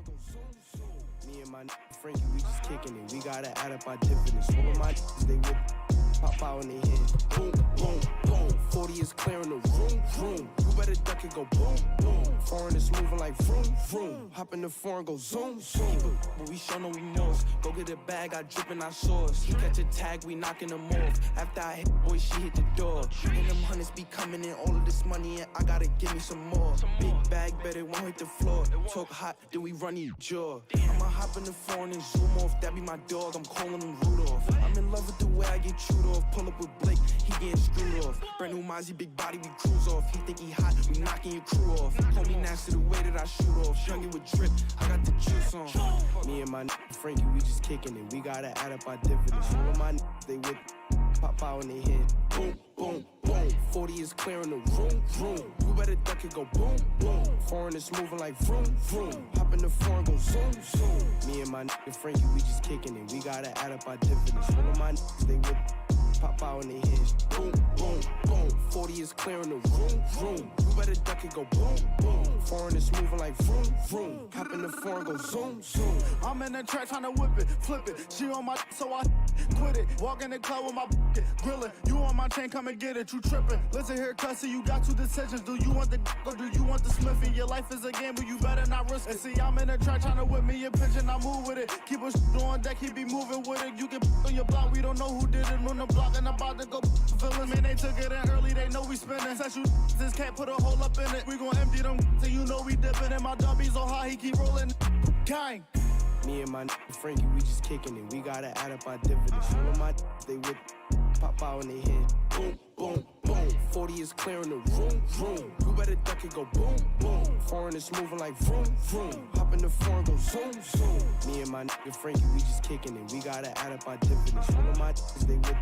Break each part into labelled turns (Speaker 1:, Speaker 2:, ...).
Speaker 1: foreign go zoom, zoom. Me and my Frankie, we just kicking it. We gotta add up our dividends. All of my they with pop out in their head. Boom, boom, boom. 40 is clearing the room, room. You better duck it, go boom, boom. Foreign is moving like vroom, vroom. Hop in the foreign, go zoom, zoom. But we show no remorse. Go get a bag, I drip and I sauce. He catch a tag, we knocking them off. After I hit, boy, she hit the door. And them hundreds be coming in, all of this money, and I gotta give me some more. Big bag, bet it won't hit the floor. Talk hot, then we run your jaw. I'ma hop in the foreign and zoom off. That be my dog, I'm calling him Rudolph. I'm in love with the way I get chewed off. Pull up with Blake, he getting screwed off. Brand new Mozzie, big body, we cruise off. He think he hot, we knocking your crew off. Call me nasty the way that I shoot off. Youngin' with drip, I got the juice on. Me and my Frankie, we just kicking it. We gotta add up our dividends. All of my they with pop out in their head. Boom, boom, boom. 40 is clearing the room, room. You better duck it, go boom, boom. Foreign is moving like vroom, vroom. Hop in the foreign, go zoom, zoom. Me and my Frankie, we just kicking it. We gotta add up our dividends. All of my they with pop out in their heads. Boom, boom, boom. 40 is clearing the room, room. You better duck it, go boom, boom. Foreign is moving like vroom, vroom. Hop in the foreign, go zoom, zoom.
Speaker 2: I'm in the track trying to whip it, flip it. She on my so I quit it. Walk in the club with my grillin'. You on my chain, come and get it. You trippin'. Listen here, cussy, you got two decisions. Do you want the or do you want the Smithy? Your life is a gamble, you better not risk it. And see, I'm in the track trying to whip me a pitch and I move with it. Keep a on deck, he be moving with it. You can on your block, we don't know who did it on the block. And about to go feelin'. Man, they took it in early, they know we spinning. Since you this can't put a hole up in it. We gon' empty them, so you know we dippin'. And my dubby so high, he keep rollin'. Gang.
Speaker 1: Me and my Frankie, we just kicking it. We gotta add up our dividends. All of my they with pop out in their head. Boom, boom, boom. 40 is clearing the room, room. You better duck it, go boom, boom. Foreign is moving like vroom, vroom. Hop in the foreign, go zoom, zoom. Me and my Frankie, we just kicking it. We gotta add up our dividends. All of my they with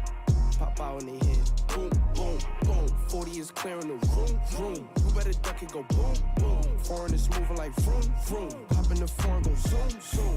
Speaker 1: pop out in their head. Boom, boom, boom. 40 is clearing the room, room. You better duck it, go boom, boom. Foreign is moving like vroom, vroom. Hop in the foreign, go zoom, zoom.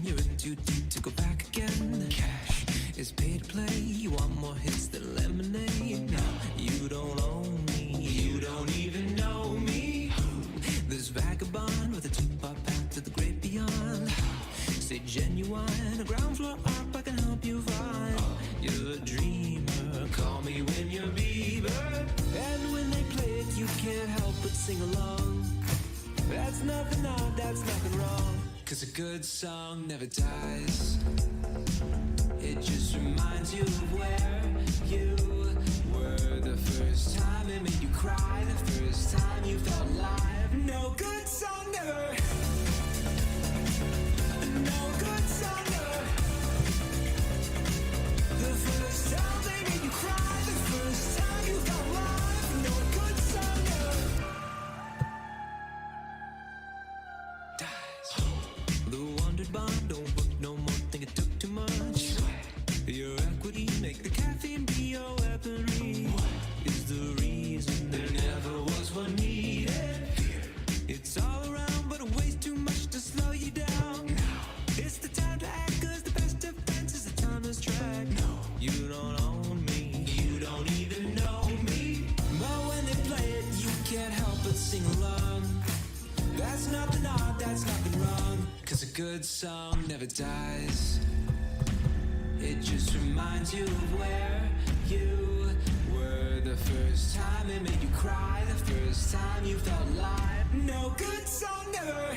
Speaker 3: You're in too deep to go back again. Cash is pay to play. You want more hits than lemonade. No, you don't own me. You don't even know me. This vagabond with a two-pop path to the great beyond. Say genuine, a ground floor art I can help you find. You're a dreamer. Call me when you're Bieber. And when they play it, you can't help but sing along. That's nothing odd, that's nothing wrong. 'Cause a good song never dies. It just reminds you of where you were the first time it made you cry, the first time you felt alive. No good song never. No good song never. The first time they made you cry, the first time you felt alive. No good song never. The wondered bond don't work no more, think it took too much. Your equity, make the caffeine be your weaponry. Is the reason there never was one needed. It's all around, but it weighs too much to slow you down. It's the time to act, 'cause the best defense is the timeless track. You don't own me, you don't even know me. But when they play it, you can't help but sing along. That's nothing odd, that's nothing wrong. 'Cause a good song never dies. It just reminds you of where you were the first time it made you cry, the first time you felt alive. No good song never.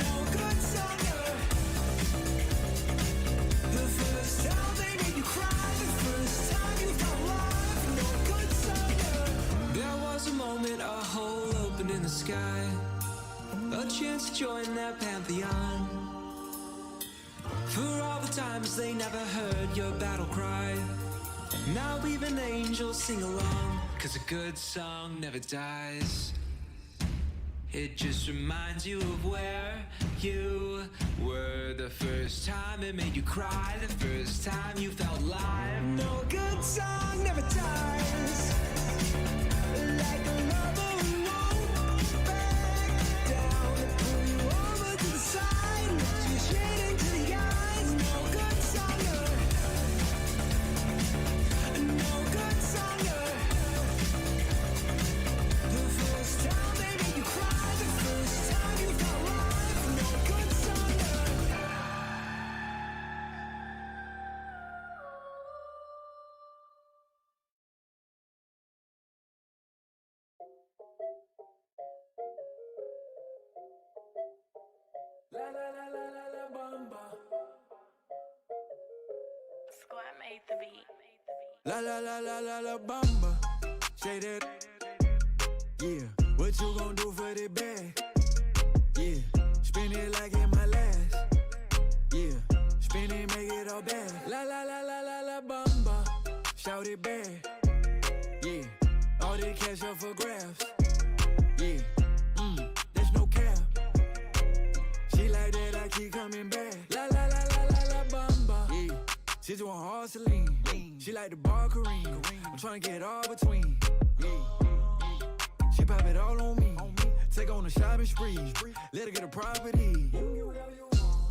Speaker 3: No good song never. The first time they made you cry, the first time you felt alive. No good song never. There was a moment, a hole opened in the sky, a chance to join that pantheon. For times they never heard your battle cry. Now even angels sing along, 'cause a good song never dies. It just reminds you of where you were the first time it made you cry, the first time you felt live. No good song never dies. Like a lover who won't back down, pull you over to the side, look you straight into the eyes. No good song never. No good song never. The first time they made you cry, the first time you felt live. No good song never. La la la la la la bamba.
Speaker 4: Squad made the beat.
Speaker 1: La la la la la la bamba. Say that. Yeah. What you gon' do for the bag? Yeah. Spin it like in my last. Yeah. Spin it, make it all bad. La la la la la la bamba. Shout it back. Yeah. All the cash up for grabs. Yeah. There's no cap. She like that, I keep coming back. La la la la la la bamba. Yeah. She just want hard Celine. She like the bar Kareem. I'm tryna get all between. Yeah. She pop it all on me. Take on a shopping spree. Let her get a property.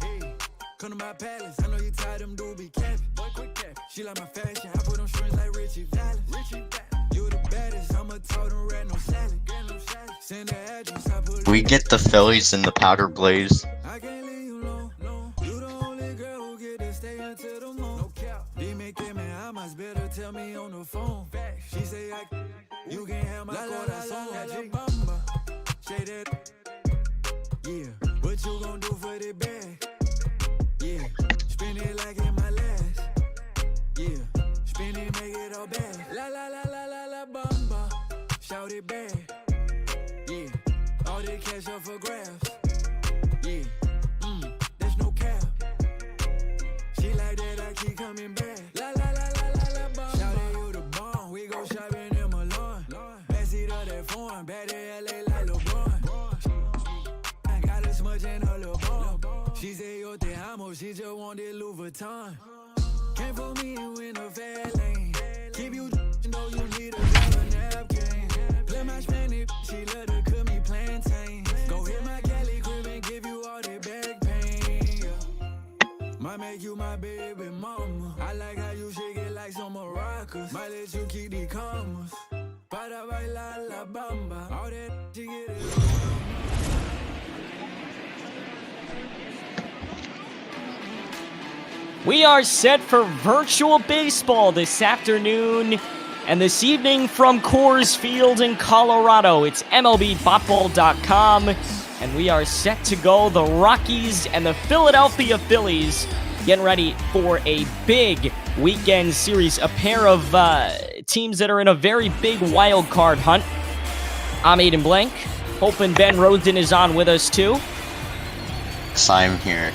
Speaker 1: Hey, come to my palace. I know you tired them dudes be capping. She like my fashion. I put them strings like Richie Valens. You the baddest. I'ma told them rat no salad. Send the address. I put
Speaker 5: We get the Phillies in the powder blaze.
Speaker 1: I can't leave you alone. You the only girl who get to stay until the moon. No cap. They make it, man. I must better tell me on the phone. She say you can have my corazón. Say that. Yeah. What you gon' do for the bag? Yeah. Spin it like in my last. Yeah. Spin it, make it all bad. La la la la la la bamba. Shout it back. Yeah. All the cash up for grabs. Yeah. There's no cap. She like that, I keep coming back. La la la la la la bamba. Shout it, you the bomb. We go shopping in Milan. Backseat of that foreign. Bad in LA like LeBron. I got as much in her little bone. She say yo te amo. She just wanted Louis Vuitton. Came for me in a fair lane. Keep you know you need a napkin. Play my Spanish. She love to cook me plantain. Go hit my Cali crib and give you all the back pain. Yeah. Might make you my baby mama. I like how you shake it like some maracas. Might let you keep the commas. Para bailar la bamba. All that you get it.
Speaker 6: We are set for virtual baseball this afternoon and this evening from Coors Field in Colorado. It's MLBBotball.com, and we are set to go. The Rockies and the Philadelphia Phillies getting ready for a big weekend series. A pair of teams that are in a very big wild card hunt. I'm Aiden Blank, hoping Ben Rosen is on with us too.
Speaker 5: I'm here.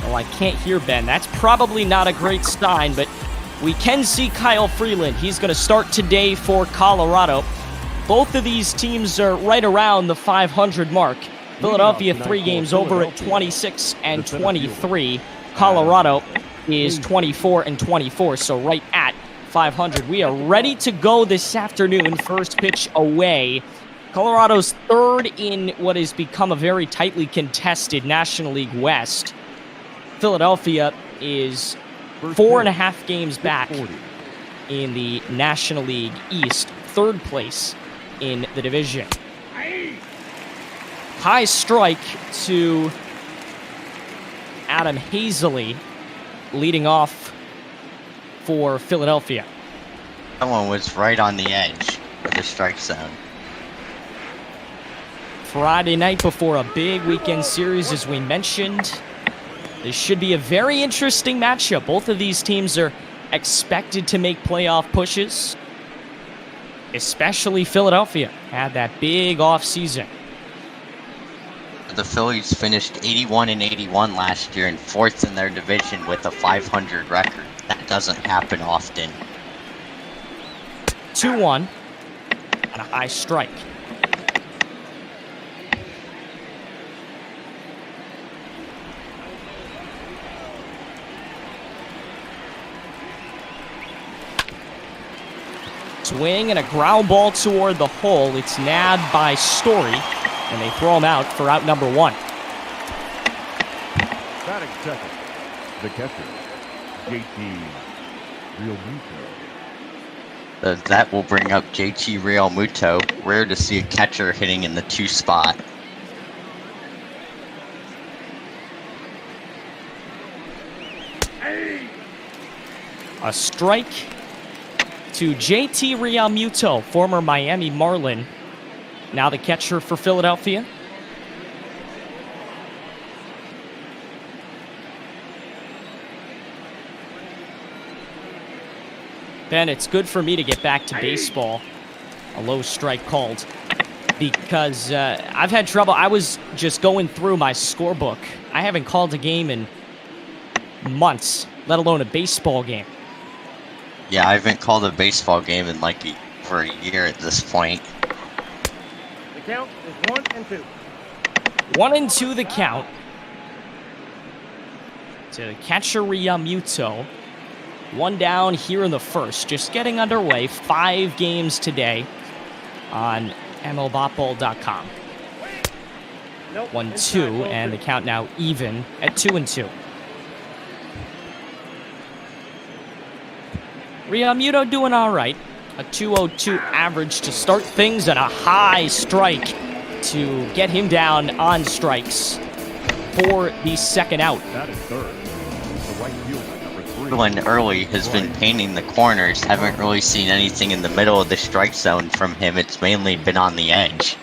Speaker 6: Oh, I can't hear Ben. That's probably not a great sign, but we can see Kyle Freeland. He's going to start today for Colorado. Both of these teams are right around the 500 mark. Philadelphia 3 games over at 26 and 23. Colorado is 24 and 24, so right at 500. We are ready to go this afternoon. First pitch away. Colorado's third in what has become a very tightly contested National League West. Philadelphia is 4.5 games back in the National League East, third place in the division. High strike to Adam Hazley, leading off for Philadelphia.
Speaker 5: That one was right on the edge of the strike zone.
Speaker 6: Friday night before a big weekend series, as we mentioned. This should be a very interesting matchup. Both of these teams are expected to make playoff pushes, especially Philadelphia. Had that big offseason.
Speaker 5: The Phillies finished 81-81 last year and 4th in their division with a .500 record. That doesn't happen often.
Speaker 6: 2-1 and a high strike. Swing and a ground ball toward the hole. It's nabbed by Story, and they throw him out for out number 1.
Speaker 7: Batting second, the catcher, JT Realmuto.
Speaker 5: That will bring up JT Realmuto. Rare to see a catcher hitting in the 2 spot.
Speaker 6: A strike to JT Realmuto, former Miami Marlin, now the catcher for Philadelphia. Ben, it's good for me to get back to baseball. A low strike called because I've had trouble. I was just going through my scorebook. I haven't called a game in months, let alone a baseball game.
Speaker 5: Yeah, I haven't called a baseball game in for a year at this point.
Speaker 7: The count is 1-2.
Speaker 6: 1-2 the count. To the catcher Realmuto. 1 down here in the first. Just getting underway. 5 games today on MLBotball.com. 1-2, and the count now even at 2-2. Realmuto doing all right. A 2.02 average to start things and a high strike to get him down on strikes for the second out.
Speaker 7: That is third. The right fielder, number 3.
Speaker 5: Freeland early has been painting the corners. Haven't really seen anything in the middle of the strike zone from him. It's mainly been on the edge.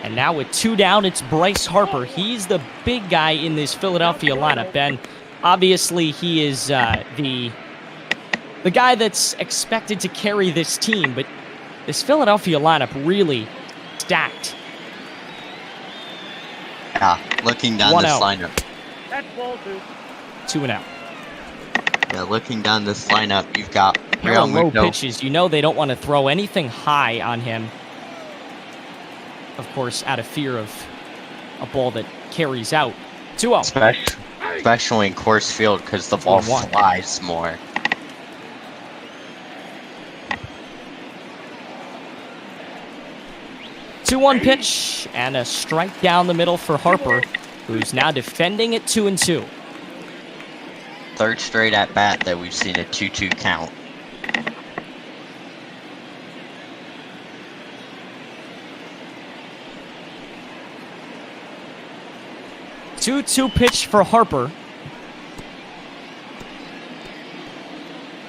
Speaker 6: And now with 2 down, it's Bryce Harper. He's the big guy in this Philadelphia lineup, Ben. Obviously, he is the guy that's expected to carry this team, but this Philadelphia lineup really stacked.
Speaker 5: Yeah, looking down this lineup.
Speaker 7: That's ball 2.
Speaker 6: 2 out.
Speaker 5: Yeah, looking down this lineup, you've got
Speaker 6: Here are low
Speaker 5: Realmuto.
Speaker 6: pitches. You know they don't want to throw anything high on him. Of course, out of fear of a ball that carries out. 2-0.
Speaker 5: Especially in Coors Field because the ball flies more.
Speaker 6: Two-one pitch and a strike down the middle for Harper, who's now defending at 2-2.
Speaker 5: Third straight at bat that we've seen a 2-2 count.
Speaker 6: Two pitch for Harper.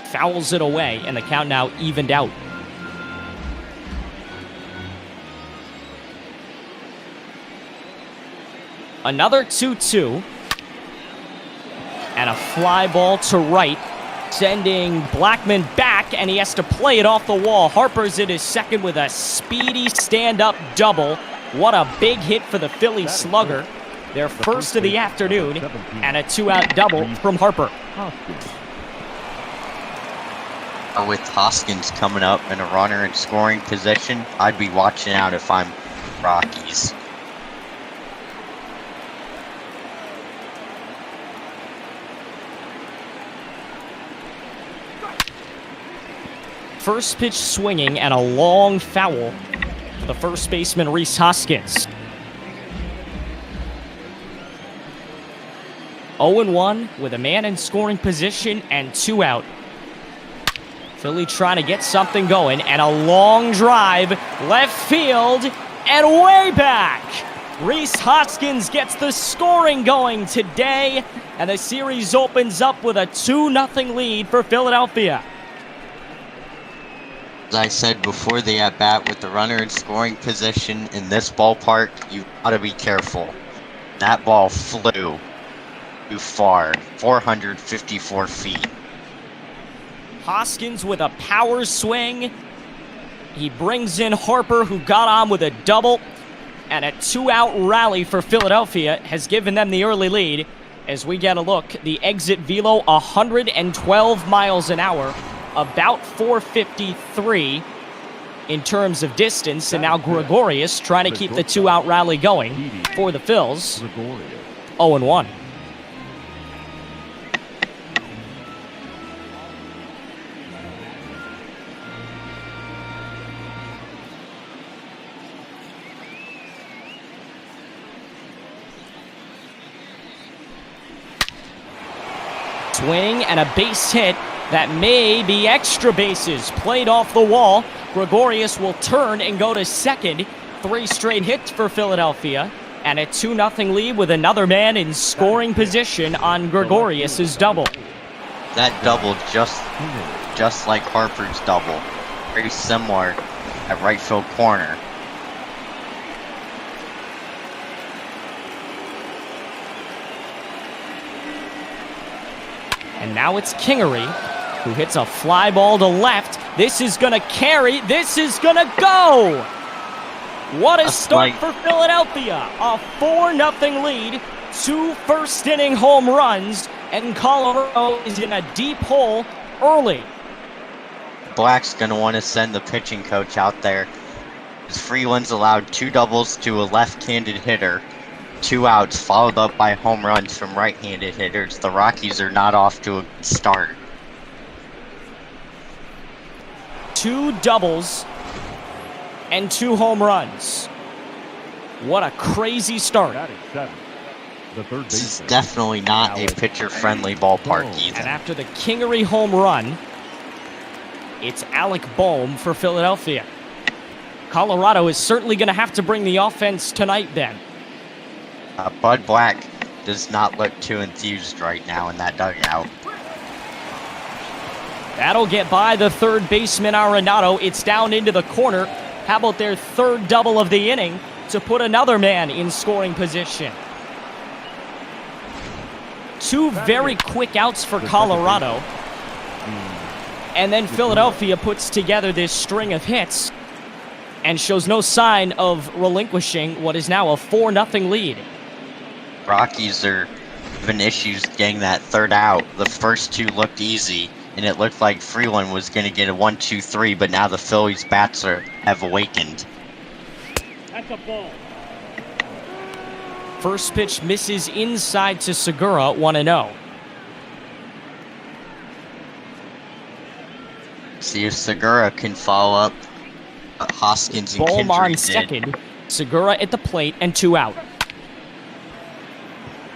Speaker 6: Fouls it away, and the count now evened out. Another 2-2. And a fly ball to right, sending Blackman back, and he has to play it off the wall. Harper's in his second with a speedy stand-up double. What a big hit for the Philly slugger. Their first of the afternoon, and a 2-out double from Harper.
Speaker 5: With Hoskins coming up and a runner in scoring position, I'd be watching out if I'm Rockies.
Speaker 6: First pitch swinging and a long foul for the first baseman, Rhys Hoskins. 0-1 with a man in scoring position and 2 out. Philly trying to get something going, and a long drive, left field, and way back. Rhys Hoskins gets the scoring going today, and the series opens up with a 2-0 lead for Philadelphia.
Speaker 5: As I said before the at-bat, with the runner in scoring position in this ballpark, you gotta be careful. That ball flew too far, 454 feet.
Speaker 6: Hoskins with a power swing. He brings in Harper, who got on with a double. And a 2-out rally for Philadelphia has given them the early lead. As we get a look, the exit velo 112 miles an hour, about 453 in terms of distance. And now Gregorius trying to keep the 2-out rally going for the Phils. 0-1. Swing and a base hit that may be extra bases. Played off the wall. Gregorius will turn and go to second. 3 straight hits for Philadelphia. And a 2-0 lead with another man in scoring position on Gregorius' double.
Speaker 5: That double just like Harper's double. Very similar at right field corner.
Speaker 6: And now it's Kingery, who hits a fly ball to left. This is going to carry. This is going to go. What a start for Philadelphia. A 4-0 lead. 2 first-inning home runs. And Colorado is in a deep hole early.
Speaker 5: Black's going to want to send the pitching coach out there. As Freeland's allowed 2 doubles to a left-handed hitter. 2 outs followed up by home runs from right-handed hitters. The Rockies are not off to a good start.
Speaker 6: 2 doubles and 2 home runs. What a crazy start.
Speaker 5: This is definitely not a pitcher-friendly ballpark either.
Speaker 6: And after the Kingery home run, it's Alec Bohm for Philadelphia. Colorado is certainly going to have to bring the offense tonight, Ben.
Speaker 5: Bud Black does not look too enthused right now in that dugout.
Speaker 6: That'll get by the third baseman Arenado. It's down into the corner. How about their 3rd double of the inning to put another man in scoring position? 2 very quick outs for Colorado. And then Philadelphia puts together this string of hits and shows no sign of relinquishing what is now a 4-0 lead.
Speaker 5: Rockies are having issues getting that 3rd out. The first 2 looked easy, and it looked like Freeland was going to get a 1-2-3, but now the Phillies' bats have awakened.
Speaker 7: That's a ball.
Speaker 6: First pitch misses inside to Segura, 1-0.
Speaker 5: See if Segura can follow up Hoskins and
Speaker 6: Bohm on
Speaker 5: Kingery
Speaker 6: second.
Speaker 5: did.
Speaker 6: Segura at the plate and 2 out.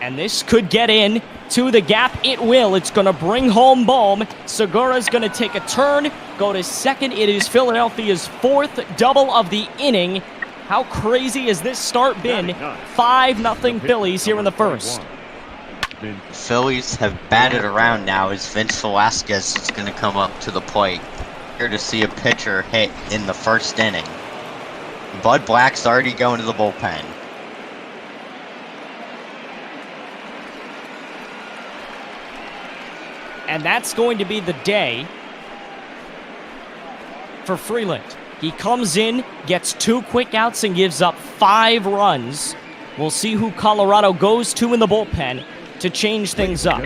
Speaker 6: And this could get in to the gap. It will. It's going to bring home Bohm. Segura's going to take a turn, go to second. It is Philadelphia's 4th double of the inning. How crazy has this start been? 5-0 Phillies here in the first.
Speaker 5: Phillies have batted around now as Vince Velasquez is going to come up to the plate. Here to see a pitcher hit in the first inning. Bud Black's already going to the bullpen.
Speaker 6: And that's going to be the day for Freeland. He comes in, gets 2 quick outs, and gives up 5 runs. We'll see who Colorado goes to in the bullpen to change things up.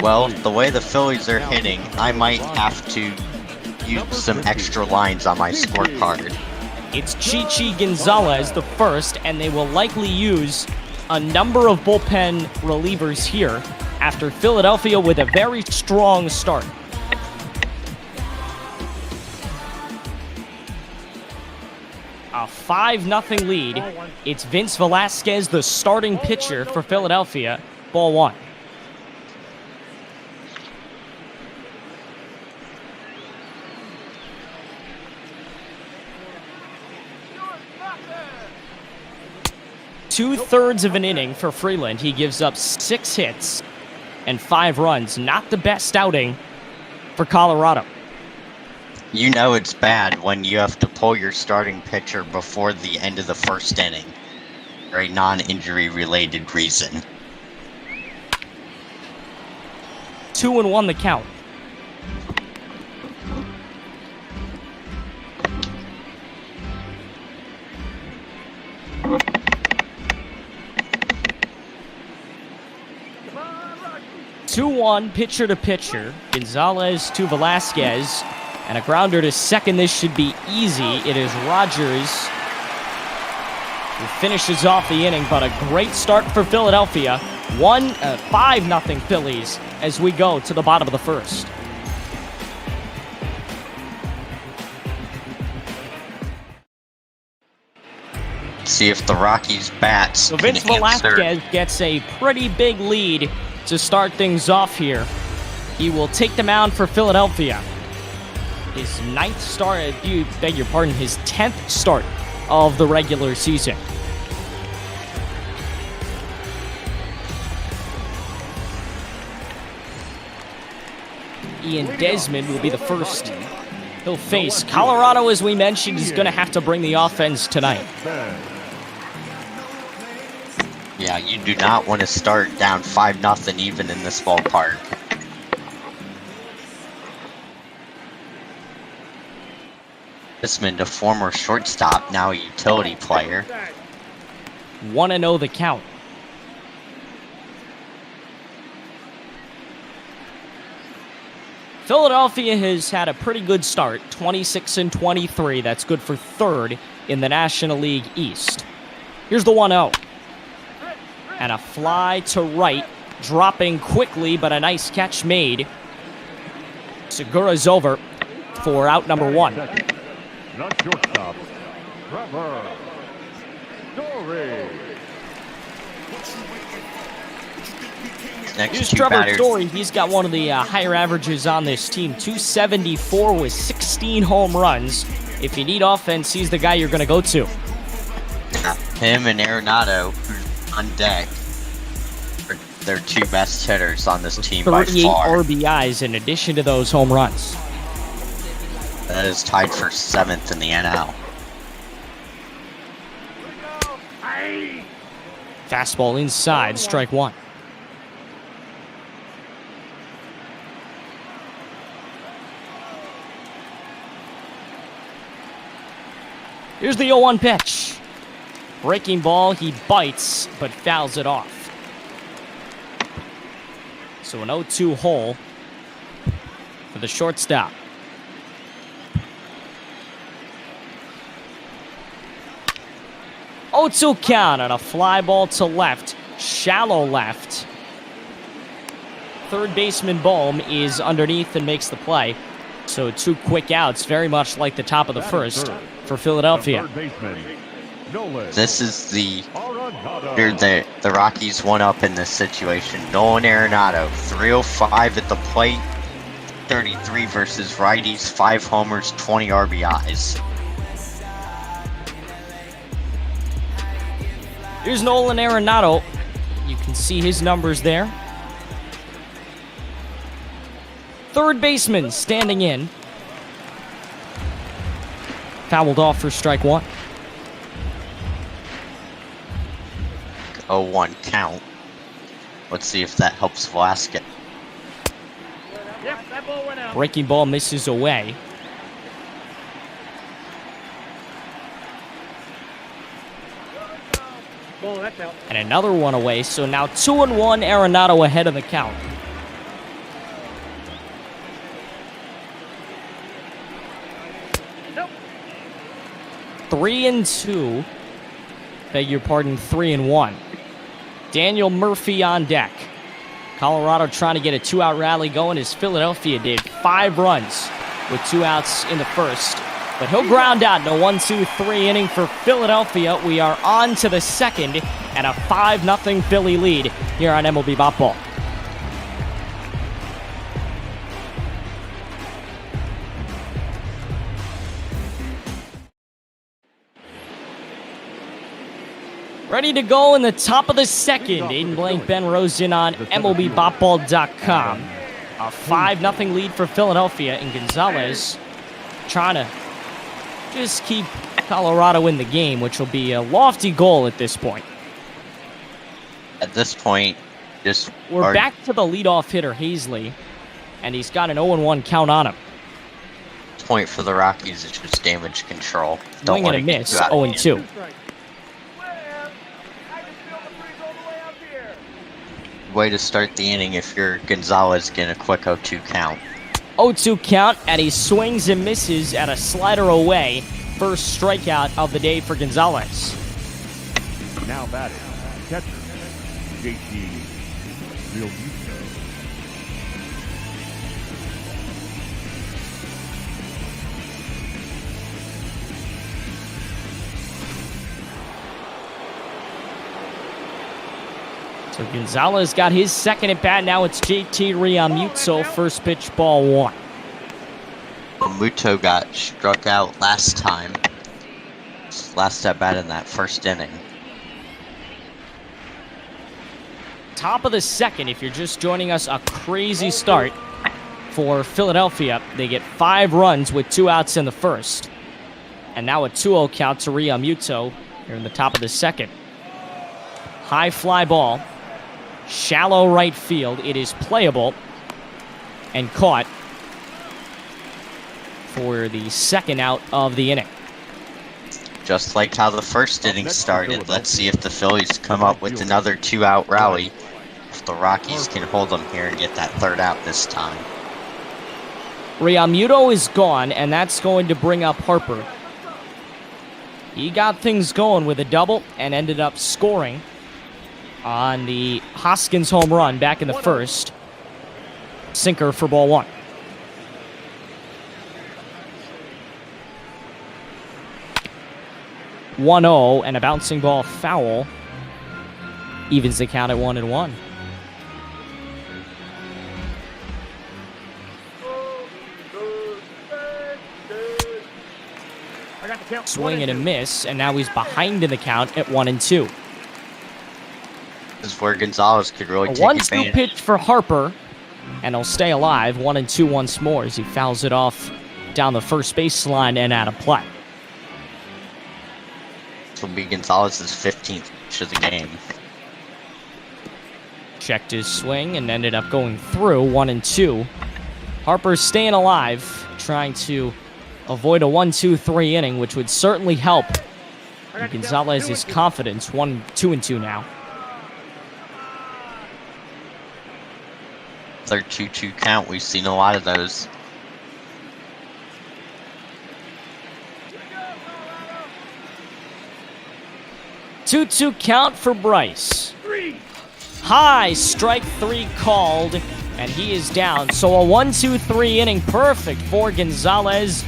Speaker 5: Well, the way the Phillies are hitting, I might have to use some extra lines on my scorecard.
Speaker 6: It's Chichi Gonzalez the first, and they will likely use a number of bullpen relievers here after Philadelphia with a very strong start. A 5-0 lead. It's Vince Velasquez, the starting pitcher for Philadelphia. Ball 1. Two-thirds of an inning for Freeland. He gives up 6 hits and 5 runs. Not the best outing for Colorado.
Speaker 5: You know it's bad when you have to pull your starting pitcher before the end of the first inning for a non-injury related reason.
Speaker 6: 2-1 the count. 2-1 pitcher to pitcher. Gonzalez to Velasquez. And a grounder to second. This should be easy. It is Rogers who finishes off the inning, but a great start for Philadelphia. 5-0 Phillies as we go to the bottom of the first.
Speaker 5: See if the Rockies bats
Speaker 6: So
Speaker 5: can
Speaker 6: Vince
Speaker 5: answer.
Speaker 6: Velasquez gets a pretty big lead to start things off here. He will take the mound for Philadelphia. His 9th start, his 10th start of the regular season. Ian Desmond will be the first he'll face. Colorado, as we mentioned, is going to have to bring the offense tonight.
Speaker 5: Yeah, you do not want to start down 5-0 even in this ballpark. Desmond, a former shortstop, now a utility player.
Speaker 6: 1-0 the count. Philadelphia has had a pretty good start, 26-23. That's good for 3rd in the National League East. Here's the 1-0. And a fly to right, dropping quickly, but a nice catch made. Segura's over for out number 1.
Speaker 8: Not shortstop, Trevor Story.
Speaker 5: Next
Speaker 6: Here's
Speaker 5: two
Speaker 6: Trevor
Speaker 5: batters.
Speaker 6: Story. He's got one of the higher averages on this team. 274 with 16 home runs. If you need offense, he's the guy you're going to go to.
Speaker 5: Him and Arenado, who's on deck, are their 2 best hitters on this team by
Speaker 6: 38
Speaker 5: far.
Speaker 6: RBIs in addition to those home runs.
Speaker 5: That is tied for 7th in the NL.
Speaker 6: Fastball inside, strike 1. Here's the 0-1 pitch. Breaking ball, he bites, but fouls it off. So an 0-2 hole for the shortstop. Oh, 2 count and a fly ball to left, shallow left. Third baseman Bohm is underneath and makes the play. So 2 quick outs, very much like the top of the first for Philadelphia.
Speaker 5: This is the Rockies 1-up in this situation. Nolan Arenado, 305 at the plate, 33 versus righties, 5 homers, 20 RBIs.
Speaker 6: Here's Nolan Arenado. You can see his numbers there. Third baseman standing in. Fouled off for strike 1.
Speaker 5: 0-1 count. Let's see if that helps Velasquez.
Speaker 6: Breaking ball misses away. And another one away, so now 2-1, Arenado ahead of the count.
Speaker 7: Nope.
Speaker 6: 3-2. Beg your pardon, 3-1. Daniel Murphy on deck. Colorado trying to get a 2-out rally going as Philadelphia did. 5 runs with 2 outs in the first. But he'll ground out in a 1-2-3 inning for Philadelphia. We are on to the second and a 5-0 Philly lead here on MLB Bop Ball. Ready to go in the top of the second. Aiden Blank, Ben Rosen on MLBBopBall.com. A 5-0 lead for Philadelphia, and Gonzalez trying to just keep Colorado in the game, which will be a lofty goal at this point.
Speaker 5: At this point,
Speaker 6: We're back to the leadoff hitter, Hazley, and he's got an 0-1 count on him.
Speaker 5: Point for the Rockies is just damage control. Don't
Speaker 6: Swing
Speaker 5: want
Speaker 6: and a
Speaker 5: to
Speaker 6: miss,
Speaker 5: get you out of the
Speaker 6: 0-2.
Speaker 5: way to start the inning if you're Gonzalez getting a quick 0-2 count.
Speaker 6: 0-2 count, and he swings and misses at a slider away. First strikeout of the day for Gonzalez.
Speaker 8: Now batting, catcher, JT Giolito.
Speaker 6: So Gonzalez got his second at bat. Now it's JT Realmuto. First pitch, ball one.
Speaker 5: Muto got struck out last time. Last at bat in that first inning.
Speaker 6: Top of the second, if you're just joining us, a crazy start for Philadelphia. They get 5 runs with 2 outs in the first. And now a 2-0 count to Realmuto here in the top of the second. High fly ball. Shallow right field. It is playable and caught for the second out of the inning.
Speaker 5: Just like how the first inning started, let's see if the Phillies come up with another 2-out rally. If the Rockies can hold them here and get that third out this time.
Speaker 6: Realmuto is gone, and that's going to bring up Harper. He got things going with a double and ended up scoring on the Hoskins home run back in the first. Sinker for ball one. (1-0) and a bouncing ball foul evens the count at 1-1. Swing and a miss, and now he's behind in the count at 1-2.
Speaker 5: This is where Gonzalez could really take
Speaker 6: 1-2
Speaker 5: advantage.
Speaker 6: pitch for Harper, and he'll stay alive. 1-2 once more as he fouls it off down the first baseline and out of play.
Speaker 5: This will be Gonzalez's 15th pitch of the game.
Speaker 6: Checked his swing and ended up going through. 1-2. Harper's staying alive, trying to avoid a 1-2-3 inning, which would certainly help Gonzalez's confidence. 2-2 now.
Speaker 5: Third 2-2 count, we've seen a lot of those.
Speaker 6: Two count for Bryce. High, strike 3 called, and he is down. So a 1-2-3 inning, perfect for Gonzalez.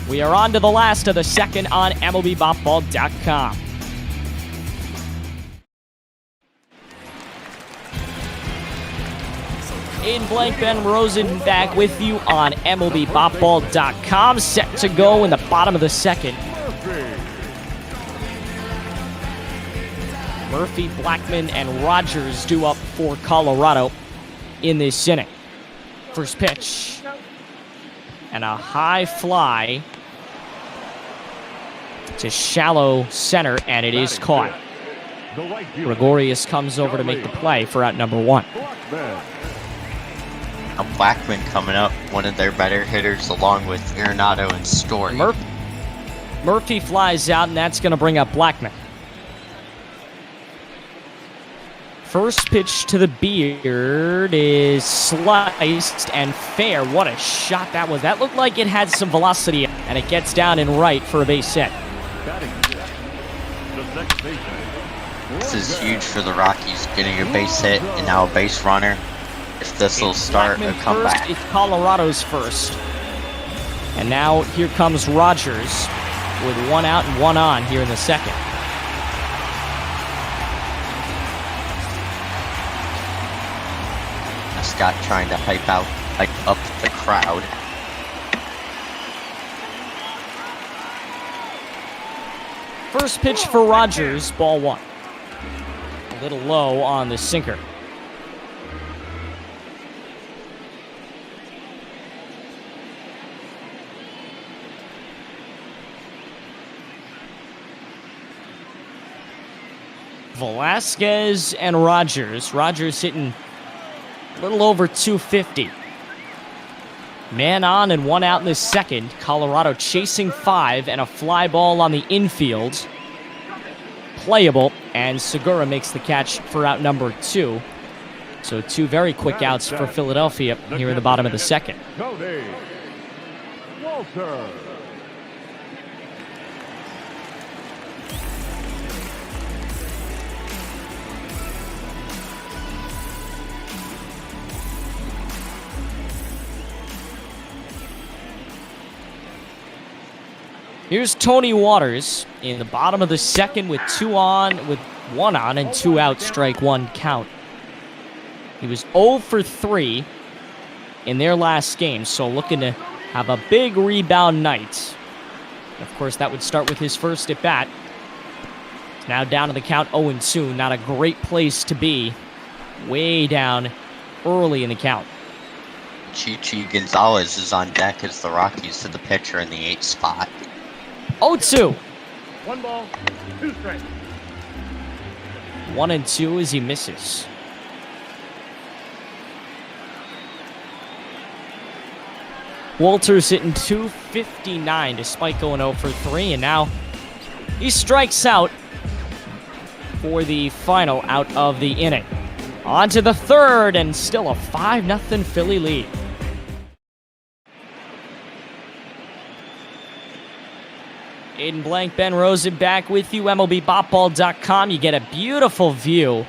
Speaker 6: We are on to the last of the second on MLBBopBall.com. In blank, Ben Rosen back with you on MLBBopBall.com. Set to go in the bottom of the second. Murphy, Blackman, and Rogers due up for Colorado in this inning. First pitch. And a high fly to shallow center, and it is caught. Gregorius comes over to make the play for out number 1.
Speaker 5: Blackman coming up, one of their better hitters, along with Arenado and Story.
Speaker 6: Murphy flies out, and that's going to bring up Blackman. First pitch to the beard is sliced and fair. What a shot that was. That looked like it had some velocity, and it gets down and right for a base hit.
Speaker 5: This is huge for the Rockies, getting a base hit and now a base runner. If this will start a comeback.
Speaker 6: First, it's Colorado's first. And now here comes Rogers with 1 out and 1 on here in the second.
Speaker 5: Scott trying to hype up the crowd.
Speaker 6: First pitch for Rogers, ball 1. A little low on the sinker. Velasquez and Rogers. Rogers hitting a little over 250. Man on and 1 out in the second. Colorado chasing 5 and a fly ball on the infield. Playable, and Segura makes the catch for out number 2. So 2 very quick outs for Philadelphia here in the bottom of the second.
Speaker 8: Cody Walter.
Speaker 6: Here's Tony Waters in the bottom of the second with 1 on and 2 out, strike 1 count. He was 0 for 3 in their last game, so looking to have a big rebound night. Of course, that would start with his first at bat. Now down to the count 0-2. Not a great place to be. Way down early in the count.
Speaker 5: Chichi Gonzalez is on deck as the Rockies to the pitcher in the 8th spot.
Speaker 6: 0-2.
Speaker 7: 1 ball, 2 strikes.
Speaker 6: 1-2 as he misses. Walters hitting .259 despite going 0 for 3, and now he strikes out for the final out of the inning. On to the third, and still a 5-0 Philly lead. Aiden Blank, Ben Rosen back with you, MLBBopBall.com. You get a beautiful view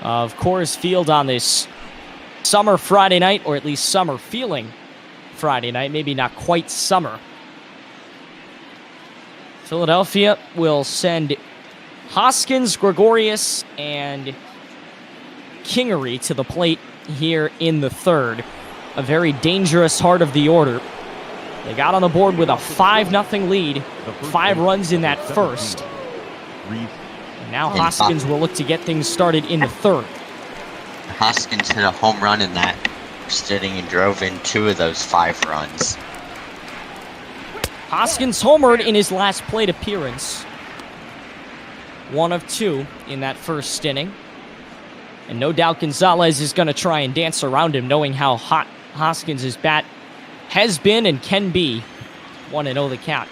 Speaker 6: of Coors Field on this summer Friday night, or at least summer feeling Friday night, maybe not quite summer. Philadelphia will send Hoskins, Gregorius, and Kingery to the plate here in the third. A very dangerous heart of the order. They got on the board with a 5-0 lead, 5 runs in that first. And now Hoskins will look to get things started in the third.
Speaker 5: Hoskins hit a home run in that first inning and drove in 2 of those 5 runs.
Speaker 6: Hoskins homered in his last plate appearance. 1 of 2 in that first inning. And no doubt Gonzalez is going to try and dance around him, knowing how hot Hoskins' bat has been and can be. 1-0 the count.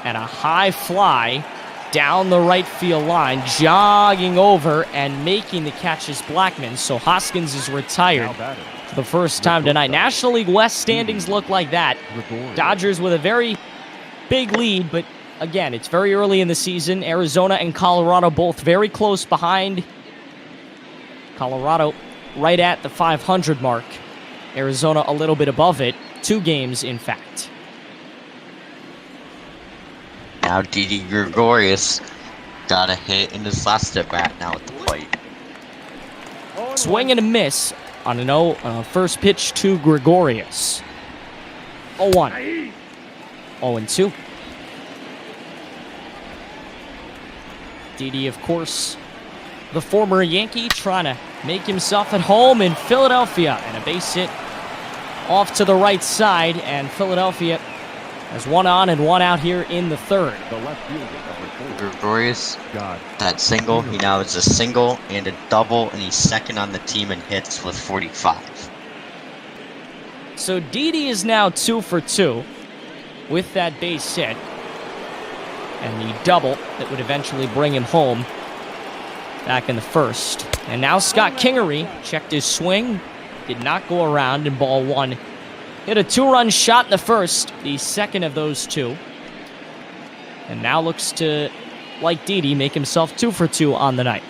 Speaker 6: And a high fly down the right field line, jogging over and making the catch is Blackman. So Hoskins is retired for the first time tonight. National League West standings look like that. Dodgers with a very big lead, but again, it's very early in the season. Arizona and Colorado both very close behind. Colorado right at the 500 mark. Arizona a little bit above it. 2 games, in fact.
Speaker 5: Now Didi Gregorius got a hit in his last at bat now at the plate.
Speaker 6: Swing and a miss on an first pitch to Gregorius. 0-1. 0-2. Didi, of course, the former Yankee, trying to make himself at home in Philadelphia. And a base hit off to the right side, and Philadelphia has 1 on and 1 out here in the third.
Speaker 5: Gregorius, that single, he now has a single and a double, and he's second on the team in hits with 45.
Speaker 6: So Didi is now 2 for 2 with that base hit. And the double that would eventually bring him home back in the first. And now Scott Kingery checked his swing, did not go around in ball 1. Hit a 2-run shot in the first, the second of those 2. And now looks to, like Didi, make himself 2 for 2 on the night.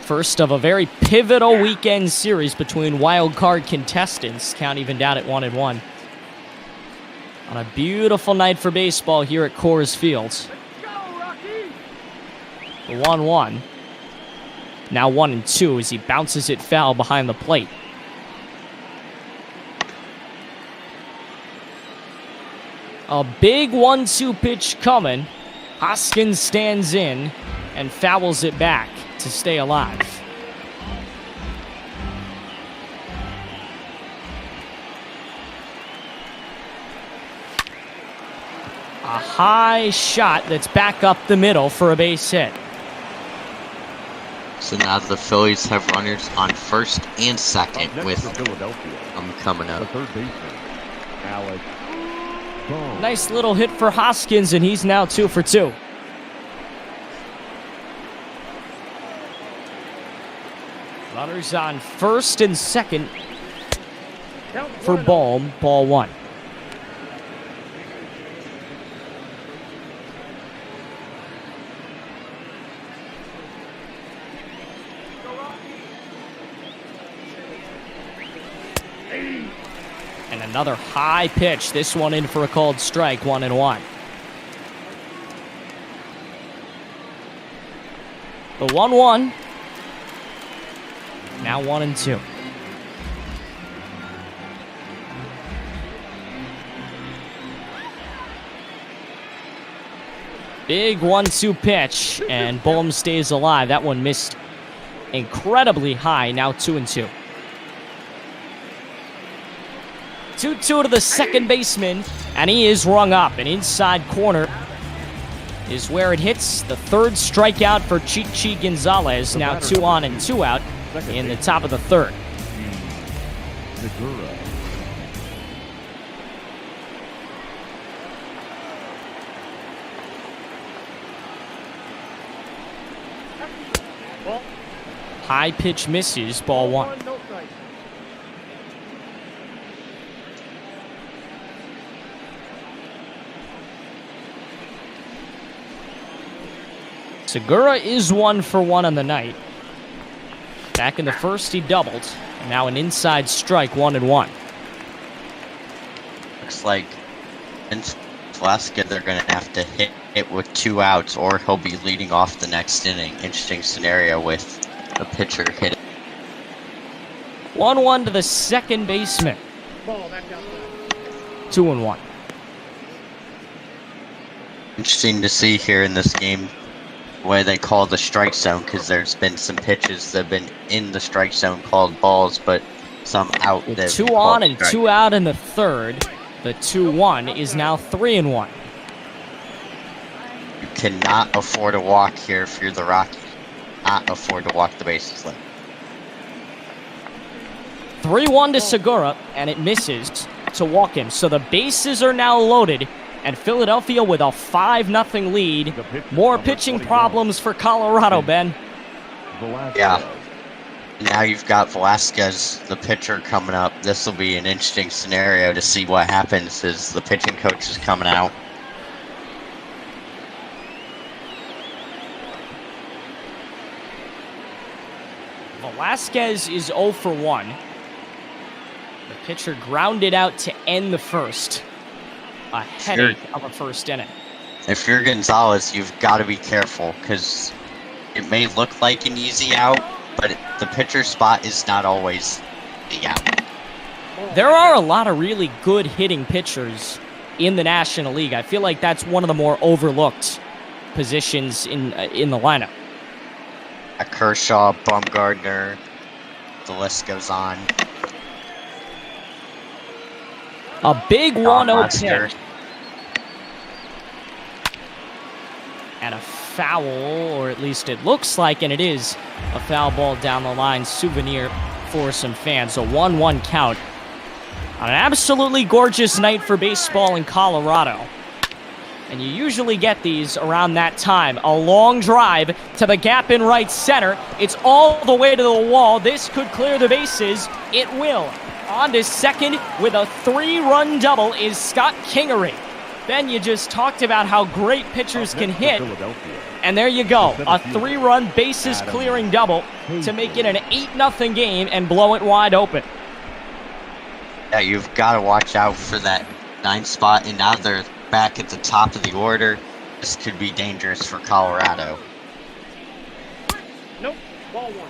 Speaker 6: First of a very pivotal weekend series between wild card contestants. Count even down at 1-1. On a beautiful night for baseball here at Coors Field. The 1-1. Now 1-2 as he bounces it foul behind the plate. A big 1-2 pitch coming. Hoskins stands in and fouls it back to stay alive. A high shot that's back up the middle for a base hit.
Speaker 5: So now the Phillies have runners on first and second with coming up.
Speaker 6: Nice little hit for Hoskins, and he's now 2 for 2. Runners on first and second for Bohm. Ball one. And another high pitch. This one in for a called strike, 1-1. The 1-1. Now 1-2. Big 1-2 pitch, and Bohm stays alive. That one missed incredibly high. Now 2-2. 2-2 to the second baseman, and he is rung up. An inside corner is where it hits. The third strikeout for Chichi Gonzalez. Now 2 on and 2 out in the top of the third.
Speaker 8: Segura.
Speaker 6: High pitch misses, ball one.
Speaker 7: No strike.
Speaker 6: Segura is 1 for 1 on the night. Back in the first, he doubled. And now an inside strike, 1-1.
Speaker 5: Looks like against Velasquez, they're going to have to hit it with 2 outs, or he'll be leading off the next inning. Interesting scenario with the pitcher hitting.
Speaker 6: 1-1 to the second baseman.
Speaker 7: Ball back outside.
Speaker 6: 2-1.
Speaker 5: Interesting to see here in this game the way they call the strike zone, because there's been some pitches that have been in the strike zone called balls, but some out.
Speaker 6: With 2 on and 2 out in the third. The 2-1 is now 3-1.
Speaker 5: You cannot afford a walk here if you're the Rockies. Not afford to walk the bases left.
Speaker 6: 3-1 to Segura, and it misses to walk him. So the bases are now loaded, and Philadelphia with a 5-0 lead. More pitching problems for Colorado, Ben.
Speaker 8: Velasquez.
Speaker 5: Yeah. Now you've got Velasquez, the pitcher, coming up. This will be an interesting scenario to see what happens as the pitching coach is coming out.
Speaker 6: Velasquez is 0 for 1. The pitcher grounded out to end the first. A headache of a first inning.
Speaker 5: If you're Gonzalez, you've got to be careful, because it may look like an easy out, but the pitcher spot is not always the out.
Speaker 6: There are a lot of really good hitting pitchers in the National League. I feel like that's one of the more overlooked positions in the lineup.
Speaker 5: Kershaw, Bumgarner, the list goes on.
Speaker 6: A big 1-0 pitch. And a foul, or at least it looks like, and it is a foul ball down the line. Souvenir for some fans. A 1-1 count on an absolutely gorgeous night for baseball in Colorado. And you usually get these around that time. A long drive to the gap in right center. It's all the way to the wall. This could clear the bases. It will. On to second with a 3-run double is Scott Kingery. Ben, you just talked about how great pitchers can hit. And there you go. A 3-run bases-clearing double to make it an 8-0 game and blow it wide open.
Speaker 5: Yeah, you've got to watch out for that 9th spot, and now they're back at the top of the order. This could be dangerous for Colorado.
Speaker 7: Nope. Ball 1.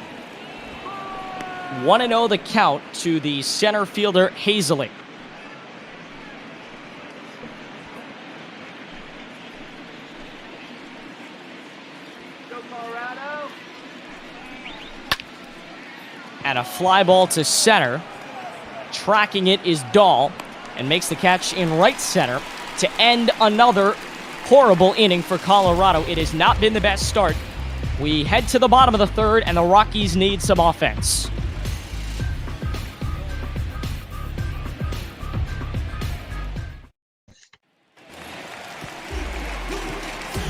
Speaker 6: 1-0 the count to the center fielder, Hazley.
Speaker 7: Go Colorado.
Speaker 6: And a fly ball to center. Tracking it is Dahl, and makes the catch in right center to end another horrible inning for Colorado. It has not been the best start. We head to the bottom of the third, and the Rockies need some offense.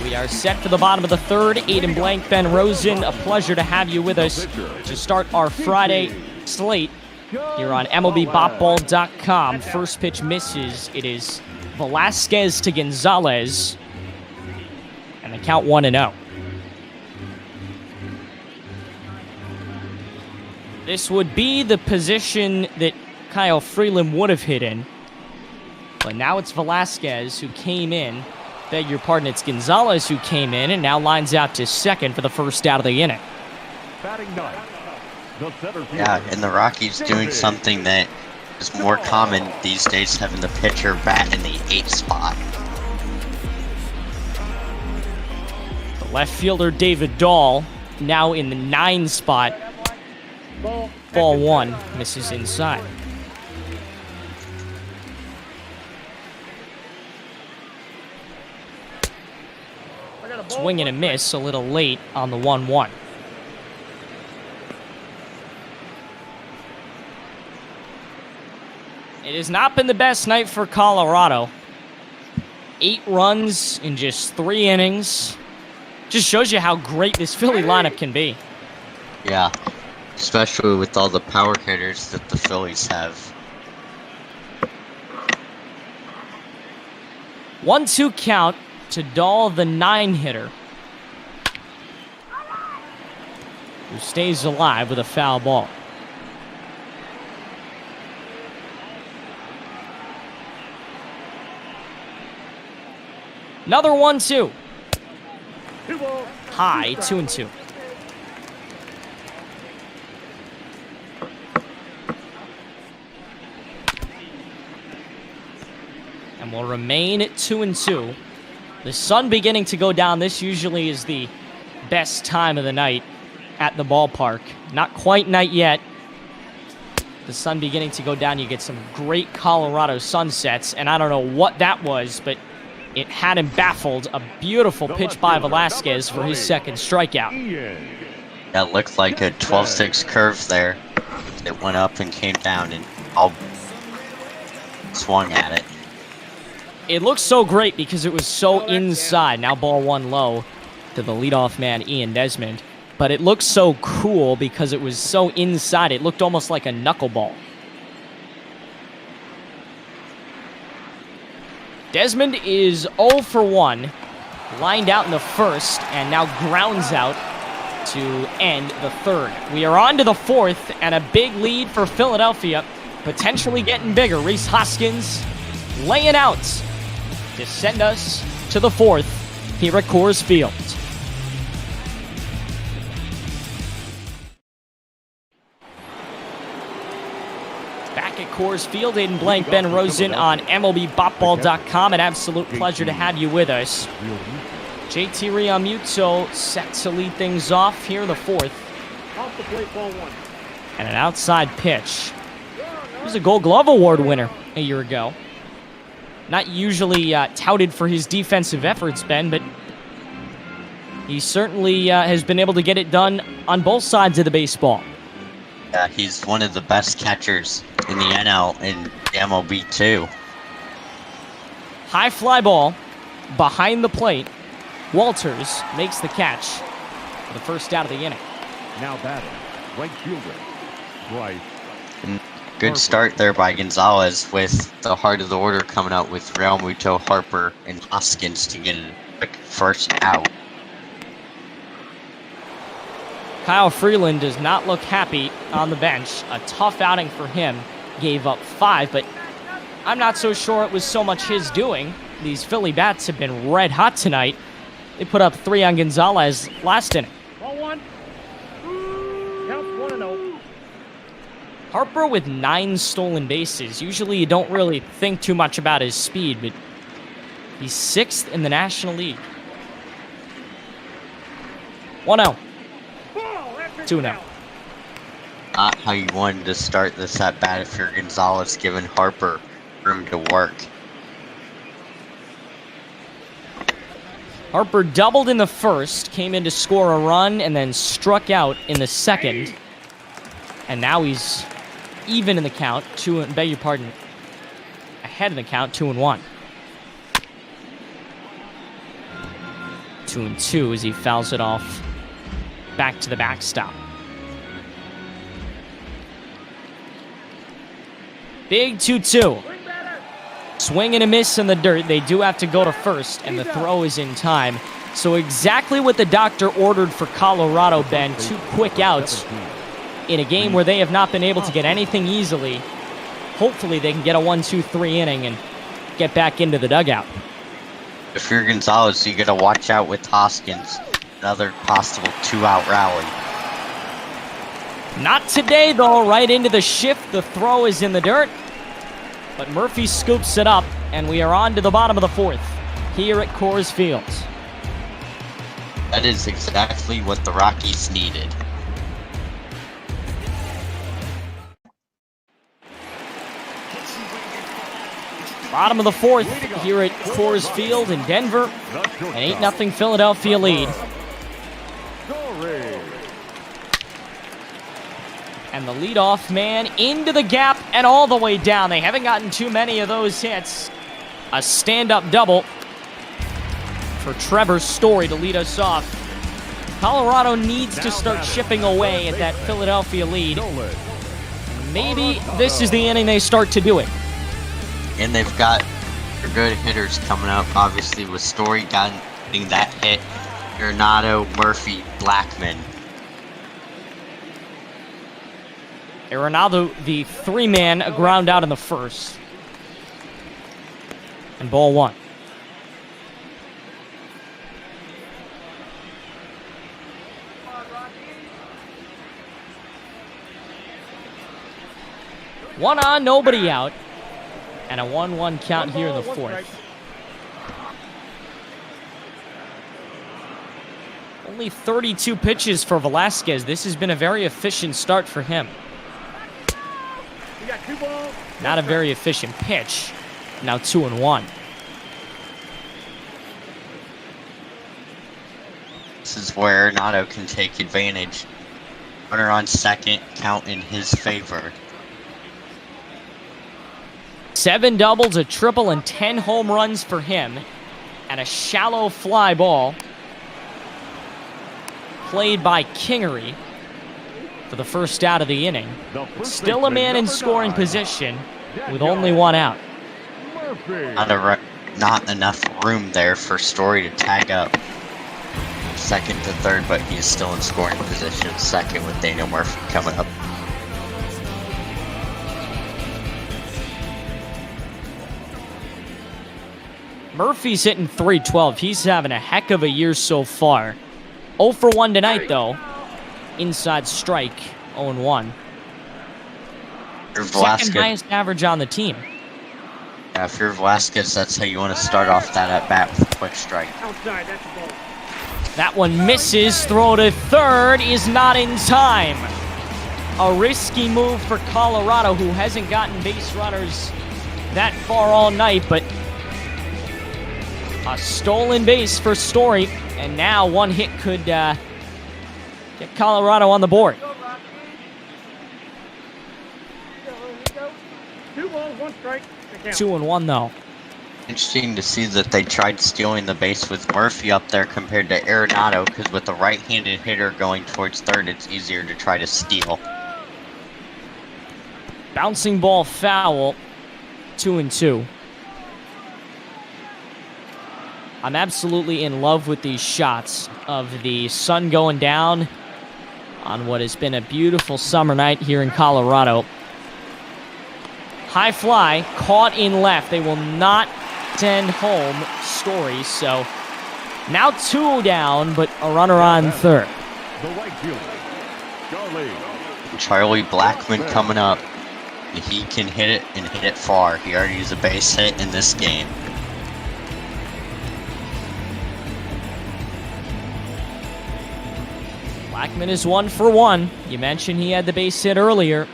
Speaker 6: We are set for the bottom of the third. 8 and blank, Ben Rosen. A pleasure to have you with us to start our Friday slate here on MLBBopBall.com. First pitch misses. It is Velasquez to Gonzalez. And the count 1-0. This would be the position that Kyle Freeland would have hit in. But now it's Velasquez who came in. Beg your pardon, it's Gonzalez who came in and now lines out to second for the first out of the inning.
Speaker 5: Yeah, and the Rockies doing something that is more common these days, having the pitcher bat in the 8 spot.
Speaker 6: The left fielder David Dahl now in the 9 spot. Ball 1 misses inside. Swing and a miss, a little late on the 1-1. It has not been the best night for Colorado. 8 runs in just 3 innings. Just shows you how great this Philly lineup can be.
Speaker 5: Yeah, especially with all the power hitters that the Phillies have.
Speaker 6: 1-2 count to Dahl, the 9-hitter, who stays alive with a foul ball. Another 1-2. High, 2-2. And will remain at 2-2. The sun beginning to go down. This usually is the best time of the night at the ballpark. Not quite night yet. The sun beginning to go down. You get some great Colorado sunsets. And I don't know what that was, but it had him baffled. A beautiful pitch by Velasquez for his second strikeout.
Speaker 5: That looked like a 12-6 curve there. It went up and came down and all swung at it.
Speaker 6: It looks so great because it was so inside. Now ball 1 low to the leadoff man, Ian Desmond. But it looks so cool because it was so inside. It looked almost like a knuckleball. Desmond is 0 for 1. Lined out in the first and now grounds out to end the third. We are on to the fourth and a big lead for Philadelphia. Potentially getting bigger. Rhys Hoskins laying out to send us to the fourth here at Coors Field. Back at Coors Field, Aiden Blank, Ben Rosen on MLBBopBall.com. An absolute pleasure to have you with us. JT Realmuto set to lead things off here in the fourth.
Speaker 7: Off the plate, ball 1.
Speaker 6: And an outside pitch. He was a Gold Glove Award winner a year ago. Not usually touted for his defensive efforts, Ben, but he certainly has been able to get it done on both sides of the baseball.
Speaker 5: Yeah, he's one of the best catchers in the NL and MLB too.
Speaker 6: High fly ball behind the plate. Walters makes the catch for the first out of the inning.
Speaker 8: Now batting, right fielder, Bryce.
Speaker 5: Good start there by Gonzalez with the heart of the order coming out with Realmuto, Harper, and Hoskins to get a quick first out.
Speaker 6: Kyle Freeland does not look happy on the bench. A tough outing for him. Gave up 5, but I'm not so sure it was so much his doing. These Philly bats have been red hot tonight. They put up 3 on Gonzalez last inning.
Speaker 7: Ball 1. Count 1-0.
Speaker 6: Harper with 9 stolen bases. Usually you don't really think too much about his speed, but he's 6th in the National League. 1-0. 2-0.
Speaker 5: Not how you wanted to start this at bat if you're Gonzalez, giving Harper room to work.
Speaker 6: Harper doubled in the first, came in to score a run, and then struck out in the second. And now he's even in the count, ahead in the count, 2-1. 2-2 as he fouls it off back to the backstop. Big 2-2. Swing and a miss in the dirt. They do have to go to first, and the throw is in time. So exactly what the doctor ordered for Colorado, Ben. 2 quick outs in a game where they have not been able to get anything easily. Hopefully they can get a 1-2-3 inning and get back into the dugout.
Speaker 5: If you're Gonzalez, you gotta watch out with Hoskins. Another possible 2-out rally.
Speaker 6: Not today, though. Right into the shift. The throw is in the dirt. But Murphy scoops it up, and we are on to the bottom of the 4th here at Coors Field.
Speaker 5: That is exactly what the Rockies needed.
Speaker 6: Bottom of the 4th here at Coors Field in Denver. An 8-0 Philadelphia lead. And the leadoff man into the gap and all the way down. They haven't gotten too many of those hits. A stand-up double for Trevor Story to lead us off. Colorado needs to start chipping away at that Philadelphia lead. Maybe this is the inning they start to do it.
Speaker 5: And they've got good hitters coming up, obviously, with Story getting that hit. Arenado, Murphy, Blackman.
Speaker 6: Arenado, the 3-man, a ground out in the 1st. And ball 1. One on, nobody out. And a 1-1 count here in the 4th. Only 32 pitches for Velasquez. This has been a very efficient start for him.
Speaker 7: You got 2 balls.
Speaker 6: Not a very efficient pitch. Now 2-1.
Speaker 5: This is where Arenado can take advantage. Runner on second, count in his favor.
Speaker 6: 7 doubles, a triple, and 10 home runs for him. And a shallow fly ball played by Kingery for the first out of the inning. Still a man in scoring position with only 1 out.
Speaker 5: Not enough room there for Story to tag up second to third, but he's still in scoring position. Second with Daniel Murphy coming up.
Speaker 6: Murphy's hitting .312. He's having a heck of a year so far. 0 for 1 tonight, though. Inside strike, 0-1. Second highest average on the team.
Speaker 5: Yeah, if you're Velasquez, that's how you want to start off that at-bat with a quick strike.
Speaker 7: Outside, that's the ball.
Speaker 6: That one misses. Throw to third is not in time. A risky move for Colorado, who hasn't gotten base runners that far all night, but a stolen base for Story, and now one hit could get Colorado on the board.
Speaker 7: 2 balls, 1 strike.
Speaker 6: 2-1 though.
Speaker 5: Interesting to see that they tried stealing the base with Murphy up there compared to Arenado, because with the right-handed hitter going towards third, it's easier to try to steal.
Speaker 6: Bouncing ball foul, 2-2. I'm absolutely in love with these shots of the sun going down on what has been a beautiful summer night here in Colorado. High fly, caught in left. They will not send home Story, so now 2 down, but a runner on third.
Speaker 8: The right fielder,
Speaker 5: Charlie Blackman coming up. He can hit it and hit it far. He already has a base hit in this game.
Speaker 6: Blackman is 1 for 1. You mentioned he had the base hit earlier.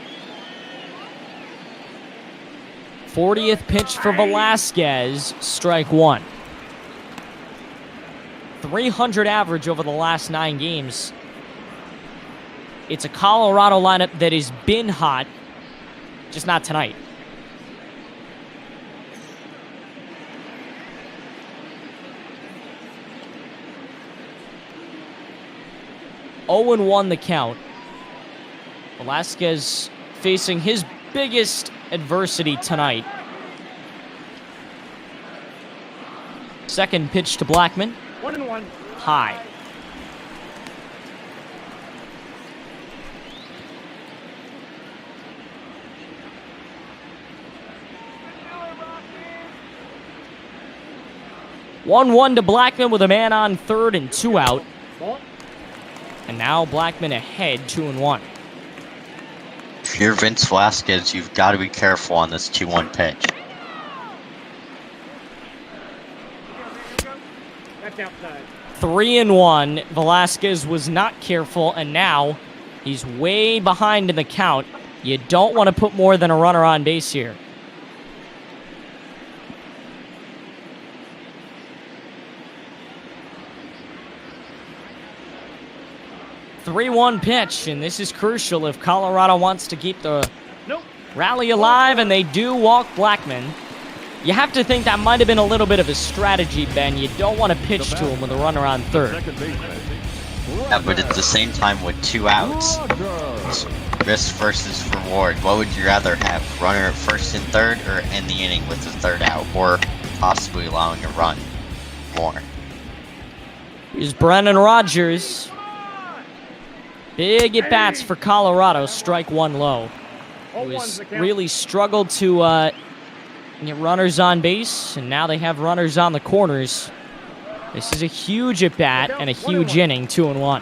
Speaker 6: 40th pitch for Velasquez, strike 1. 300 average over the last 9 games. It's a Colorado lineup that has been hot, just not tonight. 0-1 the count. Velasquez facing his biggest adversity tonight. Second pitch to Blackman.
Speaker 7: 1-1.
Speaker 6: High. One to Blackman with a man on third and 2 out.
Speaker 7: Ball.
Speaker 6: And now Blackman ahead, 2-1.
Speaker 5: If you're Vince Velasquez, you've got to be careful on this 2-1 pitch.
Speaker 7: That's outside.
Speaker 6: 3-1. Velasquez was not careful, and now he's way behind in the count. You don't want to put more than a runner on base here. Three-one pitch, and this is crucial if Colorado wants to keep the rally alive, and they do walk Blackman. You have to think that might have been a little bit of a strategy, Ben. You don't want to pitch to him with a runner on third.
Speaker 5: Yeah, but at the same time, with 2 outs, risk versus reward. What would you rather have? Runner at first and third, or end the inning with the 3rd out, or possibly allowing a run more?
Speaker 6: Here's Brennan Rogers. Big at-bats for Colorado, strike 1 low. He was really struggled to get runners on base, and now they have runners on the corners. This is a huge at-bat and a huge inning, 2-1.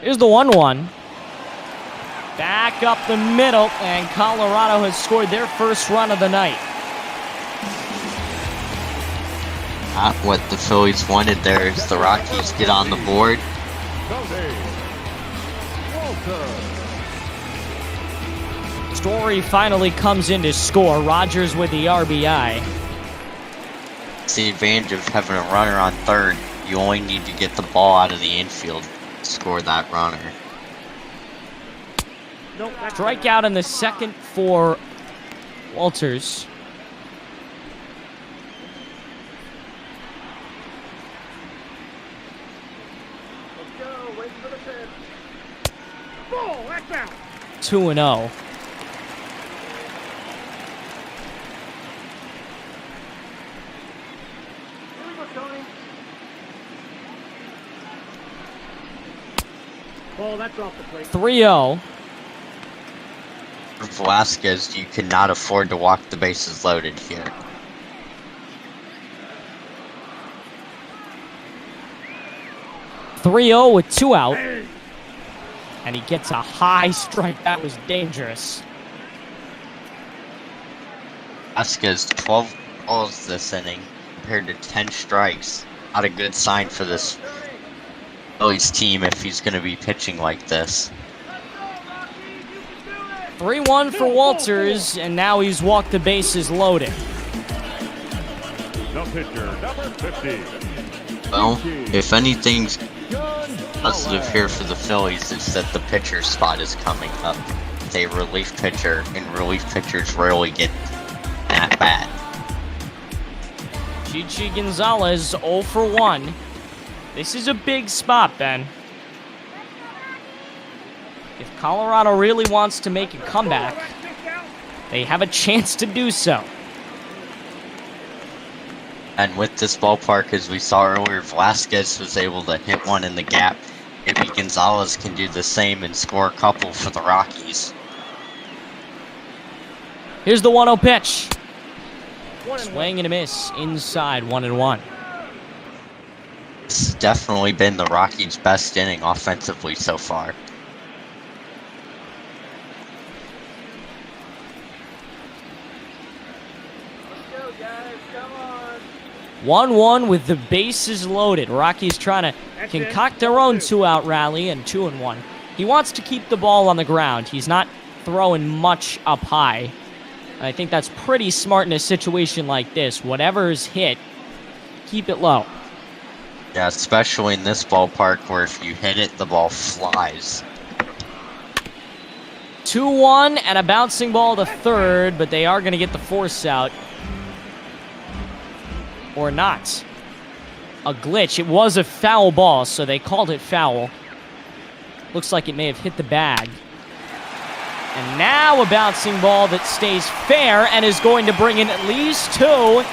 Speaker 6: Here's the 1-1. Back up the middle, and Colorado has scored their first run of the night.
Speaker 5: Not what the Phillies wanted there is the Rockies get on the board.
Speaker 6: Story finally comes in to score. Rogers with the RBI.
Speaker 5: It's the advantage of having a runner on third. You only need to get the ball out of the infield to score that runner.
Speaker 6: Strikeout in the second for Walters.
Speaker 7: Let's go. Waiting for the pitch. Ball. That's out.
Speaker 6: 2-0.
Speaker 7: Here we go, Tony. Ball. That's off the plate.
Speaker 6: 3-0.
Speaker 5: For Velasquez, you cannot afford to walk the bases loaded here.
Speaker 6: .30 with 2 out. And he gets a high strike. That was dangerous.
Speaker 5: Velasquez, 12 balls this inning compared to 10 strikes. Not a good sign for this Phillies team if he's going to be pitching like this.
Speaker 6: 3-1 for Walters, and now he's walked the bases loaded.
Speaker 8: The pitcher, number 50.
Speaker 5: Well, if anything's positive here for the Phillies, it's that the pitcher spot is coming up. It's a relief pitcher, and relief pitchers rarely get at bat.
Speaker 6: Chichi Gonzalez 0 for 1. This is a big spot, Ben. If Colorado really wants to make a comeback, they have a chance to do so.
Speaker 5: And with this ballpark, as we saw earlier, Velasquez was able to hit one in the gap. Maybe Gonzalez can do the same and score a couple for the Rockies.
Speaker 6: Here's the 1-0 pitch. Swing and a miss inside, 1-1.
Speaker 5: This has definitely been the Rockies' best inning offensively so far.
Speaker 7: Let's go, guys. Come on.
Speaker 6: 1-1 with the bases loaded. Rockies trying to concoct their own 2-out rally, and 2-1. He wants to keep the ball on the ground. He's not throwing much up high. I think that's pretty smart in a situation like this. Whatever's hit, keep it low.
Speaker 5: Yeah, especially in this ballpark where if you hit it, the ball flies.
Speaker 6: 2-1 and a bouncing ball to third, but they are going to get the force out. or not. A glitch. It was a foul ball, so they called it foul. Looks like it may have hit the bag. And now a bouncing ball that stays fair and is going to bring in at least 2.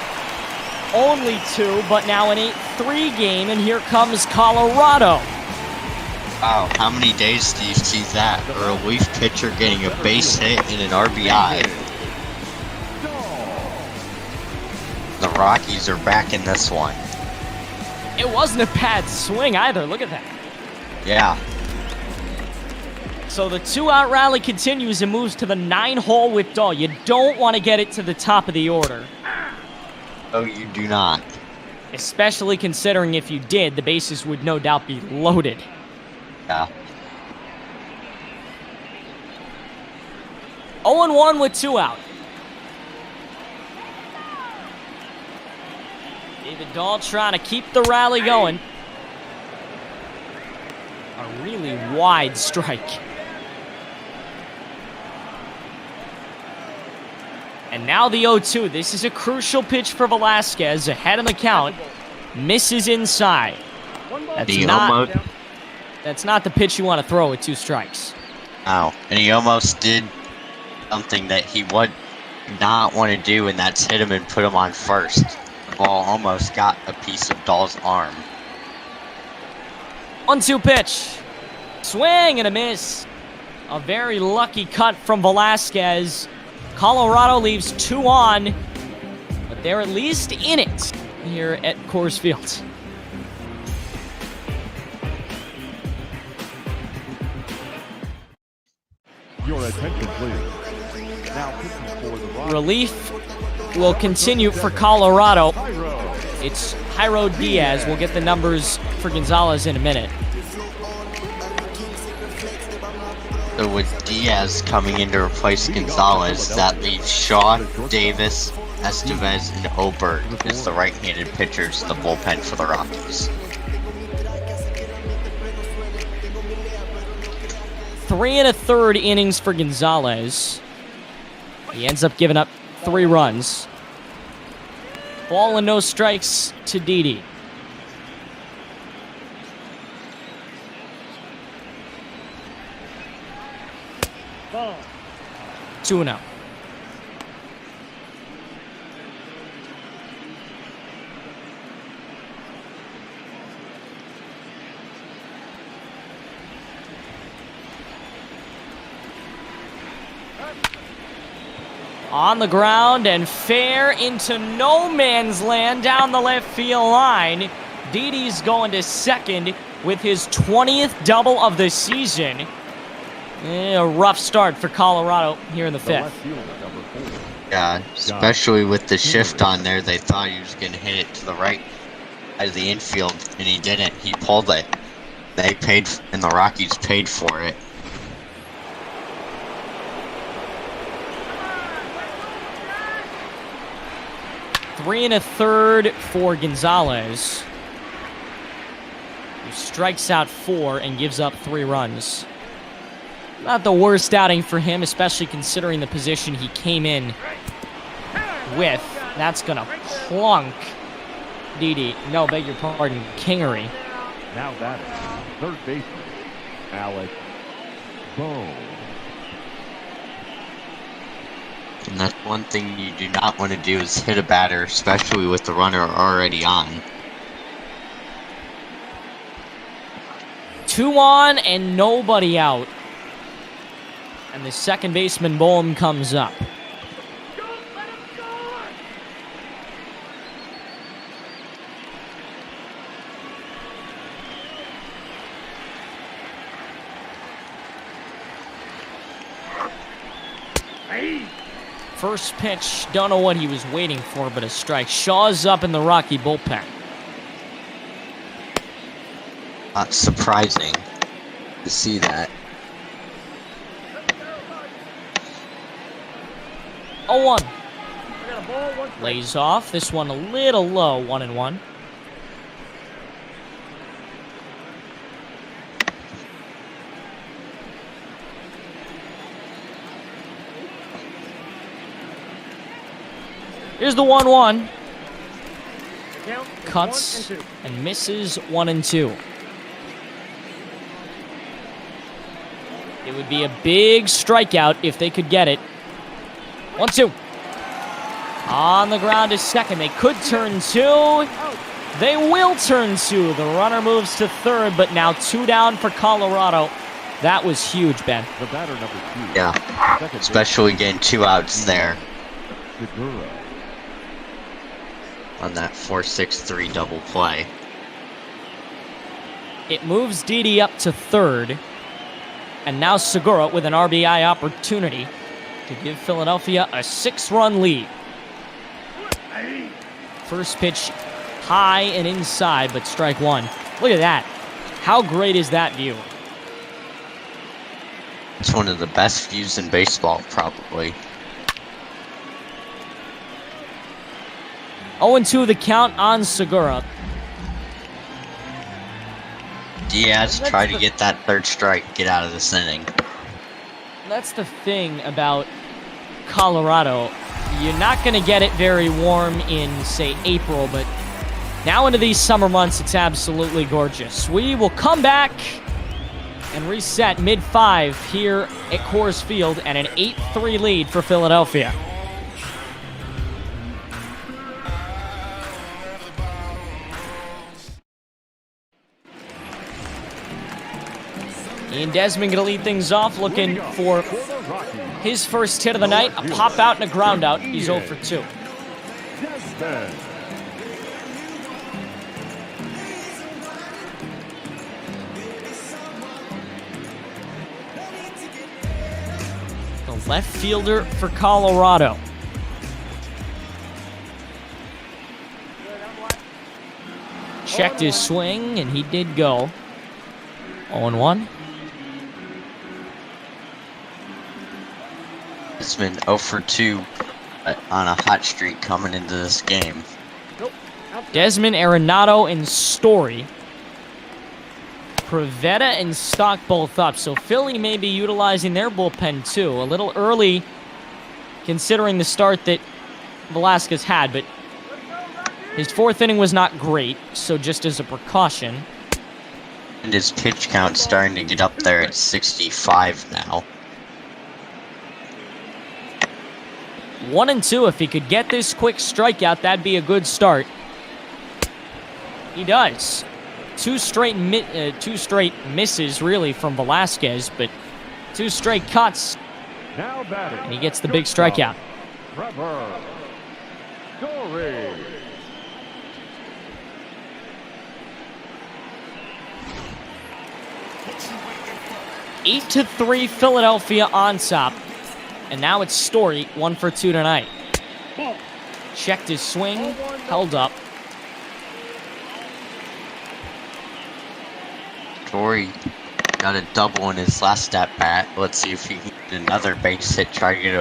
Speaker 6: Only 2, but now an 8-3 game, and here comes Colorado.
Speaker 5: Wow, how many days do you see that? A relief pitcher getting a base hit and an RBI. The Rockies are back in this one.
Speaker 6: It wasn't a bad swing either. Look at that.
Speaker 5: Yeah.
Speaker 6: So the 2-out rally continues and moves to the 9-hole with Dahl. You don't want to get it to the top of the order.
Speaker 5: Oh, you do not.
Speaker 6: Especially considering if you did, the bases would no doubt be loaded.
Speaker 5: Yeah.
Speaker 6: 0-1 with 2 out. David Dahl trying to keep the rally going. A really wide strike. And now the 0-2. This is a crucial pitch for Velasquez. Ahead of the count. Misses inside. That's not the pitch you want to throw with 2 strikes.
Speaker 5: Oh, and he almost did something that he would not want to do, and that's hit him and put him on first. The ball almost got a piece of Dahl's arm.
Speaker 6: 1-2 pitch. Swing and a miss. A very lucky cut from Velasquez. Colorado leaves 2 on, but they're at least in it here at Coors Field.
Speaker 8: Your attention, please. Now pitching for the Rockies.
Speaker 6: Relief will continue for Colorado. It's Jairo Diaz. We'll get the numbers for Gonzalez in a minute.
Speaker 5: So with Diaz coming in to replace Gonzalez, that leaves Shaw, Davis, Estevez, and Oberg as the right-handed pitchers in the bullpen for the Rockies.
Speaker 6: 3 1/3 innings for Gonzalez. He ends up giving up 3 runs. Ball and no strikes to Didi.
Speaker 7: Ball.
Speaker 6: 2-0. On the ground and fair into no man's land down the left field line. Didi's going to second with his 20th double of the season. A rough start for Colorado here in the 5th.
Speaker 5: Yeah, especially with the shift on there, they thought he was going to hit it to the right side of the infield, and he didn't. He pulled it. They paid, and the Rockies paid for it.
Speaker 6: Three and a third for Gonzalez, who strikes out 4 and gives up 3 runs. Not the worst outing for him, especially considering the position he came in with. That's going to plunk Didi. No, beg your pardon, Kingery.
Speaker 8: Now that is third baseman, Alex Bohm.
Speaker 5: And that's one thing you do not want to do is hit a batter, especially with the runner already on.
Speaker 6: 2 on and nobody out. And the second baseman, Bohm, comes up. First pitch, don't know what he was waiting for, but a strike. Shaw's up in the Rocky bullpen.
Speaker 5: Not surprising to see that.
Speaker 6: 0-1. Lays off. This one a little low, 1-1. Here's the 1-1.
Speaker 7: Count
Speaker 6: cuts
Speaker 7: 1 and 2.
Speaker 6: and misses 1 and 2. It would be a big strikeout if they could get it. 1-2. On the ground is second. They could turn 2. They will turn 2. The runner moves to third, but now 2 down for Colorado. That was huge, Ben.
Speaker 8: The batter number 2.
Speaker 5: Yeah,
Speaker 8: Second
Speaker 5: especially getting 2 outs there
Speaker 8: Segura.
Speaker 5: on that 4-6-3 double play.
Speaker 6: It moves Didi up to third. And now Segura with an RBI opportunity to give Philadelphia a 6-run lead. First pitch high and inside, but strike 1. Look at that. How great is that view?
Speaker 5: It's one of the best views in baseball, probably.
Speaker 6: 0-2 the count on Segura.
Speaker 5: Diaz tried to get that third strike, get out of this inning.
Speaker 6: That's the thing about Colorado. You're not going to get it very warm in, say, April, but now into these summer months, it's absolutely gorgeous. We will come back and reset mid-5 here at Coors Field and an 8-3 lead for Philadelphia. Ian Desmond going to lead things off, looking for his first hit of the night. A pop out and a ground out. He's 0 for 2.
Speaker 8: Desmond.
Speaker 6: The left fielder for Colorado. Checked his swing, and he did go. 0-1.
Speaker 5: It's been 0 for 2 on a hot streak coming into this game.
Speaker 6: Desmond, Arenado, and Story. Prevetta and Stock both up, so Philly may be utilizing their bullpen too. A little early considering the start that Velasquez had, but his 4th inning was not great, so just as a precaution.
Speaker 5: And his pitch count starting to get up there at 65 now.
Speaker 6: 1-2. If he could get this quick strikeout, that'd be a good start. He does. Two straight misses, really, from Velasquez, but 2 straight cuts,
Speaker 8: Now batting.
Speaker 6: and he gets the big strikeout.
Speaker 8: Trevor Story.
Speaker 6: 8-3 Philadelphia on top. And now it's Story, 1 for 2 tonight. Checked his swing, held up.
Speaker 5: Story got a double in his last at bat. Let's see if he can get another base hit, try to get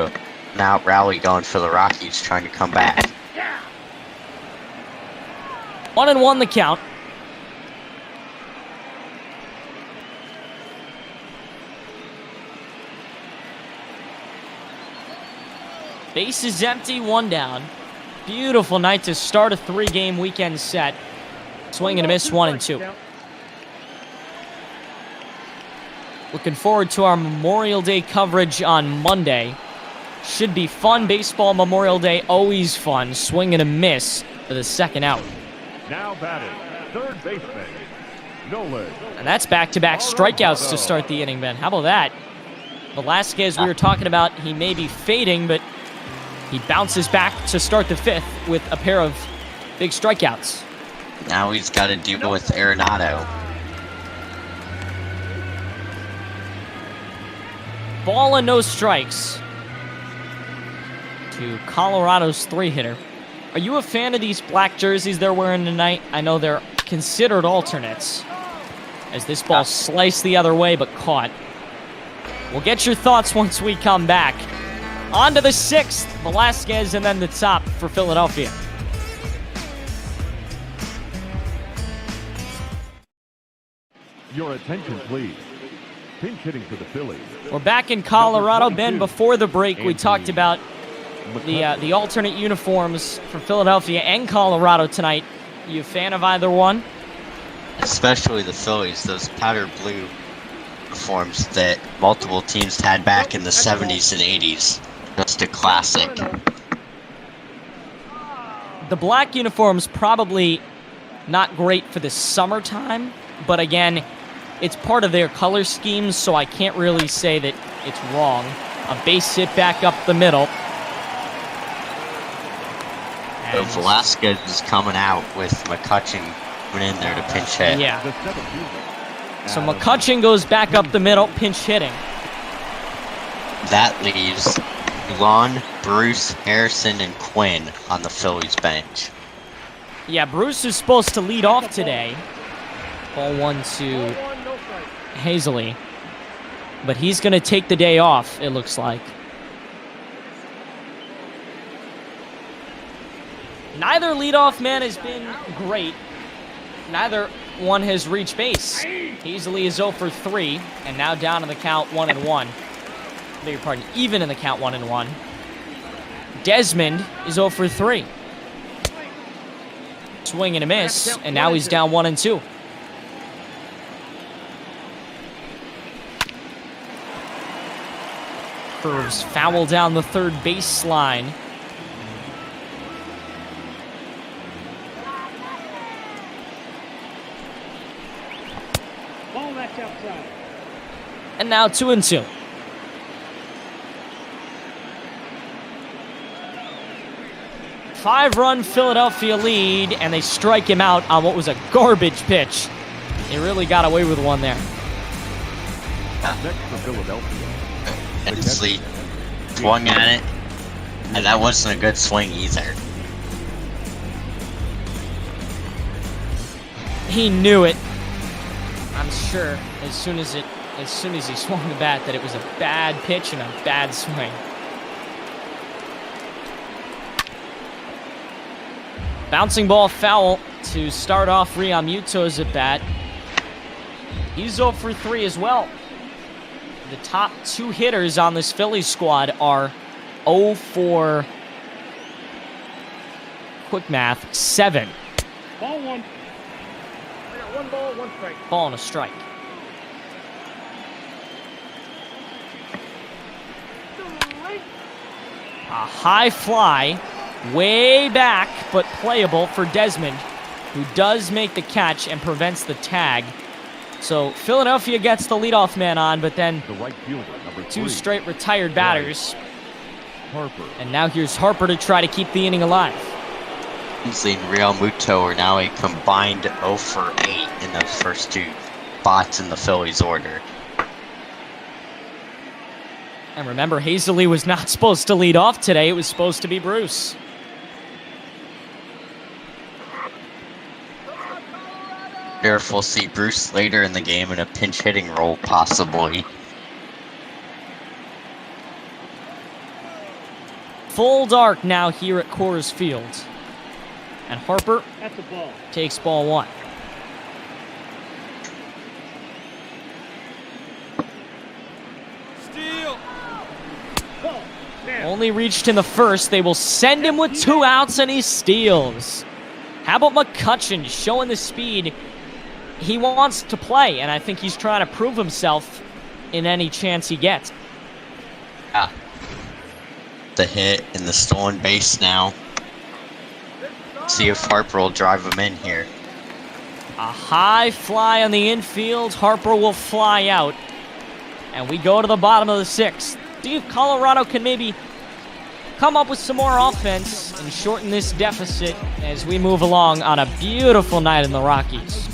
Speaker 5: an out rally going for the Rockies, trying to come back.
Speaker 6: 1-1 the count. Base is empty, 1 down. Beautiful night to start a 3-game weekend set. Swing and a miss, 1-2. Looking forward to our Memorial Day coverage on Monday. Should be fun. Baseball Memorial Day, always fun. Swing and a miss for the 2nd out.
Speaker 8: Now batting. Third baseman. Nolan.
Speaker 6: And that's back-to-back strikeouts to start the inning, Ben. How about that? Velasquez, we were talking about, he may be fading, but he bounces back to start the 5th with a pair of big strikeouts.
Speaker 5: Now he's got to deal with Arenado.
Speaker 6: Ball and no strikes to Colorado's 3-hitter. Are you a fan of these black jerseys they're wearing tonight? I know they're considered alternates, as this ball sliced the other way but caught. We'll get your thoughts once we come back. On to the 6th, Velasquez, and then the top for Philadelphia.
Speaker 8: Your attention, please. Pinch hitting for the Phillies.
Speaker 6: We're back in Colorado. Ben, before the break, we talked about the alternate uniforms for Philadelphia and Colorado tonight. You a fan of either one?
Speaker 5: Especially the Phillies, those powder blue uniforms that multiple teams had back in the 70s and 80s. Just a classic.
Speaker 6: The black uniform's probably not great for the summertime, but again, it's part of their color scheme, so I can't really say that it's wrong. A base hit back up the middle.
Speaker 5: So Velasquez is coming out with McCutcheon coming in there to pinch hit.
Speaker 6: Yeah. So McCutcheon goes back up the middle, pinch hitting.
Speaker 5: That leaves Lon, Bruce, Harrison, and Quinn on the Phillies bench.
Speaker 6: Yeah, Bruce is supposed to lead off today. Ball 1 to Hazley. But he's going to take the day off, it looks like. Neither leadoff man has been great. Neither one has reached base. Hazley is 0 for 3, and now down in the count 1-1. Beg your pardon, even in the count 1-1. Desmond is 0 for 3. Swing and a miss, and now he's down 1-2. Curves foul down the third baseline. And now 2-2. Five-run Philadelphia lead, and they strike him out on what was a garbage pitch. They really got away with one there.
Speaker 8: Next for Philadelphia.
Speaker 5: Hensley swung at it, and that wasn't a good swing either.
Speaker 6: He knew it, I'm sure, as soon as he swung the bat, that it was a bad pitch and a bad swing. Bouncing ball foul to start off Realmuto's at bat. He's 0 for 3 as well. The top two hitters on this Phillies squad are 0 for, quick math, 7.
Speaker 7: Ball 1. I got 1 ball, 1 strike.
Speaker 6: Ball and a strike. A high fly, way back, but playable for Desmond, who does make the catch and prevents the tag. So Philadelphia gets the leadoff man on, but then
Speaker 8: The right fielder, number
Speaker 6: 2
Speaker 8: 3.
Speaker 6: straight retired batters.
Speaker 8: Harper.
Speaker 6: And now here's Harper to try to keep the inning alive.
Speaker 5: Hensley and Realmuto are now a combined 0 for 8 in those first 2 spots in the Phillies order.
Speaker 6: And remember, Hazley was not supposed to lead off today. It was supposed to be Bruce.
Speaker 5: Here we'll see Bruce later in the game in a pinch hitting role, possibly.
Speaker 6: Full dark now here at Coors Field. And Harper
Speaker 7: That's a ball.
Speaker 6: takes ball 1.
Speaker 7: Ball. Man.
Speaker 6: Only reached in the first. They will send him with 2 outs, and he steals. How about McCutcheon showing the speed he wants to play, and I think he's trying to prove himself in any chance he gets.
Speaker 5: Yeah. The hit and the stolen base now. See if Harper will drive him in here.
Speaker 6: A high fly on the infield. Harper will fly out. And we go to the bottom of the 6th. See if Colorado can maybe come up with some more offense and shorten this deficit as we move along on a beautiful night in the Rockies.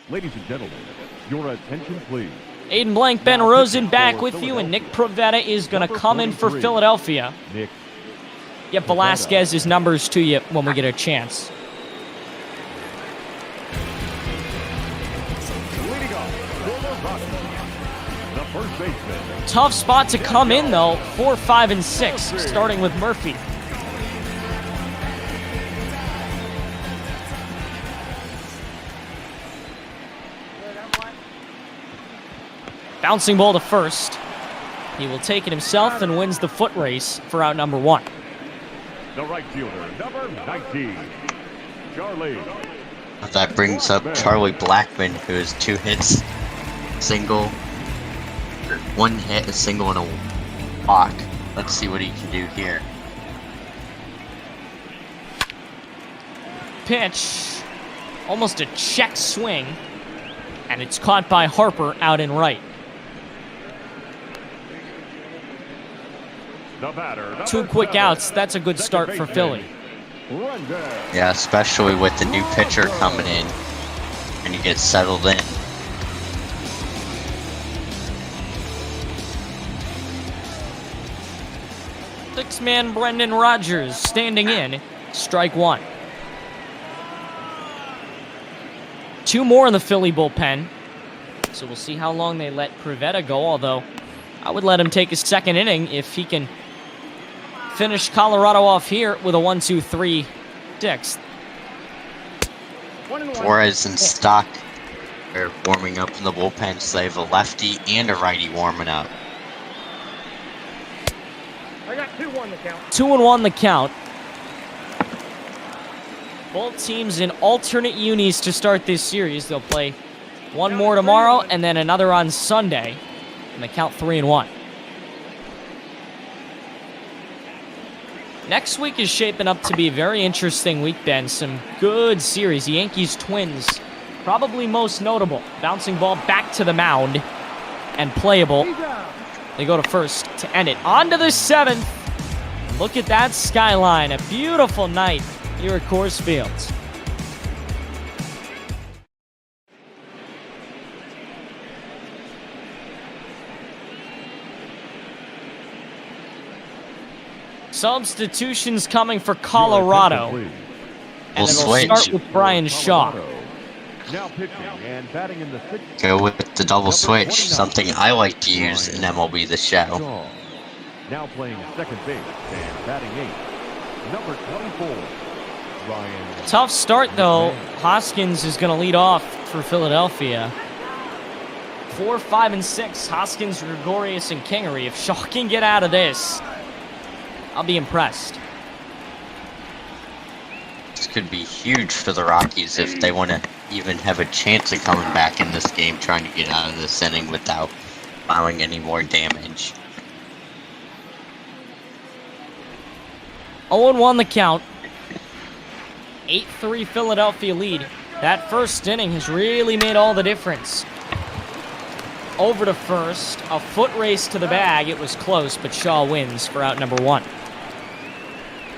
Speaker 8: Ladies and gentlemen, your attention please.
Speaker 6: Aiden Blank, Ben Rosen back with you, and Nick Provetta is going to come in for Philadelphia.
Speaker 8: Nick.
Speaker 6: Get Velasquez's numbers to you when we get a chance.
Speaker 8: Leading off for the Rockies, the first baseman.
Speaker 6: Tough spot to come in, though. 4, 5, and 6, starting with Murphy. Bouncing ball to first. He will take it himself and wins the foot race for out number 1.
Speaker 8: The right fielder, number 19, Charlie.
Speaker 5: That brings up Charlie Blackmon, who has 2 hits, single, 1 hit, a single, and a walk. Let's see what he can do here.
Speaker 6: Pitch, almost a check swing, and it's caught by Harper out in right.
Speaker 8: The batter, number
Speaker 6: 2 quick
Speaker 8: 7,
Speaker 6: outs. That's a good start for Philly.
Speaker 8: Rundell.
Speaker 5: Yeah, especially with the new pitcher coming in, and you get settled in.
Speaker 6: Six-man Brendan Rodgers standing in, strike 1. 2 more in the Philly bullpen, so we'll see how long they let Privetta go, although I would let him take his second inning if he can finish Colorado off here with a 1-2-3 sixth.
Speaker 7: 1-1.
Speaker 5: Flores and Stock are warming up in the bullpen, so they have a lefty and a righty warming up.
Speaker 7: I got 2-1 the count.
Speaker 6: 2-1 the count. Both teams in alternate unis to start this series. They'll play one more tomorrow and then another on Sunday. And they count 3-1. Next week is shaping up to be a very interesting week, Ben. Some good series. Yankees Twins, probably most notable. Bouncing ball back to the mound and playable. They go to first to end it. On to the 7th. Look at that skyline. A beautiful night here at Coors Field. Substitutions coming for Colorado.
Speaker 8: Your attention,
Speaker 6: And
Speaker 5: We'll
Speaker 6: it'll
Speaker 5: switch.
Speaker 6: start with Brian Shaw.
Speaker 8: Colorado. Now pitching and batting in the 6th.
Speaker 5: Go with the double
Speaker 8: Number
Speaker 5: switch,
Speaker 8: 29,
Speaker 5: something I like to use in MLB The Show.
Speaker 8: Shaw. Now playing second base and batting 8th. Number 24, Ryan.
Speaker 6: Tough start, though. Hoskins is going to lead off for Philadelphia. 4, 5, and 6. Hoskins, Gregorius, and Kingery. If Shaw can get out of this, I'll be impressed.
Speaker 5: This could be huge for the Rockies if they want to even have a chance of coming back in this game, trying to get out of this inning without allowing any more damage.
Speaker 6: 0-1 the count. 8-3 Philadelphia lead. That first inning has really made all the difference. Over to first. A foot race to the bag. It was close, but Shaw wins for out number 1.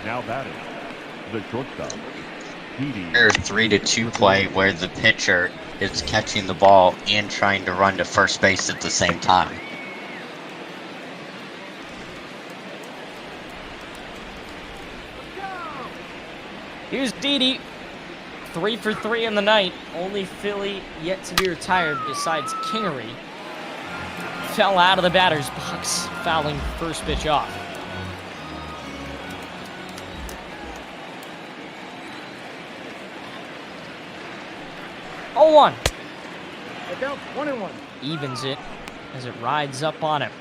Speaker 8: Now batting the shortstop. Didi.
Speaker 5: 3-2 play where the pitcher is catching the ball and trying to run to first base at the same time.
Speaker 6: Here's Didi. 3 for 3 in the night. Only Philly yet to be retired besides Kingery. Fell out of the batter's box, fouling first pitch off. Oh, 1.
Speaker 7: The count's 1-1.
Speaker 6: Evens it as it rides up on him.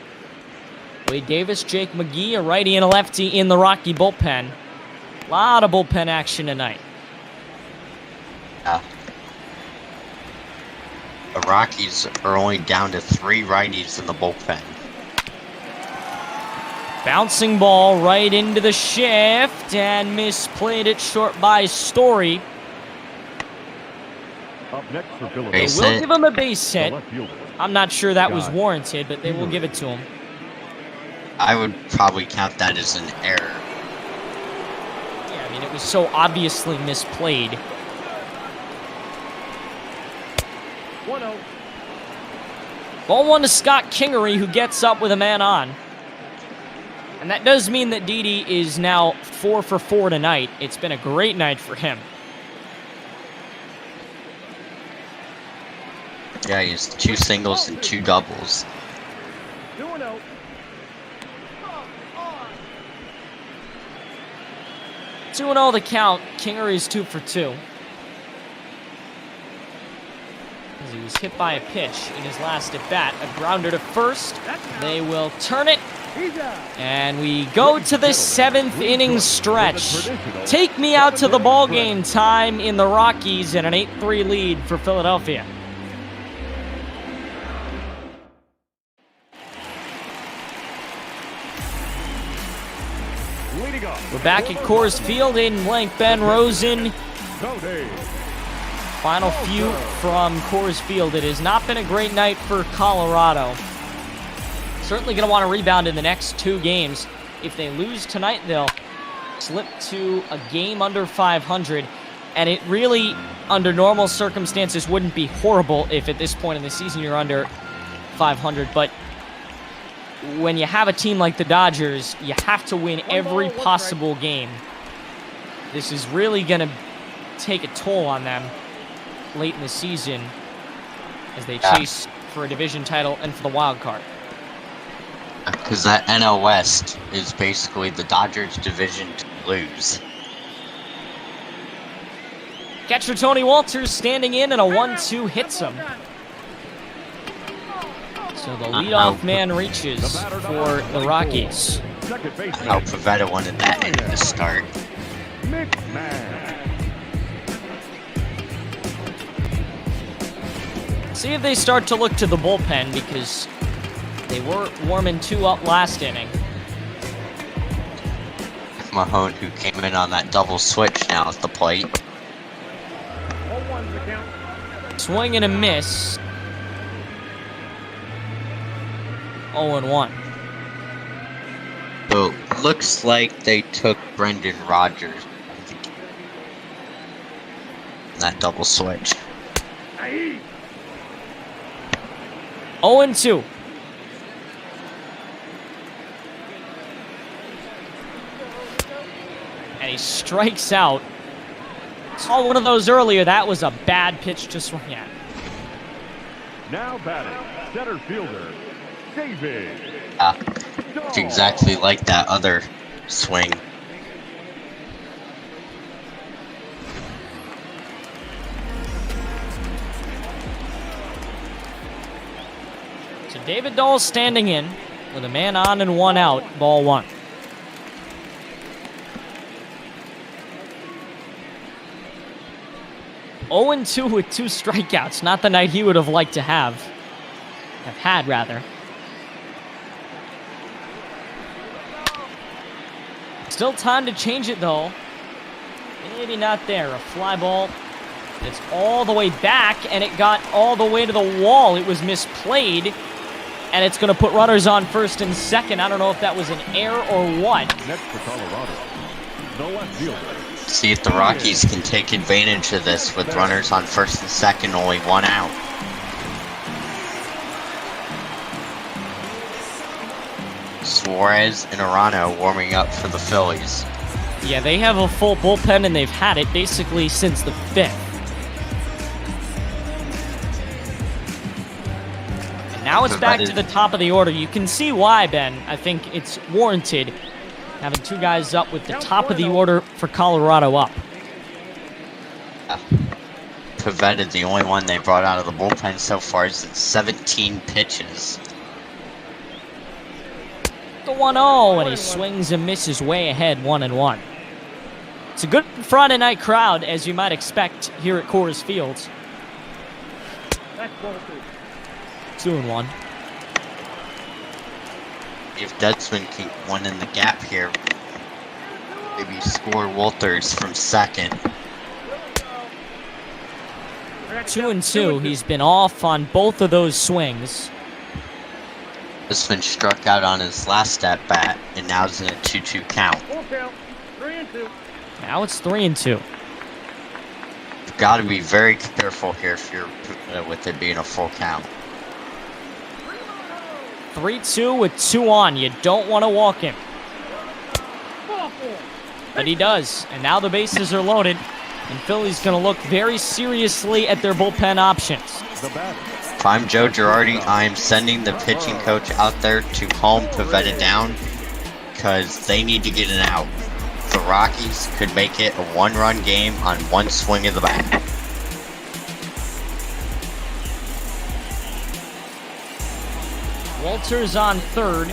Speaker 6: Wade Davis, Jake McGee, a righty and a lefty in the Rocky bullpen. A lot of bullpen action tonight.
Speaker 5: The Rockies are only down to 3 righties in the bullpen.
Speaker 6: Bouncing ball right into the shift and misplayed it short by Story.
Speaker 8: Up next for
Speaker 6: They
Speaker 8: Philadelphia.
Speaker 5: Base
Speaker 6: will
Speaker 5: hit.
Speaker 6: give him a base
Speaker 8: The
Speaker 6: hit.
Speaker 8: left fielder.
Speaker 6: I'm not sure that was warranted, but they will give it to him.
Speaker 5: I would probably count that as an error.
Speaker 6: Yeah, I mean, it was so obviously misplayed.
Speaker 7: 1-0.
Speaker 6: Ball 1 to Scott Kingery, who gets up with a man on. And that does mean that Didi is now 4 for 4 tonight. It's been a great night for him.
Speaker 5: Yeah, he has 2 singles and 2 doubles.
Speaker 7: 2-0.
Speaker 6: 2-0 the count. Kingery's 2 for 2. as he was hit by a pitch in his last at bat. A grounder to first. They will turn it. And we go to the 7th inning stretch. Take me out to the ball game time in the Rockies and an 8-3 lead for Philadelphia. We're back at Coors Field in blank Ben Rosen. Final few from Coors Field. It has not been a great night for Colorado. Certainly going to want to rebound in the next 2 games. If they lose tonight, they'll slip to a game under 500. And it really, under normal circumstances, wouldn't be horrible if at this point in the season you're under 500. But when you have a team like the Dodgers, you have to win every possible game. This is really going to take a toll on them late in the season as they chase for a division title and for the wild card.
Speaker 5: Because that NL West is basically the Dodgers division to lose.
Speaker 6: Catcher Tony Walters standing in, and a 1-2 hits him. So the leadoff man reaches for the Rockies.
Speaker 5: How Pivetta wanted that inning to start.
Speaker 6: See if they start to look to the bullpen, because they were warming 2 up last inning.
Speaker 5: Mahone, who came in on that double switch, now at the plate.
Speaker 6: Swing and a miss. 0-1.
Speaker 5: So, looks like they took Brendan Rodgers. That double switch.
Speaker 6: 0-2. And he strikes out. Saw one of those earlier. That was a bad pitch to swing at.
Speaker 8: Now batting, center fielder, David.
Speaker 5: It's exactly like that other swing.
Speaker 6: So David Dahl standing in with a man on and 1 out. Ball 1. Oh and 2 with 2 strikeouts. Not the night he would have liked to have had, rather. Still time to change it, though. Maybe not there. A fly ball. It's all the way back, and it got all the way to the wall. It was misplayed, and it's going to put runners on first and second. I don't know if that was an error or what.
Speaker 8: Next for Colorado, the left fielder.
Speaker 5: See if the Rockies can take advantage of this with runners on first and second, only 1 out. Suarez and Arano warming up for the Phillies.
Speaker 6: Yeah, they have a full bullpen, and they've had it basically since the 5th. And now it's back to the top of the order. You can see why, Ben. I think it's warranted having 2 guys up with the top of the order for Colorado up.
Speaker 5: Pivetta, the only one they brought out of the bullpen so far, is at 17 pitches.
Speaker 6: The 1-0, and he swings and misses way ahead, 1-1. It's a good Friday night crowd, as you might expect here at Coors Field. 2-1.
Speaker 5: If Detzman can get one in the gap here, maybe score Walters from second.
Speaker 6: 2-2. He's been off on both of those swings.
Speaker 5: Detzman struck out on his last at bat, and now it's in a 2-2 count.
Speaker 6: Now it's 3-2.
Speaker 5: You've got to be very careful here if you're with it being a full count.
Speaker 6: 3-2 with 2 on. You don't want to walk him. But he does. And now the bases are loaded. And Philly's going to look very seriously at their bullpen options.
Speaker 5: If I'm Joe Girardi, I'm sending the pitching coach out there to calm Pivetta down because they need to get an out. The Rockies could make it a 1-run game on 1 swing of the bat.
Speaker 6: Walters on third.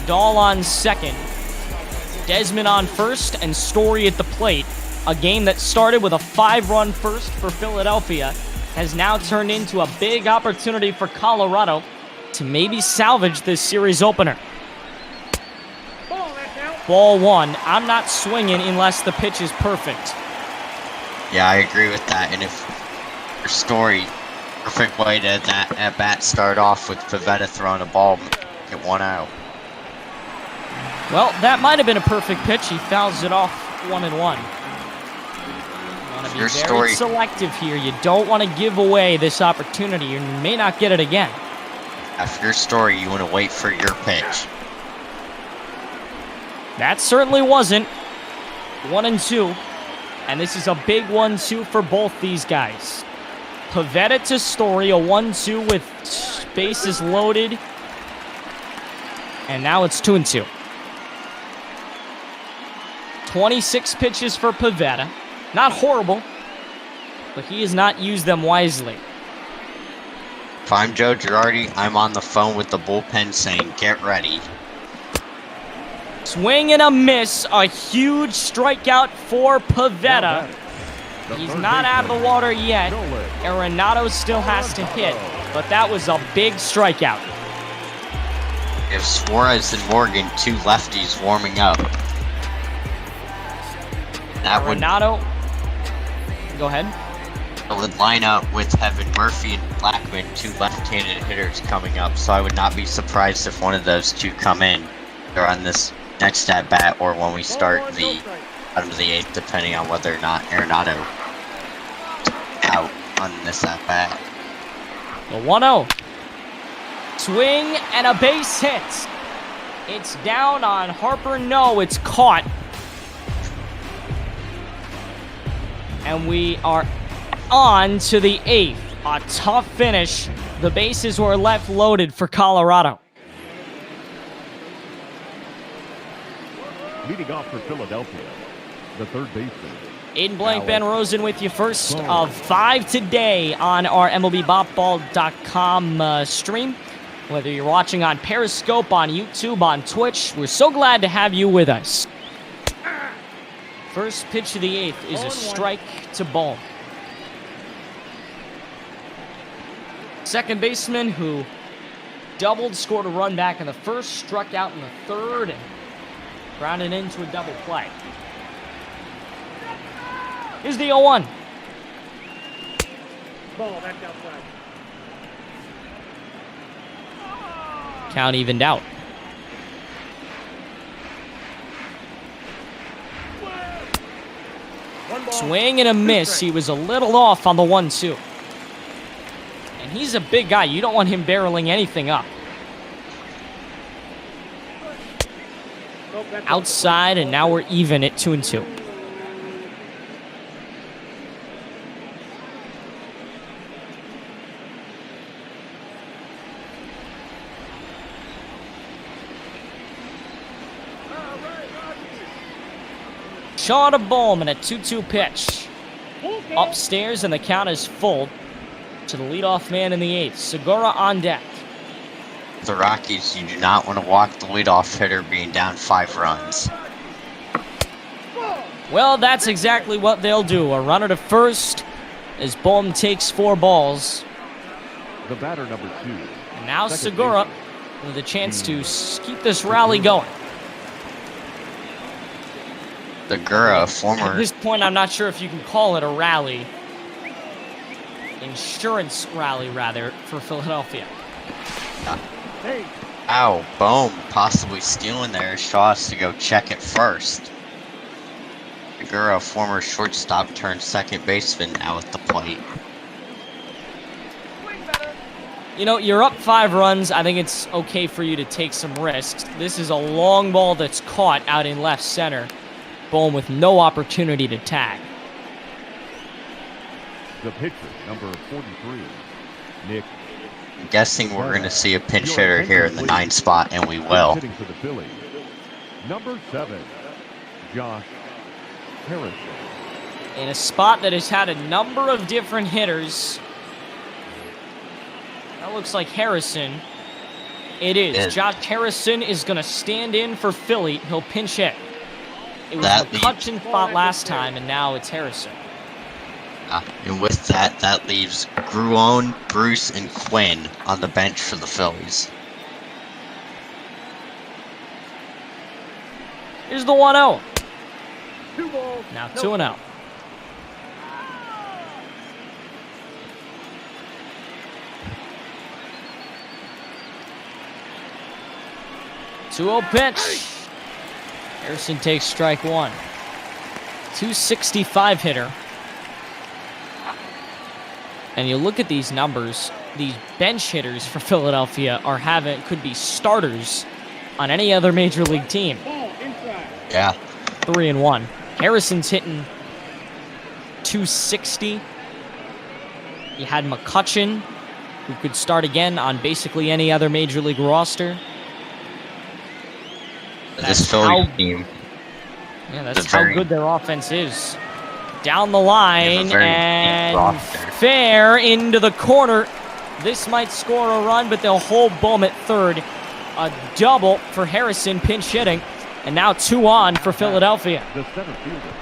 Speaker 6: Dahl on second. Desmond on first, and Story at the plate. A game that started with a 5-run first for Philadelphia has now turned into a big opportunity for Colorado to maybe salvage this series opener. Ball one. I'm not swinging unless the pitch is perfect.
Speaker 5: Yeah, I agree with that. And if your Story, perfect way to that at bat start off with Pivetta throwing a ball, get 1 out.
Speaker 6: Well, that might have been a perfect pitch. He fouls it off 1-1. You want to be
Speaker 5: Your
Speaker 6: very
Speaker 5: Story.
Speaker 6: selective here. You don't want to give away this opportunity. You may not get it again.
Speaker 5: After your Story, you want to wait for your pitch.
Speaker 6: That certainly wasn't. 1-2. And this is a big 1-2 for both these guys. Pivetta to Story, a 1-2 with bases loaded. And now it's 2-2. 26 pitches for Pivetta. Not horrible, but he has not used them wisely.
Speaker 5: If I'm Joe Girardi, I'm on the phone with the bullpen saying, get ready.
Speaker 6: Swing and a miss. A huge strikeout for Pivetta. He's not out of the water yet. Arenado still has to hit, but that was a big strikeout.
Speaker 5: If Suarez and Morgan, two lefties warming up, that would
Speaker 6: go ahead.
Speaker 5: line up with Heaven Murphy and Blackman, two left-handed hitters coming up. So I would not be surprised if one of those two come in. They're on this next at bat, or when we start the bottom of the eighth, depending on whether or not Arenado out on this at bat.
Speaker 6: The 1-0. Swing and a base hit. It's down on Harper. No, it's caught. And we are on to the eighth. A tough finish. The bases were left loaded for Colorado.
Speaker 8: Leading off for Philadelphia, the third baseman.
Speaker 6: Aiden Blank, Ben Rosen with you, first of 5 today on our MLBBopBall.com stream. Whether you're watching on Periscope, on YouTube, on Twitch, we're so glad to have you with us. First pitch of the eighth is a strike to Bohm. Second baseman who doubled, scored a run back in the first, struck out in the third, and grounded into a double play. Here's the 0-1.
Speaker 7: Ball, that's outside.
Speaker 6: Count evened out. Swing and a miss. He was a little off on the 1-2. And he's a big guy. You don't want him barreling anything up. Outside, and now we're even at 2-2. Shaw to Bowman, a 2-2 pitch. Upstairs, and the count is full to the leadoff man in the eighth. Segura on deck.
Speaker 5: The Rockies, you do not want to walk the leadoff hitter being down 5 runs.
Speaker 6: Well, that's exactly what they'll do. A runner to first as Bowman takes 4 balls.
Speaker 8: The batter, number 2.
Speaker 6: And now Segura with a chance to keep this rally going.
Speaker 5: Segura, former...
Speaker 6: At this point, I'm not sure if you can call it a rally. Insurance rally, rather, for Philadelphia.
Speaker 5: Ow, Bohm possibly stealing there. Shaw has to go check it first. Segura, former shortstop turned second baseman, now at the plate.
Speaker 6: You know, you're up 5 runs. I think it's okay for you to take some risks. This is a long ball that's caught out in left center. Bohm with no opportunity to tag.
Speaker 8: The pitcher, number 43, Nick.
Speaker 5: I'm guessing we're going to see a pinch hitter here in the 9 spot, and we will.
Speaker 8: Hitting for the Phillies, number 7, Josh Harrison.
Speaker 6: In a spot that has had a number of different hitters. That looks like Harrison It is.
Speaker 5: It is.
Speaker 6: Josh Harrison is going to stand in for Philly. He'll pinch hit. It was
Speaker 5: That
Speaker 6: McCutcheon fought last time, and now it's Harrison.
Speaker 5: And with that, that leaves Gruon, Bruce, and Quinn on the bench for the Phillies.
Speaker 6: Here's the 1-0.
Speaker 7: 2 balls.
Speaker 6: Now
Speaker 7: no
Speaker 6: 2-0. Two-0 pitch. Harrison takes strike one. 265 hitter. And you look at these numbers, these bench hitters for Philadelphia could be starters on any other major league team.
Speaker 5: Yeah.
Speaker 6: 3-1. Harrison's hitting 260. You had McCutcheon, who could start again on basically any other major league roster.
Speaker 5: This Phillies team.
Speaker 6: Yeah, that's how good their offense is. Down the line and fair into the corner. This might score a run, but they'll hold Bohm at third. A double for Harrison, pinch hitting. And now 2 on for Philadelphia.
Speaker 8: The center fielder,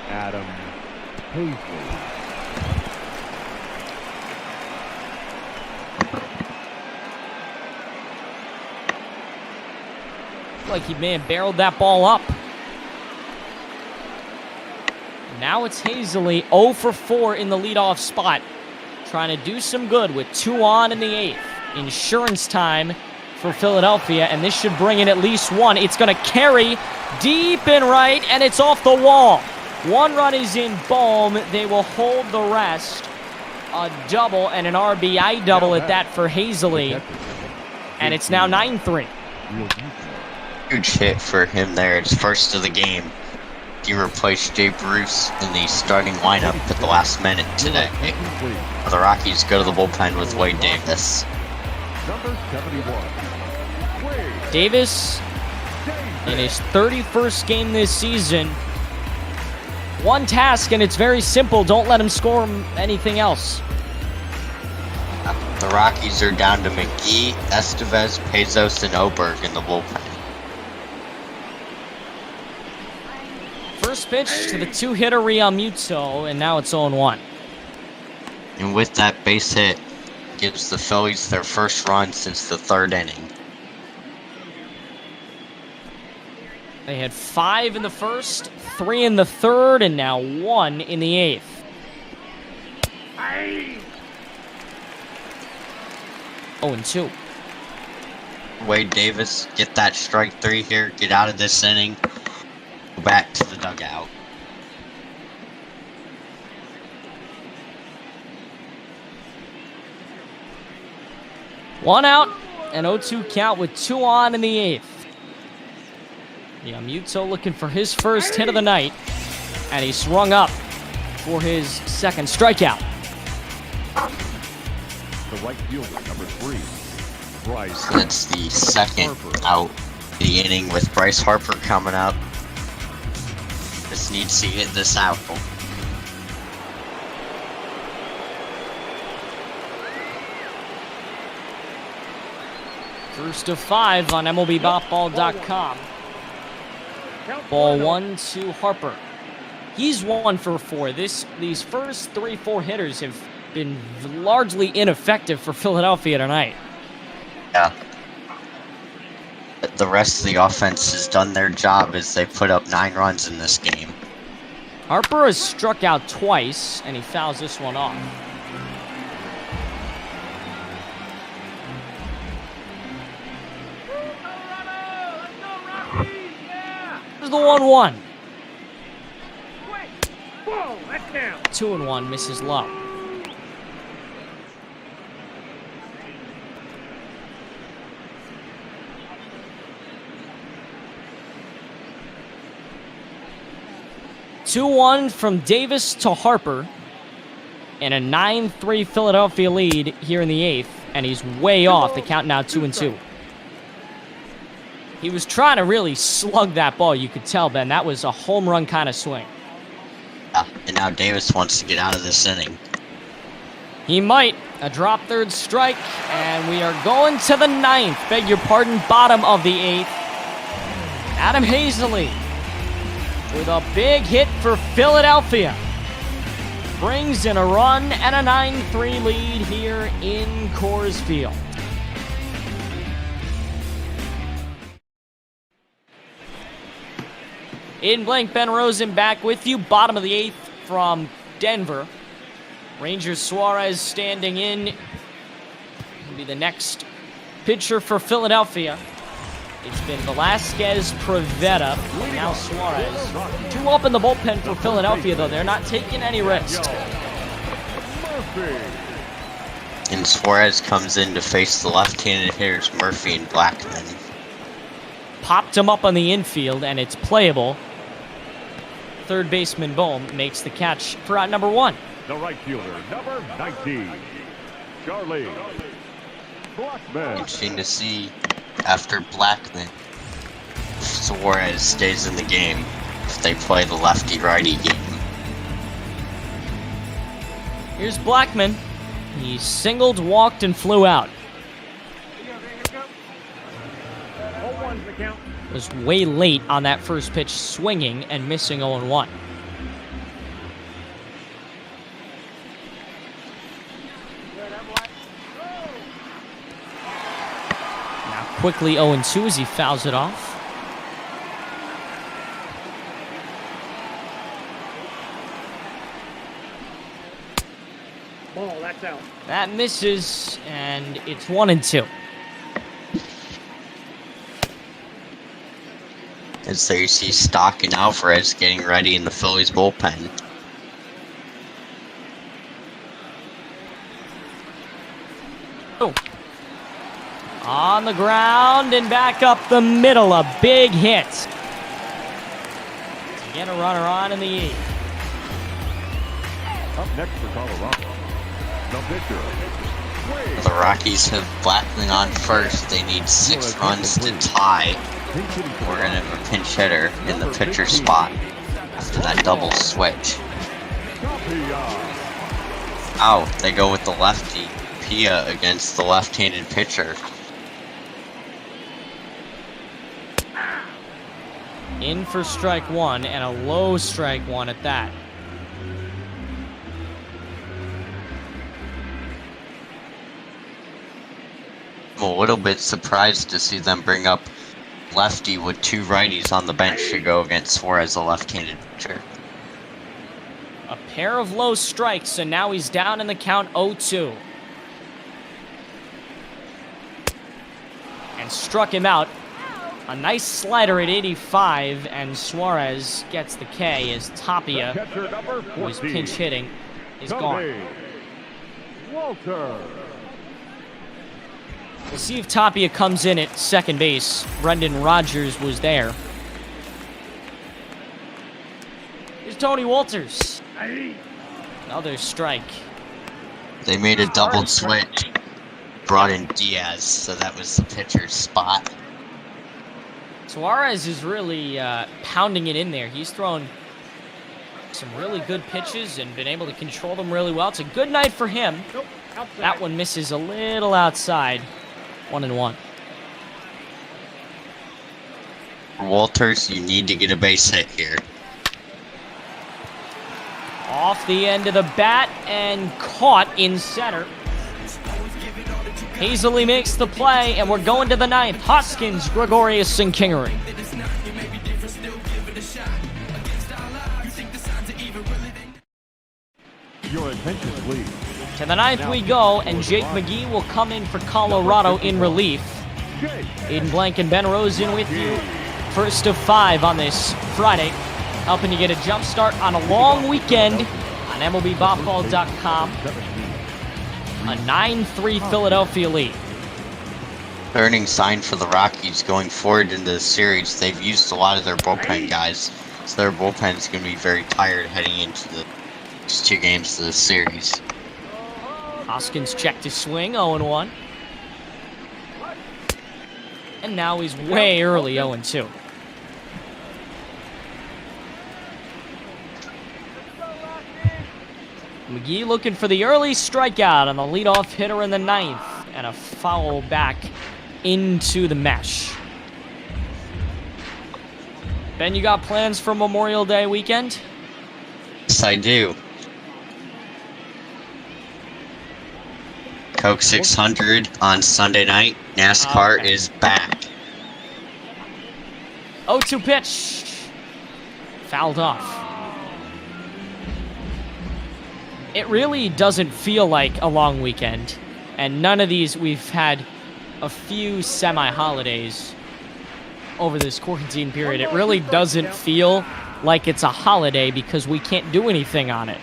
Speaker 8: Adam Hazley.
Speaker 6: Like he may have barreled that ball up. Now it's Hazley, 0 for 4 in the leadoff spot. Trying to do some good with 2 on in the 8th. Insurance time for Philadelphia, and this should bring in at least 1. It's going to carry deep in right, and it's off the wall. 1 run is in Bohm. They will hold the rest. A double and an RBI double at that for Hazley. And it's now 9-3.
Speaker 5: Huge hit for him there. It's first of the game. He replaced Jay Bruce in the starting lineup at the last minute today. The Rockies go to the bullpen with Wade Davis.
Speaker 8: Number 71.
Speaker 6: Davis, in his 31st game this season, one task, and it's very simple. Don't let him score anything else.
Speaker 5: The Rockies are down to McGee, Estevez, Pezos, and Oberg in the bullpen.
Speaker 6: First pitch to the 2-hitter Realmuto, and now it's 0-1.
Speaker 5: And with that base hit, gives the Phillies their first run since the 3rd inning.
Speaker 6: They had 5 in the first, 3 in the 3rd, and now 1 in the 8th.
Speaker 7: Aye.
Speaker 6: 0-2.
Speaker 5: Wade Davis, get that strike 3 here, get out of this inning, go back to the dugout.
Speaker 6: One out, an 0-2 count with 2 on in the 8th. Realmuto looking for his first hit of the night, and he swung up for his second strikeout.
Speaker 8: The right fielder, number 3, Bryce.
Speaker 5: That's the second out of the inning with Bryce Harper coming up. Just needs to get this out.
Speaker 6: First of 5 on MLBBopBall.com. Ball 1 to Harper. He's 1 for 4. These first 3-4 hitters have been largely ineffective for Philadelphia tonight.
Speaker 5: Yeah. The rest of the offense has done their job as they put up 9 runs in this game.
Speaker 6: Harper has struck out twice, and he fouls this one off. There's the 1-1.
Speaker 7: Whoa, that's down.
Speaker 6: 2-1 misses low. Two-1 from Davis to Harper, and a 9-3 Philadelphia lead here in the 8th, and he's way off. The count now 2-2. He was trying to really slug that ball. You could tell, Ben. That was a home run kind of swing.
Speaker 5: Yeah, and now Davis wants to get out of this inning.
Speaker 6: He might. A drop third strike, and we are going to the ninth. Beg your pardon, bottom of the eighth. Adam Hazley with a big hit for Philadelphia. Brings in a run and a 9-3 lead here in Coors Field. In blank, Ben Rosen back with you. Bottom of the eighth from Denver. Rangers Suarez standing in. Will be the next pitcher for Philadelphia. It's been Velasquez, Prevetta, and now Suarez. 2 up in the bullpen for Philadelphia, though. They're not taking any risks.
Speaker 5: And Suarez comes in to face the left-handed hitters Murphy and Blackman.
Speaker 6: Popped him up on the infield, and it's playable. Third baseman Bohm makes the catch for out number 1.
Speaker 8: The right fielder, number 19, Charlie Blackman.
Speaker 5: Interesting to see after Blackman, if Suarez stays in the game, if they play the lefty-righty game.
Speaker 6: Here's Blackman. He singled, walked, and flew out. Was way late on that first pitch, swinging and missing 0-1. Now quickly 0-2 as he fouls it off.
Speaker 7: Ball, that's out.
Speaker 6: That misses, and it's 1-2.
Speaker 5: As there you see Stock and Alvarez getting ready in the Phillies bullpen.
Speaker 6: Oh. On the ground and back up the middle. A big hit. To get a runner on in the eighth.
Speaker 8: Up next for Colorado, the pitcher.
Speaker 5: The Rockies have Blackman on first. They need 6 runs to tie. We're going to have a pinch hitter in the pitcher spot after that double switch. Oh, they go with the lefty. Pia against the left-handed pitcher.
Speaker 6: In for strike 1 and a low strike 1 at that.
Speaker 5: I'm a little bit surprised to see them bring up lefty with 2 righties on the bench to go against Suarez, a left-handed pitcher.
Speaker 6: A pair of low strikes, and now he's down in the count 0-2. And struck him out. A nice slider at 85, and Suarez gets the K as Tapia, who was pinch hitting, is gone.
Speaker 8: Walter.
Speaker 6: We'll see if Tapia comes in at second base. Brendan Rodgers was there. Here's Tony Walters. Another strike.
Speaker 5: They made a double switch. Brought in Diaz, so that was the pitcher's spot.
Speaker 6: Suarez is really pounding it in there. He's thrown some really good pitches and been able to control them really well. It's a good night for him. That one misses a little outside. 1-1.
Speaker 5: Walters, you need to get a base hit here.
Speaker 6: Off the end of the bat and caught in center. Hazley makes the play, and we're going to the ninth. Hoskins, Gregorius, and Kingery.
Speaker 8: Your attention, please.
Speaker 6: To the ninth we go, and Jake McGee will come in for Colorado in relief. Aiden Blank and Ben Rosen with you. First of 5 on this Friday, helping you get a jump start on a long weekend on MLBBobcall.com. A 9-3 Philadelphia lead.
Speaker 5: Turning sign for the Rockies going forward in the series. They've used a lot of their bullpen guys, so their bullpen is going to be very tired heading into the next 2 games of the series.
Speaker 6: Hoskins checked his swing, 0-1. And now he's way early, 0-2. McGee looking for the early strikeout on the leadoff hitter in the 9th. And a foul back into the mesh. Ben, you got plans for Memorial Day weekend?
Speaker 5: Yes, I do. Coke 600 on Sunday night. NASCAR is back.
Speaker 6: 0-2 pitch. Fouled off. It really doesn't feel like a long weekend. And none of these, we've had a few semi-holidays over this quarantine period. It really doesn't feel like it's a holiday because we can't do anything on it.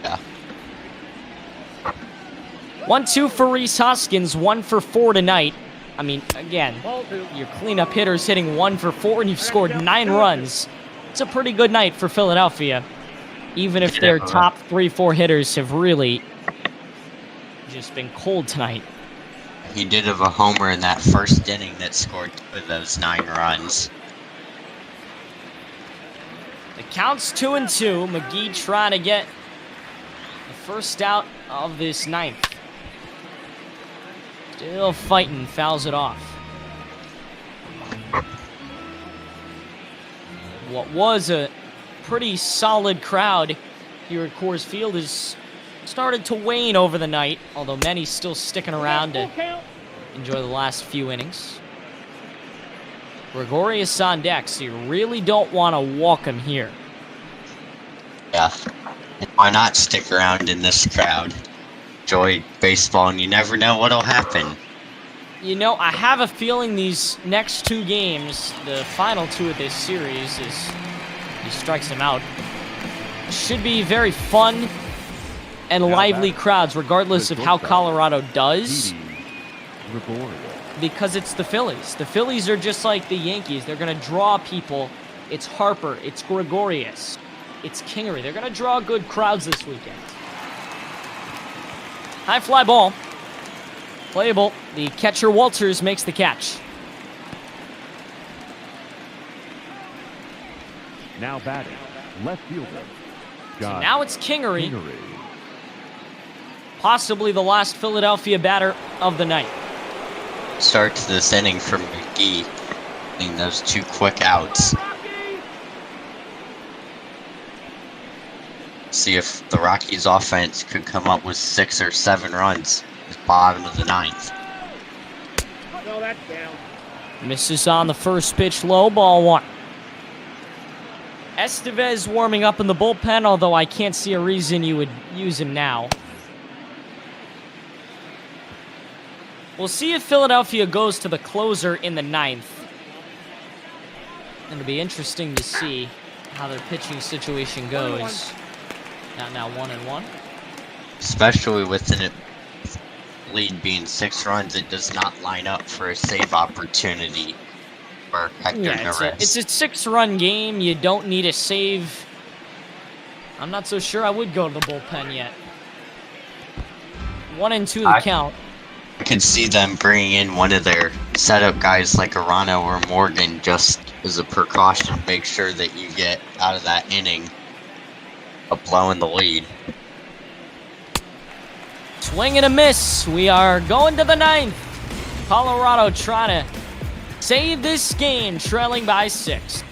Speaker 5: Yeah.
Speaker 6: 1-2 for Rhys Hoskins, 1 for 4 tonight. I mean, again, your cleanup hitter's hitting 1 for 4 and you've scored 9 runs. It's a pretty good night for Philadelphia, even if their top 3-4 hitters have really just been cold tonight.
Speaker 5: He did have a homer in that first inning that scored 2 of those 9 runs.
Speaker 6: The count's 2-2. McGee trying to get the first out of this 9th. Still fighting, fouls it off. What was a pretty solid crowd here at Coors Field has started to wane over the night, although many still sticking around to enjoy the last few innings. Gregorius on deck, so you really don't want to walk him here.
Speaker 5: Yeah. And why not stick around in this crowd? Enjoy baseball, and you never know what'll happen.
Speaker 6: You know, I have a feeling these next 2 games, the final 2 of this series, as he strikes him out, should be very fun and lively crowds, regardless of how Colorado does, because it's the Phillies. The Phillies are just like the Yankees. They're going to draw people. It's Harper. It's Gregorius. It's Kingery. They're going to draw good crowds this weekend. High fly ball. Playable. The catcher Walters makes the catch.
Speaker 8: Now batting, left fielder.
Speaker 6: So now it's Kingery. Possibly the last Philadelphia batter of the night.
Speaker 5: Start to this inning from McGee, getting those 2 quick outs. See if the Rockies offense could come up with 6 or 7 runs at the bottom of the 9th.
Speaker 7: No, that's down.
Speaker 6: Misses on the first pitch, low, ball 1. Estevez warming up in the bullpen, although I can't see a reason you would use him now. We'll see if Philadelphia goes to the closer in the 9th. It'll be interesting to see how their pitching situation goes. Now 1-1.
Speaker 5: Especially with the lead being 6 runs, it does not line up for a save opportunity for Hector Neris.
Speaker 6: It's a 6-run game. You don't need a save. I'm not so sure I would go to the bullpen yet. 1-2 the count.
Speaker 5: I can see them bringing in one of their setup guys like Arano or Morgan just as a precaution. Make sure that you get out of that inning of blowing the lead.
Speaker 6: Swing and a miss. We are going to the 9th. Colorado trying to save this game, trailing by 6.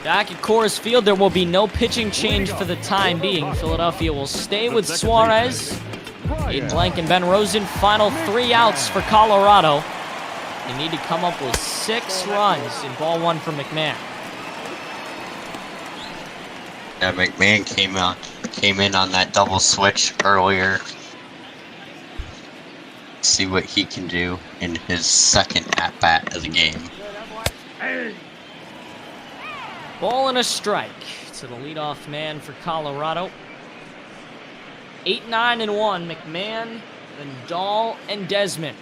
Speaker 6: Back at Coors Field, there will be no pitching change for the time being. Philadelphia will stay with Suarez, Aiden Blank, and Ben Rosen. Final 3 outs for Colorado. They need to come up with 6 runs in ball 1 for McMahon.
Speaker 5: Yeah, McMahon came in on that double switch earlier. See what he can do in his second at-bat of the game.
Speaker 6: Ball and a strike to the leadoff man for Colorado. 8-9-1, McMahon, then Dahl, and Desmond.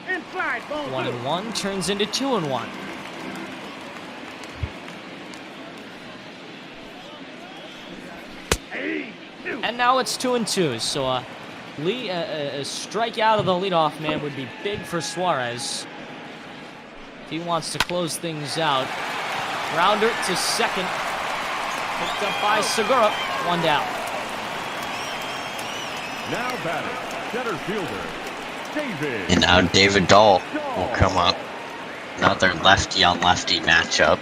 Speaker 7: Inside, ball
Speaker 6: 1-1 turns into 2-1. now it's 2-2. So a strikeout of the leadoff man would be big for Suarez if he wants to close things out. Grounder to second. Picked up by Segura. 1 down.
Speaker 8: Now batting, center fielder, David.
Speaker 5: And now David Dahl will come up. Another lefty on lefty matchup.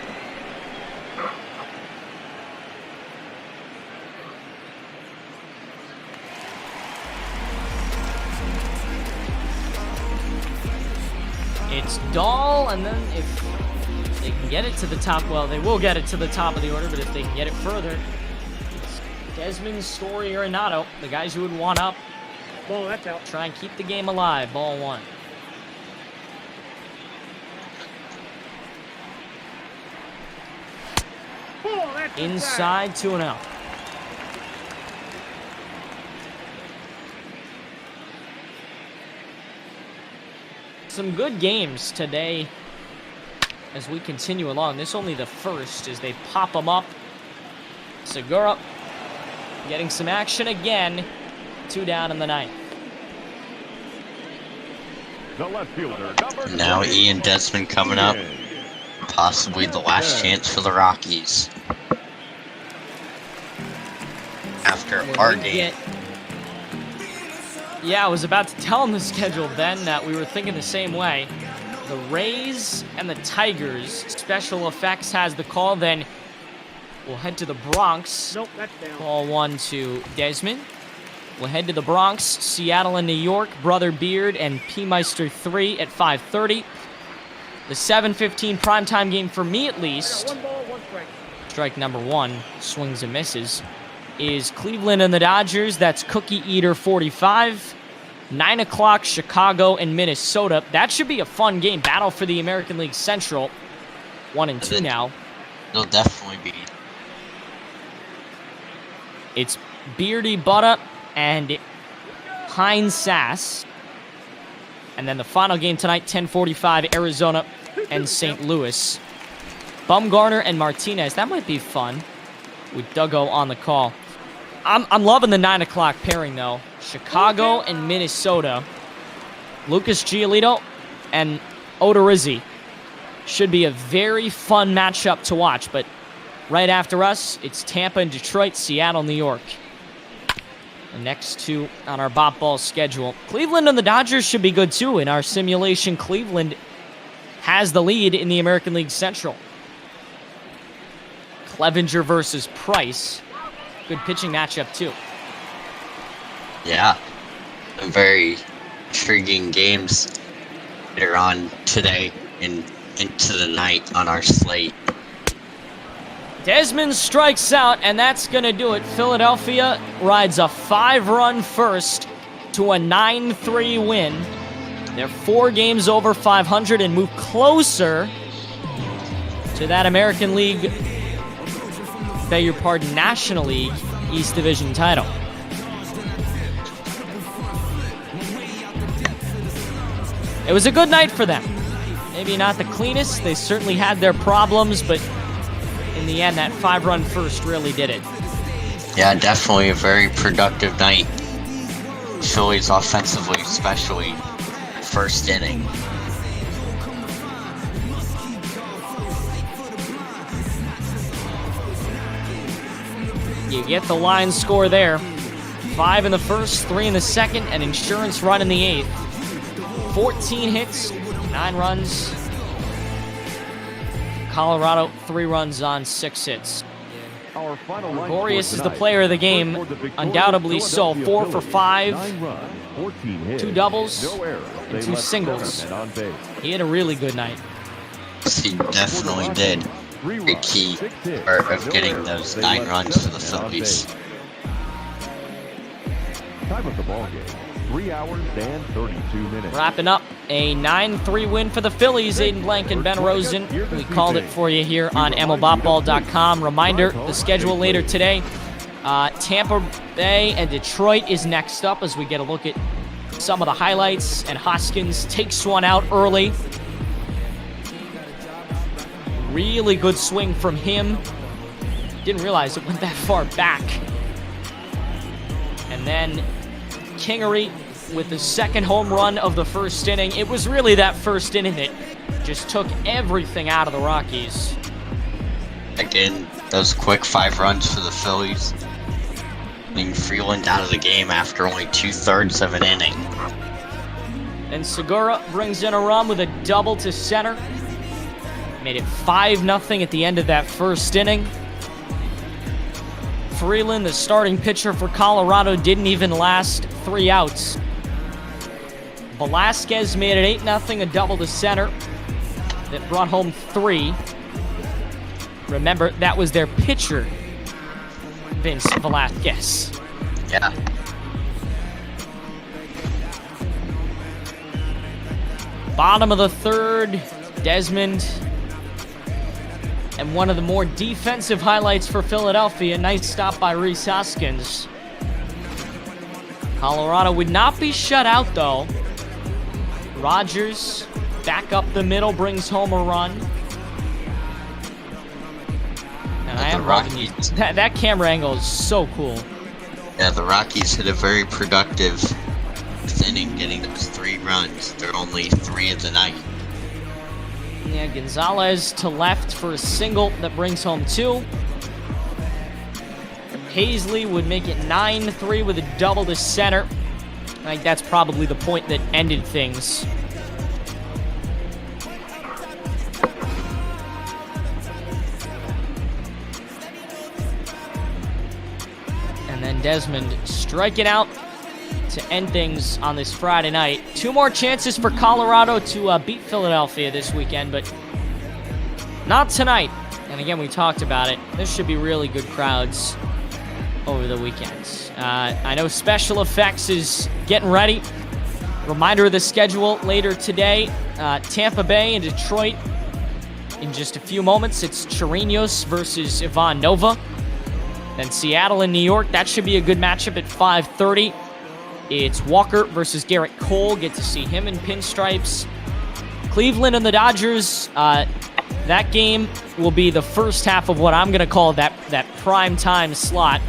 Speaker 6: It's Dahl, and then if they can get it to the top, well, they will get it to the top of the order, but if they can get it further, it's Desmond, Story, or Renato, the guys who would want up.
Speaker 7: Ball, that's out.
Speaker 6: Try and keep the game alive. Ball 1.
Speaker 7: Ball, that's
Speaker 6: Inside 2-0. Some good games today as we continue along. This only the first as they pop them up. Segura getting some action again. 2 down in the ninth.
Speaker 8: The left fielder, number
Speaker 5: Now
Speaker 8: 20,
Speaker 5: Ian Desmond coming up. Possibly the last chance for the Rockies. After our game.
Speaker 6: Yeah, I was about to tell him the schedule, Ben, that we were thinking the same way. The Rays and the Tigers. Special Effects has the call. Then we'll head to the Bronx.
Speaker 7: Nope, that's down.
Speaker 6: Call 1 to Desmond. We'll head to the Bronx, Seattle and New York, Brother Beard and P-Meister 3 at 5:30. The 7:15 primetime game for me at least,
Speaker 7: 1 ball, 1 strike.
Speaker 6: strike number 1, swings and misses, is Cleveland and the Dodgers. That's Cookie Eater 45. 9 o'clock, Chicago and Minnesota. That should be a fun game. Battle for the American League Central. 1 and 2 now.
Speaker 5: It'll definitely be.
Speaker 6: It's Beardy Butter and Heinz Sass. And then the final game tonight, 10:45, Arizona and St. Louis. Bumgarner and Martinez. That might be fun with Duggo on the call. I'm loving the 9 o'clock pairing, though. Chicago and Minnesota. Lucas Giolito and Odorizzi. Should be a very fun matchup to watch. But right after us, it's Tampa and Detroit, Seattle, New York. The next 2 on our Bop Ball schedule. Cleveland and the Dodgers should be good, too. In our simulation, Cleveland has the lead in the American League Central. Clevinger versus Price. Good pitching matchup, too.
Speaker 5: Yeah. Very intriguing games later on today and into the night on our slate.
Speaker 6: Desmond strikes out, and that's going to do it. Philadelphia rides a 5-run first to a 9-3 win. They're 4 games over 500 and move closer to that American League, beg your pardon, National League East Division title. It was a good night for them. Maybe not the cleanest. They certainly had their problems, but in the end, that 5-run first really did it.
Speaker 5: Yeah, definitely a very productive night. Phillies offensively, especially first inning.
Speaker 6: You get the line score there. 5 in the first, 3 in the second, an insurance run in the 8th. 14 hits, 9 runs. Colorado, 3 runs on 6 hits.
Speaker 8: Our final line
Speaker 6: Gregorius
Speaker 8: score
Speaker 6: is the
Speaker 8: tonight.
Speaker 6: player of the game,
Speaker 8: First for the victorious
Speaker 6: undoubtedly so. 4 for
Speaker 8: Philadelphia
Speaker 6: 5,
Speaker 8: 9 runs, 14 hits,
Speaker 6: 2 doubles,
Speaker 8: no errors.
Speaker 6: and
Speaker 8: They
Speaker 6: 2
Speaker 8: left
Speaker 6: singles.
Speaker 8: 7 men on base.
Speaker 6: He had a really good night.
Speaker 5: He definitely did.
Speaker 8: 3
Speaker 5: A
Speaker 8: runs,
Speaker 5: key
Speaker 8: 6 hits,
Speaker 5: part of
Speaker 8: no
Speaker 5: getting
Speaker 8: errors.
Speaker 5: those
Speaker 8: They
Speaker 5: 9
Speaker 8: left
Speaker 5: runs for the
Speaker 8: 7 men on
Speaker 5: Phillies.
Speaker 8: base. Time of the ball game, 3 hours and 32 minutes.
Speaker 6: Wrapping up a 9-3 win for the Phillies. Aiden Blank and Ben Rosen. We called it for you here on MLBopBall.com. Reminder, the schedule later today. Tampa Bay and Detroit is next up as we get a look at some of the highlights. And Hoskins takes one out early. Really good swing from him. Didn't realize it went that far back. And then Kingery with the second home run of the first inning. It was really that first inning that just took everything out of the Rockies.
Speaker 5: Again, those quick 5 runs for the Phillies. Leaving Freeland out of the game after only 2/3 of an inning.
Speaker 6: And Segura brings in a run with a double to center. Made it 5-0 at the end of that first inning. Freeland, the starting pitcher for Colorado, didn't even last 3 outs. Velasquez made it 8-0, a double to center that brought home 3. Remember, that was their pitcher, Vince Velasquez.
Speaker 5: Yeah.
Speaker 6: Bottom of the third, Desmond. And one of the more defensive highlights for Philadelphia, nice stop by Rhys Hoskins. Colorado would not be shut out, though. Rogers, back up the middle, brings home a run. And I am loving these. That camera angle is so cool.
Speaker 5: Yeah, the Rockies hit a very productive inning, getting those 3 runs. They're only 3 of the night.
Speaker 6: Yeah, Gonzalez to left for a single that brings home 2. Paisley would make it 9-3 with a double to center. I think that's probably the point that ended things. And then Desmond striking out to end things on this Friday night. 2 more chances for Colorado to beat Philadelphia this weekend, but not tonight. And again, we talked about it. This should be really good crowds over the weekends. I know Special Effects is getting ready. Reminder of the schedule later today. Tampa Bay and Detroit in just a few moments. It's Chirinos versus Ivan Nova. Then Seattle and New York. That should be a good matchup at 5:30. It's Walker versus Garrett Cole. Get to see him in pinstripes. Cleveland and the Dodgers. That game will be the first half of what I'm going to call that prime time slot.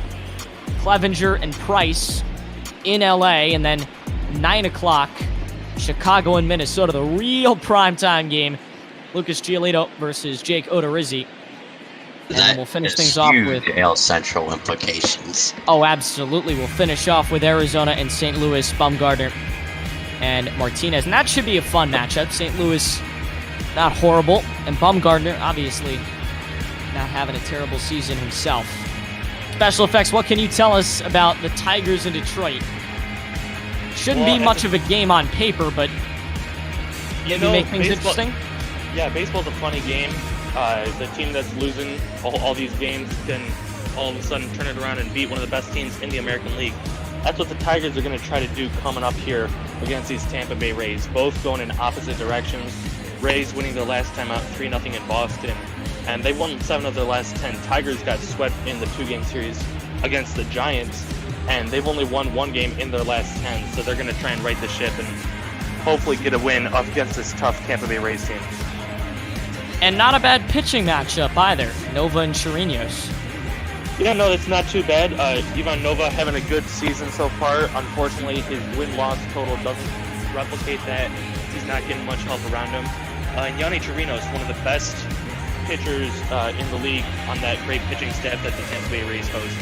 Speaker 6: Clevinger and Price in LA. And then 9 o'clock, Chicago and Minnesota. The real primetime game. Lucas Giolito versus Jake Odorizzi. And then we'll finish things off with
Speaker 5: AL Central implications.
Speaker 6: Oh, absolutely. We'll finish off with Arizona and St. Louis, Bumgarner and Martinez. And that should be a fun matchup. St. Louis, not horrible. And Bumgarner, obviously, not having a terrible season himself. Special Effects, what can you tell us about the Tigers in Detroit? Shouldn't be much of a game on paper, but maybe make things interesting.
Speaker 9: Yeah, baseball's a funny game. The team that's losing all these games can all of a sudden turn it around and beat one of the best teams in the American League. That's what the Tigers are going to try to do coming up here against these Tampa Bay Rays, both going in opposite directions. Rays winning their last time out 3-0 in Boston, and they won 7 of their last 10. Tigers got swept in the 2-game series against the Giants, and they've only won 1 game in their last 10, so they're going to try and right the ship and hopefully get a win up against this tough Tampa Bay Rays team.
Speaker 6: And not a bad pitching matchup either. Nova and Chirinos.
Speaker 9: Yeah, no, it's not too bad. Ivan Nova having a good season so far. Unfortunately, his win-loss total doesn't replicate that. He's not getting much help around him. And Yonny Chirinos, one of the best pitchers in the league on that great pitching staff that the Tampa Bay Rays host.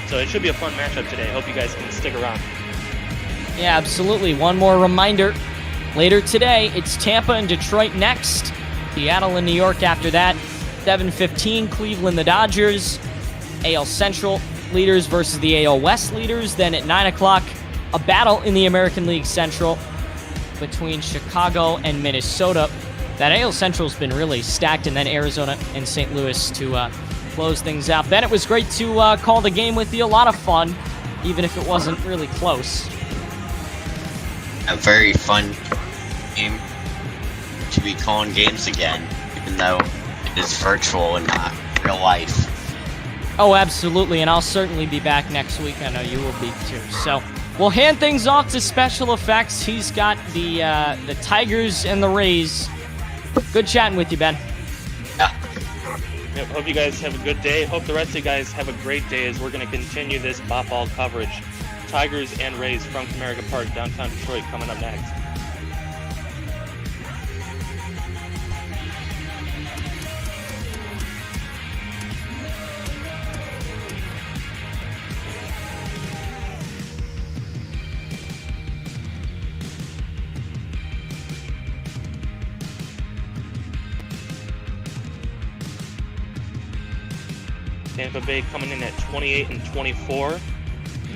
Speaker 9: So it should be a fun matchup today. Hope you guys can stick around.
Speaker 6: Yeah, absolutely. One more reminder. Later today, it's Tampa and Detroit next. Seattle and New York after that. 7:15, Cleveland, the Dodgers. AL Central leaders versus the AL West leaders. Then at 9 o'clock, a battle in the American League Central between Chicago and Minnesota. That AL Central's been really stacked, and then Arizona and St. Louis to close things out. Ben, it was great to call the game with you. A lot of fun, even if it wasn't really close.
Speaker 5: A very fun game to be calling games again, even though it is virtual and not real life.
Speaker 6: Oh, absolutely, and I'll certainly be back next week. I know you will be too. So we'll hand things off to Special Effects. He's got the Tigers and the Rays. Good chatting with you, Ben.
Speaker 5: Yeah.
Speaker 9: Yep, hope you guys have a good day. Hope the rest of you guys have a great day as we're going to continue this ball coverage Tigers and Rays from Comerica Park, downtown Detroit, coming up next. Tampa Bay coming in at 28 and 24,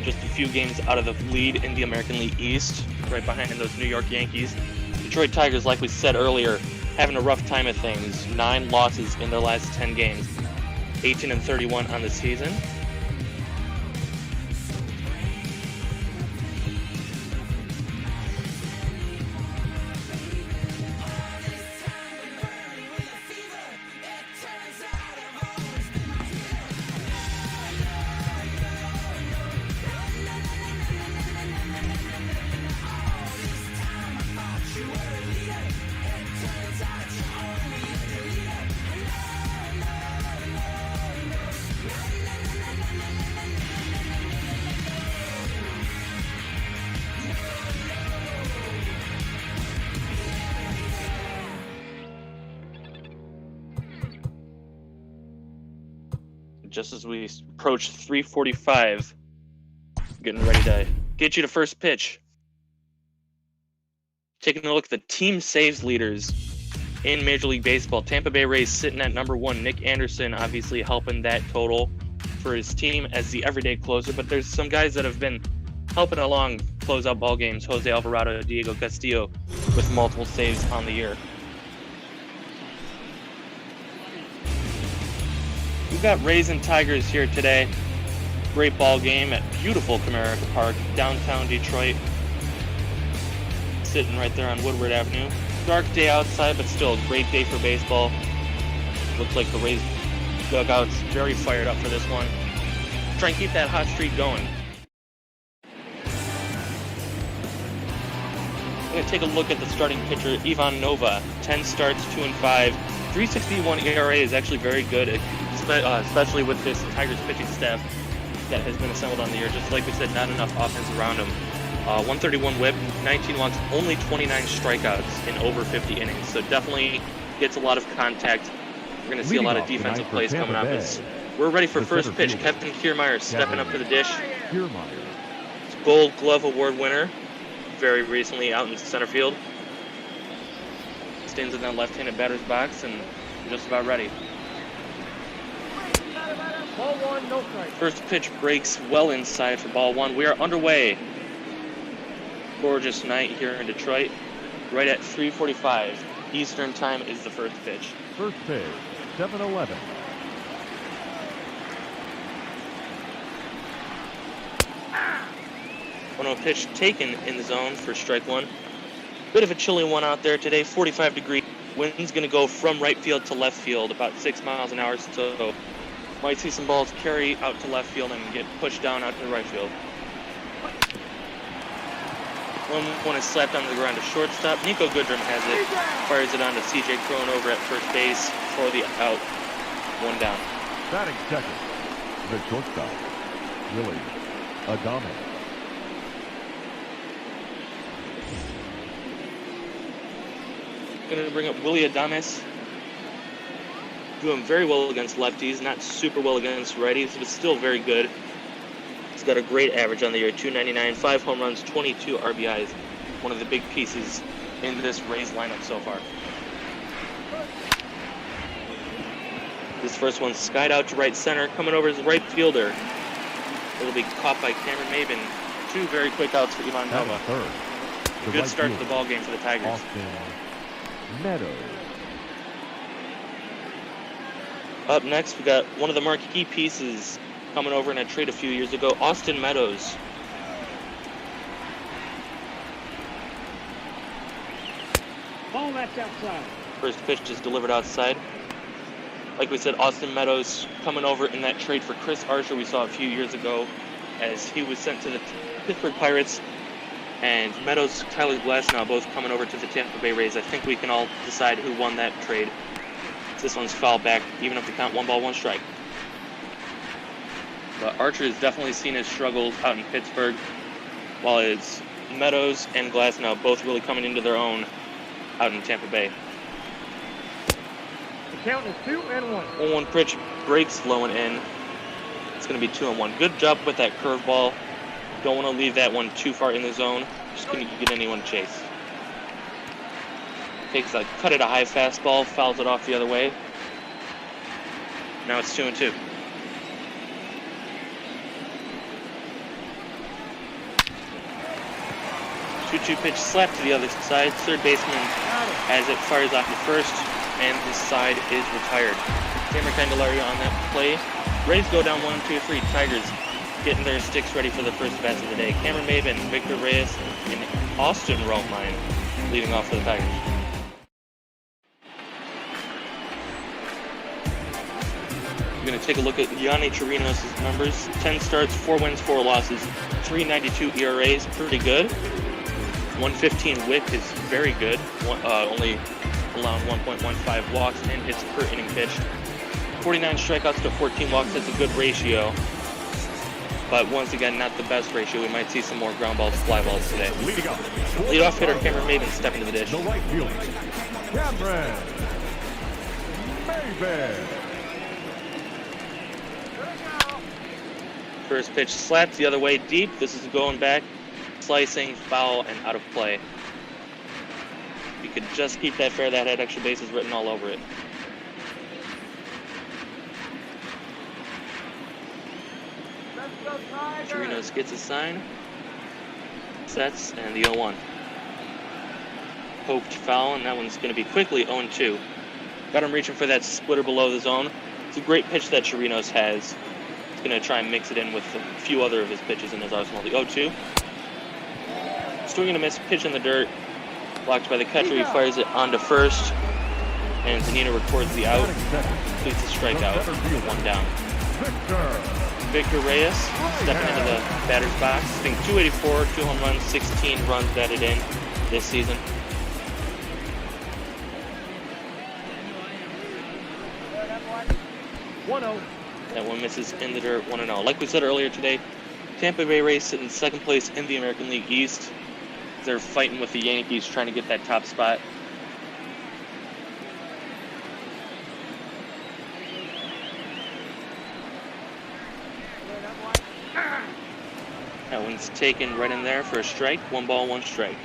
Speaker 9: just a few games out of the lead in the American League East, right behind those New York Yankees. Detroit Tigers, like we said earlier, having a rough time of things. 9 losses in their last 10 games, 18 and 31 on the season. Just as we approach 3:45, getting ready to get you to first pitch. Taking a look at the team saves leaders in Major League Baseball. Tampa Bay Rays sitting at number 1. Nick Anderson obviously helping that total for his team as the everyday closer, but there's some guys that have been helping along close out ball games. Jose Alvarado, Diego Castillo with multiple saves on the year. We've got Rays and Tigers here today. Great ball game at beautiful Comerica Park, downtown Detroit. Sitting right there on Woodward Avenue. Dark day outside, but still a great day for baseball. Looks like the Rays dugout's very fired up for this one. Try and keep that hot streak going. I'm going to take a look at the starting pitcher, Ivan Nova. 10 starts, 2 and 5. 3.61 ERA is actually very good, especially with this Tigers pitching staff that has been assembled on the year. Just like we said, not enough offense around him. 131 whip, 19 walks, only 29 strikeouts in over 50 innings. So definitely gets a lot of contact. We're going to see a lot of defensive plays coming up. We're ready for first pitch. Kevin Kiermaier stepping up to the dish. Gold Glove Award winner, very recently out in center field. Stands in that left-handed batter's box and just about ready.
Speaker 7: Ball 1, no strike.
Speaker 9: First pitch breaks well inside for ball 1. We are underway. Gorgeous night here in Detroit. Right at 3:45 Eastern time is the first pitch.
Speaker 8: First pitch, 7-11.
Speaker 9: One pitch taken in the zone for strike 1. Bit of a chilly one out there today, 45 degree. Wind's going to go from right field to left field, about 6 miles an hour, so might see some balls carry out to left field and get pushed down out to the right field. One is slapped onto the ground to shortstop. Nico Goodrum has it, fires it on to CJ Crone over at first base for the out. 1 down.
Speaker 8: Batting second, the shortstop, Willie Adames.
Speaker 9: Going to bring up Willie Adames. Doing very well against lefties, not super well against righties, but still very good. He's got a great average on the year, 299, 5 home runs, 22 RBIs. One of the big pieces in this Rays lineup so far. This first one skied out to right center, coming over as the right fielder. It'll be caught by Cameron Maben. 2 very quick outs for Ivan Nova. A good start to the ball game for the Tigers.
Speaker 8: Austin Meadows.
Speaker 9: Up next, we got one of the marquee pieces coming over in a trade a few years ago, Austin Meadows.
Speaker 7: Ball that's outside.
Speaker 9: First pitch is delivered outside. Like we said, Austin Meadows coming over in that trade for Chris Archer we saw a few years ago as he was sent to the Pittsburgh Pirates. And Meadows, Tyler Glasnow both coming over to the Tampa Bay Rays. I think we can all decide who won that trade. This one's fouled back, even up to count 1 ball, 1 strike. But Archer has definitely seen his struggles out in Pittsburgh. while it's Meadows and Glasnow both really coming into their own out in Tampa Bay.
Speaker 7: The count is 2-1.
Speaker 9: 1-1 pitch breaks low and in. It's going to be 2-1. Good job with that curveball. Don't want to leave that one too far in the zone. Just couldn't get anyone to chase. Takes a cut at a high fastball, fouls it off the other way. Now it's 2-2. Two pitch slap to the other side. Third baseman as it fires off to first, and his side is retired. Tamer Candelaria on that play. Rays go down 1-2-3. Tigers getting their sticks ready for the first bats of the day. Cameron Maven, Victor Reyes, and Austin Romine leading off for the Tigers. We're going to take a look at Yanni Chirinos' numbers. 10 starts, 4 wins, 4 losses, 3.92 ERAs, pretty good. 115 whip is very good, only allowing 1.15 walks and hits per inning pitched. 49 strikeouts to 14 walks, that's a good ratio. But once again, not the best ratio. We might see some more ground balls, fly balls today. Leadoff hitter Cameron Maven stepping to the dish.
Speaker 8: The right fielder, Cameron Maven.
Speaker 9: First pitch slaps the other way deep. This is going back, slicing, foul, and out of play. If you could just keep that fair, that had extra bases written all over it. Chirinos gets a sign, sets, and the 0-1. Poked foul, and that one's going to be quickly 0-2. Got him reaching for that splitter below the zone. It's a great pitch that Chirinos has. He's going to try and mix it in with a few other of his pitches in his arsenal. The 0-2. Swing and a miss, pitch in the dirt. Blocked by the catcher, he fires it onto first. And Zanino records the out. Completes the strikeout. 1 down. Victor Reyes stepping into the batter's box. Hitting .284, 2 home runs, 16 runs batted in this season. That one misses in the dirt, 1-0. Like we said earlier today, Tampa Bay Rays sit in second place in the American League East. They're fighting with the Yankees trying to get that top spot. That one's taken right in there for a strike. 1 ball, 1 strike.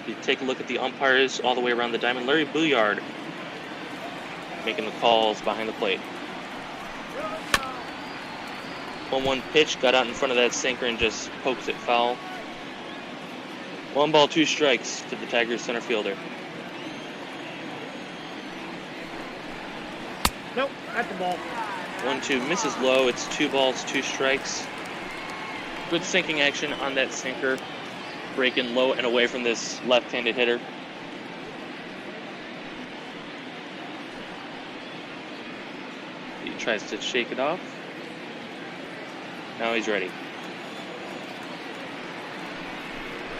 Speaker 9: You take a look at the umpires all the way around the diamond. Larry Bouillard making the calls behind the plate. 1-1 pitch, got out in front of that sinker and just pokes it foul. 1 ball, 2 strikes to the Tigers center fielder.
Speaker 7: Nope, at the ball.
Speaker 9: 1-2 misses low. It's 2 balls, 2 strikes. Good sinking action on that sinker. Breaking low and away from this left-handed hitter. He tries to shake it off. Now he's ready.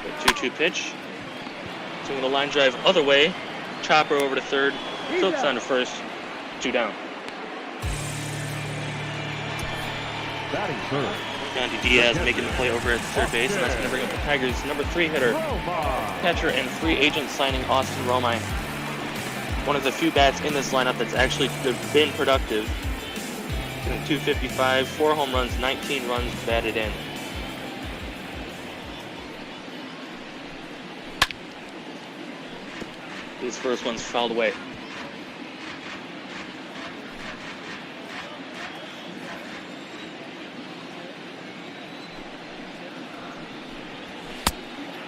Speaker 9: The 2-2 pitch. Swing the line drive other way. Chopper over to third. Tilts on to first. 2 down.
Speaker 8: Batting third,
Speaker 9: Yandy Diaz making the play over at third base, and that's going to bring up the Tigers' number 3 hitter, catcher and free agent signing Austin Romine. One of the few bats in this lineup that's actually been productive. Hitting .255, 4 home runs, 19 runs batted in. His first one's fouled away.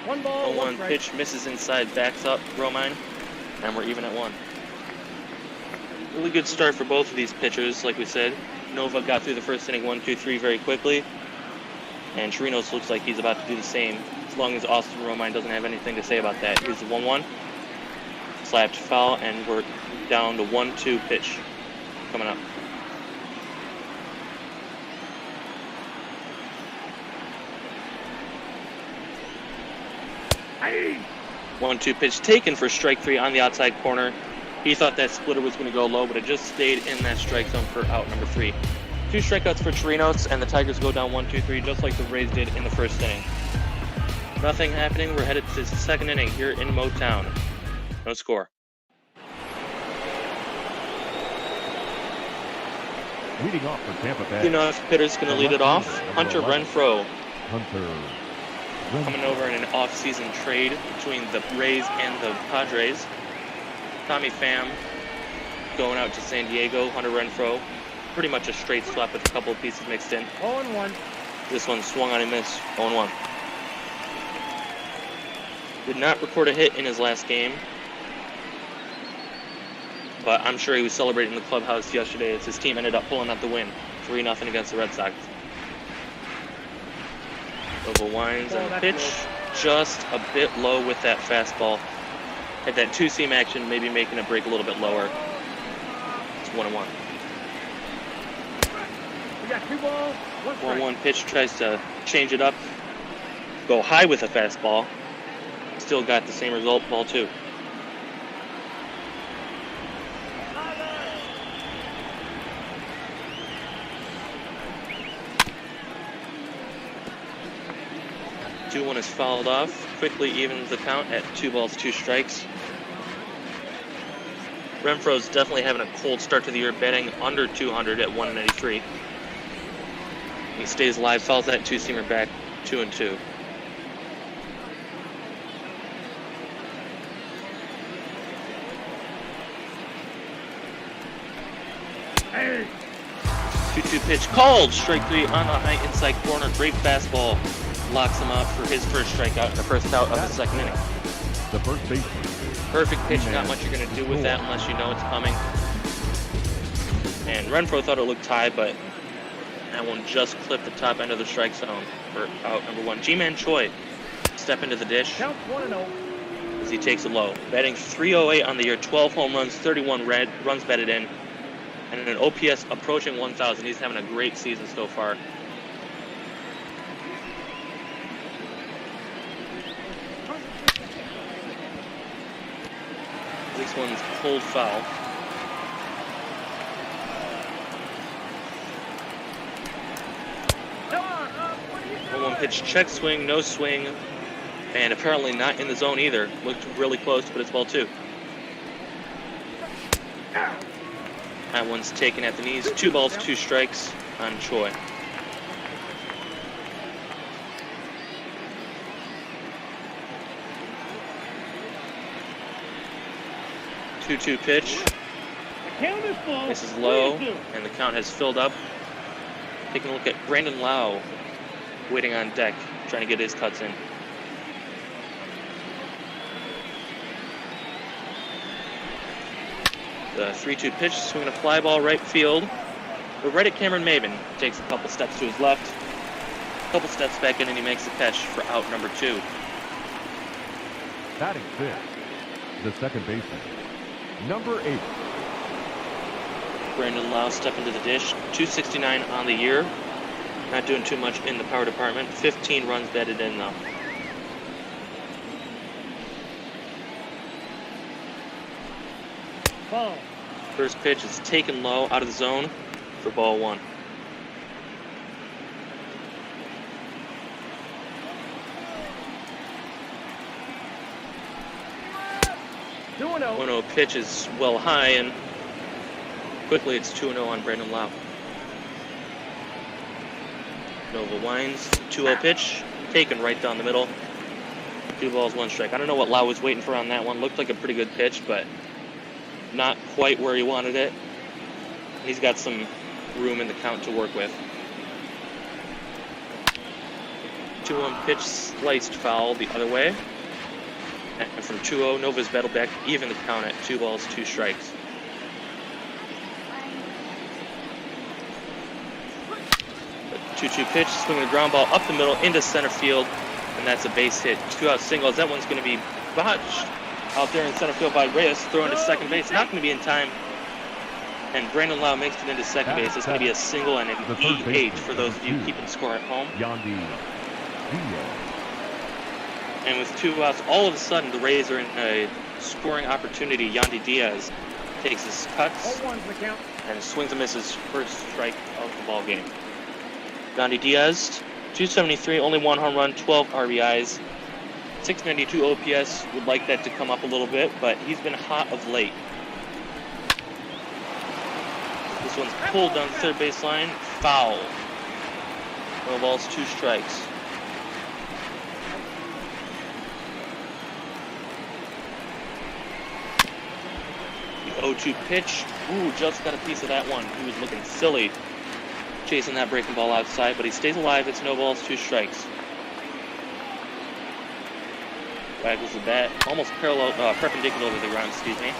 Speaker 7: One ball,
Speaker 9: 0-1
Speaker 7: one strike.
Speaker 9: pitch misses inside, backs up Romine, and we're even at 1. Really good start for both of these pitchers, like we said. Nova got through the first inning 1-2-3 very quickly, and Chirinos looks like he's about to do the same, as long as Austin Romine doesn't have anything to say about that. Here's the 1-1. Slapped foul, and we're down to 1-2 pitch coming up.
Speaker 7: Aye.
Speaker 9: 1-2 pitch taken for strike 3 on the outside corner. He thought that splitter was going to go low, but it just stayed in that strike zone for out number 3. 2 strikeouts for Chirinos, and the Tigers go down 1-2-3, just like the Rays did in the first inning. Nothing happening. We're headed to the second inning here in Motown. No score.
Speaker 8: Leading off for Tampa Bay.
Speaker 9: You know, if Pitter's going to lead it off. Hunter Renfroe
Speaker 8: Hunter.
Speaker 9: coming over in an off-season trade between the Rays and the Padres. Tommy Pham going out to San Diego. Hunter Renfroe, pretty much a straight swap with a couple of pieces mixed in.
Speaker 7: 0-1.
Speaker 9: This one swung on a miss, 0-1. Did not record a hit in his last game, but I'm sure he was celebrating in the clubhouse yesterday as his team ended up pulling out the win, 3-0 against the Red Sox. Over winds and pitch, just a bit low with that fastball. Had that 2-seam action, maybe making it break a little bit lower. It's 1-1.
Speaker 7: We got 2 balls, 1 strike.
Speaker 9: 1-1 pitch, tries to change it up, go high with a fastball. Still got the same result, ball 2. One is fouled off, quickly evens the count at 2 balls, 2 strikes. Renfroe's definitely having a cold start to the year, batting under 200 at 193. He stays live, fouls that 2-seamer back, 2-2.
Speaker 7: Hey.
Speaker 9: 2-2 pitch called, strike 3 on the high inside corner, great fastball. Locks him out for his first strikeout in the first out of the second inning.
Speaker 8: The first baseman.
Speaker 9: Perfect pitch, not much you're going to do with that unless you know it's coming. And Renfroe thought it looked high, but that one just clipped the top end of the strike zone for out number 1. Ji-Man Choi step into the dish
Speaker 7: Count 1-0.
Speaker 9: as he takes it low. Batting .308 on the year, 12 home runs, 31 runs batted in, and an OPS approaching 1,000. He's having a great season so far. This one's pulled foul.
Speaker 7: Come on, what are you doing?
Speaker 9: 1-1 pitch, check swing, no swing, and apparently not in the zone either. Looked really close, but it's ball 2. That one's taken at the knees. 2 balls, 2 strikes on Choi. Two-two pitch.
Speaker 7: The count is full.
Speaker 9: This is low,
Speaker 7: 3-2.
Speaker 9: and the count has filled up. Taking a look at Brandon Lau, waiting on deck, trying to get his cuts in. The 3-2 pitch, swinging a fly ball right field. But right at Cameron Maben, takes a couple steps to his left, a couple steps back in, and he makes the catch for out number 2.
Speaker 8: Batting 5th. The second baseman. Number 8.
Speaker 9: Brandon Lau step into the dish, 269 on the year. Not doing too much in the power department. 15 runs batted in though.
Speaker 7: Ball.
Speaker 9: First pitch is taken low out of the zone for ball 1.
Speaker 7: Doing
Speaker 9: 1-0 pitch is well high, and quickly it's 2-0 on Brandon Lau. Nova winds, 2-0 pitch, taken right down the middle. 2 balls, 1 strike. I don't know what Lau was waiting for on that one. Looked like a pretty good pitch, but not quite where he wanted it. He's got some room in the count to work with. 2-1 pitch, sliced foul the other way. And from 2-0, Nova's battled back even the count at 2 balls, 2 strikes. The 2-2 pitch, swinging a ground ball up the middle into center field, and that's a base hit. 2-out singles. That one's going to be botched out there in center field by Reyes, throwing to second base. Not going to be in time. And Brandon Lau makes it into second base. It's going to be a single and an EH for those of you keeping score at home.
Speaker 8: Yandy Diaz.
Speaker 9: And with 2 outs, all of a sudden the Rays are in a scoring opportunity. Yandy Diaz takes his cuts.
Speaker 7: 0-1's the count.
Speaker 9: and swings and misses first strike of the ball game. Gandhi Diaz, 273, only 1 home run, 12 RBIs, 692 OPS. Would like that to come up a little bit, but he's been hot of late. This one's pulled down the third baseline, foul. No balls, 2 strikes. The 0-2 pitch. Ooh, just got a piece of that one. He was looking silly chasing that breaking ball outside, but he stays alive. It's no balls, 2 strikes. Waggles the bat, almost perpendicular to the ground, excuse me.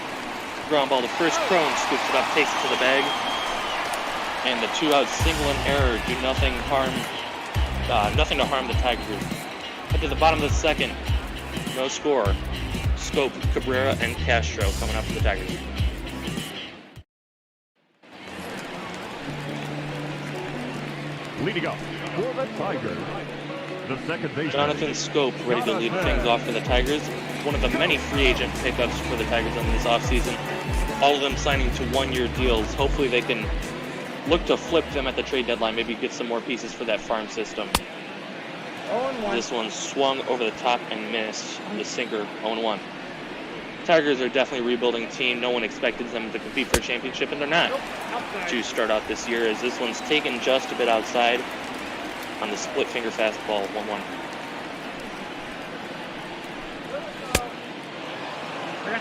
Speaker 9: Ground ball to first. Crone scoops it up, takes it to the bag. And the 2-out single and error do nothing to harm the Tigers. Head to the bottom of the second. No score. Scope, Cabrera, and Castro coming up for the Tigers.
Speaker 8: Leading up for the Tigers, the second baseman,
Speaker 9: Jonathan Scope ready to lead things off for the Tigers. One of the many free agent pickups for the Tigers in this offseason. All of them signing to 1-year deals. Hopefully they can look to flip them at the trade deadline, maybe get some more pieces for that farm system.
Speaker 7: 0-1.
Speaker 9: This one swung over the top and missed on the sinker, 0-1. Tigers are definitely a rebuilding team. No one expected them to compete for a championship, and they're not to start out this year, as this one's taken just a bit outside on the split finger fastball, 1-1.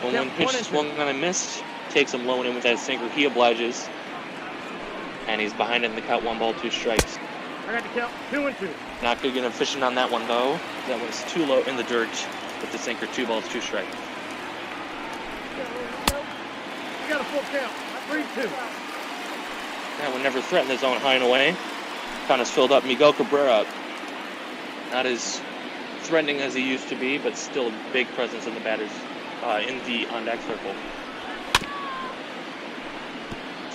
Speaker 9: 1-1 pitch swung on and missed. Takes him low and in with that sinker. He obliges. And he's behind it in the count, 1 ball, 2 strikes.
Speaker 7: I got the count 2-2.
Speaker 9: Not good getting efficient on that one, though. That one's too low in the dirt with the sinker, 2 balls, 2 strikes.
Speaker 7: You got a full count. 3-2.
Speaker 9: That one never threatened the zone high and away. Kind of filled up. Miguel Cabrera, not as threatening as he used to be, but still a big presence in the batters, in the on-deck circle.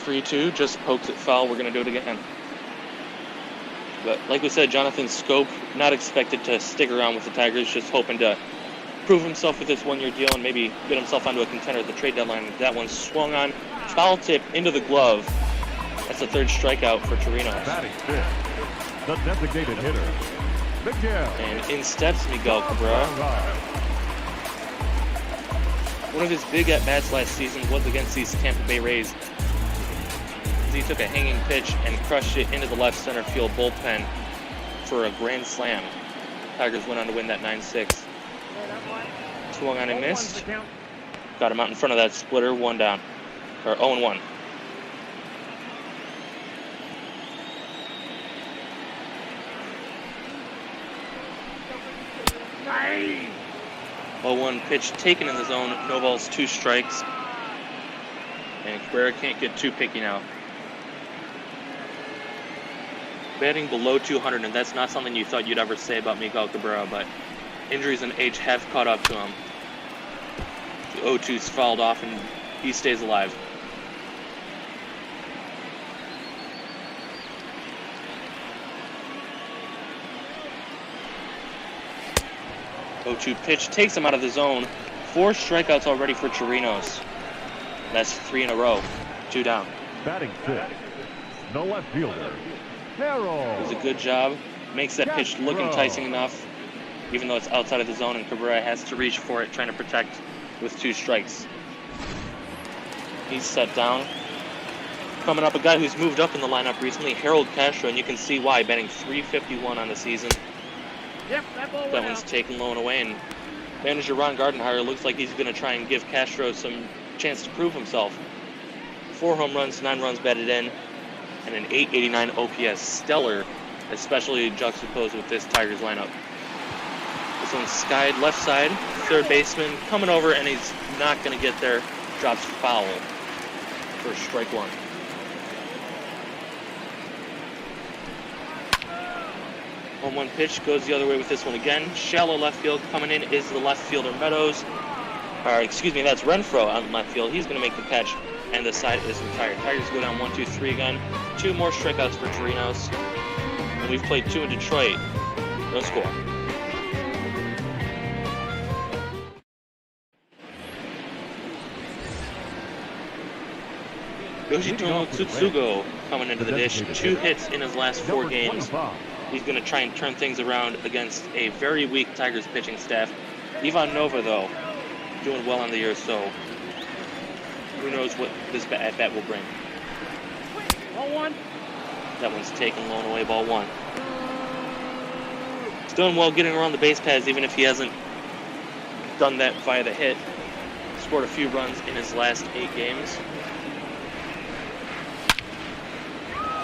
Speaker 9: 3-2, just pokes it foul. We're going to do it again. But like we said, Jonathan Scope, not expected to stick around with the Tigers, just hoping to prove himself with this 1-year deal and maybe get himself onto a contender at the trade deadline. That one swung on, foul tip into the glove. That's the 3rd strikeout for Chirinos.
Speaker 8: batting 5th, the designated hitter, Miguel.
Speaker 9: And in steps Miguel Cabrera. One of his big at-bats last season was against these Tampa Bay Rays. He took a hanging pitch and crushed it into the left center field bullpen for a grand slam. Tigers went on to win that 9-6. Swung on and missed. Got him out in front of that splitter, 1 down. Or 0-1.
Speaker 7: Nice.
Speaker 9: 0-1 pitch taken in the zone, no balls, 2 strikes. And Cabrera can't get too picky now. Batting below 200, and that's not something you thought you'd ever say about Miguel Cabrera, but injuries and age have caught up to him. The 0-2's fouled off, and he stays alive. Pitch takes him out of the zone. 4 strikeouts already for Chirinos. That's 3 in a row. 2 down.
Speaker 8: Batting 5th, the left fielder, Harold.
Speaker 9: Does a good job. Makes that pitch look enticing enough, even though it's outside of the zone, and Cabrera has to reach for it, trying to protect with 2 strikes. He's set down. Coming up, a guy who's moved up in the lineup recently, Harold Castro, and you can see why, batting .351 on the season.
Speaker 7: Yep,
Speaker 9: That one's taken low and away, and manager Ron Gardenhire looks like he's going to try and give Castro some chance to prove himself. 4 home runs, 9 runs batted in, and an .889 OPS. Stellar, especially juxtaposed with this Tigers lineup. This one's skied left side, 3rd baseman coming over, and he's not going to get there. Drops foul for strike 1. Home 1 pitch goes the other way with this one again. Shallow left field. Coming in is the left fielder Meadows. That's Renfroe out in left field. He's going to make the catch, and the side is retired. Tigers go down 1-2-3 again. 2 more strikeouts for Chirinos. And we've played 2 in Detroit. No score. Yoshitomo Tsutsugo coming into the dish. 2 hits in his last 4 games. He's going to try and turn things around against a very weak Tigers pitching staff. Ivan Nova, though, doing well on the year, so who knows what this at-bat will bring.
Speaker 7: Ball 1.
Speaker 9: That one's taken, blown away, ball 1. He's doing well getting around the base paths, even if he hasn't done that via the hit. Scored a few runs in his last 8 games.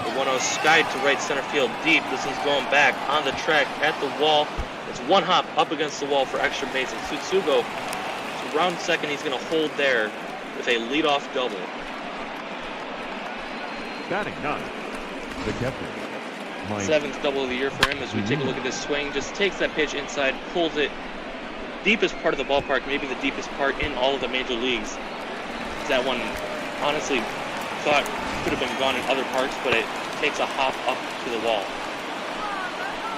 Speaker 9: The 1-0 skied to right center field deep. This one's going back on the track at the wall. It's 1 hop up against the wall for extra base. And Tsutsugo, so round second, he's going to hold there with a leadoff double.
Speaker 8: Batting 9, the captain.
Speaker 9: 7th double of the year for him as we take a look at this swing. Just takes that pitch inside, pulls it deepest part of the ballpark, maybe the deepest part in all of the major leagues. That one, honestly, thought could have been gone in other parks, but it takes a hop up to the wall.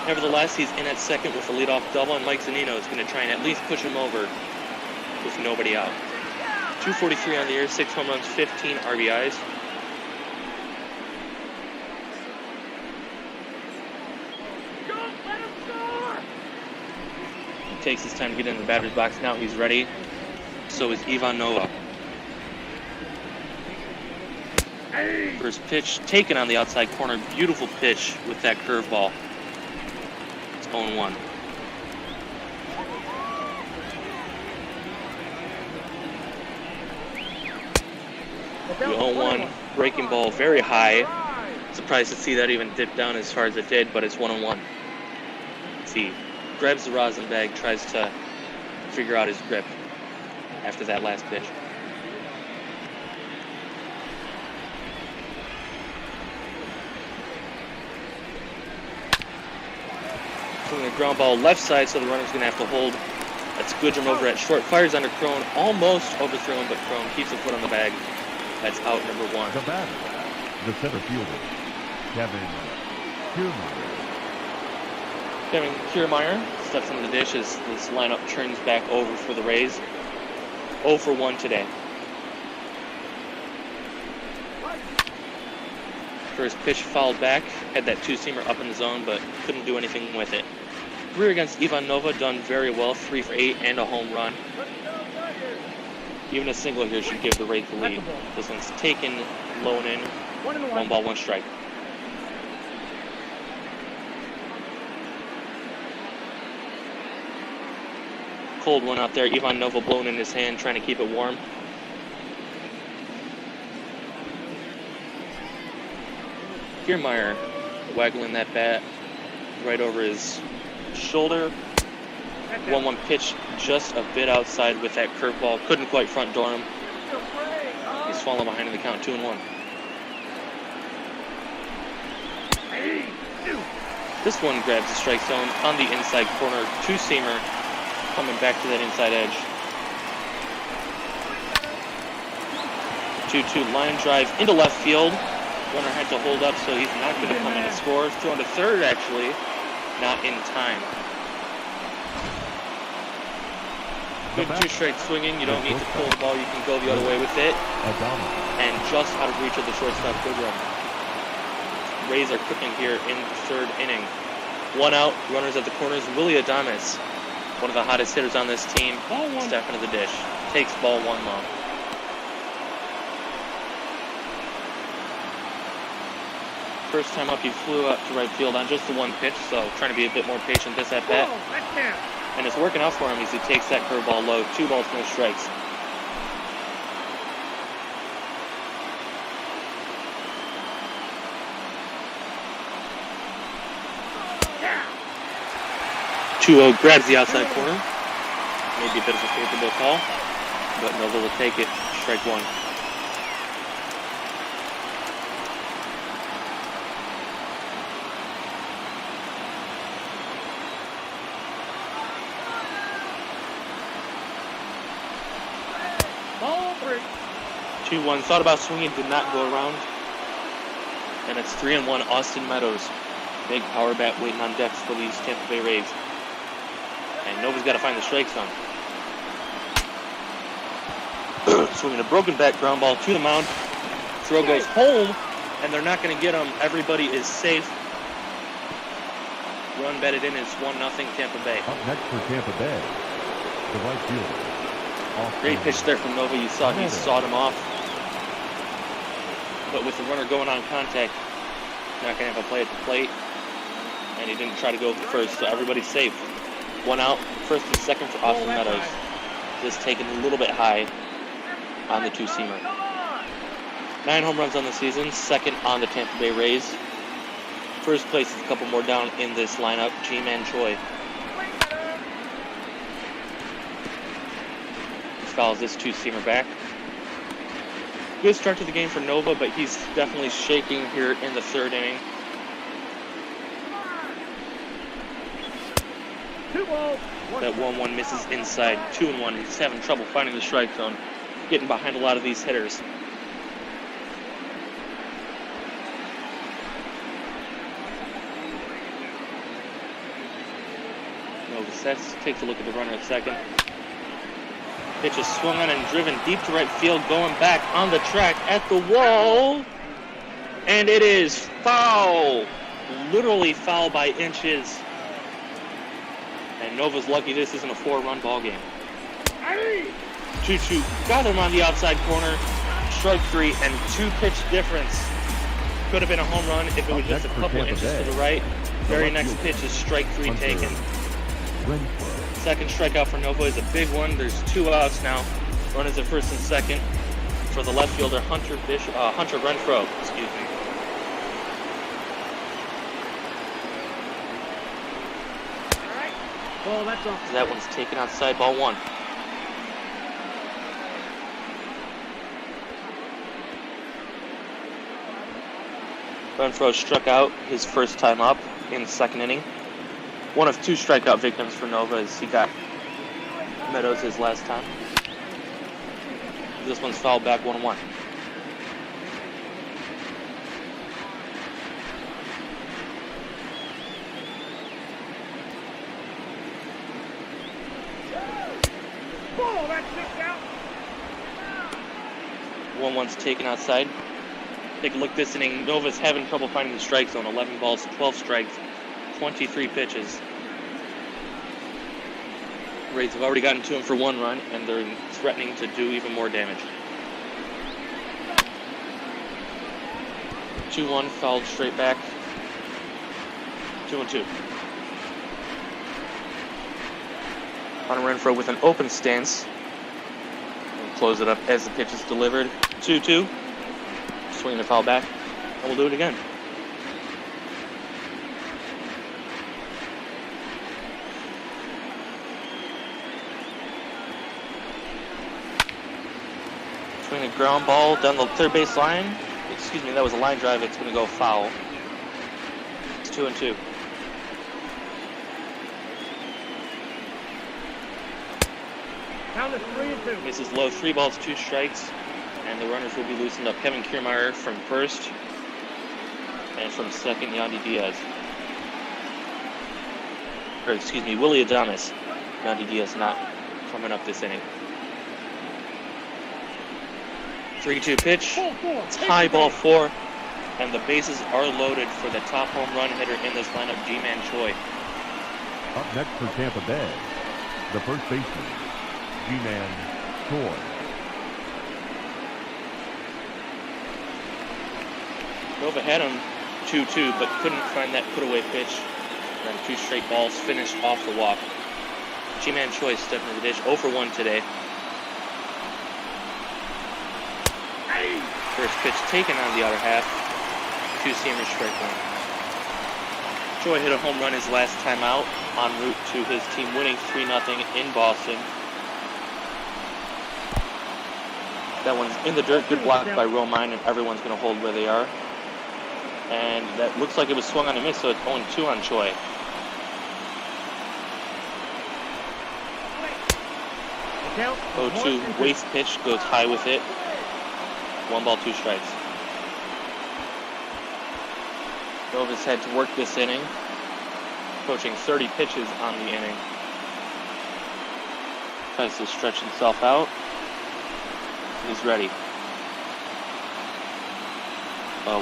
Speaker 9: Nevertheless, he's in at second with a leadoff double, and Mike Zunino is going to try and at least push him over with nobody out. 243 on the year, 6 home runs, 15 RBIs. He takes his time to get in the batter's box. Now he's ready. So is Ivan Nova. First pitch taken on the outside corner. Beautiful pitch with that curveball. It's 0-1. The 0-1 breaking ball very high. Surprised to see that even dip down as far as it did, but it's 1-1. Let's see. Grabs the rosin bag, tries to figure out his grip after that last pitch. Swinging a ground ball left side, so the runner's going to have to hold. That's Goodrum over at short. Fires under Crone, almost overthrown, but Crone keeps a foot on the bag. That's out number 1.
Speaker 8: The batter, the center fielder, Kevin Kiermaier.
Speaker 9: Kevin Kiermaier steps into the dish as this lineup turns back over for the Rays. 0 for 1 today. First pitch fouled back, had that 2-seamer up in the zone, but couldn't do anything with it. Career against Ivan Nova done very well, 3 for 8 and a home run. Even a single here should give the Rays the lead. This one's taken, low and in, 1 ball, 1 strike. Cold one out there. Ivan Nova blown in his hand, trying to keep it warm. Kiermaier waggling that bat right over his shoulder. 1-1 pitch just a bit outside with that curveball. Couldn't quite front door him. He's falling behind in the count, 2-1. This one grabs the strike zone on the inside corner. 2-seamer coming back to that inside edge. 2-2 line drive into left field. Runner had to hold up, so he's not going to come in and score. Throwing to third, actually, not in time. Good 2-strike swinging. You don't need to pull the ball. You can go the other way with it. And just out of reach of the shortstop, Goodrum. Rays are cooking here in the 3rd inning. 1 out. Runners at the corners. Willie Adames, one of the hottest hitters on this team, stepping into the dish. Takes ball 1 low. First time up, he flew up to right field on just the 1 pitch, so trying to be a bit more patient this at bat. And it's working out for him as he takes that curveball low. 2 balls, no strikes.
Speaker 7: Yeah.
Speaker 9: 2-0 grabs the outside corner. Maybe a bit of a favorable call, but Nova will take it. Strike 1.
Speaker 7: Ball 3.
Speaker 9: 2-1. Thought about swinging, did not go around. And it's 3-1. Austin Meadows. Big power bat waiting on decks for these Tampa Bay Rays. And Nova's got to find the strike zone. Swinging a broken bat ground ball to the mound. throw goes home, and they're not going to get him. Everybody is safe. Run bedded in is 1-0 Tampa Bay.
Speaker 8: Up next for Tampa Bay, the right fielder.
Speaker 9: Great pitch there from Nova. You saw he sawed him off. But with the runner going on contact, not going to have a play at the plate. And he didn't try to go for first, so everybody's safe. 1 out, first and second for Austin Meadows. This taken a little bit high on the two-seamer. 9 home runs on the season, second on the Tampa Bay Rays. First place is a couple more down in this lineup, G-Man Choi. Fouls this two-seamer back. Good start to the game for Nova, but he's definitely shaking here in the third inning.
Speaker 7: 2 balls.
Speaker 9: That 1-1 misses inside. 2-1. He's having trouble finding the strike zone, getting behind a lot of these hitters. Nova sets, takes a look at the runner at second. Pitch is swung on and driven deep to right field, going back on the track at the wall. And it is foul. Literally foul by inches. And Nova's lucky this isn't a 4-run ball game. 2-2. Got him on the outside corner. Strike 3 and 2-pitch difference. Could have been a home run if it was just a couple inches to the right. Very next pitch is strike 3 taken. Second strikeout for Nova is a big one. There's 2 outs now. Runners at first and second for the left fielder Hunter Renfro. Excuse me.
Speaker 7: Ball, that's off.
Speaker 9: That one's taken outside, ball 1. Renfro struck out his first time up in the second inning. One of 2 strikeout victims for Nova as he got Meadows his last time. This one's fouled back 1-1.
Speaker 7: Ball, that's kicked out.
Speaker 9: 1-1's taken outside. Take a look this inning. Nova's having trouble finding the strike zone. 11 balls, 12 strikes, 23 pitches. Rays have already gotten to him for 1 run, and they're threatening to do even more damage. 2-1, fouled straight back. 2-2. Hunter Renfro with an open stance. We'll close it up as the pitch is delivered. 2-2. Swing the foul back, and we'll do it again. Swing a ground ball down the third base line. Excuse me, that was a line drive. It's going to go foul. It's 2-2.
Speaker 7: Count is 3-2.
Speaker 9: Misses low, 3 balls, 2 strikes. And the runners will be loosened up. Kevin Kiermaier from first. And from second, Yandy Diaz. Or excuse me, Willie Adames. Yandy Diaz not coming up this inning. 3-2 pitch. It's high, ball 4. And the bases are loaded for the top home run hitter in this lineup, G-Man Choi.
Speaker 8: Up next for Tampa Bay, the first baseman, G-Man Choi.
Speaker 9: Nova had him 2-2, but couldn't find that put-away pitch. And 2 straight balls finished off the walk. G-Man Choi stepping to the dish, 0 for 1 today. First pitch taken on the outer half. 2-seamer strike 1. Choi hit a home run his last time out, en route to his team winning 3-0 in Boston. That one's in the dirt, good block by Romine, and everyone's going to hold where they are. And that looks like it was swung on a miss, so it's 0-2 on Choi.
Speaker 7: Count.
Speaker 9: 0-2 waste pitch, goes high with it. 1 ball, 2 strikes. Nova's had to work this inning, approaching 30 pitches on the inning. Tries to stretch himself out. He's ready.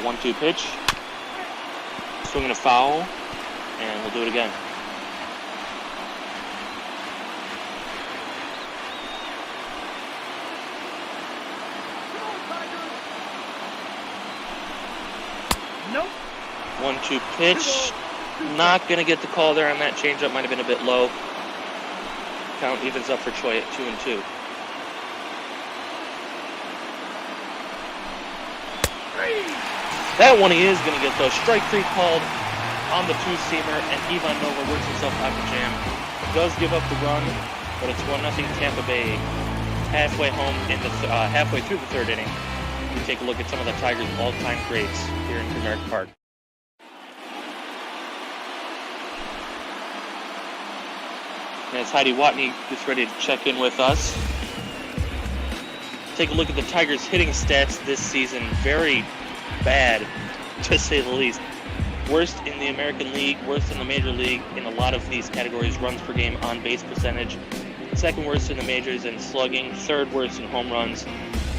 Speaker 9: 1-2 pitch. Swinging a foul, and we'll do it again.
Speaker 7: Nope.
Speaker 9: 1-2 pitch. Not going to get the call there on that changeup. Might have been a bit low. Count evens up for Choi at 2-2. That one he is going to get though. Strike 3 called on the two-seamer, and Ivan Nova works himself out the jam. Does give up the run, but it's 1-0 Tampa Bay. Halfway home in the halfway through the third inning. We take a look at some of the Tigers' all-time greats here in Comerica Park. As Heidi Watney gets ready to check in with us. Take a look at the Tigers' hitting stats this season. Very bad, to say the least. Worst in the American League, worst in the Major League in a lot of these categories. Runs per game, on-base percentage. Second worst in the majors in slugging. Third worst in home runs.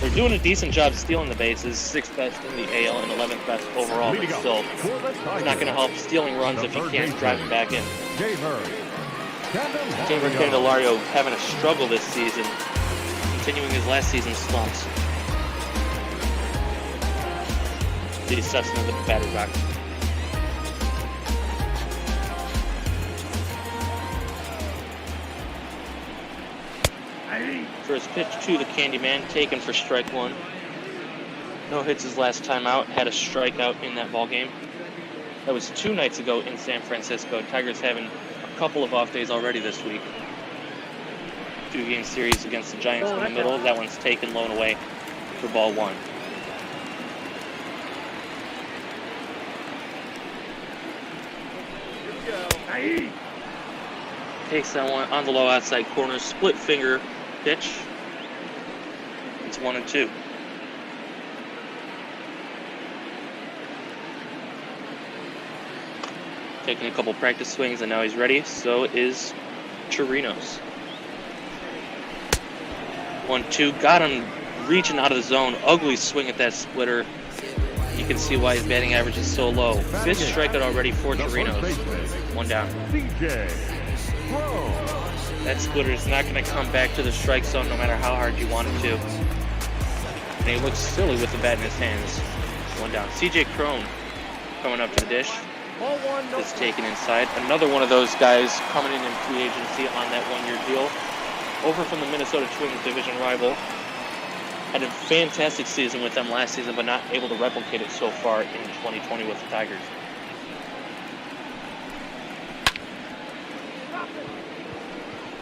Speaker 9: They're doing a decent job stealing the bases. 6th best in the AL and 11th best overall. But still, it's not going to help stealing runs if you can't drive them back in. Gamer Candelario having a struggle this season, continuing his last season's slumps. He steps into the batter's box. First pitch to the Candyman, taken for strike 1. No hits his last time out, had a strikeout in that ball game. That was 2 nights ago in San Francisco. Tigers having a couple of off days already this week. 2-game series against the Giants in the middle. That one's taken, low and away for ball 1. Takes that one on the low outside corner, split finger pitch. It's 1-2. Taking a couple practice swings and now he's ready. So is Chirinos. 1-2. Got him reaching out of the zone. Ugly swing at that splitter. You can see why his batting average is so low. 5th strikeout already for Chirinos. 1 down. That splitter is not going to come back to the strike zone no matter how hard you want it to. And he looks silly with the bat in his hands. 1 down. CJ Crone coming up to the dish. Is taken inside. Another one of those guys coming in free agency on that 1-year deal. Over from the Minnesota Twins division rival. Had a fantastic season with them last season, but not able to replicate it so far in 2020 with the Tigers.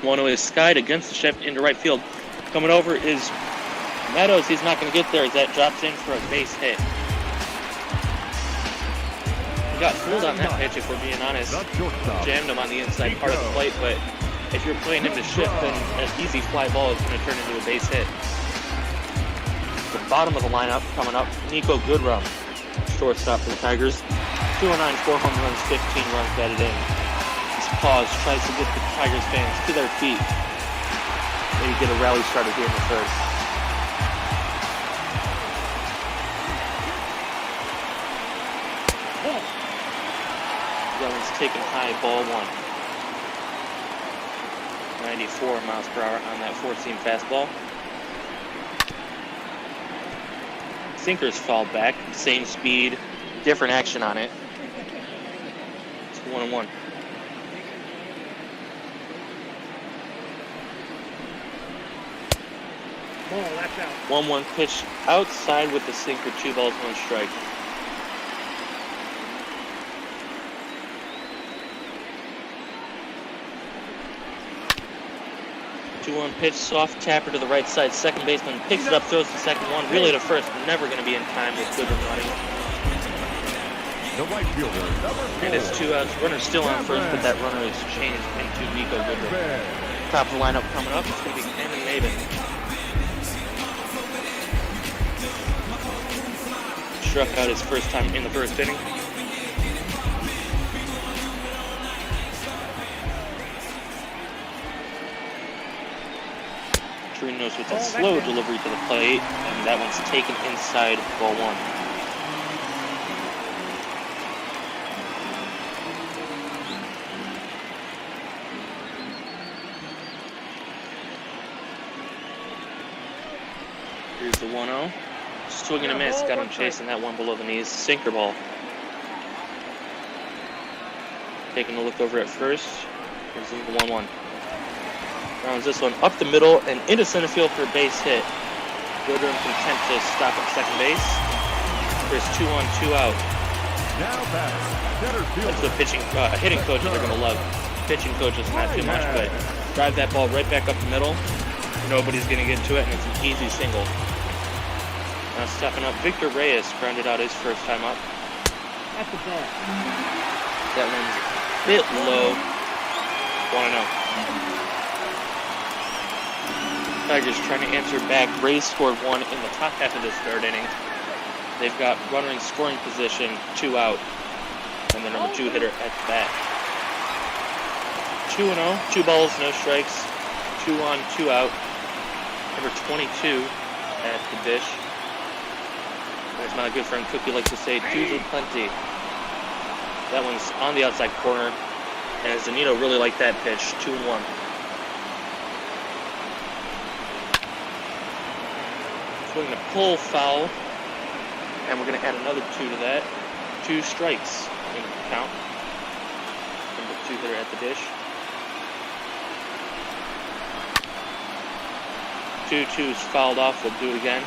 Speaker 9: One is skied against the shift into right field. Coming over is Meadows. He's not going to get there as that drops in for a base hit. He got fooled on that pitch, if we're being honest. Jammed him on the inside part of the plate, but if you're playing him to shift, then an easy fly ball is going to turn into a base hit. The bottom of the lineup coming up, Nico Goodrum, shortstop for the Tigers. 209, 4 home runs, 15 runs batted in. His pause tries to get the Tigers fans to their feet. Maybe get a rally started here in the third. That one's taken high, ball 1. 94 miles per hour on that 4-seam fastball. Sinkers fall back, same speed, different action on it. It's 1-1.
Speaker 7: Oh, that's out.
Speaker 9: 1-1 pitch outside with the sinker, 2 balls, 1 strike. Two-one pitch, soft tapper to the right side. Second baseman picks it up, throws the second one. Really to first, never going to be in time with Goodrum running.
Speaker 8: The right fielder, number 4.
Speaker 9: And it's 2 outs. Runner still on first, but that runner is changed into Nico Goodrum. Top of the lineup coming up. It's going to be Cameron Maven. Struck out his first time in the first inning. Chirinos with a slow delivery to the plate, and that one's taken inside, ball 1. Here's the 1-0. Swing and a miss. Got him chasing that one below the knees. Sinker ball. Taking a look over at first. Here's the 1-1. Rounds this one up the middle and into center field for a base hit. Goodrum content to stop at second base. There's 2 on, 2 out.
Speaker 8: Now
Speaker 9: That's the pitching, hitting coaches are going to love. Pitching coaches not too much, but drive that ball right back up the middle. Nobody's going to get to it, and it's an easy single. Now stepping up, Victor Reyes grounded out his first time up.
Speaker 7: At the bat.
Speaker 9: That one's a bit low. 1-0. Tigers trying to answer back. Rays scored 1 in the top half of this third inning. They've got runner in scoring position, 2 out, and the number 2 hitter at the bat. 2-0, 2 balls, no strikes, 2 on, 2 out. Number 22 at the dish. As my good friend Cookie likes to say, twos are plenty. That one's on the outside corner, and Zanito really liked that pitch, 2-1. Swing a pull foul, and we're going to add another 2 to that. 2 strikes in the count. Number 2 hitter at the dish. 2-2's fouled off. We'll do it again.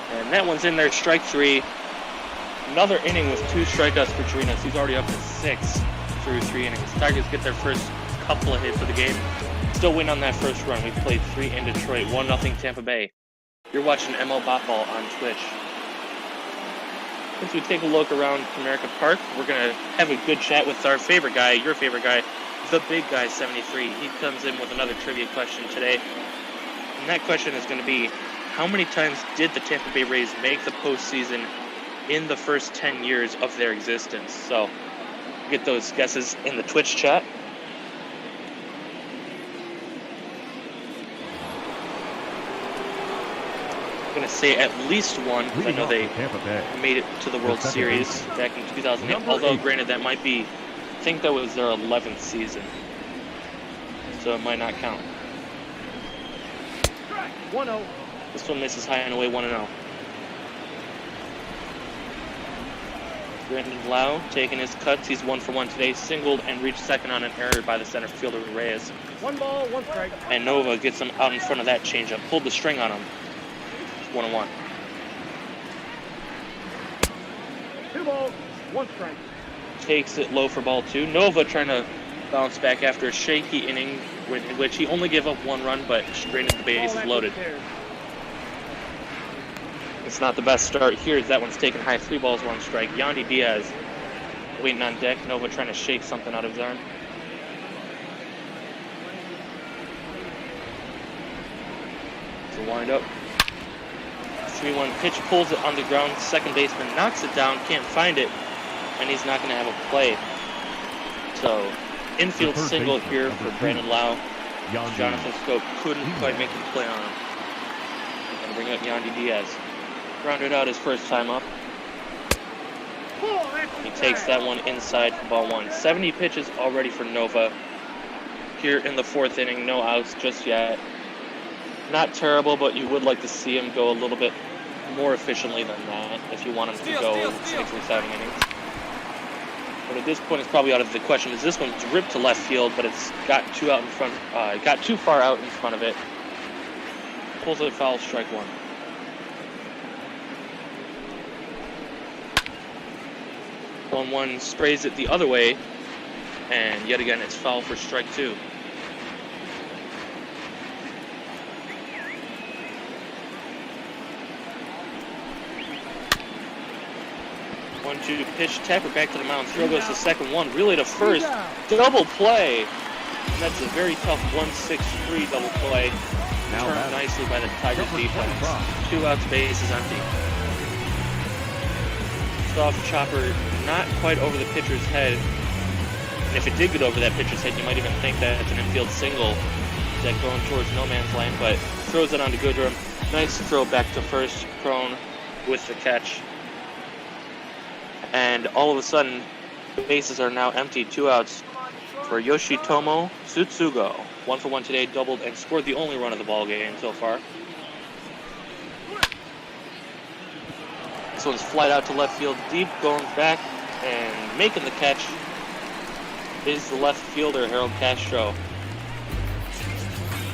Speaker 9: And that one's in there, strike 3. Another inning with 2 strikeouts for Chirinos. He's already up to 6 through 3 innings. Tigers get their first couple of hits of the game. Still win on that first run. We've played 3 in Detroit, 1-0 Tampa Bay. You're watching ML Botball on Twitch. As we take a look around Comerica Park, we're going to have a good chat with our favorite guy, your favorite guy, the big guy, 73. He comes in with another trivia question today. And that question is going to be, how many times did the Tampa Bay Rays make the postseason in the first 10 years of their existence? So, get those guesses in the Twitch chat. I'm going to say at least 1, because I know they made it to the World Series back in 2008. Although, granted, that might be, I think that was their 11th season. So it might not count.
Speaker 7: 1-0.
Speaker 9: This one misses high and away, 1-0. Brandon Lau taking his cuts. He's 1 for 1 today. Singled and reached second on an error by the center fielder Reyes.
Speaker 7: 1 ball, 1 strike.
Speaker 9: And Nova gets him out in front of that changeup. Pulled the string on him. It's 1-1.
Speaker 7: 2 balls, 1 strike.
Speaker 9: Takes it low for ball 2. Nova trying to bounce back after a shaky inning in which he only gave up 1 run, but straight into the bases loaded. It's not the best start here as that one's taken high, 3 balls, 1 strike. Yandy Diaz waiting on deck. Nova trying to shake something out of his arm. It's a wind up. 3-1 pitch, pulls it on the ground. Second baseman knocks it down, can't find it, and he's not going to have a play. So, infield single here for Brandon Lau. Jonathan Scope couldn't quite make the play on him. Going to bring up Yandy Diaz. Grounded out his first time up. He takes that one inside for ball 1. 70 pitches already for Nova. Here in the 4th inning, no outs just yet. Not terrible, but you would like to see him go a little bit more efficiently than that if you want him to go 6 or 7 innings. But at this point, it's probably out of the question. Is this one's ripped to left field, but it's got 2 out in front. Got too far out in front of it. Pulls it foul, strike 1. 1-1 sprays it the other way, and yet again it's foul for strike 2. One-two pitch, tapper back to the mound. Throw goes to second, 1 really to first. Double play, and that's a very tough 1-6-3 double play. Turned nicely by the Tigers defense. 2 outs, base is empty. Soft chopper, not quite over the pitcher's head. And if it did get over that pitcher's head, you might even think that it's an infield single that going towards no man's land, but throws it onto Goodrum. Nice throw back to first. Crone with the catch. And all of a sudden, the bases are now empty. 2 outs for Yoshitomo Tsutsugo. 1 for 1 today, doubled and scored the only run of the ball game so far. This one's flied out to left field deep, going back and making the catch is the left fielder, Harold Castro.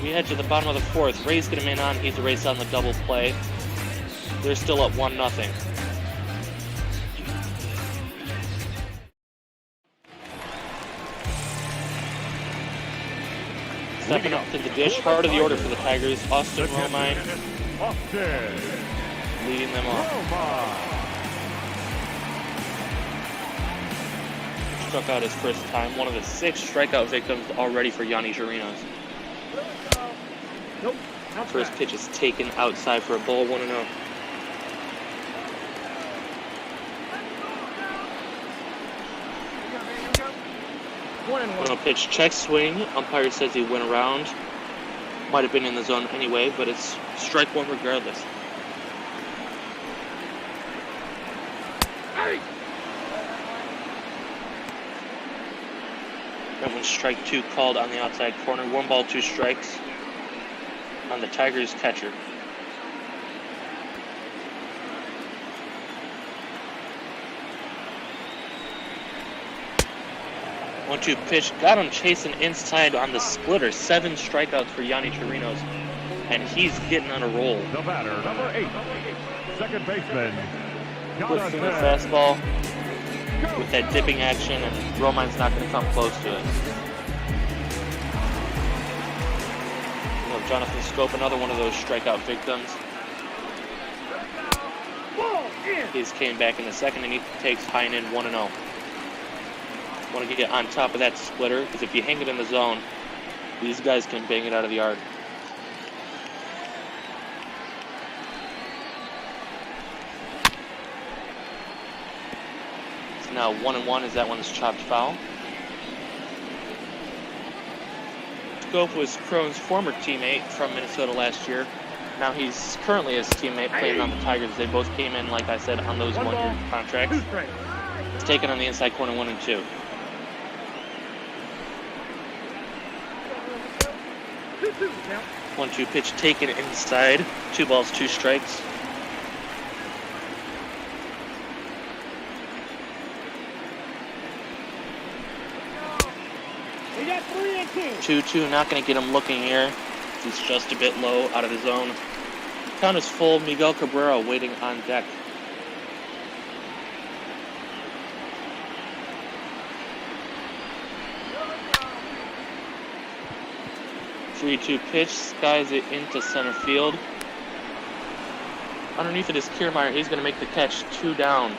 Speaker 9: We head to the bottom of the 4th. Ray's get him in on. He's erased on the double play. They're still up 1-0. Stepping up to the dish, heart of the order for the Tigers, Austin Romine leading them off. Struck out his first time, one of the 6 strikeout victims already for Yanni Chirinos. First pitch is taken outside for a ball, 1-0. No pitch, check swing. Umpire says he went around. Might have been in the zone anyway, but it's strike 1 regardless. That one's strike 2 called on the outside corner. 1 ball, 2 strikes on the Tigers catcher. One-two pitch, got him chasing inside on the splitter. 7 strikeouts for Yanni Chirinos, and he's getting on a roll.
Speaker 8: The batter, number 8, second baseman.
Speaker 9: Twisting the fastball with that dipping action, and Romine's not going to come close to it. Jonathan Scope, another one of those strikeout victims. He's came back in the second, and he takes Heinen 1-0. Want to get on top of that splitter, because if you hang it in the zone, these guys can bang it out of the yard. It's now 1-1 as that one is chopped foul. Scope was Crone's former teammate from Minnesota last year. Now he's currently his teammate playing on the Tigers. They both came in, like I said, on those one-year contracts. It's taken on the inside corner, 1-2. One-two pitch taken inside. 2 balls, 2 strikes.
Speaker 7: We got 3-2.
Speaker 9: 2-2, not going to get him looking here. He's just a bit low, out of his zone. Count is full. Miguel Cabrera waiting on deck. Three-two pitch, skies it into center field. Underneath it is Kiermaier. He's going to make the catch. 2 down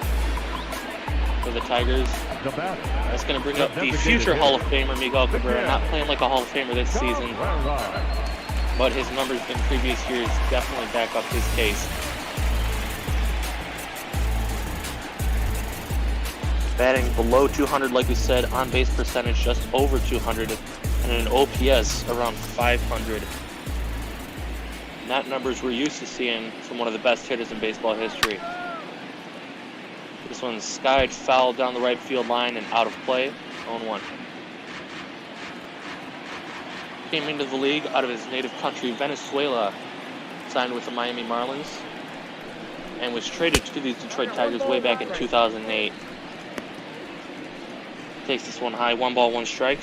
Speaker 9: for the Tigers. That's going to bring up the future Hall of Famer, Miguel Cabrera. Not playing like a Hall of Famer this season, but his numbers in previous years definitely back up his case. Batting below 200, like we said, on base percentage just over 200, and an OPS around 500. Not numbers we're used to seeing from one of the best hitters in baseball history. This one's skied foul down the right field line and out of play, 0-1. Came into the league out of his native country, Venezuela, signed with the Miami Marlins, and was traded to these Detroit Tigers way back in 2008. Takes this one high, 1 ball, 1 strike.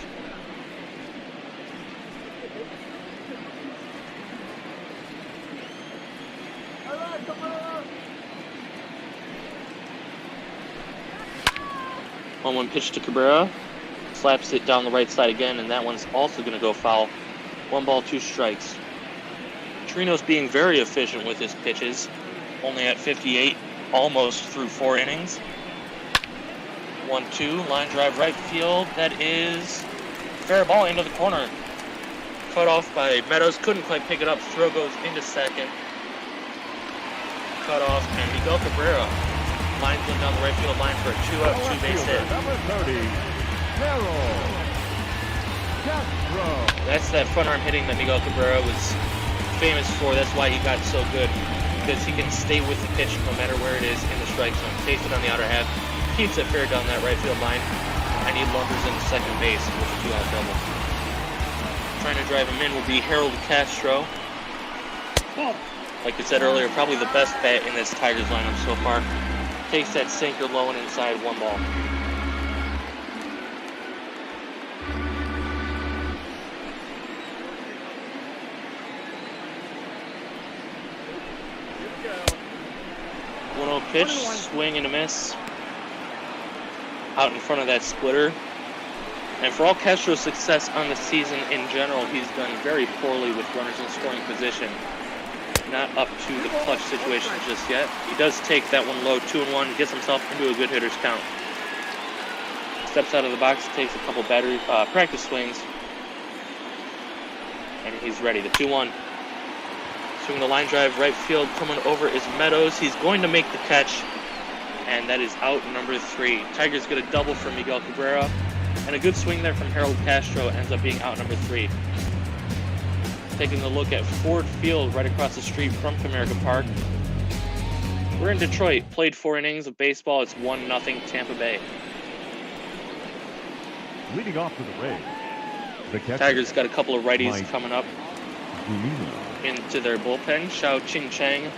Speaker 9: One pitch to Cabrera, slaps it down the right side again, and that one's also going to go foul. 1 ball, 2 strikes. Chirinos being very efficient with his pitches, only at 58, almost through 4 innings. 1-2, line drive right field. That is fair ball into the corner. Cut off by Meadows, couldn't quite pick it up. Throw goes into second. Cut off, and Miguel Cabrera lines one down the right field line for a 2-out, 2-base hit.
Speaker 8: Number 30, Harold Castro.
Speaker 9: That's that front arm hitting that Miguel Cabrera was famous for. That's why he got so good, because he can stay with the pitch no matter where it is in the strike zone. Takes it on the outer half. keeps it fair down that right field line, and he lumbers into second base with a 2-out double. Trying to drive him in will be Harold Castro. Like I said earlier, probably the best bat in this Tigers lineup so far. Takes that sinker low and inside, 1 ball.
Speaker 7: Here we go.
Speaker 9: 1-0 pitch, swing and a miss. Out in front of that splitter. And for all Castro's success on the season in general, he's done very poorly with runners in scoring position. Not up to the clutch situation just yet. He does take that one low, 2-1, gets himself into a good hitter's count. Steps out of the box, takes a couple practice swings, and he's ready. The 2-1. Swing the line drive, right field, coming over is Meadows. He's going to make the catch, and that is out number 3. Tigers get a double from Miguel Cabrera, and a good swing there from Harold Castro ends up being out number 3. Taking a look at Ford Field right across the street from Comerica Park. We're in Detroit. Played 4 innings of baseball. It's 1-0 Tampa Bay.
Speaker 8: Leading off for the Rays, the catcher,
Speaker 9: Tigers got a couple of righties coming up
Speaker 8: Giolito.
Speaker 9: into their bullpen. Xiao Ching Chang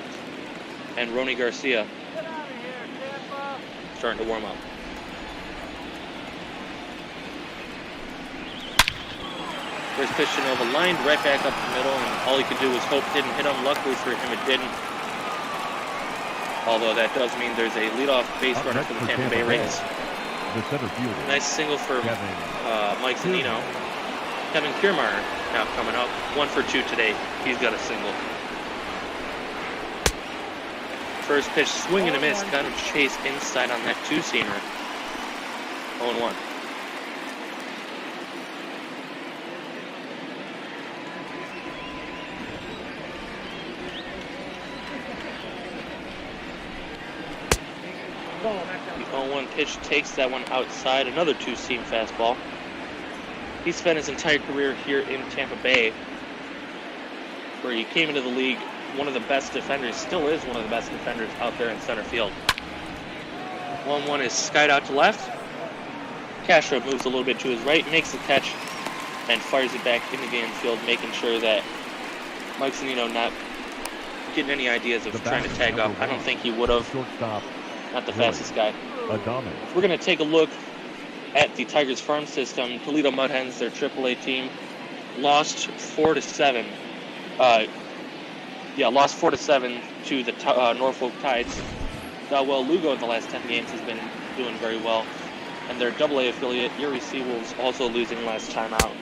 Speaker 9: and Rony Garcia
Speaker 7: Get out of here, Tampa.
Speaker 9: starting to warm up. First pitch to Nova lined right back up the middle, and all he could do was hope it didn't hit him. Luckily for him, it didn't. Although that does mean there's a leadoff base
Speaker 8: Up
Speaker 9: runner
Speaker 8: next
Speaker 9: for the
Speaker 8: for
Speaker 9: Tampa
Speaker 8: Tampa
Speaker 9: Bay
Speaker 8: Bay.
Speaker 9: Rays.
Speaker 8: The center fielder,
Speaker 9: Nice single for Mike Zunino. Kevin Kiermaier now coming up. 1 for 2 today. He's got a single. First pitch, swing and a miss. Got him chased inside on that 2-seamer. 0-1. The 0-1 pitch takes that one outside. Another 2-seam fastball. He spent his entire career here in Tampa Bay, where he came into the league one of the best defenders, still is one of the best defenders out there in center field. 1-1 is skied out to left. Castro moves a little bit to his right, makes the catch, and fires it back into the infield, making sure that Mike Zunino not getting any ideas of trying to tag up. I don't think he would have.
Speaker 8: shortstop,
Speaker 9: Not the fastest guy.
Speaker 8: Adames.
Speaker 9: We're going to take a look at the Tigers farm system. Toledo Mud Hens, their AAA team, lost 4-7. Lost 4-7 to the Norfolk Tides. Dowell Lugo in the last 10 games has been doing very well. And their AA affiliate, Erie Seawolves, also losing last time out.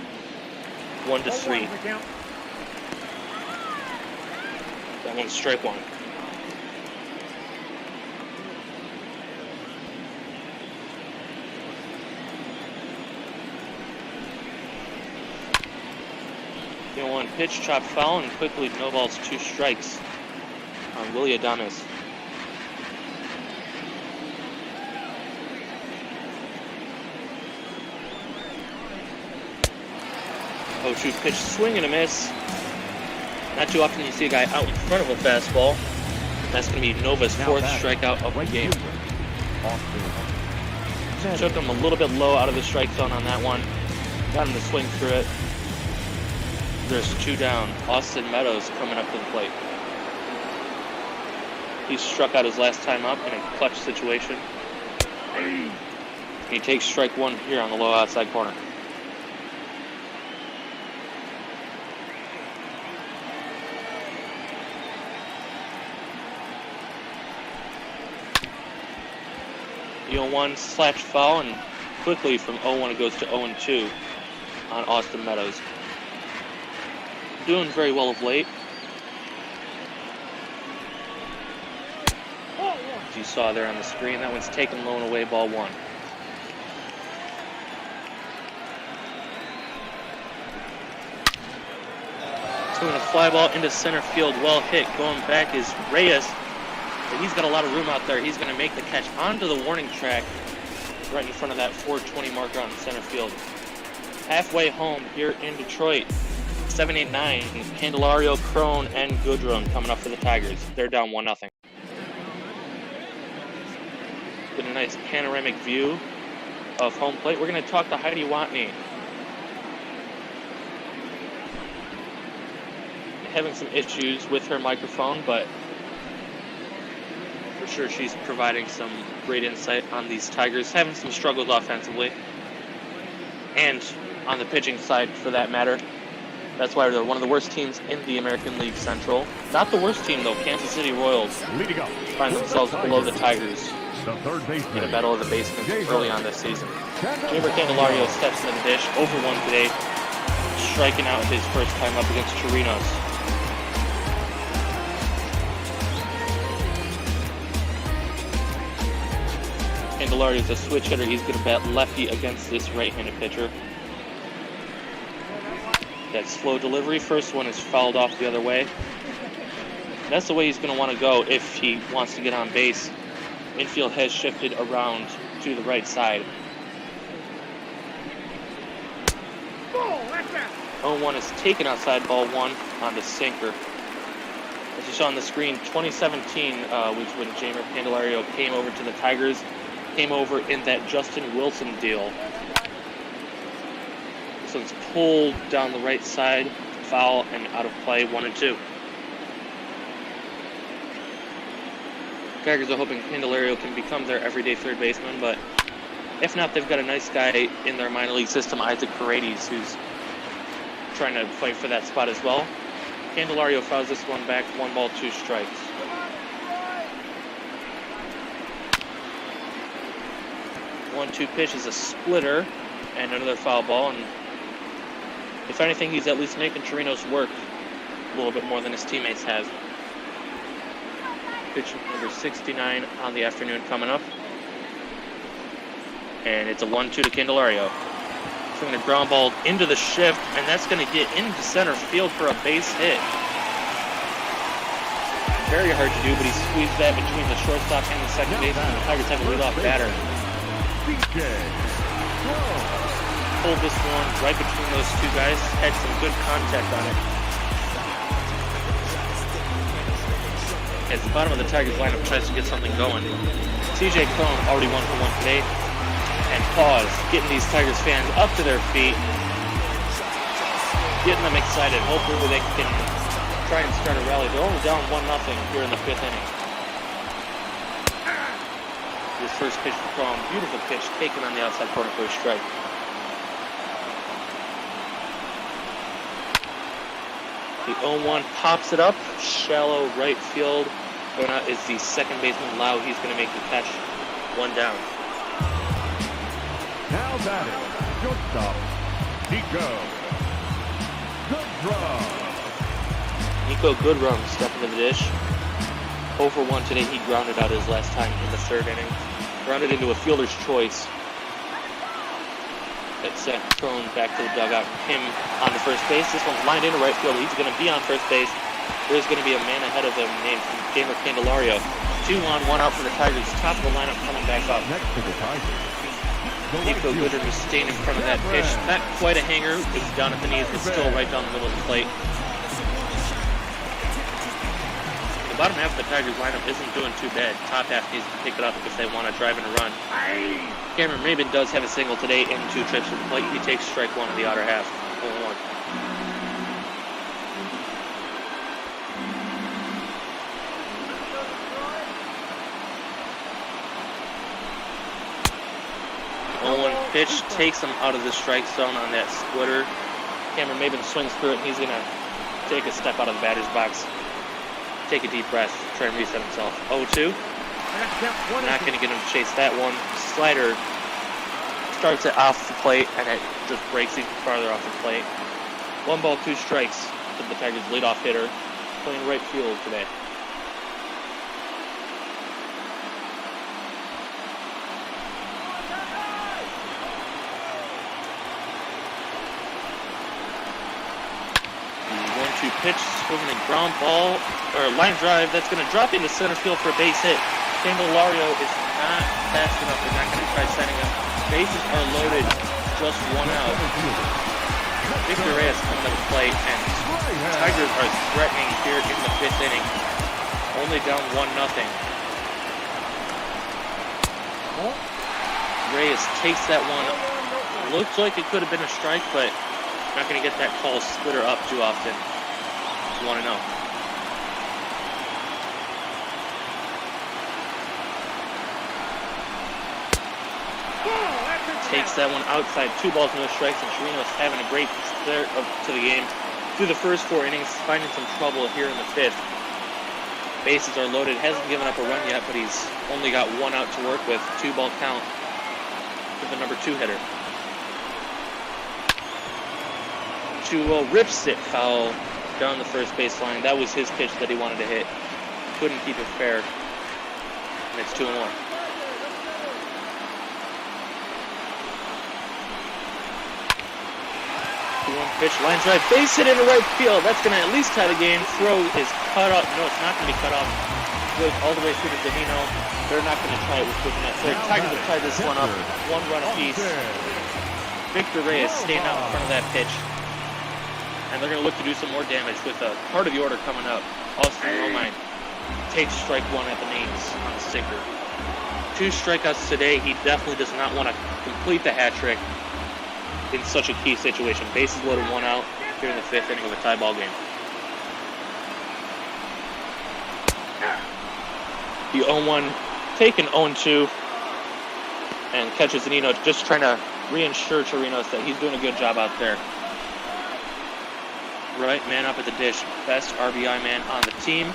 Speaker 9: 1-3. That one's strike 1. The 1 pitch, chopped foul, and quickly no balls, 2 strikes on Willie Adames. Oh, 2 pitch, swing and a miss. Not too often you see a guy out in front of a fastball. That's going to be Nova's 4th strikeout of the game. Took him a little bit low out of the strike zone on that one. Got him to swing through it. There's 2 down. Austin Meadows coming up to the plate. He struck out his last time up in a clutch situation. He takes strike 1 here on the low outside corner. The 0-1 slapped foul, and quickly from 0-1 it goes to 0-2 on Austin Meadows. Doing very well of late. As you saw there on the screen, that one's taken low and away, ball 1. Swinging a fly ball into center field, well hit. Going back is Reyes. But he's got a lot of room out there. He's going to make the catch onto the warning track right in front of that 420 marker on center field. Halfway home here in Detroit. 7-8-9, Candelario, Crone, and Goodrum coming up for the Tigers. They're down 1-0. Getting a nice panoramic view of home plate. We're going to talk to Heidi Watney. Having some issues with her microphone, but for sure she's providing some great insight on these Tigers, having some struggles offensively and on the pitching side for that matter. That's why they're one of the worst teams in the American League Central. Not the worst team though. Kansas City Royals find themselves below the Tigers in a battle of the basement early on this season. Jamer Candelario steps into the dish, over 1 today, striking out his first time up against Chirinos. Candelario's a switch hitter. He's going to bat lefty against this right-handed pitcher. That slow delivery. First one is fouled off the other way. That's the way he's going to want to go if he wants to get on base. Infield has shifted around to the right side. 0-1 is taken outside, ball 1 on the sinker. As you saw on the screen, 2017 was when Jamer Candelario came over to the Tigers. Came over in that Justin Wilson deal. This one's pulled down the right side, foul and out of play, 1-2. Tigers are hoping Candelario can become their everyday third baseman, but if not, they've got a nice guy in their minor league system, Isaac Paredes, who's trying to fight for that spot as well. Candelario fouls this one back, 1 ball, 2 strikes. 1-2 pitch is a splitter and another foul ball, and if anything, he's at least making Chirinos work a little bit more than his teammates have. Pitch number 69 on the afternoon coming up, and it's a 1-2 to Candelario. Swinging a ground ball into the shift, and that's going to get into center field for a base hit. Very hard to do, but he squeezed that between the shortstop and the second baseman. The Tigers have a leadoff batter. Pulled this one right between those two guys. Had some good contact on it. As the bottom of the Tigers lineup tries to get something going. TJ Crone already 1 for 1 today. And pause, getting these Tigers fans up to their feet. Getting them excited. Hopefully they can try and start a rally. They're only down 1-0 here in the 5th inning. This first pitch from Crone, beautiful pitch, taken on the outside corner for a strike. The 0-1 pops it up, shallow right field. Going out is the second baseman, Lau. He's going to make the catch. 1 down.
Speaker 8: Now batting, shortstop, Nico Goodrum.
Speaker 9: Nico Goodrum stepping in the dish. 0 for 1 today. He grounded out his last time in the 3rd inning. Grounded into a fielder's choice. That sent Crone back to the dugout. Him on the first base. This one's lined into right field. He's going to be on first base. There's going to be a man ahead of him named Jamer Candelario. 2 on, 1 out for the Tigers. Top of the lineup coming back up.
Speaker 8: Next to the Tigers.
Speaker 9: Nico Goodrum is staying in front of that pitch. Not quite a hanger. It's down at the knees, but still right down the middle of the plate. The bottom half of the Tigers lineup isn't doing too bad. Top half needs to pick it up if they want to drive and run. Cameron Rabin does have a single today and 2 trips to the plate. He takes strike 1 in the outer half. 0-1. Pitch takes him out of the strike zone on that splitter. Cameron Maben swings through it, and he's going to take a step out of the batter's box. Take a deep breath, try and reset himself. 0-2. Not going to get him to chase that one. Slider starts it off the plate, and it just breaks even farther off the plate. 1 ball, 2 strikes to the Tigers' leadoff hitter, playing right field today. Pitch, swinging a ground ball, or line drive, that's going to drop into center field for a base hit. Candelario is not fast enough. They're not going to try setting him. Bases are loaded, just 1 out. Victor Reyes coming to the plate, and Tigers are threatening here in the 5th inning. Only down 1-0. Reyes takes that one. Looks like it could have been a strike, but not going to get that call splitter up too often. 1-0. Takes that one outside. 2 balls, no strikes, and Chirinos having a great start to the game. Through the first 4 innings, finding some trouble here in the 5th. Bases are loaded. Hasn't given up a run yet, but he's only got 1 out to work with. 2-ball count for the number 2 hitter. 2-0 rips it foul down the first baseline. That was his pitch that he wanted to hit. Couldn't keep it fair. And it's 2-1. 2-1 pitch, line drive, base hit into right field. That's going to at least tie the game. Throw is cut off. No, it's not going to be cut off. Goes all the way through to Danino. They're not going to try it with quick net third. Tigers will tie this one up. 1 run apiece. Victor Reyes staying out in front of that pitch. And they're going to look to do some more damage with a part of the order coming up. Austin Romine takes strike 1 at the mains on the sinker. 2 strikeouts today. He definitely does not want to complete the hat trick in such a key situation. Bases loaded, 1 out here in the 5th inning of a tie ball game. The 0-1 taken 0-2 and catches Danino, just trying to reassure Chirinos that he's doing a good job out there. Right man up at the dish, best RBI man on the team.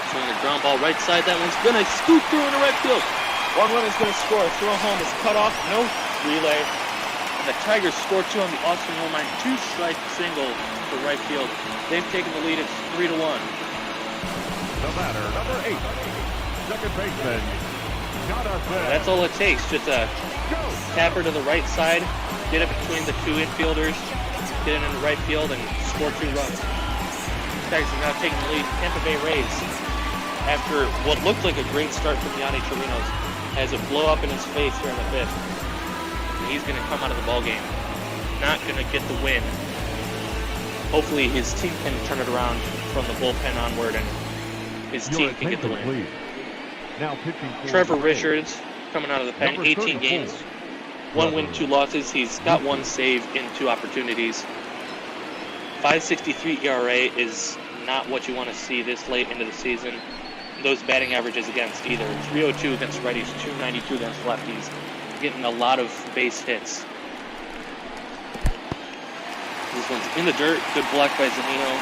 Speaker 9: Swing the ground ball right side. That one's gonna scoop through into right field. 1 run is gonna score. Throw home is cut off. No relay. And the Tigers score 2 on the Austin Romine 2-strike single for right field. They've taken the lead. It's 3-1.
Speaker 8: The batter, number 8, second baseman, Jonathan.
Speaker 9: That's all it takes. Just a tapper to the right side, get it between the 2 infielders, get it in the right field, and score 2 runs. Tigers are now taking the lead. Tampa Bay Rays, after what looked like a great start from Yanni Chirinos, has a blow up in his face here in the 5th. And he's going to come out of the ball game. Not going to get the win. Hopefully his team can turn it around from the bullpen onward, and his team can get the win.
Speaker 8: Now pitching for
Speaker 9: Trevor Richards coming out of the pen, 18 games, 1 win, 2 losses. He's got 1 save in 2 opportunities. 5.63 ERA is not what you want to see this late into the season. Those batting averages against either 302 against righties, 292 against lefties. Getting a lot of base hits. This one's in the dirt. Good block by Zanino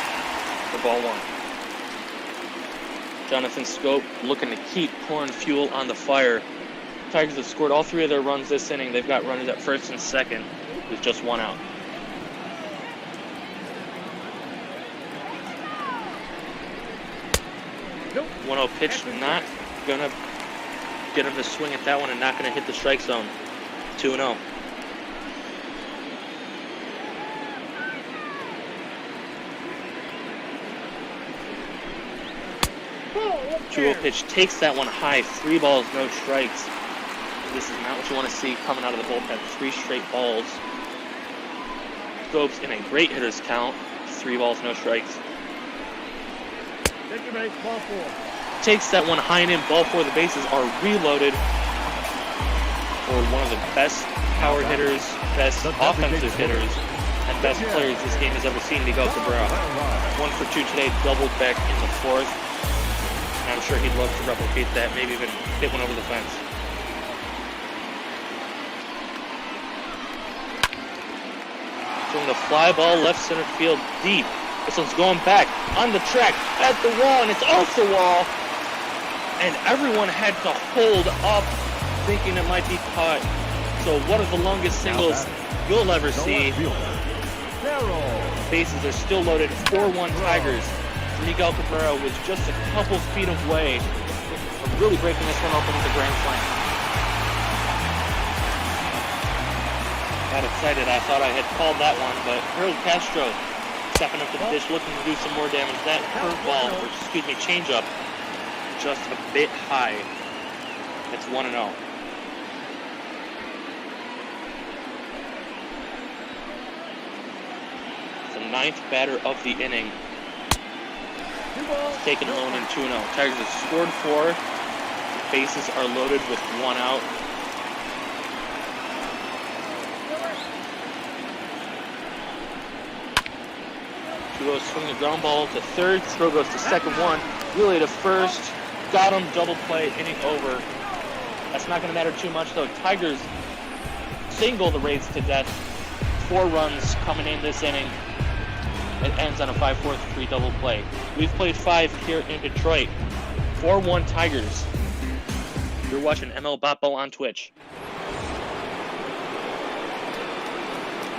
Speaker 9: for ball 1. Jonathan Scope looking to keep pouring fuel on the fire. Tigers have scored all 3 of their runs this inning. They've got runners at first and second with just 1 out. Nope. 1-0 pitch, not gonna get him to swing at that one and not gonna hit the strike zone. 2-0. Jewel pitch takes that one high. 3 balls, no strikes. This is not what you want to see coming out of the bullpen. 3 straight balls. Scopes in a great hitter's count. 3 balls, no strikes.
Speaker 7: Ball 4.
Speaker 9: Takes that one high and in. Ball 4. The bases are reloaded for one of the best power hitters, best offensive hitters, and best players this game has ever seen, Miguel Cabrera. 1 for 2 today, doubled back in the 4th. And I'm sure he'd love to replicate that, maybe even hit one over the fence. From the fly ball, left center field, deep. This one's going back on the track at the wall, and it's off the wall. And everyone had to hold up, thinking it might be caught. So one of the longest singles you'll ever see. Bases are still loaded. 4-1 Tigers. Miguel Cabrera was just a couple feet away from really breaking this one open with a grand slam. Got excited. I thought I had called that one, but Harold Castro stepping up to the dish, looking to do some more damage. That curveball, or excuse me, changeup, just a bit high. It's 1-0. The 9th batter of the inning. Taken alone in 2-0. Tigers have scored 4, bases are loaded with one out. Goes swing the ground ball to third. Throw goes to second one. Relay to first. Got him. Double play. Inning over. That's not going to matter too much though. Tigers single the Rays to death. 4 runs coming in this inning. It ends on a 5-4-3 double play. We've played 5 here in Detroit. 4-1 Tigers. You're watching ML Botball on Twitch.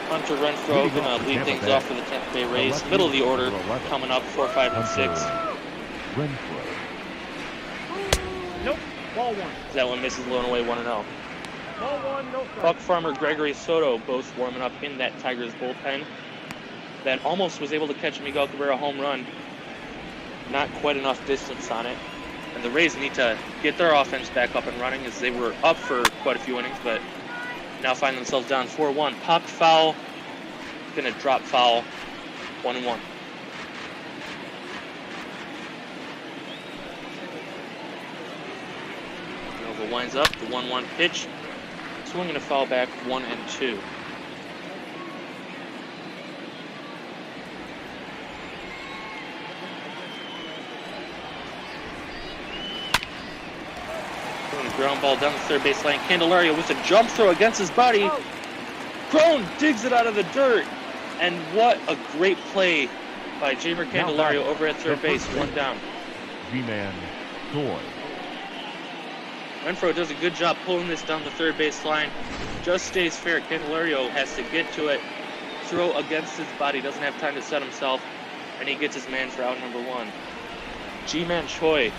Speaker 9: Hunter Renfroe gonna lead things off for the Tampa Bay Rays. Middle of the order coming up 4, 5, and 6.
Speaker 8: Renfroe.
Speaker 7: Nope. Ball 1.
Speaker 9: That one misses low and away 1-0.
Speaker 7: Ball 1, no strike.
Speaker 9: Buck Farmer, Gregory Soto both warming up in that Tigers bullpen. That almost was able to catch a Miguel Cabrera home run. Not quite enough distance on it. And the Rays need to get their offense back up and running as they were up for quite a few innings, but now find themselves down 4-1. Popped foul. Gonna drop foul. 1-1. Nova winds up. The 1-1 pitch. Swinging a foul back. 1-2. Ground ball down the third base line. Candelario with a jump throw against his body. Crone digs it out of the dirt. And what a great play by Jamer Candelario over at third base. 1 down.
Speaker 8: G-Man Joy.
Speaker 9: Renfroe does a good job pulling this down the third base line. Just stays fair. Candelario has to get to it. Throw against his body. Doesn't have time to set himself. And he gets his man for out number 1. G-Man Choi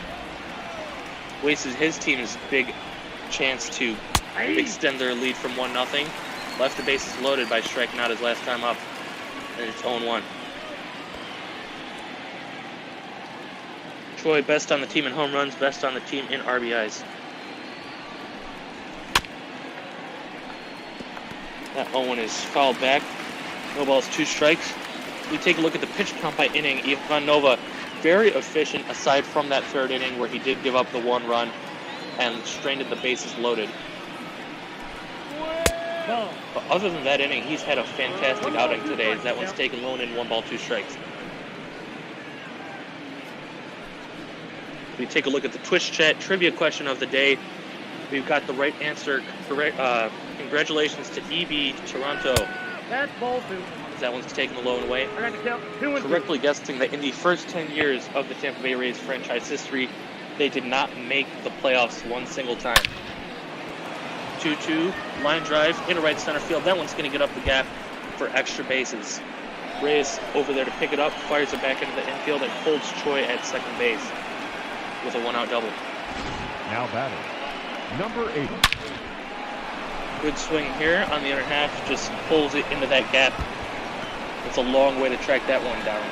Speaker 9: wasted his team's big chance to extend their lead from 1-0. Left the bases loaded by striking out his last time up. And it's 0-1. Choi best on the team in home runs, best on the team in RBIs. That 0-1 is fouled back. No balls, 2 strikes. We take a look at the pitch count by inning. Ivan Nova very efficient aside from that third inning where he did give up the 1 run and strained at the bases loaded. But other than that inning, he's had a fantastic outing today as that one's taken low and in 1 ball, 2 strikes. We take a look at the Twitch chat trivia question of the day. We've got the right answer. Congratulations to EB Toronto.
Speaker 7: That's ball 2.
Speaker 9: That one's taken the low and away.
Speaker 7: I got to count 2 and 2.
Speaker 9: Correctly guessing that in the first 10 years of the Tampa Bay Rays franchise history, they did not make the playoffs 1 single time. 2-2, line drive into right center field. That one's going to get up the gap for extra bases. Rays over there to pick it up, fires it back into the infield, and holds Choi at second base with a 1-out double.
Speaker 8: Now batting, number 8.
Speaker 9: Good swing here on the inner half, just pulls it into that gap. It's a long way to track that one down.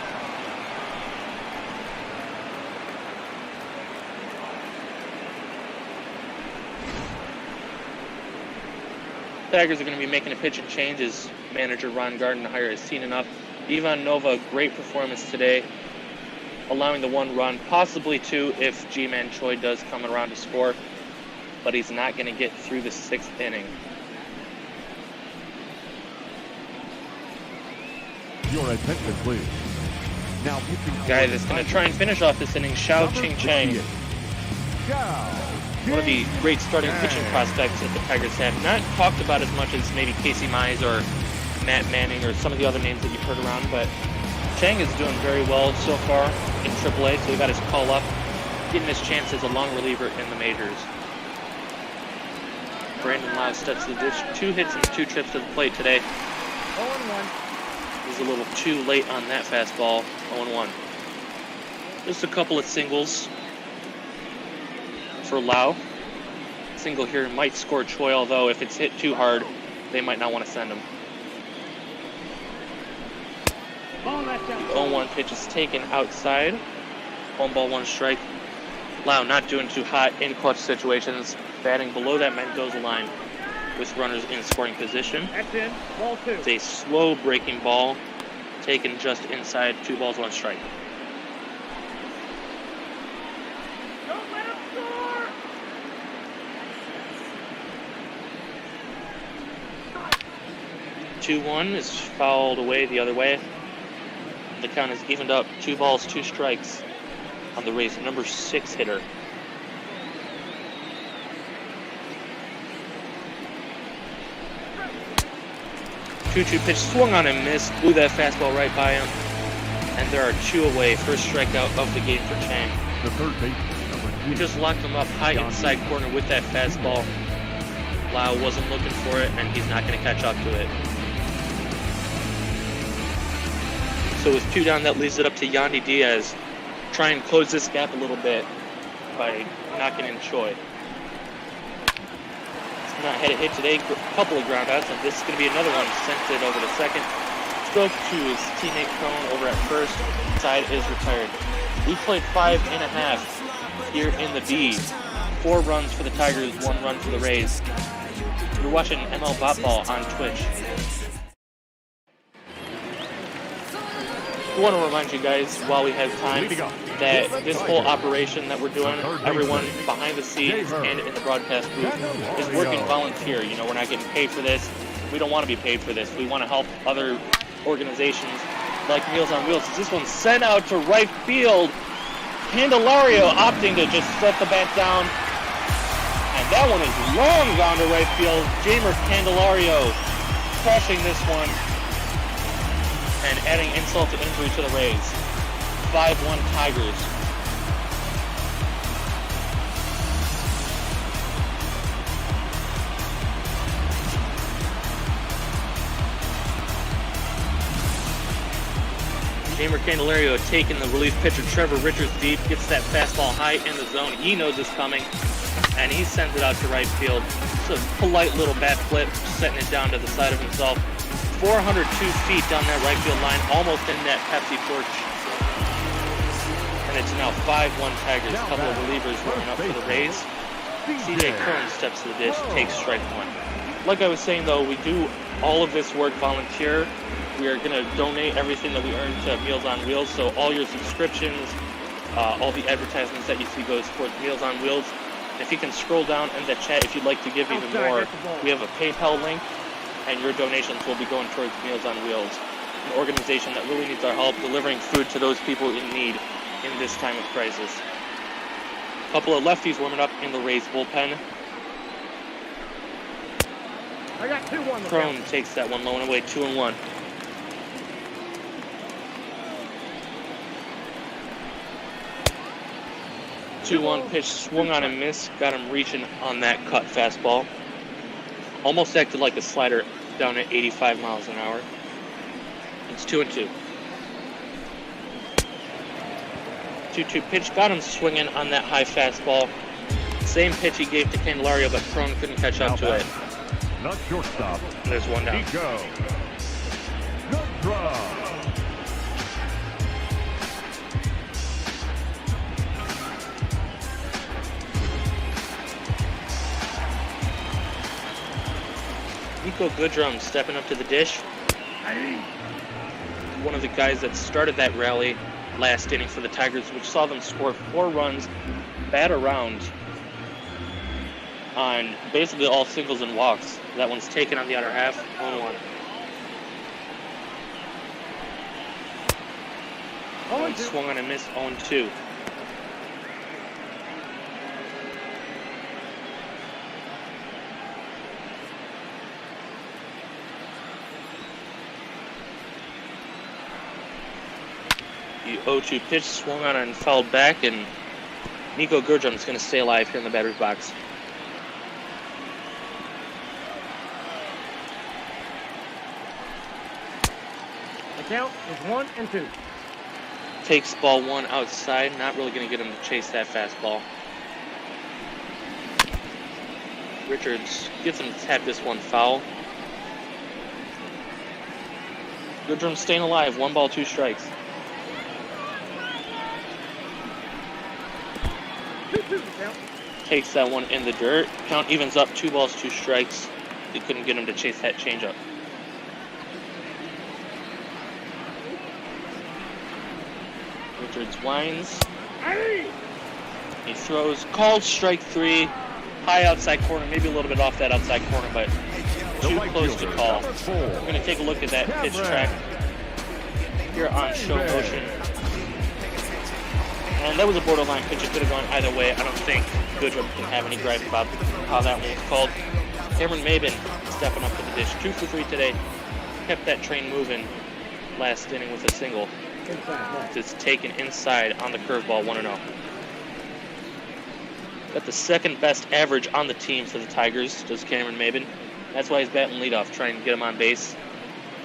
Speaker 9: Tigers are going to be making a pitching change as manager Ron Gardenhire has seen enough. Ivan Nova, great performance today, allowing the 1 run, possibly 2 if G-Man Choi does come around to score, but he's not going to get through the 6th inning.
Speaker 8: Your attention, please. Now pitching.
Speaker 9: Guy that's going to try and finish off this inning, Xiao Ching Chang. One of the great starting pitching prospects that the Tigers have. Not talked about as much as maybe Casey Mize or Matt Manning or some of the other names that you've heard around, but Chang is doing very well so far in AAA, so he got his call up, getting his chance as a long reliever in the majors. Brandon Lau steps to the dish. 2 hits and 2 trips to the plate today.
Speaker 7: 0-1.
Speaker 9: He's a little too late on that fastball. 0-1. Just a couple of singles for Lau. Single here might score Choi, although if it's hit too hard, they might not want to send him.
Speaker 7: Ball left out.
Speaker 9: The 0-1 pitch is taken outside. 1 ball, 1 strike. Lau not doing too hot in clutch situations, batting below that Mendoza line with runners in scoring position.
Speaker 7: That's in. Ball 2.
Speaker 9: It's a slow breaking ball, taken just inside. 2 balls, 1 strike.
Speaker 7: Don't let him score!
Speaker 9: 2-1 is fouled away the other way. The count is evened up. 2 balls, 2 strikes on the Rays. Number 6 hitter. Two-two pitch swung on and missed. Blew that fastball right by him. And there are 2 away. First strikeout of the game for Chang.
Speaker 8: The third baseman, number 3.
Speaker 9: We just locked him up high inside corner with that fastball. Lau wasn't looking for it, and he's not going to catch up to it. So with 2 down, that leaves it up to Yandy Diaz. Try and close this gap a little bit by knocking in Choi. He's not had a hit today, a couple of ground outs, and this is going to be another one. Sent it over to second. Stroke to his teammate Crone over at first. Side is retired. We played 5.5 here in the B. 4 runs for the Tigers, 1 run for the Rays. You're watching ML Botball on Twitch. I want to remind you guys, while we have time, that this whole operation that we're doing, everyone behind the scenes and in the broadcast booth is working volunteer. You know, we're not getting paid for this. We don't want to be paid for this. We want to help other organizations like Meals on Wheels. This one's sent out to right field. Candelario opting to just set the bat down. And that one is long gone to right field. Jamer Candelario crushing this one and adding insult to injury to the Rays. 5-1 Tigers. Jamer Candelario taking the relief pitcher Trevor Richards deep, gets that fastball high in the zone. He knows it's coming, and he sends it out to right field. It's a polite little bat flip, setting it down to the side of himself. 402 feet down that right field line, almost in that Pepsi porch. And it's now 5-1 Tigers. A couple of relievers warming up for the Rays. CJ Crone steps to the dish, takes strike 1. Like I was saying, though, we do all of this work volunteer. We are going to donate everything that we earn to Meals on Wheels. So all your subscriptions, all the advertisements that you see goes towards Meals on Wheels. If you can scroll down in the chat, if you'd like to give even more, we have a PayPal link, and your donations will be going towards Meals on Wheels, an organization that really needs our help delivering food to those people in need in this time of crisis. A couple of lefties warming up in the Rays bullpen.
Speaker 7: I got 2-1.
Speaker 9: Crone takes that one low and away, 2-1. Two-one pitch swung on and missed, got him reaching on that cut fastball. Almost acted like a slider down at 85 miles an hour. It's 2-2. 2-2 pitch, got him swinging on that high fastball. Same pitch he gave to Candelario, but Crone couldn't catch up to it.
Speaker 8: Not shortstop.
Speaker 9: There's 1 down.
Speaker 8: Nico. No draw.
Speaker 9: Nico Goodrum stepping up to the dish. One of the guys that started that rally last inning for the Tigers, which saw them score 4 runs, bat around on basically all singles and walks. That one's taken on the outer half, 1-1. Swung on and missed, 0-2. The 0-2 pitch swung on and fouled back, and Nico Gurdrum is going to stay alive here in the batter's box.
Speaker 7: The count is 1-2.
Speaker 9: Takes ball 1 outside, not really going to get him to chase that fastball. Richards gets him to tap this one foul. Gurdrum staying alive, 1 ball, 2 strikes. Takes that one in the dirt. Count evens up, 2 balls, 2 strikes. They couldn't get him to chase that changeup. Richards winds. He throws, called strike 3. High outside corner, maybe a little bit off that outside corner, but too
Speaker 8: right
Speaker 9: close to
Speaker 8: fielder,
Speaker 9: call.
Speaker 8: number 4.
Speaker 9: We're going to take a look at that pitch
Speaker 8: Kevin.
Speaker 9: track here on show motion. And that was a borderline pitch. It could have gone either way. I don't think Goodrum can have any gripe about how that one was called. Cameron Maben stepping up to the dish. 2 for 3 today. Kept that train moving last inning with a single. Just taken inside on the curveball, 1-0. Got the second best average on the team for the Tigers, does Cameron Maben. That's why he's batting leadoff, trying to get him on base.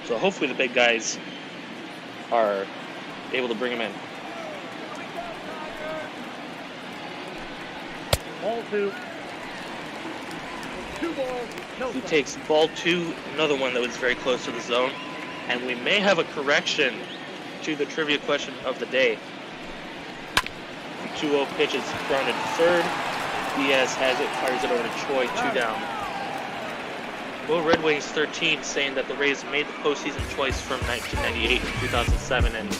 Speaker 9: So hopefully the big guys are able to bring him in.
Speaker 7: Ball 2. 2 balls, no
Speaker 9: He
Speaker 7: strikes.
Speaker 9: takes ball 2, another one that was very close to the zone. And we may have a correction to the trivia question of the day. 2-0 pitch is grounded to third. Diaz has it, fires it over to Choi, 2 down. Will Red Wings 13 saying that the Rays made the postseason twice from 1998 and 2007, and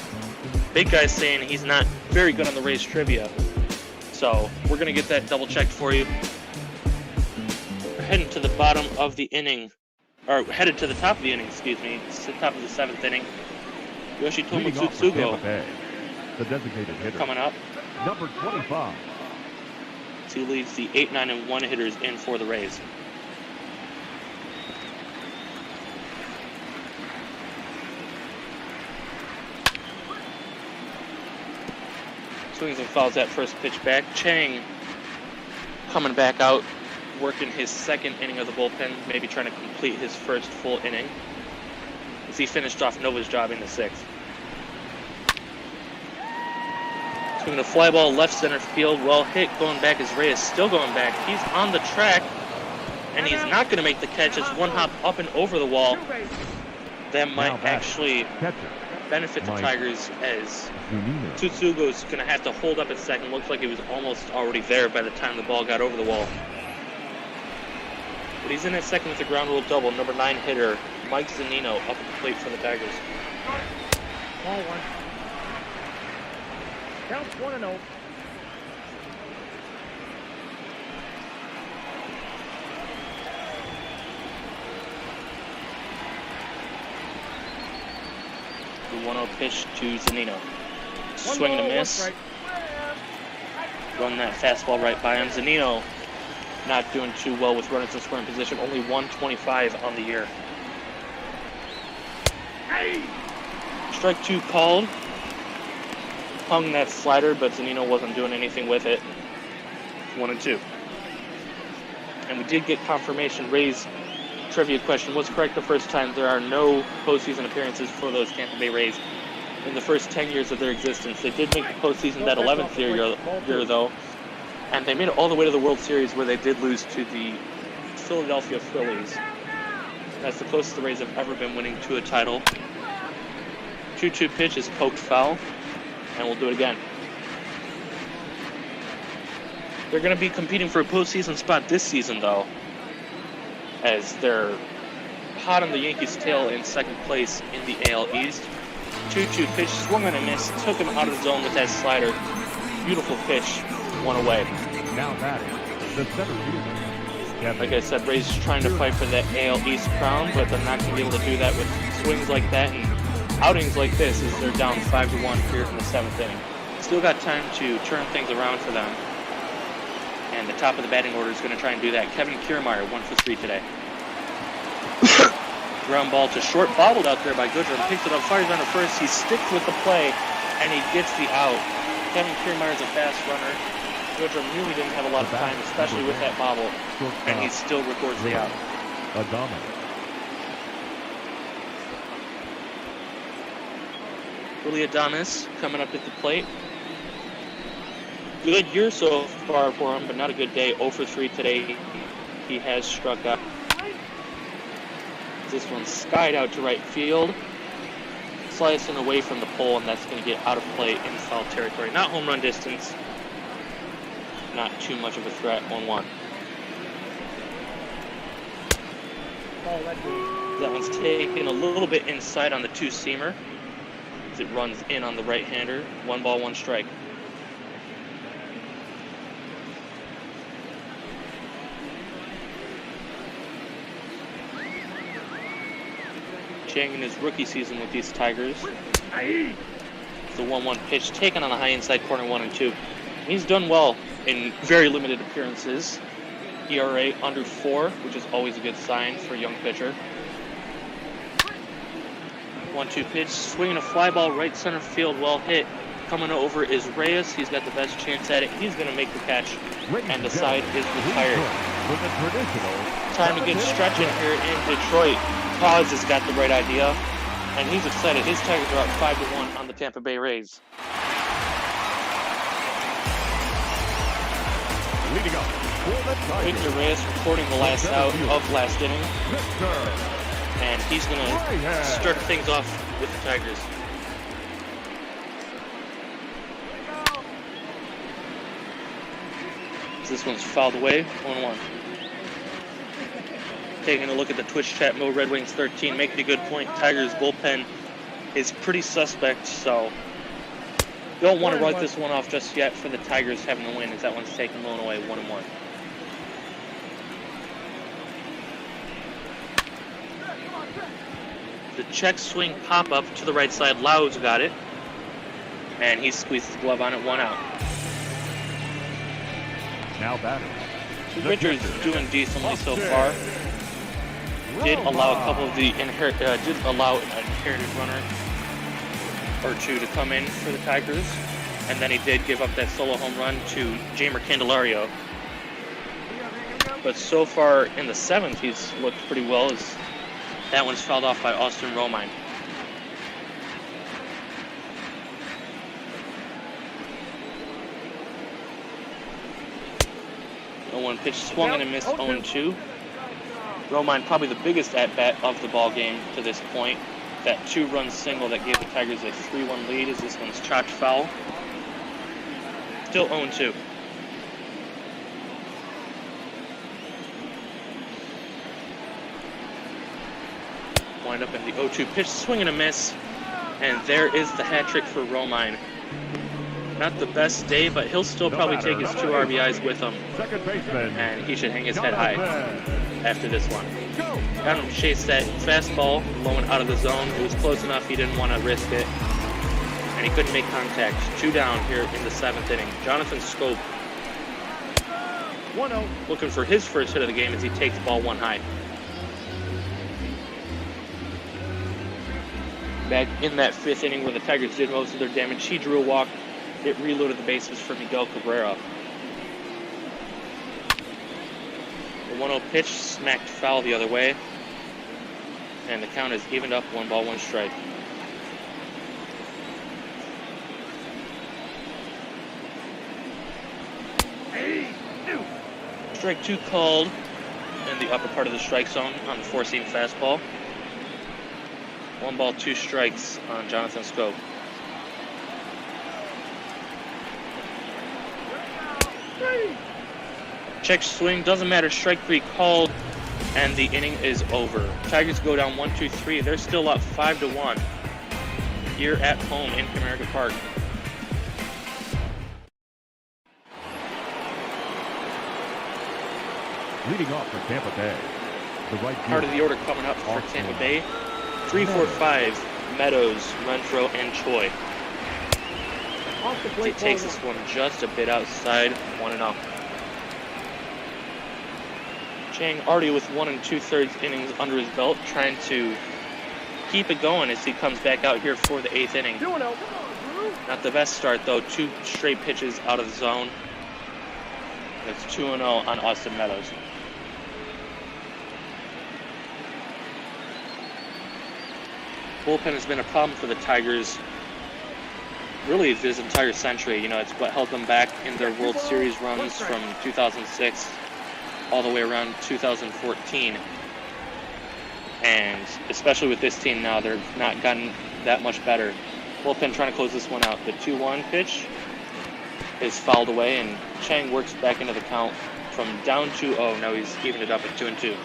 Speaker 9: big guy's saying he's not very good on the Rays trivia. So we're gonna get that double checked for you. We're heading to the bottom of the inning, or headed to the top of the inning, excuse me. It's the top of the 7th inning. Yoshitomo
Speaker 8: Leading off for Tampa
Speaker 9: Tsutsugo
Speaker 8: Bay, the designated hitter,
Speaker 9: coming up.
Speaker 8: number 25.
Speaker 9: He leads the 8, 9, and 1 hitters in for the Rays. Swings and fouls that first pitch back. Chang coming back out, working his second inning of the bullpen, maybe trying to complete his first full inning, as he finished off Nova's job in the 6th. Swinging a fly ball left center field, well hit, going back as Ray is still going back. He's on the track, and he's not going to make the catch. It's one hop up and over the wall. That might
Speaker 8: Now back.
Speaker 9: actually
Speaker 8: Catcher,
Speaker 9: benefit the
Speaker 8: Mike.
Speaker 9: Tigers, as
Speaker 8: Giolito.
Speaker 9: Tsutsugo's going to have to hold up at second. Looks like he was almost already there by the time the ball got over the wall. But he's in at second with a ground rule double. Number 9 hitter, Mike Zunino, up at the plate for the Tigers.
Speaker 7: Ball 1. Counts 1-0.
Speaker 9: The 1-0 pitch to Zunino.
Speaker 7: One
Speaker 9: Swing and a
Speaker 7: ball, 1
Speaker 9: miss.
Speaker 7: strike.
Speaker 9: Run that fastball right by him. Zunino not doing too well with runners in scoring position. Only 125 on the year. Strike 2 called. Hung that slider, but Zunino wasn't doing anything with it. 1-2. And we did get confirmation. Ray's trivia question was correct the first time. There are no postseason appearances for those Tampa Bay Rays in the first 10 years of their existence. They did make the postseason that 11th year though, and they made it all the way to the World Series, where they did lose to the Philadelphia Phillies. That's the closest the Rays have ever been winning to a title. 2-2 pitch is poked foul, and we'll do it again. They're going to be competing for a postseason spot this season, though, as they're hot on the Yankees' tail in second place in the AL East. 2-2 pitch, swung on a miss, took him out of the zone with that slider. Beautiful pitch, one away.
Speaker 8: Now batting, the center fielder, Kevin.
Speaker 9: Like I said, Rays trying to fight for that AL East crown, but they're not going to be able to do that with swings like that and outings like this, as they're down 5-1 here in the 7th inning. Still got time to turn things around for them. And the top of the batting order is going to try and do that. Kevin Kiermaier, 1 for 3 today. Ground ball to short, bobbled out there by Goodrum. Picks it up, fires on to first. He sticks with the play, and he gets the out. Kevin Kiermaier is a fast runner. Goodrum really didn't have a lot of time, especially with that bobble, and he still records the out.
Speaker 8: Adama.
Speaker 9: Willie Adames coming up at the plate. Good year so far for him, but not a good day. 0 for 3 today. He has struck out. This one skied out to right field. Slicing away from the pole, and that's going to get out of play in foul territory. Not home run distance. Not too much of a threat. 1-1.
Speaker 7: Ball 1.
Speaker 9: That one's taken a little bit inside on the 2-seamer, as it runs in on the right-hander. 1 ball, 1 strike. Chang in his rookie season with these Tigers. The 1-1 pitch taken on the high inside corner 1 and 2. He's done well in very limited appearances. ERA under 4, which is always a good sign for a young pitcher. 1-2 pitch, swinging a fly ball right center field, well hit. Coming over is Reyes. He's got the best chance at it. He's going to make the catch, and the side is retired. Time to get stretching here in Detroit. Paz has got the right idea, and he's excited. His Tigers are up 5-1 on the Tampa Bay Rays.
Speaker 8: Leading up for the Tigers,
Speaker 9: Victor Reyes recording the last out of last inning, and he's going to start things off with the Tigers. This one's fouled away, 1-1. Taking a look at the Twitch chat, Mo Red Wings 13, making a good point. Tigers bullpen is pretty suspect, so don't want to write this one off just yet for the Tigers having the win, as that one's taken low and away, 1-1. The check swing pop-up to the right side. Loud's got it, and he squeezed his glove on it, 1 out.
Speaker 8: now batters.
Speaker 9: Richard's doing decently so far. Did allow a couple of the an inherited runner or two to come in for the Tigers, and then he did give up that solo home run to Jamer Candelario. But so far in the 7th, he's looked pretty well, as that one's fouled off by Austin Romine. No 1 pitch, swung and a missed, 0-2. Romine probably the biggest at-bat of the ball game to this point. That 2-run single that gave the Tigers a 3-1 lead, as this one's chopped foul. Still 0-2. Wind up in the 0-2 pitch, swing and a miss. And there is the hat trick for Romine. Not the best day, but he'll still probably take his 2 RBIs with him.
Speaker 8: Second baseman.
Speaker 9: And he should hang his head high after this one. Got him to chase that fastball low and out of the zone. It was close enough, he didn't want to risk it. And he couldn't make contact. 2 down here in the 7th inning. Jonathan Scope
Speaker 8: 1-0.
Speaker 9: looking for his first hit of the game as he takes the ball 1 high. Back in that 5th inning where the Tigers did most of their damage, he drew a walk. It reloaded the bases for Miguel Cabrera. The 1-0 pitch smacked foul the other way, and the count is evened up, 1 ball, 1 strike. Strike 2 called in the upper part of the strike zone on the 4-seam fastball. 1 ball, 2 strikes on Jonathan Scope. Check swing, doesn't matter, strike 3 called, and the inning is over. Tigers go down 1-2-3. They're still up 5-1 here at home in Comerica Park.
Speaker 8: Leading off for Tampa Bay, the right
Speaker 9: Part of the order coming up for Tampa Bay. 3, 4, 5, Meadows, Renfro, and Choi. He takes this one just a bit outside, 1-0. Chang already with 1 2/3 innings under his belt, trying to keep it going as he comes back out here for the 8th inning. Not the best start though, 2 straight pitches out of the zone. That's 2-0 on Austin Meadows. Bullpen has been a problem for the Tigers really this entire century. You know, it's what held them back in their World Series runs from 2006 all the way around 2014. And especially with this team now, they've not gotten that much better. Bullpen trying to close this one out. The 2-1 pitch is fouled away, and Chang works back into the count from down 2-0. Now he's evened it up at 2-2.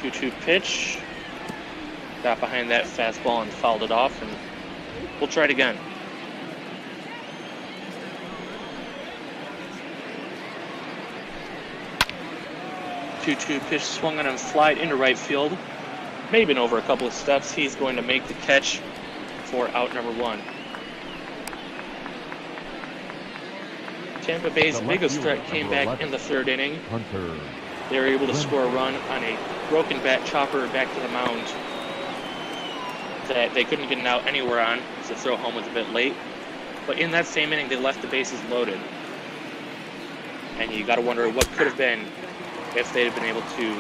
Speaker 9: 2-2 pitch. Got behind that fastball and fouled it off, and we'll try it again. 2-2 pitch swung on him, flied into right field. Maybe been over a couple of steps. He's going to make the catch for out number 1. Tampa Bay's biggest threat came back in the 3rd inning.
Speaker 8: Hunter.
Speaker 9: They were able to score a run on a broken bat chopper back to the mound that they couldn't get an out anywhere on, so the throw home was a bit late. But in that same inning, they left the bases loaded. And you got to wonder what could have been if they had been able to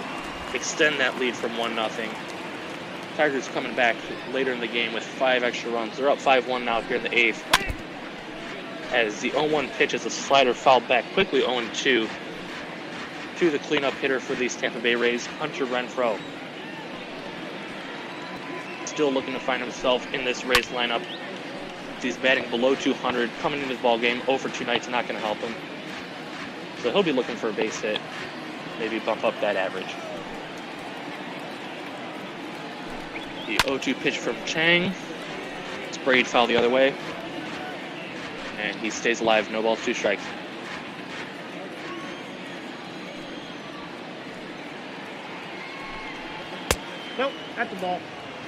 Speaker 9: extend that lead from 1-0. Tigers coming back later in the game with 5 extra runs. They're up 5-1 now here in the 8th. As the 0-1 pitch is a slider fouled back quickly 0-2 to the cleanup hitter for these Tampa Bay Rays, Hunter Renfroe. Still looking to find himself in this Rays lineup. He's batting below 200, coming into this ball game. 0 for 2 nights, not going to help him. So he'll be looking for a base hit, maybe bump up that average. The 0-2 pitch from Chang. Sprayed foul the other way. And he stays alive, no balls, 2 strikes.
Speaker 7: Nope, that's the ball.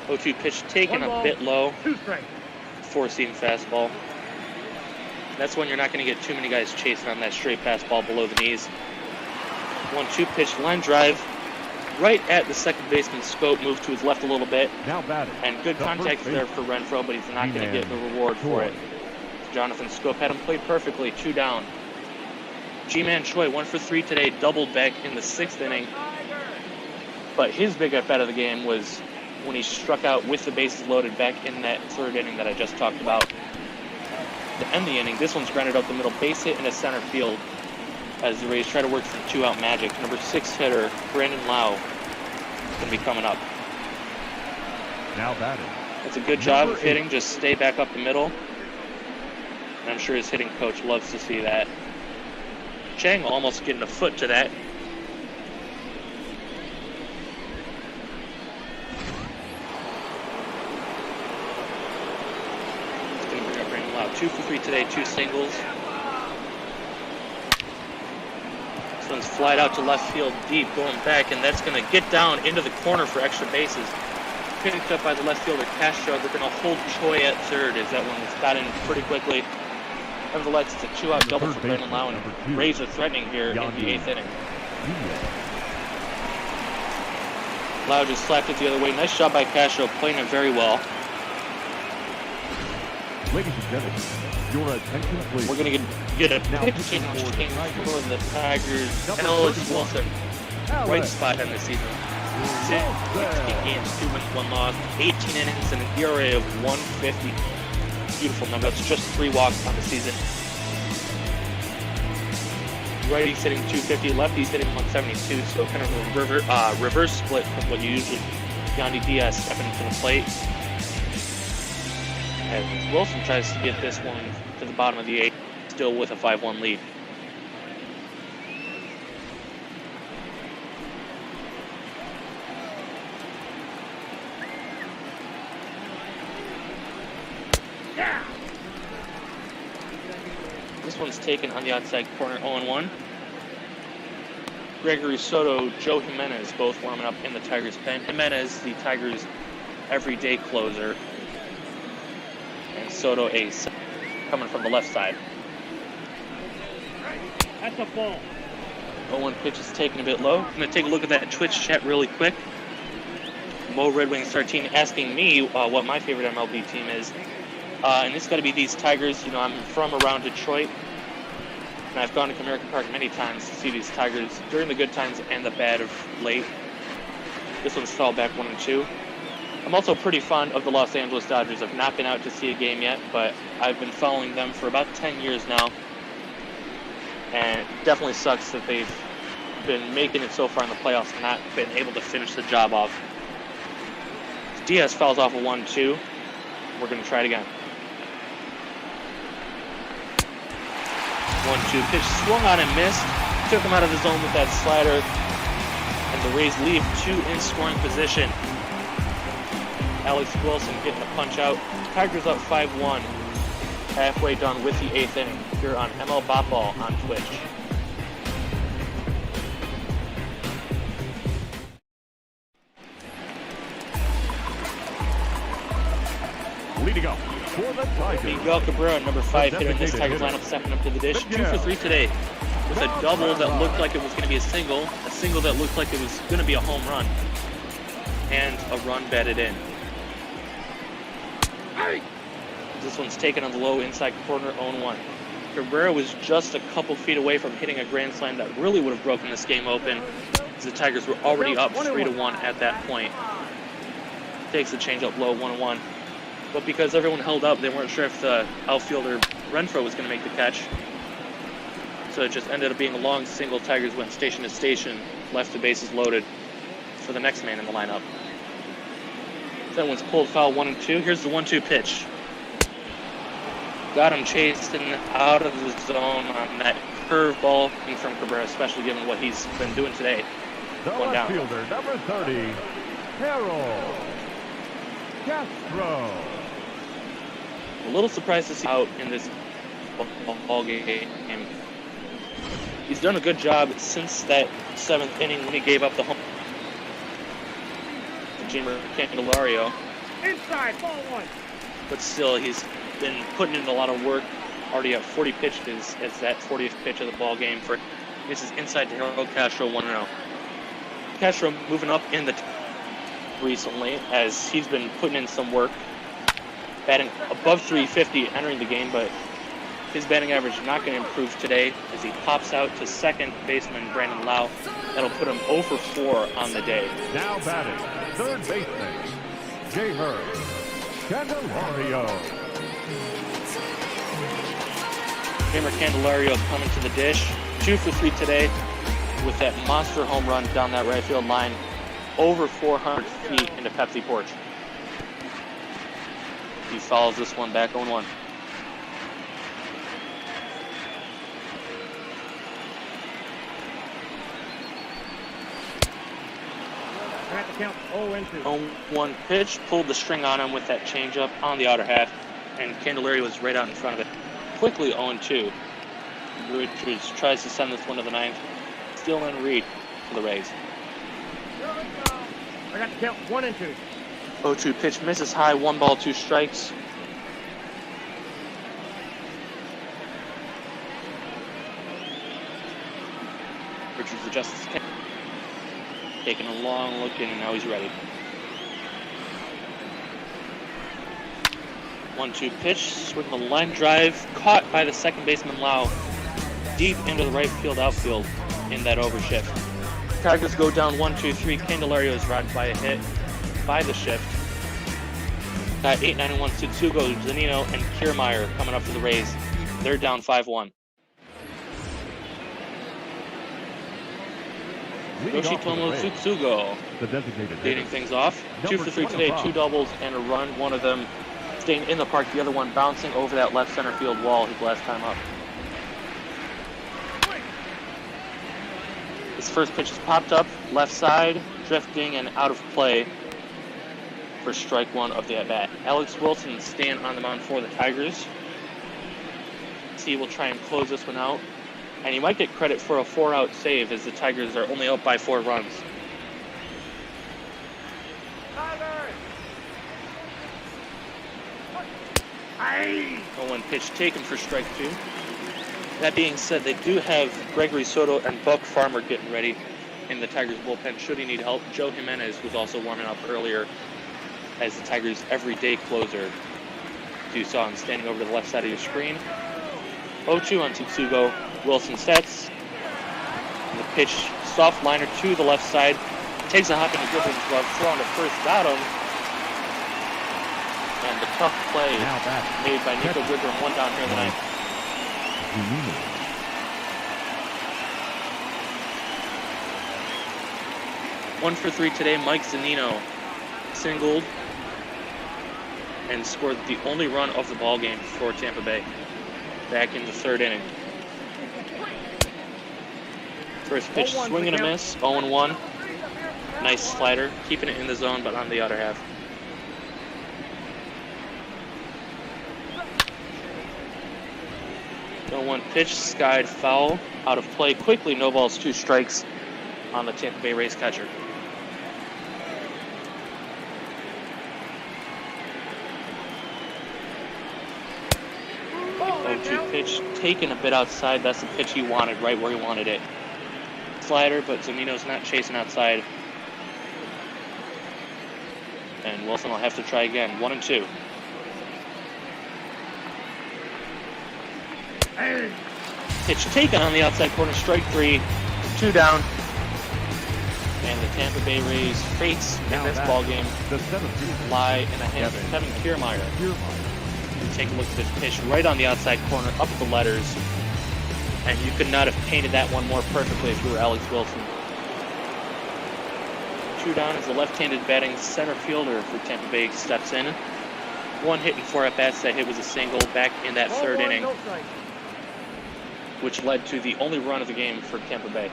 Speaker 9: 0-2 pitch taken
Speaker 7: One
Speaker 9: a
Speaker 7: ball,
Speaker 9: bit low,
Speaker 7: 2 strikes.
Speaker 9: 4-seam fastball. That's when you're not going to get too many guys chasing on that straight fastball below the knees. 1-2 pitch, line drive, right at the second baseman's scope, moved to his left a little bit.
Speaker 8: Now batting.
Speaker 9: And good contact there for Renfroe, but he's not going to get the reward for it. Jonathan Scope had him played perfectly, 2 down. G-Man Choi, 1 for 3 today, doubled back in the 6th inning. But his big at-bat of the game was when he struck out with the bases loaded back in that 3rd inning that I just talked about. To end the inning, this one's grounded up the middle, base hit into center field as the Rays try to work some 2-out magic. Number 6 hitter, Brandon Lau, is going to be coming up.
Speaker 8: Now batting.
Speaker 9: That's a good job of hitting, just stay back up the middle. And I'm sure his hitting coach loves to see that. Chang almost getting a foot to that. It's going to bring up Brandon Lau. 2 for 3 today, 2 singles. This one's flied out to left field deep, going back, and that's going to get down into the corner for extra bases. Picked up by the left fielder, Castro. They're going to hold Choi at 3rd as that one got in pretty quickly. Nevertheless, it's a 2-out double for Brandon Lau, and Rays are threatening here in the 8th inning. Lau just slapped it the other way. Nice job by Castro, playing it very well.
Speaker 8: Ladies and gentlemen, your attention please.
Speaker 9: We're going to get a pitch change for the Tigers. Alex Wilson, right spot in the season. 16 games, 2 wins, 1 loss, 18 innings, and an ERA of 150. Beautiful number. That's just 3 walks on the season. Righty's hitting 250, lefty's hitting 172, so kind of a reverse split from what you usually Yandy Diaz stepping to the plate. As Wilson tries to get this one to the bottom of the 8th, still with a 5-1 lead. This one's taken on the outside corner, 0-1. Gregory Soto, Joe Jimenez, both warming up in the Tigers' pen. Jimenez, the Tigers' everyday closer. And Soto, ace, coming from the left side.
Speaker 7: That's a ball.
Speaker 9: 0-1 pitch is taken a bit low. I'm going to take a look at that Twitch chat really quick. Mo Red Wings 13 asking me what my favorite MLB team is. And it's got to be these Tigers. You know, I'm from around Detroit, and I've gone to Comerica Park many times to see these Tigers during the good times and the bad of late. This one's fell back 1-2. I'm also pretty fond of the Los Angeles Dodgers. I've not been out to see a game yet, but I've been following them for about 10 years now. And it definitely sucks that they've been making it so far in the playoffs and not been able to finish the job off. Diaz fouls off a 1-2. We're going to try it again. 1-2 pitch swung on and missed. Took him out of the zone with that slider. And the Rays leave 2 in scoring position. Alex Wilson getting the punch out. Tigers up 5-1. Halfway done with the 8th inning. Here on ML Botball on Twitch.
Speaker 8: Leading up for the Tigers.
Speaker 9: Miguel Cabrera, number 5 hitter in this Tigers lineup, stepping up to the dish. 2 for 3 today with a double that looked like it was going to be a single that looked like it was going to be a home run, and a run batted in. This one's taken on the low inside corner, 0-1. Cabrera was just a couple feet away from hitting a grand slam that really would have broken this game open, as the Tigers were already up 3-1 at that point. Takes the changeup low, 1-1. But because everyone held up, they weren't sure if the outfielder Renfroe was going to make the catch. So it just ended up being a long single. Tigers went station to station, left the bases loaded for the next man in the lineup. That one's pulled foul, 1-2. Here's the 1-2 pitch. Got him chasing out of the zone on that curveball from Cabrera, especially given what he's been doing today.
Speaker 8: The
Speaker 9: One
Speaker 8: left
Speaker 9: down.
Speaker 8: fielder, number 30, Harold Castro.
Speaker 9: A little surprised to see out in this ball game. He's done a good job since that 7th inning when he gave up the home to Jimmer Candelario.
Speaker 7: Inside, ball 1.
Speaker 9: But still, he's been putting in a lot of work. Already at 40 pitches as that 40th pitch of the ball game. This is inside to Harold Castro, 1-0. Castro moving up in the recently as he's been putting in some work. Batting above 350 entering the game, but his batting average not going to improve today as he pops out to second baseman Brandon Lau. That'll put him 0 for 4 on the day.
Speaker 8: Now batting, third baseman, J-Her Candelario.
Speaker 9: Jimmer Candelario coming to the dish. 2 for 3 today with that monster home run down that right field line. Over 400 feet into Pepsi Porch. He follows this one back 0-1.
Speaker 7: I have to count 0-2.
Speaker 9: 0-1 pitch, pulled the string on him with that changeup on the outer half, and Candelario was right out in front of it. Quickly 0-2. Richards tries to send this one to the 9th. Still in Reed for the Rays.
Speaker 7: I got to count 1 and 2.
Speaker 9: 0-2 pitch misses high, 1 ball, 2 strikes. Richards adjusts his catch. Taking a long look in, and now he's ready. 1-2 pitch, swing a line drive, caught by the second baseman Lau, deep into the right field outfield in that overshift. Tigers go down 1-2-3. Candelario is robbed by a hit by the shift. Got 8-9-1 Tsutsugo, Zanino, and Kiermaier coming up for the Rays. They're down 5-1. Yoshitomo Tsutsugo
Speaker 8: The designated
Speaker 9: leading
Speaker 8: hitter.
Speaker 9: things off. 2 for 3 today, 2 doubles and a run. One of them staying in the park, the other one bouncing over that left center field wall his last time up. His first pitch is popped up, left side, drifting and out of play for strike 1 of the at-bat. Alex Wilson staying on the mound for the Tigers. He will try and close this one out. And he might get credit for a 4-out save as the Tigers are only up by 4 runs. One pitch taken for strike 2. That being said, they do have Gregory Soto and Buck Farmer getting ready in the Tigers bullpen should he need help. Joe Jimenez was also warming up earlier as the Tigers' everyday closer. You saw him standing over to the left side of your screen. 0-2 on Tsutsugo. Wilson sets. And the pitch, soft liner to the left side. Takes a hop into Griffin's glove, throwing to first, got him. And the tough play made by Nico Griffin, 1 down here in the 9th. 1 for 3 today, Mike Zanino singled and scored the only run of the ball game for Tampa Bay back in the 3rd inning. First pitch, swing and a miss, 0-1. Nice slider, keeping it in the zone, but on the outer half. No 1 pitch, skied foul, out of play quickly, no balls, 2 strikes on the Tampa Bay Rays catcher. pitch taken a bit outside. That's the pitch he wanted, right where he wanted it. Slider, but Zunino's not chasing outside. And Wilson will have to try again. 1-2. Pitch taken on the outside corner, strike 3, 2 down. And the Tampa Bay Rays' fates in this ball game lie in the hands of Kevin Kiermaier. Take a look at this pitch right on the outside corner, up the letters. And you could not have painted that one more perfectly if you were Alex Wilson. 2 down as the left-handed batting center fielder for Tampa Bay steps in. 1 hit and 4 at-bats. That hit was a single back in that third inning, which led to the only run of the game for Tampa Bay.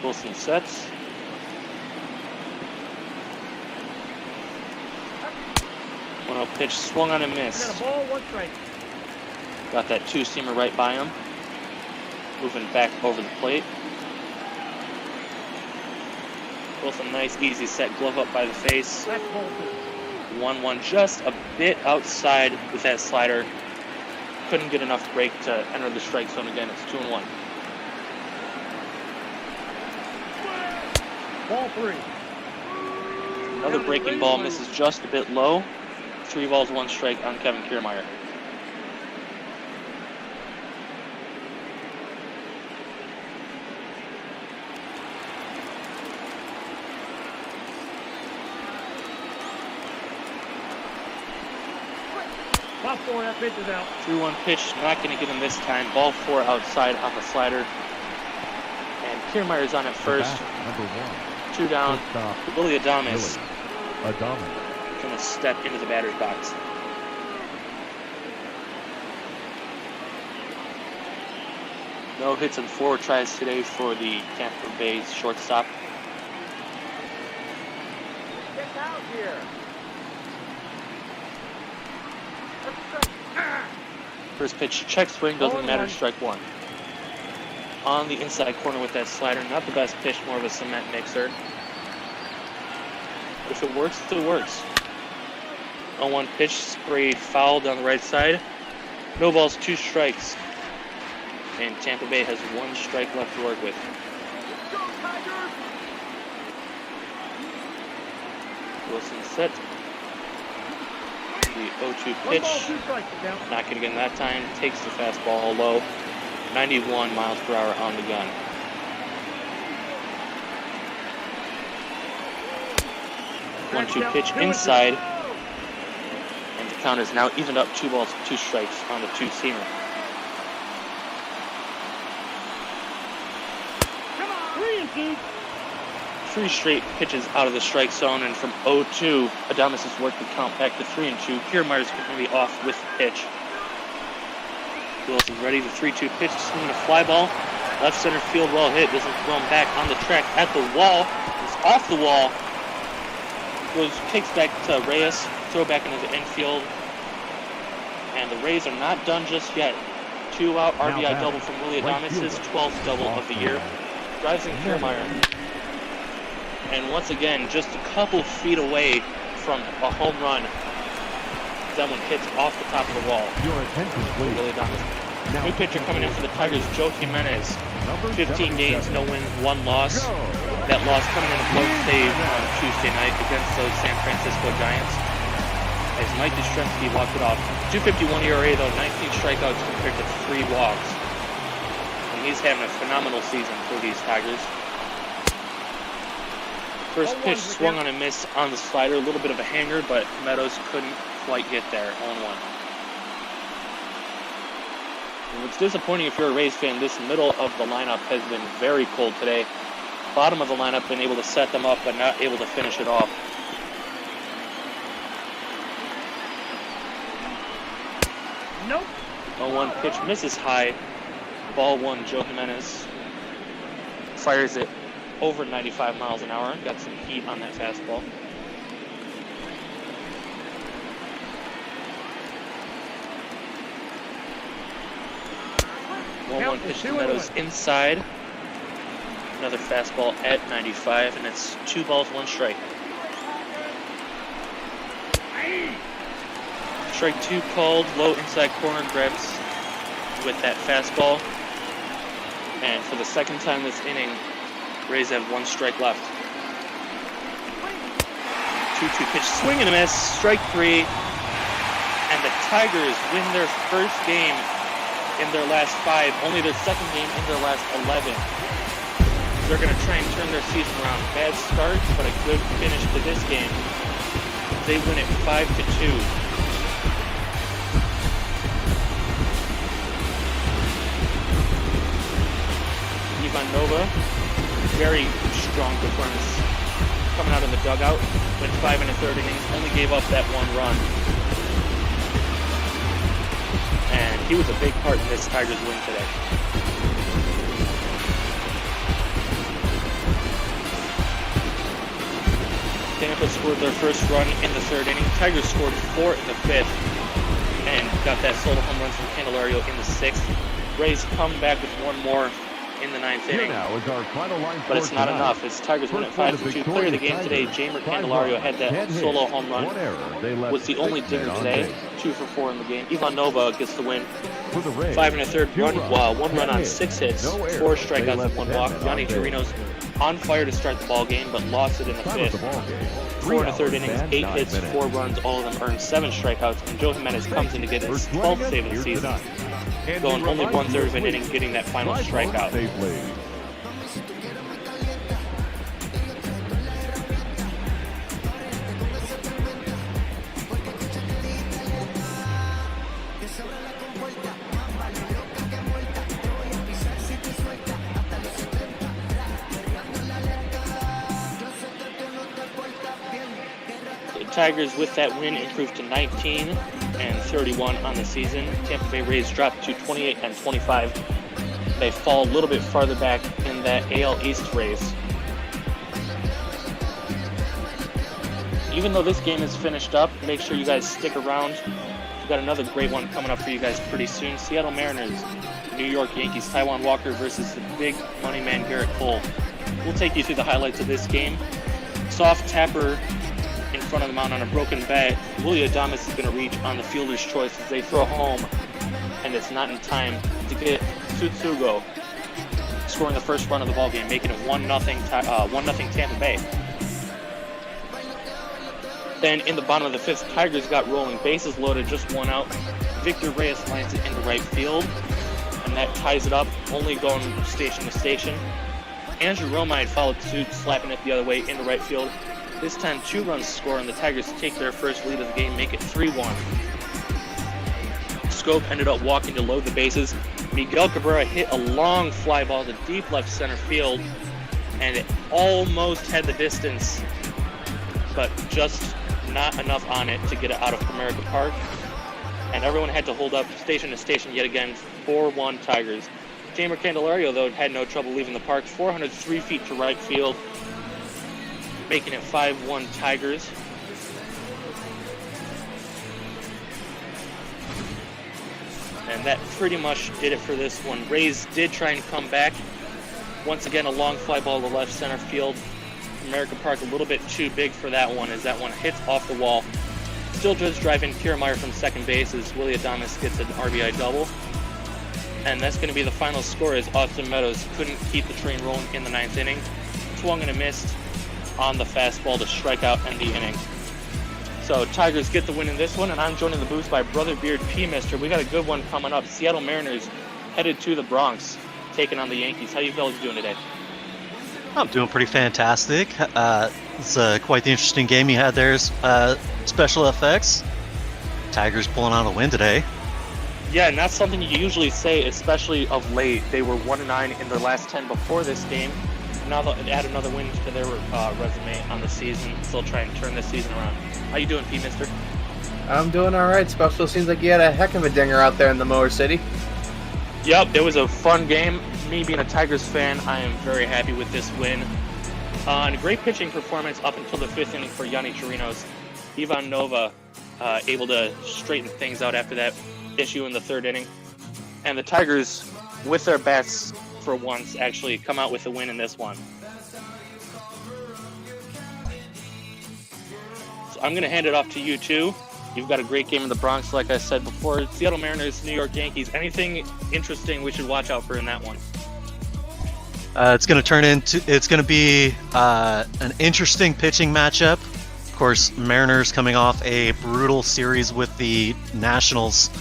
Speaker 9: Wilson sets. 1-0 pitch, swung on and missed.
Speaker 7: Got a ball, 1 strike.
Speaker 9: Got that 2-seamer right by him. Moving back over the plate. Wilson, nice, easy set, glove up by the face.
Speaker 7: That's ball
Speaker 9: 1-1, just a bit outside with that slider. Couldn't get enough break to enter the strike zone again. It's 2-1.
Speaker 7: 2. Ball 3.
Speaker 9: Another breaking ball misses just a bit low. 3 balls, 1 strike on Kevin Kiermaier.
Speaker 7: Ball 4, that pitch is out.
Speaker 9: 3-1 pitch, not going to get him this time. Ball 4 outside on the slider. And Kiermaier's on at first.
Speaker 8: Number 1.
Speaker 9: 2 down. Willie Adames
Speaker 8: Adames.
Speaker 9: going to step into the batter's box. No hits and 4 tries today for the Tampa Bay shortstop.
Speaker 7: Get out here.
Speaker 9: First pitch, check swing, doesn't matter, strike 1. On the inside corner with that slider, not the best pitch, more of a cement mixer. If it works, it works. 0-1 pitch, sprayed foul down the right side. No balls, 2 strikes. And Tampa Bay has 1 strike left to work with. Wilson set. The 0-2 pitch. Not going to get him that time. Takes the fastball low. 91 miles per hour on the gun. One-two pitch inside. And the count is now evened up, 2 balls, 2 strikes on the 2-seamer. 3 straight pitches out of the strike zone, and from 0-2, Adames has worked the count back to 3-2. Kiermaier's completely off with the pitch. Wilson ready, the 3-2 pitch, swinging a fly ball. Left center field, well hit, doesn't throw him back on the track at the wall. It's off the wall. Kicks back to Reyes, throw back into the infield. And the Rays are not done just yet. 2-out RBI double from Willie Adames, his 12th double of the year. Drives in Kiermaier. And once again, just a couple feet away from a home run. That one hits off the top of the wall.
Speaker 8: Your attention, please.
Speaker 9: Willie Adames. New pitcher coming in for the Tigers, Joe Jimenez. 15 games, no win, 1 loss. That loss coming in a blown save on Tuesday night against those San Francisco Giants, as Mike Yastrzemski walked it off. 2.51 ERA though, 19 strikeouts compared to 3 walks. And he's having a phenomenal season for these Tigers. First pitch swung on a miss on the slider, a little bit of a hanger, but Meadows couldn't quite get there. 0-1. It's disappointing if you're a Rays fan. This middle of the lineup has been very cold today. Bottom of the lineup been able to set them up, but not able to finish it off.
Speaker 7: Nope.
Speaker 9: 0-1 pitch misses high. Ball 1, Joe Jimenez fires it over 95 miles an hour. Got some heat on that fastball. One pitch to Meadows inside. Another fastball at 95, and it's 2 balls, 1 strike. Strike 2 called, low inside corner, grabs with that fastball. And for the second time this inning, Rays have 1 strike left. 2-2 pitch, swing and a miss, strike 3. And the Tigers win their first game in their last 5, only their second game in their last 11. They're going to try and turn their season around. Bad start, but a good finish to this game. They win it 5-2. Ivan Nova, very strong performance coming out in the dugout. Went 5 1/3 innings, only gave up that 1 run. And he was a big part in this Tigers win today. Tampa scored their first run in the 3rd inning. Tigers scored 4 in the 5th and got that solo home run from Candelario in the 6th. Rays come back with 1 more in the 9th inning.
Speaker 8: Now is our final line
Speaker 9: But it's
Speaker 8: score
Speaker 9: not
Speaker 8: tonight.
Speaker 9: enough. As Tigers win at 5-2. Player of the game today, Jamer Candelario, had that solo home run. Was the only dinger today. 2 for 4 in the game. Ivan Nova gets the win. 5 1/3 run, 1 run on 6 hits, 4 strikeouts and 1 walk. Yanni Chirinos on fire to start the ball game, but lost it in the 5th. 4 1/3 innings, 8 hits, 4 runs, all of them earned 7 strikeouts. And Joe Jimenez comes in to get his 12th save of the season, going only 1/3 of an inning, getting that final strikeout. Tigers with that win improved to 19 and 31 on the season. Tampa Bay Rays dropped to 28 and 25. They fall a little bit farther back in that AL East race. Even though this game is finished up, make sure you guys stick around. We've got another great one coming up for you guys pretty soon. Seattle Mariners, New York Yankees, Taijuan Walker versus the big money man Garrett Cole. We'll take you through the highlights of this game. Soft tapper in front of the mound on a broken bat. Willie Adames is going to reach on the fielder's choice as they throw home, and it's not in time to get Tsutsugo scoring the first run of the ball game, making it 1-0 Tampa Bay. Then in the bottom of the 5th, Tigers got rolling, bases loaded, just 1 out. Victor Reyes lines it into right field, and that ties it up, only going station to station. Andrew Romine followed suit, slapping it the other way into right field. This time 2 runs score, and the Tigers take their first lead of the game, make it 3-1. Scope ended up walking to load the bases. Miguel Cabrera hit a long fly ball to deep left center field, and it almost had the distance, but just not enough on it to get it out of Comerica Park. And everyone had to hold up station to station yet again. 4-1 Tigers. Jamer Candelario, though, had no trouble leaving the park. 403 feet to right field, making it 5-1 Tigers. And that pretty much did it for this one. Rays did try and come back. Once again, a long fly ball to left center field. Comerica Park a little bit too big for that one, as that one hits off the wall. Still just driving Kiermaier from second base as Willie Adames gets an RBI double. And that's going to be the final score, as Austin Meadows couldn't keep the train rolling in the 9th inning. Swung and a missed on the fastball to strike out end the inning. So Tigers get the win in this one, and I'm joined in the booth by Brother Beard P. Mister. We got a good one coming up. Seattle Mariners headed to the Bronx, taking on the Yankees. How you fellas doing today?
Speaker 10: I'm doing pretty fantastic. It's quite the interesting game you had there. Special effects. Tigers pulling out a win today.
Speaker 9: Yeah, and that's something you usually say, especially of late. They were 1-9 in their last 10 before this game. Now they'll add another win to their resume on the season. Still try and turn this season around. How you doing, P. Mister?
Speaker 11: I'm doing all right. Special seems like you had a heck of a dinger out there in the Motor City.
Speaker 9: Yep, it was a fun game. Me being a Tigers fan, I am very happy with this win. And a great pitching performance up until the 5th inning for Yanni Chirinos. Ivan Nova able to straighten things out after that issue in the 3rd inning. And the Tigers, with their bats for once, actually come out with a win in this one. I'm going to hand it off to you two. You've got a great game in the Bronx, like I said before. Seattle Mariners, New York Yankees. Anything interesting we should watch out for in that one?
Speaker 10: It's going to be an interesting pitching matchup. Of course, Mariners coming off a brutal series with the Nationals.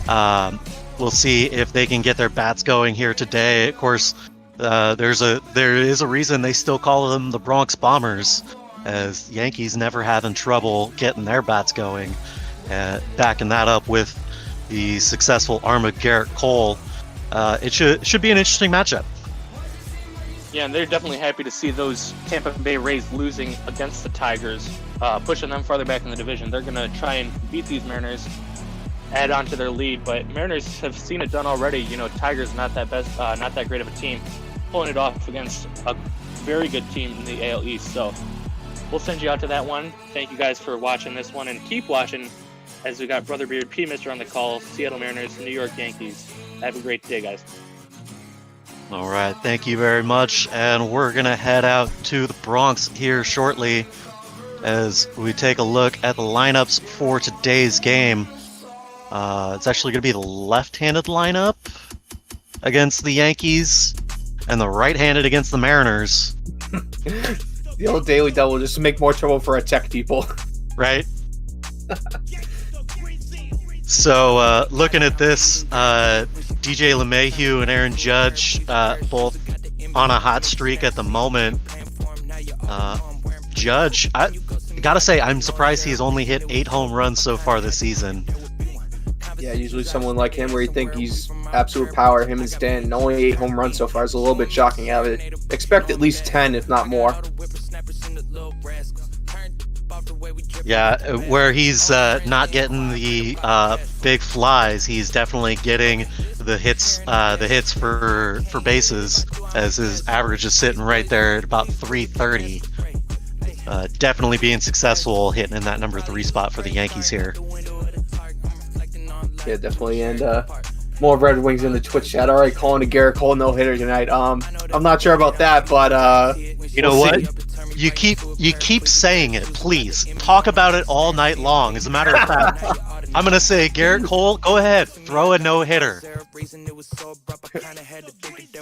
Speaker 10: We'll see if they can get their bats going here today. Of course, there is a reason they still call them the Bronx Bombers, as Yankees never having trouble getting their bats going. Backing that up with the successful arm of Gerrit Cole, it should be an interesting matchup.
Speaker 9: Yeah, and they're definitely happy to see those Tampa Bay Rays losing against the Tigers, pushing them farther back in the division. They're going to try and beat these Mariners, add on to their lead, but Mariners have seen it done already. You know, Tigers not that great of a team, pulling it off against a very good team in the AL East. So we'll send you out to that one. Thank you guys for watching this one, and keep watching as we got Brother Beard P. Mister on the call. Seattle Mariners, New York Yankees. Have a great day, guys.
Speaker 10: All right, thank you very much, and we're gonna head out to the Bronx here shortly as we take a look at the lineups for today's game. It's actually gonna be the left-handed lineup against the Yankees and the right-handed against the Mariners.
Speaker 11: The old daily double just to make more trouble for our tech people.
Speaker 10: Right? So, looking at this, DJ LeMahieu and Aaron Judge, both on a hot streak at the moment. Judge, I gotta say, I'm surprised he's only hit 8 home runs so far this season.
Speaker 11: Yeah, usually someone like him where you think he's absolute power, him and Stanton, only 8 home runs so far is a little bit shocking. I would expect at least 10, if not more.
Speaker 10: Yeah, where he's not getting the big flies, he's definitely getting the hits for bases, as his average is sitting right there at about 330. Definitely being successful hitting in that number 3 spot for the Yankees here.
Speaker 11: Yeah, definitely. And more Red Wings in the Twitch chat. All right, calling a Gerrit Cole no-hitter tonight. I'm not sure about that, but
Speaker 10: you know what? You keep saying it. Please talk about it all night long. As a matter of fact, I'm gonna say, Gerrit Cole, go ahead, throw a no-hitter.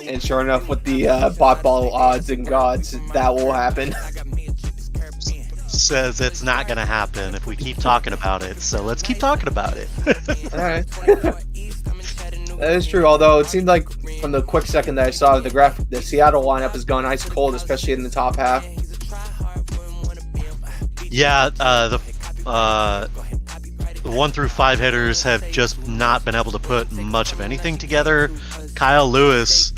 Speaker 11: And sure enough, with the bot ball odds and gods, that will happen.
Speaker 10: Says it's not gonna happen if we keep talking about it. So let's keep talking about it.
Speaker 11: All right. That is true, although it seemed like from the quick second that I saw the graphic, the Seattle lineup has gone ice cold, especially in the top half.
Speaker 10: Yeah, the 1 through 5 hitters have just not been able to put much of anything together. Kyle Lewis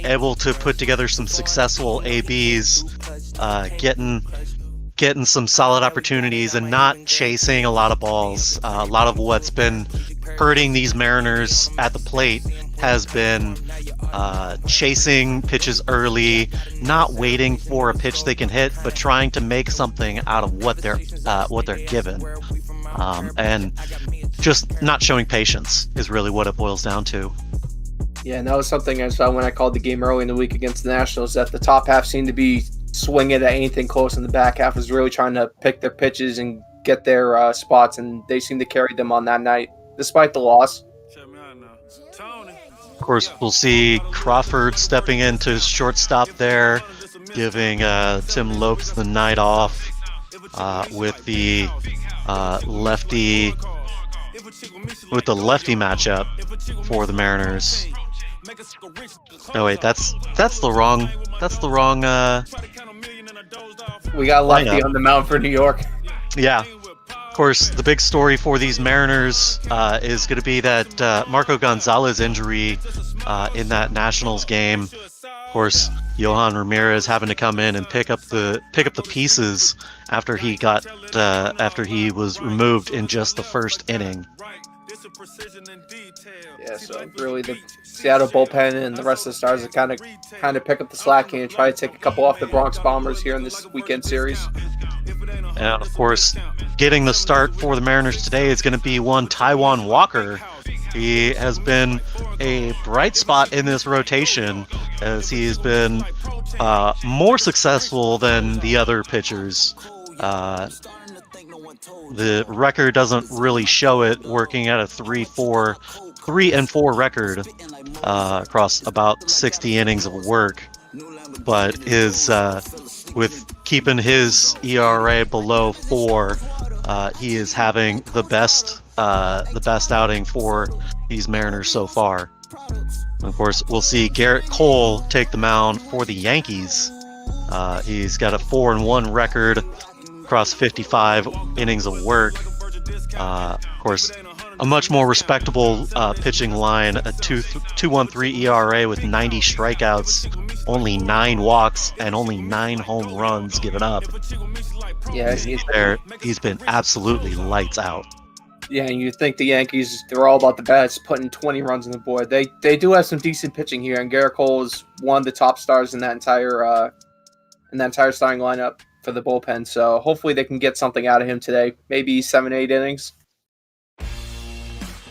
Speaker 10: able to put together some successful ABs, getting some solid opportunities and not chasing a lot of balls. A lot of what's been hurting these Mariners at the plate has been chasing pitches early, not waiting for a pitch they can hit, but trying to make something out of what they're given, and just not showing patience is really what it boils down to.
Speaker 11: Yeah, and that was something I saw when I called the game early in the week against the Nationals, that the top half seemed to be swinging at anything close, and the back half was really trying to pick their pitches and get their spots, and they seemed to carry them on that night, despite the loss.
Speaker 10: Of course, we'll see Crawford stepping into shortstop there, giving Tim Lopes the night off with the lefty matchup for the Mariners. Oh wait, that's the wrong.
Speaker 11: We got lefty
Speaker 10: lineup
Speaker 11: on the mound for New York.
Speaker 10: Yeah. Of course, the big story for these Mariners is going to be that Marco Gonzalez injury in that Nationals game. Of course, Johan Ramirez having to come in and pick up the pieces after he was removed in just the first inning.
Speaker 11: Yeah, so really the Seattle bullpen and the rest of the stars are kind of pick up the slack and try to take a couple off the Bronx Bombers here in this weekend series.
Speaker 10: And of course, getting the start for the Mariners today is going to be one Taijuan Walker. He has been a bright spot in this rotation as he has been more successful than the other pitchers. the record doesn't really show it working at a 3-4 record across about 60 innings of work, but his with keeping his ERA below 4, he is having the best outing for these Mariners so far. And of course, we'll see Garrett Cole take the mound for the Yankees. He's got a 4-1 record across 55 innings of work. Of course, a much more respectable pitching line, a 2.13 ERA with 90 strikeouts, only 9 walks, and only 9 home runs given up.
Speaker 11: Yeah,
Speaker 10: he's been absolutely lights out.
Speaker 11: Yeah, and you think the Yankees, they're all about the bats, putting 20 runs on the board. They do have some decent pitching here, and Garrett Cole is one of the top stars in that entire starting lineup for the bullpen. So hopefully they can get something out of him today. Maybe 7-8 innings.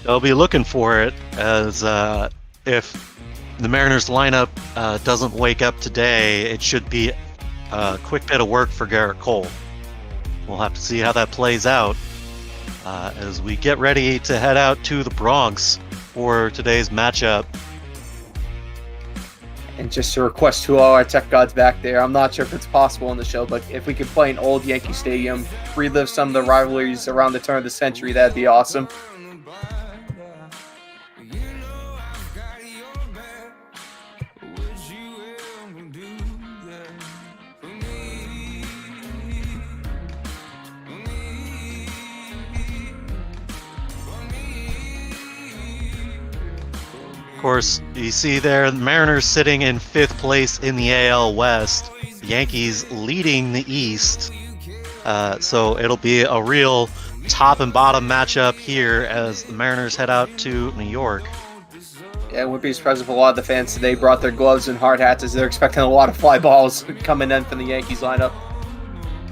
Speaker 10: They'll be looking for it, as if the Mariners lineup doesn't wake up today, it should be a quick bit of work for Garrett Cole. We'll have to see how that plays out as we get ready to head out to the Bronx for today's matchup.
Speaker 11: And just to request to all our tech gods back there, I'm not sure if it's possible in the show, but if we could play an old Yankee Stadium, relive some of the rivalries around the turn of the century, that'd be awesome.
Speaker 10: Of course, you see there, the Mariners sitting in 5th place in the AL West, the Yankees leading the East. So it'll be a real top and bottom matchup here as the Mariners head out to New York.
Speaker 11: Yeah, I wouldn't be surprised if a lot of the fans today brought their gloves and hard hats as they're expecting a lot of fly balls coming in from the Yankees lineup.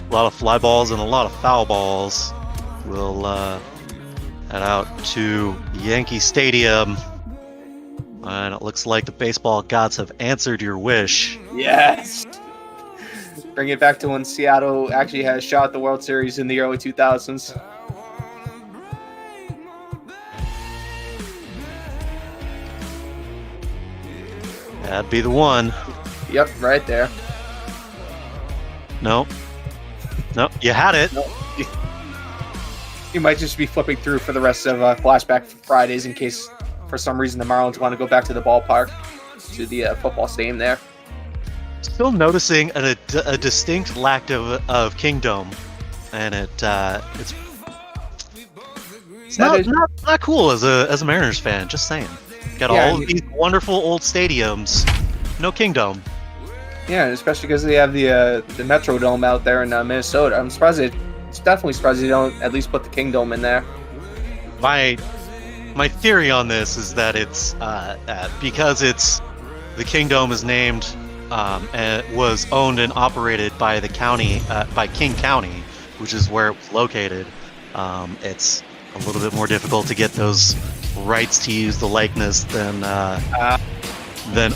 Speaker 10: A lot of fly balls and a lot of foul balls. We'll head out to Yankee Stadium. And it looks like the baseball gods have answered your wish.
Speaker 11: Yes! Bring it back to when Seattle actually had a shot at the World Series in the early 2000s.
Speaker 10: That'd be the one.
Speaker 11: Yep, right there.
Speaker 10: No, you had it.
Speaker 11: No. You might just be flipping through for the rest of Flashback Fridays in case, for some reason, the Marlins want to go back to the ballpark, to the football stadium there.
Speaker 10: Still noticing a distinct lack of Kingdom, and it's not cool as a Mariners fan. Just saying, got all of these wonderful old stadiums, no Kingdom.
Speaker 11: Yeah, especially because they have the Metrodome out there in Minnesota. I'm surprised it's definitely surprised they don't at least put the Kingdom in there.
Speaker 10: My theory on this is that it's because the Kingdom is named and was owned and operated by the county, by King County, which is where it was located. It's a little bit more difficult to get those rights to use the likeness than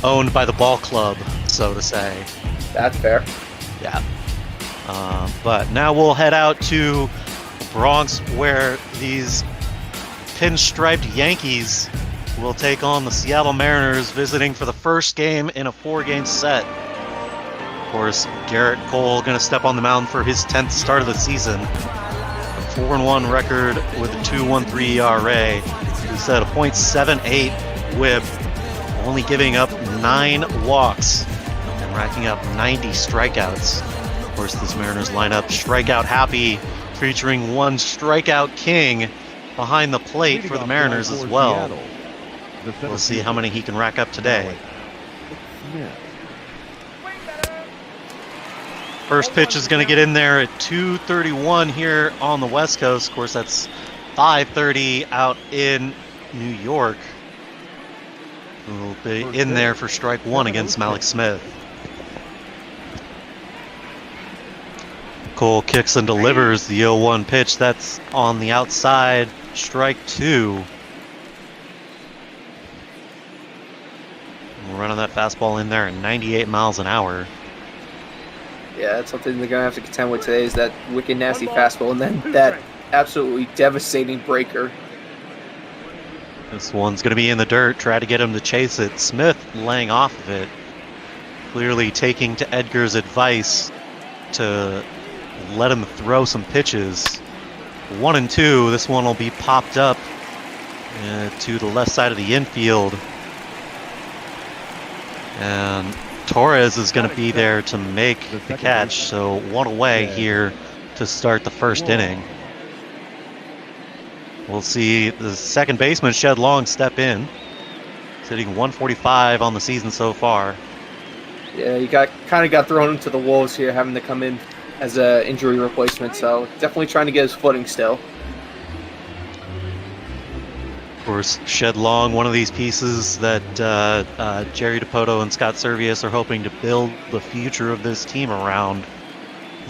Speaker 10: owned by the ball club, so to say.
Speaker 11: That's fair.
Speaker 10: Yeah. But now we'll head out to Bronx, where these pinstriped Yankees will take on the Seattle Mariners, visiting for the first game in a 4-game set. Of course, Garrett Cole going to step on the mound for his 10th start of the season. A 4-1 record with a 2.13 ERA. He set a .78 whip, only giving up 9 walks and racking up 90 strikeouts. Of course, this Mariners lineup strikeout happy, featuring one strikeout king behind the plate for the Mariners as well. We'll see how many he can rack up today. First pitch is going to get in there at 2:31 here on the West Coast. Of course, that's 5:30 out in New York. We'll be in there for strike one against Malik Smith. Cole kicks and delivers the 0-1 pitch. That's on the outside. Strike two. We're running that fastball in there at 98 miles an hour.
Speaker 11: Yeah, that's something they're going to have to contend with today is that wicked nasty fastball and then that absolutely devastating breaker.
Speaker 10: This one's going to be in the dirt. Try to get him to chase it. Smith laying off of it. Clearly taking to Edgar's advice to let him throw some pitches. 1-2. This one will be popped up to the left side of the infield. And Torres is going to be there to make the catch. So one away here to start the first inning. We'll see the second baseman, Shed Long, step in. Sitting 145 on the season so far.
Speaker 11: Yeah, he kind of got thrown into the wolves here, having to come in as an injury replacement. So definitely trying to get his footing still.
Speaker 10: Of course, Shed Long, one of these pieces that Jerry DiPoto and Scott Servius are hoping to build the future of this team around.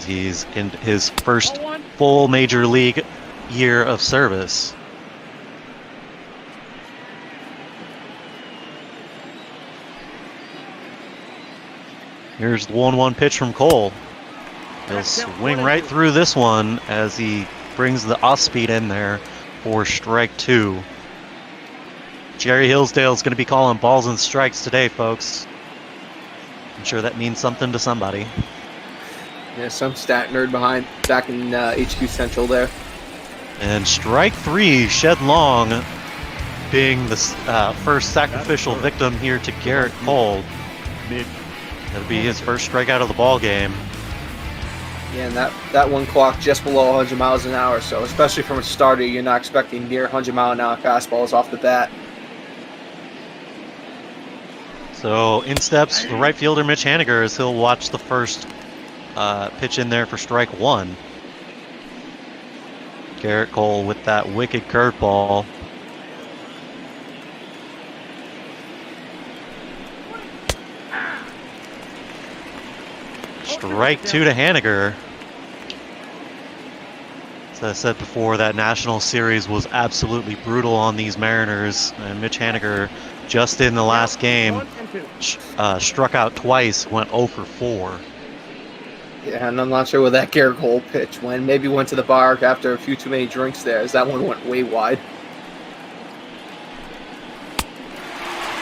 Speaker 10: He's in his first full major league year of service. Here's the 1-1 pitch from Cole. He'll swing right through this one as he brings the off speed in there for strike 2. Jerry Hillsdale's going to be calling balls and strikes today, folks. I'm sure that means something to somebody.
Speaker 11: Yeah, some stat nerd back in HQ Central there.
Speaker 10: And strike 3, Shed Long being the first sacrificial victim here to Garrett Cole. That'll be his first strikeout of the ball game.
Speaker 11: Yeah, and that one clocked just below 100 miles an hour. So especially from a starter, you're not expecting near 100-mile-an-hour fastballs off the bat.
Speaker 10: So in steps the right fielder Mitch Haniger as he'll watch the first pitch in there for strike 1. Garrett Cole with that wicked curveball. Strike 2 to Haniger. As I said before, that National Series was absolutely brutal on these Mariners. And Mitch Haniger, just in the last game, struck out twice, went 0 for 4.
Speaker 11: Yeah, and I'm not sure where that Garrett Cole pitch went. Maybe went to the bar after a few too many drinks there, as that one went way wide.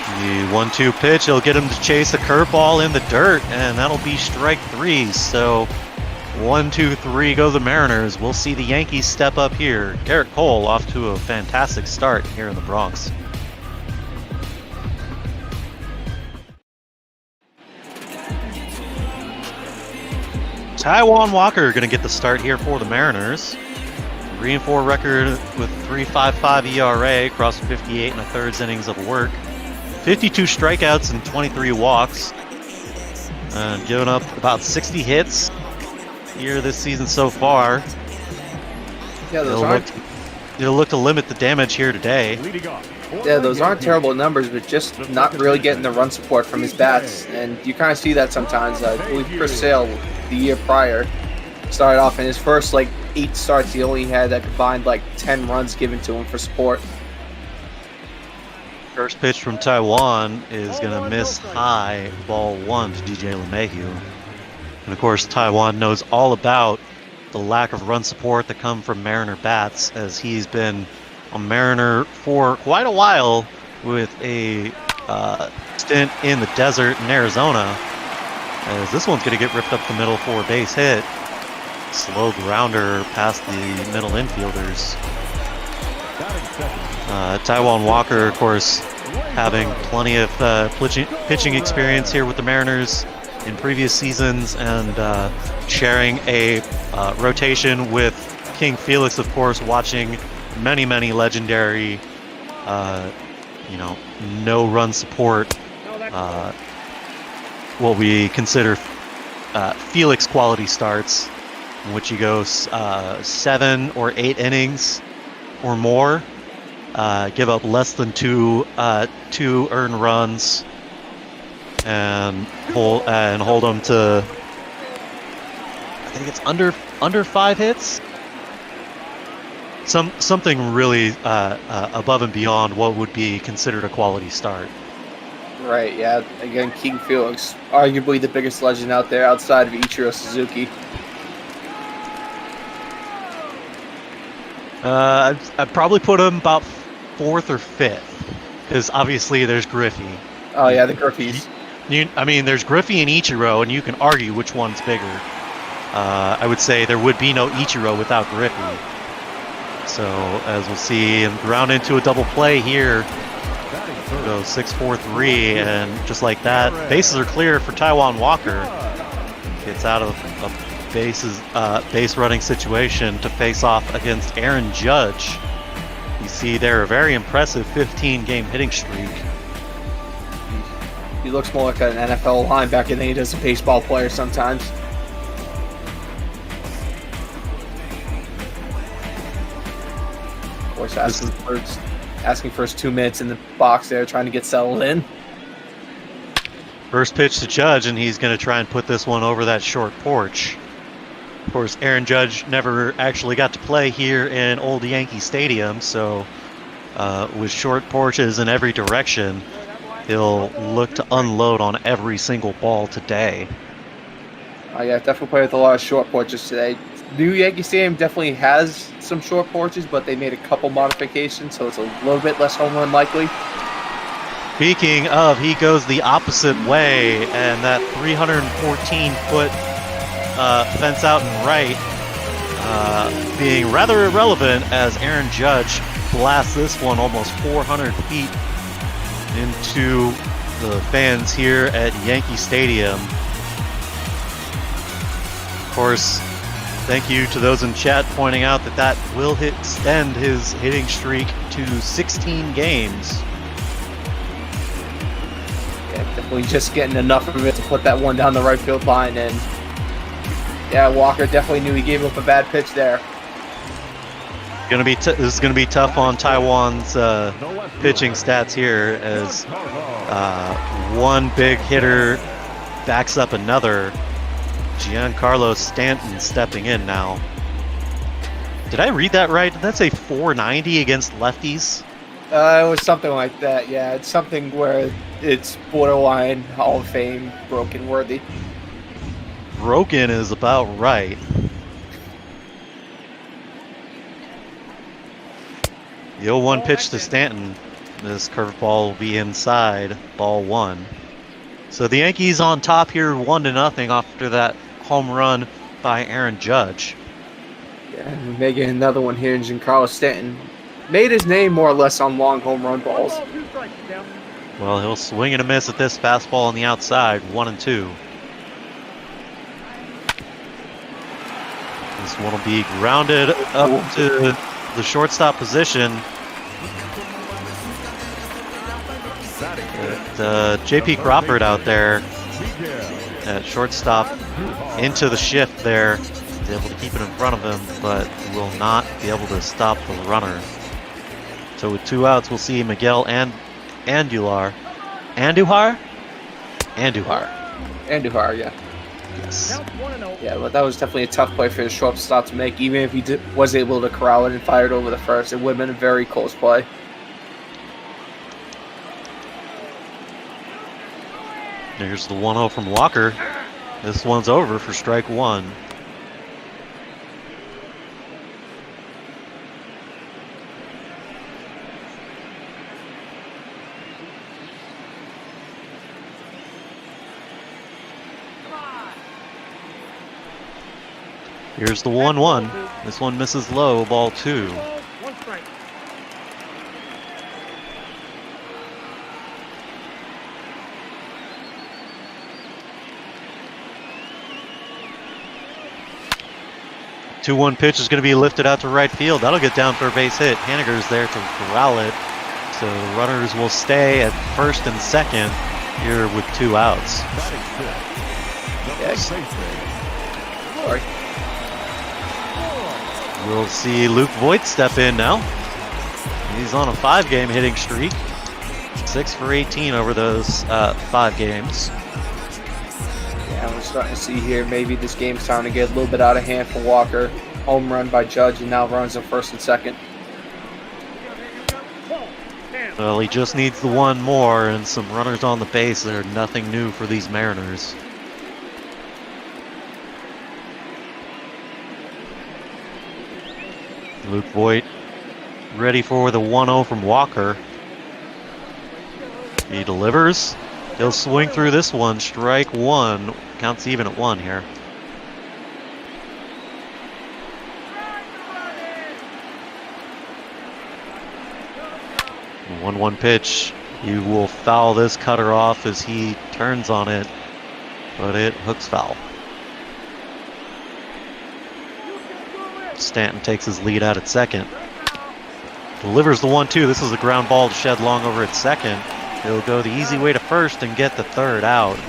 Speaker 10: The 1-2 pitch, he'll get him to chase a curveball in the dirt, and that'll be strike 3. So 1-2-3 go the Mariners. We'll see the Yankees step up here. Garrett Cole off to a fantastic start here in the Bronx. Taijuan Walker going to get the start here for the Mariners. 3-4 record with 3.55 ERA across 58 and a third innings of work. 52 strikeouts and 23 walks. Giving up about 60 hits here this season so far.
Speaker 11: Yeah,
Speaker 10: He'll look to limit the damage here today.
Speaker 11: Yeah, those aren't terrible numbers, but just not really getting the run support from his bats. And you kind of see that sometimes. I believe Chris Sale, the year prior, started off in his first 8 starts, he only had a combined 10 runs given to him for support.
Speaker 10: First pitch from Taijuan is going to miss high, ball 1 to DJ LeMahieu. And of course, Taijuan knows all about the lack of run support that come from Mariner bats, as he's been a Mariner for quite a while with a stint in the desert in Arizona. As this one's going to get ripped up the middle for a base hit. Slow grounder past the middle infielders. Taijuan Walker, of course, having plenty of pitching experience here with the Mariners in previous seasons, and sharing a rotation with King Felix, of course, watching many legendary, no run support, what we consider Felix quality starts, in which he goes 7 or 8 innings or more, give up less than two earned runs, and hold them to, I think it's under 5 hits. Something really above and beyond what would be considered a quality start.
Speaker 11: Right, yeah. Again, King Felix, arguably the biggest legend out there outside of Ichiro Suzuki.
Speaker 10: I'd probably put him about 4th or 5th, because obviously there's Griffey.
Speaker 11: Oh yeah, the Griffies.
Speaker 10: There's Griffey and Ichiro, and you can argue which one's bigger. I would say there would be no Ichiro without Griffey. So, as we'll see, and ground into a double play here. Go 6-4-3, and just like that, bases are clear for Taiwan Walker. Gets out of a base running situation to face off against Aaron Judge. You see there a very impressive 15-game hitting streak.
Speaker 11: He looks more like an NFL linebacker than he does a baseball player sometimes. Of course, asking for his 2 minutes in the box there, trying to get settled in.
Speaker 10: First pitch to Judge, and he's going to try and put this one over that short porch. Of course, Aaron Judge never actually got to play here in Old Yankee Stadium, so with short porches in every direction, he'll look to unload on every single ball today.
Speaker 11: Yeah, definitely played with a lot of short porches today. New Yankee Stadium definitely has some short porches, but they made a couple modifications, so it's a little bit less home run likely.
Speaker 10: Speaking of, he goes the opposite way, and that 314-foot fence out and right being rather irrelevant as Aaron Judge blasts this one almost 400 feet into the fans here at Yankee Stadium. Of course, thank you to those in chat pointing out that will extend his hitting streak to 16 games.
Speaker 11: Yeah, definitely just getting enough of it to put that one down the right field line. And yeah, Walker definitely knew he gave up a bad pitch there.
Speaker 10: This is going to be tough on Taiwan's pitching stats here, as one big hitter backs up another. Giancarlo Stanton stepping in now. Did I read that right? Did that say 490 against lefties?
Speaker 11: It was something like that, yeah. It's something where it's borderline Hall of Fame broken worthy.
Speaker 10: Broken is about right. The 0-1 pitch to Stanton. This curveball will be inside, ball 1. So the Yankees on top here 1-0 after that home run by Aaron Judge.
Speaker 11: Yeah, and making another one here in Giancarlo Stanton. Made his name more or less on long home run balls.
Speaker 10: Well, he'll swing and a miss at this fastball on the outside, 1-2. This one will be grounded up to the shortstop position. JP Crawford out there at shortstop into the shift there. He's able to keep it in front of him, but will not be able to stop the runner. So with 2 outs, we'll see Miguel and Andujar,
Speaker 11: yeah.
Speaker 10: Yes.
Speaker 11: Yeah, but that was definitely a tough play for the shortstop to make. Even if he was able to corral it and fire it over the first, it would have been a very close play.
Speaker 10: There's the 1-0 from Walker. This one's over for strike 1. Here's the 1-1. This one misses low, ball 2. 2-1 pitch is going to be lifted out to right field. That'll get down for a base hit. Haniger's there to corral it. So the runners will stay at first and second here with 2 outs.
Speaker 11: Sorry.
Speaker 10: We'll see Luke Voigt step in now. He's on a 5-game hitting streak. 6 for 18 over those 5 games.
Speaker 11: Yeah, we're starting to see here maybe this game's starting to get a little bit out of hand for Walker. Home run by Judge, and now runs in first and second.
Speaker 10: Well, he just needs the one more and some runners on the base. They're nothing new for these Mariners. Luke Voigt ready for the 1-0 from Walker. He delivers. He'll swing through this one. Strike one. Counts even at 1 here. The 1-1 pitch. He will foul this cutter off as he turns on it, but it hooks foul. Stanton takes his lead out at second. Delivers the 1-2. This is a ground ball to Shed Long over at second. He'll go the easy way to first and get the third out.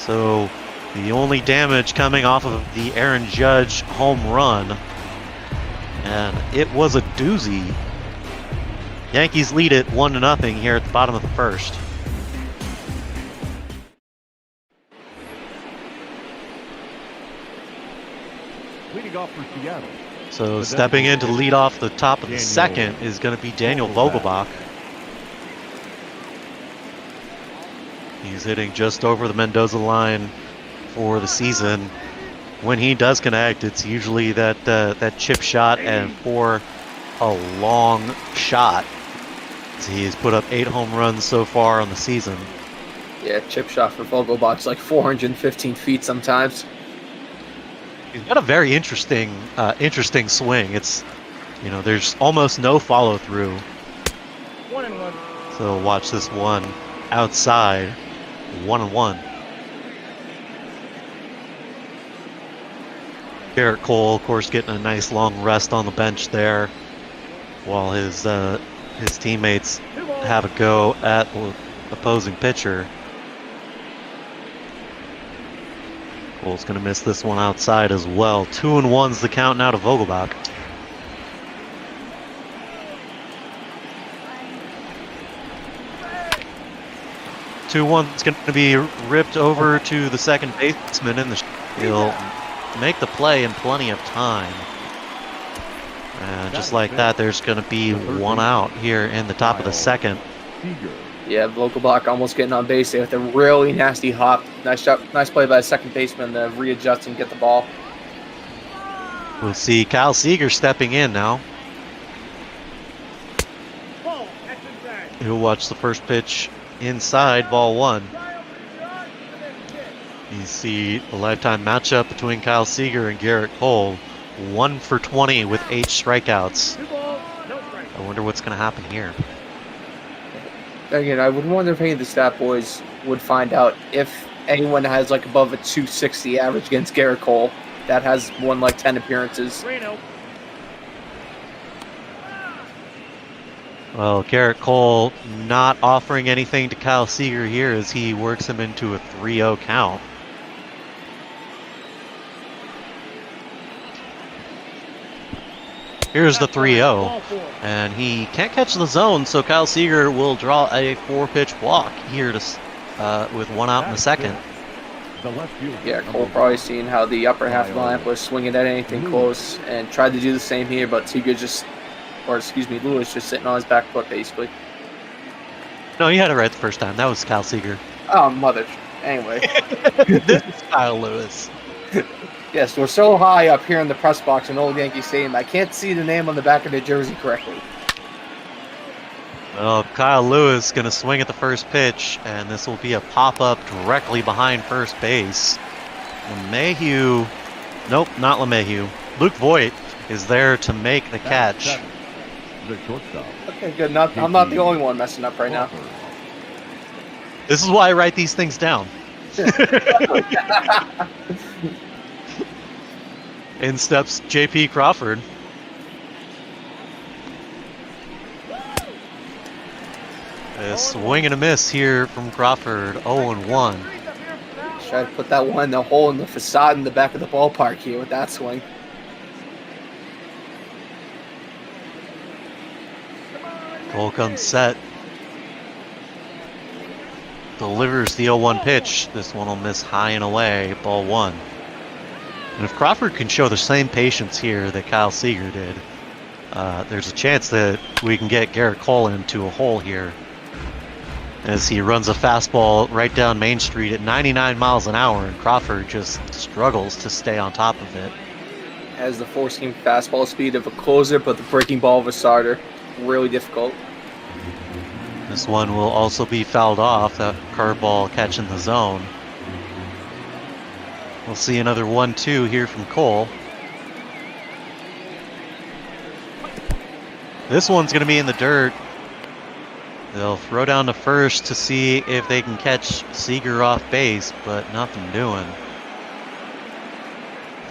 Speaker 10: So the only damage coming off of the Aaron Judge home run. And it was a doozy. Yankees lead it 1-0 here at the bottom of the first.
Speaker 8: Leading off for Seattle.
Speaker 10: So stepping in to lead off the top of the second is going to be Daniel Vogelbach. He's hitting just over the Mendoza line for the season. When he does connect, it's usually that chip shot and for a long shot. He has put up 8 home runs so far on the season.
Speaker 11: Yeah, chip shot for Vogelbach's like 415 feet sometimes.
Speaker 10: He's got a very interesting swing. It's, there's almost no follow through.
Speaker 7: 1-1.
Speaker 10: So watch this one outside, 1-1. Garrett Cole, of course, getting a nice long rest on the bench there, while his teammates have a go at the opposing pitcher. Cole's going to miss this one outside as well. 2-1's the count now to Vogelbach. It's going to be ripped over to the second baseman, and he'll make the play in plenty of time. And just like that, there's going to be 1 out here in the top of the second.
Speaker 11: Yeah, Vogelbach almost getting on base there with a really nasty hop. Nice play by the second baseman to readjust and get the ball.
Speaker 10: We'll see Kyle Seager stepping in now. He'll watch the first pitch inside, ball 1. You see a lifetime matchup between Kyle Seager and Garrett Cole. 1 for 20 with 8 strikeouts. I wonder what's going to happen here.
Speaker 11: Again, I would wonder if any of the stat boys would find out if anyone has like above a 260 average against Garrett Cole that has won like 10 appearances.
Speaker 10: Well, Garrett Cole not offering anything to Kyle Seager here as he works him into a 3-0 count. Here's the 3-0, and he can't catch the zone, so Kyle Seager will draw a 4-pitch walk here to, with 1 out in the second.
Speaker 11: Yeah, Cole probably seen how the upper half of the lineup was swinging at anything close and tried to do the same here, but Seager Lewis just sitting on his back foot basically.
Speaker 10: No, you had it right the first time. That was Kyle Seager.
Speaker 11: Oh, mother. Anyway.
Speaker 10: This is Kyle Lewis.
Speaker 11: Yes, we're so high up here in the press box in Old Yankee Stadium, I can't see the name on the back of the jersey correctly.
Speaker 10: Well, Kyle Lewis going to swing at the first pitch, and this will be a pop-up directly behind first base. LeMahieu, nope, not LeMahieu. Luke Voigt is there to make the catch.
Speaker 11: Okay, good. I'm not the only one messing up right now.
Speaker 10: This is why I write these things down. In steps J.P. Crawford. A swing and a miss here from Crawford, 0-1.
Speaker 11: Try to put that one in the hole in the facade in the back of the ballpark here with that swing.
Speaker 10: Cole comes set. Delivers the 0-1 pitch. This one will miss high and away, ball 1. And if Crawford can show the same patience here that Kyle Seager did, there's a chance that we can get Garrett Cole into a hole here, as he runs a fastball right down Main Street at 99 miles an hour, and Crawford just struggles to stay on top of it.
Speaker 11: Has the four-seam fastball speed of a closer, but the breaking ball of a starter. Really difficult.
Speaker 10: This one will also be fouled off, that curveball catching the zone. We'll see another 1-2 here from Cole. This one's going to be in the dirt. They'll throw down to first to see if they can catch Seager off base, but nothing doing.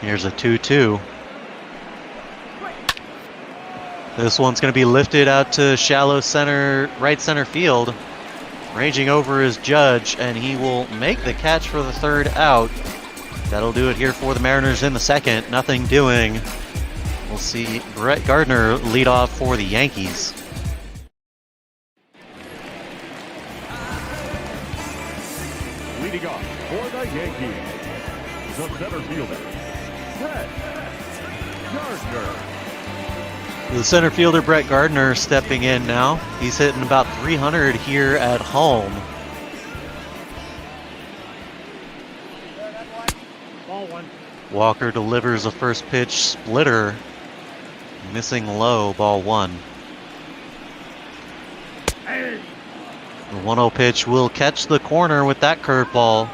Speaker 10: Here's a 2-2. This one's going to be lifted out to shallow center, right center field. Ranging over is Judge, and he will make the catch for the third out. That'll do it here for the Mariners in the second. Nothing doing. We'll see Brett Gardner lead off for the Yankees.
Speaker 8: Leading off for the Yankees, the center fielder, Brett Gardner.
Speaker 10: The center fielder, Brett Gardner, stepping in now. He's hitting about 300 here at home. Walker delivers a first pitch splitter. Missing low, ball one. The 1-0 pitch will catch the corner with that curveball.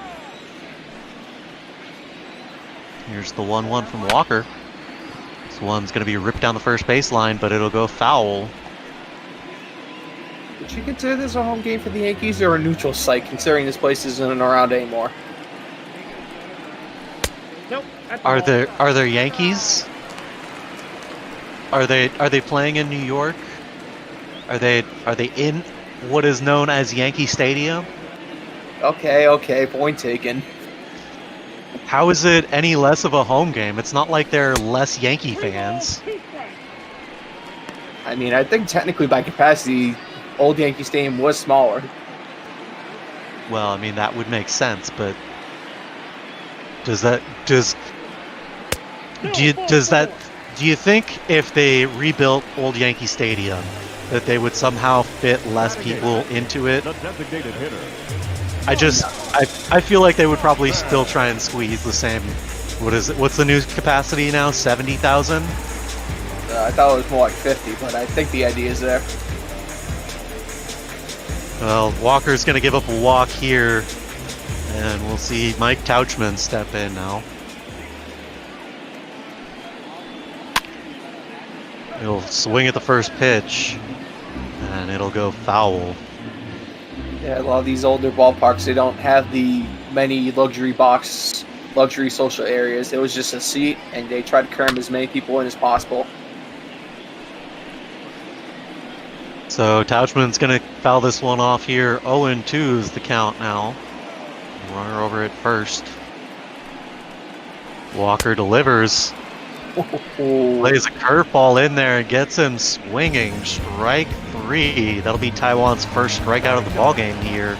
Speaker 10: Here's the 1-1 from Walker. This one's going to be ripped down the first baseline, but it'll go foul.
Speaker 11: Would you consider this a home game for the Yankees or a neutral site, considering this place isn't around anymore?
Speaker 7: Nope.
Speaker 10: Are there Yankees? Are they playing in New York? Are they in what is known as Yankee Stadium?
Speaker 11: Okay, point taken.
Speaker 10: How is it any less of a home game? It's not like they're less Yankee fans.
Speaker 11: I mean, I think technically by capacity, old Yankee Stadium was smaller.
Speaker 10: Well, I mean, that would make sense, but do you think if they rebuilt old Yankee Stadium that they would somehow fit less people into it?
Speaker 8: The designated hitter.
Speaker 10: I feel like they would probably still try and squeeze the same. What is it? What's the new capacity now? 70,000?
Speaker 11: I thought it was more like 50, but I think the idea is there.
Speaker 10: Well, Walker's going to give up a walk here, and we'll see Mike Tauchman step in now. He'll swing at the first pitch, and it'll go foul.
Speaker 11: Yeah, a lot of these older ballparks, they don't have the many luxury social areas. It was just a seat, and they try to cram as many people in as possible.
Speaker 10: So Tauchman's going to foul this one off here. 0-2 is the count now. Runner over at first. Walker delivers. Lays a curveball in there and gets him swinging. Strike three. That'll be Taiwan's first strikeout of the ballgame here.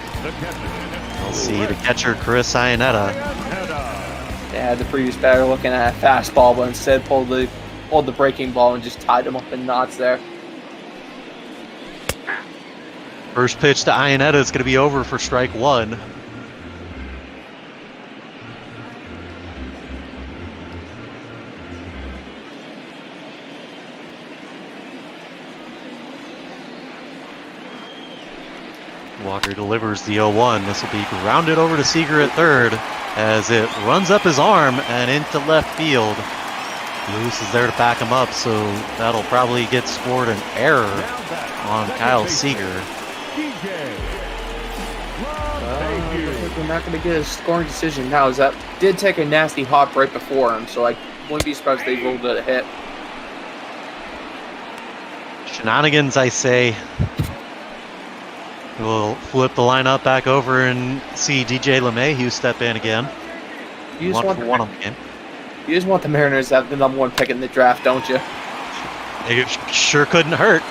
Speaker 10: We'll see the catcher, Chris Iannetta.
Speaker 11: Yeah, the previous batter looking at a fastball, but instead pulled the breaking ball and just tied him up in knots there.
Speaker 10: First pitch to Iannetta is going to be over for strike one. Walker delivers the 0-1. This will be grounded over to Seager at third as it runs up his arm and into left field. Lewis is there to back him up, so that'll probably get scored an error on Kyle Seager.
Speaker 11: We're not going to get a scoring decision now, as that did take a nasty hop right before him, so I wouldn't be surprised if they ruled it a hit.
Speaker 10: Shenanigans, I say. We'll flip the lineup back over and see DJ LeMahieu step in again.
Speaker 11: You just want
Speaker 10: one on the game.
Speaker 11: You just want the Mariners to have the number one pick in the draft, don't you?
Speaker 10: It sure couldn't hurt.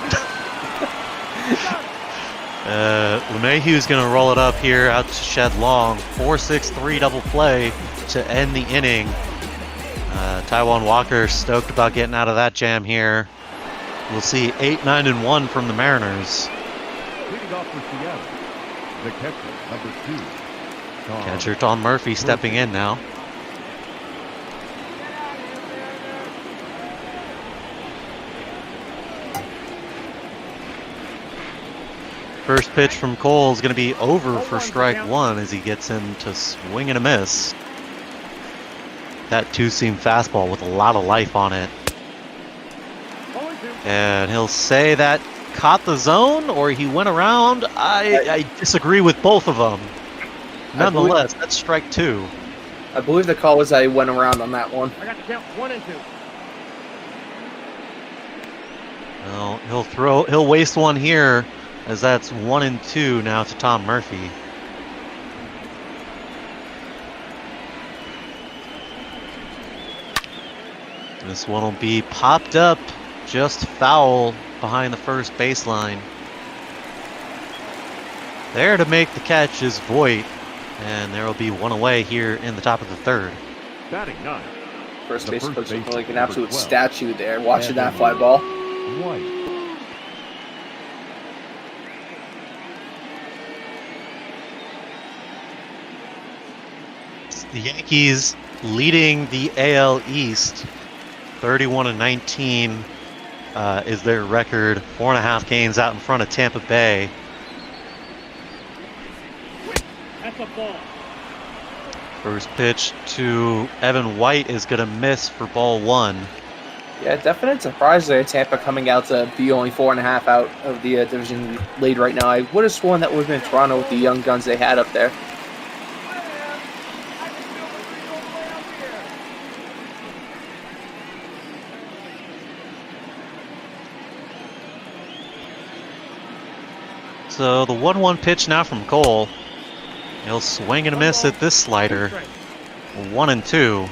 Speaker 10: LeMahieu's going to roll it up here out to Shed Long. 4-6-3 double play to end the inning. Taiwan Walker stoked about getting out of that jam here. We'll see 8, 9, and 1 from the Mariners.
Speaker 8: Leading off for Seattle, the catcher, number 2.
Speaker 10: Catcher Tom Murphy stepping in now. First pitch from Cole is going to be over for strike 1 as he gets him to swing and a miss. That two-seam fastball with a lot of life on it. And he'll say that caught the zone or he went around. I disagree with both of them. Nonetheless, that's strike 2.
Speaker 11: I believe the call was I went around on that one.
Speaker 7: I got the count 1 and 2.
Speaker 10: Well, he'll waste one here as that's 1 and 2 now to Tom Murphy. This one will be popped up just foul behind the first baseline. There to make the catch is Voigt, and there will be one away here in the top of the third.
Speaker 8: Batting 9.
Speaker 11: First base coach looking like an
Speaker 8: number
Speaker 11: absolute
Speaker 8: 12.
Speaker 11: statue there, watching that fly ball.
Speaker 8: White.
Speaker 10: The Yankees leading the AL East, 31-19 is their record. 4.5 games out in front of Tampa Bay.
Speaker 7: That's a ball.
Speaker 10: First pitch to Evan White is going to miss for ball 1.
Speaker 11: Yeah, definite surprise there. Tampa coming out to be only 4.5 out of the division lead right now. I would have sworn that would have been Toronto with the young guns they had up there.
Speaker 10: So the 1-1 pitch now from Cole. He'll swing and a miss at this slider. 1 and 2.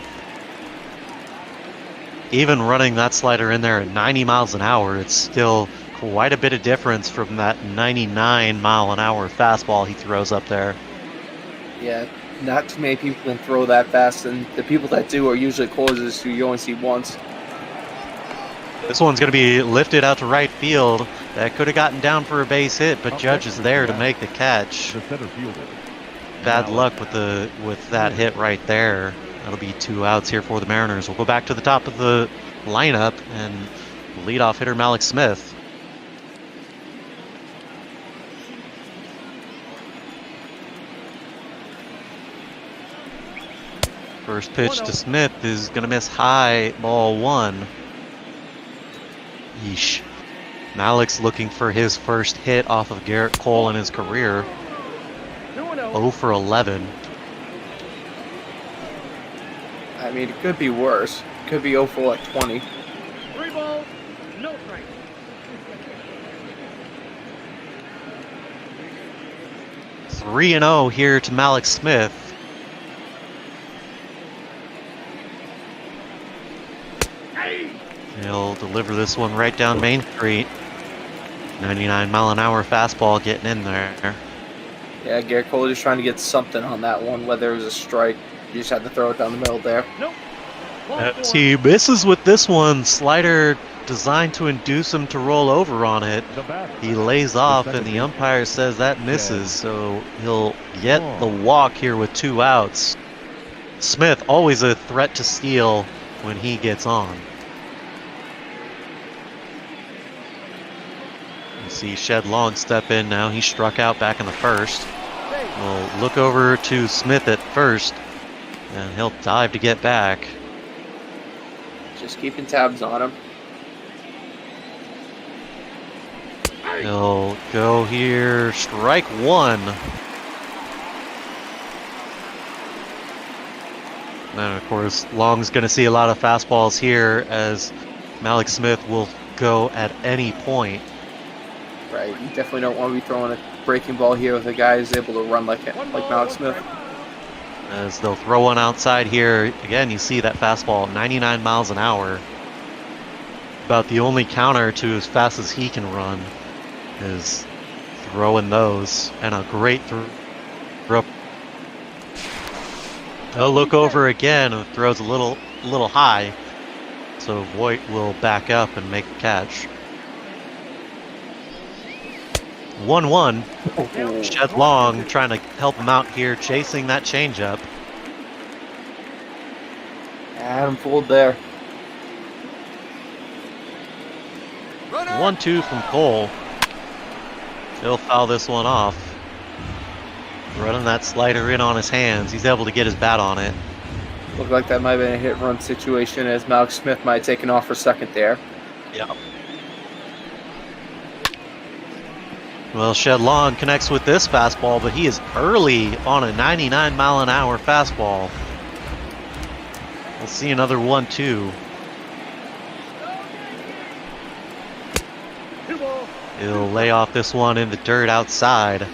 Speaker 10: Even running that slider in there at 90 miles an hour, it's still quite a bit of difference from that 99 mile an hour fastball he throws up there.
Speaker 11: Yeah, not too many people can throw that fast, and the people that do are usually closers who you only see once.
Speaker 10: This one's going to be lifted out to right field. That could have gotten down for a base hit, but Judge is there to make the catch.
Speaker 8: The center fielder.
Speaker 10: Bad luck with that hit right there. That'll be 2 outs here for the Mariners. We'll go back to the top of the lineup and leadoff hitter Malik Smith. First pitch to Smith is going to miss high, ball 1. Yeesh. Malik's looking for his first hit off of Garrett Cole in his career. 0 for 11.
Speaker 11: I mean, it could be worse. It could be 0 for like 20.
Speaker 7: 3 balls, no strikes.
Speaker 10: Three 3-0 here to Malik Smith. He'll deliver this one right down Main Street. 99 mile an hour fastball getting in there.
Speaker 11: Yeah, Garrett Cole just trying to get something on that one, whether it was a strike. You just had to throw it down the middle there.
Speaker 7: Nope.
Speaker 10: As he misses with this one, slider designed to induce him to roll over on it. He lays off and the umpire says that misses, so he'll get the walk here with 2 outs. Smith always a threat to steal when he gets on. You see Shed Long step in now. He struck out back in the first. We'll look over to Smith at first, and he'll dive to get back.
Speaker 11: Just keeping tabs on him.
Speaker 10: He'll go here, strike 1. And of course, Long's going to see a lot of fastballs here as Malik Smith will go at any point.
Speaker 11: Right, you definitely don't want to be throwing a breaking ball here with a guy who's able to run like Malik Smith.
Speaker 10: As they'll throw one outside here. Again, you see that fastball, 99 miles an hour. About the only counter to as fast as he can run is throwing those, and a great throw. He'll look over again and throws a little high, so Voigt will back up and make the catch. 1-1.
Speaker 11: Oh,
Speaker 10: Shed Long trying to help him out here, chasing that changeup.
Speaker 11: Adam fooled there.
Speaker 10: 1-2 from Cole. He'll foul this one off. Running that slider in on his hands. He's able to get his bat on it.
Speaker 11: Looked like that might have been a hit-run situation as Malcolm Smith might have taken off for second there.
Speaker 10: Yeah. Well, Shed Long connects with this fastball, but he is early on a 99-mile-an-hour fastball. We'll see another 1-2. He'll lay off this one in the dirt outside.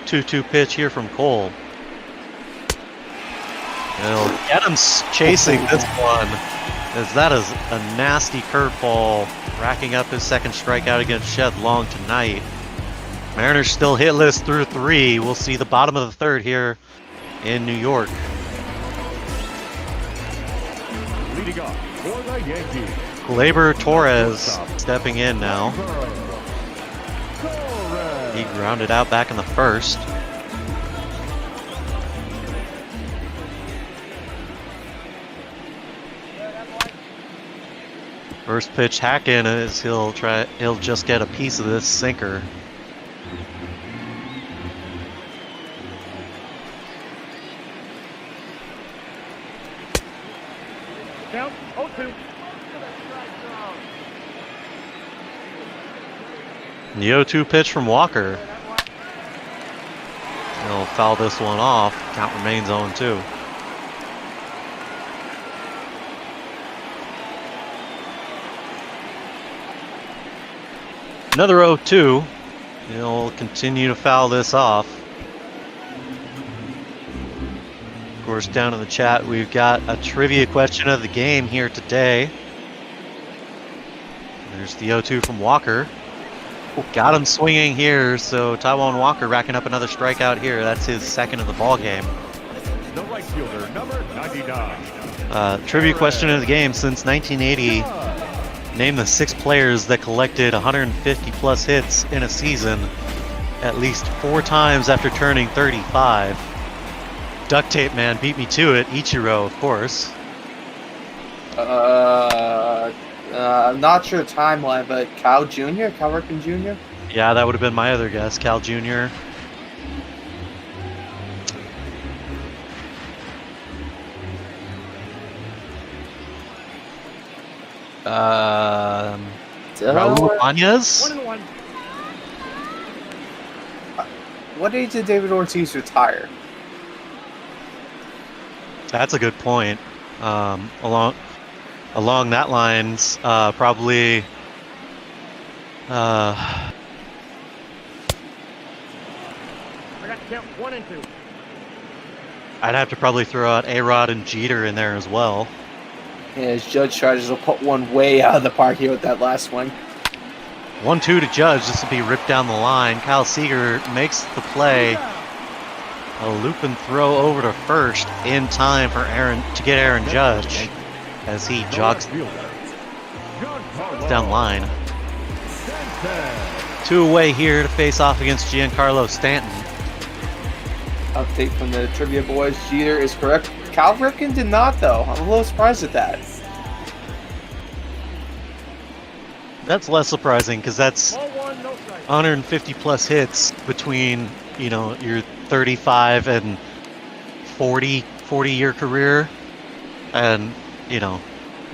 Speaker 10: 2-2 pitch here from Cole. He'll get him chasing this one, as that is a nasty curveball, racking up his second strikeout against Shed Long tonight. Mariners still hitless through 3. We'll see the bottom of the third here in New York.
Speaker 8: Leading off for the Yankees.
Speaker 10: Gleyber Torres stepping in now. He grounded out back in the first. First pitch hack in is he'll just get a piece of this sinker.
Speaker 8: Count 0-2.
Speaker 10: The 0-2 pitch from Walker. He'll foul this one off. Count remains 0-2. Another 0-2. He'll continue to foul this off. Of course, down in the chat, we've got a trivia question of the game here today. There's the 0-2 from Walker. Got him swinging here, so Taijuan Walker racking up another strikeout here. That's his second of the ball game.
Speaker 8: The right fielder, number 99.
Speaker 10: Trivia question of the game: since 1980, name the 6 players that collected 150 plus hits in a season at least 4 times after turning 35. Duct Tape Man beat me to it. Ichiro, of course.
Speaker 11: I'm not sure timeline, but Cal Ripken Jr.?
Speaker 10: Yeah, that would have been my other guess. Cal Jr. Raul Ibanez?
Speaker 8: 1-1.
Speaker 11: What age did David Ortiz retire?
Speaker 10: That's a good point. Along that lines, probably.
Speaker 8: I got to count 1 and 2.
Speaker 10: I'd have to probably throw out A-Rod and Jeter in there as well.
Speaker 11: Yeah, as Judge Chargers will put one way out of the park here with that last swing.
Speaker 10: 1-2 to Judge. This will be ripped down the line. Kyle Seager makes the play. A loop and throw over to first in time for Aaron Judge as he jogs down line. 2 away here to face off against Giancarlo Stanton.
Speaker 11: Update from the trivia boys: Jeter is correct. Cal Ripken did not, though. I'm a little surprised at that.
Speaker 10: That's less surprising because that's
Speaker 8: 1-1, no strike.
Speaker 10: 150 plus hits between, your 35 and 40-year career. And,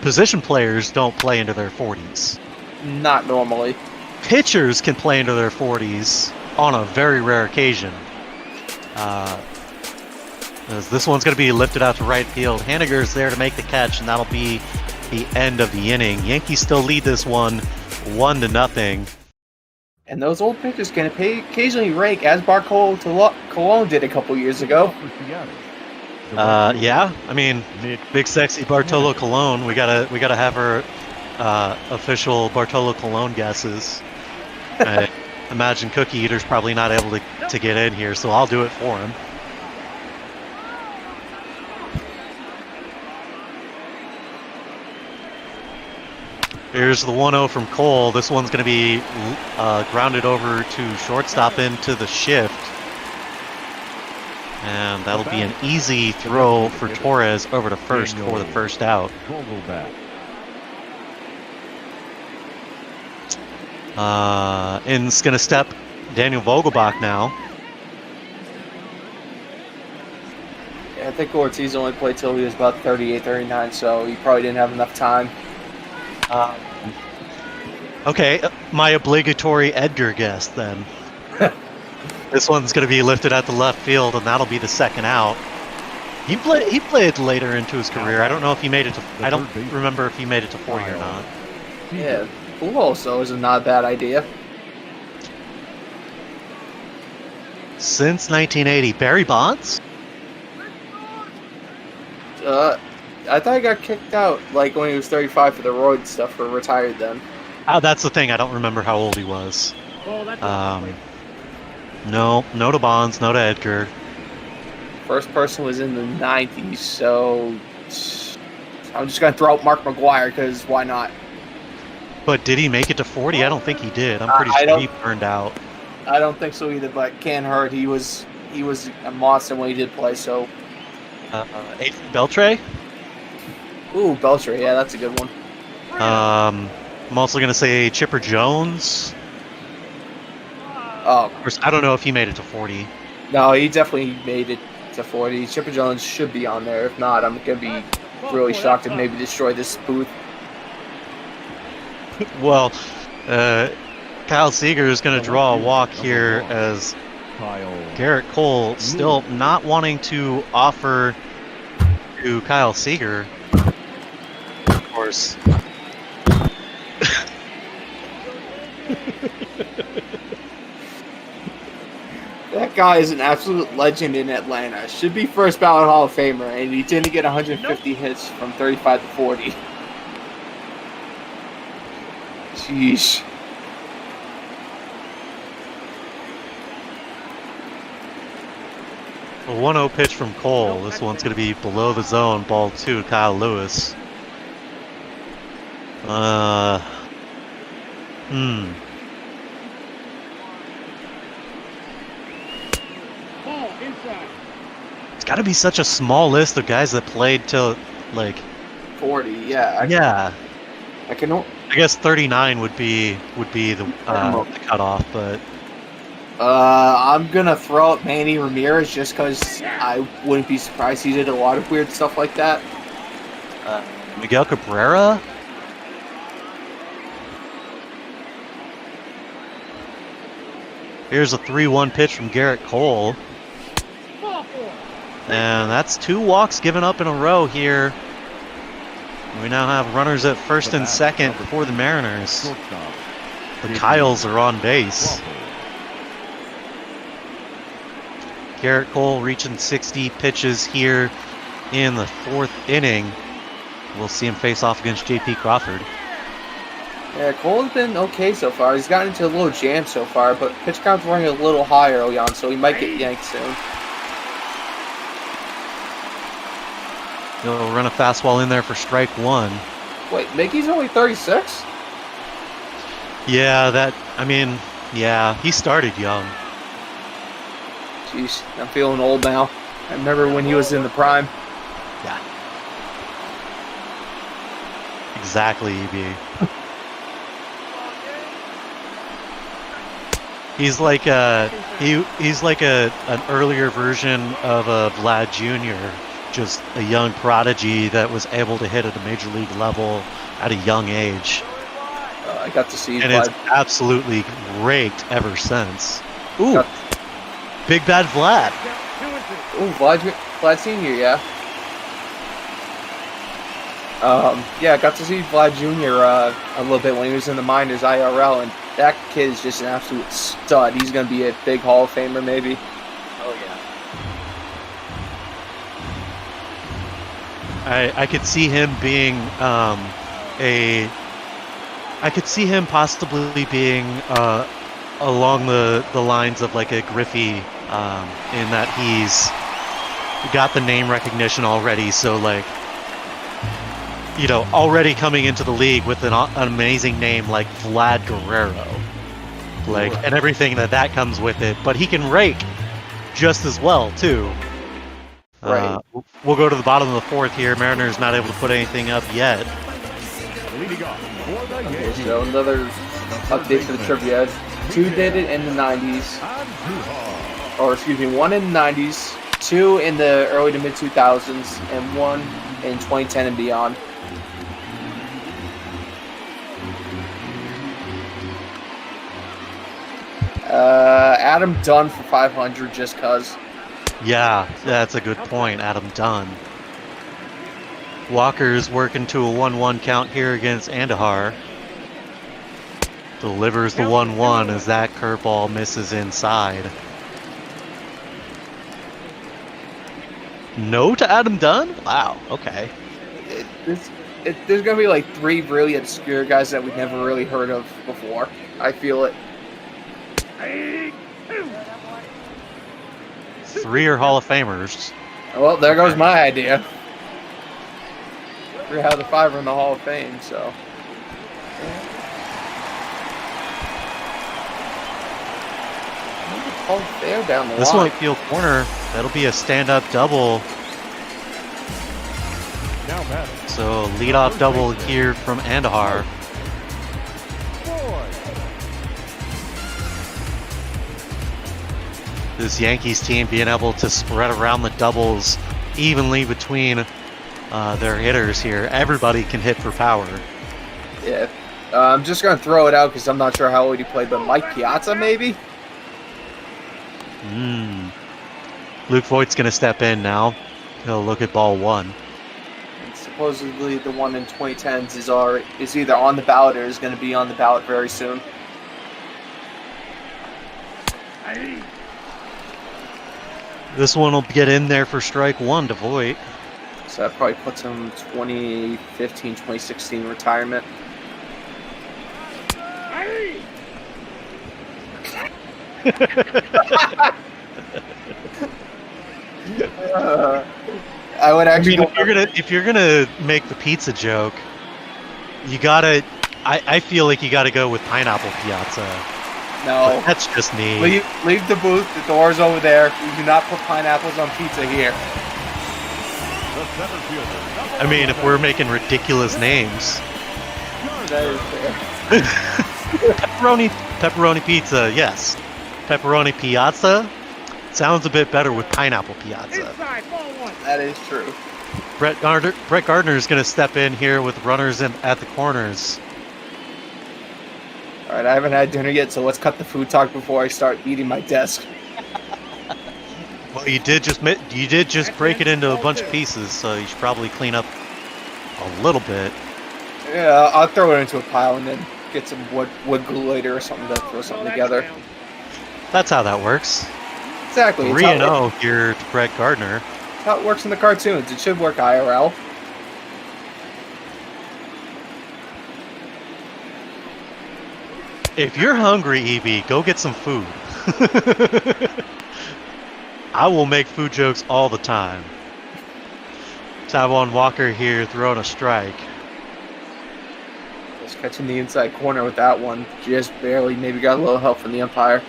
Speaker 10: position players don't play into their 40s.
Speaker 11: Not normally.
Speaker 10: Pitchers can play into their 40s on a very rare occasion. As this one's going to be lifted out to right field. Haniger's there to make the catch, and that'll be the end of the inning. Yankees still lead this one 1-0.
Speaker 11: And those old pitchers can occasionally rake, as Bartolo Colon did a couple years ago.
Speaker 10: Yeah. I mean, big sexy Bartolo Colon. We gotta have our official Bartolo Colon guesses. I imagine Cookie Eater's probably not able to get in here, so I'll do it for him. Here's the 1-0 from Cole. This one's going to be grounded over to shortstop into the shift. And that'll be an easy throw for Torres over to first for the first out. In's going to step Daniel Vogelbach now.
Speaker 11: Yeah, I think Ortiz only played till he was about 38, 39, so he probably didn't have enough time.
Speaker 10: Okay, my obligatory Edgar guess then. This one's going to be lifted at the left field, and that'll be the second out. He played later into his career. I don't know if he made it to. I don't remember if he made it to 40 or not.
Speaker 11: Yeah, also is a not bad idea.
Speaker 10: Since 1980, Barry Bonds.
Speaker 11: I thought he got kicked out like when he was 35 for the roid stuff, or retired then.
Speaker 10: Oh, that's the thing. I don't remember how old he was. No to Bonds, no to Edgar.
Speaker 11: First person was in the 90s, so I'm just gonna throw out Mark McGwire because why not?
Speaker 10: But did he make it to 40? I don't think he did. I'm pretty sure he burned out.
Speaker 11: I don't think so either, but can't hurt. He was a monster when he did play. So,
Speaker 10: Beltre.
Speaker 11: Ooh, Beltre. Yeah, that's a good one.
Speaker 10: I'm also gonna say Chipper Jones.
Speaker 11: Oh,
Speaker 10: of course, I don't know if he made it to 40.
Speaker 11: No, he definitely made it to 40. Chipper Jones should be on there. If not, I'm gonna be really shocked if maybe destroy this booth.
Speaker 10: Well, Kyle Seager is going to draw a walk here as Garrett Cole still not wanting to offer to Kyle Seager. Of course.
Speaker 11: That guy is an absolute legend in Atlanta. Should be first ballot Hall of Famer, and he didn't get 150 hits from 35 to 40. Sheesh.
Speaker 10: A 1-0 pitch from Cole. This one's going to be below the zone. Ball 2 to Kyle Lewis. It's got to be such a small list of guys that played till like
Speaker 11: 40. Yeah.
Speaker 10: Yeah.
Speaker 11: I
Speaker 10: I guess 39 would be the cutoff, but
Speaker 11: I'm gonna throw out Manny Ramirez just because I wouldn't be surprised he did a lot of weird stuff like that.
Speaker 10: Miguel Cabrera. Here's a 3-1 pitch from Garrett Cole. And that's 2 walks given up in a row here. We now have runners at first and second for the Mariners. The Kyles are on base. Garrett Cole reaching 60 pitches here in the 4th inning. We'll see him face off against J.P. Crawford.
Speaker 11: Yeah, Cole's been okay so far. He's gotten into a little jam so far, but pitch count's running a little high early on, so he might get yanked soon.
Speaker 10: He'll run a fastball in there for strike 1.
Speaker 11: Wait, Mickey's only 36?
Speaker 10: Yeah, he started young.
Speaker 11: Jeez, I'm feeling old now. I remember when he was in the prime.
Speaker 10: Yeah. Exactly, EB. He's like an earlier version of a Vlad Jr., just a young prodigy that was able to hit at a major league level at a young age.
Speaker 11: I got to see
Speaker 10: and
Speaker 11: Vlad.
Speaker 10: It's absolutely raked ever since. Ooh, big bad Vlad.
Speaker 11: Ooh, Vlad Sr., yeah. Yeah, I got to see Vlad Jr. A little bit when he was in the minors IRL, and that kid is just an absolute stud. He's going to be a big Hall of Famer, maybe.
Speaker 10: Oh, yeah. I could see him being I could see him possibly being along the lines of like a Griffey in that he's got the name recognition already, so like already coming into the league with an amazing name like Vlad Guerrero, and everything that comes with it. But he can rake just as well too.
Speaker 11: Right.
Speaker 10: We'll go to the bottom of the fourth here. Mariners not able to put anything up yet.
Speaker 8: Leading off for the
Speaker 11: Okay,
Speaker 8: Yankees.
Speaker 11: so another update for the trivia. 2 did it in the 90s. Or excuse me, 1 in the 90s, 2 in the early to mid 2000s, and 1 in 2010 and beyond. Adam Dunn for 500 just cuz.
Speaker 10: Yeah, that's a good point. Adam Dunn. Walker's working to a 1-1 count here against Andahar. Delivers the 1-1 as that curveball misses inside. No to Adam Dunn? Wow, okay.
Speaker 11: There's going to be like 3 really obscure guys that we've never really heard of before. I feel it.
Speaker 10: 3 are Hall of Famers.
Speaker 11: Well, there goes my idea. 3 out of the 5 are in the Hall of Fame, so. Oh, they're down the
Speaker 10: This
Speaker 11: line.
Speaker 10: right field corner, that'll be a stand-up double.
Speaker 8: Now batting.
Speaker 10: So leadoff double here from Andahar. This Yankees team being able to spread around the doubles evenly between their hitters here. Everybody can hit for power.
Speaker 11: Yeah. I'm just going to throw it out because I'm not sure how old he played, but Mike Piazza, maybe?
Speaker 10: Luke Voigt's going to step in now. He'll look at ball 1.
Speaker 11: And supposedly the one in 2010s is either on the ballot or is going to be on the ballot very soon.
Speaker 10: This one will get in there for strike 1 to Voigt.
Speaker 11: So that probably puts him 2015, 2016 retirement. I would actually.
Speaker 10: If you're gonna make the pizza joke, you gotta. I feel like you gotta go with pineapple Piazza.
Speaker 11: No.
Speaker 10: But that's just me.
Speaker 11: Leave the booth. The door's over there. We do not put pineapples on pizza here.
Speaker 8: The center fielder.
Speaker 10: I mean, if we're making ridiculous names,
Speaker 11: That is fair.
Speaker 10: pepperoni pizza, yes. Pepperoni Piazza sounds a bit better with pineapple Piazza.
Speaker 11: That is true.
Speaker 10: Brett Gardner is going to step in here with runners at the corners.
Speaker 11: All right, I haven't had dinner yet, so let's cut the food talk before I start eating my desk.
Speaker 10: Well, you did just break it into a bunch of pieces, so you should probably clean up a little bit.
Speaker 11: Yeah, I'll throw it into a pile and then get some wood glue later or something to throw something together.
Speaker 10: That's how that works.
Speaker 11: Exactly.
Speaker 10: 3-0 here to Brett Gardner.
Speaker 11: That's how it works in the cartoons. It should work IRL.
Speaker 10: If you're hungry, EB, go get some food. I will make food jokes all the time. Taiwan Walker here throwing a strike.
Speaker 11: Just catching the inside corner with that one. Just barely. Maybe got a little help from the umpire.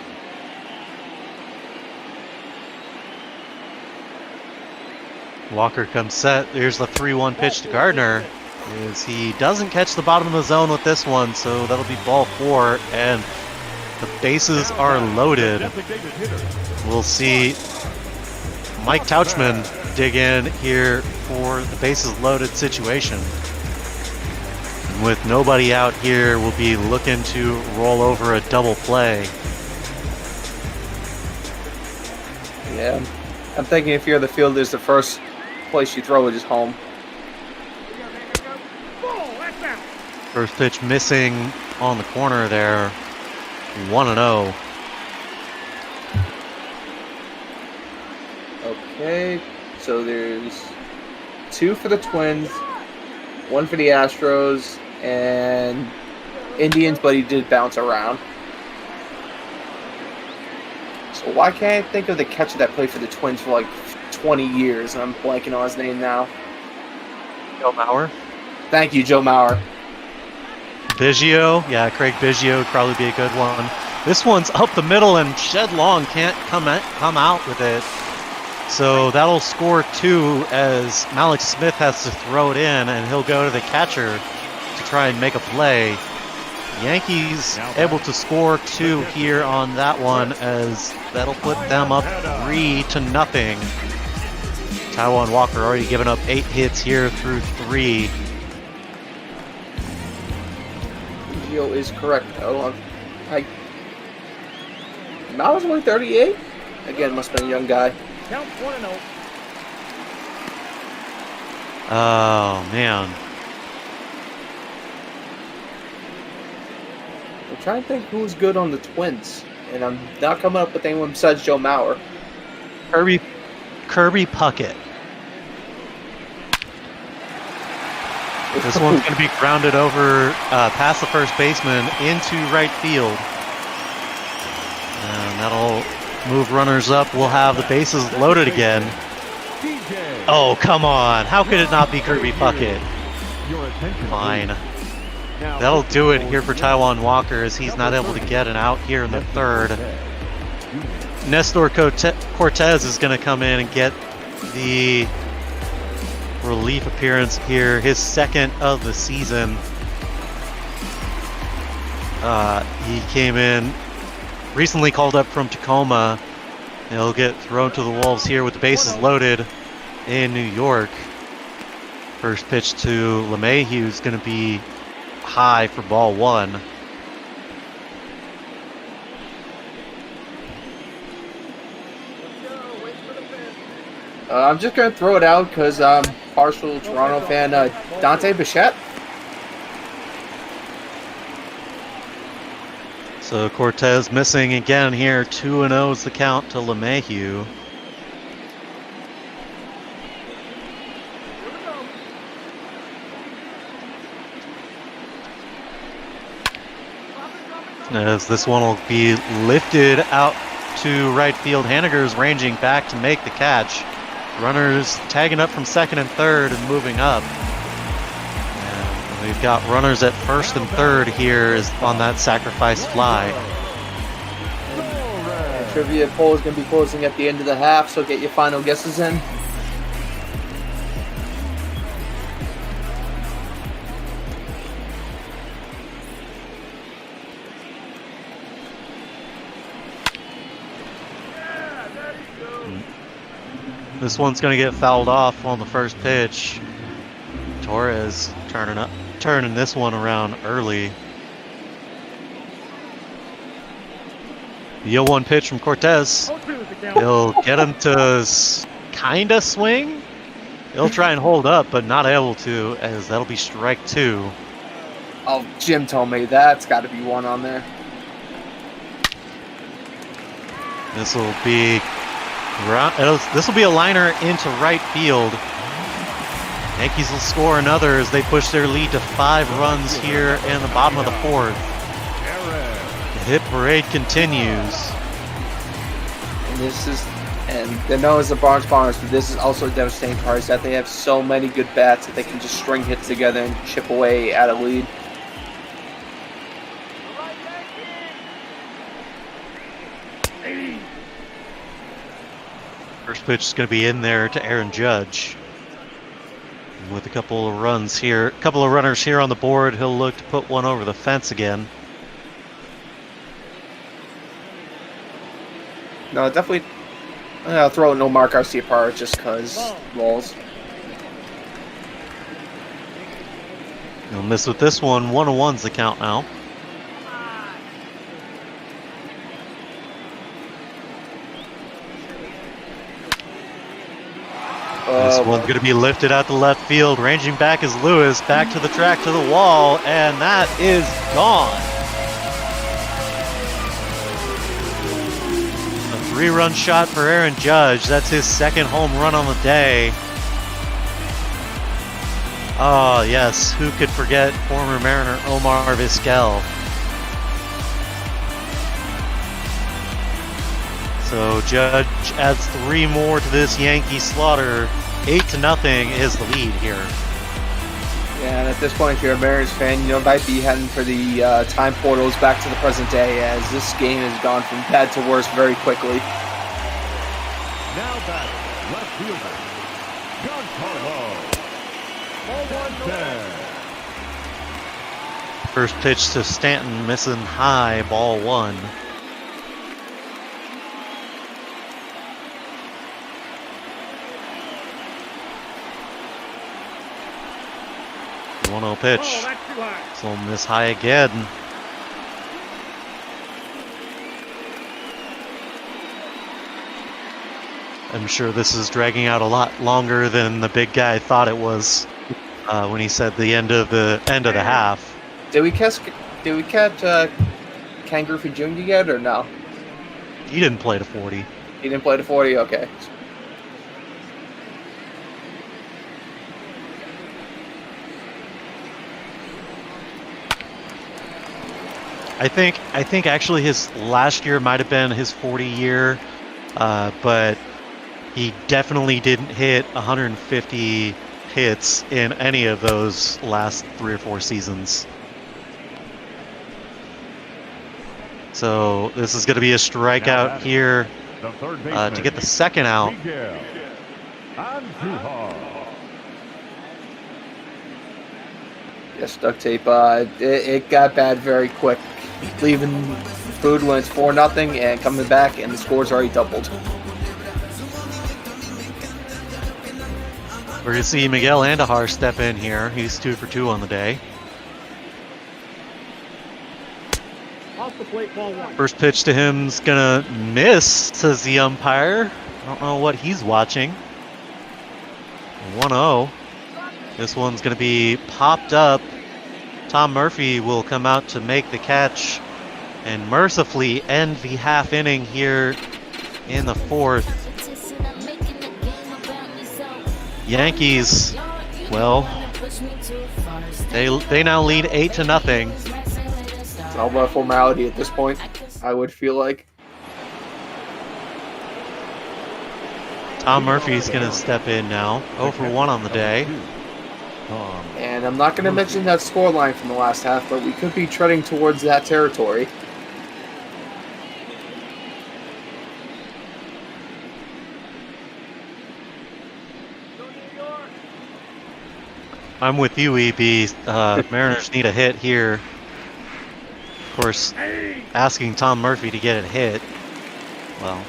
Speaker 10: Walker comes set. There's the 3-1 pitch to Gardner. As he doesn't catch the bottom of the zone with this one, so that'll be ball 4, and the bases are loaded. We'll see Mike Tauchman dig in here for the bases loaded situation. And with nobody out here, we'll be looking to roll over a double play.
Speaker 11: Yeah. I'm thinking if you're the fielders, the first place you throw it is home.
Speaker 10: First pitch missing on the corner there. 1-0.
Speaker 11: Okay, so there's 2 for the Twins, 1 for the Astros, and Indians, but he did bounce around. So why can't I think of the catcher that played for the Twins for like 20 years, and I'm blanking on his name now.
Speaker 10: Joe Mauer?
Speaker 11: Thank you, Joe Mauer.
Speaker 10: Biggio, yeah, Craig Biggio would probably be a good one. This one's up the middle, and Shed Long can't come out with it. So that'll score 2 as Malik Smith has to throw it in, and he'll go to the catcher to try and make a play. Yankees able to score 2 here on that one, as that'll put them up 3-0. Taijuan Walker already given up 8 hits here through 3.
Speaker 11: Gio is correct, though. Mal was only 38? Again, must have been a young guy.
Speaker 7: Count 1-0.
Speaker 10: Oh, man.
Speaker 11: I'm trying to think who's good on the Twins, and I'm not coming up with anyone besides Joe Mauer.
Speaker 10: Kirby Puckett. This one's going to be grounded over past the first baseman into right field. And that'll move runners up. We'll have the bases loaded again. Oh, come on. How could it not be Kirby Puckett? Fine. That'll do it here for Taijuan Walker, as he's not able to get an out here in the third. Nestor Cortez is going to come in and get the relief appearance here, his second of the season. He came in, recently called up from Tacoma. He'll get thrown to the Wolves here with the bases loaded in New York. First pitch to LeMahieu is going to be high for ball 1.
Speaker 11: I'm just going to throw it out because I'm partial Toronto fan. Dante Bichette.
Speaker 10: So Cortez missing again here. 2-0 is the count to LeMahieu. As this one will be lifted out to right field. Haniger's ranging back to make the catch. Runners tagging up from second and third and moving up. And we've got runners at first and third here on that sacrifice fly.
Speaker 11: Trivia poll is going to be closing at the end of the half, so get your final guesses in.
Speaker 10: This one's going to get fouled off on the first pitch. Torres turning this one around early. The 0-1 pitch from Cortez. He'll get him to kind of swing. He'll try and hold up, but not able to, as that'll be strike 2.
Speaker 11: Oh, Jim told me that's got to be 1 on there.
Speaker 10: This will be a liner into right field. Yankees will score another as they push their lead to 5 runs here in the bottom of the 4th. The hit parade continues.
Speaker 11: And they're known as the Barnes Farmers, but this is also a devastating part, is that they have so many good bats that they can just string hits together and chip away at a lead.
Speaker 10: First pitch is going to be in there to Aaron Judge. And with a couple of runners here on the board, he'll look to put one over the fence again.
Speaker 11: No, definitely. I'll throw no Mark Garcia part just because rolls.
Speaker 10: He'll miss with this one. 1-1's the count now. This one's going to be lifted out to left field. Ranging back is Lewis. Back to the track, to the wall, and that is gone. A 3-run shot for Aaron Judge. That's his second home run on the day. Oh, yes. Who could forget former Mariner Omar Vizquel? So Judge adds 3 more to this Yankee slaughter. 8-0 is the lead here.
Speaker 11: And at this point, if you're a Mariners fan, you might be heading for the time portals back to the present day, as this game has gone from bad to worse very quickly.
Speaker 8: Now back, left fielder, Giancarlo. Ball 1-10.
Speaker 10: First pitch to Stanton, missing high, ball 1. One 0 pitch. So miss high again. I'm sure this is dragging out a lot longer than the big guy thought it was when he said the end of the half.
Speaker 11: Did we catch Ken Griffey Jr. yet, or no?
Speaker 10: He didn't play to 40.
Speaker 11: He didn't play to 40? Okay.
Speaker 10: I think actually his last year might have been his 40 year, but he definitely didn't hit 150 hits in any of those last 3 or 4 seasons. So this is going to be a strikeout here to get the second out.
Speaker 11: Yes, duct tape. It got bad very quick. Leaving food when it's 4-0 and coming back, and the score's already doubled.
Speaker 10: We're going to see Miguel Andujar step in here. He's 2 for 2 on the day.
Speaker 7: Off the plate, ball 1.
Speaker 10: First pitch to him's going to miss, says the umpire. I don't know what he's watching. 1-0. This one's going to be popped up. Tom Murphy will come out to make the catch and mercifully end the half inning here in the 4th. Yankees, well, they now lead 8-0.
Speaker 11: It's all about formality at this point, I would feel like.
Speaker 10: Tom Murphy's going to step in now. 0 for 1 on the day.
Speaker 11: And I'm not going to mention that scoreline from the last half, but we could be treading towards that territory.
Speaker 10: I'm with you, EB. Mariners need a hit here. Of course, asking Tom Murphy to get a hit. Well,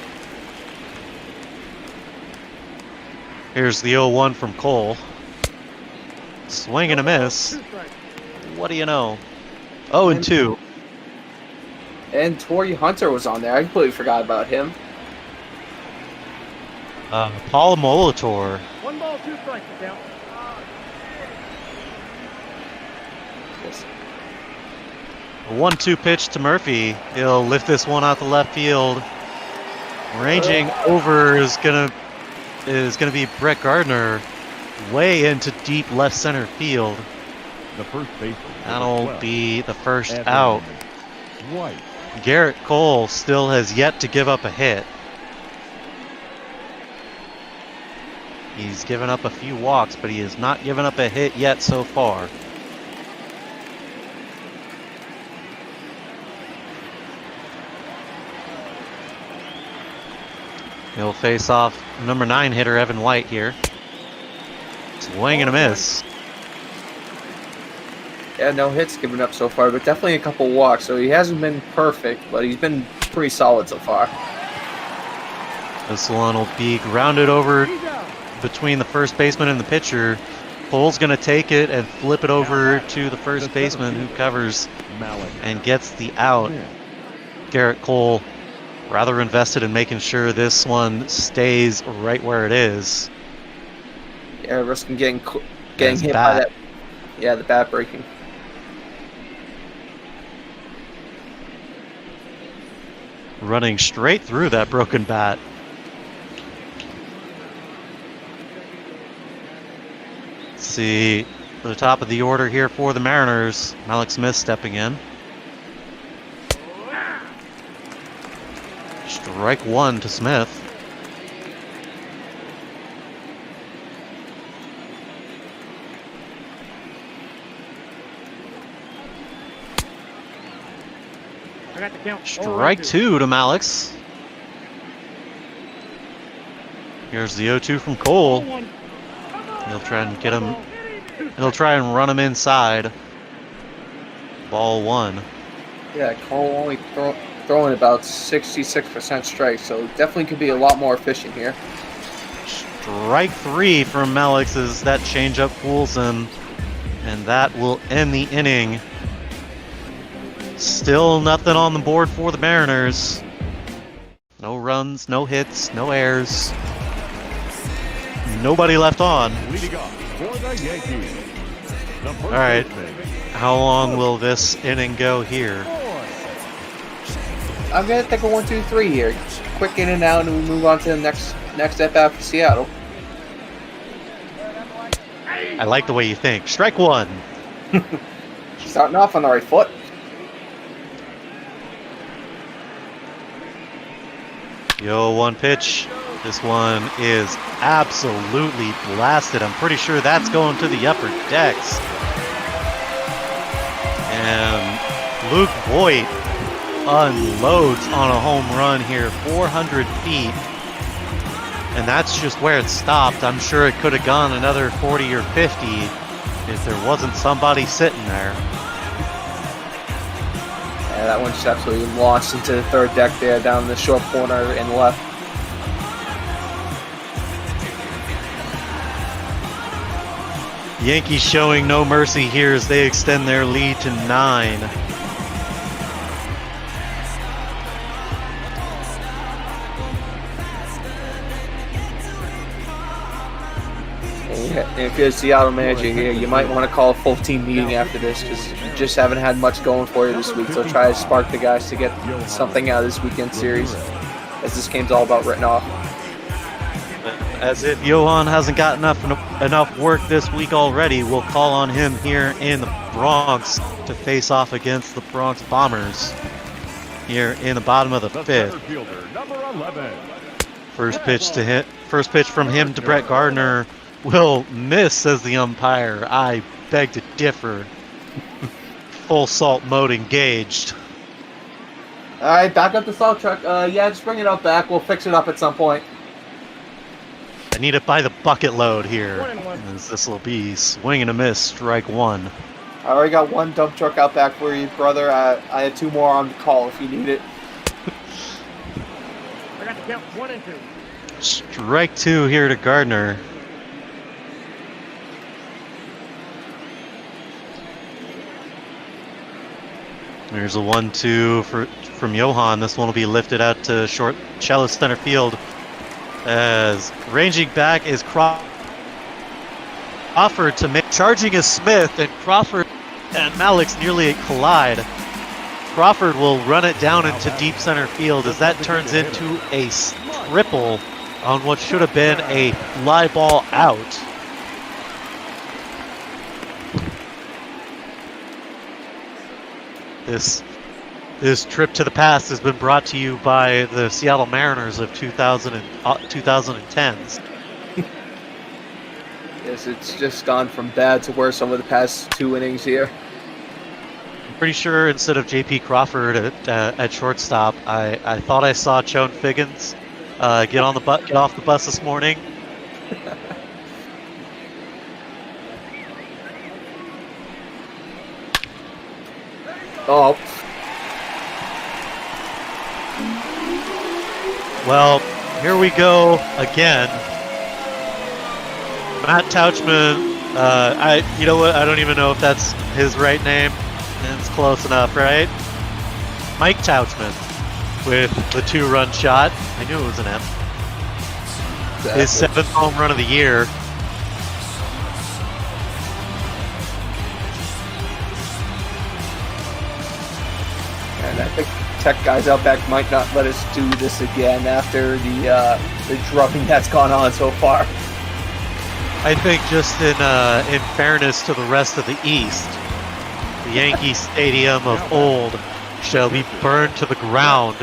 Speaker 10: here's the 0-1 from Cole. Swing and a miss. What do you know? 0-2.
Speaker 11: And Torrey Hunter was on there. I completely forgot about him.
Speaker 10: Paul Molitor.
Speaker 7: 1 ball, 2 strikes, count.
Speaker 10: A 1-2 pitch to Murphy. He'll lift this one out the left field. Ranging over is gonna be Brett Gardner, way into deep left center field.
Speaker 8: The first baseman.
Speaker 10: That'll be the first out. Garrett Cole still has yet to give up a hit. He's given up a few walks, but he has not given up a hit yet so far. He'll face off number 9 hitter Evan White here. Swing and a miss.
Speaker 11: Yeah, no hits given up so far, but definitely a couple walks. So he hasn't been perfect, but he's been pretty solid so far.
Speaker 10: This one will be grounded over between the first baseman and the pitcher. Cole's going to take it and flip it over to the first baseman, who covers and gets the out. Garrett Cole rather invested in making sure this one stays right where it is.
Speaker 11: Yeah, risking getting hit by that. Yeah, the bat breaking.
Speaker 10: Running straight through that broken bat. Let's see the top of the order here for the Mariners. Malik Smith stepping in. Strike 1 to Smith. Strike 2 to Malix. Here's the 0-2 from Cole. He'll try and get him. He'll try and run him inside. Ball 1.
Speaker 11: Yeah, Cole only throwing about 66% strikes, so definitely could be a lot more efficient here.
Speaker 10: Strike 3 from Malix as that changeup fools him, and that will end the inning. Still nothing on the board for the Mariners. No runs, no hits, no errors. Nobody left on.
Speaker 8: Leading off for the Yankees.
Speaker 10: All right, how long will this inning go here?
Speaker 11: I'm gonna take a 1, 2, 3 here. Quick in and out, and we move on to the next at bat for Seattle.
Speaker 10: I like the way you think. Strike 1.
Speaker 11: Starting off on the right foot.
Speaker 10: Yo, 1 pitch. This one is absolutely blasted. I'm pretty sure that's going to the upper decks. And Luke Voigt unloads on a home run here, 400 feet. And that's just where it stopped. I'm sure it could have gone another 40 or 50 if there wasn't somebody sitting there.
Speaker 11: Yeah, that one just absolutely launched into the third deck there, down in the short corner and left.
Speaker 10: Yankees showing no mercy here as they extend their lead to 9.
Speaker 11: And if you're a Seattle manager here, you might want to call a full team meeting after this, because you just haven't had much going for you this week. So try to spark the guys to get something out of this weekend series, as this game's all about written off.
Speaker 10: As if Johan hasn't got enough work this week already, we'll call on him here in the Bronx to face off against the Bronx Bombers here in the bottom of the 5th. First pitch from him to Brett Gardner will miss, says the umpire. I beg to differ. Full salt mode engaged.
Speaker 11: All right, back up the salt truck. Yeah, just bring it up back. We'll fix it up at some point.
Speaker 10: I need it by the bucket load here, as this will be swing and a miss, strike 1.
Speaker 11: I already got 1 dump truck out back for you, brother. I had 2 more on the call if you need it.
Speaker 7: I got to count 1 and 2.
Speaker 10: Strike 2 here to Gardner. There's a 1-2 from Johan. This one will be lifted out to short, shallow center field. As ranging back is Crawford to make, charging is Smith, and Crawford and Malix nearly collide. Crawford will run it down into deep center field as that turns into a triple on what should have been a fly ball out. This trip to the past has been brought to you by the Seattle Mariners of 2010s.
Speaker 11: Yes, it's just gone from bad to worse over the past 2 innings here.
Speaker 10: I'm pretty sure instead of J.P. Crawford at shortstop, I thought I saw Chone Figgins get off the bus this morning.
Speaker 11: Oh.
Speaker 10: Well, here we go again. Matt Tauchman, you know what? I don't even know if that's his right name. It's close enough, right? Mike Tauchman with the 2-run shot. I knew it was an M.
Speaker 11: Exactly.
Speaker 10: His 7th home run of the year.
Speaker 11: And I think tech guys out back might not let us do this again after the drubbing that's gone on so far.
Speaker 10: I think just in fairness to the rest of the East, the Yankee Stadium of old shall be burned to the ground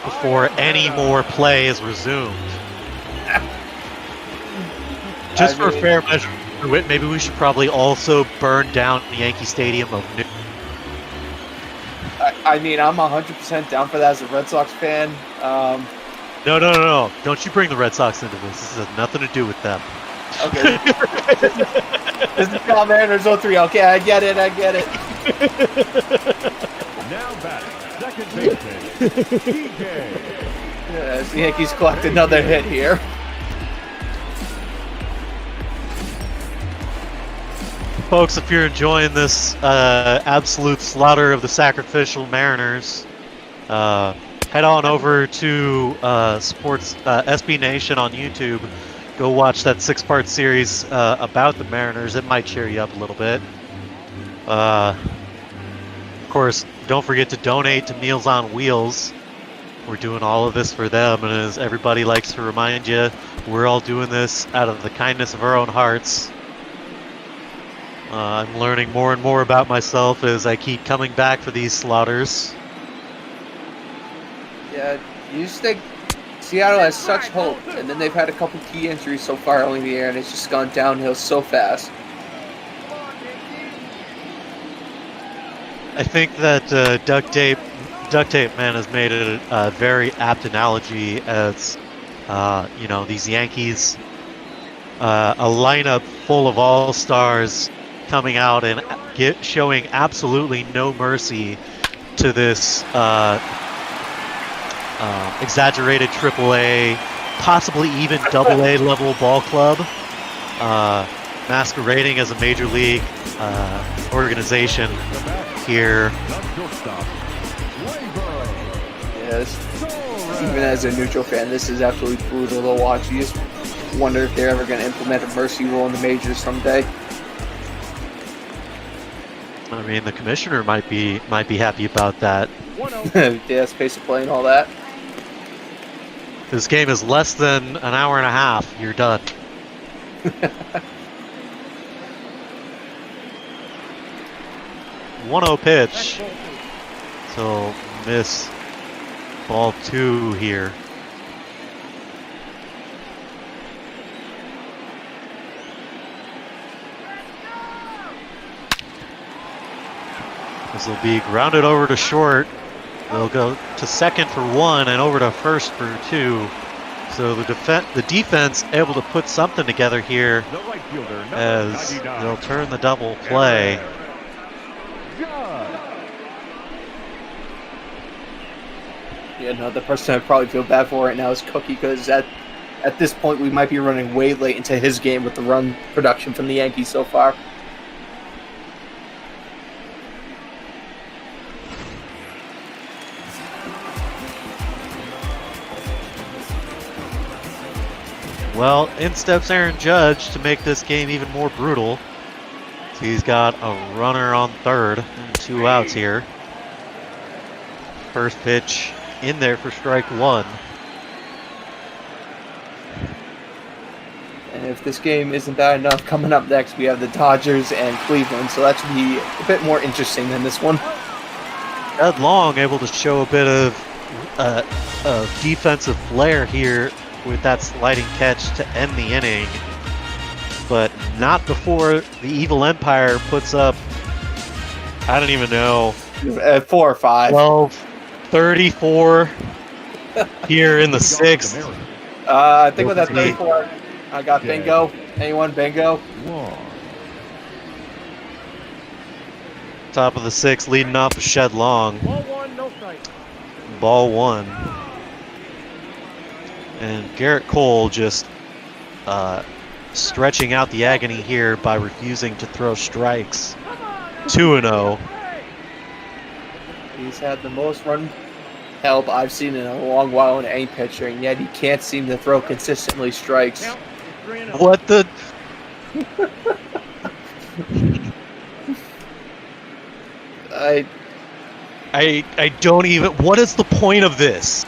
Speaker 10: before any more play is resumed. Just for fair measure, maybe we should probably also burn down the Yankee Stadium of New.
Speaker 11: I mean, I'm 100% down for that as a Red Sox fan.
Speaker 10: No. Don't you bring the Red Sox into this. This has nothing to do with them.
Speaker 11: Okay. This is Cal Mariners 03. Okay, I get it.
Speaker 8: Now batting, second baseman, DJ.
Speaker 11: As the Yankees collect another hit here.
Speaker 10: Folks, if you're enjoying this absolute slaughter of the sacrificial Mariners, head on over to Sports SB Nation on YouTube. Go watch that 6-part series about the Mariners. It might cheer you up a little bit. Of course, don't forget to donate to Meals on Wheels. We're doing all of this for them, and as everybody likes to remind you, we're all doing this out of the kindness of our own hearts. I'm learning more and more about myself as I keep coming back for these slaughters.
Speaker 11: Yeah, you just think Seattle has such hope, and then they've had a couple key injuries so far early in the year, and it's just gone downhill so fast.
Speaker 10: I think that Duct Tape Man has made it a very apt analogy as, these Yankees, a lineup full of all-stars coming out and showing absolutely no mercy to this exaggerated AAA, possibly even AA level ball club, masquerading as a major league organization here.
Speaker 11: Yes. Even as a neutral fan, this is absolutely brutal to watch. You just wonder if they're ever going to implement a mercy rule in the majors someday.
Speaker 10: I mean, the commissioner might be happy about that.
Speaker 11: Yeah, pace of play and all that.
Speaker 10: This game is less than an hour and a half. You're done. 1-0 pitch. So miss ball 2 here. This will be grounded over to short. They'll go to second for 1 and over to first for 2. So the defense able to put something together here as they'll turn the double play.
Speaker 11: Yeah, no, the person I probably feel bad for right now is Cookie, because at this point we might be running way late into his game with the run production from the Yankees so far.
Speaker 10: Well, in steps Aaron Judge to make this game even more brutal. So he's got a runner on third and 2 outs here. First pitch in there for strike 1.
Speaker 11: And if this game isn't bad enough, coming up next we have the Dodgers and Cleveland, so that should be a bit more interesting than this one.
Speaker 10: Ed Long able to show a bit of defensive flair here with that sliding catch to end the inning, but not before the Evil Empire puts up, I don't even know,
Speaker 11: 4 or 5.
Speaker 10: 12, 34 here in the 6th.
Speaker 11: I think with that 34, I got bingo. Anyone bingo?
Speaker 10: Top of the 6th, leading off with Shed Long.
Speaker 7: Ball 1, no strike.
Speaker 10: Ball 1. And Garrett Cole just stretching out the agony here by refusing to throw strikes. 2-0.
Speaker 11: He's had the most run help I've seen in a long while in any pitcher, and yet he can't seem to throw consistently strikes.
Speaker 10: What the? I don't even. What is the point of this?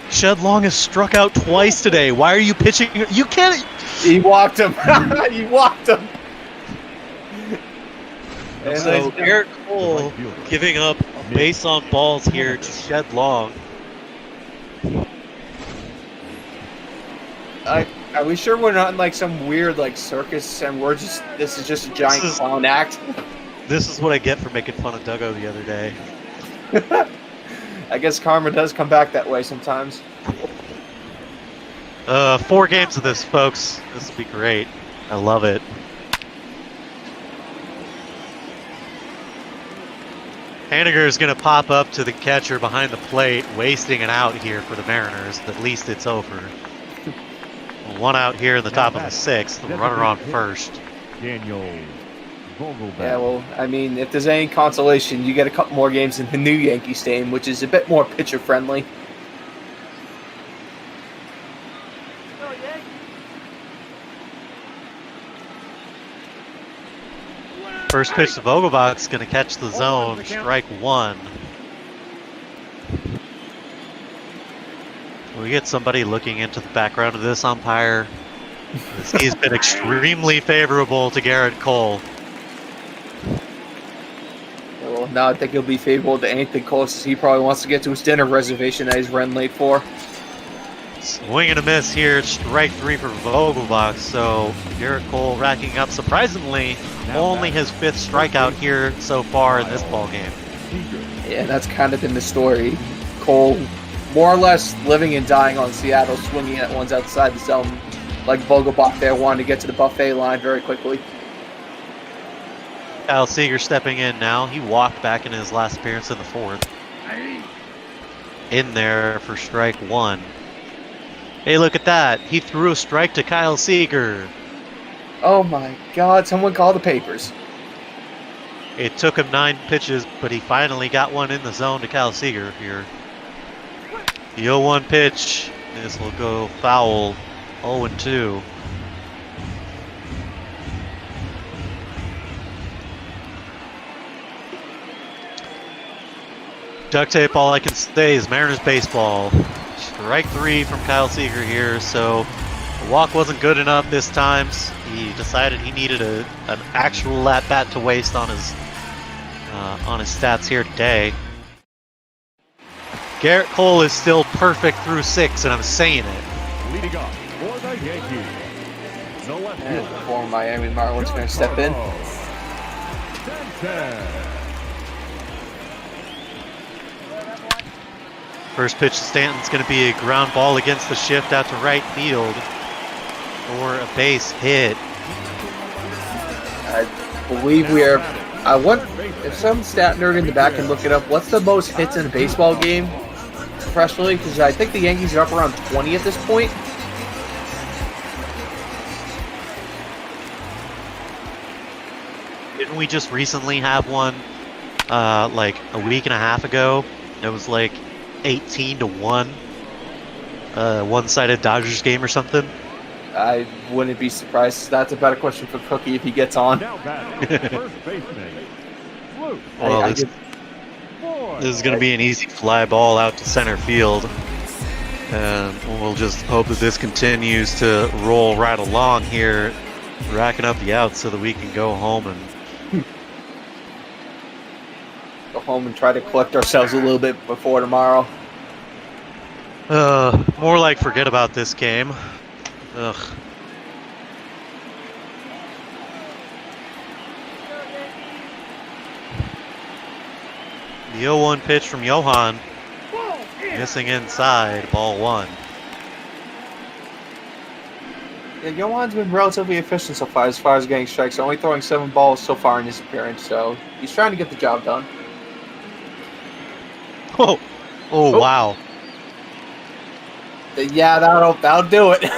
Speaker 10: Shed Long has struck out twice today. Why are you pitching? You can't.
Speaker 11: He walked him. He walked him.
Speaker 10: So Garrett Cole giving up base on balls here to Shed Long.
Speaker 11: Are we sure we're not in like some weird like circus and this is just a giant clown act?
Speaker 10: This is what I get for making fun of Duggo the other day.
Speaker 11: I guess karma does come back that way sometimes.
Speaker 10: 4 games of this, folks. This will be great. I love it. Haniger is going to pop up to the catcher behind the plate, wasting an out here for the Mariners. At least it's over. 1 out here in the top of the 6th. The runner on first.
Speaker 8: Daniel Vogelbach.
Speaker 11: Yeah, well, I mean, if there's any consolation, you get a couple more games in the new Yankee Stadium, which is a bit more pitcher-friendly.
Speaker 10: First pitch to Vogelbach's going to catch the zone. Strike 1. We get somebody looking into the background of this umpire. He's been extremely favorable to Garrett Cole.
Speaker 11: Well, now I think he'll be favorable to anything close as he probably wants to get to his dinner reservation that he's running late for.
Speaker 10: Swing and a miss here. Strike 3 for Vogelbach. So Garrett Cole racking up, surprisingly, only his 5th strikeout here so far in this ballgame.
Speaker 11: Yeah, that's kind of been the story. Cole, more or less living and dying on Seattle, swinging at ones outside the zone, like Vogelbach there, wanting to get to the buffet line very quickly.
Speaker 10: Kyle Seager stepping in now. He walked back in his last appearance in the 4th. In there for strike 1. Hey, look at that. He threw a strike to Kyle Seager.
Speaker 11: Oh my God, someone call the papers.
Speaker 10: It took him 9 pitches, but he finally got one in the zone to Kyle Seager here. The 0-1 pitch. This will go foul. 0-2. Duct tape, all I can say is Mariners baseball. Strike 3 from Kyle Seager here, so the walk wasn't good enough this time. He decided he needed an actual at-bat to waste on his stats here today. Garrett Cole is still perfect through 6, and I'm saying it.
Speaker 8: Leading off for the Yankees. The left
Speaker 11: And
Speaker 8: fielder.
Speaker 11: former Miami Marlins going to step in.
Speaker 8: Sanchez.
Speaker 10: First pitch to Stanton's going to be a ground ball against the shift out to right field for a base hit.
Speaker 11: I believe we are. I want if some stat nerd in the back can look it up. What's the most hits in a baseball game professionally? Because I think the Yankees are up around 20 at this point.
Speaker 10: Didn't we just recently have one like a week and a half ago? It was like 18-1, one-sided Dodgers game or something.
Speaker 11: I wouldn't be surprised. That's a better question for Cookie if he gets on.
Speaker 8: Now batting, first baseman. Luke.
Speaker 10: Well, this is going to be an easy fly ball out to center field. And we'll just hope that this continues to roll right along here, racking up the outs so that we can go home and
Speaker 11: Go home and try to collect ourselves a little bit before tomorrow.
Speaker 10: more like forget about this game. Ugh. The 0-1 pitch from Johan. Missing inside, ball 1.
Speaker 11: Yeah, Johan's been relatively efficient so far as getting strikes, only throwing 7 balls so far in his appearance, so he's trying to get the job done.
Speaker 10: Oh, wow.
Speaker 11: Yeah, that'll do it.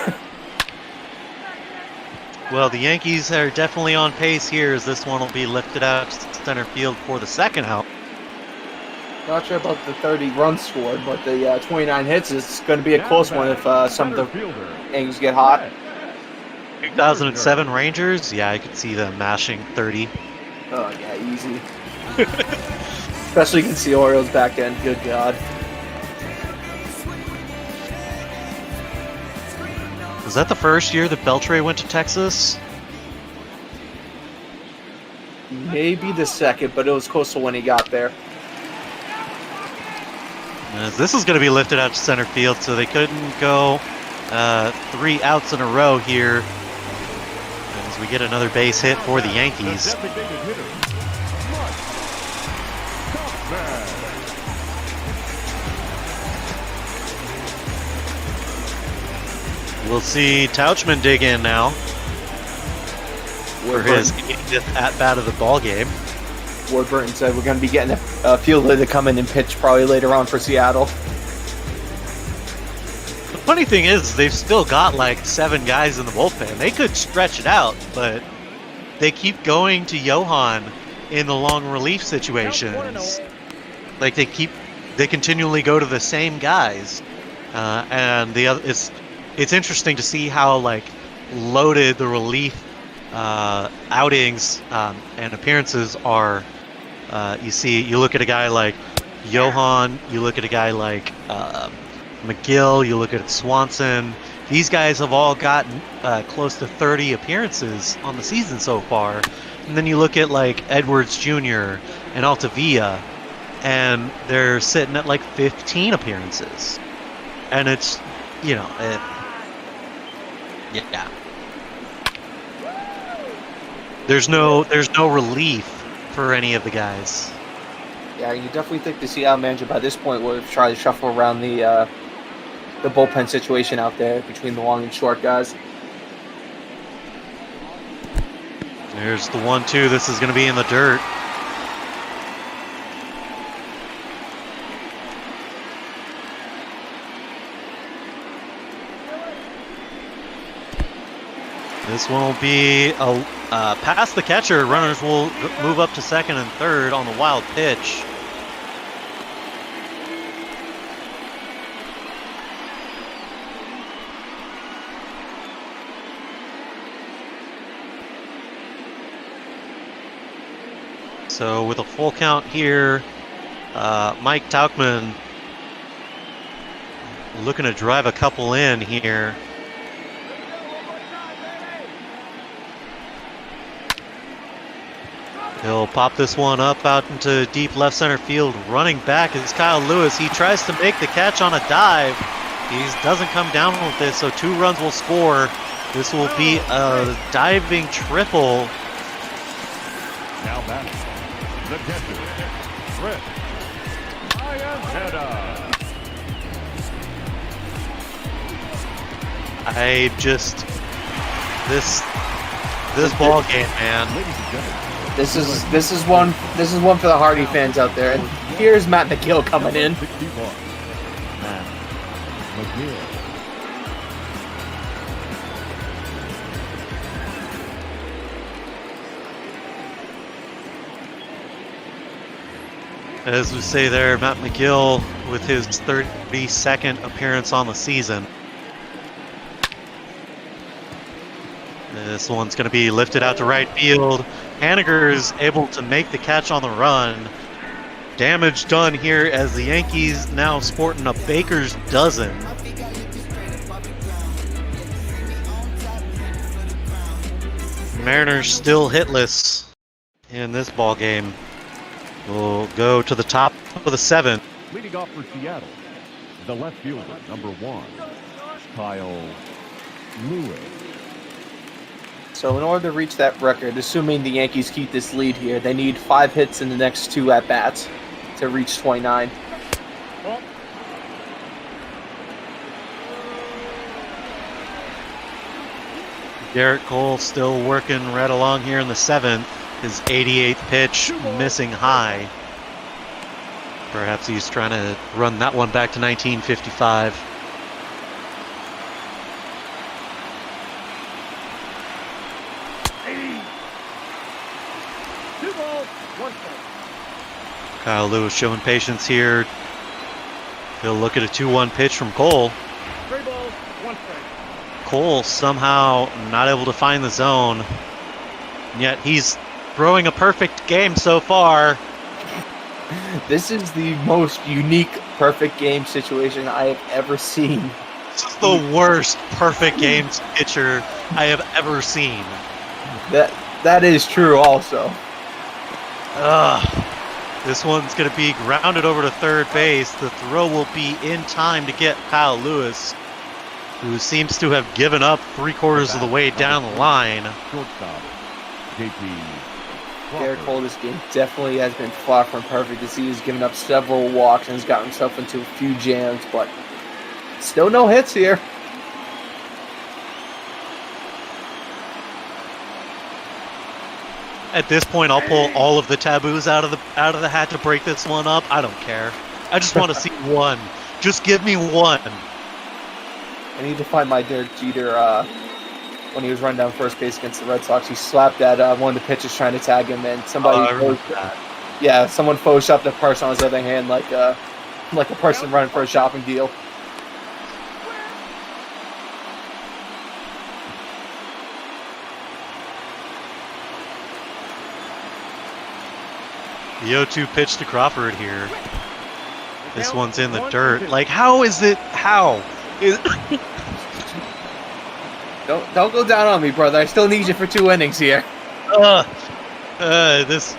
Speaker 10: Well, the Yankees are definitely on pace here as this one will be lifted out to center field for the second out.
Speaker 11: Not sure about the 30 runs scored, but the 29 hits is going to be a close one if some of the Yankees get hot.
Speaker 10: 2007 Rangers, yeah, I could see them mashing 30.
Speaker 11: Oh, yeah, easy. Especially against the Orioles back then. Good God.
Speaker 10: Was that the first year that Beltre went to Texas?
Speaker 11: Maybe the second, but it was close to when he got there.
Speaker 10: As this is going to be lifted out to center field, so they couldn't go 3 outs in a row here. As we get another base hit for the Yankees. We'll see Tauchman dig in now for his 80th at-bat of the ball game.
Speaker 11: Ward Burton said we're going to be getting a fielder to come in and pitch probably later on for Seattle.
Speaker 10: The funny thing is, they've still got like 7 guys in the bullpen. They could stretch it out, but they keep going to Johan in the long relief situations. Like they continually go to the same guys, and the other. It's interesting to see how like loaded the relief outings and appearances are. You look at a guy like Johan, you look at a guy like McGill, you look at Swanson. These guys have all gotten close to 30 appearances on the season so far. And then you look at like Edwards Jr. and Altavilla, and they're sitting at like 15 appearances. And it's, yeah. There's no relief for any of the guys.
Speaker 11: Yeah, you definitely think the Seattle manager by this point would have tried to shuffle around the bullpen situation out there between the long and short guys.
Speaker 10: There's the 1-2. This is going to be in the dirt. This one will be past the catcher. Runners will move up to second and third on the wild pitch. So with a full count here, Mike Tauchman looking to drive a couple in here. He'll pop this one up out into deep left center field. Running back is Kyle Lewis. He tries to make the catch on a dive. He doesn't come down with this, so 2 runs will score. This will be a diving triple.
Speaker 8: Now back. The catcher, Chris Iantetta. This ball game, man.
Speaker 11: This is one for the Hardy fans out there. And here's Matt McGill coming in.
Speaker 8: Matt McGill.
Speaker 10: As we say there, Matt McGill with his 32nd appearance on the season. This one's going to be lifted out to right field. Haniger is able to make the catch on the run. Damage done here as the Yankees now sporting a baker's dozen. Mariners still hitless in this ball game. We'll go to the top of the 7th.
Speaker 8: Leading off for Seattle, the left fielder, number 1, Kyle Lewis.
Speaker 11: So in order to reach that record, assuming the Yankees keep this lead here, they need 5 hits in the next 2 at-bats to reach 29.
Speaker 10: Garrett Cole still working right along here in the 7th. His 88th pitch missing high. Perhaps he's trying to run that one back to 1955. Kyle Lewis showing patience here. He'll look at a 2-1 pitch from Cole. Cole somehow not able to find the zone. And yet he's throwing a perfect game so far.
Speaker 11: This is the most unique perfect game situation I have ever seen.
Speaker 10: This is the worst perfect games pitcher I have ever seen.
Speaker 11: That is true also.
Speaker 10: This one's going to be grounded over to third base. The throw will be in time to get Kyle Lewis, who seems to have given up 3/4 of the way down the line.
Speaker 8: Shortstop,
Speaker 11: Garrett Cole this game definitely has been far from perfect. As he's given up several walks and has gotten himself into a few jams, but still no hits here.
Speaker 10: At this point, I'll pull all of the taboos out of the hat to break this one up. I don't care. I just want to see one. Just give me one.
Speaker 11: I need to find my Derek Jeter when he was running down first base against the Red Sox. He slapped at one of the pitchers trying to tag him, and somebody someone photoshopped a person on his other hand like a person running for a shopping deal.
Speaker 10: The 0-2 pitch to Crawford here. This one's in the dirt. Like, how is it? How?
Speaker 11: Don't go down on me, brother. I still need you for 2 innings here.
Speaker 10: This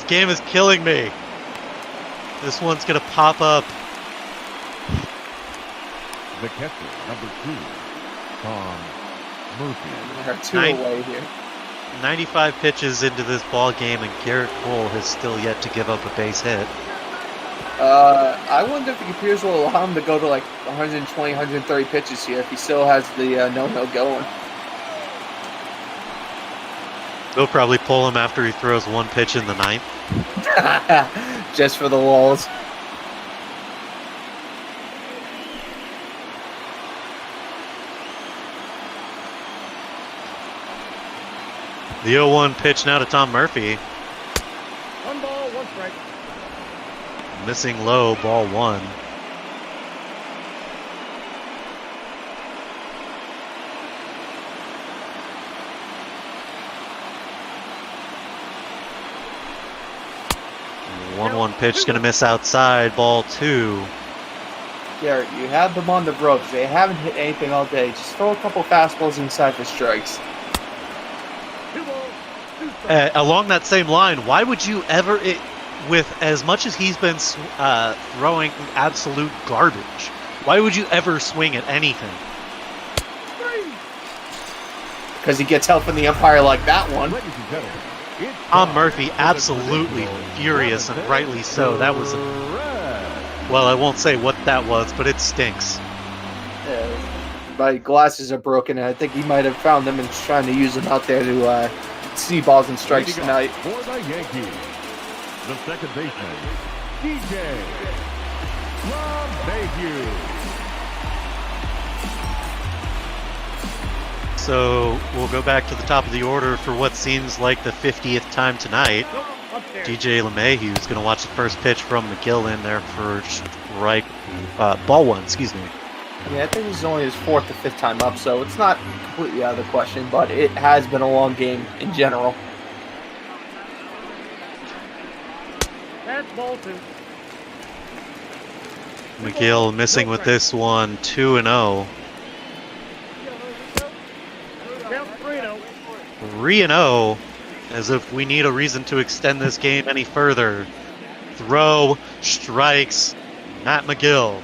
Speaker 10: game is killing me. This one's gonna pop up.
Speaker 8: The catcher, number 2, Tom Murphy.
Speaker 11: There are 2 away here.
Speaker 10: 95 pitches into this ball game, and Garrett Cole has still yet to give up a base hit.
Speaker 11: I wonder if the computers will allow him to go to like 120, 130 pitches here if he still has the no-no going.
Speaker 10: They'll probably pull him after he throws 1 pitch in the 9th.
Speaker 11: Just for the walls.
Speaker 10: The 0-1 pitch now to Tom Murphy.
Speaker 7: 1 ball, 1 strike.
Speaker 10: Missing low, ball 1. The 1-1 pitch going to miss outside, ball 2.
Speaker 11: Garrett, you have them on the ropes. They haven't hit anything all day. Just throw a couple fastballs inside for strikes.
Speaker 7: 2 balls, 2 strikes.
Speaker 10: Along that same line, why would you ever, with as much as he's been throwing absolute garbage, why would you ever swing at anything?
Speaker 11: Because he gets help from the umpire like that one.
Speaker 8: Ladies and gentlemen, it's
Speaker 10: Tom
Speaker 8: time
Speaker 10: Murphy
Speaker 8: for the
Speaker 10: absolutely
Speaker 8: traditional
Speaker 10: furious, and
Speaker 8: 7-day
Speaker 10: rightly so. That was,
Speaker 8: red.
Speaker 10: well, I won't say what that was, but it stinks.
Speaker 11: My glasses are broken, and I think he might have found them and trying to use them out there to see balls and strikes
Speaker 8: Leading up
Speaker 11: tonight.
Speaker 8: for the Yankees, the second baseman, DJ LeMahieu.
Speaker 10: So we'll go back to the top of the order for what seems like the 50th time tonight.
Speaker 7: Upstairs.
Speaker 10: DJ LeMahieu is going to watch the first pitch from McGill in there for strike, ball 1, excuse me.
Speaker 11: I mean, I think this is only his 4th or 5th time up, so it's not completely out of the question, but it has been a long game in general.
Speaker 7: That's ball 2.
Speaker 10: McGill missing with this one, 2-0.
Speaker 7: Count 3-0.
Speaker 10: 3-0, as if we need a reason to extend this game any further. Throw, strikes, Matt McGill.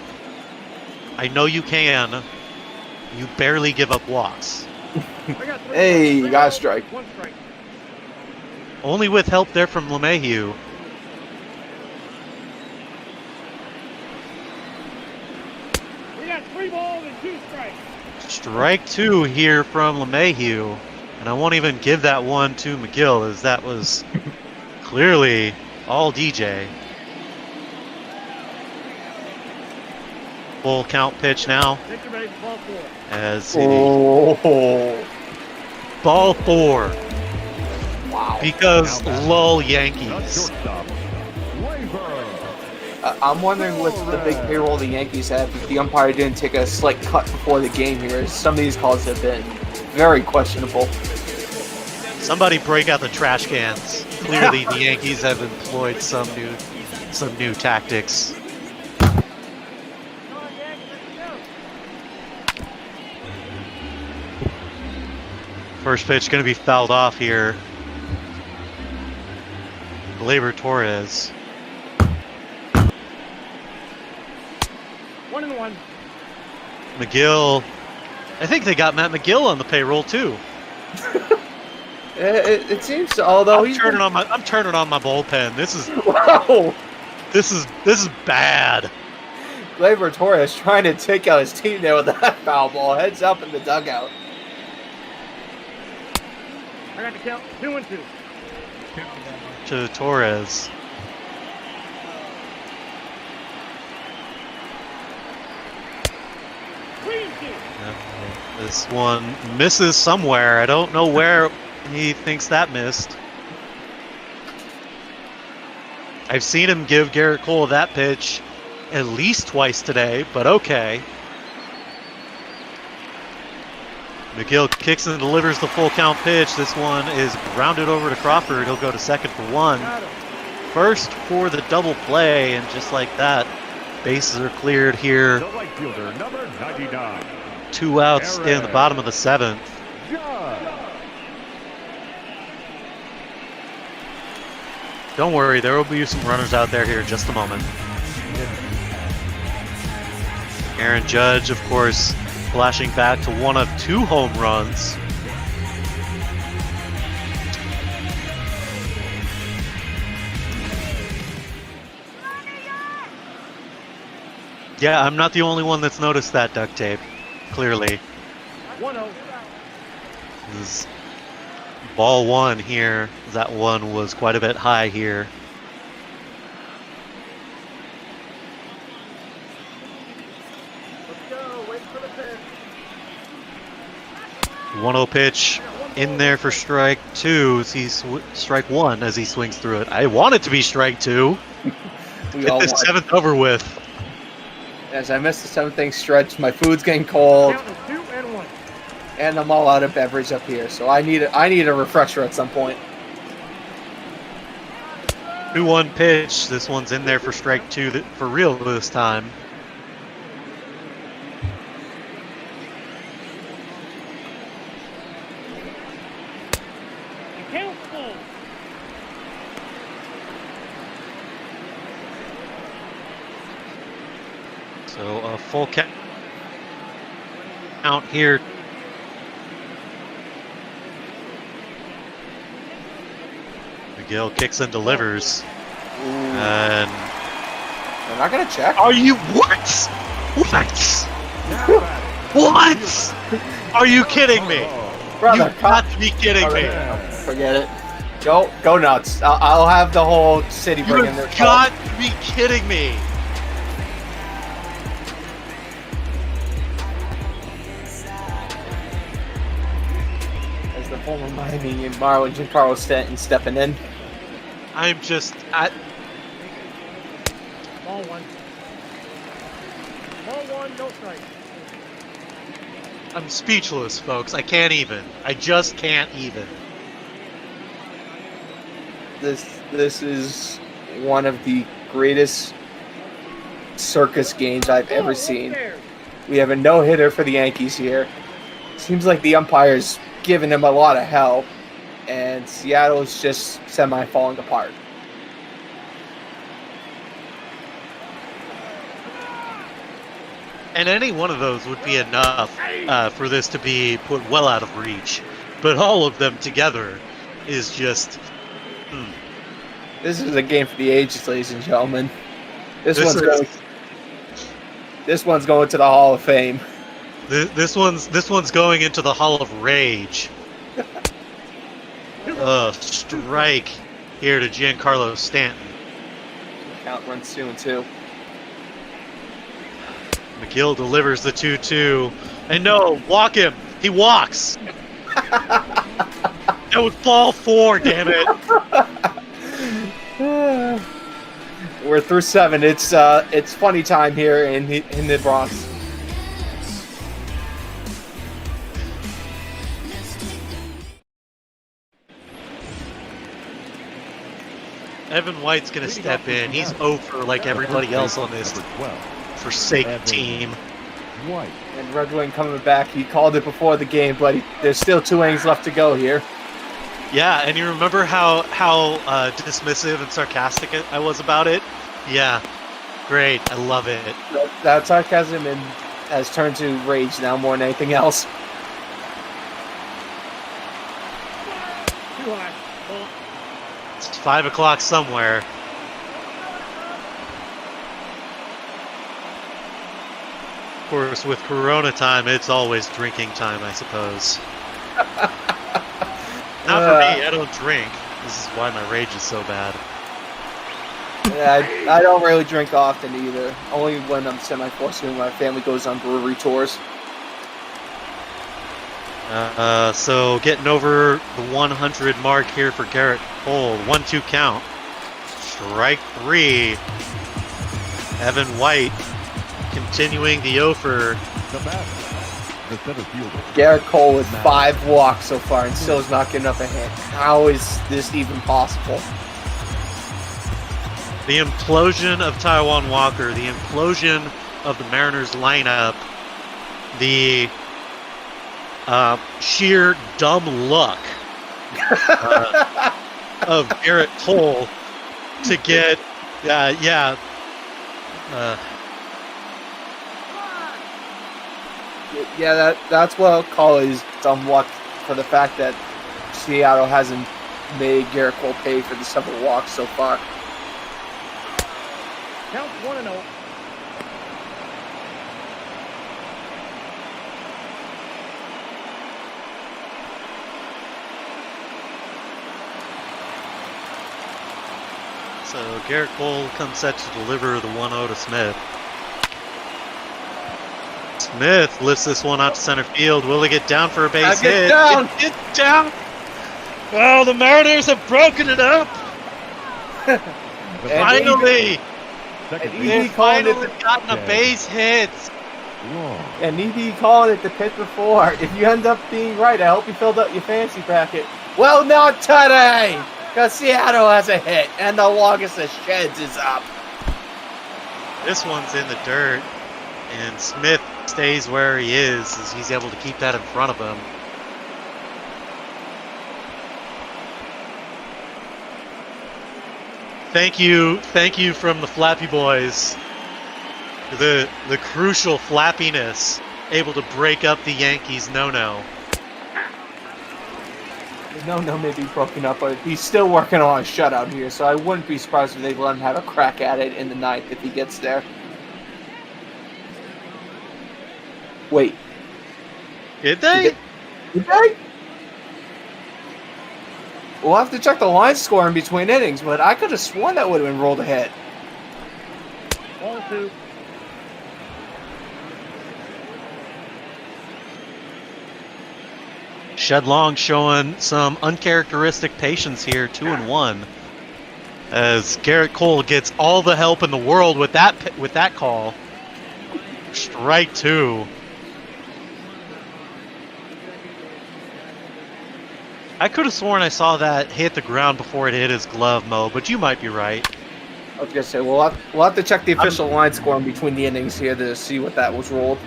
Speaker 10: I know you can. You barely give up walks.
Speaker 7: I got 3
Speaker 11: Hey,
Speaker 7: balls,
Speaker 11: you
Speaker 7: 3
Speaker 11: got a
Speaker 7: balls,
Speaker 11: strike.
Speaker 7: 1 strike.
Speaker 10: Only with help there from LeMahieu.
Speaker 7: We got 3 balls and 2 strikes.
Speaker 10: Strike 2 here from LeMahieu. And I won't even give that one to McGill, as that was clearly all DJ. Full count pitch now.
Speaker 7: Take your base, ball 4.
Speaker 10: As
Speaker 11: Oh,
Speaker 10: ball 4.
Speaker 11: wow.
Speaker 10: Because
Speaker 8: Now back.
Speaker 10: lull
Speaker 8: The
Speaker 10: Yankees.
Speaker 8: shortstop, Labor.
Speaker 11: I'm wondering what the big payroll the Yankees have if the umpire didn't take a slight cut before the game here. Some of these calls have been very questionable.
Speaker 10: Somebody break out the trash cans. Clearly the Yankees have employed some new tactics. First pitch going to be fouled off here. Gleyber Torres.
Speaker 7: 1-1.
Speaker 10: McGill. I think they got Matt McGill on the payroll too.
Speaker 11: It seems so, although
Speaker 10: I'm turning on my bullpen. This is
Speaker 11: Wow!
Speaker 10: this is bad.
Speaker 11: Gleyber Torres trying to take out his team there with that foul ball. Heads up in the dugout.
Speaker 7: I got the count 2-2.
Speaker 10: to Torres. This one misses somewhere. I don't know where he thinks that missed. I've seen him give Garrett Cole that pitch at least twice today, but okay. McGill kicks and delivers the full count pitch. This one is grounded over to Crawford. He'll go to second for one. First for the double play, and just like that, bases are cleared here.
Speaker 8: The right fielder, number 99.
Speaker 10: 2 outs in the bottom of the 7th. Don't worry, there will be some runners out there here in just a moment. Aaron Judge, of course, flashing back to one of 2 home runs. Yeah, I'm not the only one that's noticed that duct tape, clearly.
Speaker 7: 1-0.
Speaker 10: This is ball 1 here. That one was quite a bit high here.
Speaker 7: Let's go. Wait for the pitch.
Speaker 10: 1-0 pitch in there for strike 2. Strike 1 as he swings through it. I want it to be strike 2.
Speaker 11: We all
Speaker 10: Get the
Speaker 11: want.
Speaker 10: 7th over with.
Speaker 11: As I missed the 7th inning stretch, my food's getting cold,
Speaker 7: Count is 2 and 1.
Speaker 11: and I'm all out of beverage up here, so I need a refresher at some point.
Speaker 10: 2-1 pitch. This one's in there for strike 2 for real this time.
Speaker 7: Count full.
Speaker 10: So a full count here. McGill kicks and delivers. And
Speaker 11: They're not gonna check.
Speaker 10: are you what? What? What? Are you kidding me?
Speaker 11: Brother,
Speaker 10: You've got to be kidding me.
Speaker 11: Forget it. Go nuts. I'll have the whole city bring in their
Speaker 10: You've got to be kidding me.
Speaker 11: As the former Miami and Marlon Giancarlo Stanton stepping in.
Speaker 10: I'm just
Speaker 7: Ball 1. Ball 1, no strike.
Speaker 10: I'm speechless, folks. I can't even. I just can't even.
Speaker 11: This is one of the greatest circus games I've ever seen. We have a no-hitter for the Yankees here. Seems like the umpire's giving him a lot of hell, and Seattle is just semi-falling apart.
Speaker 10: And any one of those would be enough for this to be put well out of reach. But all of them together is just...
Speaker 11: This is a game for the ages, ladies and gentlemen. This one's going to the Hall of Fame.
Speaker 10: This one's going into the Hall of Rage. Strike here to Giancarlo Stanton.
Speaker 11: Count runs 2-2.
Speaker 10: McGill delivers the 2-2. And no, walk him. He walks. That was ball 4, damn it.
Speaker 11: We're through 7. It's funny time here in the Bronx.
Speaker 10: Evan White's going to step in. He's over like everybody else on this forsaken team.
Speaker 8: White.
Speaker 11: And Red Wing coming back. He called it before the game, but there's still 2 innings left to go here.
Speaker 10: Yeah, and you remember how dismissive and sarcastic I was about it? Yeah, great. I love it.
Speaker 11: That sarcasm has turned to rage now more than anything else.
Speaker 7: Too high. Ball.
Speaker 10: It's 5 o'clock somewhere. Of course, with Corona time, it's always drinking time, I suppose. Not for me, I don't drink. This is why my rage is so bad.
Speaker 11: Yeah, I don't really drink often either. Only when I'm semi-forced when my family goes on brewery tours.
Speaker 10: So getting over the 100 mark here for Garrett Cole. 1-2 count. Strike 3. Evan White continuing the offer.
Speaker 8: The batter, the center fielder.
Speaker 11: Garrett Cole with 5 walks so far and still is not getting up a hit. How is this even possible?
Speaker 10: The implosion of Taiwan Walker, the implosion of the Mariners lineup, the sheer dumb luck of Garrett Cole to get,
Speaker 11: that's what I'll call is dumb luck for the fact that Seattle hasn't made Garrett Cole pay for the several walks so far.
Speaker 7: Count 1-0.
Speaker 10: So Garrett Cole comes set to deliver the 1-0 to Smith. Smith lifts this one out to center field. Will he get down for a base hit? Get down! Well, the Mariners have broken it up! Finally! They've finally gotten a base hit!
Speaker 11: And ED calling it the pitch before. If you end up being right, I hope you filled out your fantasy bracket. Well, not today! Because Seattle has a hit, and the longest of sheds is up.
Speaker 10: This one's in the dirt, and Smith stays where he is as he's able to keep that in front of him. Thank you from the Flappy Boys. The crucial flappiness, able to break up the Yankees no-no.
Speaker 11: No may be broken up, but he's still working on a shutout here, so I wouldn't be surprised if they let him have a crack at it in the ninth if he gets there. Wait.
Speaker 10: Did they?
Speaker 11: Did they? We'll have to check the line score in between innings, but I could have sworn that would have been rolled ahead.
Speaker 7: 1-2.
Speaker 10: Shed Long showing some uncharacteristic patience here, 2-1. As Garrett Cole gets all the help in the world with that call. Strike 2. I could have sworn I saw that hit the ground before it hit his glove, Mo, but you might be right.
Speaker 11: I was gonna say we'll have to check the official line score in between the innings here to see what that was rolled.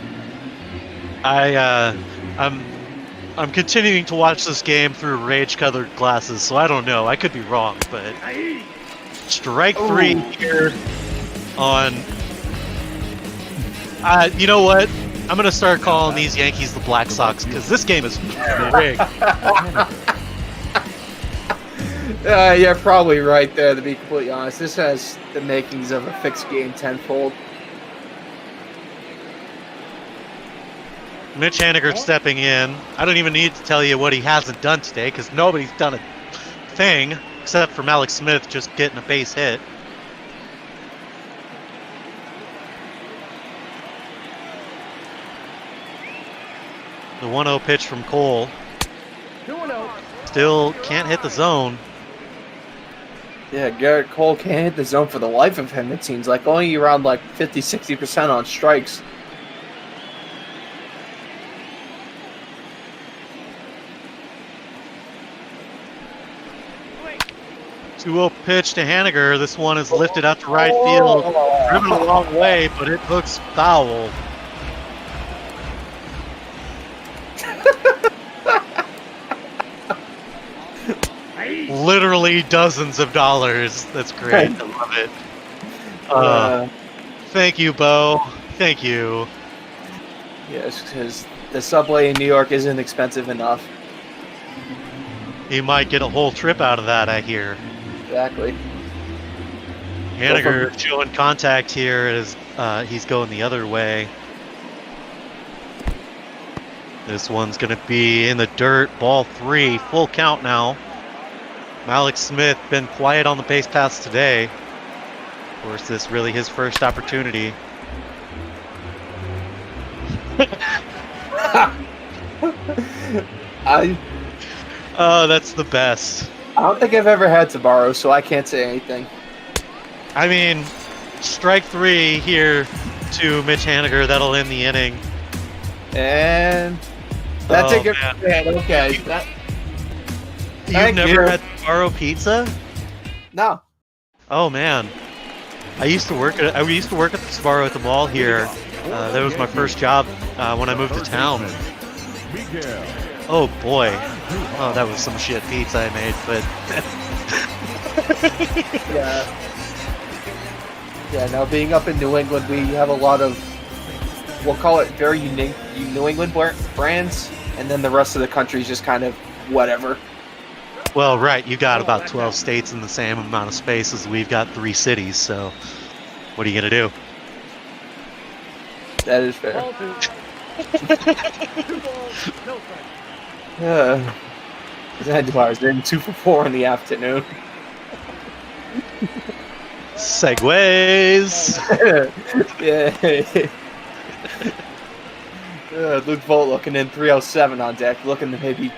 Speaker 10: I'm continuing to watch this game through rage-colored glasses, so I don't know. I could be wrong, but strike 3 here on. You know what? I'm gonna start calling these Yankees the Black Sox because this game is rigged.
Speaker 11: You're probably right there, to be completely honest. This has the makings of a fixed game tenfold.
Speaker 10: Mitch Haniger stepping in. I don't even need to tell you what he hasn't done today because nobody's done a thing except for Malik Smith just getting a base hit. The 1-0 pitch from Cole.
Speaker 7: 2-0.
Speaker 10: Still can't hit the zone.
Speaker 11: Yeah, Garrett Cole can't hit the zone for the life of him, it seems like. Only around like 50-60% on strikes.
Speaker 10: Two-0 pitch to Haniger. This one is lifted out to right field. Driven a long way, but it looks foul. Literally dozens of dollars. That's great. I love it. Thank you, Bo. Thank you.
Speaker 11: Yes, because the subway in New York isn't expensive enough.
Speaker 10: He might get a whole trip out of that, I hear.
Speaker 11: Exactly.
Speaker 10: Haniger showing contact here as he's going the other way. This one's going to be in the dirt. Ball 3. Full count now. Malik Smith been quiet on the base paths today. Of course, this really his first opportunity. Oh, that's the best.
Speaker 11: I don't think I've ever had to borrow, so I can't say anything.
Speaker 10: I mean, strike 3 here to Mitch Haniger. That'll end the inning.
Speaker 11: And that's a good man. Okay.
Speaker 10: You've never had to borrow pizza?
Speaker 11: No.
Speaker 10: Oh man, I used to work at the Sbarro at the mall here. That was my first job when I moved to town. Oh boy, oh that was some shit pizza I made, but
Speaker 11: yeah. Now being up in New England, we have a lot of, we'll call it very unique New England brands, and then the rest of the country is just kind of whatever.
Speaker 10: Well, right, you got about 12 states in the same amount of space as we've got 3 cities, so what are you gonna do?
Speaker 11: That is fair. Jaguars in 2 for 4 in the afternoon.
Speaker 10: Segways.
Speaker 11: Yeah. Luke Volt looking in 307 on deck, looking to maybe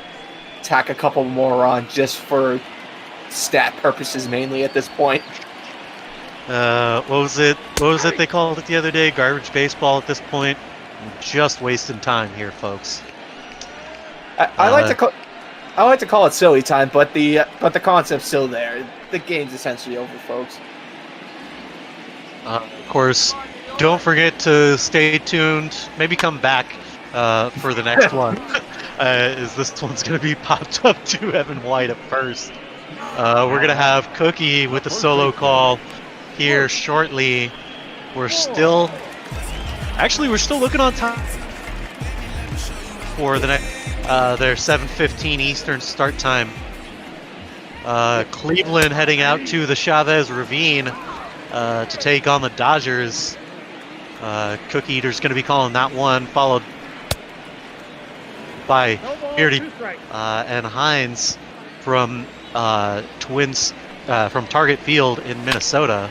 Speaker 11: tack a couple more on just for stat purposes mainly at this point.
Speaker 10: What was it they called it the other day? Garbage baseball at this point. Just wasting time here, folks.
Speaker 11: I like to call it silly time, but the concept's still there. The game's essentially over, folks.
Speaker 10: Of course, don't forget to stay tuned. Maybe come back for the next one. Is this one's going to be popped up to Evan White at first. We're going to have Cookie with the solo call here shortly. We're still looking on time for the next their 7:15 Eastern start time. Cleveland heading out to the Chavez Ravine to take on the Dodgers. Cookie Eater's going to be calling that one, followed by Beardy and Hines from Twins from Target Field in Minnesota.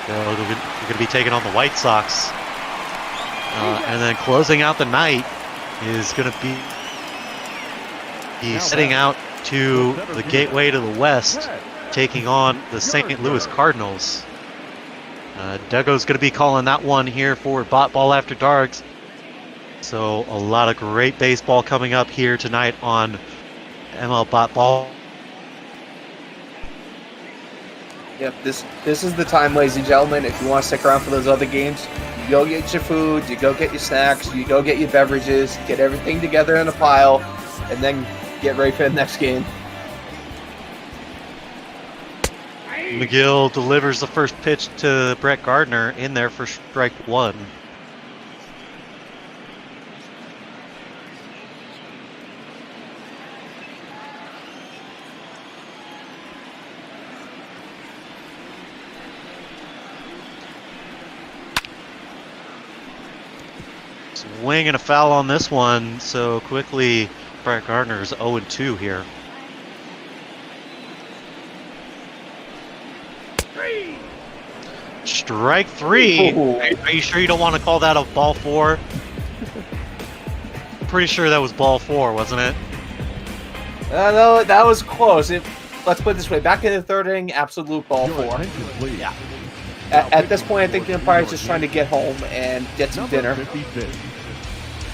Speaker 10: They're going to be taking on the White Sox. And then closing out the night is going to be heading out to the gateway to the west, taking on the St. Louis Cardinals. Duggo's going to be calling that one here for Ball After Dark. So a lot of great baseball coming up here tonight on ML Bot Ball.
Speaker 11: Yep, this is the time, ladies and gentlemen. If you want to stick around for those other games, you go get your food, you go get your snacks, you go get your beverages, get everything together in a pile, and then get ready for the next game.
Speaker 10: McGill delivers the first pitch to Brett Gardner in there for strike 1. Swing and a foul on this one, so quickly Brett Gardner is 0-2 here. Strike 3. Are you sure you don't want to call that a ball 4? Pretty sure that was ball 4, wasn't it?
Speaker 11: No, that was close. Let's put it this way: back in the third inning, absolute ball 4. Yeah. At this point, I think the umpire's just trying to get home and get some dinner.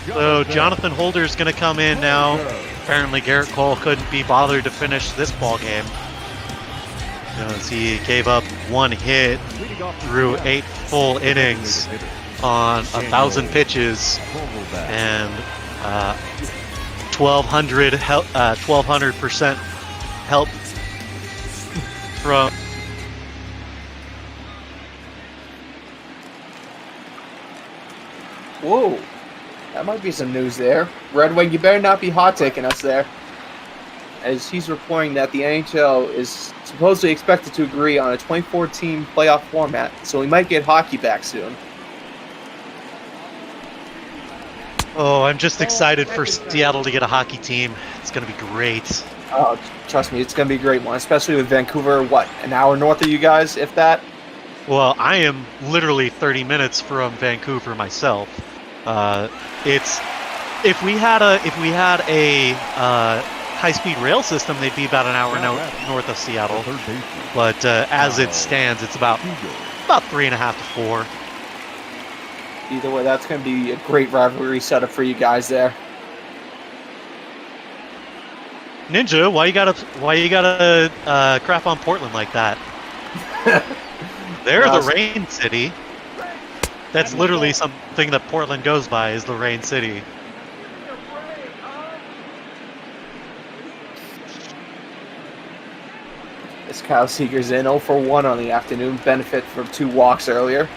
Speaker 10: So Jonathan Holder's going to come in now. Apparently Garrett Cole couldn't be bothered to finish this ball game, as he gave up 1 hit through 8 full innings on 1,000 pitches and 1,200% help from.
Speaker 11: Whoa, that might be some news there. Red Wing, you better not be hot taking us there, as he's reporting that the NHL is supposedly expected to agree on a 24-team playoff format, so we might get hockey back soon.
Speaker 10: Oh, I'm just excited for Seattle to get a hockey team. It's going to be great.
Speaker 11: Oh, trust me, it's going to be a great one, especially with Vancouver, what, an hour north of you guys, if that?
Speaker 10: Well, I am literally 30 minutes from Vancouver myself. It's if we had a high-speed rail system, they'd be about an hour north of Seattle. But as it stands, it's about 3.5 to 4.
Speaker 11: Either way, that's going to be a great rivalry setup for you guys there.
Speaker 10: Ninja, why you gotta crap on Portland like that? They're the Rain City. That's literally something that Portland goes by, is the Rain City.
Speaker 11: As Kyle Seeger's in 0 for 1 on the afternoon, benefit from 2 walks earlier.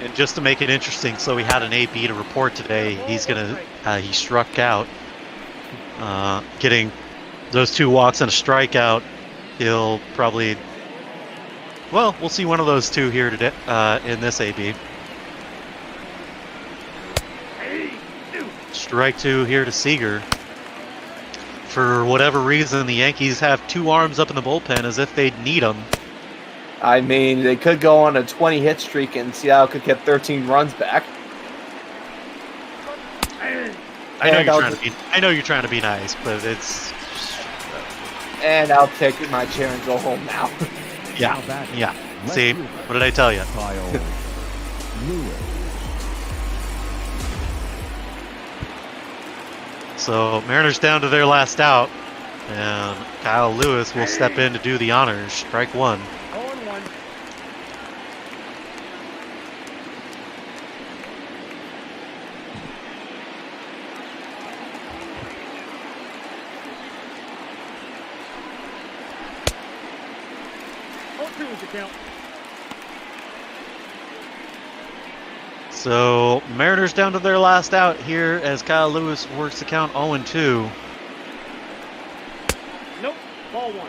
Speaker 10: And just to make it interesting, so we had an AB to report today. He struck out, getting those 2 walks and a strikeout. He'll probably, well, we'll see one of those 2 here today in this AB. Strike 2 here to Seager. For whatever reason, the Yankees have 2 arms up in the bullpen as if they'd need them.
Speaker 11: I mean, they could go on a 20-hit streak and Seattle could get 13 runs back.
Speaker 10: I know you're trying to be nice, but it's.
Speaker 11: And I'll take my chair and go home now.
Speaker 10: Yeah. See, what did I tell you? So Mariners down to their last out, and Kyle Lewis will step in to do the honors. Strike 1.
Speaker 7: 0-1.
Speaker 10: So Mariners down to their last out here as Kyle Lewis works the count 0-2.
Speaker 7: Nope. Ball 1.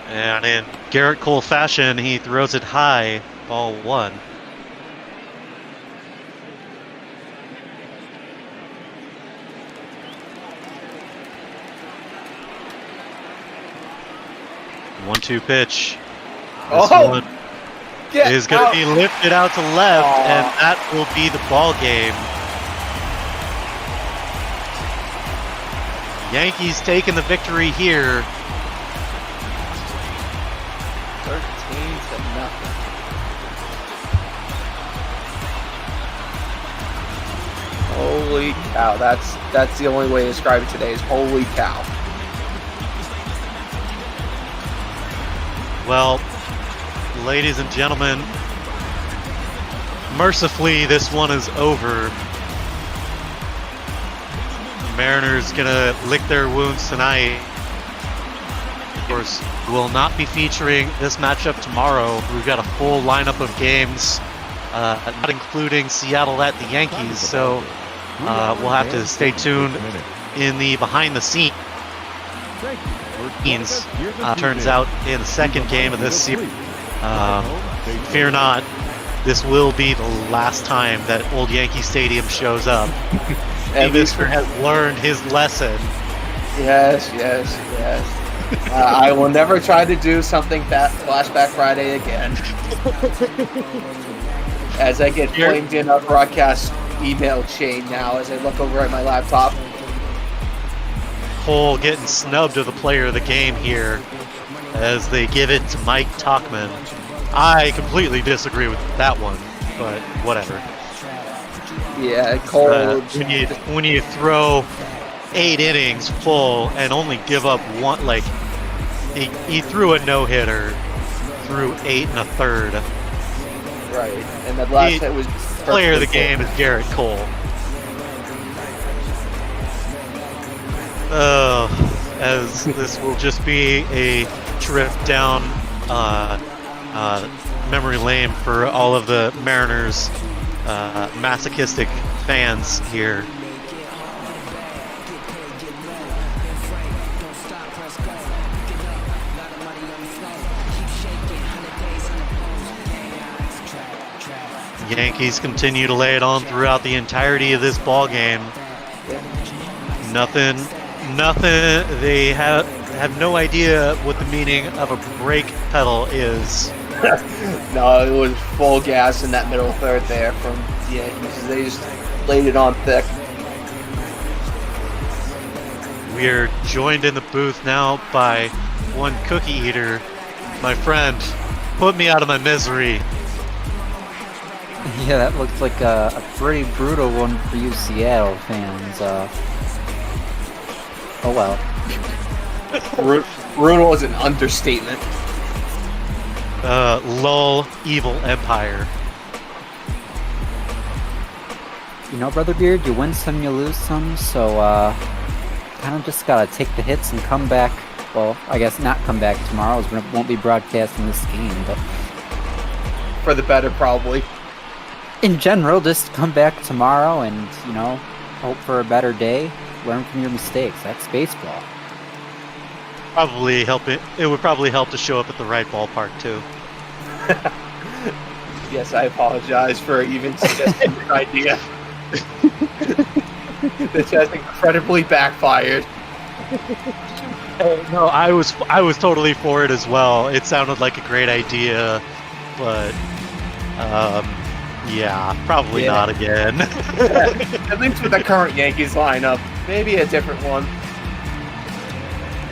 Speaker 10: And in Garrett Cole fashion, he throws it high, ball 1. One-two pitch. This one is going to be lifted out to left, and that will be the ball game. Yankees taking the victory here.
Speaker 11: 13-0. Holy cow! That's the only way to describe it today. Is holy cow.
Speaker 10: Well, ladies and gentlemen, mercifully, this one is over. Mariners gonna lick their wounds tonight. Of course, we'll not be featuring this matchup tomorrow. We've got a full lineup of games, not including Seattle at the Yankees, so we'll have to stay tuned in the behind the scenes. Turns out in the second game of this series. Fear not, this will be the last time that Old Yankee Stadium shows up. And Mr. has learned his lesson.
Speaker 11: Yes. I will never try to do something Flashback Friday again. As I get flamed in our broadcast email chain now as I look over at my laptop.
Speaker 10: Cole getting snubbed of the player of the game here as they give it to Mike Tauchman. I completely disagree with that one, but whatever.
Speaker 11: Yeah, Cole.
Speaker 10: When you throw 8 innings full and only give up one, like he threw a no-hitter through 8 1/3.
Speaker 11: Right, and the last hit was
Speaker 10: player of the game is Garrett Cole. As this will just be a trip down memory lane for all of the Mariners masochistic fans here. Yankees continue to lay it on throughout the entirety of this ball game. Nothing. They have no idea what the meaning of a brake pedal is.
Speaker 11: No, it was full gas in that middle third there from the Yankees. They just laid it on thick.
Speaker 10: We are joined in the booth now by one cookie eater. My friend, put me out of my misery.
Speaker 12: Yeah, that looks like a pretty brutal one for you Seattle fans. Oh well.
Speaker 11: Brutal is an understatement.
Speaker 10: Lull, evil empire.
Speaker 12: You know, Brother Beard, you win some, you lose some, so kind of just gotta take the hits and come back. Well, I guess not come back tomorrow, as we won't be broadcasting this game, but
Speaker 11: For the better, probably.
Speaker 12: in general, just come back tomorrow and, you know, hope for a better day. Learn from your mistakes. That's baseball.
Speaker 10: Probably help it. It would probably help to show up at the right ballpark too.
Speaker 11: Yes, I apologize for even suggesting this idea. This has incredibly backfired.
Speaker 10: No, I was totally for it as well. It sounded like a great idea, but yeah, probably not again.
Speaker 11: At least with the current Yankees lineup, maybe a different one.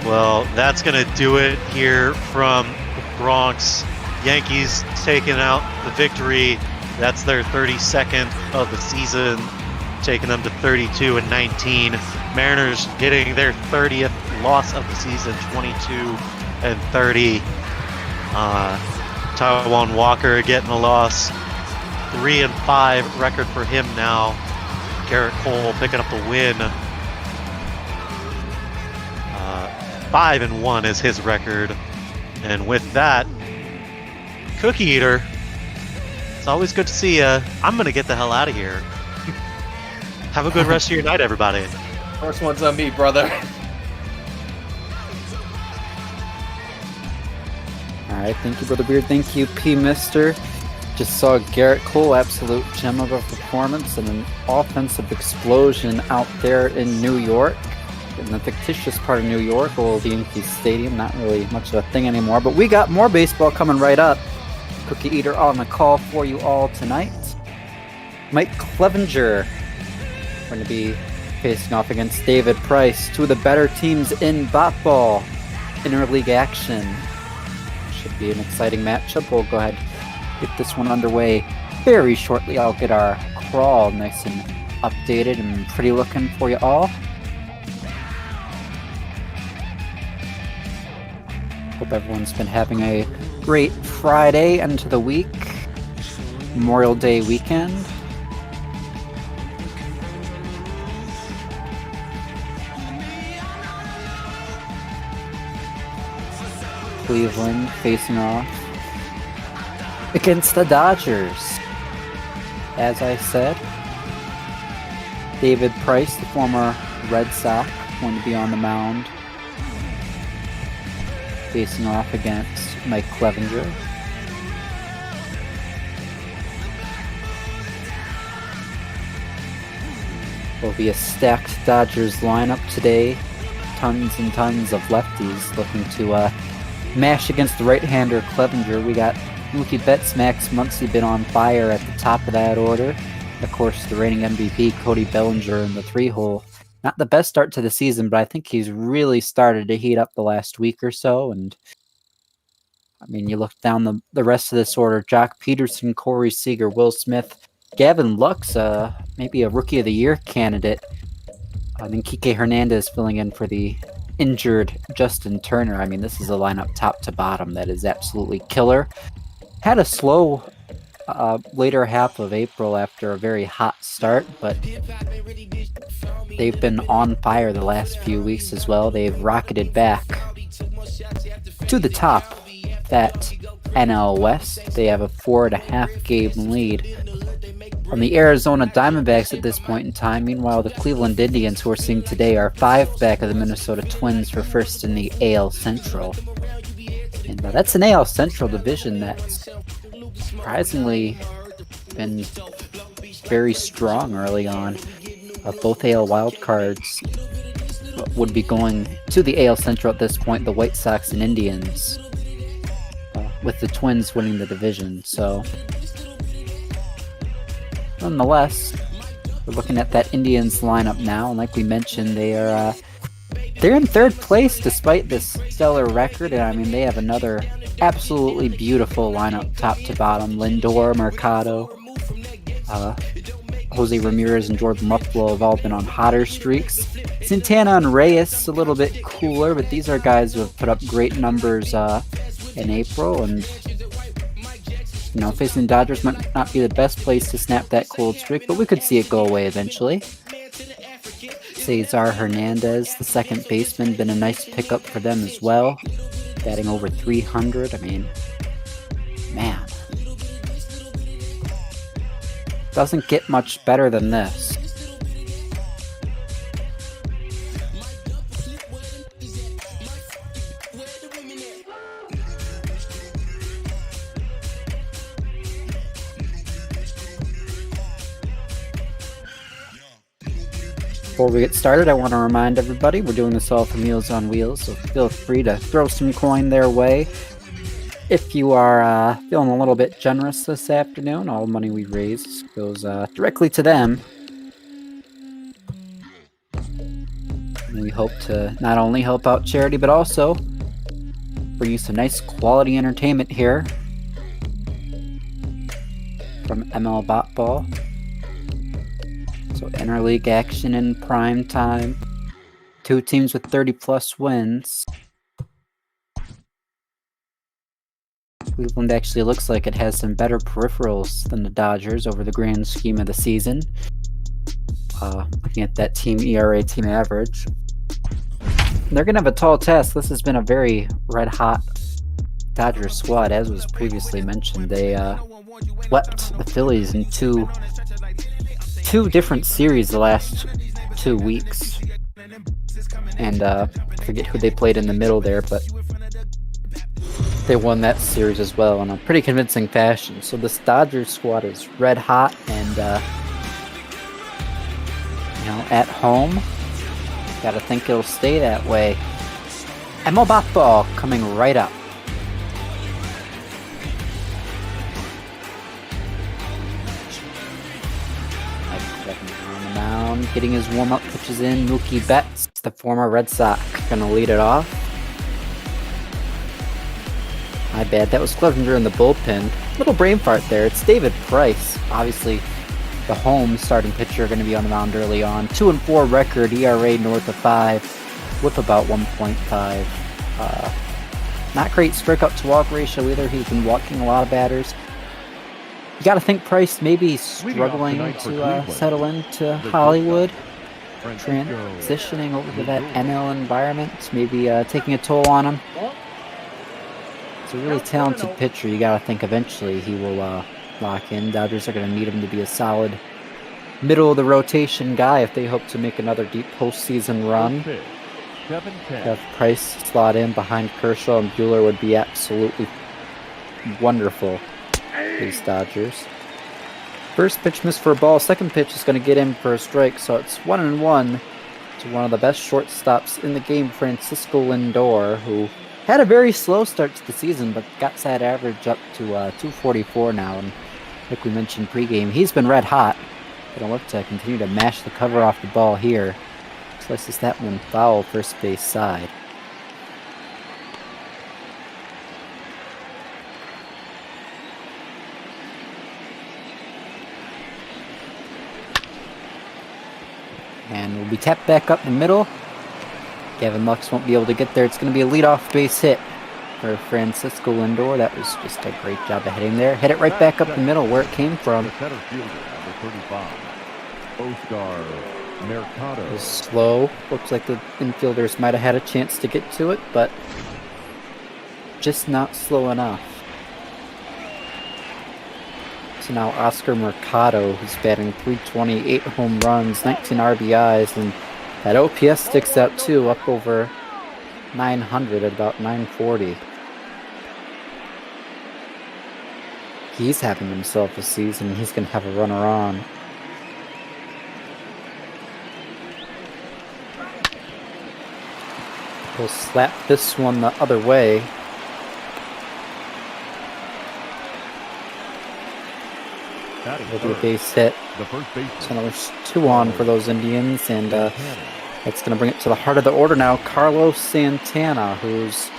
Speaker 10: Well, that's gonna do it here from the Bronx. Yankees taking out the victory. That's their 32nd of the season, taking them to 32-19. Mariners getting their 30th loss of the season, 22-30. Taiwan Walker getting a loss, 3-5 record for him now. Garrett Cole picking up the win. 5-1 is his record. And with that, Cookie Eater, it's always good to see you. I'm going to get the hell out of here. Have a good rest of your night, everybody.
Speaker 11: First one's on me, brother.
Speaker 12: Alright, thank you, Brother Beard. Thank you, P. Mister. Just saw Garrett Cole, absolute gem of a performance and an offensive explosion out there in New York. In the fictitious part of New York, Old Yankee Stadium. Not really much of a thing anymore, but we got more baseball coming right up. Cookie Eater on the call for you all tonight. Mike Clevinger going to be facing off against David Price, two of the better teams in Botball interleague action. Should be an exciting matchup. We'll go ahead and get this one underway very shortly. I'll get our crawl nice and updated and pretty looking for you all. Hope everyone's been having a great Friday into the week. Memorial Day weekend. Cleveland facing off against the Dodgers. As I said, David Price, the former Red Sox, going to be on the mound, facing off against Mike Clevinger. Will be a stacked Dodgers lineup today. Tons and tons of lefties looking to mash against the right-hander Clevinger. We got Mookie Betts, Max Muncy been on fire at the top of that order. Of course, the reigning MVP Cody Bellinger in the 3-hole. Not the best start to the season, but I think he's really started to heat up the last week or so. And I mean, you look down the rest of this order: Jock Peterson, Corey Seager, Will Smith, Gavin Lux, maybe a Rookie of the Year candidate. I think Kike Hernandez filling in for the injured Justin Turner. I mean, this is a lineup top to bottom that is absolutely killer. Had a slow later half of April after a very hot start, but they've been on fire the last few weeks as well. They've rocketed back to the top that NL West. They have a 4.5 game lead on the Arizona Diamondbacks at this point in time. Meanwhile, the Cleveland Indians, who we're seeing today, are 5 back of the Minnesota Twins for first in the AL Central. And that's an AL Central division that surprisingly been very strong early on. Both AL wildcards would be going to the AL Central at this point, the White Sox and Indians, with the Twins winning the division. So, nonetheless, we're looking at that Indians lineup now, and like we mentioned, they're in third place despite this stellar record. And I mean, they have another absolutely beautiful lineup, top to bottom. Lindor, Mercado, Jose Ramirez, and Jordan Luplow have all been on hotter streaks. Santana and Reyes a little bit cooler, but these are guys who have put up great numbers in April, and you know, facing the Dodgers might not be the best place to snap that cold streak, but we could see it go away eventually. Cesar Hernandez, the second baseman, been a nice pickup for them as well, batting over 300. I mean, man, doesn't get much better than this. Before we get started, I want to remind everybody we're doing this all for Meals on Wheels, so feel free to throw some coin their way. If you are feeling a little bit generous this afternoon, all the money we raise goes directly to them. And we hope to not only help out charity, but also bring you some nice quality entertainment here from ML Bot Ball. So interleague action in prime time. Two teams with 30-plus wins. Cleveland actually looks like it has some better peripherals than the Dodgers over the grand scheme of the season. Looking at that team ERA, team average. They're going to have a tall task. This has been a very red-hot Dodgers squad, as was previously mentioned. They swept the Phillies in two different series the last 2 weeks, and I forget who they played in the middle there, but they won that series as well in a pretty convincing fashion. So this Dodgers squad is red hot, and you know, at home, gotta think it'll stay that way. ML Bot Ball coming right up. Getting his warm-up pitches in, Mookie Betts, the former Red Sox, gonna lead it off. My bad, that was Clevinger in the bullpen. Little brain fart there. It's David Price, obviously the home starting pitcher, going to be on the mound early on. 2-4 record, ERA north of 5, whip about 1.5. Not great strikeout to walk ratio either. He's been walking a lot of batters. You got to think Price maybe struggling to settle into Hollywood, transitioning over to that NL environment, maybe taking a toll on him. He's a really talented pitcher. You got to think eventually he will lock in. Dodgers are going to need him to be a solid middle of the rotation guy if they hope to make another deep postseason run. Have Price slot in behind Kershaw and Buehler would be absolutely wonderful. These Dodgers. First pitch missed for a ball. Second pitch is going to get in for a strike. So it's 1-1 to one of the best shortstops in the game, Francisco Lindor, who had a very slow start to the season, but got that average up to 244 now. And like we mentioned pregame, he's been red hot. Going to look to continue to mash the cover off the ball here. Slices that one foul first base side. And we'll be tapped back up the middle. Gavin Lux won't be able to get there. It's going to be a leadoff base hit for Francisco Lindor. That was just a great job of hitting there. Hit it right back up the middle where it came from. It was slow. Looks like the infielders might have had a chance to get to it, but just not slow enough. So now Oscar Mercado, who's batting .320, 8 home runs, 19 RBIs, and that OPS sticks out too, up over 900 at about 940. he's having himself a season. He's going to have a runner on. He'll slap this one the other way. It'll be a base hit. So now there's 2 on for those Indians, and it's going to bring it to the heart of the order now. Carlos Santana, who's,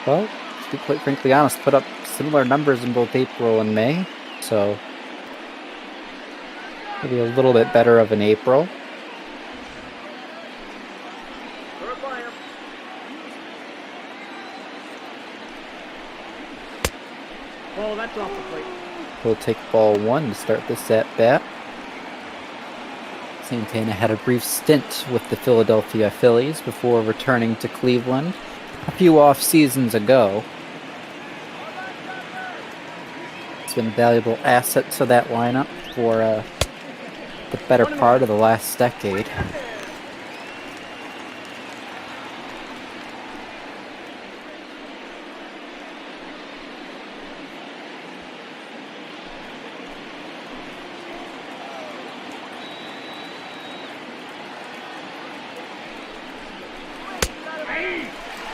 Speaker 12: well, to be quite frankly honest, put up similar numbers in both April and May. So maybe a little bit better of an April.
Speaker 7: Oh, that's off the plate.
Speaker 12: We'll take ball 1 to start this at bat. Santana had a brief stint with the Philadelphia Phillies before returning to Cleveland a few off seasons ago. He's been a valuable asset to that lineup for the better part of the last decade.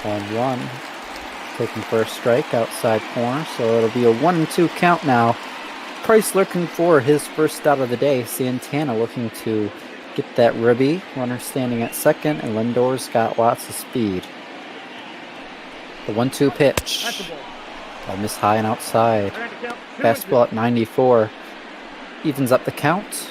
Speaker 12: On 1, taking first strike outside corner, so it'll be a 1-2 count now. Price looking for his first out of the day. Santana looking to get that ribby. Runner standing at second, and Lindor's got lots of speed. The 1-2 pitch. I'll miss high and outside. Fastball at 94. Evens up the count.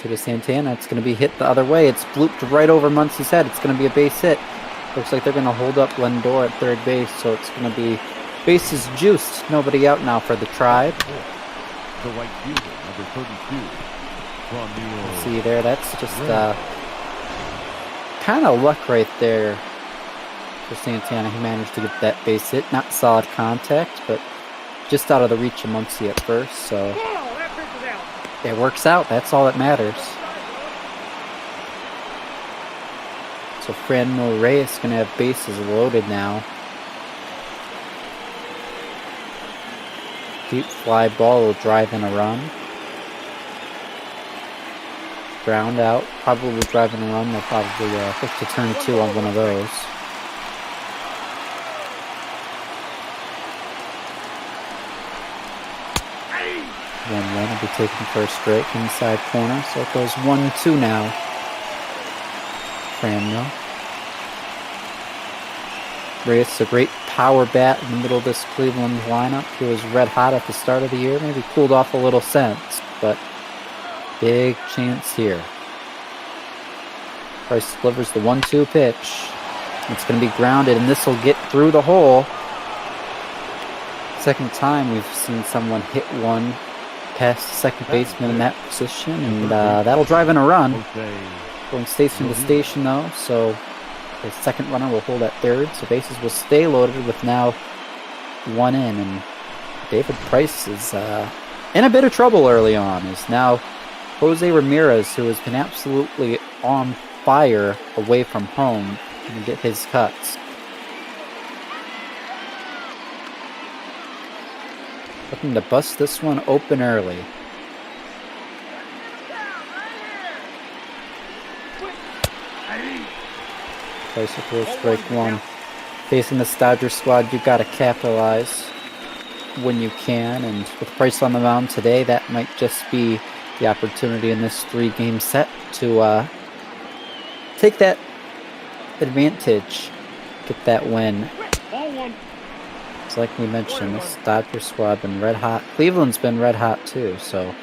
Speaker 12: To Santana, it's going to be hit the other way. It's blooped right over Muncie's head. It's going to be a base hit. Looks like they're going to hold up Lindor at third base, so it's going to be bases juiced. Nobody out now for the Tribe.
Speaker 8: The right fielder, number 32. From
Speaker 12: See there, that's just kind of luck right there for Santana. He managed to get that base hit. Not solid contact, but just out of the reach of Muncie at first, so it works out. That's all that matters. So Franmil Reyes is going to have bases loaded now. Deep fly ball will drive in a run. Ground out, probably drive in a run. They'll probably look to turn 2 on one of those. One will be taking first strike inside corner, so it goes 1-2 now. Franmil. Reyes, a great power bat in the middle of this Cleveland lineup. He was red hot at the start of the year, maybe cooled off a little since, but big chance here. Price delivers the 1-2 pitch. It's going to be grounded, and this will get through the hole. Second time we've seen someone hit one past the second baseman in that position, and that'll drive in a run. Going station to station though, so the second runner will hold at third, so bases will stay loaded with now 1 in, and David Price is in a bit of trouble early on. Is now Jose Ramirez, who has been absolutely on fire away from home, going to get his cuts. Looking to bust this one open early. Price will throw strike 1. Facing this Dodger squad, you've got to capitalize when you can, and with Price on the mound today, that might just be the opportunity in this 3-game set to take that advantage, get that win. It's like we mentioned, this Dodger squad been red hot. Cleveland's been red hot too, so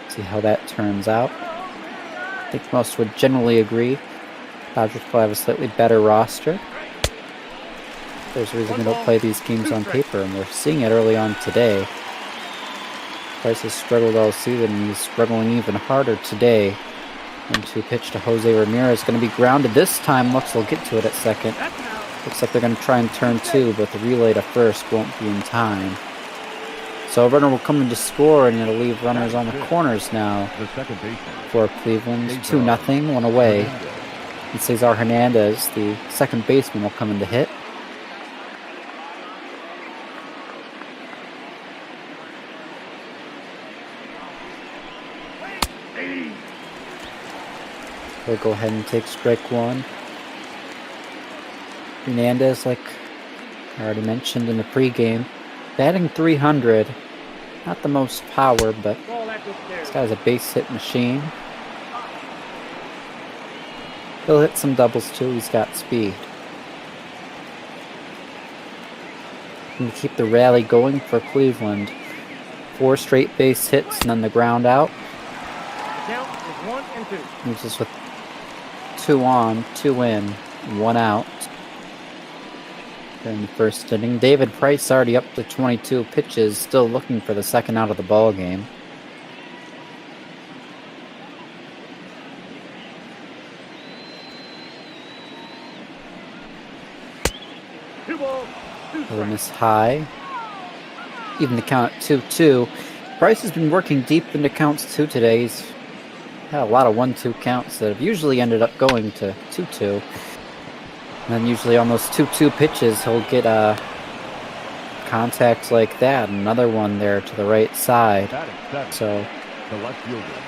Speaker 12: see how that turns out. I think most would generally agree. Dodgers will have a slightly better roster. There's a reason we don't play these games on paper, and we're seeing it early on today. Price has struggled all season, and he's struggling even harder today. 1-2 pitch to Jose Ramirez, going to be grounded this time. Looks will get to it at second. Looks like they're going to try and turn 2, but the relay to first won't be in time. So a runner will come in to score, and it'll leave runners on the corners now
Speaker 8: The second baseman.
Speaker 12: for Cleveland. 2-0, one away. And Cesar Hernandez, the second baseman, will come in to hit. He'll go ahead and take strike 1. Hernandez, like I already mentioned in the pregame, batting .300. Not the most power, but this guy's a base hit machine. He'll hit some doubles too. He's got speed. And to keep the rally going for Cleveland. 4 straight base hits and then the ground out. Leaves us with 2 on, 2 in, 1 out. In the first inning, David Price already up to 22 pitches, still looking for the second out of the ball game. Another miss high. Even the count at 2-2. Price has been working deep into counts too today. He's had a lot of 1-2 counts that have usually ended up going to 2-2. And then usually on those 2-2 pitches, he'll get contact like that. Another one there to the right side. So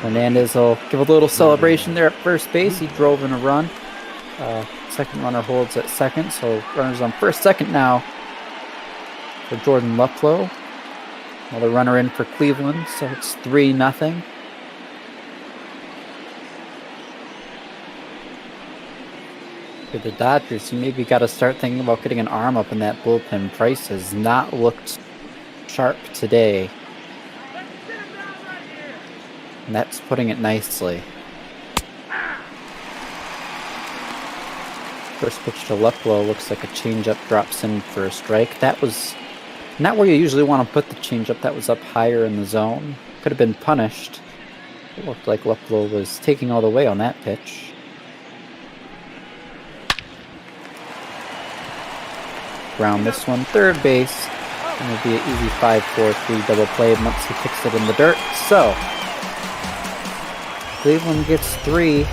Speaker 12: Hernandez will give a little celebration there at first base. He drove in a run. Second runner holds at second, so runners on first, second now for Jordan Luplow. Another runner in for Cleveland, so it's 3-0. For the Dodgers, you maybe got to start thinking about getting an arm up in that bullpen. Price has not looked sharp today. And that's putting it nicely. First pitch to Luplow looks like a changeup, drops in for a strike. That was not where you usually want to put the changeup. That was up higher in the zone. Could have been punished. It looked like Luplow was taking all the way on that pitch. Ground this one, third base. And it'll be an easy 5-4-3 double play once he kicks it in the dirt. So, Cleveland gets 3.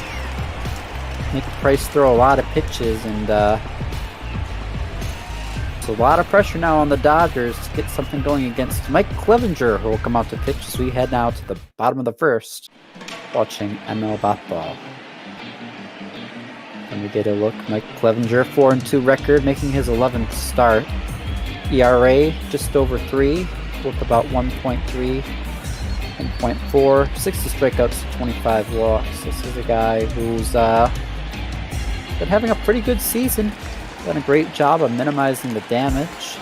Speaker 12: Make Price throw a lot of pitches, and it's a lot of pressure now on the Dodgers to get something going against Mike Clevinger, who will come out to pitch as we head now to the bottom of the first, watching ML Bat Ball. And we get a look. Mike Clevinger, 4-2 record, making his 11th start. ERA just over 3, with about 1.3. 1.4, 60 strikeouts, 25 walks. This is a guy who's been having a pretty good season. Done a great job of minimizing the damage. He's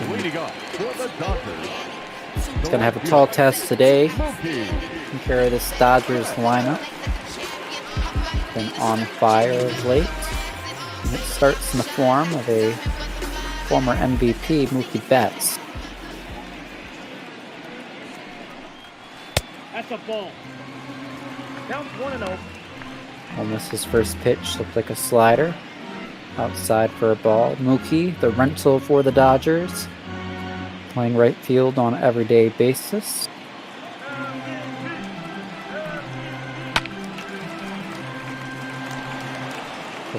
Speaker 12: going to have a tall test today. Taking care of this Dodgers lineup. Been on fire of late. And it starts in the form of a former MVP, Mookie Betts.
Speaker 7: That's a ball. Count 1-0.
Speaker 12: Almost his first pitch looked like a slider. Outside for a ball. Mookie, the rental for the Dodgers. Playing right field on an everyday basis.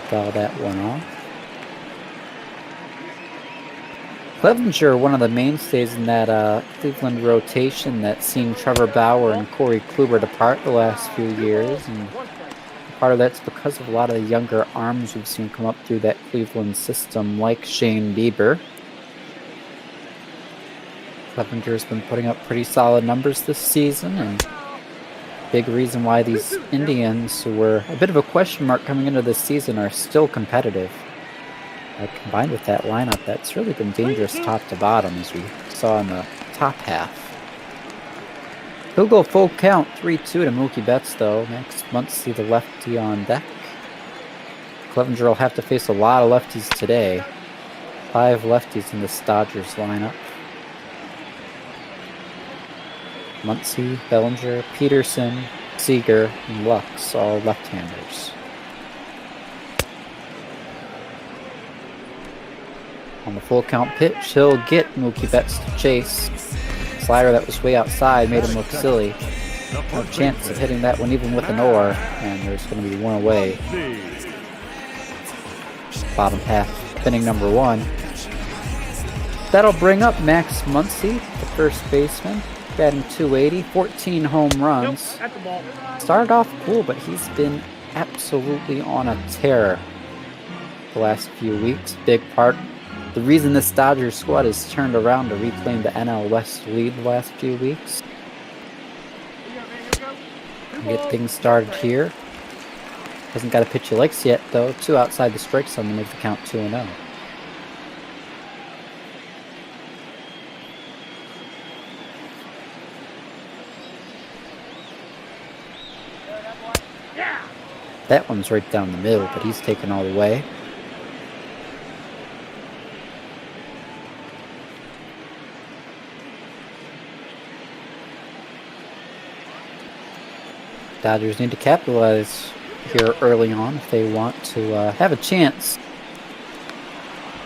Speaker 12: Foul that one off. Clevinger, one of the mainstays in that Cleveland rotation that's seen Trevor Bauer and Corey Kluber depart the last few years. And part of that's because of a lot of the younger arms we've seen come up through that Cleveland system, like Shane Bieber. Clevinger's been putting up pretty solid numbers this season, and big reason why these Indians, who were a bit of a question mark coming into this season, are still competitive. Combined with that lineup, that's really been dangerous top to bottom, as we saw in the top half. He'll go full count, 3-2 to Mookie Betts, though. Next month, see the lefty on deck. Clevinger will have to face a lot of lefties today. 5 lefties in this Dodgers lineup. Muncy, Bellinger, Peterson, Seager, and Lux, all left-handers. On the full count pitch, he'll get Mookie Betts to chase. Slider that was way outside made him look silly. No chance of hitting that one even with an OR, and there's going to be one away. Bottom half, inning number 1. That'll bring up Max Muncy, the first baseman, batting .280, 14 home runs. Started off cool, but he's been absolutely on a tear the last few weeks. Big part. The reason this Dodgers squad has turned around to reclaim the NL West lead the last few weeks. Get things started here. Hasn't got a pitch he likes yet, though. 2 outside the strike zone to make the count 2-0. That one's right down the middle, but he's taken all the way. Dodgers need to capitalize here early on if they want to have a chance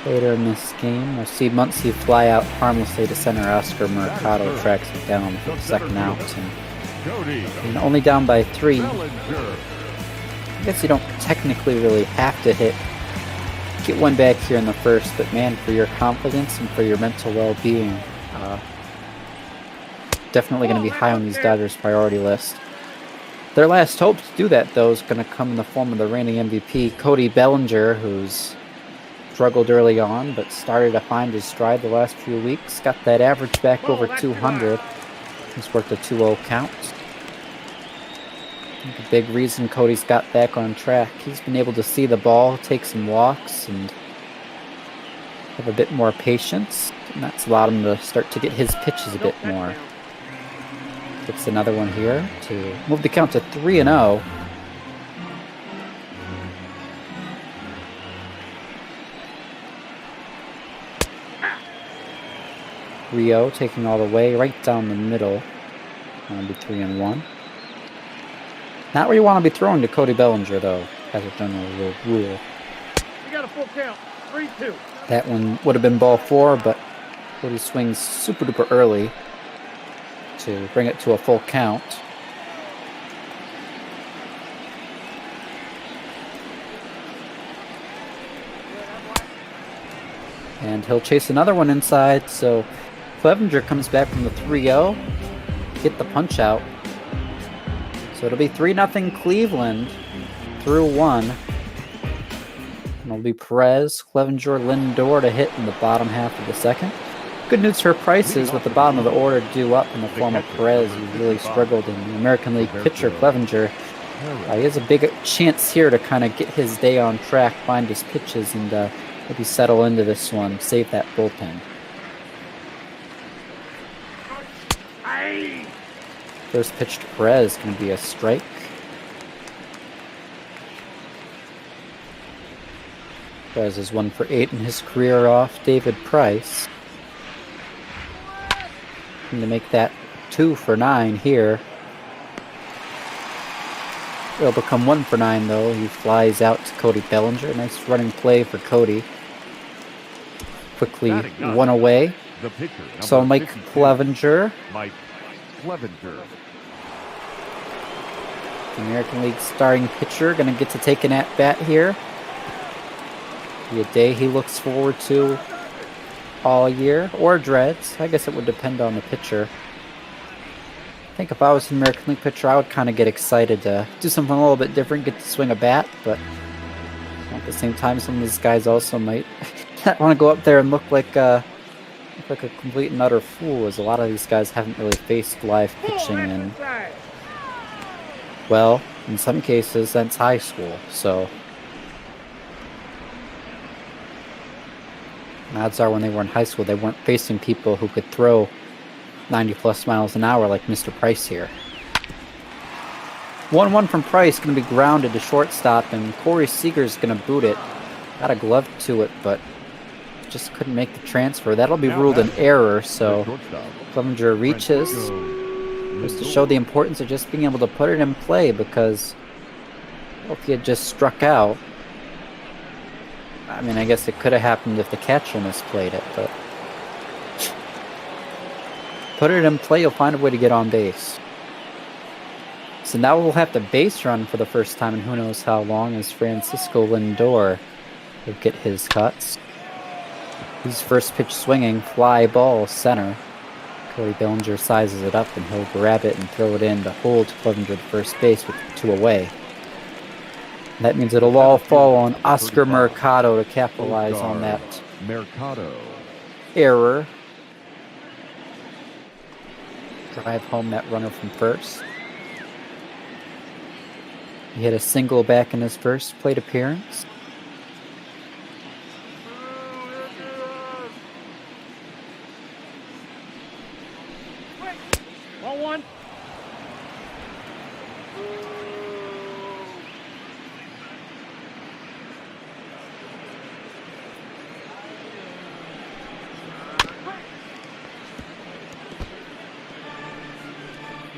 Speaker 12: later in this game. I see Muncy fly out harmlessly to center. Oscar Mercado tracks it down for the second out. And only down by 3. I guess you don't technically really have to get one back here in the first, but man, for your confidence and for your mental well-being, definitely going to be high on these Dodgers priority list. Their last hope to do that, though, is going to come in the form of the reigning MVP, Cody Bellinger, who's struggled early on, but started to find his stride the last few weeks. Got that average back over 200. He's worked a 2-0 count. I think a big reason Cody's got back on track. He's been able to see the ball, take some walks, and have a bit more patience. And that's allowed him to start to get his pitches a bit more. Gets another one here to move the count to 3-0. Rio taking all the way right down the middle. That'll be 3-1. Not where you want to be throwing to Cody Bellinger, though, as a general rule.
Speaker 7: You got a full count. 3-2.
Speaker 12: That one would have been ball 4, but Cody swings super duper early to bring it to a full count. And he'll chase another one inside, so Clevinger comes back from the 3-0, get the punch out. So it'll be 3-0 Cleveland through 1. And it'll be Perez, Clevinger, Lindor to hit in the bottom half of the second. Good news for Price is with the bottom of the order due up in the form of Perez, who really struggled in the American League pitcher Clevinger. He has a big chance here to kind of get his day on track, find his pitches, and maybe settle into this one, save that bullpen. First pitch to Perez going to be a strike. Perez is 1 for 8 in his career off David Price. Going to make that 2 for 9 here. It'll become 1 for 9 though. He flies out to Cody Bellinger. Nice running play for Cody. Quickly 1 away. So Mike Clevinger. The American League starting pitcher going to get to take an at-bat here. Be a day he looks forward to all year, or dreads. I guess it would depend on the pitcher. I think if I was an American League pitcher, I would kind of get excited to do something a little bit different, get to swing a bat, but at the same time, some of these guys also might not want to go up there and look like a complete and utter fool, as a lot of these guys haven't really faced live pitching in, well, in some cases, since high school, so odds are when they were in high school, they weren't facing people who could throw 90 plus miles an hour like Mr. Price here. 1-1 from Price, going to be grounded to shortstop, and Corey Seager's going to boot it. Got a glove to it, but just couldn't make the transfer. That'll be ruled an error, so Clevinger reaches. Just to show the importance of just being able to put it in play, because if he had just struck out, I mean, I guess it could have happened if the catcher misplayed it, but put it in play, you'll find a way to get on base. So now we'll have to base run for the first time in who knows how long as Francisco Lindor will get his cuts. His first pitch swinging, fly ball center. Cody Bellinger sizes it up and he'll grab it and throw it in to hold Clevinger to first base with 2 away. That means it'll all fall on Oscar Mercado to capitalize on that
Speaker 8: Mercado.
Speaker 12: error. Drive home that runner from first. He hit a single back in his first plate appearance.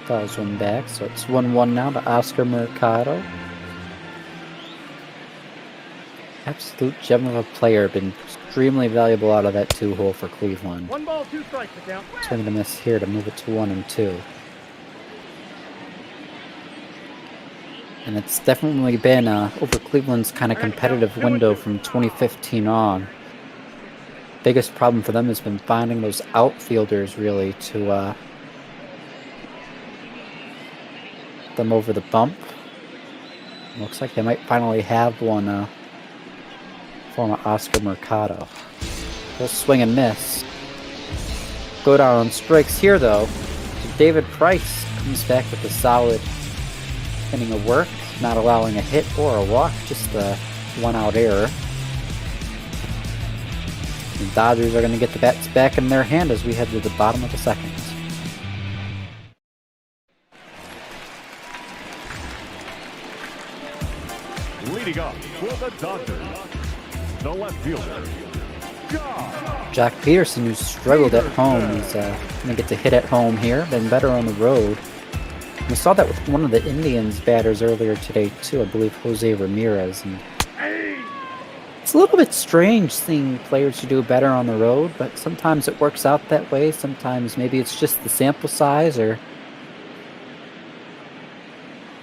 Speaker 12: Fouls one back, so it's 1-1 now to Oscar Mercado. Absolute gem of a player, been extremely valuable out of that 2-hole for Cleveland.
Speaker 7: 1 ball, 2 strikes, sit down.
Speaker 12: Swing and a miss here to move it to 1-2. And it's definitely been over Cleveland's kind of competitive window from 2015 on. Biggest problem for them has been finding those outfielders really to them over the bump. Looks like they might finally have one from Oscar Mercado. He'll swing and miss. Go down on strikes here though. David Price comes back with a solid inning of work, not allowing a hit or a walk, just a 1-out error. The Dodgers are going to get the bats back in their hand as we head to the bottom of the second.
Speaker 8: Leading up for the Dodgers, the left fielder,
Speaker 12: Jack Peterson, who's struggled at home, he's going to get to hit at home here, been better on the road. We saw that with one of the Indians batters earlier today too, I believe Jose Ramirez. And it's a little bit strange seeing players who do better on the road, but sometimes it works out that way. Sometimes maybe it's just the sample size, or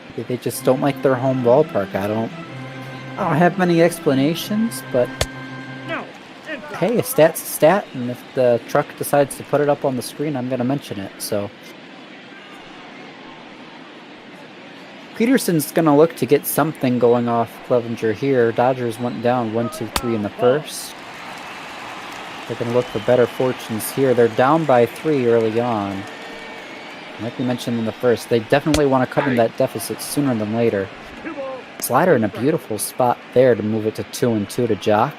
Speaker 12: maybe they just don't like their home ballpark. I don't have many explanations, but hey, a stat's a stat, and if the truck decides to put it up on the screen, I'm going to mention it. So Peterson's going to look to get something going off Clevinger here. Dodgers went down 1-2-3 in the first. They're going to look for better fortunes here. They're down by 3 early on. Like we mentioned in the first, they definitely want to cut in that deficit sooner than later. Slider in a beautiful spot there to move it to 2-2 to Jock.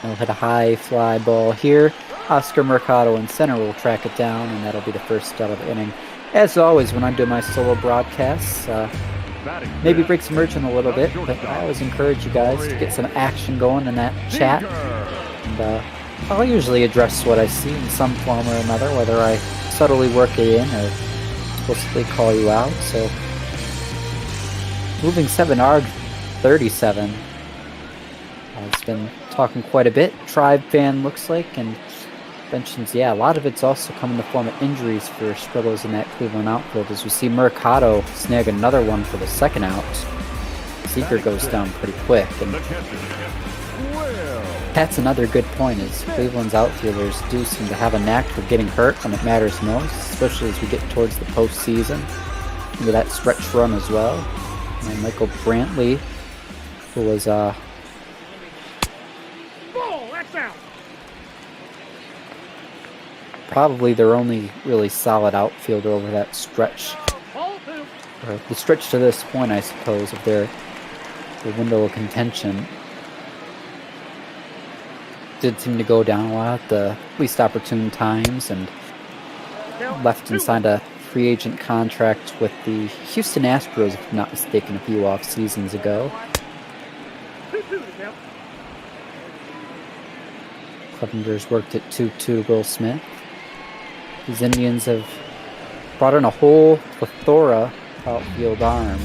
Speaker 12: They'll hit a high fly ball here. Oscar Mercado in center will track it down, and that'll be the first out of the inning. As always, when I do my solo broadcasts, maybe break some merchant a little bit, but I always encourage you guys to get some action going in that chat. And I'll usually address what I see in some form or another, whether I subtly work it in or explicitly call you out. So, moving 7R 37. It's been talking quite a bit. Tribe fan looks like, and mentions, yeah, a lot of it's also come in the form of injuries for struggles in that Cleveland outfield, as we see Mercado snag another one for the second out. Seeger goes down pretty quick, and that's another good point, is Cleveland's outfielders do seem to have a knack for getting hurt when it matters most, especially as we get towards the postseason, into that stretch run as well. And Michael Brantley, who was probably their only really solid outfielder over that stretch, or the stretch to this point, I suppose, of their window of contention. Did seem to go down a lot at the least opportune times, and left and signed a free agent contract with the Houston Astros, if I'm not mistaken, a few off seasons ago. Clevinger's worked it 2-2 to Will Smith. These Indians have brought in a whole plethora of outfield arms.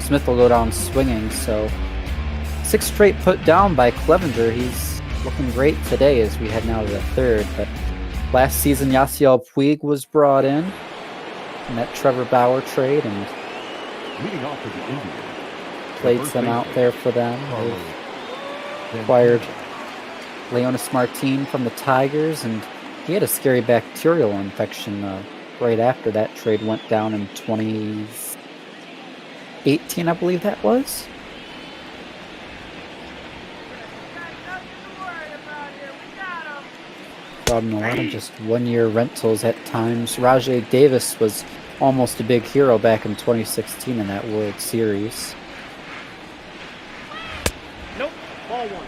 Speaker 12: Smith will go down swinging, so 6 straight put down by Clevinger. He's looking great today as we head now to the third, but last season Yasiel Puig was brought in that Trevor Bauer trade and
Speaker 8: Leading off for the Indians.
Speaker 12: played some out there for them. They acquired Leonis Martin from the Tigers, and he had a scary bacterial infection right after that trade went down in 2018, I believe that was. Brought in a lot of just one-year rentals at times. Rajay Davis was almost a big hero back in 2016 in that World Series.
Speaker 7: Nope. Ball 1.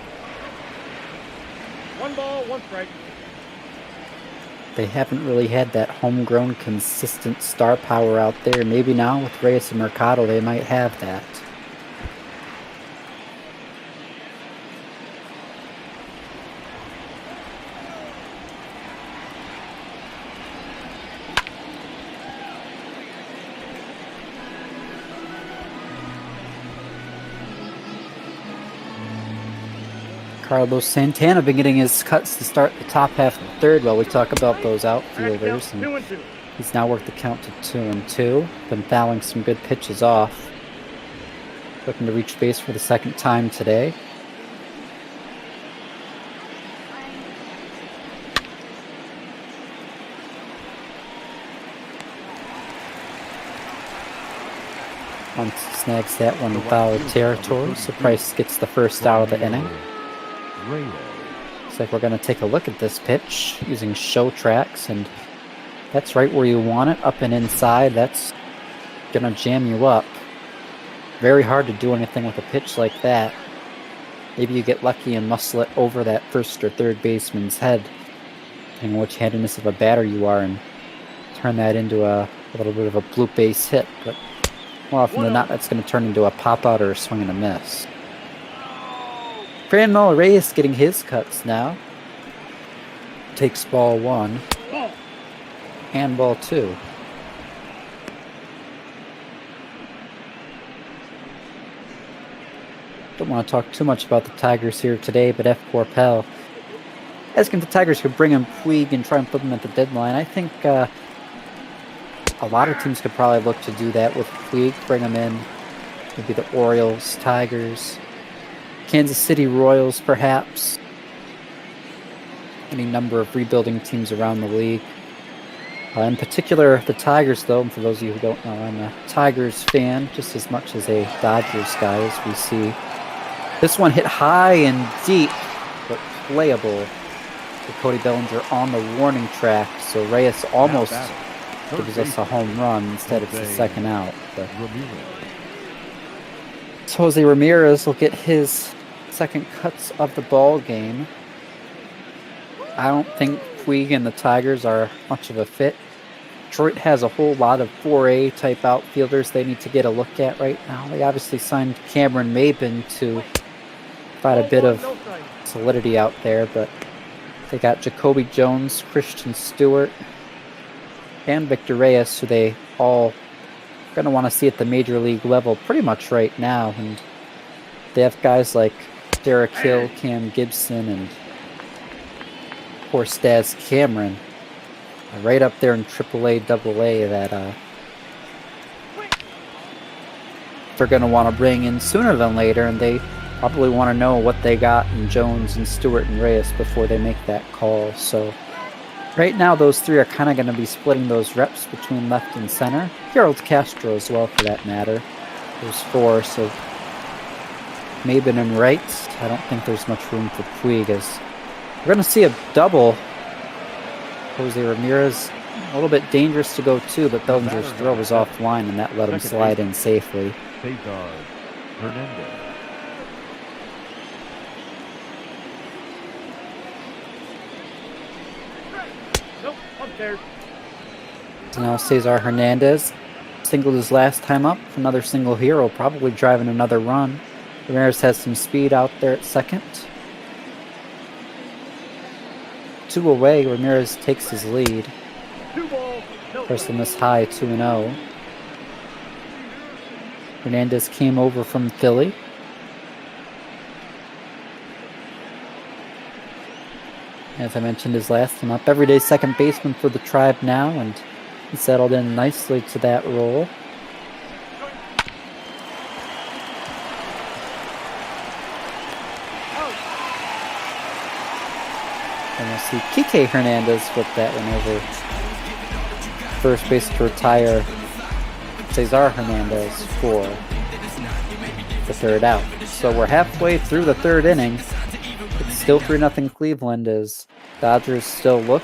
Speaker 7: 1 ball, 1 strike.
Speaker 12: They haven't really had that homegrown, consistent star power out there. Maybe now with Reyes and Mercado, they might have that. Carlos Santana been getting his cuts to start the top half of the third while we talk about those outfielders. And
Speaker 7: 2-2.
Speaker 12: he's now worked the count to 2-2. Been fouling some good pitches off. Looking to reach base for the second time today. Once snags that one in foul territory, so Price gets the first out of the inning. Looks like we're going to take a look at this pitch using show tracks, and that's right where you want it, up and inside. That's going to jam you up. Very hard to do anything with a pitch like that. Maybe you get lucky and muscle it over that first or third baseman's head, depending on which handedness of a batter you are, and turn that into a little bit of a blue base hit. But more often than not, that's going to turn into a pop-out or a swing and a miss. Franmil Reyes getting his cuts now. Takes ball 1 and ball 2. Don't want to talk too much about the Tigers here today, but F. Corpel asking if the Tigers could bring him Puig and try and flip him at the deadline. I think a lot of teams could probably look to do that with Puig, bring him in. Maybe the Orioles, Tigers, Kansas City Royals, perhaps. Any number of rebuilding teams around the league. In particular, the Tigers, though, and for those of you who don't know, I'm a Tigers fan just as much as a Dodgers guy, as we see. This one hit high and deep, but playable. For Cody Bellinger on the warning track, so Reyes almost gives us a home run. Instead, it's the second out. But Jose Ramirez will get his second cuts of the ball game. I don't think Puig and the Tigers are much of a fit. Detroit has a whole lot of 4A type outfielders they need to get a look at right now. They obviously signed Cameron Maben to provide a bit of solidity out there, but they got Jacoby Jones, Christian Stewart, and Victor Reyes, who they all going to want to see at the major league level pretty much right now. And they have guys like Derek Hill, Cam Gibson, and of course Staz Cameron right up there in AAA, AA that they're going to want to bring in sooner than later, and they probably want to know what they got in Jones and Stewart and Reyes before they make that call. So right now, those three are kind of going to be splitting those reps between left and center. Harold Castro as well, for that matter. There's 4, so Maben and right. I don't think there's much room for Puig, as we're going to see a double. Jose Ramirez, a little bit dangerous to go too, but Bellinger's throw was offline, and that let him slide in safely.
Speaker 8: Cesar Hernandez.
Speaker 12: So now Cesar Hernandez singled his last time up. Another single hero, probably driving another run. Ramirez has some speed out there at second. 2 away. Ramirez takes his lead.
Speaker 7: 2 balls, no
Speaker 12: First on this high, 2-0. Hernandez came over from Philly. As I mentioned, his last time up, everyday second baseman for the Tribe now, and he settled in nicely to that role. And we'll see Kike Hernandez flip that one over first base to retire Cesar Hernandez for the third out. So we're halfway through the third inning. It's still 3-0 Cleveland as Dodgers still look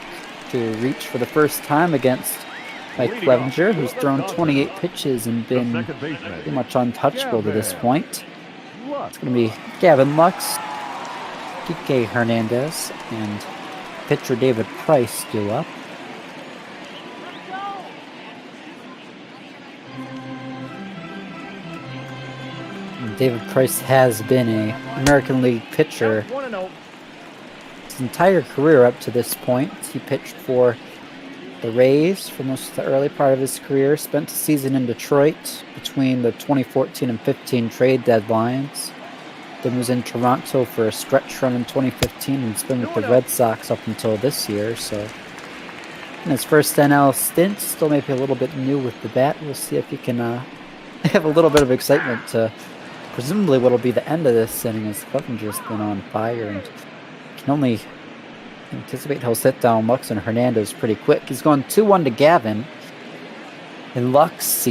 Speaker 12: to reach for the first time against Mike Clevinger, who's thrown 28 pitches and been pretty much untouchable to this point. It's going to be Gavin Lux, Kike Hernandez, and pitcher David Price due up. David Price has been an American League pitcher
Speaker 7: 1-0.
Speaker 12: his entire career up to this point. He pitched for the Rays for most of the early part of his career, spent a season in Detroit between the 2014 and 15 trade deadlines, then was in Toronto for a stretch run in 2015 and has been with the Red Sox up until this year. So in his first NL stint, still maybe a little bit new with the bat. We'll see if he can have a little bit of excitement to presumably what'll be the end of this inning, as Clevinger's been on fire and can only anticipate he'll sit down Lux and Hernandez pretty quick. He's going 2-1 to Gavin. And Lux,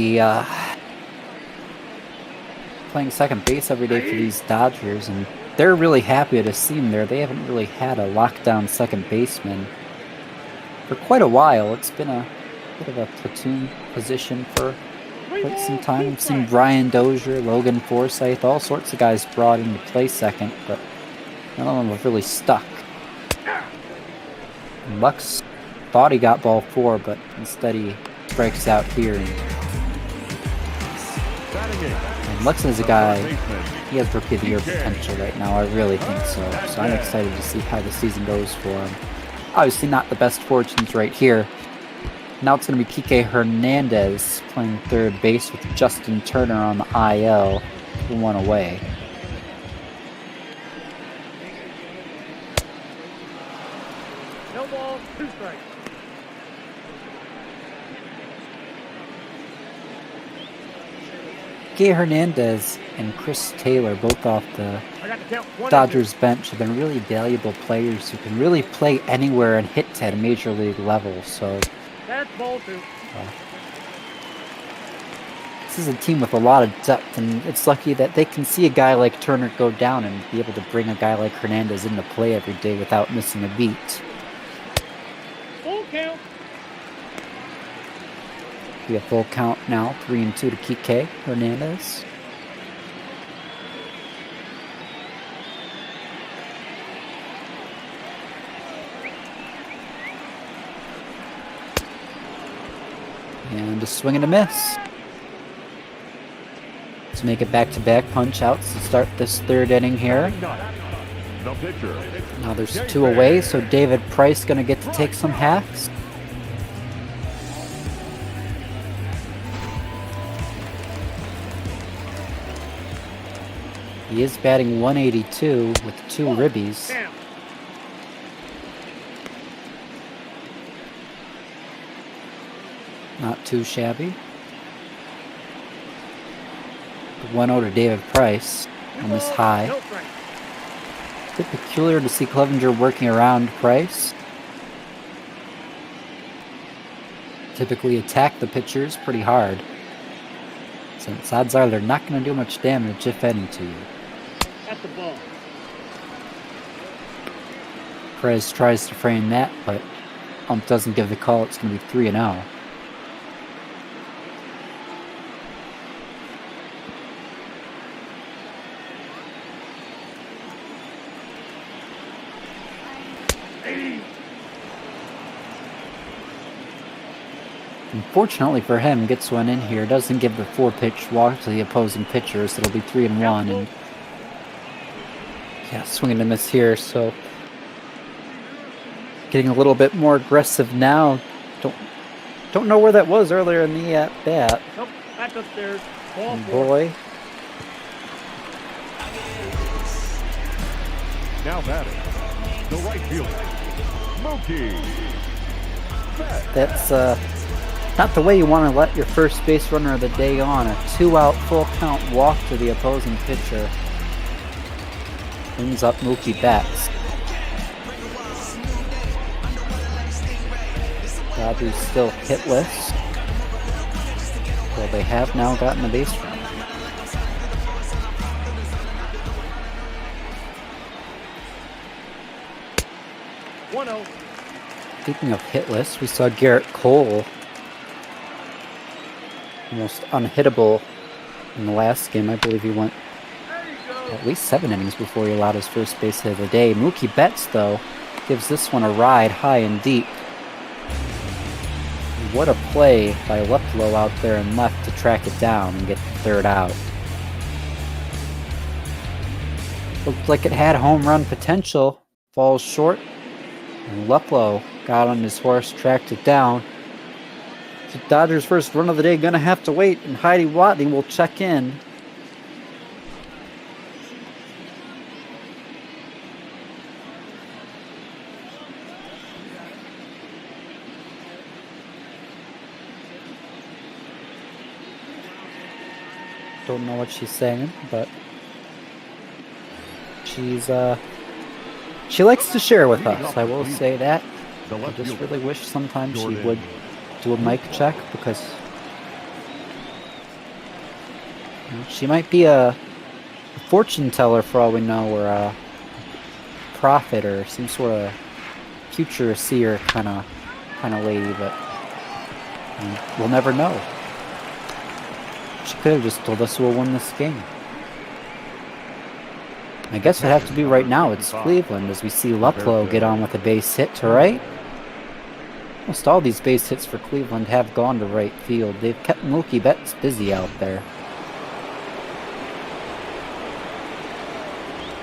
Speaker 12: playing second base every day for these Dodgers, and they're really happy to see him there. They haven't really had a lockdown second baseman for quite a while. It's been a bit of a platoon position for quite some time. We've seen Brian Dozier, Logan Forsythe, all sorts of guys brought in to play second, but none of them have really stuck. And Lux thought he got ball 4, but instead he strikes out here. And Lux is a guy, he has rookie of the year potential right now. I really think so. So I'm excited to see how the season goes for him. Obviously not the best fortunes right here. Now it's going to be Kike Hernandez playing third base with Justin Turner on the IL, 1 away.
Speaker 7: No balls, 2 strikes.
Speaker 12: Kike Hernandez and Chris Taylor, both off the
Speaker 7: I got to count 1
Speaker 12: Dodgers bench, have been really valuable players who can really play anywhere and hit at a major league level. So
Speaker 7: That's ball 2.
Speaker 12: this is a team with a lot of depth, and it's lucky that they can see a guy like Turner go down and be able to bring a guy like Hernandez into play every day without missing a beat.
Speaker 7: Full count.
Speaker 12: We have full count now, 3-2 to Kike Hernandez. And a swing and a miss. Let's make it back-to-back punch-outs to start this third inning here.
Speaker 8: The pitcher.
Speaker 12: Now there's 2 away, so David Price going to get to take some hacks. He is batting 182 with 2 ribbies.
Speaker 7: Down.
Speaker 12: Not too shabby. 1-0 to David Price on this high.
Speaker 7: No strikes.
Speaker 12: It's a bit peculiar to see Clevinger working around Price. Typically attack the pitchers pretty hard, since odds are they're not going to do much damage, if any, to you.
Speaker 7: At the ball.
Speaker 12: Perez tries to frame that, but Ump doesn't give the call. It's going to be 3-0. Unfortunately for him, gets one in here. Doesn't give the 4-pitch walk to the opposing pitcher, so it'll be 3-1. And yeah, swinging and miss here. So getting a little bit more aggressive now. Don't know where that was earlier in the at-bat.
Speaker 7: Nope, back upstairs. Ball
Speaker 12: And
Speaker 7: four.
Speaker 12: boy,
Speaker 8: Now batting, the right fielder, Mookie Betts.
Speaker 12: that's not the way you want to let your first base runner of the day on. A 2-out full count walk to the opposing pitcher brings up Mookie Betts. Dodgers still hitless. Well, they have now gotten a base run. Speaking of hitless, we saw Garrett Cole almost unhittable in the last game. I believe he went at least 7 innings before he allowed his first base hit of the day. Mookie Betts, though, gives this one a ride high and deep. What a play by Luplow out there and left to track it down and get the third out. Looked like it had home run potential. Falls short. And Luplow got on his horse, tracked it down. So Dodgers' first run of the day gonna have to wait, and Heidi Watney will check in. Don't know what she's saying, but she likes to share with us, I will say that.
Speaker 8: The
Speaker 12: I
Speaker 8: left
Speaker 12: just
Speaker 8: fielder,
Speaker 12: really wish sometimes she
Speaker 8: Jordan.
Speaker 12: would do a mic check, because she might be a fortune teller for all we know, or a prophet, or some sort of future seer kind of lady, but we'll never know. She could have just told us who will win this game. I guess it'd have to be right now. It's Cleveland, as we see Luplow get on with a base hit to right. Almost all these base hits for Cleveland have gone to right field. They've kept Mookie Betts busy out there.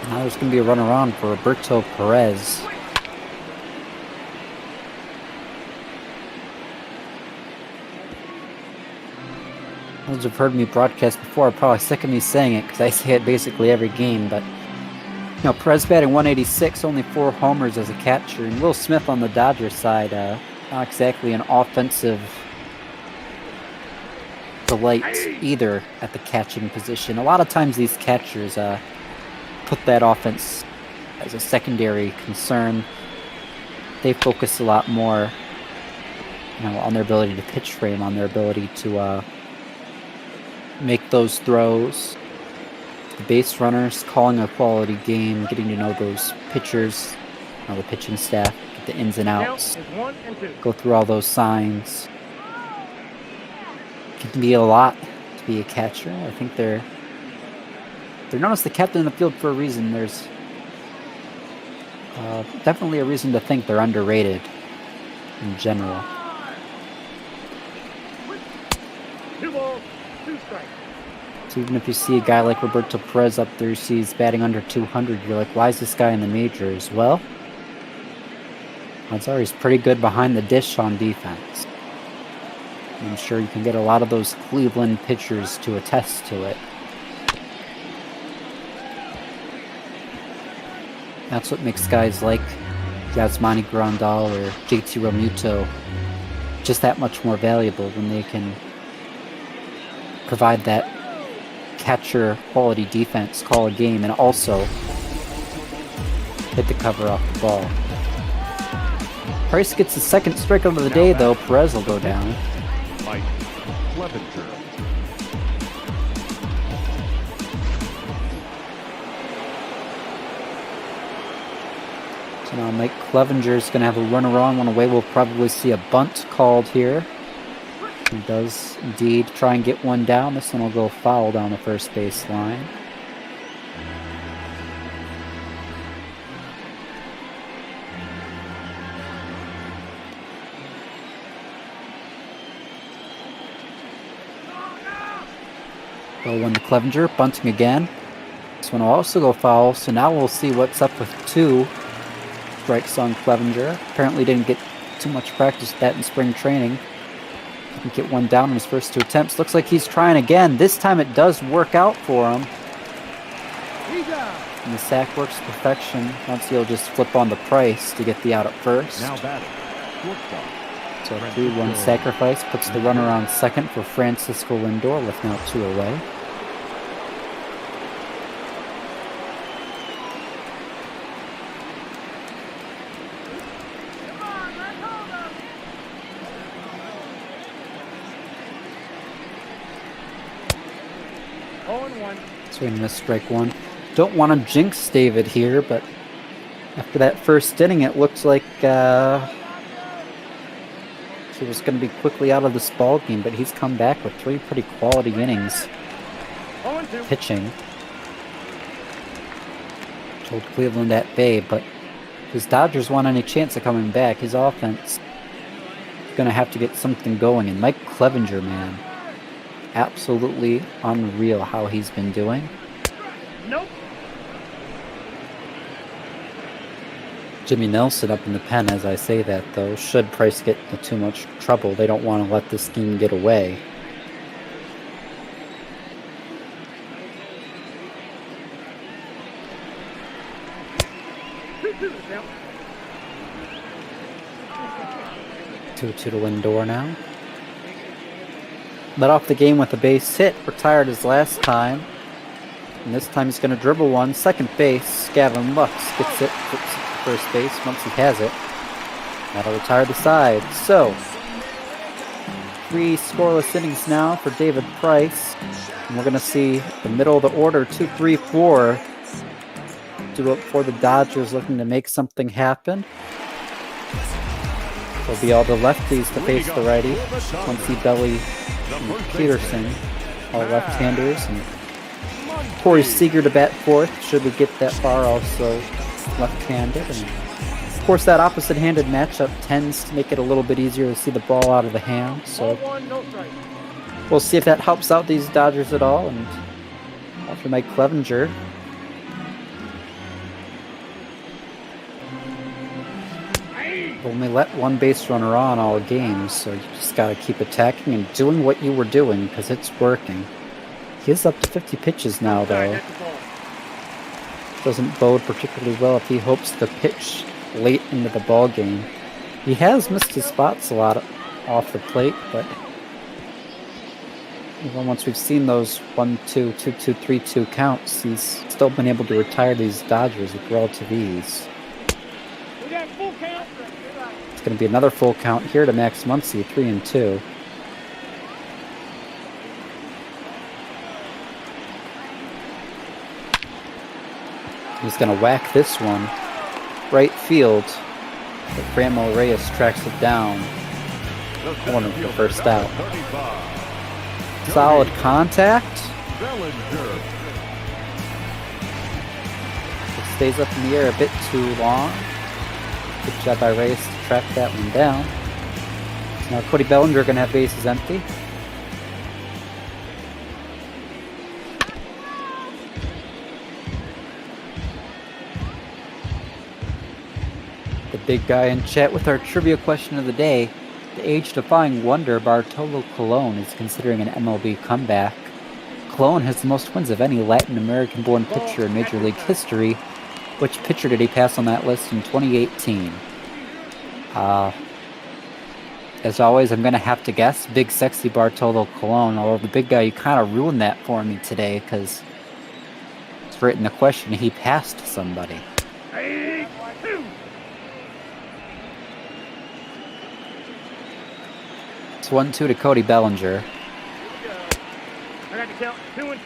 Speaker 12: Now there's going to be a run around for Roberto Perez. Those who've heard me broadcast before are probably sick of me saying it, because I say it basically every game, but Perez batting 186, only 4 homers as a catcher, and Will Smith on the Dodgers side, not exactly an offensive delight either at the catching position. A lot of times these catchers put that offense as a secondary concern. They focus a lot more on their ability to pitch frame, on their ability to make those throws. The base runners calling a quality game, getting to know those pitchers, the pitching staff, get the ins and outs, go through all those signs. It can be a lot to be a catcher. I think they're known as the captain of the field for a reason. There's definitely a reason to think they're underrated in general.
Speaker 7: 2 balls, 2 strikes.
Speaker 12: So even if you see a guy like Roberto Perez up there, he's batting under 200, you're like, why is this guy in the majors? Well, odds are he's pretty good behind the dish on defense. I'm sure you can get a lot of those Cleveland pitchers to attest to it. That's what makes guys like Yasmani Grandal or JT Realmuto just that much more valuable, when they can provide that catcher quality defense, call a game, and also hit the cover off the ball. Price gets the second strikeout of the day, though. Perez will go down.
Speaker 8: Mike Clevinger.
Speaker 12: So now Mike Clevinger is going to have a run around one away. We'll probably see a bunt called here. He does indeed try and get one down. This one will go foul down the first base line. Well, one to Clevinger, bunting again. This one will also go foul, so now we'll see what's up with 2. strikes on Clevinger. Apparently didn't get too much practice with that in spring training. Didn't get one down in his first 2 attempts. Looks like he's trying again. This time it does work out for him. And the sack works to perfection. Once he'll just flip on the Price to get the out at first.
Speaker 8: Now batting. Shortstop.
Speaker 12: So a 3-1 sacrifice puts the runner on second for Francisco Lindor with now 2 away. Swing and miss, strike 1. Don't want to jinx David here, but after that first inning, it looked like he was going to be quickly out of this ball game, but he's come back with 3 pretty quality innings pitching. Told Cleveland at bay, but if his Dodgers want any chance of coming back, his offense is going to have to get something going. And Mike Clevinger, man, absolutely unreal how he's been doing.
Speaker 7: Nope.
Speaker 12: Jimmy Nelson up in the pen as I say that, though. Should Price get into too much trouble, they don't want to let this game get away. Two to Lindor now. Led off the game with a base hit, retired his last time. And this time he's going to dribble one. Second base, Gavin Lux gets it, flips it to first base once he has it. That'll retire the side. So, 3 scoreless innings now for David Price. And we're going to see the middle of the order, 2, 3, 4, do it for the Dodgers looking to make something happen. It'll be all the lefties to face the righty. Quincy Belly and Peterson, all left-handers. And Corey Seager to bat fourth, should we get that far, also left-handed. And of course, that opposite-handed matchup tends to make it a little bit easier to see the ball out of the hand. So we'll see if that helps out these Dodgers at all. And after Mike Clevinger, only let 1 base runner on all games, so you just got to keep attacking and doing what you were doing because it's working. He is up to 50 pitches now, though. Doesn't bode particularly well if he hopes to pitch late into the ball game. He has missed his spots a lot off the plate, but even once we've seen those 1-2, 2-2, 3-2 counts, he's still been able to retire these Dodgers with relative ease. It's going to be another full count here to Max Muncy, 3-2. He's going to whack this one right field, but Franmil Reyes tracks it down. One of the first out. Solid contact. It stays up in the air a bit too long. Good job by Reyes to track that one down. Now Cody Bellinger going to have bases empty. The big guy in chat with our trivia question of the day. The age-defying wonder Bartolo Colon is considering an MLB comeback. Colon has the most wins of any Latin American-born pitcher in Major League history. Which pitcher did he pass on that list in 2018? As always, I'm going to have to guess Big Sexy Bartolo Colon, although the big guy, you kind of ruined that for me today because it's right in the question. He passed somebody. It's 1-2 to Cody Bellinger.
Speaker 7: I got to count 2-2.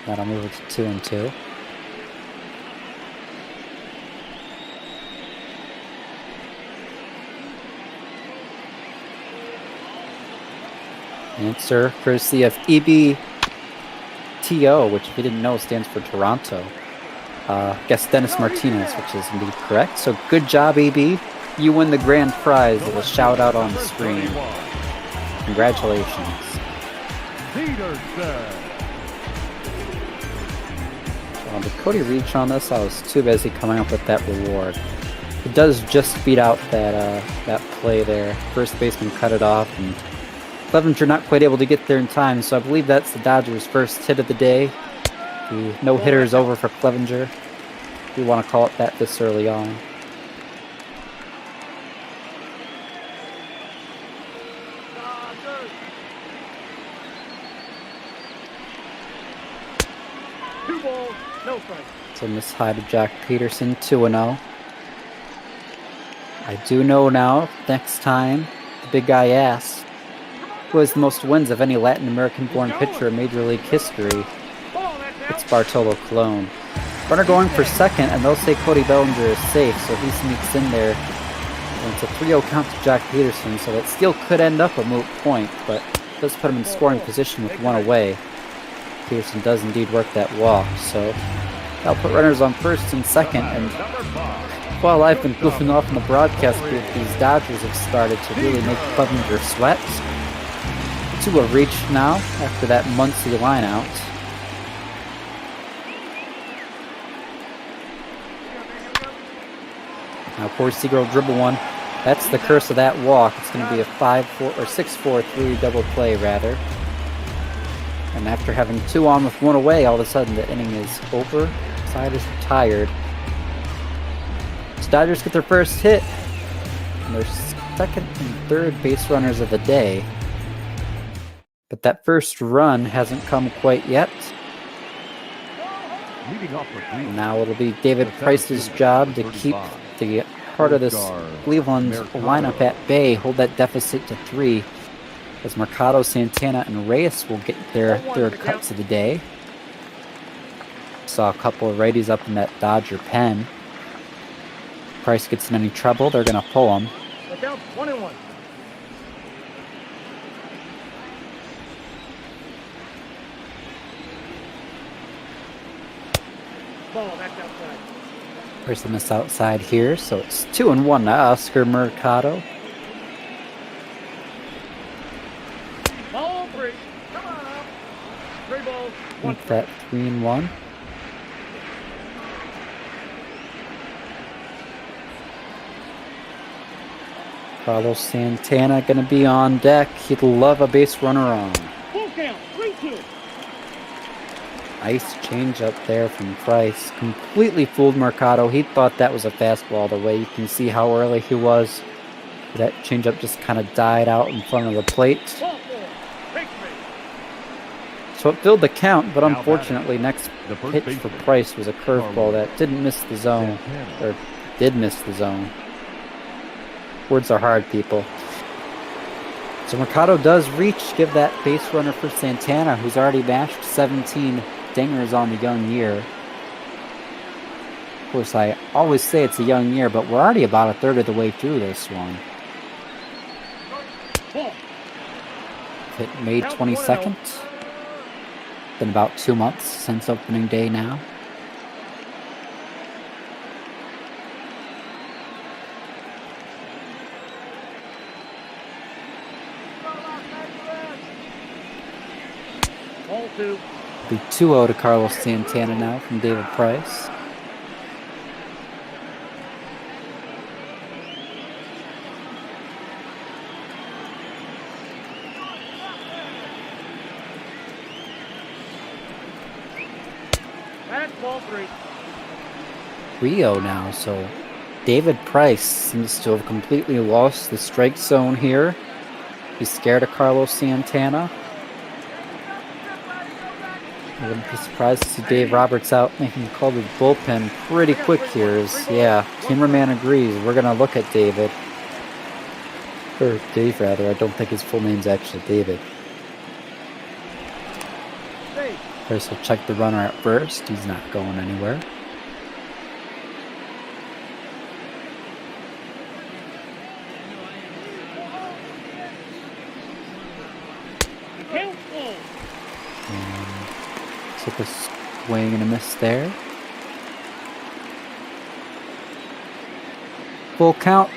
Speaker 12: That'll move it to 2-2. Answer courtesy of EBTO, which if you didn't know stands for Toronto. Guess Dennis Martinez, which is indeed correct. So good job, EB. You win the grand prize of a shout out on the screen. Congratulations. Did Cody reach on this? I was too busy coming up with that reward. It does just beat out that play there. First baseman cut it off, and Clevinger not quite able to get there in time, so I believe that's the Dodgers' first hit of the day. The no-hitter is over for Clevinger. If you want to call it that this early on. So miss high to Jack Peterson, 2-0. I do know now, next time, the big guy asks, who has the most wins of any Latin American-born pitcher in Major League history? It's Bartolo Colon. Runner going for second, and they'll say Cody Bellinger is safe, so he sneaks in there. And it's a 3-0 count to Jack Peterson, so that still could end up a moot point, but does put him in scoring position with one away. Peterson does indeed work that walk, so that'll put runners on first and second, and while I've been goofing off in the broadcast booth, these Dodgers have started to really make Clevinger sweat. To a reach now after that Muncie line out. Now poor Seagull dribble one. That's the curse of that walk. It's going to be a 5-4 or 6-4-3 double play rather. And after having 2 on with 1 away, all of a sudden the inning is over. Side is retired. So Dodgers get their first hit. And their second and third base runners of the day. But that first run hasn't come quite yet. Now it'll be David Price's job to keep the part of this Cleveland lineup at bay, hold that deficit to 3, as Mercado, Santana, and Reyes will get their third cuts of the day. Saw a couple of righties up in that Dodger pen. Price gets in any trouble, they're going to pull him.
Speaker 7: Down 21. Ball, that's outside.
Speaker 12: Price will miss outside here, so it's 2-1 to Oscar Mercado.
Speaker 7: Ball 3. Come on up. 3 balls.
Speaker 12: With that 3-1. Carlos Santana going to be on deck. He'd love a base runner on.
Speaker 7: Full count. 3-2.
Speaker 12: Nice change up there from Price. Completely fooled Mercado. He thought that was a fastball the way you can see how early he was. That changeup just kind of died out in front of the plate.
Speaker 7: Ball 4. Take 3.
Speaker 12: So it filled the count, but unfortunately next pitch for Price was a curveball that didn't miss the zone. Or did miss the zone. Words are hard, people. So Mercado does reach, give that base runner for Santana, who's already mashed 17 dingers on the young year. Of course, I always say it's a young year, but we're already about a third of the way through this one. Hit May 22nd. Been about 2 months since opening day now.
Speaker 7: Ball 2.
Speaker 12: Be 2-0 to Carlos Santana now from David Price.
Speaker 7: That's ball 3.
Speaker 12: 3-0 now, so David Price seems to have completely lost the strike zone here. He's scared of Carlos Santana. I wouldn't be surprised to see Dave Roberts out making a call to the bullpen pretty quick here. Yeah, cameraman agrees. We're going to look at David. Or Dave, rather. I don't think his full name's actually David. First, we'll check the runner at first. He's not going anywhere. Took a swing and a miss there. Full count.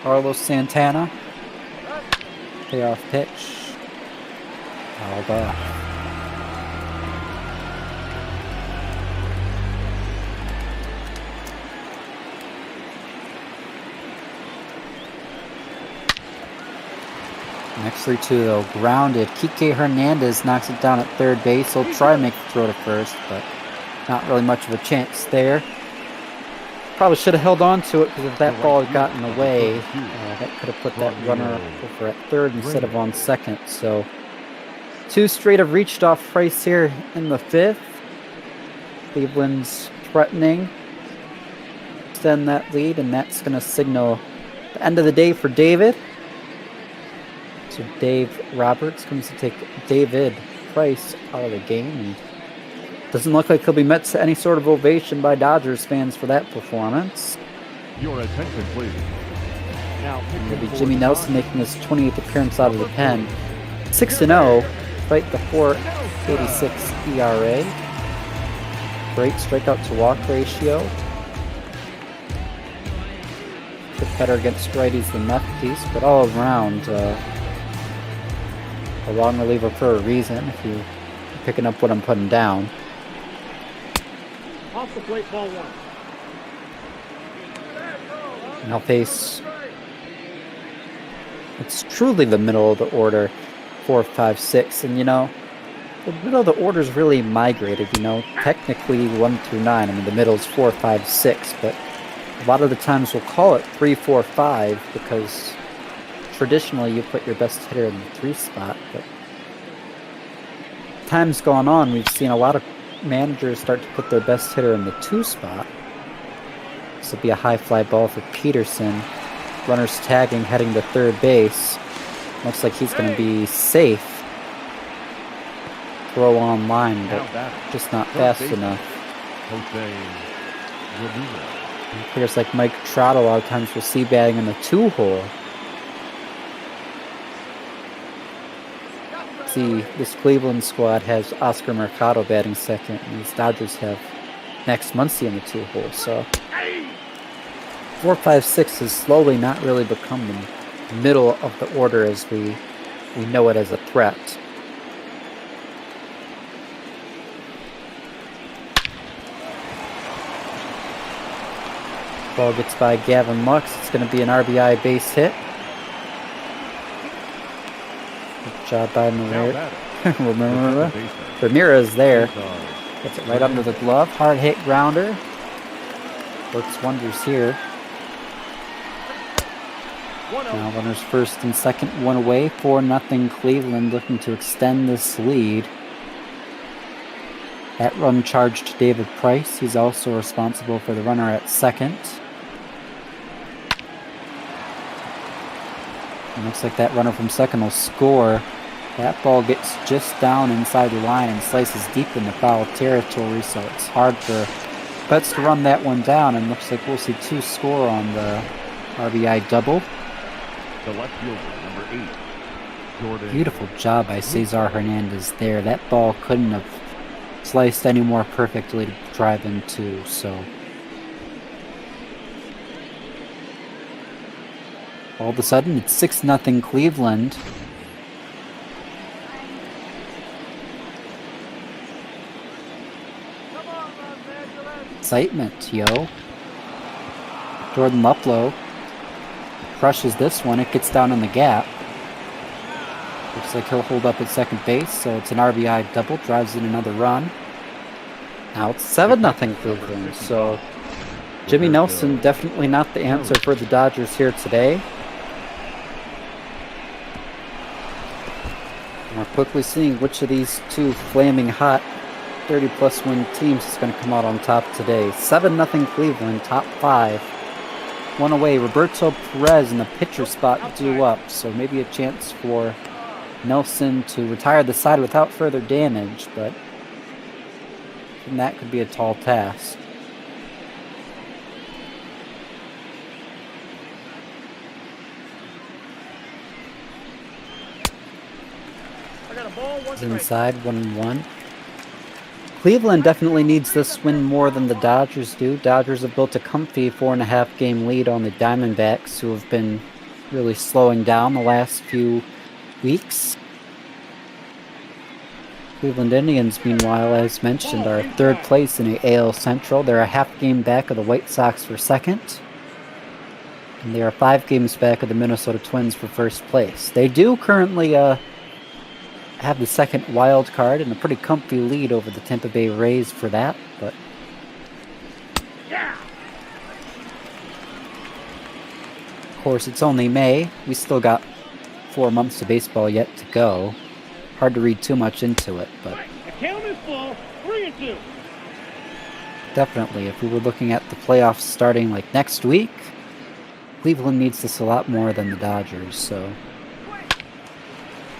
Speaker 12: Carlos Santana. Payoff pitch. Fouled off. Next 3-2 though, grounded. Kike Hernandez knocks it down at third base. He'll try to make the throw to first, but not really much of a chance there. Probably should have held on to it, because if that ball had gotten away, that could have put that runner over at third instead of on second. So 2 straight have reached off Price here in the 5th. Cleveland's threatening to extend that lead, and that's going to signal the end of the day for David. So Dave Roberts comes to take David Price out of the game, and doesn't look like he'll be met to any sort of ovation by Dodgers fans for that performance.
Speaker 8: Your attention, please. Now,
Speaker 12: It'll be Jimmy Nelson making his 20th appearance out of the pen. 6-0, despite the 4.86 ERA. Great strikeout to walk ratio. Bit better against righties than lefties, but all around a wrong reliever for a reason, if you're picking up what I'm putting down.
Speaker 7: Off the plate, ball 1.
Speaker 12: And I'll face, it's truly the middle of the order, 4, 5, 6, and the middle of the order's really migrated, technically 1 through 9. I mean, the middle's 4, 5, 6, but a lot of the times we'll call it 3, 4, 5 because traditionally you put your best hitter in the 3 spot, but time's gone on, we've seen a lot of managers start to put their best hitter in the 2 spot. This will be a high fly ball for Peterson. Runners tagging, heading to third base. Looks like he's going to be safe. Throw on line, but just not fast enough. Players like Mike Trout a lot of times will see batting in the 2 hole. See, this Cleveland squad has Oscar Mercado batting second, and these Dodgers have Max Muncy in the 2 hole. So 4, 5, 6 has slowly not really become the middle of the order as we know it as a threat. Ball gets by Gavin Lux. It's going to be an RBI base hit. Good job by Ramirez there. Gets it right under the glove. Hard hit grounder. Works wonders here. Now runners first and second, 1 away. 4-0 Cleveland, looking to extend this lead. That run charged to David Price. He's also responsible for the runner at second. It looks like that runner from second will score. That ball gets just down inside the line and slices deep into foul territory, so it's hard for Betts to run that one down, and looks like we'll see 2 score on the RBI double.
Speaker 8: The left fielder, number 8, Jordan.
Speaker 12: Beautiful job by Cesar Hernandez there. That ball couldn't have sliced any more perfectly to drive into, so all of a sudden it's 6-0 Cleveland. Excitement, yo. Jordan Luplow crushes this one. It gets down in the gap. Looks like he'll hold up at second base, so it's an RBI double. Drives in another run. Now it's 7-0 Cleveland, so Jimmy Nelson definitely not the answer for the Dodgers here today. And we're quickly seeing which of these 2 flaming hot 30-plus win teams is going to come out on top today. 7-0 Cleveland, top 5. 1 away. Roberto Perez in the pitcher spot due up, so maybe a chance for Nelson to retire the side without further damage, but that could be a tall task. Inside, 1-1. Cleveland definitely needs this win more than the Dodgers do. Dodgers have built a comfy 4.5 game lead on the Diamondbacks, who have been really slowing down the last few weeks. Cleveland Indians, meanwhile, as mentioned, are 3rd place in the AL Central. They're a half game back of the White Sox for 2nd. And they are 5 games back of the Minnesota Twins for first place. They do currently have the second wild card and a pretty comfy lead over the Tampa Bay Rays for that, but of course it's only May. We still got 4 months of baseball yet to go. Hard to read too much into it, but
Speaker 7: The count is full. 3-2.
Speaker 12: definitely if we were looking at the playoffs starting like next week, Cleveland needs this a lot more than the Dodgers, so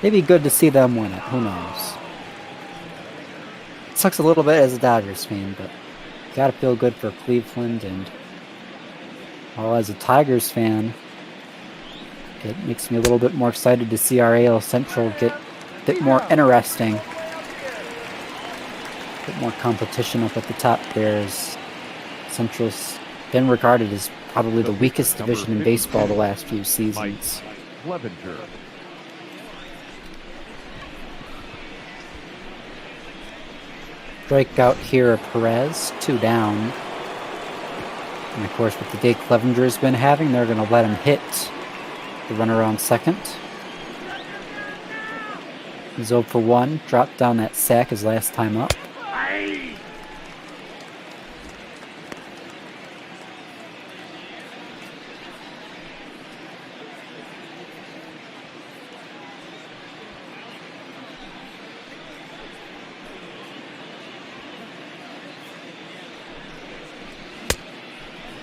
Speaker 12: maybe good to see them win it. Who knows? It sucks a little bit as a Dodgers fan, but gotta feel good for Cleveland. And well, as a Tigers fan, it makes me a little bit more excited to see our AL Central get a bit more interesting. A bit more competition up at the top there, as Central's been regarded as probably the weakest division in baseball the last few seasons.
Speaker 8: Clevinger.
Speaker 12: Strikeout here of Perez, 2 down. And of course, with the day Clevinger's been having, they're going to let him hit the runner on second. He's 0 for 1, dropped down that sack his last time up.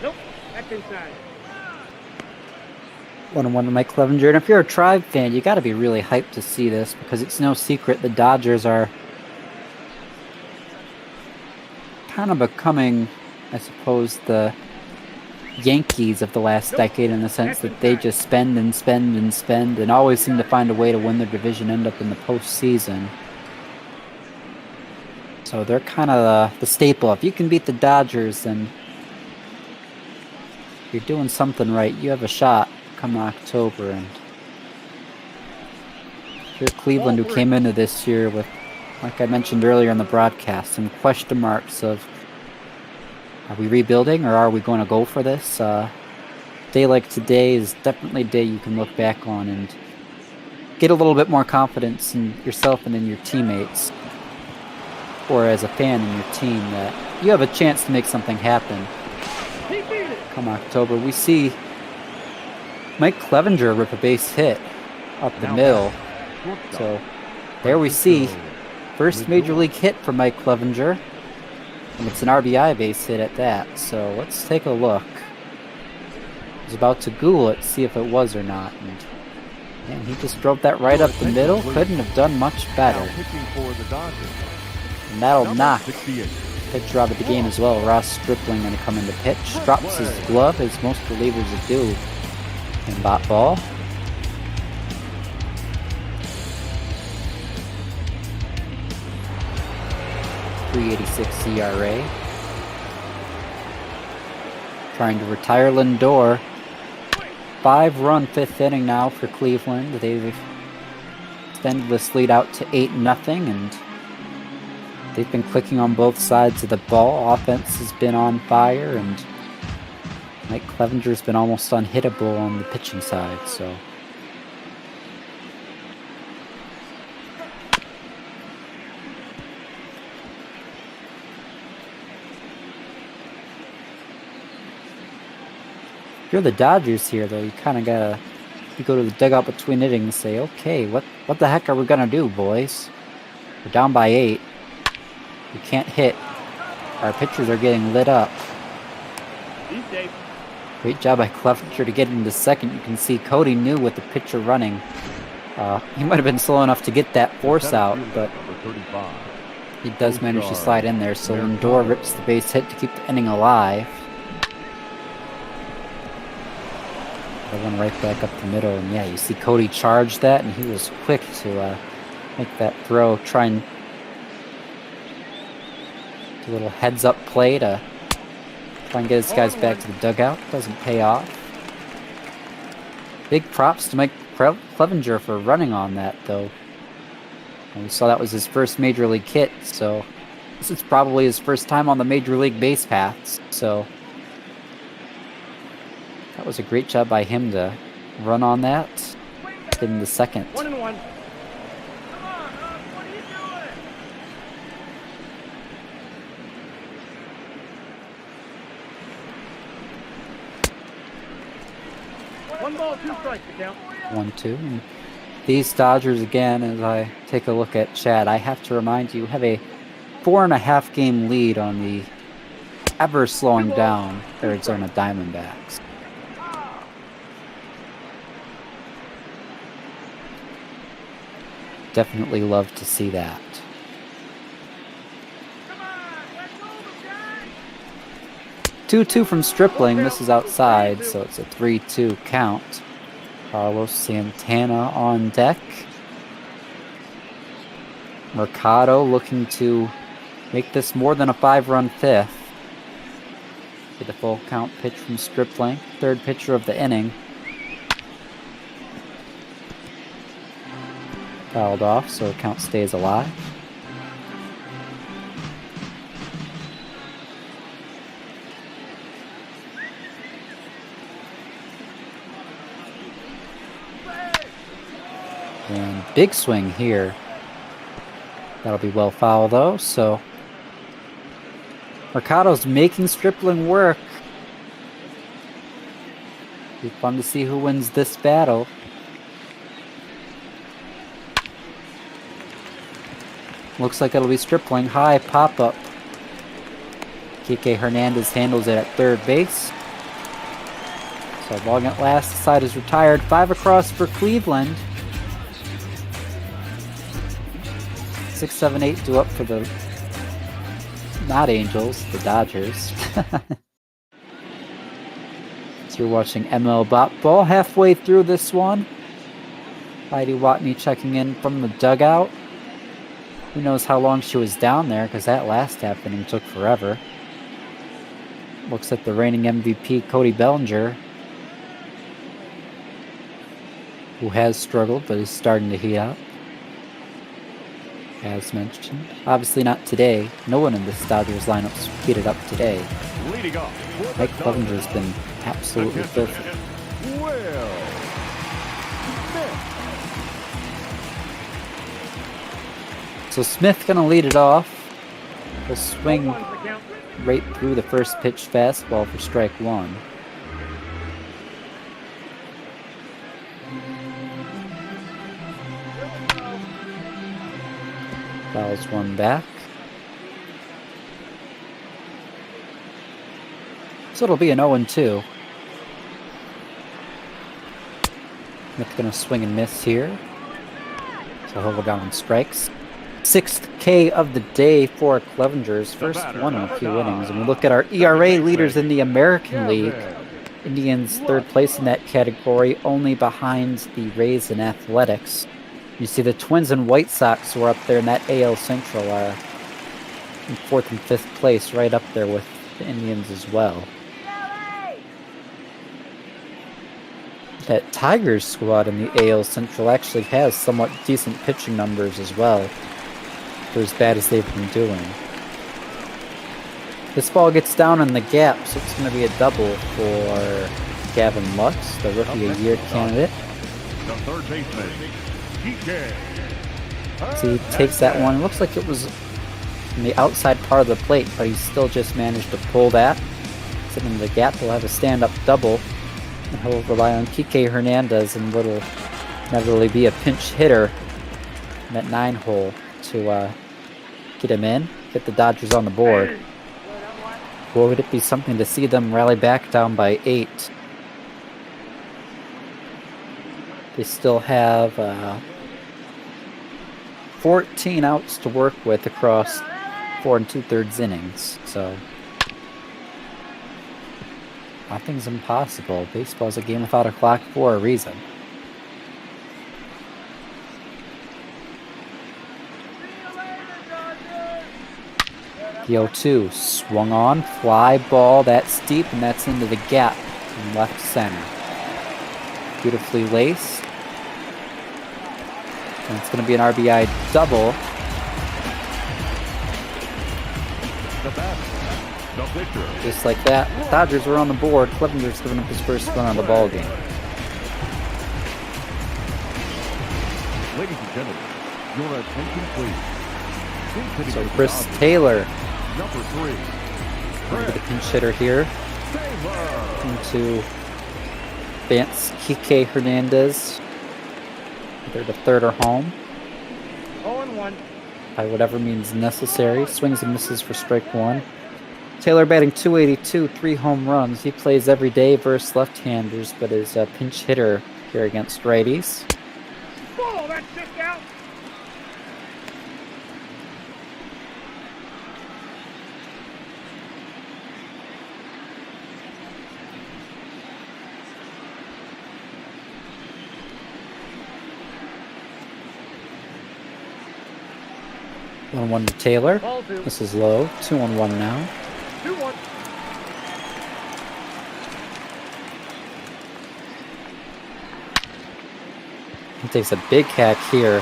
Speaker 7: Nope. That's inside.
Speaker 12: 1-1 to Mike Clevinger. And if you're a Tribe fan, you got to be really hyped to see this, because it's no secret the Dodgers are kind of becoming, I suppose, the Yankees of the last decade, in the sense that they just spend and spend and spend and always seem to find a way to win their division, end up in the postseason. So they're kind of the staple. If you can beat the Dodgers, then you're doing something right. You have a shot come October. And if you're Cleveland, who came into this year with, like I mentioned earlier in the broadcast, some question marks of, are we rebuilding or are we going to go for this? A day like today is definitely a day you can look back on and get a little bit more confidence in yourself and in your teammates, or as a fan in your team, that you have a chance to make something happen. Come October, we see Mike Clevinger rip a base hit up the middle. So there we see first major league hit for Mike Clevinger, and it's an RBI base hit at that. So let's take a look. I was about to Google it, see if it was or not, and man, he just drove that right up the middle. Couldn't have done much better. And that'll knock pitcher out of the game as well. Ross Stripling going to come in to pitch. Drops his glove, as most relievers would do in bat ball. .386 ERA. Trying to retire Lindor. 5-run 5th inning now for Cleveland. They've extended this lead out to 8-0, and they've been clicking on both sides of the ball. Offense has been on fire, and Mike Clevinger's been almost unhittable on the pitching side, so. If you're the Dodgers here, though, you kind of gotta, you go to the dugout between innings and say, okay, what the heck are we gonna do, boys? We're down by 8. We can't hit. Our pitchers are getting lit up. Great job by Clevinger to get into second. You can see Cody knew with the pitcher running. He might have been slow enough to get that force out, but he does manage to slide in there. So Lindor rips the base hit to keep the inning alive. That one right back up the middle, and yeah, you see Cody charge that, and he was quick to make that throw, try and do a little heads-up play to try and get his guys back to the dugout. Doesn't pay off. Big props to Mike Clevinger for running on that, though. And we saw that was his first major league hit, so this is probably his first time on the major league base paths, so that was a great job by him to run on that. Get in the second.
Speaker 7: 1-1. One ball, 2 strikes to count.
Speaker 12: 1-2. And these Dodgers, again, as I take a look at Chad, I have to remind you, have a 4.5 game lead on the ever slowing down Arizona Diamondbacks. Definitely love to see that. 2-2 from Stripling. This is outside, so it's a 3-2 count. Carlos Santana on deck. Mercado looking to make this more than a 5-run fifth. Get a full count pitch from Stripling. Third pitcher of the inning. Fouled off, so the count stays alive. And big swing here. That'll be well foul though, so Mercado's making Stripling work. Be fun to see who wins this battle. Looks like it'll be Stripling. High pop-up. Kike Hernandez handles it at third base. So long at last, the side is retired. 5 across for Cleveland. 6, 7, 8 due up for the not Angels, the Dodgers. So you're watching ML Bop Ball halfway through this one. Heidi Watney checking in from the dugout. Who knows how long she was down there, because that last half inning took forever. Looks like the reigning MVP, Cody Bellinger, who has struggled, but is starting to heat up. As mentioned. Obviously not today. No one in this Dodgers lineup's heated up today. Mike Clevinger's been absolutely filthy. So Smith gonna lead it off. He'll swing right through the first pitch fastball for strike 1. Fouls one back. So it'll be an 0-2. Smith's gonna swing and miss here. So he'll go down on strikes. 6th K of the day for Clevinger's first one in a few innings. And we look at our ERA leaders in the American League. Indians 3rd place in that category, only behind the Rays and Athletics. You see the Twins and White Sox who are up there in that AL Central are in 4th and 5th place, right up there with the Indians as well. That Tigers squad in the AL Central actually has somewhat decent pitching numbers as well, for as bad as they've been doing. This ball gets down in the gap, so it's going to be a double for Gavin Lux, the Rookie of the Year candidate.
Speaker 8: The third baseman,
Speaker 12: So he takes that one. It looks like it was in the outside part of the plate, but he still just managed to pull that. Sitting in the gap, he'll have a stand-up double. And he'll rely on Kike Hernandez and will inevitably be a pinch hitter in that 9 hole to get him in, get the Dodgers on the board. Boy, would it be something to see them rally back down by 8. They still have 14 outs to work with across 4 2/3 innings, so nothing's impossible. Baseball's a game without a clock for a reason. The 0-2 swung on, fly ball, that's deep, and that's into the gap in left center. Beautifully laced. And it's going to be an RBI double.
Speaker 8: The bat, the pitcher.
Speaker 12: Just like that, Dodgers are on the board. Clevinger's giving up his first run of the ball game.
Speaker 8: Ladies and gentlemen, your attention please.
Speaker 12: So Chris Taylor,
Speaker 8: Number 3.
Speaker 12: the pinch hitter here, into Vance Kike Hernandez. Either the third or home.
Speaker 7: 0-1.
Speaker 12: By whatever means necessary. Swings and misses for strike one. Taylor batting .282, 3 home runs. He plays every day versus left-handers, but is a pinch hitter here against righties.
Speaker 7: Ball, that's just out.
Speaker 12: One to Taylor.
Speaker 7: Ball 2.
Speaker 12: This is low. 2-1 now.
Speaker 7: 2-1.
Speaker 12: He takes a big hack here.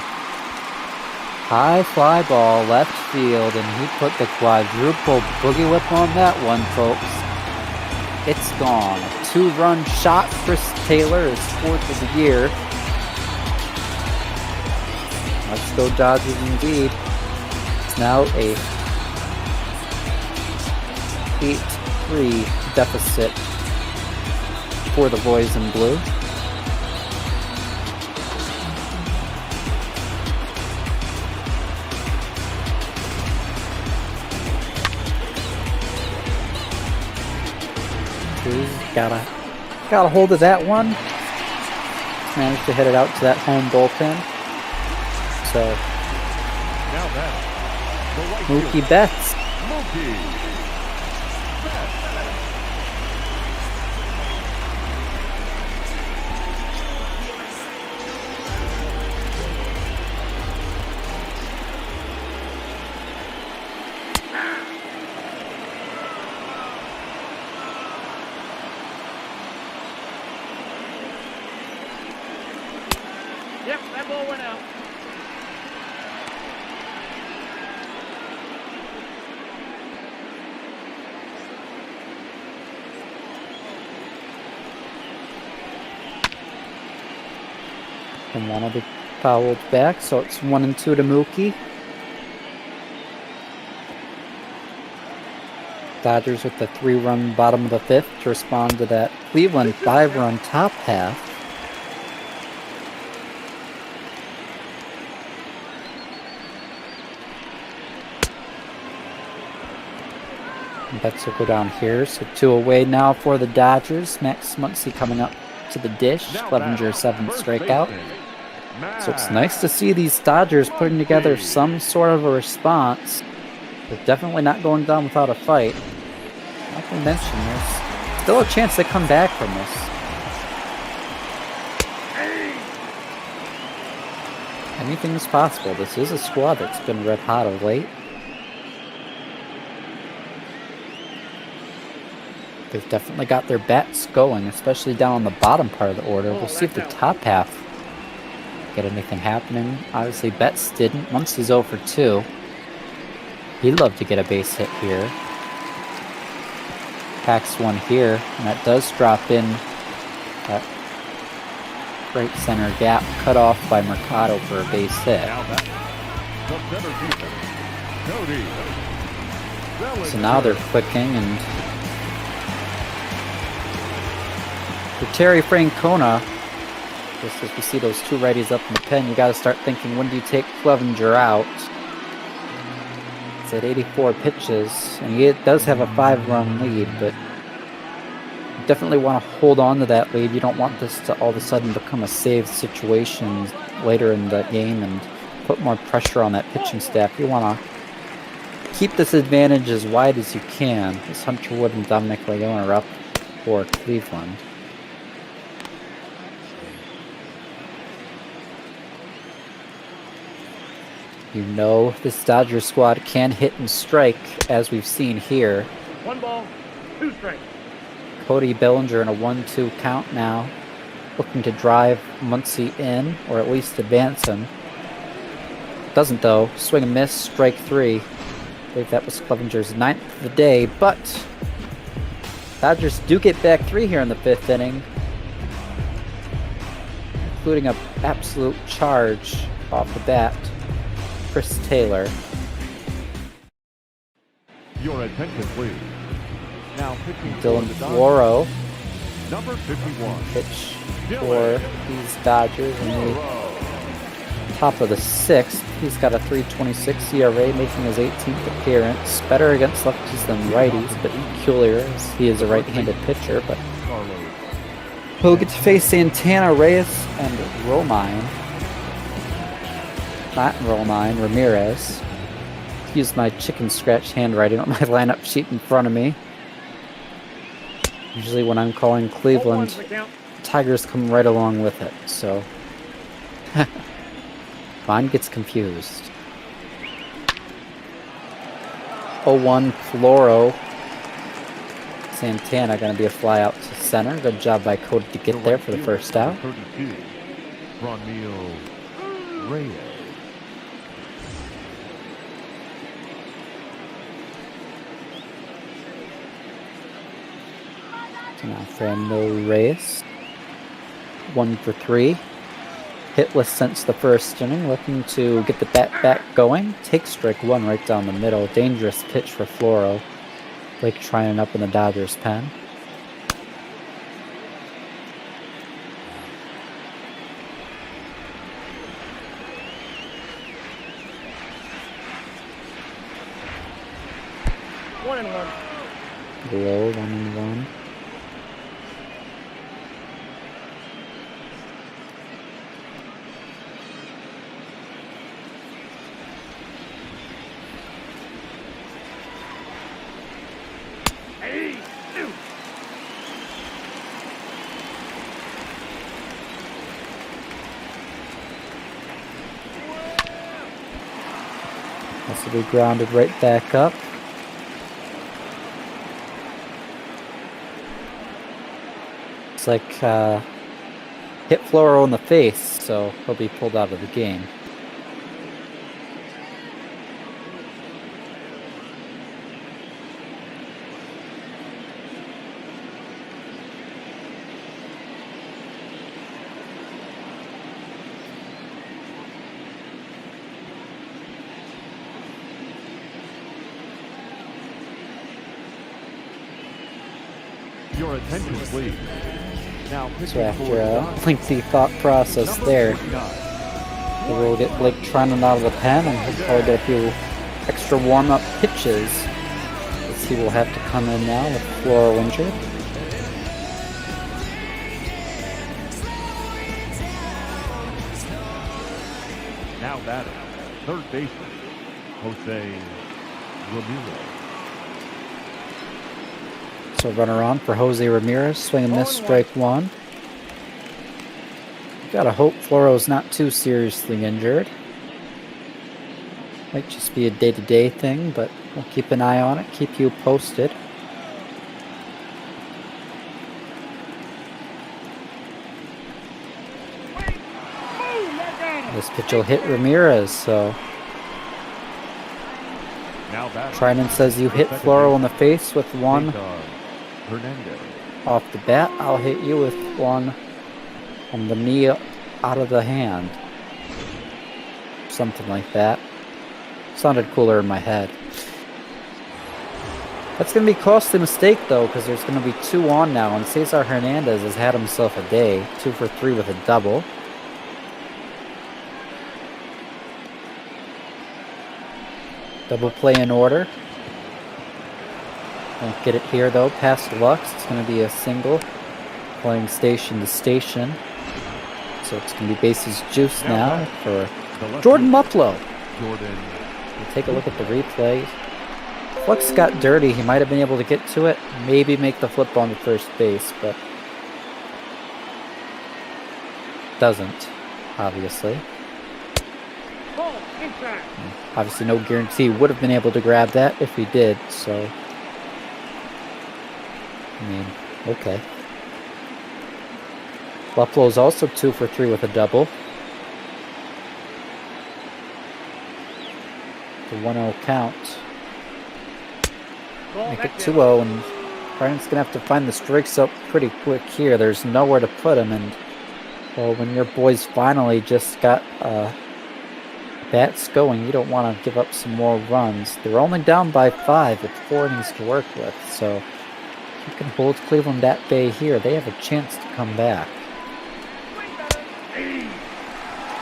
Speaker 12: High fly ball, left field, and he put the quadruple boogie whip on that one, folks. It's gone. A 2-run shot. Chris Taylor is 4th of the year. Let's go Dodgers indeed. It's now a 8-3 deficit for the boys in blue. Got a hold of that one. Managed to hit it out to that home bullpen. So
Speaker 8: Now that the right
Speaker 12: Mookie
Speaker 8: fielder,
Speaker 12: Betts.
Speaker 8: Mookie Betts.
Speaker 7: Yep, that ball went out.
Speaker 12: And one of the fouled back, so it's 1-2 to Mookie. Dodgers with the 3-run bottom of the 5th to respond to that Cleveland 5-run top half. Betts will go down here, so 2 away now for the Dodgers. Max Muncy coming up to the dish. Clevinger 7th strikeout. So it's nice to see these Dodgers putting together some sort of a response. They're definitely not going down without a fight. Like I mentioned, there's still a chance they come back from this. Anything is possible. This is a squad that's been red hot of late. They've definitely got their bats going, especially down on the bottom part of the order. We'll see if the top half get anything happening. Obviously, Betts didn't. Once he's 0 for 2. He'd love to get a base hit here. Packs one here, and that does drop in that right center gap, cut off by Mercado for a base hit.
Speaker 8: Now that the center fielder, Cody.
Speaker 12: So now they're clicking, and for Terry Francona, just as we see those 2 righties up in the pen, you got to start thinking, when do you take Clevinger out? It's at 84 pitches, and he does have a 5-run lead, but you definitely want to hold on to that lead. You don't want this to all of a sudden become a saved situation later in the game and put more pressure on that pitching staff. You want to keep this advantage as wide as you can, as Hunter Wood and Dominic Leone are up for Cleveland. You know this Dodgers squad can hit and strike, as we've seen here.
Speaker 7: 1 ball, 2 strikes.
Speaker 12: Cody Bellinger in a 1-2 count now, looking to drive Muncy in, or at least advance him. Doesn't though. Swing and miss, strike 3. I believe that was Clevinger's 9th of the day, but Dodgers do get back 3 here in the 5th inning, including an absolute charge off the bat. Chris Taylor.
Speaker 8: Your attention, please. Now pitching
Speaker 12: Dylan
Speaker 8: for the Dodgers,
Speaker 12: Floro.
Speaker 8: number 51.
Speaker 12: Pitch for these Dodgers in the top of the 6th. He's got a 3.26 ERA, making his 18th appearance. Better against lefties than righties, but peculiar as he is a right-handed pitcher. But he'll get to face Santana, Reyes, and Romine. Not Romine, Ramirez. Use my chicken scratch handwriting on my lineup sheet in front of me. Usually when I'm calling Cleveland, Tigers come right along with it, so Vaughn gets confused. 0-1 Floro. Santana going to be a fly out to center. Good job by Cody to get there for the first out.
Speaker 8: 32. Ronmil Reyes.
Speaker 12: So now Franmil Reyes. 1 for 3. Hitless since the first inning, looking to get the bat back going. Takes strike 1 right down the middle. Dangerous pitch for Floro. Blake trying up in the Dodgers pen. Low 1-1. This will be grounded right back up. It's like hit Floro in the face, so he'll be pulled out of the game.
Speaker 8: Your attention, please. Now
Speaker 12: So after a lengthy thought process there, we'll get Blake Trinan out of the pen, and he'll probably get a few extra warm-up pitches, as he will have to come in now with Floro injured.
Speaker 8: Now batting, third baseman, Jose Ramirez.
Speaker 12: So runner on for Jose Ramirez, swing and miss, strike 1. Gotta hope Floro's not too seriously injured. Might just be a day-to-day thing, but we'll keep an eye on it, keep you posted. This pitch will hit Ramirez, so
Speaker 8: Now batting,
Speaker 12: Trinan says you hit Floro in the face with one
Speaker 8: Hernandez.
Speaker 12: off the bat. I'll hit you with one on the knee out of the hand. Something like that. Sounded cooler in my head. That's going to be a costly mistake, though, because there's going to be 2 on now, and Cesar Hernandez has had himself a day. 2 for 3 with a double. Double play in order. Won't get it here, though, past Lux. It's going to be a single. Playing station to station. So it's going to be bases juiced now for Jordan Mupplow.
Speaker 8: Jordan.
Speaker 12: We'll take a look at the replay. Flux got dirty. He might have been able to get to it. Maybe make the flip on the first base, but doesn't, obviously. Obviously no guarantee he would have been able to grab that if he did, so I mean, okay. Buffalo's also 2 for 3 with a double. The 1-0 count. Make it 2-0, and Brian's gonna have to find the strikes up pretty quick here. There's nowhere to put him, and well, when your boys finally just got bats going, you don't want to give up some more runs. They're only down by 5 with 4 innings to work with, so if you can hold Cleveland at bay here, they have a chance to come back.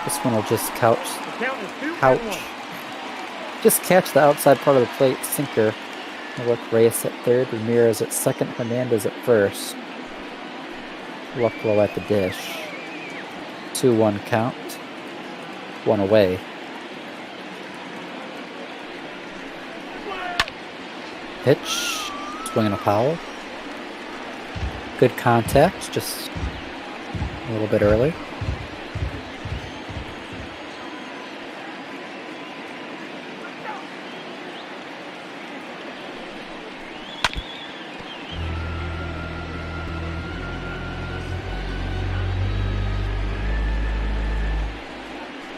Speaker 12: This one will just just catch the outside part of the plate sinker. Look, Reyes at third, Ramirez at second, Hernandez at first. Lucklow at the dish. 2-1 count. 1 away. Pitch. Swing and a foul. Good contact, just a little bit early.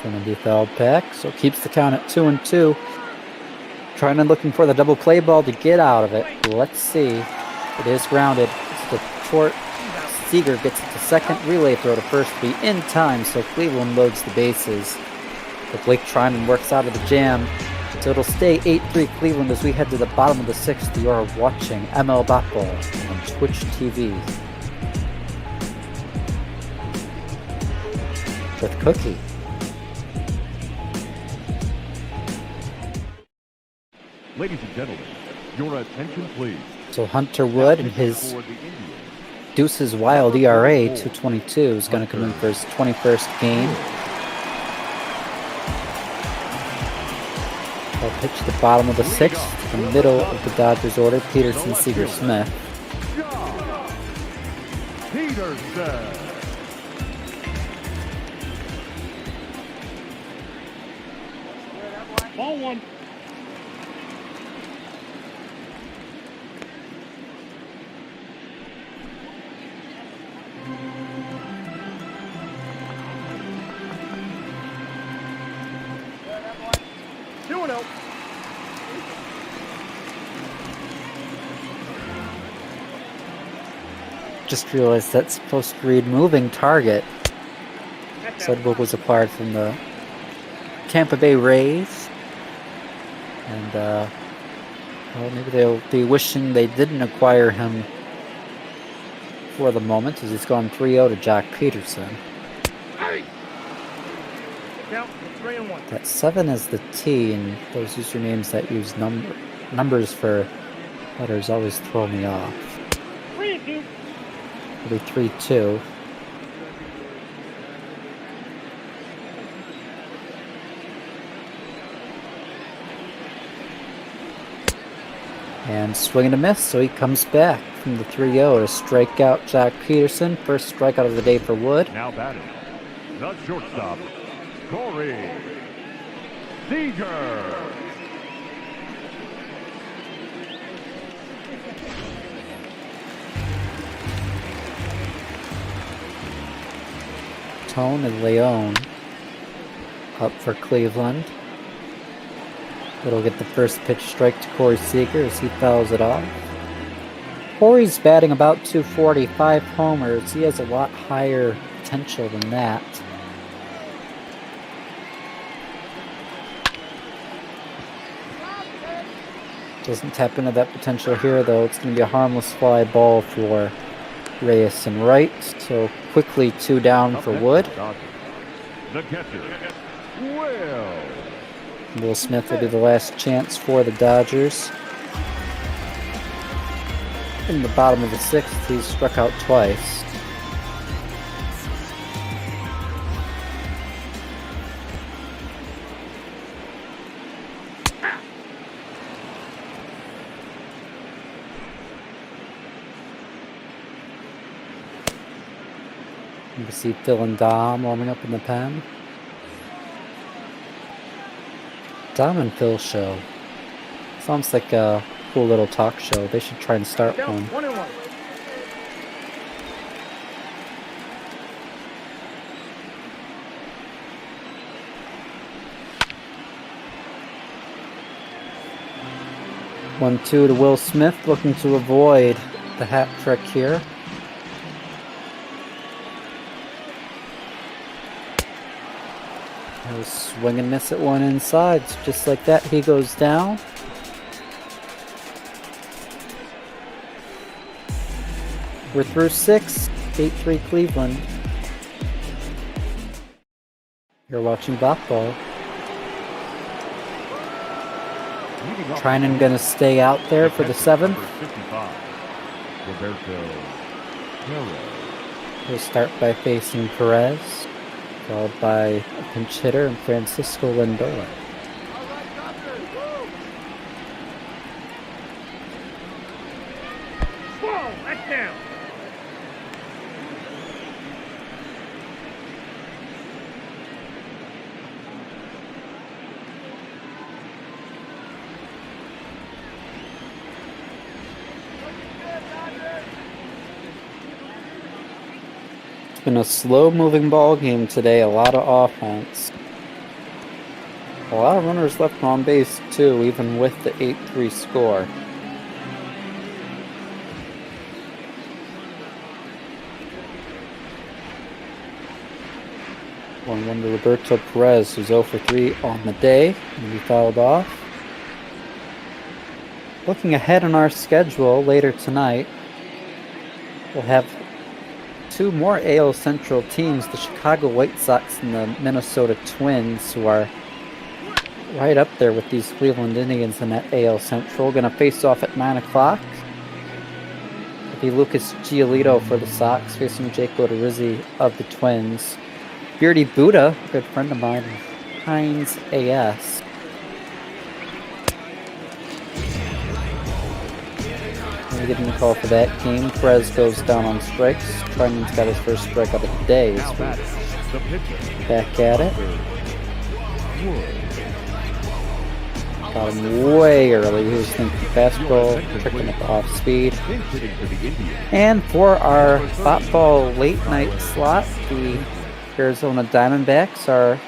Speaker 12: Gonna be fouled back, so it keeps the count at 2-2. Trying and looking for the double play ball to get out of it. Let's see. It is grounded. It's the short. Seager gets it to second. Relay throw to first be in time, so Cleveland loads the bases. But Blake Tryman works out of the jam. So it'll stay 8-3 Cleveland as we head to the bottom of the 6th. You are watching ML Baseball on Twitch TV. With Cookie.
Speaker 8: Ladies and gentlemen, your attention please.
Speaker 12: So Hunter Wood and his Deuces Wild ERA 2.22 is going to come in for his 21st game. I'll pitch the bottom of the 6th, the middle of the Dodgers order, Peterson, Seager, Smith.
Speaker 8: Peterson.
Speaker 2: Ball 1.
Speaker 12: Just realized that's supposed to read moving target. Sudwood was acquired from the Tampa Bay Rays. And, well, maybe they'll be wishing they didn't acquire him for the moment, as he's gone 3-0 to Jock Peterson. That 7 is the T, and those usernames that use numbers for letters always throw me off. It'll be 3-2. And swing and a miss, so he comes back from the 3-0 to strike out Jock Peterson. First strikeout of the day for Wood.
Speaker 8: Now batting, the shortstop, Corey Seager.
Speaker 12: Tone and Leone up for Cleveland. It'll get the first pitch strike to Corey Seager as he fouls it off. Corey's batting about 245 homers. He has a lot higher potential than that. Doesn't tap into that potential here, though. It's going to be a harmless fly ball for Reyes and right. So quickly 2 down for Wood.
Speaker 8: The catcher,
Speaker 12: Will Smith will be the last chance for the Dodgers. In the bottom of the 6th, he's struck out twice. You can see Phil and Dom warming up in the pen. Dom and Phil show. Sounds like a cool little talk show. They should try and start one.
Speaker 2: 1-1.
Speaker 12: One, 2 to Will Smith, looking to avoid the hat trick here. He'll swing and miss at one inside. So just like that, he goes down. We're through 6, 8-3 Cleveland. You're watching Bop Ball. Trinan gonna stay out there for the 7th. He'll start by facing Perez, followed by a pinch hitter and Francisco Lindor. It's been a slow-moving ball game today, a lot of offense. A lot of runners left on base, too, even with the 8-3 score. One to Roberto Perez, who's 0 for 3 on the day, and he fouled off. Looking ahead on our schedule later tonight, we'll have 2 more AL Central teams, the Chicago White Sox and the Minnesota Twins, who are right up there with these Cleveland Indians in that AL Central. Going to face off at 9 o'clock. It'll be Lucas Giolito for the Sox facing Jake Odorizzi of the Twins. Beardy Buddha, a good friend of mine, Heinz AS. We're getting the call for that game. Perez goes down on strikes. Trinan's got his first strikeout of the day. So back at it. Got him way early. He was thinking fastball, picking up off speed. And for our Bop Ball late night slot, the Arizona Diamondbacks are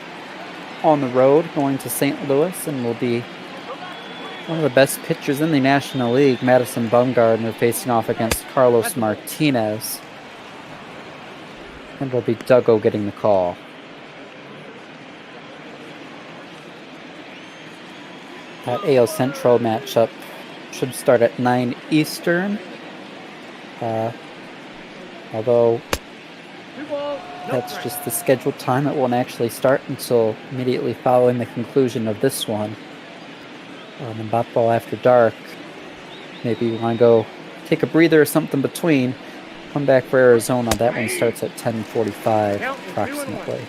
Speaker 12: on the road going to St. Louis and will be one of the best pitchers in the National League, Madison Bumgarner, facing off against Carlos Martinez. And it'll be Duggo getting the call. That AL Central matchup should start at 9 Eastern. Although that's just the scheduled time. It won't actually start until immediately following the conclusion of this one. And Bop Ball After Dark. Maybe you want to go take a breather or something between. Come back for Arizona. That one starts at 10:45 approximately.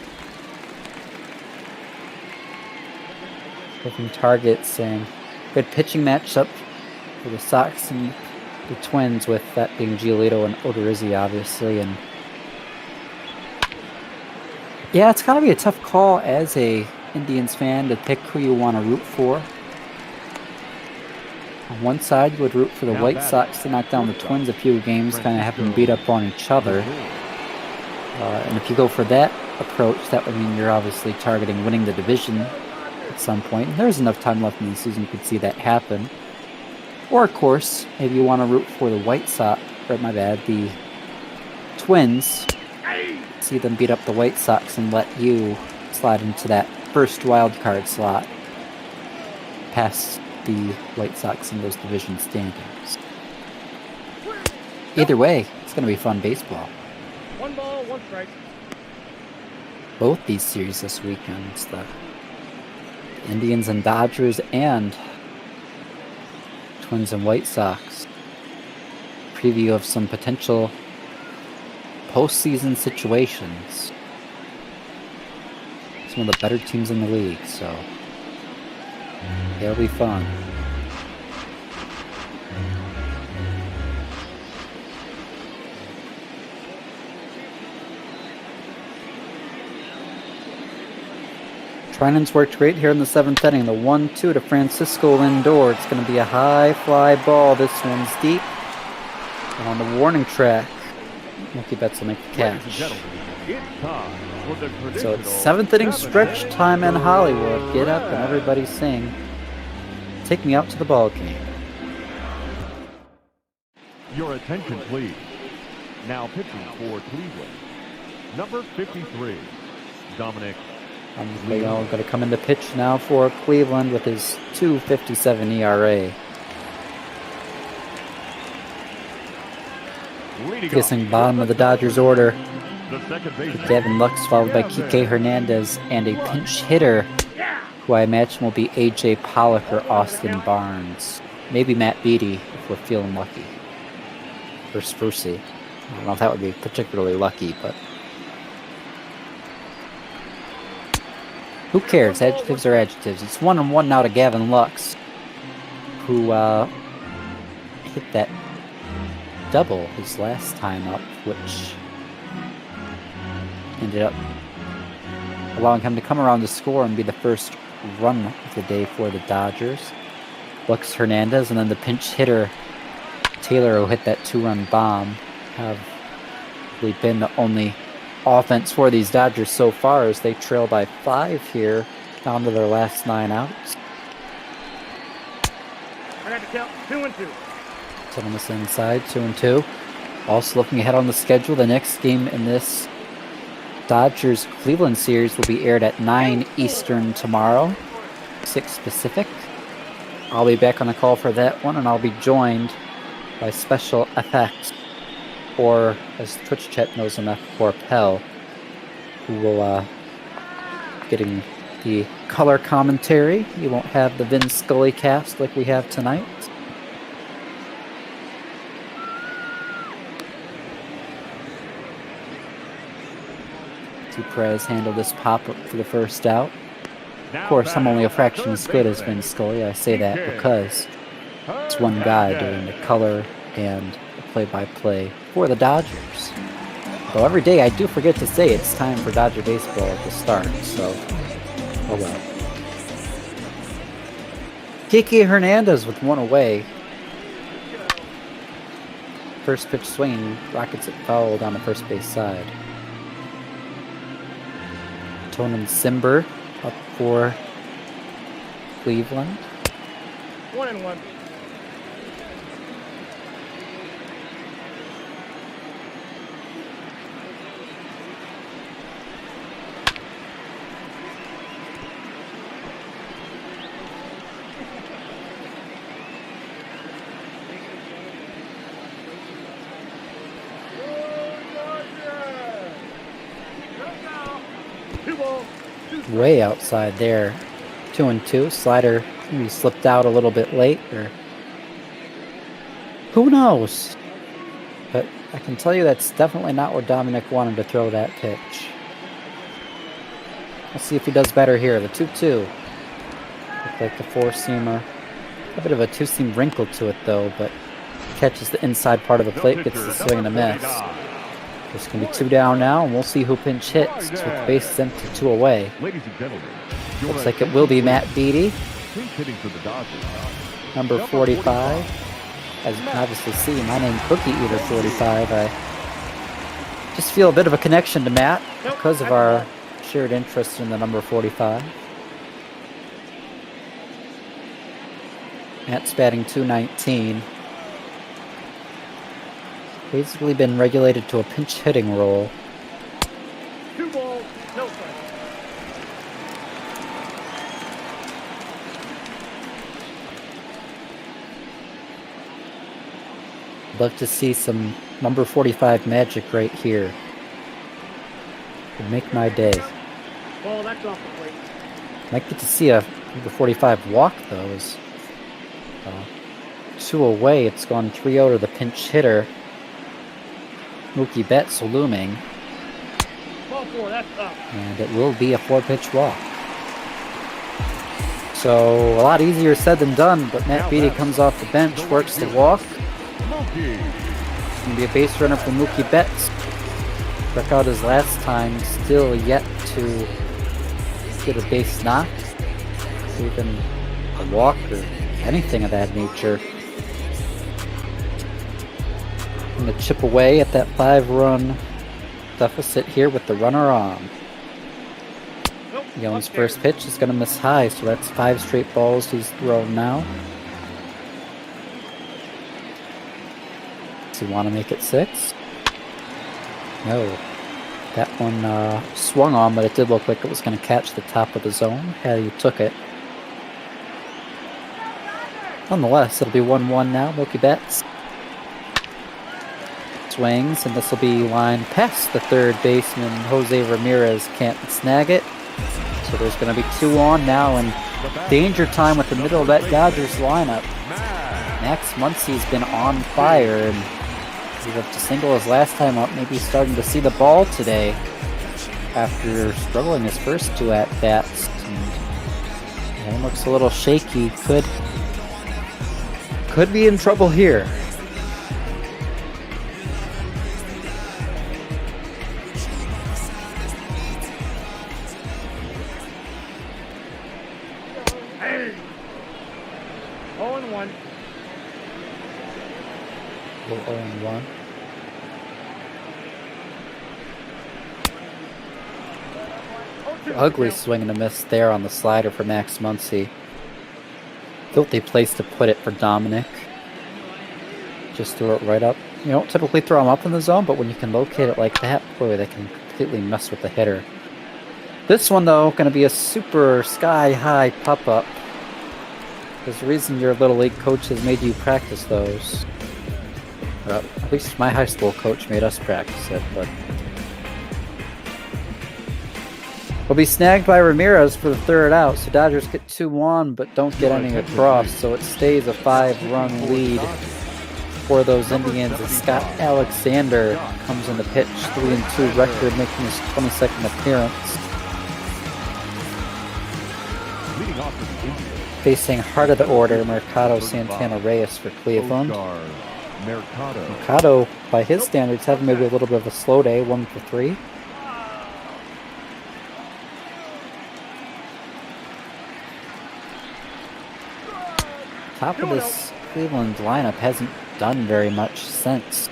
Speaker 12: Looking targets saying good pitching matchup for the Sox and the Twins, with that being Giolito and Odorizzi, obviously. And yeah, it's gotta be a tough call as a Indians fan to pick who you want to root for. On one side, you would root for the White Sox to knock down the Twins a few games, kind of have them beat up on each other. And if you go for that approach, that would mean you're obviously targeting winning the division at some point. And there's enough time left in the season you could see that happen. Or, of course, maybe you want to root for the White Sox, or the Twins, see them beat up the White Sox and let you slide into that first wild card slot past the White Sox in those division standings. Either way, it's going to be fun baseball.
Speaker 7: 1 ball, 1 strike.
Speaker 12: Both these series this weekend, it's the Indians and Dodgers and Twins and White Sox. Preview of some potential postseason situations. Some of the better teams in the league, so it'll be fun. Trinan's worked great here in the 7th inning. The 1-2 to Francisco Lindor. It's going to be a high fly ball. This one's deep. And on the warning track, Mookie Betts will make the catch. So it's 7th inning stretch time in Hollywood. Get up and everybody sing. Take me out to the ball game.
Speaker 8: Your attention, please. Now pitching for Cleveland, number 53, Dominic.
Speaker 12: Leon going to come into pitch now for Cleveland with his 2.57 ERA. Guessing bottom of the Dodgers order. Gavin Lux followed by Kike Hernandez and a pinch hitter who I imagine will be AJ Pollock or Austin Barnes. Maybe Matt Beattie if we're feeling lucky. Or Sprucey. I don't know if that would be particularly lucky, but who cares? Adjectives are adjectives. It's 1-1 now to Gavin Lux, who hit that double his last time up, which ended up allowing him to come around to score and be the first run of the day for the Dodgers. Lux, Hernandez, and then the pinch hitter Taylor, who hit that 2-run bomb, have really been the only offense for these Dodgers so far as they trail by 5 here down to their last 9 outs.
Speaker 7: I got to count 2-2.
Speaker 12: Thomas inside, 2-2. Also looking ahead on the schedule, the next game in this Dodgers-Cleveland series will be aired at 9 Eastern tomorrow, 6 Pacific. I'll be back on the call for that one, and I'll be joined by Special FX, or as Twitch chat knows him, F4Pel, who will getting the color commentary. You won't have the Vin Scully cast like we have tonight. Perez handled this pop-up for the first out. Of course, I'm only a fraction as good as Vin Scully. I say that because it's one guy doing the color and the play-by-play for the Dodgers. Though every day I do forget to say it's time for Dodger baseball to start, so oh well. Kike Hernandez with 1 away. First pitch swing, rockets it foul down the first base side. Tonin Simber up for Cleveland.
Speaker 7: 1-1.
Speaker 12: Way outside there. 2-2. Slider maybe slipped out a little bit late, or who knows? But I can tell you that's definitely not where Dominic wanted to throw that pitch. Let's see if he does better here. The 2-2. Look like the 4-seamer. A bit of a 2-seam wrinkle to it though, but catches the inside part of the plate, gets the swing and a miss. There's going to be 2 down now, and we'll see who pinch hits with the bases empty, 2 away.
Speaker 8: Ladies and gentlemen,
Speaker 12: Looks like it will be Matt Beattie,
Speaker 8: pinch hitting for the Dodgers,
Speaker 12: number 45. As you can obviously see, my name Cookie Eater 45. I just feel a bit of a connection to Matt because of our shared interest in the number 45. Matt's batting .219. Basically been regulated to a pinch hitting role.
Speaker 7: 2 balls, no strikes.
Speaker 12: Love to see some number 45 magic right here. Would make my day.
Speaker 7: Ball, that's off the plate.
Speaker 12: Might get to see a number 45 walk though. Is 2 away. It's gone 3-0 to the pinch hitter. Mookie Betts looming.
Speaker 7: Ball 4, that's up.
Speaker 12: And it will be a 4-pitch walk. So, a lot easier said than done, but Matt Beattie comes off the bench, works the walk. It's going to be a base runner for Mookie Betts. Struck out his last time, still yet to get a base knock. Even a walk or anything of that nature. Going to chip away at that 5-run deficit here with the runner on. Young's first pitch is going to miss high, so that's 5 straight balls he's thrown now. Does he want to make it 6? No. That one swung on, but it did look like it was going to catch the top of the zone. Had he took it. Nonetheless, it'll be 1-1 now. Mookie Betts swings, and this will be lined past the third baseman. Jose Ramirez can't snag it. So there's going to be 2 on now, and danger time with the middle of that Dodgers lineup. Max Muncy's been on fire, and he was to single his last time up. Maybe starting to see the ball today after struggling his first 2 at-bats. And it looks a little shaky. Could be in trouble here.
Speaker 7: Hey! 0-1.
Speaker 12: 0-1. Ugly swing and a miss there on the slider for Max Muncy. Filthy place to put it for Dominic. Just threw it right up. You don't typically throw them up in the zone, but when you can locate it like that, boy, they can completely mess with the hitter. This one, though, going to be a super sky-high pop-up. There's a reason your Little League coach has made you practice those. At least my high school coach made us practice it, but... will be snagged by Ramirez for the third out, so Dodgers get 2 on, but don't get any across, so it stays a 5-run lead for those Indians as Scott Alexander comes in the pitch, 3-2 record, making his 22nd appearance. Facing heart of the order, Mercado Santana Reyes for Cleveland. Mercado, by his standards, having maybe a little bit of a slow day, 1 for 3. Top of this Cleveland lineup hasn't done very much since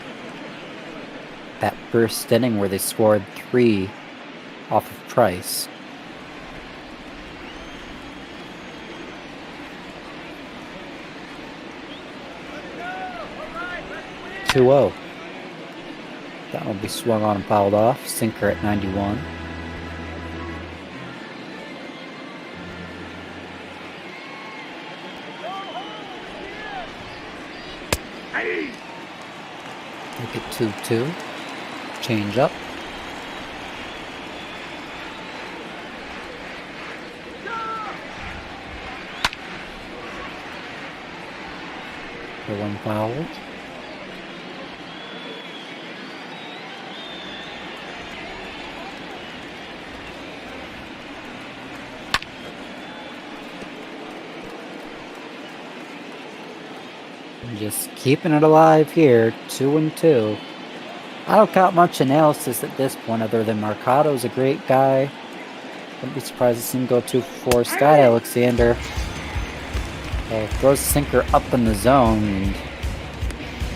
Speaker 12: that first inning where they scored 3 off of Price. .2-0. That will be swung on and fouled off. Sinker at 91. Make it 2-2. Change up. The one fouled. Just keeping it alive here, 2-2. I don't got much analysis at this point other than Mercado's a great guy. Wouldn't be surprised to see him go 2-4. Scott Alexander throws the sinker up in the zone and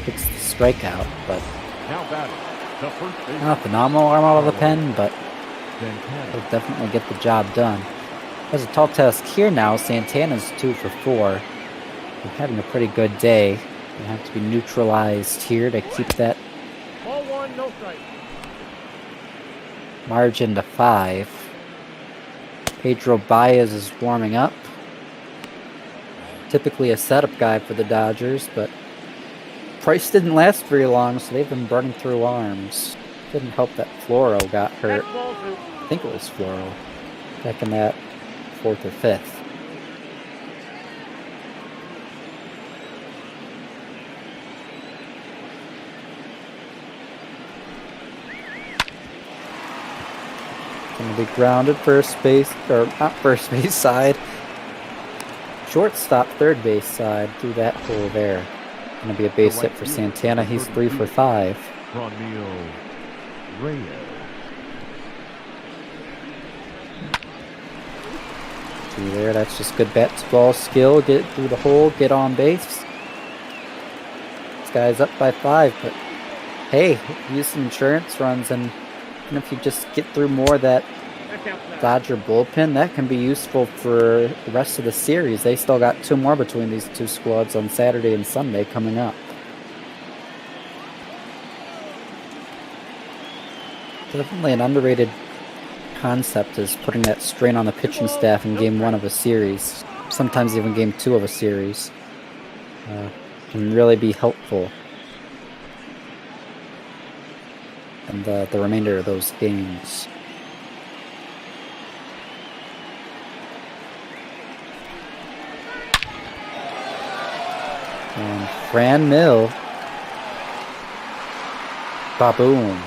Speaker 12: hits the strikeout, but not a phenomenal arm out of the pen, but he'll definitely get the job done. There's a tall task here now. Santana's 2 for 4. He's having a pretty good day. Gonna have to be neutralized here to keep that
Speaker 7: Ball 1, no strike.
Speaker 12: margin to 5. Pedro Baez is warming up. Typically a setup guy for the Dodgers, but Price didn't last very long, so they've been burning through arms. Didn't help that Floro got hurt. I think it was Floro. Back in that 4th or 5th. Going to be grounded first base, or not first base side. Shortstop third base side through that hole there. Going to be a base hit for Santana. He's 3 for 5. See there, that's just good bat to ball skill. Get through the hole, get on base. This guy's up by 5, but hey, use some insurance runs, and if you just get through more of that Dodger bullpen, that can be useful for the rest of the series. They still got 2 more between these 2 squads on Saturday and Sunday coming up. Definitely an underrated concept is putting that strain on the pitching staff in game 1 of a series, sometimes even game 2 of a series. Can really be helpful in the remainder of those games. And Fran Mill. Ba-boom.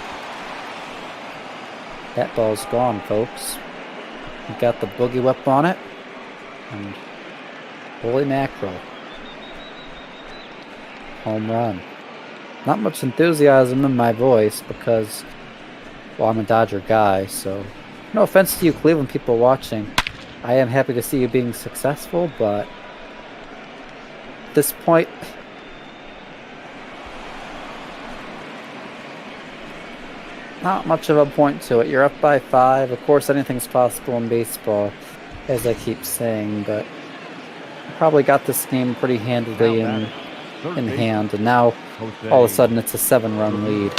Speaker 12: That ball's gone, folks. We got the boogie whip on it. And holy mackerel. Home run. Not much enthusiasm in my voice because, well, I'm a Dodger guy, so no offense to you Cleveland people watching. I am happy to see you being successful, but at this point, not much of a point to it. You're up by 5. Of course, anything's possible in baseball, as I keep saying, but you probably got this game pretty handily in hand, and now all of a sudden it's a 7-run lead.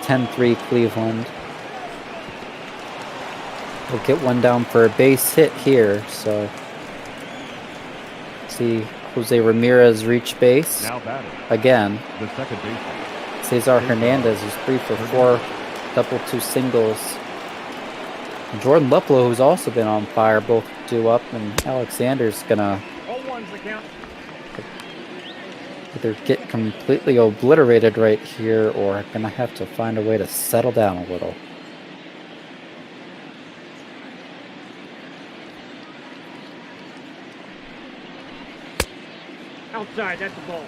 Speaker 12: 10-3 Cleveland. We'll get one down for a base hit here, so see Jose Ramirez reach base again.
Speaker 8: The second baseman.
Speaker 12: Cesar Hernandez is 3 for 4, double 2 singles. And Jordan Luplow, who's also been on fire, both due up, and Alexander's gonna either get completely obliterated right here or gonna have to find a way to settle down a little.
Speaker 7: Outside, that's the ball.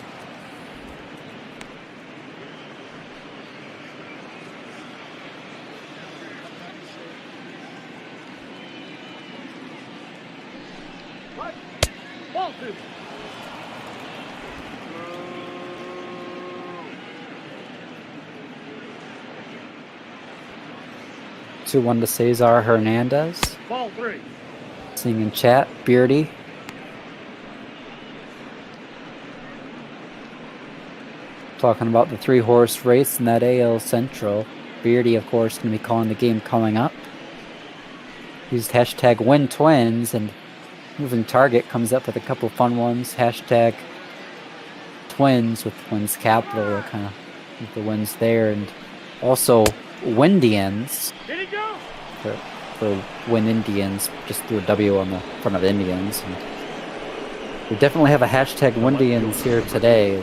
Speaker 7: What? Ball 2.
Speaker 12: 2-1 to Cesar Hernandez.
Speaker 7: Ball 3.
Speaker 12: Seeing in chat, Beardy. Talking about the 3-horse race in that AL Central. Beardy, of course, going to be calling the game coming up. Used hashtag WinTwins, and moving target comes up with a couple fun ones. Hashtag Twins with Twins capital, kind of with the wins there, and also Windians for Win Indians, just threw a W on the front of Indians. And we definitely have a hashtag Windians here today.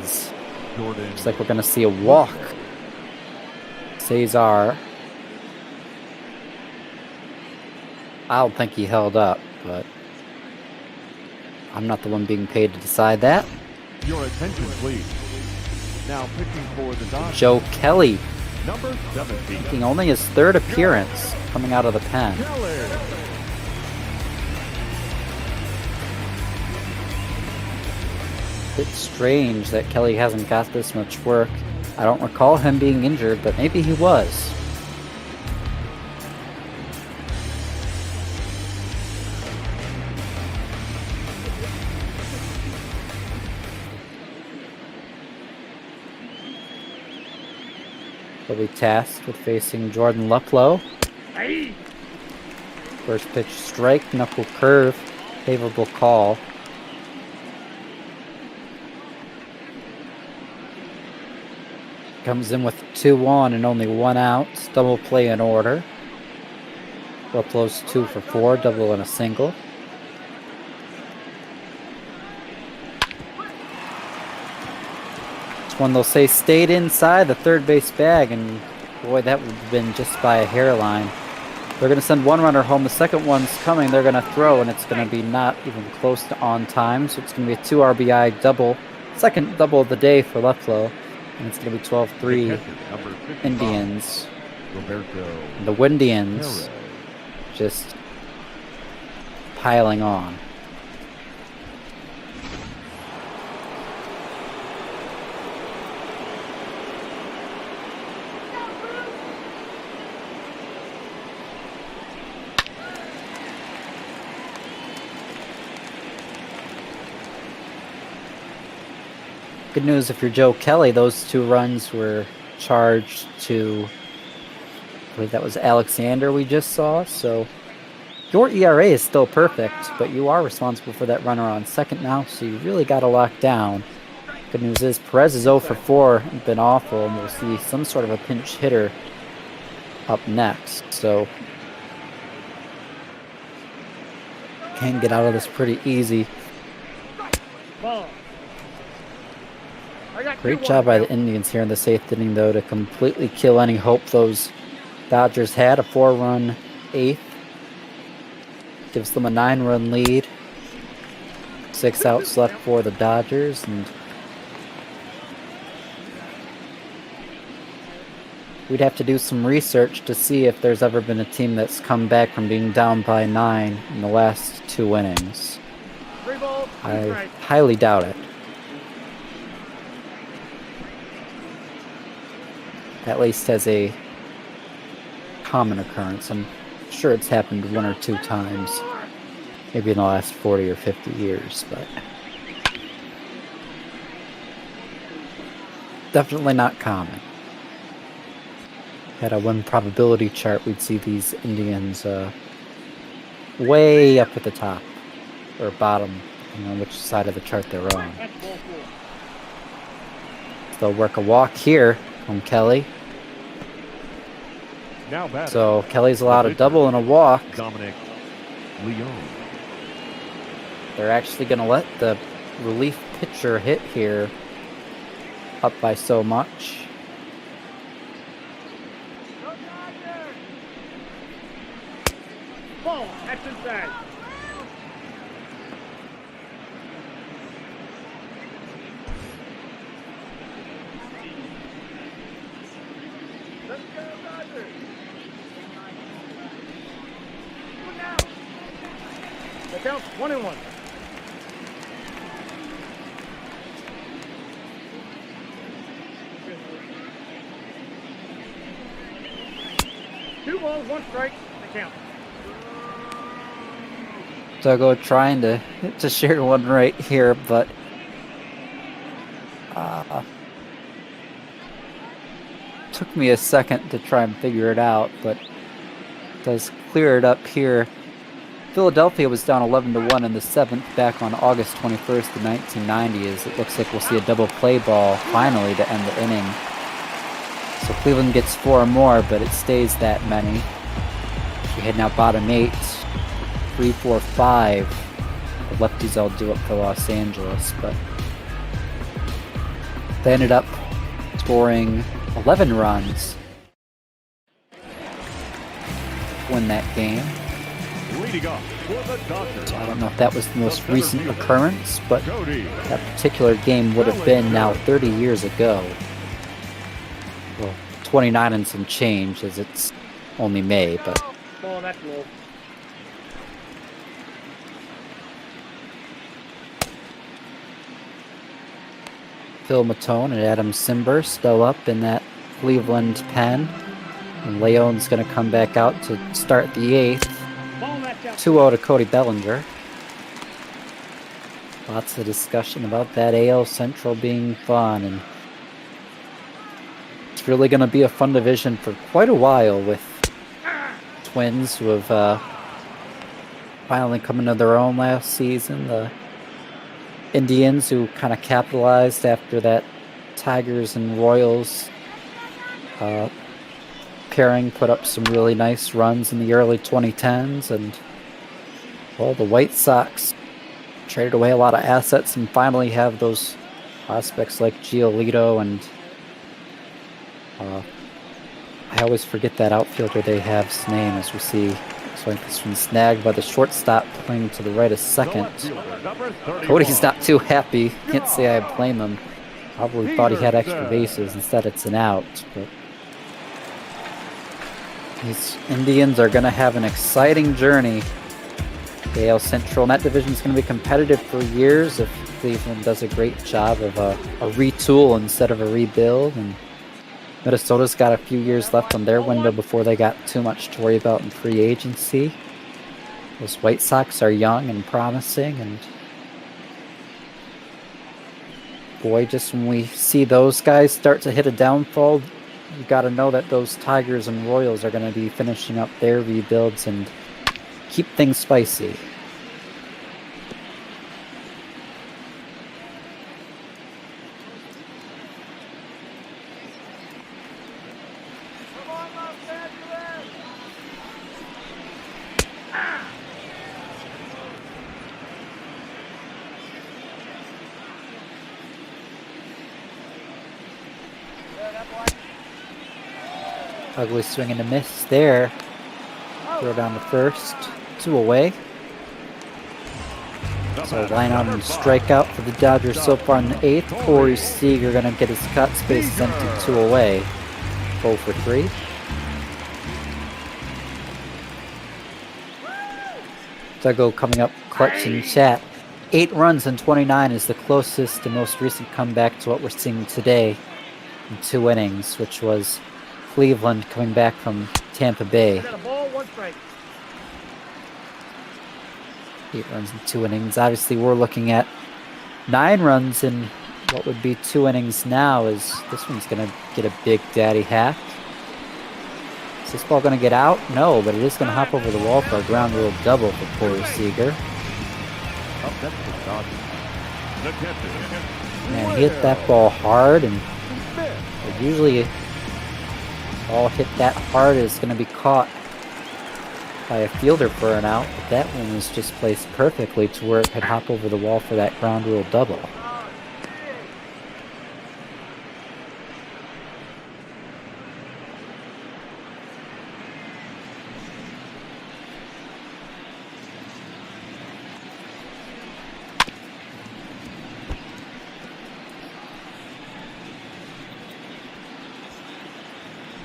Speaker 12: Looks like we're going to see a walk. Cesar. I don't think he held up, but I'm not the one being paid to decide that.
Speaker 8: Your attention, please. Now pitching for the Dodgers,
Speaker 12: Joe Kelly,
Speaker 8: number 17.
Speaker 12: making only his 3rd appearance coming out of the pen.
Speaker 8: Kelly.
Speaker 12: It's strange that Kelly hasn't got this much work. I don't recall him being injured, but maybe he was. He'll be tasked with facing Jordan Luplow. First pitch strike, knuckle curve, favorable call. Comes in with 2-1 and only 1 out. Double play in order. Luplow's 2 for 4, double and a single. This one they'll say stayed inside the third base bag, and boy, that would have been just by a hairline. They're going to send one runner home. The second one's coming. They're going to throw, and it's going to be not even close to on time. So it's going to be a 2 RBI double. Second double of the day for Luplow. And it's going to be 12-3 Indians. And the Windians just piling on. Good news if you're Joe Kelly, those 2 runs were charged to believe that was Alexander we just saw. So your ERA is still perfect, but you are responsible for that runner on second now, so you really got to lock down. Good news is Perez is 0 for 4, been awful, and we'll see some sort of a pinch hitter up next. So can get out of this pretty easy. Great job by the Indians here in the 8th inning, though, to completely kill any hope those Dodgers had. A 4-run 8th. Gives them a 9-run lead. 6 outs left for the Dodgers, and we'd have to do some research to see if there's ever been a team that's come back from being down by 9 in the last 2 innings. I highly doubt it. At least as a common occurrence. I'm sure it's happened 1 or 2 times, maybe in the last 40 or 50 years, but definitely not common. Had a win probability chart, we'd see these Indians way up at the top or bottom, depending on which side of the chart they're on. They'll work a walk here from Kelly. So Kelly's allowed a double and a walk.
Speaker 8: Dominic Leon.
Speaker 12: They're actually going to let the relief pitcher hit here, up by so much.
Speaker 7: Ball, that's inside. Let's go, Dodgers. The count's 1-1. Two balls, 1 strike. The count.
Speaker 12: Duggo trying to share one right here, but took me a second to try and figure it out, but does clear it up here. Philadelphia was down 11-1 in the 7th back on August 21st of 1990. As it looks like we'll see a double play ball finally to end the inning. So Cleveland gets 4 more, but it stays that many. We head now bottom 8, 3, 4, 5. The lefties all do it for Los Angeles, but they ended up scoring 11 runs to win that game.
Speaker 8: Leading off for the Dodgers.
Speaker 12: So I don't know if that was the most recent occurrence, but that particular game would have been now 30 years ago. Well, 29 and some change, as it's only May, but
Speaker 7: Ball, that's low.
Speaker 12: Phil Matone and Adam Simber still up in that Cleveland pen. And Leon's going to come back out to start the 8th. 2-0 to Cody Bellinger. Lots of discussion about that AL Central being fun, and it's really going to be a fun division for quite a while, with Twins who have finally come into their own last season. The Indians who kind of capitalized after that Tigers and Royals pairing put up some really nice runs in the early 2010s, and well, the White Sox traded away a lot of assets and finally have those prospects like Giolito, and I always forget that outfielder they have's name as we see. So this one's snagged by the shortstop playing to the right of second. Cody's not too happy. Can't say I blame him. Probably thought he had extra bases. Instead it's an out. But these Indians are going to have an exciting journey. The AL Central, and that division is going to be competitive for years if Cleveland does a great job of a retool instead of a rebuild. And Minnesota's got a few years left on their window before they got too much to worry about in free agency. Those White Sox are young and promising, and boy, just when we see those guys start to hit a downfall, You got to know that those Tigers and Royals are going to be finishing up their rebuilds and keep things spicy. Ugly swing and a miss there. Throw down to first. 2 away. So line out and strikeout for the Dodgers so far in the 8th. Corey Seager going to get his cut. Space is empty. 2 away. 0 for 3. Duggo coming up clutch in chat. 8 runs in 29 is the closest and most recent comeback to what we're seeing today in 2 innings, which was Cleveland coming back from Tampa Bay. 8 runs in 2 innings. Obviously, we're looking at 9 runs in what would be 2 innings now. Is this one's going to get a big daddy hack? Is this ball going to get out? No, but it is going to hop over the wall for a ground rule double for Corey Seager. Man, he hit that ball hard, and usually ball hit that hard is going to be caught by a fielder for an out, but that one was just placed perfectly to where it could hop over the wall for that ground rule double.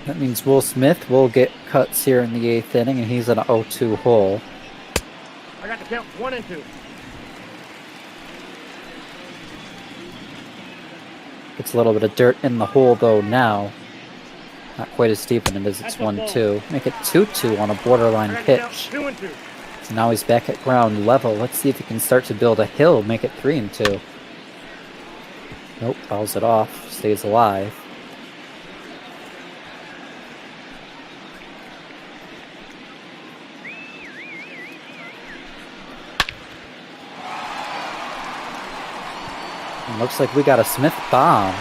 Speaker 12: That means Will Smith will get cuts here in the 8th inning, and he's in an 0-2 hole.
Speaker 7: I got the count 1 and 2.
Speaker 12: Gets a little bit of dirt in the hole, though, now. Not quite as deep in it as it's 1-2. Make it 2-2 on a borderline pitch.
Speaker 7: 2 and 2.
Speaker 12: So now he's back at ground level. Let's see if he can start to build a hill, make it 3 and 2. Nope, fouls it off, stays alive. And looks like we got a Smith bomb.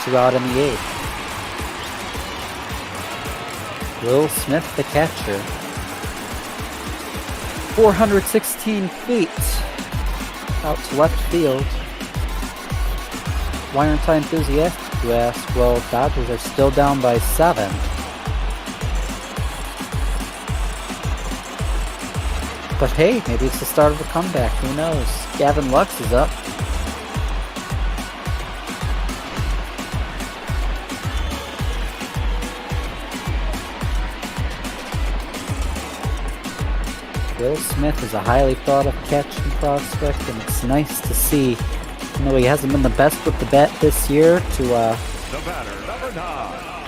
Speaker 12: 2 out in the 8th. Will Smith, the catcher. 416 feet out to left field. Why aren't I enthusiastic, you ask? Well, Dodgers are still down by 7. But hey, maybe it's the start of a comeback. Who knows? Gavin Lux is up. Will Smith is a highly thought of catching prospect, and it's nice to see, even though he hasn't been the best with the bat this year, to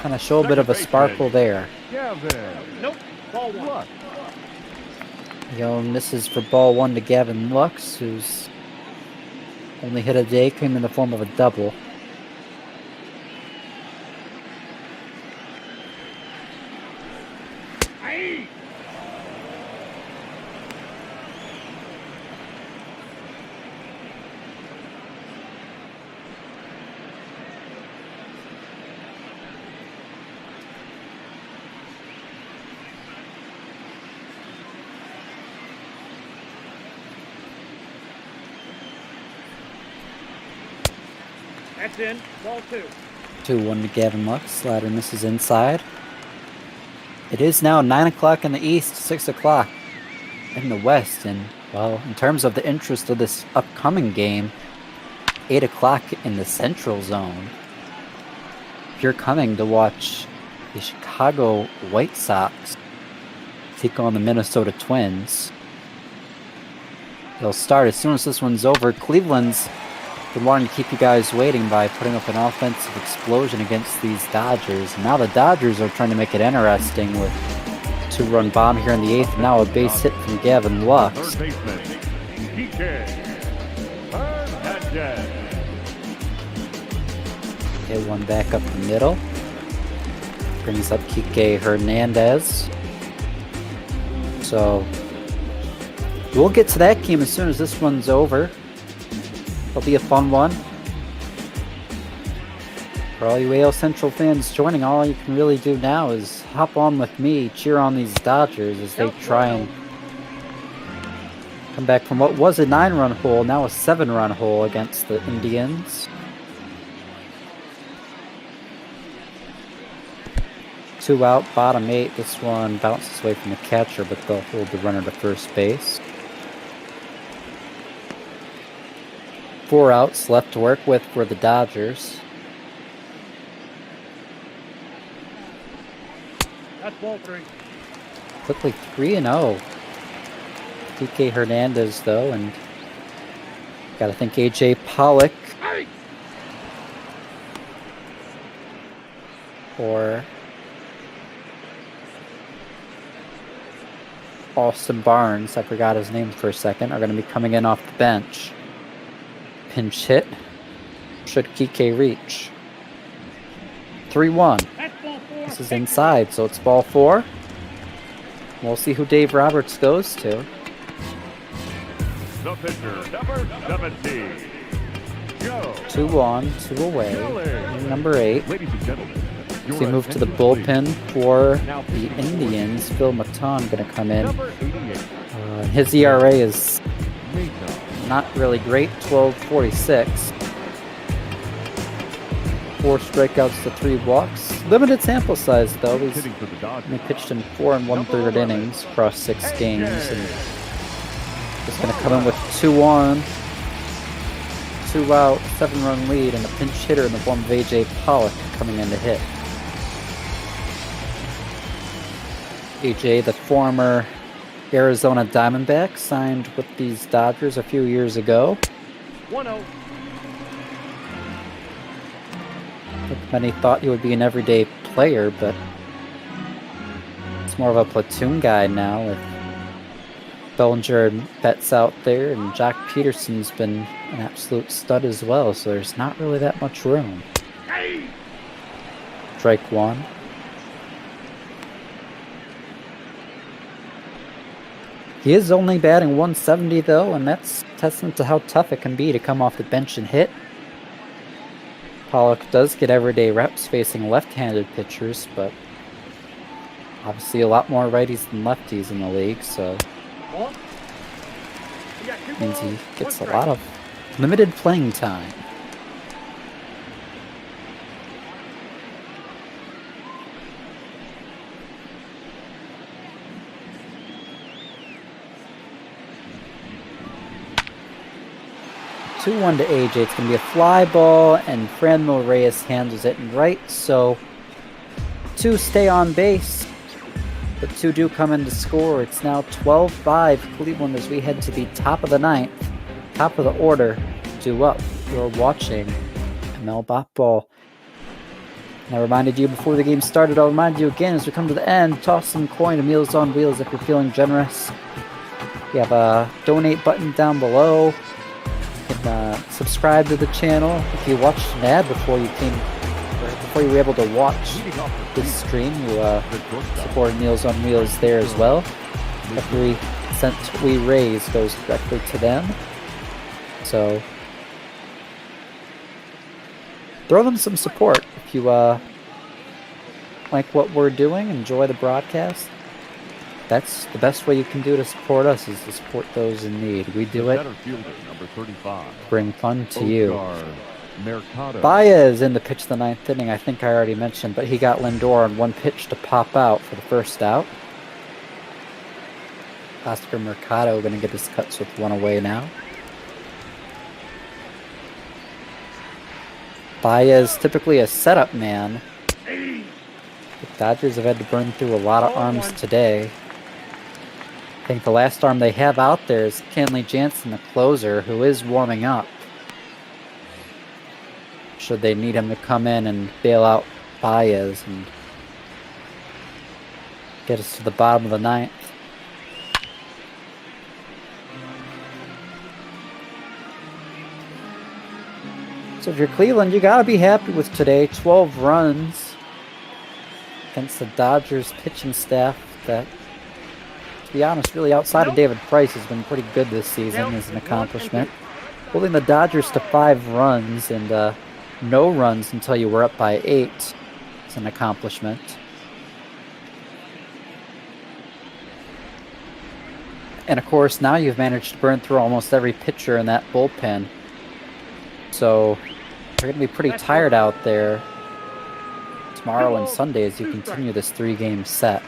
Speaker 12: kind of show a bit of a sparkle there.
Speaker 7: Nope. Ball 1.
Speaker 12: And this is for ball 1 to Gavin Lux, who's only hit a day, came in the form of a double.
Speaker 7: That's in. Ball 2.
Speaker 12: 2-1 to Gavin Lux. Slider misses inside. It is now 9 o'clock in the east, 6 o'clock in the west. And, well, in terms of the interest of this upcoming game, 8 o'clock in the central zone. If you're coming to watch the Chicago White Sox take on the Minnesota Twins, they'll start as soon as this one's over. Cleveland's been wanting to keep you guys waiting by putting up an offensive explosion against these Dodgers. Now the Dodgers are trying to make it interesting with a 2-run bomb here in the 8th. Now a base hit from Gavin Lux.
Speaker 8: Third baseman, PK Hernandez.
Speaker 12: Hit one back up the middle. Brings up Kike Hernandez. So we'll get to that game as soon as this one's over. It'll be a fun one. For all you AL Central fans joining, all you can really do now is hop on with me, cheer on these Dodgers as they try and come back from what was a 9-run hole, now a 7-run hole against the Indians. 2 out, bottom 8. This one bounces away from the catcher, but they'll hold the runner to first base. 4 outs left to work with for the Dodgers.
Speaker 8: That's ball 3.
Speaker 12: Quickly 3-0. DK Hernandez, though, and gotta think AJ Pollock or Austin Barnes, I forgot his name for a second, are going to be coming in off the bench. Pinch hit. Should Kike reach? 3-1. This is inside, so it's ball 4. We'll see who Dave Roberts goes to.
Speaker 8: The pitcher, number 17. Joe.
Speaker 12: 2 on, 2 away. Number 8.
Speaker 8: Ladies and gentlemen,
Speaker 12: So we move to the bullpen for the Indians. Phil Maton going to come in.
Speaker 8: number 88.
Speaker 12: His ERA is not really great, 12.46. 4 strikeouts to 3 walks. Limited sample size though. He's
Speaker 8: Hitting for the Dodgers.
Speaker 12: only pitched in 4 1/3 innings across 6 games. And just going to come in with 2 on, 2 out, 7-run lead, and a pinch hitter in the form of AJ Pollock coming in to hit. AJ, the former Arizona Diamondback, signed with these Dodgers a few years ago.
Speaker 8: 1-0.
Speaker 12: I think many thought he would be an everyday player, but it's more of a platoon guy now with Bellinger and Betts out there, and Jock Peterson's been an absolute stud as well, so there's not really that much room. Strike 1. He is only batting 170 though, and that's testament to how tough it can be to come off the bench and hit. Pollock does get everyday reps facing left-handed pitchers, but obviously a lot more righties than lefties in the league, so means he gets a lot of limited playing time. Two 1 to AJ. It's going to be a fly ball, and Franmil Reyes handles it in right, so 2 stay on base, but 2 do come in to score. It's now 12-5 Cleveland as we head to the top of the 9th, top of the order, due up. You're watching ML Bot Ball. And I reminded you before the game started, I'll remind you again as we come to the end, toss some coin to Meals on Wheels if you're feeling generous. We have a donate button down below. You can subscribe to the channel if you watched an ad before you were able to watch this stream. You support Meals on Wheels there as well. Every cent we raise goes directly to them. So throw them some support if you like what we're doing, enjoy the broadcast. That's the best way you can do to support us, is to support those in need. We do it,
Speaker 8: Number 35.
Speaker 12: bring fun to you.
Speaker 8: Mercado.
Speaker 12: Baez in the pitch of the 9th inning, I think I already mentioned, but he got Lindor on 1 pitch to pop out for the first out. Oscar Mercado going to get his cuts with 1 away now. Baez, typically a setup man. The Dodgers have had to burn through a lot of arms today. I think the last arm they have out there is Kenley Jansen, the closer, who is warming up. Should they need him to come in and bail out Baez and get us to the bottom of the 9th. So if you're Cleveland, you gotta be happy with today. 12 runs against the Dodgers pitching staff that, to be honest, really outside of David Price has been pretty good this season as an accomplishment. Holding the Dodgers to 5 runs and no runs until you were up by 8 is an accomplishment. And of course, now you've managed to burn through almost every pitcher in that bullpen. So you're going to be pretty tired out there tomorrow and Sunday as you continue this 3-game set.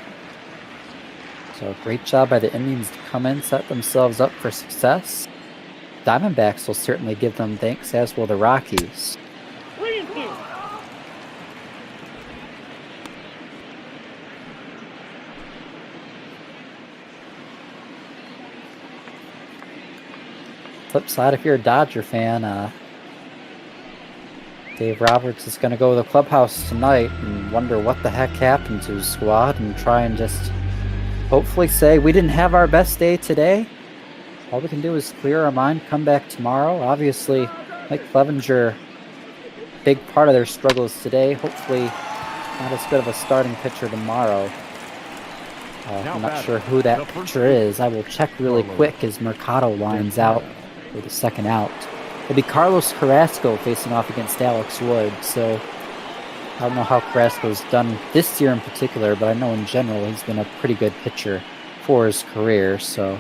Speaker 12: So great job by the Indians to come in, set themselves up for success. Diamondbacks will certainly give them thanks, as will the Rockies. Flip side, if you're a Dodger fan, Dave Roberts is going to go to the clubhouse tonight and wonder what the heck happened to his squad and try and just hopefully say, we didn't have our best day today. All we can do is clear our mind, come back tomorrow. Obviously, like Clevinger, big part of their struggles today. Hopefully, not as good of a starting pitcher tomorrow. I'm not sure who that pitcher is. I will check really quick as Mercado lines out for the second out. It'll be Carlos Carrasco facing off against Alex Wood. So I don't know how Carrasco's done this year in particular, but I know in general he's been a pretty good pitcher for his career. So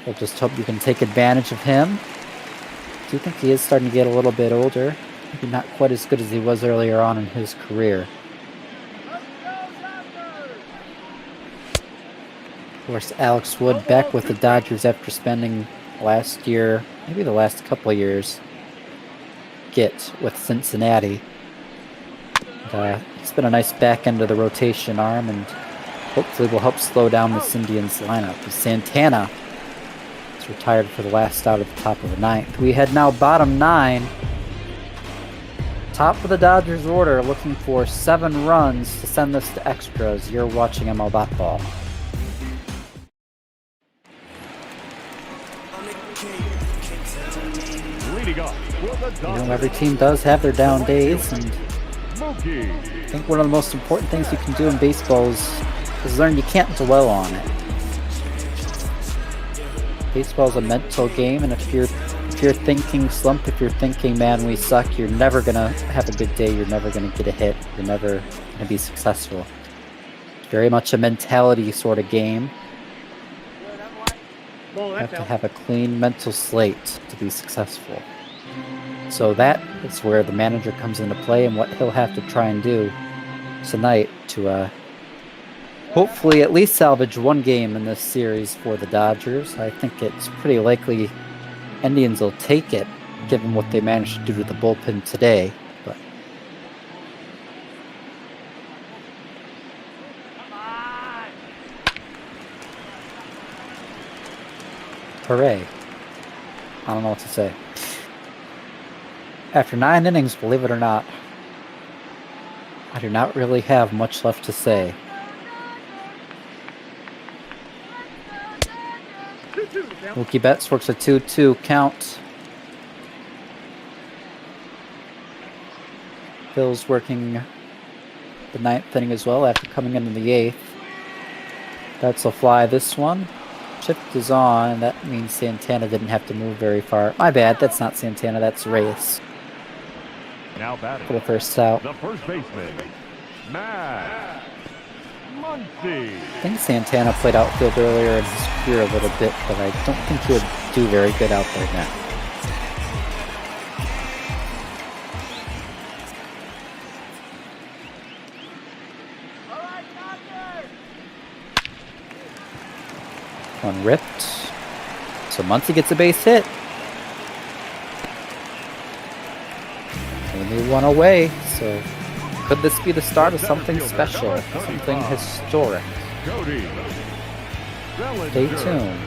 Speaker 12: we'll just hope you can take advantage of him. I do think he is starting to get a little bit older. Maybe not quite as good as he was earlier on in his career. Of course, Alex Wood back with the Dodgers after spending last year, maybe the last couple of years, with Cincinnati. And, it's been a nice back end of the rotation arm, and hopefully will help slow down this Indians lineup. Santana is retired for the last out of the top of the 9th. We head now bottom 9. Top of the Dodgers order, looking for 7 runs to send this to extras. You're watching ML Bat Ball. Every team does have their down days, and I think one of the most important things you can do in baseball is learn you can't dwell on it. Baseball is a mental game, and if you're thinking slump, if you're thinking, man, we suck, you're never gonna have a good day, you're never gonna get a hit, you're never gonna be successful. It's very much a mentality sort of game. You have to have a clean mental slate to be successful. So that is where the manager comes into play, and what he'll have to try and do tonight to hopefully at least salvage 1 game in this series for the Dodgers. I think it's pretty likely Indians will take it, given what they managed to do to the bullpen today. But hooray. I don't know what to say. After 9 innings, believe it or not, I do not really have much left to say. Mookie Betts works a 2-2 count. Phil's working the 9th inning as well after coming into the 8th. Betts will fly this one. Shift is on. That means Santana didn't have to move very far. My bad, that's not Santana, that's Reyes.
Speaker 8: Now batting
Speaker 12: For the first out.
Speaker 8: the first baseman, Matt Muncy.
Speaker 12: I think Santana played outfield earlier in his career a little bit, but I don't think he would do very good out there now. One ripped. So Muncy gets a base hit. Only 1 away, so could this be the start of something special, something historic?
Speaker 8: Cody
Speaker 12: Stay tuned.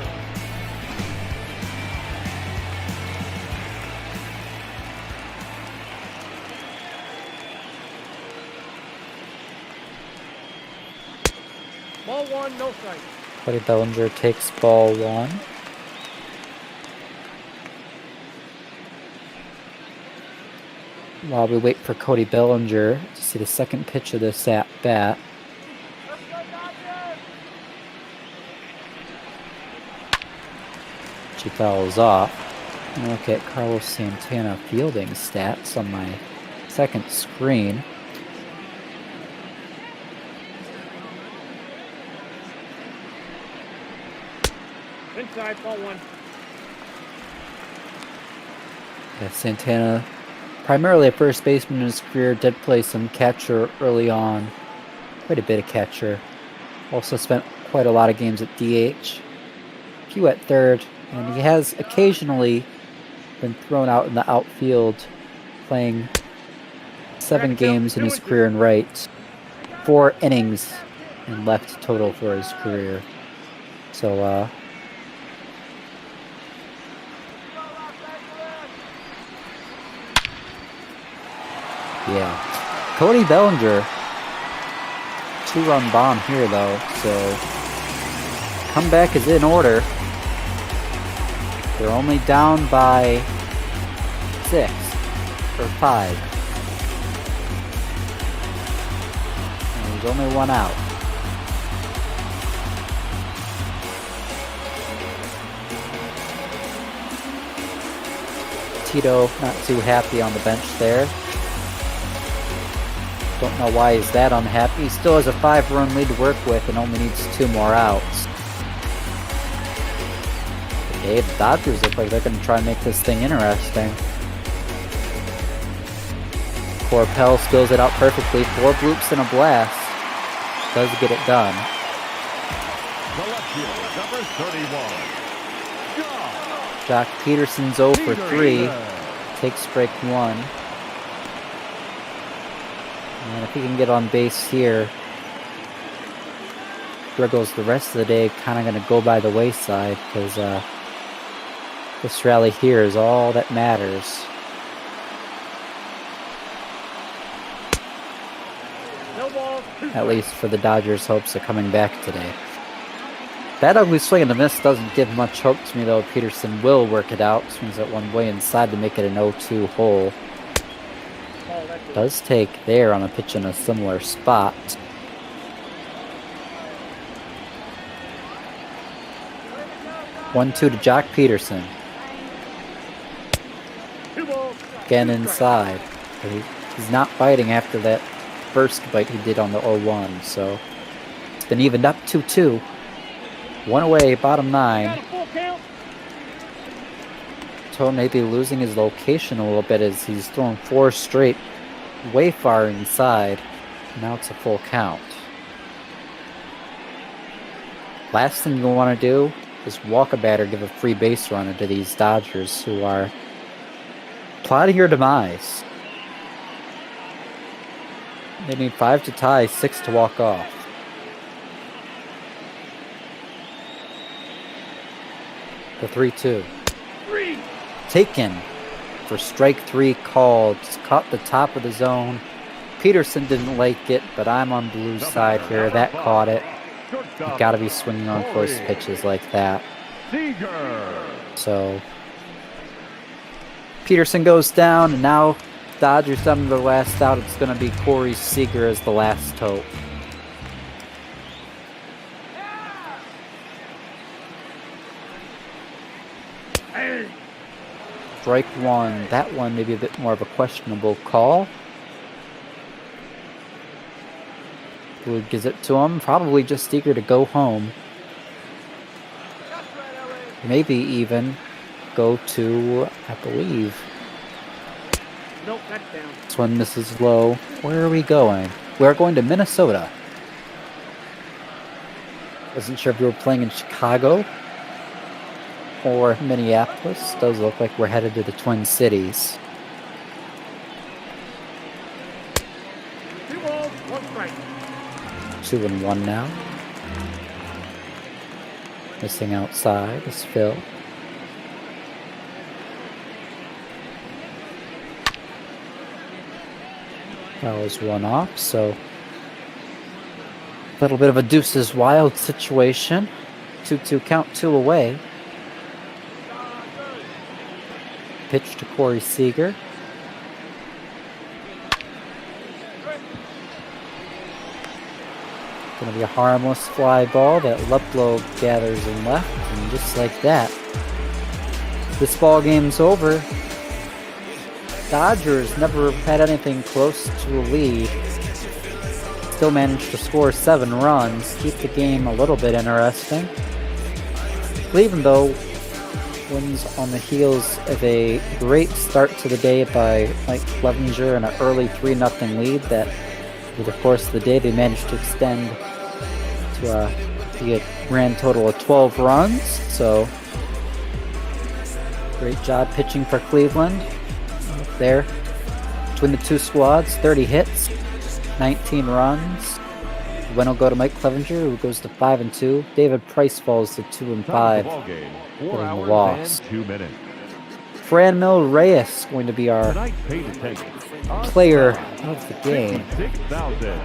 Speaker 7: Ball 1, no strike.
Speaker 12: Cody Bellinger takes ball 1. while we wait for Cody Bellinger to see the second pitch of this at bat. She fouls off. And look at Carlos Santana fielding stats on my second screen.
Speaker 7: Inside, ball one.
Speaker 12: Yeah, Santana, primarily a first baseman in his career, did play some catcher early on. Quite a bit of catcher. Also spent quite a lot of games at DH. A few at third. And he has occasionally been thrown out in the outfield, playing 7 games in his career in right. 4 innings in left total for his career. So, yeah. Cody Bellinger, 2-run bomb here though, so comeback is in order. They're only down by 6 or 5. And there's only 1 out. Tito not too happy on the bench there. Don't know why he's that unhappy. He still has a 5-run lead to work with and only needs 2 more outs. Okay, the Dodgers look like they're going to try and make this thing interesting. Corpel spills it out perfectly. 4 bloops and a blast. Does get it done.
Speaker 8: Number 31.
Speaker 12: Jock Peterson's 0 for 3. Takes strike 1. And if he can get on base here, Griggles the rest of the day kind of going to go by the wayside because this rally here is all that matters.
Speaker 7: No ball.
Speaker 12: At least for the Dodgers' hopes of coming back today. That ugly swing and a miss doesn't give much hope to me though. Peterson will work it out. Swings it one way inside to make it an 0-2 hole. Does take there on a pitch in a similar spot. One-two to Jock Peterson. Again inside. He's not biting after that first bite he did on the 0-1, so it's been evened up 2-2. 1 away, bottom 9. So maybe losing his location a little bit as he's thrown 4 straight way far inside. Now it's a full count. Last thing you want to do is walk a batter, give a free base runner to these Dodgers who are plotting your demise. They need 5 to tie, 6 to walk off. The 3-2. Taken for strike 3 called. Just caught the top of the zone. Peterson didn't like it, but I'm on Blue's side here. That caught it. You gotta be swinging on close pitches like that. So Peterson goes down, and now Dodgers down to the last out. It's gonna be Corey Seager as the last hope. Strike 1. That one maybe a bit more of a questionable call. Blue gives it to him. Probably just eager to go home. Maybe even go to, I believe.
Speaker 7: Nope, that's down.
Speaker 12: This one misses low. Where are we going? We're going to Minnesota. Wasn't sure if we were playing in Chicago or Minneapolis. Does look like we're headed to the Twin Cities.
Speaker 7: 2 balls, 1 strike.
Speaker 12: 2-1 now. Missing outside is Phil. Fouls 1 off, so a little bit of a deuces wild situation. 2-2 count, 2 away. Pitch to Corey Seager. Going to be a harmless fly ball that Luplow gathers in left, and just like that, this ball game's over. Dodgers never had anything close to a lead. Still managed to score 7 runs, keep the game a little bit interesting. Cleveland, though, wins on the heels of a great start to the day by Mike Clevinger and an early 3-0 lead that, over the course of the day, they managed to extend to a grand total of 12 runs. So, great job pitching for Cleveland. There, between the two squads, 30 hits, 19 runs. Win will go to Mike Clevinger, who goes to 5-2. David Price falls to 2-5, getting the loss.
Speaker 8: 2 minutes.
Speaker 12: Franmil Reyes going to be our
Speaker 8: Tonight's paid attendance.
Speaker 12: player of the game.
Speaker 8: 6,000.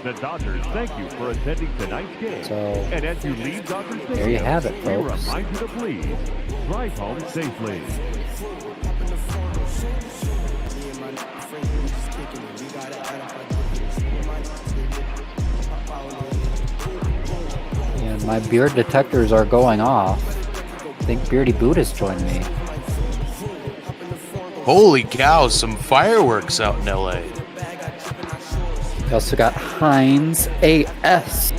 Speaker 8: The Dodgers thank you for attending tonight's game.
Speaker 12: So,
Speaker 8: And as you leave Dodger Stadium,
Speaker 12: there you have it,
Speaker 8: we
Speaker 12: folks.
Speaker 8: remind you to please drive home safely.
Speaker 12: And my beard detectors are going off. I think Beardy Boot has joined me.
Speaker 13: Holy cow, some fireworks out in LA.
Speaker 12: We also got Hines AS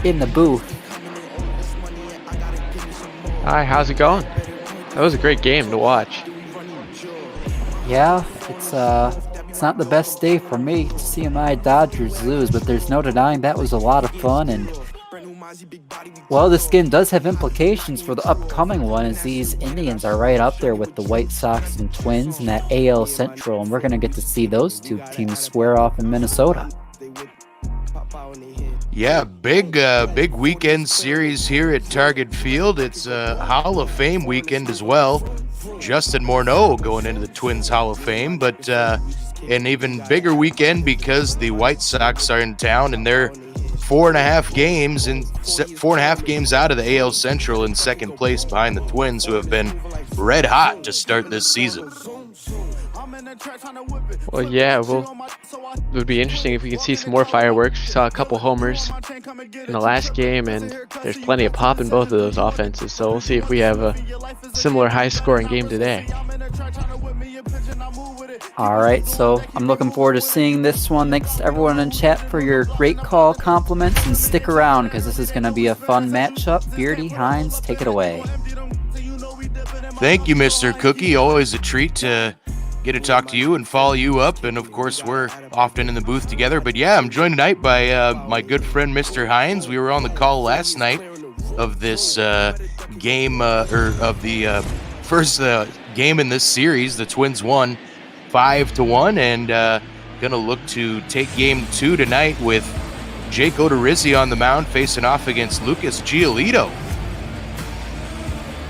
Speaker 12: in the booth.
Speaker 14: Hi, how's it going? That was a great game to watch.
Speaker 12: Yeah, it's not the best day for me to see my Dodgers lose, but there's no denying that was a lot of fun. And well, this game does have implications for the upcoming one, as these Indians are right up there with the White Sox and Twins in that AL Central, and we're going to get to see those two teams square off in Minnesota.
Speaker 13: Yeah, big weekend series here at Target Field. It's a Hall of Fame weekend as well. Justin Morneau going into the Twins Hall of Fame, but an even bigger weekend because the White Sox are in town and they're 4.5 games out of the AL Central in second place behind the Twins, who have been red hot to start this season.
Speaker 14: Well, yeah, it would be interesting if we could see some more fireworks. We saw a couple homers in the last game, and there's plenty of pop in both of those offenses. So we'll see if we have a similar high-scoring game today.
Speaker 12: All right, so I'm looking forward to seeing this one. Thanks to everyone in chat for your great call compliments, and stick around because this is going to be a fun matchup. Beardy, Hines, take it away.
Speaker 13: Thank you, Mr. Cookie. Always a treat to get to talk to you and follow you up. And, of course, we're often in the booth together. But, yeah, I'm joined tonight by my good friend, Mr. Hines. We were on the call last night of this game, or of the first game in this series. The Twins won 5-1, and going to look to take game 2 tonight with Jake Odorizzi on the mound facing off against Lucas Giolito.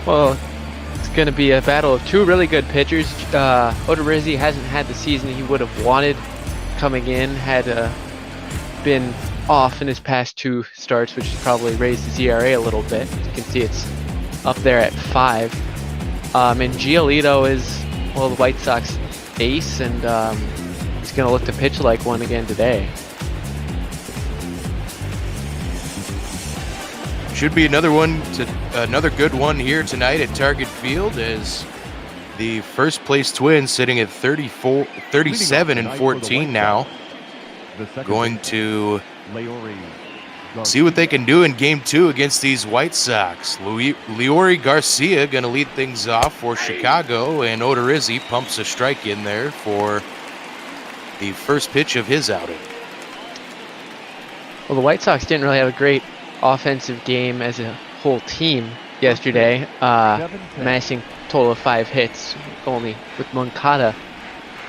Speaker 14: Well, it's going to be a battle of two really good pitchers. Odorizzi hasn't had the season he would have wanted coming in, had been off in his past 2 starts, which has probably raised his ERA a little bit. You can see it's up there at 5. And Giolito is, well, the White Sox ace, and he's going to look to pitch like one again today.
Speaker 13: Should be another good one here tonight at Target Field, as the first place Twins sitting at 37-14 now, going to see what they can do in game 2 against these White Sox. Leori Garcia going to lead things off for Chicago, and Odorizzi pumps a strike in there for the first pitch of his outing.
Speaker 14: Well, the White Sox didn't really have a great offensive game as a whole team yesterday, amassing a total of 5 hits, only with Moncada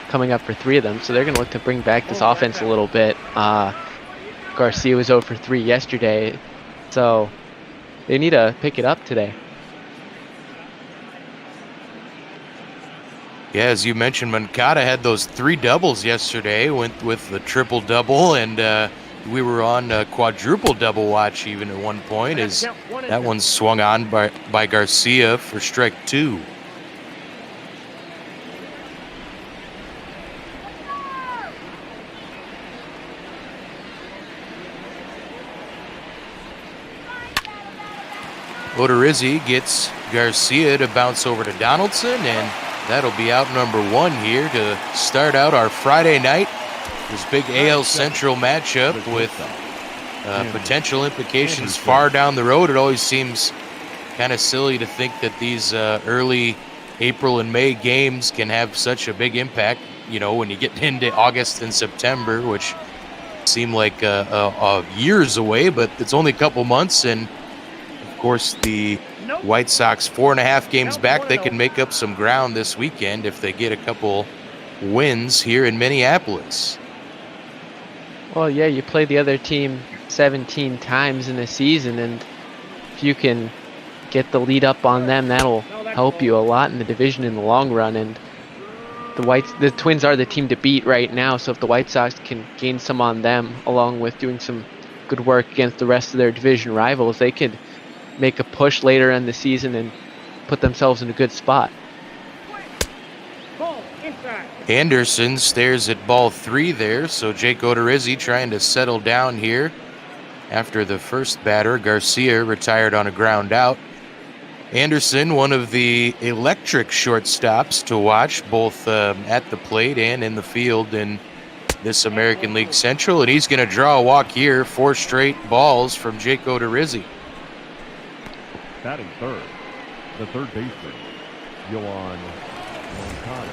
Speaker 14: coming up for 3 of them. So they're going to look to bring back this offense a little bit. Garcia was 0 for 3 yesterday, so they need to pick it up today.
Speaker 13: Yeah, as you mentioned, Moncada had those 3 doubles yesterday, went with the triple double, and we were on quadruple double watch even at one point, as that one swung on by Garcia for strike 2. Odorizzi gets Garcia to bounce over to Donaldson, and that'll be out number 1 here to start out our Friday night. This big AL Central matchup with potential implications far down the road. It always seems kind of silly to think that these early April and May games can have such a big impact, you know, when you get into August and September, which seem like years away, but it's only a couple months. And of course, the White Sox 4.5 games back, they can make up some ground this weekend if they get a couple wins here in Minneapolis.
Speaker 14: Well, yeah, you play the other team 17 times in a season, and if you can get the lead up on them, that'll help you a lot in the division in the long run. And the Twins are the team to beat right now, so if the White Sox can gain some on them, along with doing some good work against the rest of their division rivals, they could make a push later in the season and put themselves in a good spot.
Speaker 13: Anderson stares at ball 3 there, so Jake Odorizzi trying to settle down here after the first batter. Garcia retired on a ground out. Anderson, one of the electric shortstops to watch, both at the plate and in the field in this American League Central, and he's going to draw a walk here. 4 straight balls from Jake Odorizzi.
Speaker 8: Batting third, the third baseman, Yohan Moncada.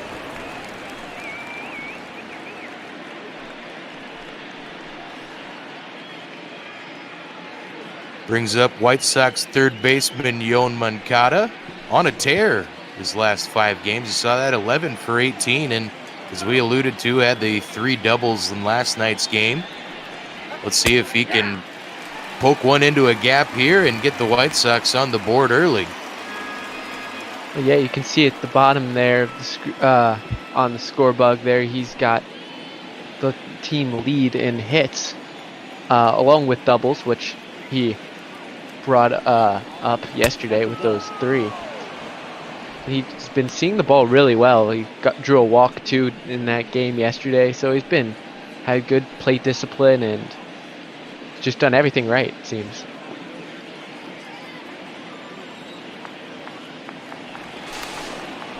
Speaker 13: Brings up White Sox third baseman Yohan Moncada on a tear his last 5 games. You saw that 11 for 18, and as we alluded to, had the 3 doubles in last night's game. Let's see if he can poke one into a gap here and get the White Sox on the board early.
Speaker 14: Well, yeah, you can see at the bottom there on the score bug there, he's got the team lead in hits along with doubles, which he brought up yesterday with those 3. He's been seeing the ball really well. He drew a walk too in that game yesterday, so he's had good plate discipline and just done everything right, it seems.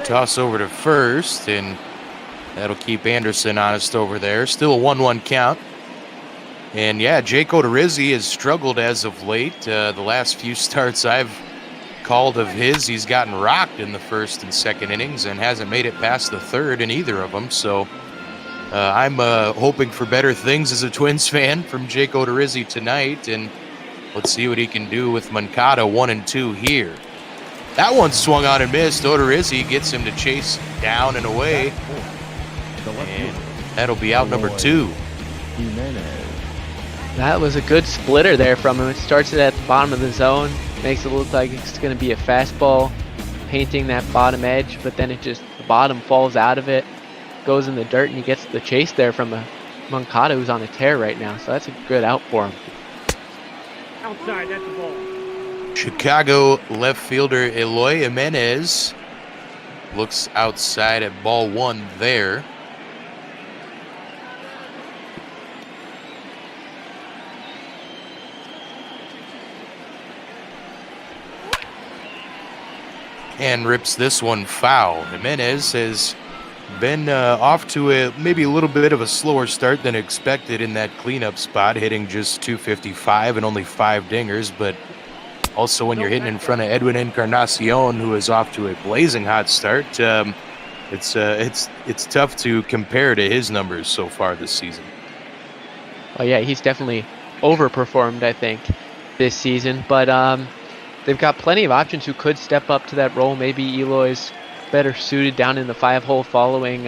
Speaker 13: Toss over to first, and that'll keep Anderson honest over there. Still a 1-1 count. And yeah, Jake Odorizzi has struggled as of late. The last few starts I've called of his, he's gotten rocked in the first and second innings and hasn't made it past the third in either of them. So I'm hoping for better things as a Twins fan from Jake Odorizzi tonight. And let's see what he can do with Moncada 1-2 here. That one swung on and missed. Odorizzi gets him to chase down and away. And that'll be out number 2.
Speaker 14: That was a good splitter there from him. It starts it at the bottom of the zone, makes it look like it's going to be a fastball, painting that bottom edge, but then the bottom falls out of it, goes in the dirt, and he gets the chase there from a Moncada who's on a tear right now. So that's a good out for him.
Speaker 7: Outside, that's the ball.
Speaker 13: Chicago left fielder Eloy Jimenez looks outside at ball 1 there. And rips this one foul. Jimenez has been off to maybe a little bit of a slower start than expected in that cleanup spot, hitting just .255 and only 5 dingers. But also when you're hitting in front of Edwin Encarnacion, who is off to a blazing hot start, it's tough to compare to his numbers so far this season.
Speaker 14: Oh yeah, he's definitely overperformed, I think, this season. But they've got plenty of options who could step up to that role. Maybe Eloy's better suited down in the 5-hole following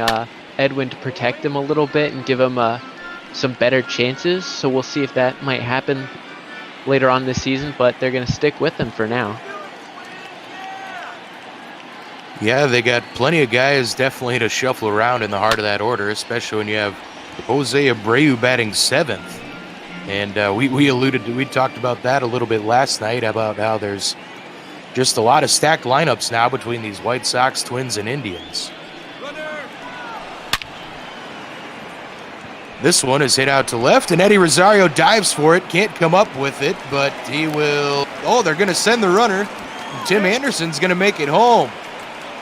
Speaker 14: Edwin to protect him a little bit and give him some better chances. So we'll see if that might happen later on this season, but they're going to stick with him for now.
Speaker 13: Yeah, they got plenty of guys definitely to shuffle around in the heart of that order, especially when you have Jose Abreu batting 7th. And we talked about that a little bit last night, about how there's just a lot of stacked lineups now between these White Sox, Twins, and Indians. This one is hit out to left, and Eddie Rosario dives for it. Can't come up with it, but he will. Oh, they're going to send the runner. Tim Anderson's going to make it home.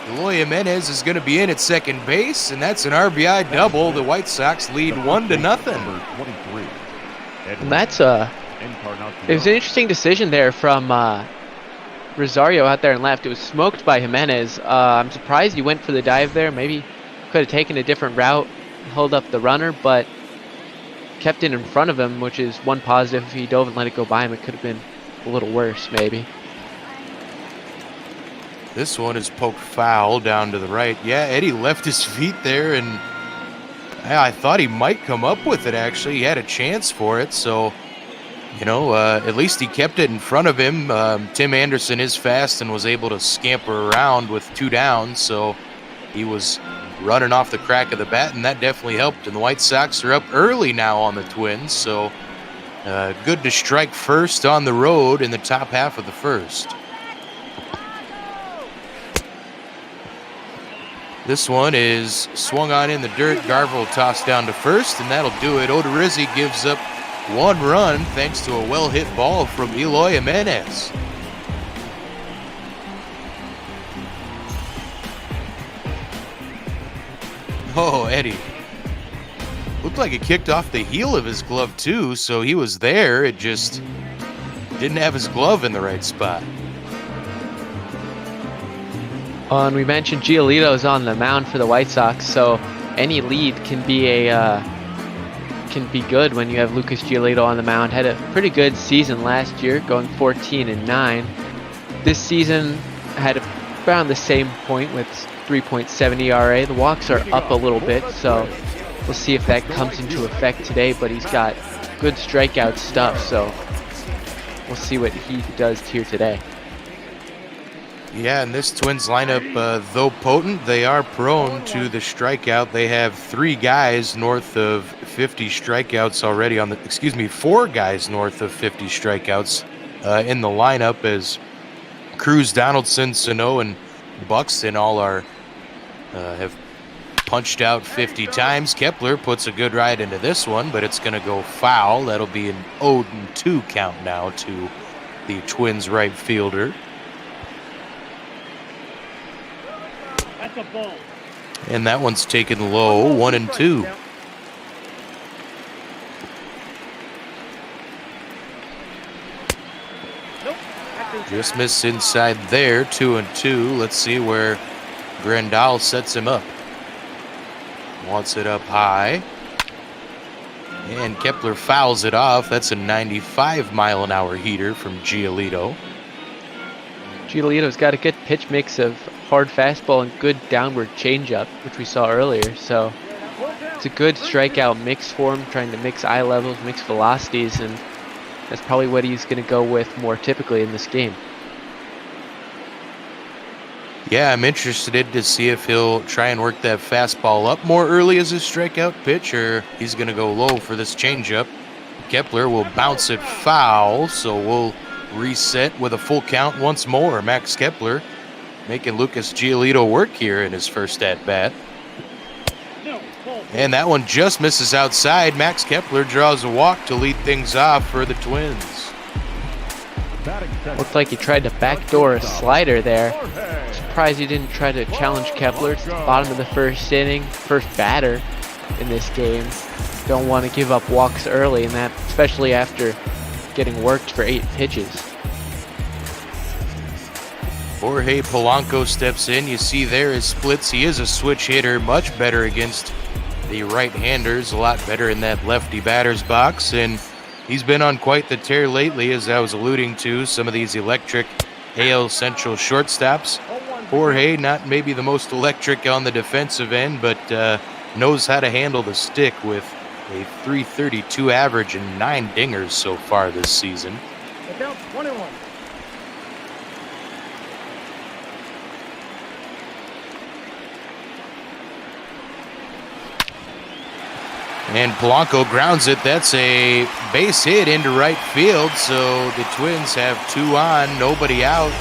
Speaker 13: Eloy Jimenez is going to be in at second base, and that's an RBI double. The White Sox lead 1-0.
Speaker 14: And that's it was an interesting decision there from Rosario out there and left. It was smoked by Jimenez. I'm surprised he went for the dive there. Maybe could have taken a different route, held up the runner, but kept it in front of him, which is one positive. If he dove and let it go by him, it could have been a little worse, maybe.
Speaker 13: This one is poked foul down to the right. Yeah, Eddie left his feet there, and I thought he might come up with it, actually. He had a chance for it, so, you know, at least he kept it in front of him. Tim Anderson is fast and was able to scamper around with 2 down, so he was running off the crack of the bat, and that definitely helped. And the White Sox are up early now on the Twins, so good to strike first on the road in the top half of the first. This one is swung on in the dirt. Garver tossed down to first, and that'll do it. Odorizzi gives up 1 run thanks to a well-hit ball from Eloy Jimenez. Oh, Eddie. Looked like it kicked off the heel of his glove, too, so he was there. It just didn't have his glove in the right spot.
Speaker 14: And we mentioned Giolito is on the mound for the White Sox, so any lead can be good when you have Lucas Giolito on the mound. Had a pretty good season last year, going 14-9. This season had around the same point with 3.7 ERA. The walks are up a little bit, so we'll see if that comes into effect today. But he's got good strikeout stuff, so we'll see what he does here today.
Speaker 13: Yeah, and this Twins lineup, though potent, they are prone to the strikeout. They have 3 guys north of 50 strikeouts already on the, 4 guys north of 50 strikeouts in the lineup, as Cruz, Donaldson, Sano, and Buxton all are have punched out 50 times. Kepler puts a good ride into this one, but it's going to go foul. That'll be an 0-2 count now to the Twins right fielder. And that one's taken low, 1-2. Just missed inside there, 2-2. Let's see where Grandal sets him up. Wants it up high. And Kepler fouls it off. That's a 95-mile-an-hour heater from Giolito.
Speaker 14: Giolito's got a good pitch mix of hard fastball and good downward changeup, which we saw earlier. So it's a good strikeout mix for him, trying to mix eye levels, mix velocities, and that's probably what he's going to go with more typically in this game.
Speaker 13: Yeah, I'm interested to see if he'll try and work that fastball up more early as a strikeout pitch, or he's going to go low for this changeup. Kepler will bounce it foul, so we'll reset with a full count once more. Max Kepler making Lucas Giolito work here in his first at-bat. And that one just misses outside. Max Kepler draws a walk to lead things off for the Twins.
Speaker 14: Looked like he tried to backdoor a slider there. Surprised he didn't try to challenge Kepler. It's the bottom of the first inning, first batter in this game. Don't want to give up walks early, and that especially after getting worked for 8 pitches.
Speaker 13: Jorge Polanco steps in. You see there his splits. He is a switch hitter, much better against the right-handers, a lot better in that lefty batter's box, and he's been on quite the tear lately, as I was alluding to, some of these electric AL Central shortstops. Jorge, not maybe the most electric on the defensive end, but knows how to handle the stick with a .332 average and 9 dingers so far this season.
Speaker 7: Count 21.
Speaker 13: And Polanco grounds it. That's a base hit into right field, so the Twins have 2 on, nobody out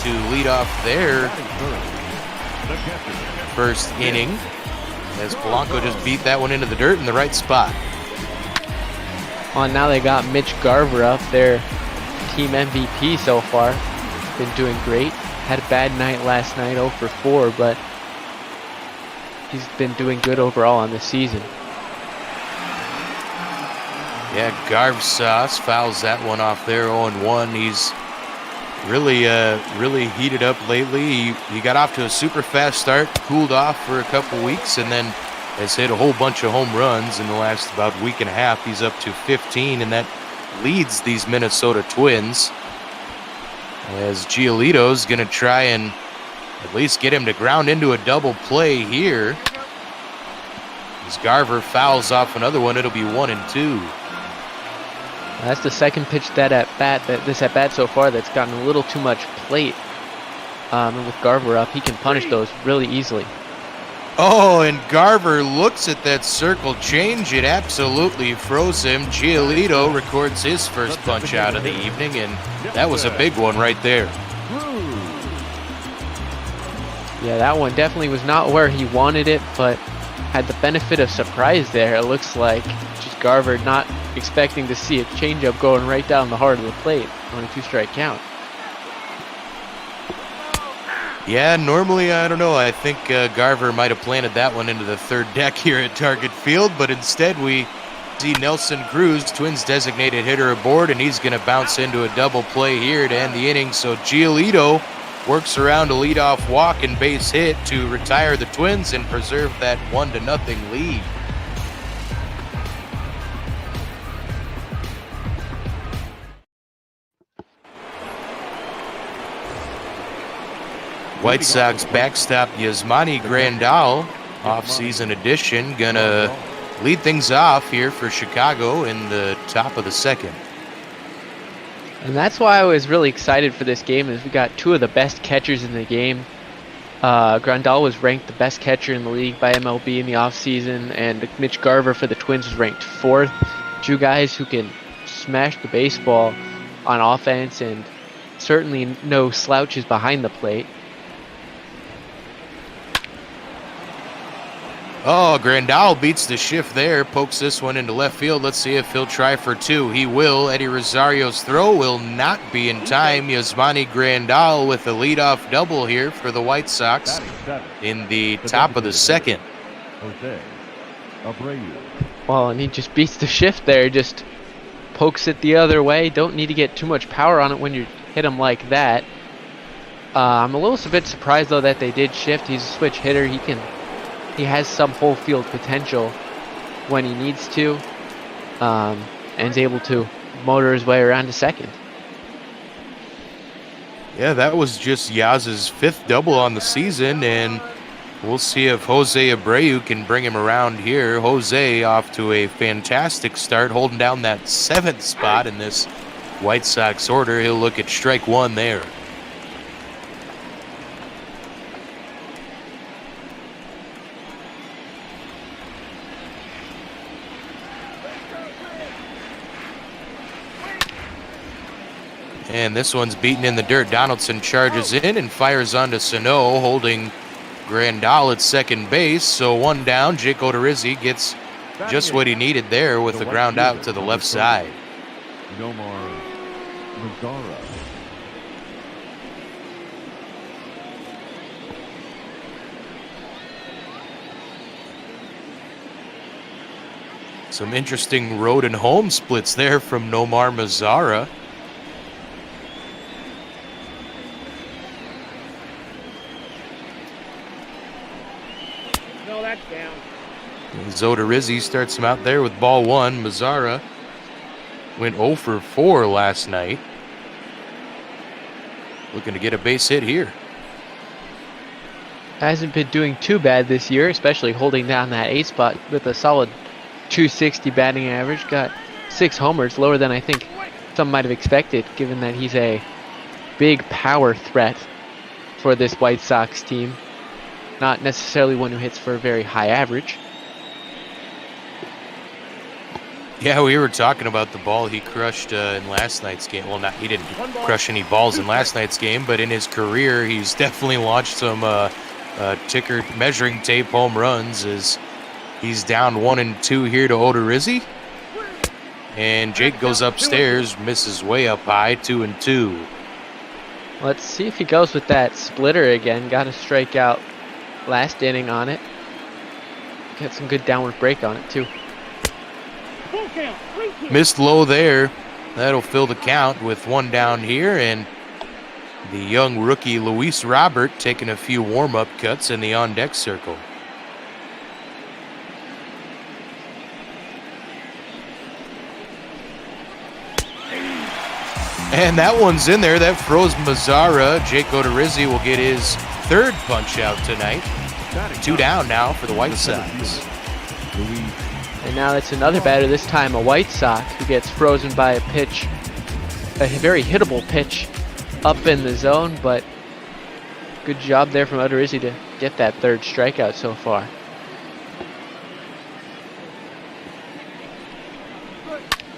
Speaker 13: to lead off their first inning, as Polanco just beat that one into the dirt in the right spot.
Speaker 14: Now they got Mitch Garver up, their team MVP so far. been doing great. Had a bad night last night, 0 for 4, but he's been doing good overall on this season.
Speaker 13: Yeah, Garv Sauce fouls that one off there, 0-1. He's really heated up lately. He got off to a super fast start, cooled off for a couple weeks, and then has hit a whole bunch of home runs in the last about week and a half. He's up to 15, and that leads these Minnesota Twins. As Giolito's going to try and at least get him to ground into a double play here. As Garver fouls off another one, it'll be 1-2.
Speaker 14: That's the second pitch this at bat so far that's gotten a little too much plate. And with Garver up, he can punish those really easily.
Speaker 13: Oh, and Garver looks at that circle change. It absolutely froze him. Giolito records his first punch out of the evening, and that was a big one right there.
Speaker 14: Yeah, that one definitely was not where he wanted it, but had the benefit of surprise there. It looks like just Garver not expecting to see a changeup going right down the heart of the plate on a 2-strike count.
Speaker 13: Yeah, normally, I don't know. I think Garver might have planted that one into the third deck here at Target Field, but instead we see Nelson Cruz, Twins designated hitter, aboard, and he's going to bounce into a double play here to end the inning. So Giolito works around a leadoff walk and base hit to retire the Twins and preserve that 1-0 lead. White Sox backstop Yasmani Grandal, off-season addition, gonna lead things off here for Chicago in the top of the second.
Speaker 14: And that's why I was really excited for this game, is we got two of the best catchers in the game. Grandal was ranked the best catcher in the league by MLB in the offseason, and Mitch Garver for the Twins was ranked 4th. Two guys who can smash the baseball on offense, and certainly no slouches behind the plate.
Speaker 13: Oh, Grandal beats the shift there, pokes this one into left field. Let's see if he'll try for 2. He will. Eddie Rosario's throw will not be in time. Yasmani Grandal with a leadoff double here for the White Sox in the top of the second.
Speaker 14: Well, and he just beats the shift there, just pokes it the other way. Don't need to get too much power on it when you hit him like that. I'm a little bit surprised, though, that they did shift. He's a switch hitter. He has some whole field potential when he needs to, and is able to motor his way around to second.
Speaker 13: Yeah, that was just Yaz's 5th double on the season, and we'll see if Jose Abreu can bring him around here. Jose off to a fantastic start, holding down that 7th spot in this White Sox order. He'll look at strike 1 there. And this one's beaten in the dirt. Donaldson charges in and fires onto Sano, holding Grandal at second base. So 1 down. Jake Odorizzi gets just what he needed there with the ground out to the left side. Some interesting road and home splits there from Nomar Mazara. Odorizzi starts him out there with ball 1. Mazara went 0 for 4 last night. Looking to get a base hit here.
Speaker 14: Hasn't been doing too bad this year, especially holding down that 8 spot with a solid 260 batting average. Got 6 homers, lower than I think some might have expected, given that he's a big power threat for this White Sox team. Not necessarily one who hits for a very high average.
Speaker 13: Yeah, we were talking about the ball he crushed in last night's game. Well, he didn't crush any balls in last night's game, but in his career, he's definitely launched some ticker measuring tape home runs as he's down 1-2 here to Odorizzi. And Jake goes upstairs, misses way up high, 2-2.
Speaker 14: Let's see if he goes with that splitter again. Got a strikeout last inning on it. Got some good downward break on it too.
Speaker 13: Missed low there. That'll fill the count with one down here, and the young rookie Luis Robert taking a few warm-up cuts in the on-deck circle. And that one's in there. That froze Mazzara. Jake Odorizzi will get his third punch out tonight. 2 down now for the White Sox.
Speaker 14: And now it's another batter, this time a White Sox, who gets frozen by a pitch, a very hittable pitch up in the zone, but good job there from Odorizzi to get that third strikeout so far.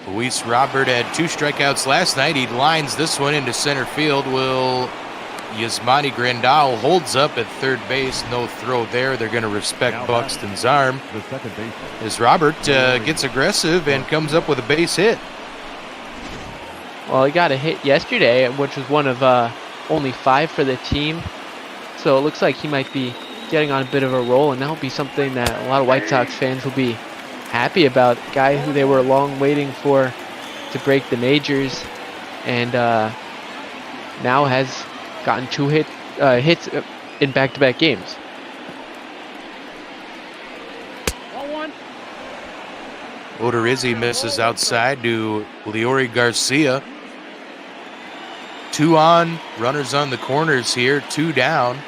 Speaker 13: Luis Robert had 2 strikeouts last night. He lines this one into center field. Will Yasmani Grandal holds up at third base. No throw there. They're going to respect Buxton's arm as Robert gets aggressive and comes up with a base hit.
Speaker 14: Well, he got a hit yesterday, which was one of only 5 for the team. So it looks like he might be getting on a bit of a roll, and that'll be something that a lot of White Sox fans will be happy about. Guy who they were long waiting for to break the majors, and now has gotten 2 hits in back-to-back games.
Speaker 13: Odorizzi misses outside to Leori Garcia. 2 on, runners on the corners here, 2 down.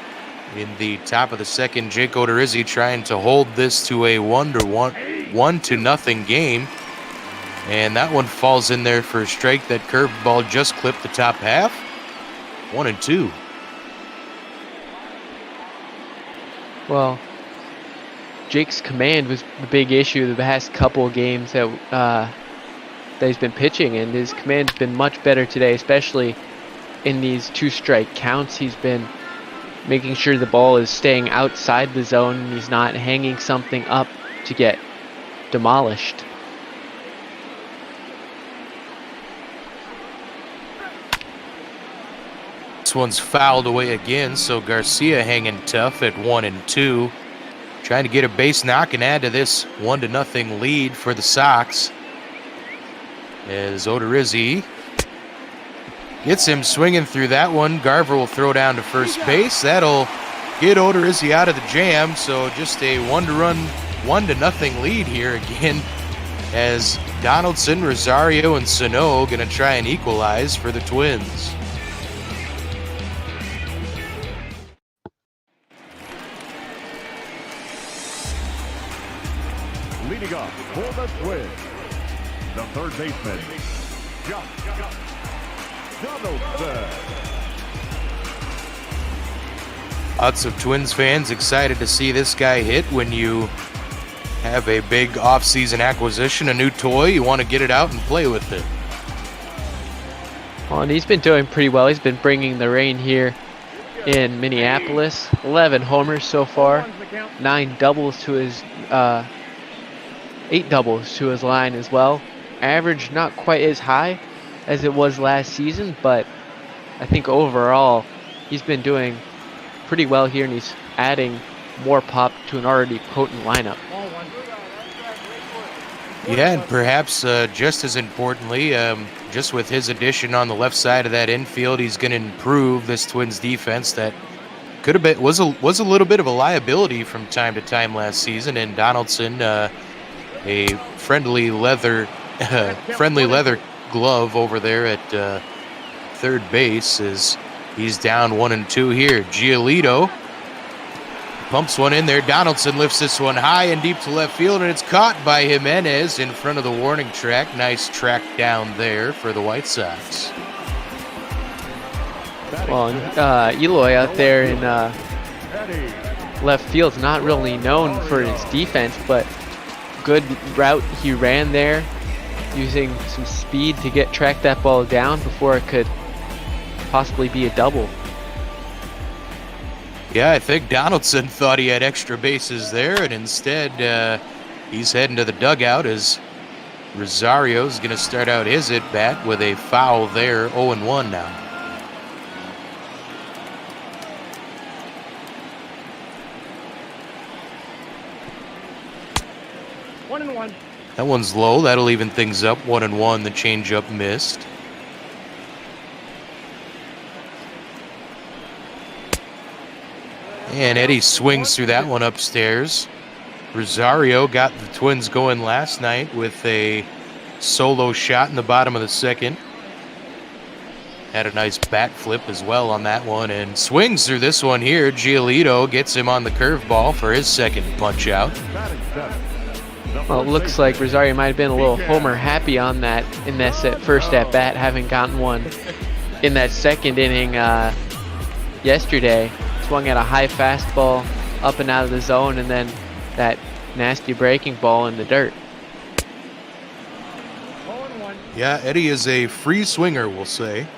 Speaker 13: In the top of the second, Jake Odorizzi trying to hold this to a 1-0 game. And that one falls in there for a strike. That curveball just clipped the top half. 1-2.
Speaker 14: Well, Jake's command was the big issue the past couple of games that he's been pitching, and his command's been much better today, especially in these 2-strike counts. He's been making sure the ball is staying outside the zone and he's not hanging something up to get demolished.
Speaker 13: This one's fouled away again, so Garcia hanging tough at 1-2. Trying to get a base knock and add to this 1-0 lead for the Sox. As Odorizzi gets him swinging through that one. Garver will throw down to first base. That'll get Odorizzi out of the jam, so just a 1-0 lead here again, as Donaldson, Rosario, and Sano going to try and equalize for the Twins.
Speaker 8: Leading up for the Twins, the third baseman, Donaldson.
Speaker 13: Lots of Twins fans excited to see this guy hit. When you have a big off-season acquisition, a new toy, you want to get it out and play with it.
Speaker 14: Well, and he's been doing pretty well. He's been bringing the rain here in Minneapolis. 11 homers so far, 9 doubles to his 8 doubles to his line as well. Average not quite as high as it was last season, but I think overall he's been doing pretty well here, and he's adding more pop to an already potent lineup.
Speaker 13: Yeah, and perhaps just as importantly, just with his addition on the left side of that infield, he's going to improve this Twins defense that could have been was a little bit of a liability from time to time last season. And Donaldson, a friendly leather glove over there at third base, as he's down 1-2 here. Giolito pumps one in there. Donaldson lifts this one high and deep to left field, and it's caught by Jimenez in front of the warning track. Nice track down there for the White Sox.
Speaker 14: Well, Eloy out there in left field's not really known for his defense, but good route he ran there, using some speed to track that ball down before it could possibly be a double.
Speaker 13: Yeah, I think Donaldson thought he had extra bases there, and instead he's heading to the dugout as Rosario's going to start out his at-bat with a foul there, 0-1 now. That one's low. That'll even things up. 1-1. The changeup missed. And Eddie swings through that one upstairs. Rosario got the Twins going last night with a solo shot in the bottom of the second. Had a nice bat flip as well on that one and swings through this one here. Giolito gets him on the curveball for his second punch out.
Speaker 14: Well, it looks like Rosario might have been a little homer happy on that in that first at bat, having gotten one in that second inning yesterday. Swung at a high fastball up and out of the zone, and then that nasty breaking ball in the dirt.
Speaker 13: Yeah, Eddie is a free swinger, we'll say.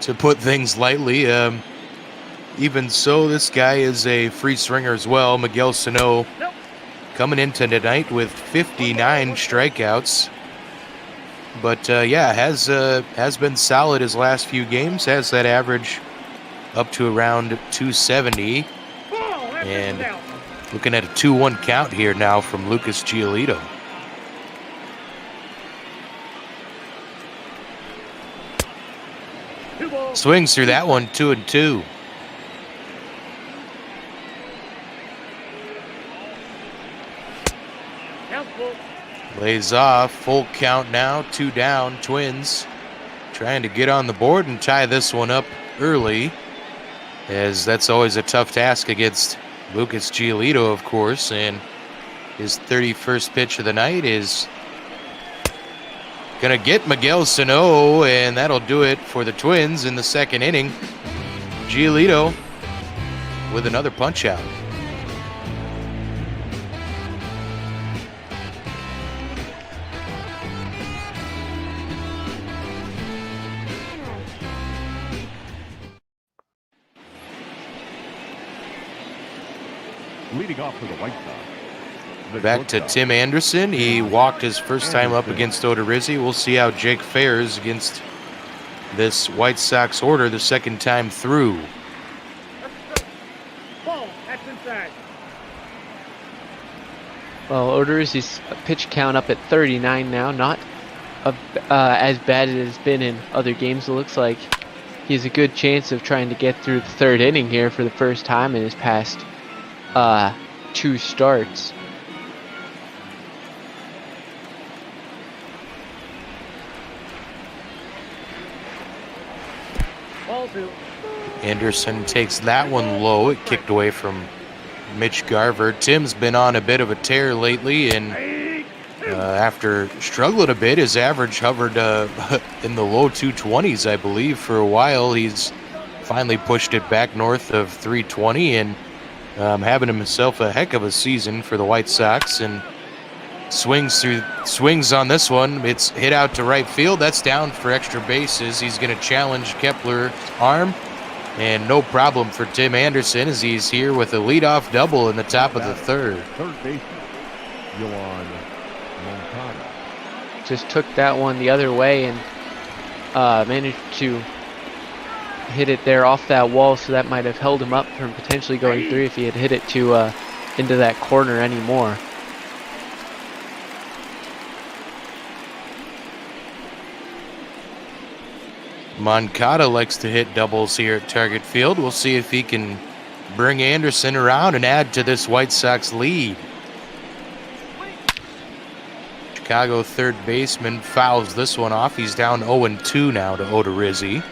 Speaker 13: To put things lightly, even so, this guy is a free swinger as well. Miguel Sano coming into tonight with 59 strikeouts. But yeah, has been solid his last few games. Has that average up to around 270. And looking at a 2-1 count here now from Lucas Giolito. Swings through that one, 2-2. Lays off, full count now, 2 down. Twins trying to get on the board and tie this one up early, as that's always a tough task against Lucas Giolito, of course, and his 31st pitch of the night is gonna get Miguel Sano, and that'll do it for the Twins in the second inning. Giolito with another punch out.
Speaker 8: Leading off for the White Sox.
Speaker 13: Back to Tim Anderson. He walked his first time up against Odorizzi. We'll see how Jake fares against this White Sox order the second time through.
Speaker 7: Ball, that's inside.
Speaker 14: Well, Odorizzi's pitch count up at 39 now. Not as bad as it's been in other games. It looks like he has a good chance of trying to get through the third inning here for the first time in his past 2 starts.
Speaker 13: Anderson takes that one low. It kicked away from Mitch Garver. Tim's been on a bit of a tear lately, and after struggling a bit, his average hovered in the low 220s, I believe, for a while. He's finally pushed it back north of 320 and having himself a heck of a season for the White Sox, and swings on this one. It's hit out to right field. That's down for extra bases. He's going to challenge Kepler arm, and no problem for Tim Anderson as he's here with a leadoff double in the top of the third.
Speaker 8: Third baseman, Yohan Moncada.
Speaker 14: Just took that one the other way and managed to hit it there off that wall, so that might have held him up from potentially going through if he had hit it to into that corner anymore.
Speaker 13: Moncada likes to hit doubles here at Target Field. We'll see if he can bring Anderson around and add to this White Sox lead. Chicago third baseman fouls this one off. He's down 0-2 now to Odorizzi.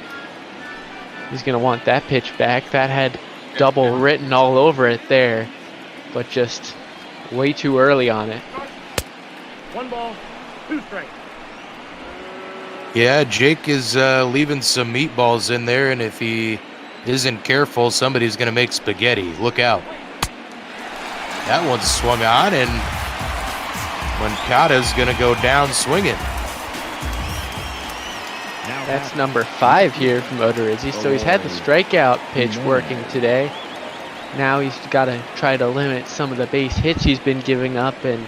Speaker 14: He's going to want that pitch back. That had double written all over it there, but just way too early on it.
Speaker 7: 1 ball, 2 strikes.
Speaker 13: Yeah, Jake is leaving some meatballs in there, and if he isn't careful, somebody's going to make spaghetti. Look out. That one's swung on, and Moncada's going to go down swinging.
Speaker 14: That's number 5 here from Odorizzi, so he's had the strikeout pitch working today. Now he's got to try to limit some of the base hits he's been giving up and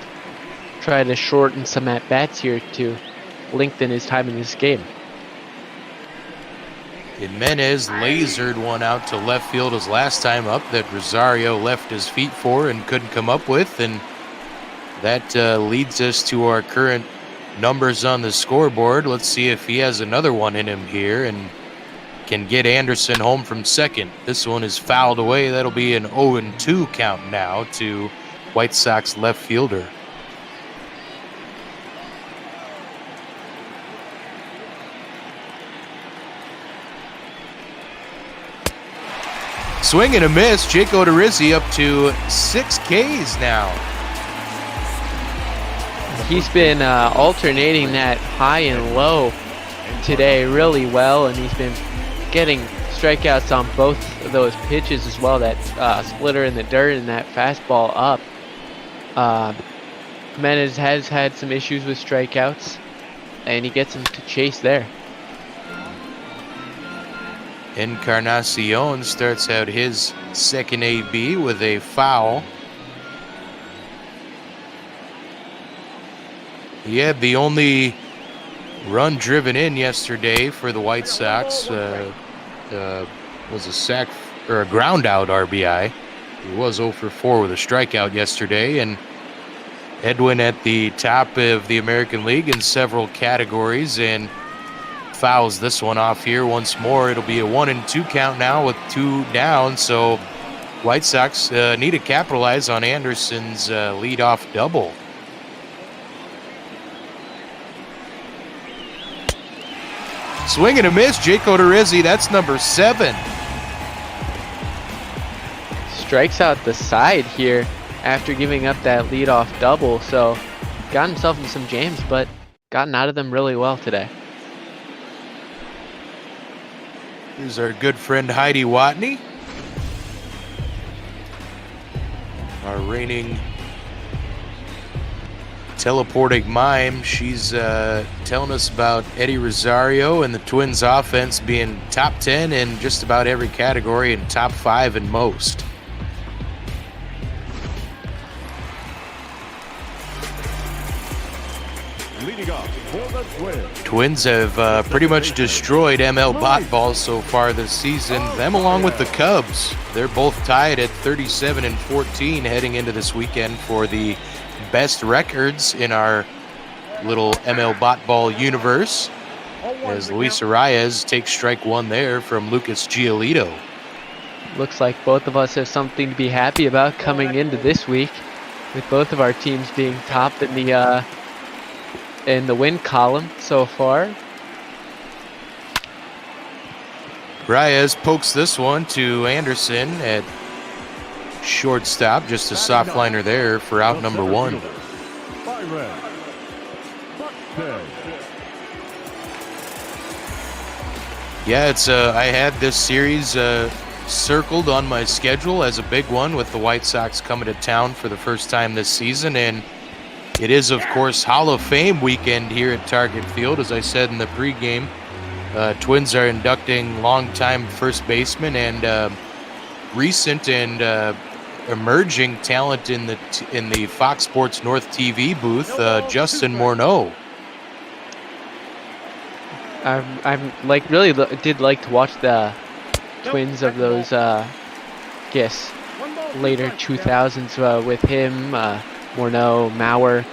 Speaker 14: try to shorten some at-bats here to lengthen his time in this game.
Speaker 13: Jimenez lasered one out to left field his last time up that Rosario left his feet for and couldn't come up with, and that leads us to our current numbers on the scoreboard. Let's see if he has another one in him here and can get Anderson home from second. This one is fouled away. That'll be an 0-2 count now to White Sox left fielder. Swing and a miss. Jake Odorizzi up to 6 Ks now.
Speaker 14: He's been alternating that high and low today really well, and he's been getting strikeouts on both of those pitches as well, that splitter in the dirt and that fastball up. Martinez has had some issues with strikeouts, and he gets him to chase there.
Speaker 13: Encarnacion starts out his second AB with a foul. He had the only run driven in yesterday for the White Sox. Was a sac or a ground out RBI. He was 0 for 4 with a strikeout yesterday, and Edwin at the top of the American League in several categories and fouls this one off here once more. It'll be a 1-2 count now with 2 down, so White Sox need to capitalize on Anderson's leadoff double. Swing and a miss, Jake Odorizzi, that's number 7.
Speaker 14: Strikes out the side here after giving up that leadoff double, so got himself in some jams, but gotten out of them really well today.
Speaker 13: Here's our good friend Heidi Watney, our reigning teleporting mime. She's telling us about Eddie Rosario and the Twins offense being top 10 in just about every category and top 5 in most.
Speaker 8: Leading off for the Twins.
Speaker 13: Twins have pretty much destroyed ML bot balls so far this season. Them along with the Cubs. They're both tied at 37 and 14 heading into this weekend for the best records in our little ML bot ball universe, as Luis Arias takes strike 1 there from Lucas Giolito.
Speaker 14: Looks like both of us have something to be happy about coming into this week, with both of our teams being top in the win column so far.
Speaker 13: Arias pokes this one to Anderson at shortstop, just a soft liner there for out number 1. Yeah, it's I had this series circled on my schedule as a big one with the White Sox coming to town for the first time this season, and it is, of course, Hall of Fame weekend here at Target Field. As I said in the pregame, Twins are inducting longtime first baseman and recent and emerging talent in the Fox Sports North TV booth, Justin Morneau.
Speaker 14: I'm like really did like to watch the Twins of those later 2000s with him, Morneau, Mauer,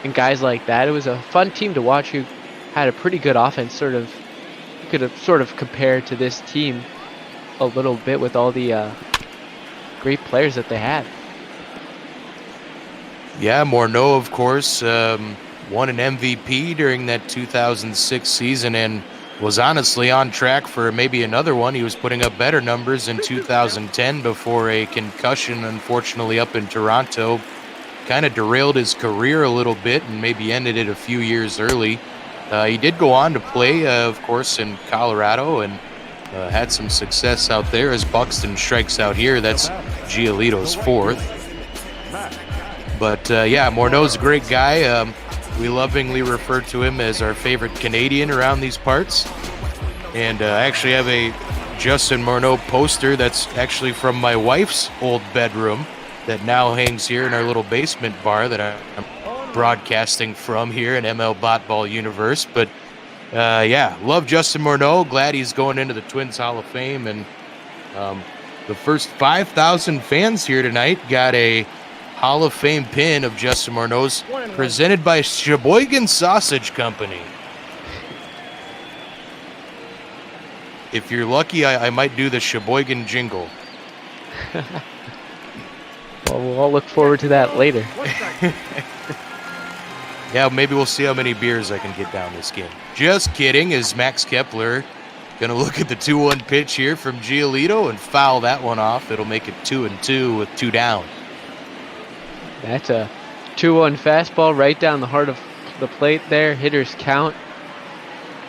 Speaker 14: and guys like that. It was a fun team to watch who had a pretty good offense. You could have sort of compared to this team a little bit with all the great players that they had.
Speaker 13: Yeah, Morneau, of course, won an MVP during that 2006 season and was honestly on track for maybe another one. He was putting up better numbers in 2010 before a concussion, unfortunately, up in Toronto kind of derailed his career a little bit and maybe ended it a few years early. He did go on to play, of course, in Colorado and had some success out there as Buxton strikes out here. That's Giolito's 4th. But, yeah, Morneau's a great guy. We lovingly refer to him as our favorite Canadian around these parts. And I actually have a Justin Morneau poster that's actually from my wife's old bedroom that now hangs here in our little basement bar that I'm broadcasting from here in ML Bot Ball Universe. But, yeah, love Justin Morneau. Glad he's going into the Twins Hall of Fame. And the first 5,000 fans here tonight got a Hall of Fame pin of Justin Morneau's, presented by Sheboygan Sausage Company. If you're lucky, I might do the Sheboygan jingle.
Speaker 14: Well, we'll all look forward to that later.
Speaker 13: Yeah, maybe we'll see how many beers I can get down this game. Just kidding, is Max Kepler going to look at the 2-1 pitch here from Giolito and foul that one off. It'll make it 2-2 with 2 down.
Speaker 14: That's a 2-1 fastball right down the heart of the plate there. Hitters count.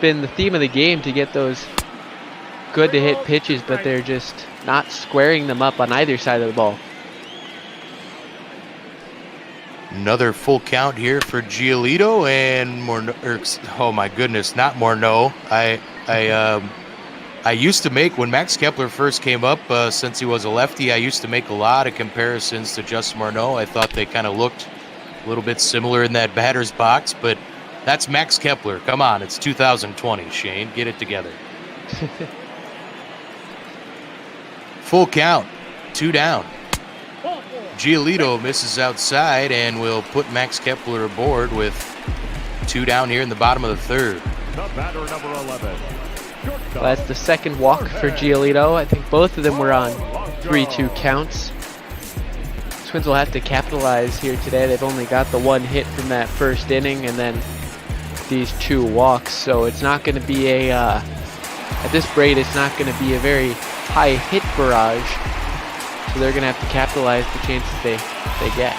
Speaker 14: Been the theme of the game to get those good to hit pitches, but they're just not squaring them up on either side of the ball.
Speaker 13: Another full count here for Giolito and oh my goodness, not Morneau. I used to make, when Max Kepler first came up, since he was a lefty, I used to make a lot of comparisons to Justin Morneau. I thought they kind of looked a little bit similar in that batter's box, but that's Max Kepler. Come on, it's 2020, Shane. Get it together. Full count, 2 down. Giolito misses outside and will put Max Kepler aboard with 2 down here in the bottom of the third.
Speaker 8: The batter, number 11.
Speaker 14: Well, that's the second walk for Giolito. I think both of them were on 3-2 counts. Twins will have to capitalize here today. They've only got the 1 hit from that first inning and then these 2 walks. So it's not going to be a, at this rate, it's not going to be a very high hit barrage. So they're going to have to capitalize the chances they get.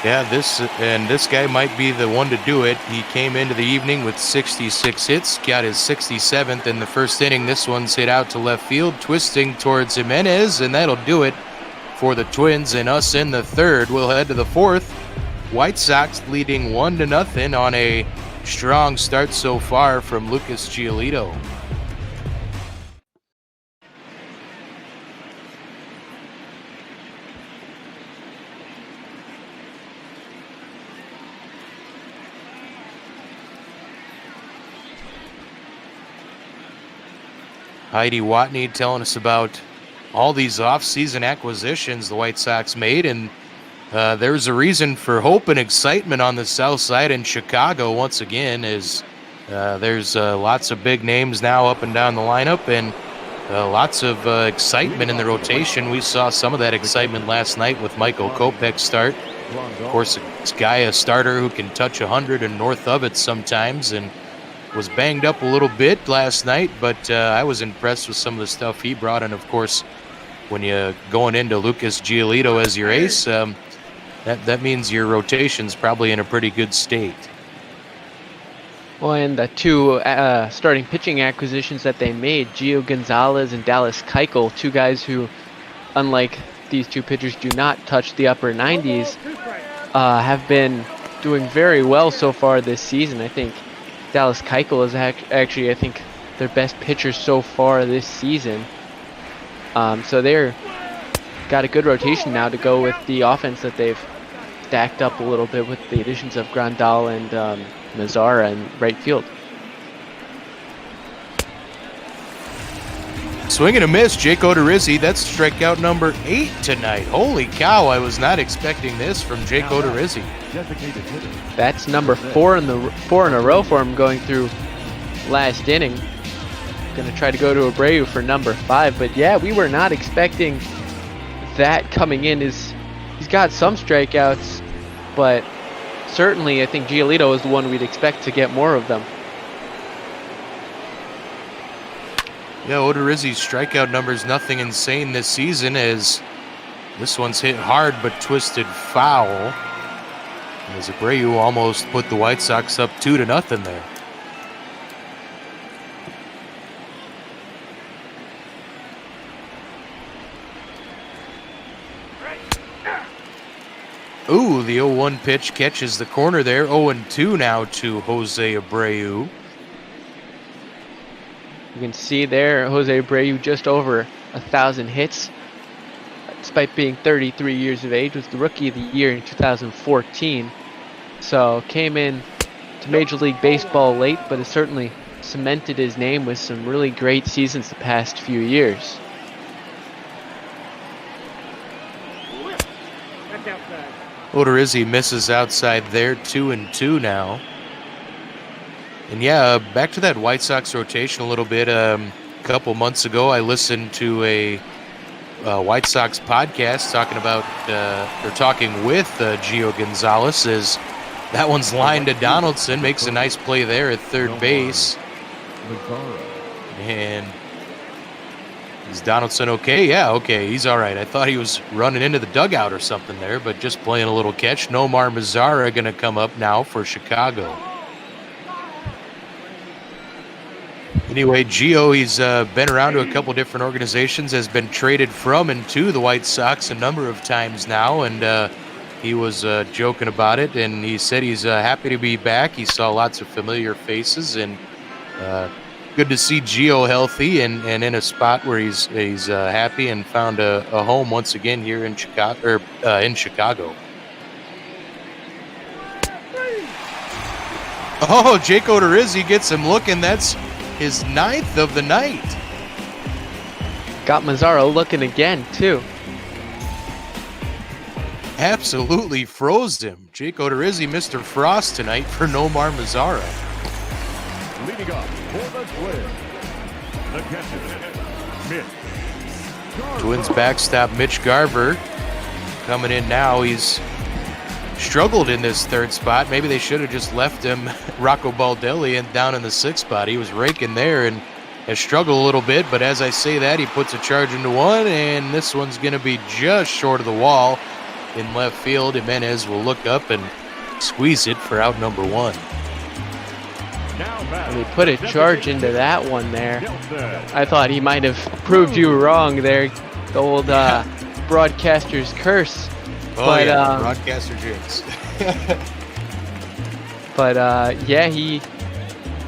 Speaker 13: Yeah, this guy might be the one to do it. He came into the evening with 66 hits, got his 67th in the first inning. This one's hit out to left field, twisting towards Jimenez, and that'll do it for the Twins and us in the third. We'll head to the fourth. White Sox leading 1-0 on a strong start so far from Lucas Giolito. Heidi Watney telling us about all these off-season acquisitions the White Sox made, and there's a reason for hope and excitement on the south side in Chicago once again, as there's lots of big names now up and down the lineup, and lots of excitement in the rotation. We saw some of that excitement last night with Michael Kopech's start. Of course, this guy, a starter who can touch 100 and north of it sometimes, and was banged up a little bit last night, but I was impressed with some of the stuff he brought. And of course, when you're going into Lucas Giolito as your ace, that means your rotation's probably in a pretty good state.
Speaker 14: Well, and the 2 starting pitching acquisitions that they made, Gio Gonzalez and Dallas Keuchel, 2 guys who, unlike these 2 pitchers, do not touch the upper 90s, have been doing very well so far this season. I think Dallas Keuchel is actually, I think, their best pitcher so far this season. So they're got a good rotation now to go with the offense that they've stacked up a little bit with the additions of Grandal and Mazzara in right field.
Speaker 13: Swing and a miss, Jake Odorizzi. That's strikeout number 8 tonight. Holy cow, I was not expecting this from Jake Odorizzi.
Speaker 14: That's number 4 in a row for him going through last inning. Going to try to go to Abreu for number 5, but yeah, we were not expecting that coming in. He's got some strikeouts, but certainly I think Giolito is the one we'd expect to get more of them.
Speaker 13: Yeah, Odorizzi's strikeout number is nothing insane this season, as this one's hit hard but twisted foul. As Abreu almost put the White Sox up 2-0 there. Ooh, the 0-1 pitch catches the corner there. 0-2 now to Jose Abreu.
Speaker 14: You can see there, Jose Abreu just over 1,000 hits. Despite being 33 years of age, was the Rookie of the Year in 2014. So came in to Major League Baseball late, but has certainly cemented his name with some really great seasons the past few years.
Speaker 13: Odorizzi misses outside there, 2-2 now. And yeah, back to that White Sox rotation a little bit. A couple months ago, I listened to a White Sox podcast talking with Gio Gonzalez. As that one's lined to Donaldson, makes a nice play there at third base. And is Donaldson okay? Yeah, okay, he's all right. I thought he was running into the dugout or something there, but just playing a little catch. Nomar Mazara going to come up now for Chicago. Anyway, Gio, he's been around to a couple different organizations, has been traded from and to the White Sox a number of times now, and he was joking about it, and he said he's happy to be back. He saw lots of familiar faces, and good to see Gio healthy and in a spot where he's happy and found a home once again here in Chicago. Oh, Jake Odorizzi gets him looking. That's his 9th of the night.
Speaker 14: Got Mazzaro looking again, too.
Speaker 13: Absolutely froze him. Jake Odorizzi, Mr. Frost tonight for Nomar Mazara.
Speaker 8: Leading up for the Twins, the catcher, Mitch.
Speaker 13: Twins backstop Mitch Garver coming in now. He's struggled in this third spot. Maybe they should have just left him, Rocco Baldelli, and down in the 6th spot. He was raking there and has struggled a little bit, but as I say that, he puts a charge into one, and this one's going to be just short of the wall in left field. Jimenez will look up and squeeze it for out number 1.
Speaker 14: And he put a charge into that one there. I thought he might have proved you wrong there. The old broadcaster's curse.
Speaker 13: Oh,
Speaker 14: but,
Speaker 13: yeah, broadcaster jinx.
Speaker 14: But, yeah, he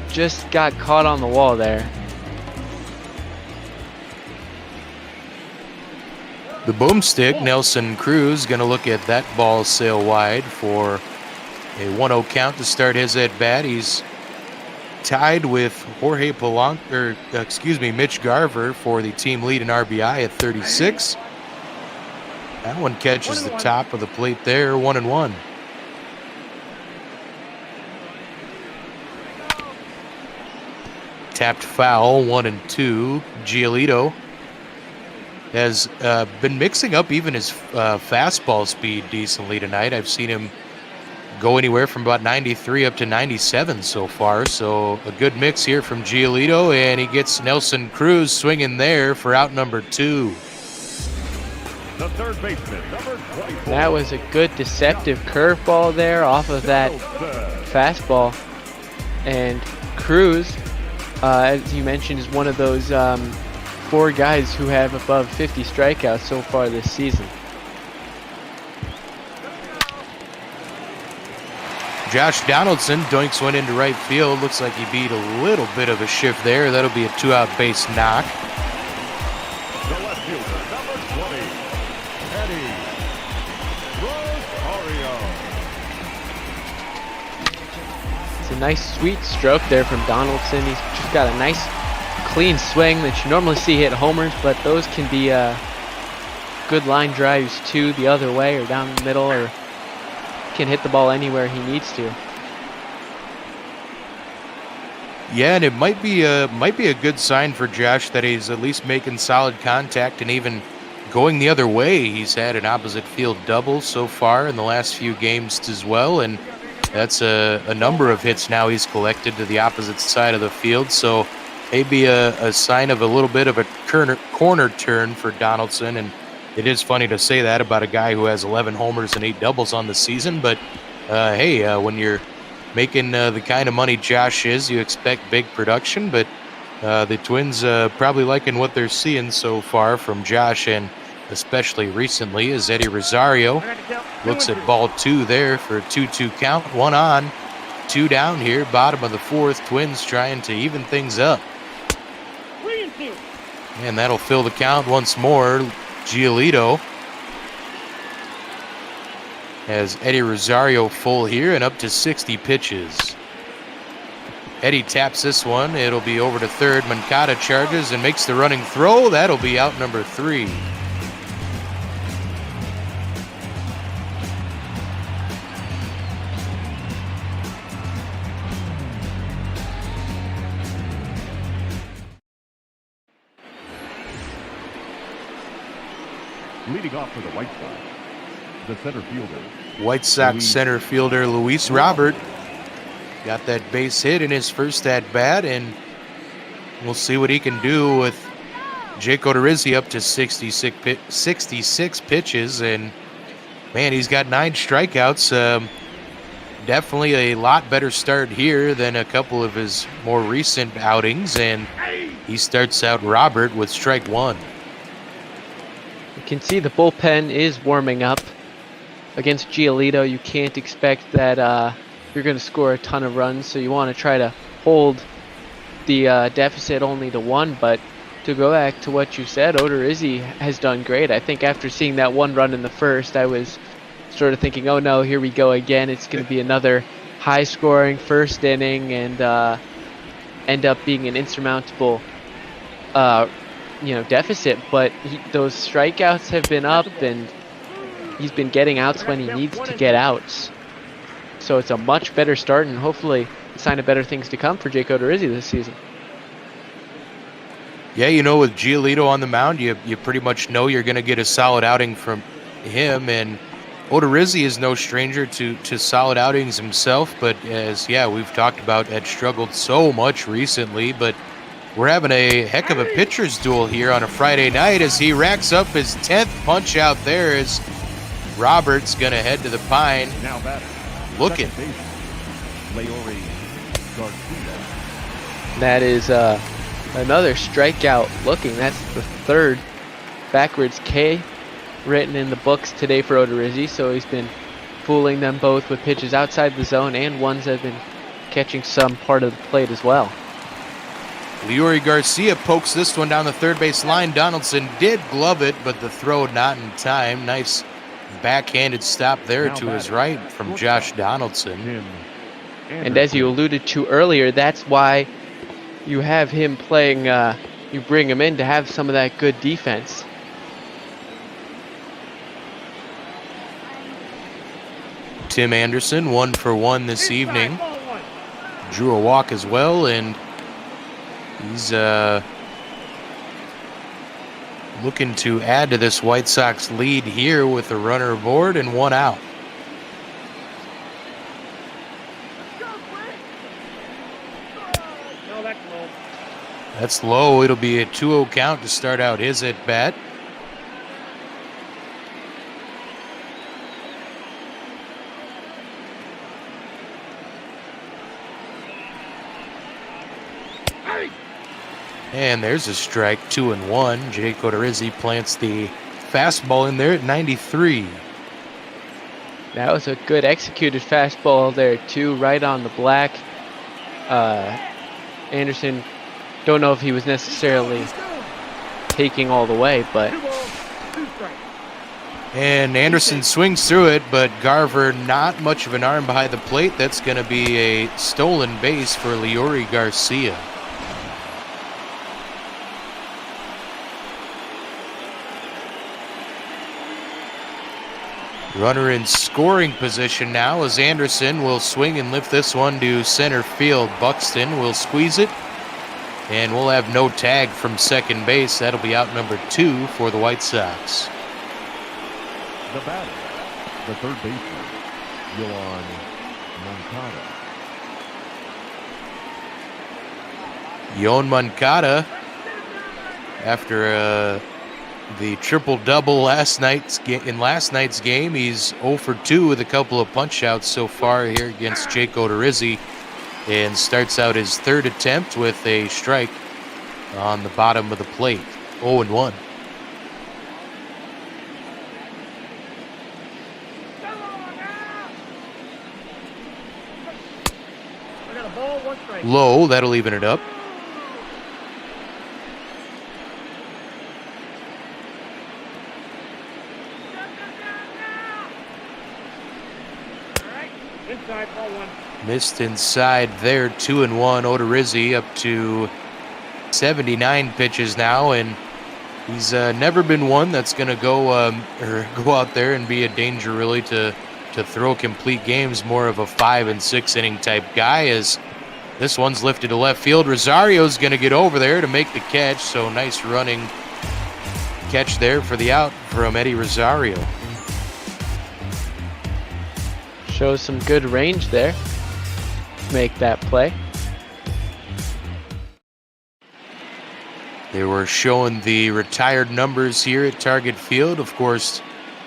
Speaker 14: just got caught on the wall there.
Speaker 13: The boomstick, Nelson Cruz, going to look at that ball sail wide for a 1-0 count to start his at-bat. He's tied with Mitch Garver for the team lead in RBI at 36. That one catches the top of the plate there, 1-1. Tapped foul, 1-2. Giolito has been mixing up even his fastball speed decently tonight. I've seen him go anywhere from about 93 up to 97 so far. So a good mix here from Giolito, and he gets Nelson Cruz swinging there for out number 2.
Speaker 8: The third baseman, number 24.
Speaker 14: That was a good deceptive curveball there off of that fastball. And Cruz, as you mentioned, is one of those 4 guys who have above 50 strikeouts so far this season.
Speaker 13: Josh Donaldson doinks one into right field. Looks like he beat a little bit of a shift there. That'll be a 2-out base knock.
Speaker 8: The left fielder, number 20, Eddie Rosario.
Speaker 14: It's a nice sweet stroke there from Donaldson. He's just got a nice clean swing that you normally see hit homers, but those can be good line drives too, the other way or down the middle, or can hit the ball anywhere he needs to.
Speaker 13: Yeah, and it might be a good sign for Josh that he's at least making solid contact and even going the other way. He's had an opposite field double so far in the last few games as well, and that's a number of hits now he's collected to the opposite side of the field. So maybe a sign of a little bit of a corner turn for Donaldson. And it is funny to say that about a guy who has 11 homers and 8 doubles on the season, but hey, when you're making the kind of money Josh is, you expect big production. But the Twins probably liking what they're seeing so far from Josh, and especially recently as Eddie Rosario looks at ball 2 there for a 2-2 count. 1 on, 2 down here, bottom of the 4th. Twins trying to even things up. And that'll fill the count once more. Giolito has Eddie Rosario full here and up to 60 pitches. Eddie taps this one. It'll be over to third. Moncada charges and makes the running throw. That'll be out number 3.
Speaker 8: Leading off for the White Sox, the center fielder.
Speaker 13: White Sox
Speaker 8: Luis
Speaker 13: center fielder Luis Robert got that base hit in his first at-bat, and we'll see what he can do with Jake Odorizzi up to 66 pitches, and man, he's got 9 strikeouts. Definitely a lot better start here than a couple of his more recent outings, and he starts out Robert with strike 1.
Speaker 14: You can see the bullpen is warming up. Against Giolito, you can't expect that you're going to score a ton of runs, so you want to try to hold the deficit only to 1. But to go back to what you said, Odorizzi has done great. I think after seeing that 1 run in the first, I was sort of thinking, oh no, here we go again. It's going to be another high-scoring first inning and end up being an insurmountable deficit. But those strikeouts have been up, and he's been getting outs when he needs to get outs. So it's a much better start, and hopefully a sign of better things to come for Jake Odorizzi this season.
Speaker 13: Yeah, with Giolito on the mound, you pretty much know you're going to get a solid outing from him, and Odorizzi is no stranger to solid outings himself, but as we've talked about, had struggled so much recently. But we're having a heck of a pitcher's duel here on a Friday night as he racks up his 10th punch out there as Robert's going to head to the pine.
Speaker 8: Now batter,
Speaker 13: looking.
Speaker 14: That is another strikeout looking. That's the 3rd backwards K written in the books today for Odorizzi, so he's been fooling them both with pitches outside the zone and ones that have been catching some part of the plate as well.
Speaker 13: Leury Garcia pokes this one down the third base line. Donaldson did glove it, but the throw not in time. Nice backhanded stop there to his right from Josh Donaldson.
Speaker 14: And as you alluded to earlier, that's why you have him playing, you bring him in to have some of that good defense.
Speaker 13: Tim Anderson, 1 for 1 this evening. Drew a walk as well, and he's looking to add to this White Sox lead here with a runner aboard and 1 out. That's low. It'll be a 2-0 count to start out his at-bat. And there's a strike, 2-1. Jake Odorizzi plants the fastball in there at 93.
Speaker 14: That was a good executed fastball there too, right on the black. Anderson, don't know if he was necessarily taking all the way, but.
Speaker 13: And Anderson swings through it, but Garver not much of an arm behind the plate. That's going to be a stolen base for Leury Garcia. Runner in scoring position now as Anderson will swing and lift this one to center field. Buxton will squeeze it, and we'll have no tag from second base. That'll be out number 2 for the White Sox.
Speaker 8: The batter, the third baseman, Yoan Moncada.
Speaker 13: Yoan Moncada, after the triple-double in last night's game, he's 0 for 2 with a couple of punch-outs so far here against Jake Odorizzi, and starts out his 3rd attempt with a strike on the bottom of the plate. 0-1. Low, that'll even it up. Missed inside there, 2-1. Odorizzi up to 79 pitches now, and he's never been one that's going to go out there and be a danger really to throw complete games. More of a 5 and 6 inning type guy. As this one's lifted to left field, Rosario's going to get over there to make the catch. So nice running catch there for the out from Eddie Rosario.
Speaker 14: Shows some good range there. Make that play.
Speaker 13: They were showing the retired numbers here at Target Field. Of course,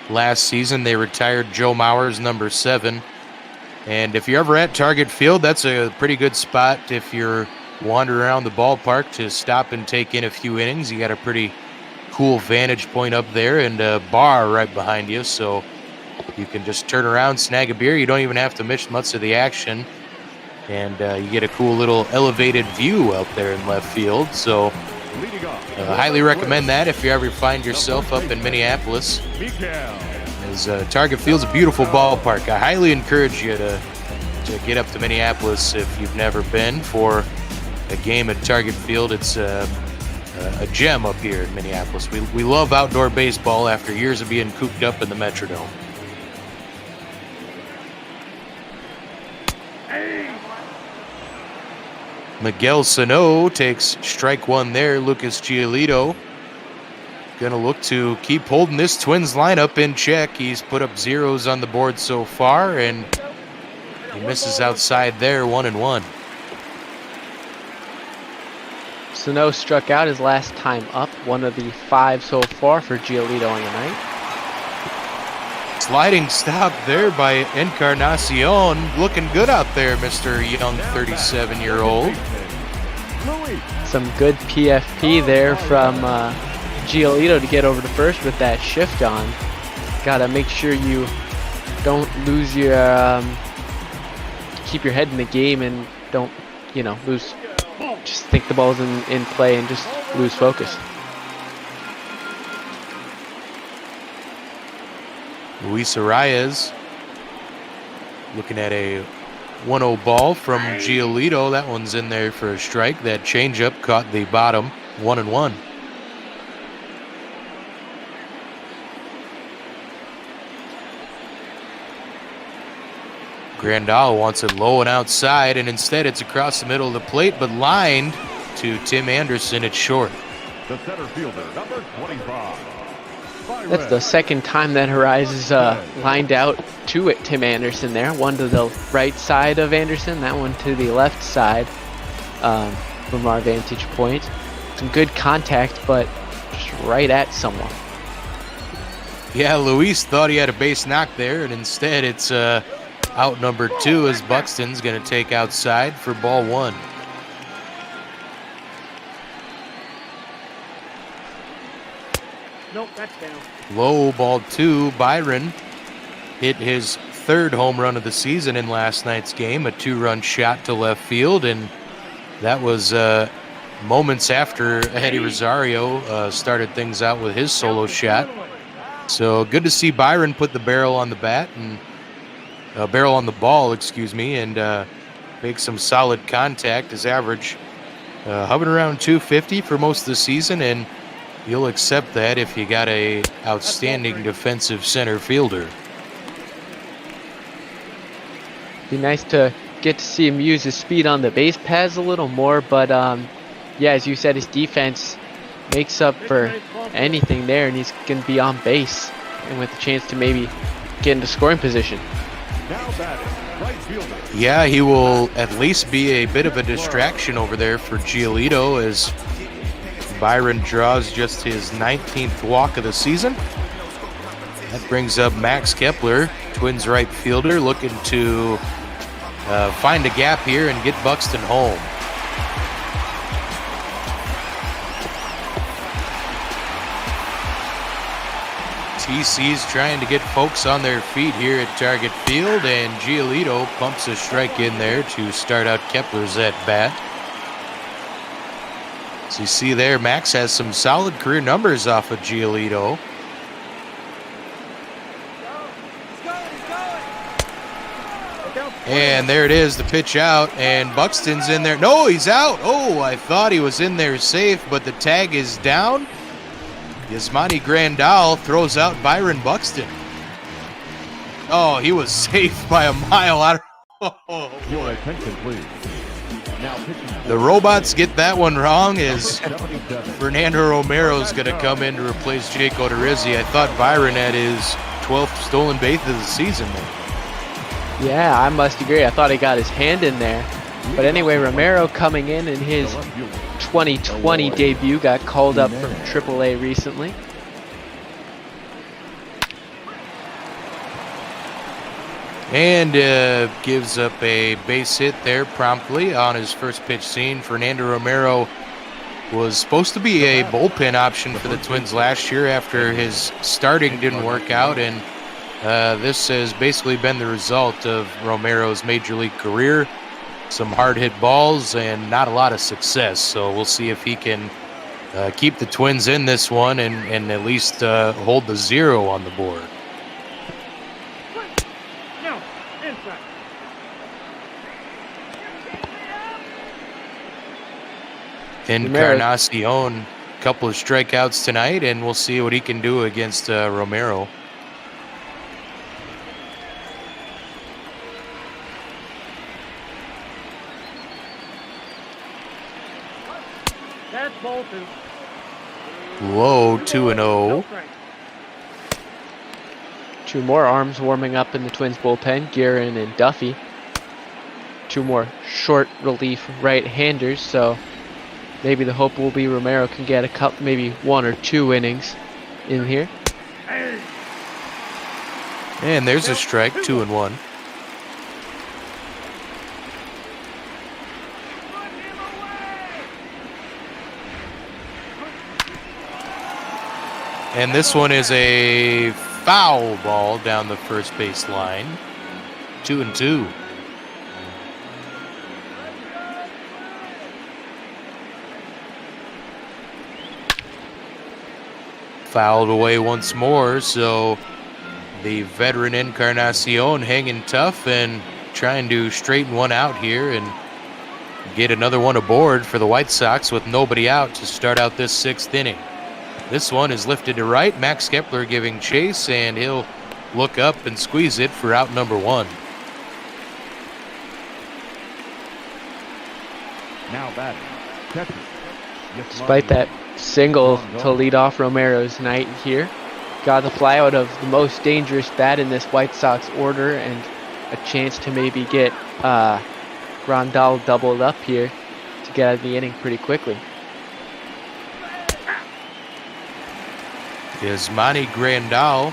Speaker 13: last season they retired Joe Mauer's number 7. And if you're ever at Target Field, that's a pretty good spot if you're wandering around the ballpark to stop and take in a few innings. You got a pretty cool vantage point up there and a bar right behind you, so you can just turn around, snag a beer. You don't even have to miss much of the action. And you get a cool little elevated view out there in left field. So highly recommend that if you ever find yourself up in Minneapolis. As Target Field's a beautiful ballpark. I highly encourage you to get up to Minneapolis if you've never been for a game at Target Field. It's a gem up here in Minneapolis. We love outdoor baseball after years of being cooped up in the Metrodome. Miguel Sano takes strike 1 there. Lucas Giolito gonna look to keep holding this Twins lineup in check. He's put up zeros on the board so far, and he misses outside there, 1-1.
Speaker 14: Sano struck out his last time up, one of the 5 so far for Giolito on the night.
Speaker 13: Sliding stop there by Encarnacion. Looking good out there, Mr. Young 37-year-old.
Speaker 14: Some good PFP there from Giolito to get over to first with that shift on. Gotta make sure you don't lose your, keep your head in the game and don't, lose, just think the ball's in play and just lose focus.
Speaker 13: Luis Arias looking at a 1-0 ball from Giolito. That one's in there for a strike. That changeup caught the bottom, 1-1. Grandal wants it low and outside, and instead it's across the middle of the plate, but lined to Tim Anderson at short.
Speaker 8: The center fielder, number 25.
Speaker 14: That's the second time that Arias is lined out to it, Tim Anderson there. One to the right side of Anderson, that one to the left side from our vantage point. Some good contact, but just right at someone.
Speaker 13: Yeah, Luis thought he had a base knock there, and instead it's out number 2 as Buxton's going to take outside for ball 1.
Speaker 7: Nope, that's down.
Speaker 13: Low, ball 2. Byron hit his 3rd home run of the season in last night's game, a 2-run shot to left field, and that was moments after Eddie Rosario started things out with his solo shot. So good to see Byron put the barrel on the bat and barrel on the ball, and make some solid contact. His average hovering around 250 for most of the season, and you'll accept that if you got a outstanding defensive center fielder.
Speaker 14: Be nice to get to see him use his speed on the base paths a little more, but yeah, as you said, his defense makes up for anything there, and he's going to be on base and with a chance to maybe get into scoring position.
Speaker 8: Now batting, right fielder.
Speaker 13: Yeah, he will at least be a bit of a distraction over there for Giolito as Byron draws just his 19th walk of the season. That brings up Max Kepler, Twins right fielder, looking to find a gap here and get Buxton home. TC's trying to get folks on their feet here at Target Field, and Giolito pumps a strike in there to start out Kepler's at bat. So you see there, Max has some solid career numbers off of Giolito. And there it is, the pitch out, and Buxton's in there. No, he's out. Oh, I thought he was in there safe, but the tag is down. Yasmani Grandal throws out Byron Buxton. Oh, he was safe by a mile.
Speaker 8: Your attention, please.
Speaker 13: the robots get that one wrong as Fernando Romero's going to come in to replace Jake Odorizzi. I thought Byron had his 12th stolen base of the season there.
Speaker 14: Yeah, I must agree. I thought he got his hand in there. But anyway, Romero coming in his 2020 debut, got called up from AAA recently.
Speaker 13: And gives up a base hit there promptly on his first pitch seen. Fernando Romero was supposed to be a bullpen option for the Twins last year after his starting didn't work out, and this has basically been the result of Romero's major league career. Some hard hit balls and not a lot of success. So we'll see if he can keep the Twins in this one and at least hold the 0 on the board. Encarnacion, a couple of strikeouts tonight, and we'll see what he can do against Romero.
Speaker 7: That's Bolton.
Speaker 13: Low 2-0.
Speaker 14: Two more arms warming up in the Twins bullpen, Guerin and Duffy. Two more short relief right-handers, so maybe the hope will be Romero can get a couple, maybe 1 or 2 innings in here.
Speaker 13: And there's a strike, 2-1. And this one is a foul ball down the first base line. 2-2. Fouled away once more, so the veteran Encarnacion hanging tough and trying to straighten one out here and get another one aboard for the White Sox with nobody out to start out this 6th inning. This one is lifted to right. Max Kepler giving chase, and he'll look up and squeeze it for out number 1.
Speaker 8: Now batting, catcher.
Speaker 14: Despite that single to lead off Romero's night here, got the fly out of the most dangerous bat in this White Sox order and a chance to maybe get Grandal doubled up here to get out of the inning pretty quickly.
Speaker 13: Yasmani Grandal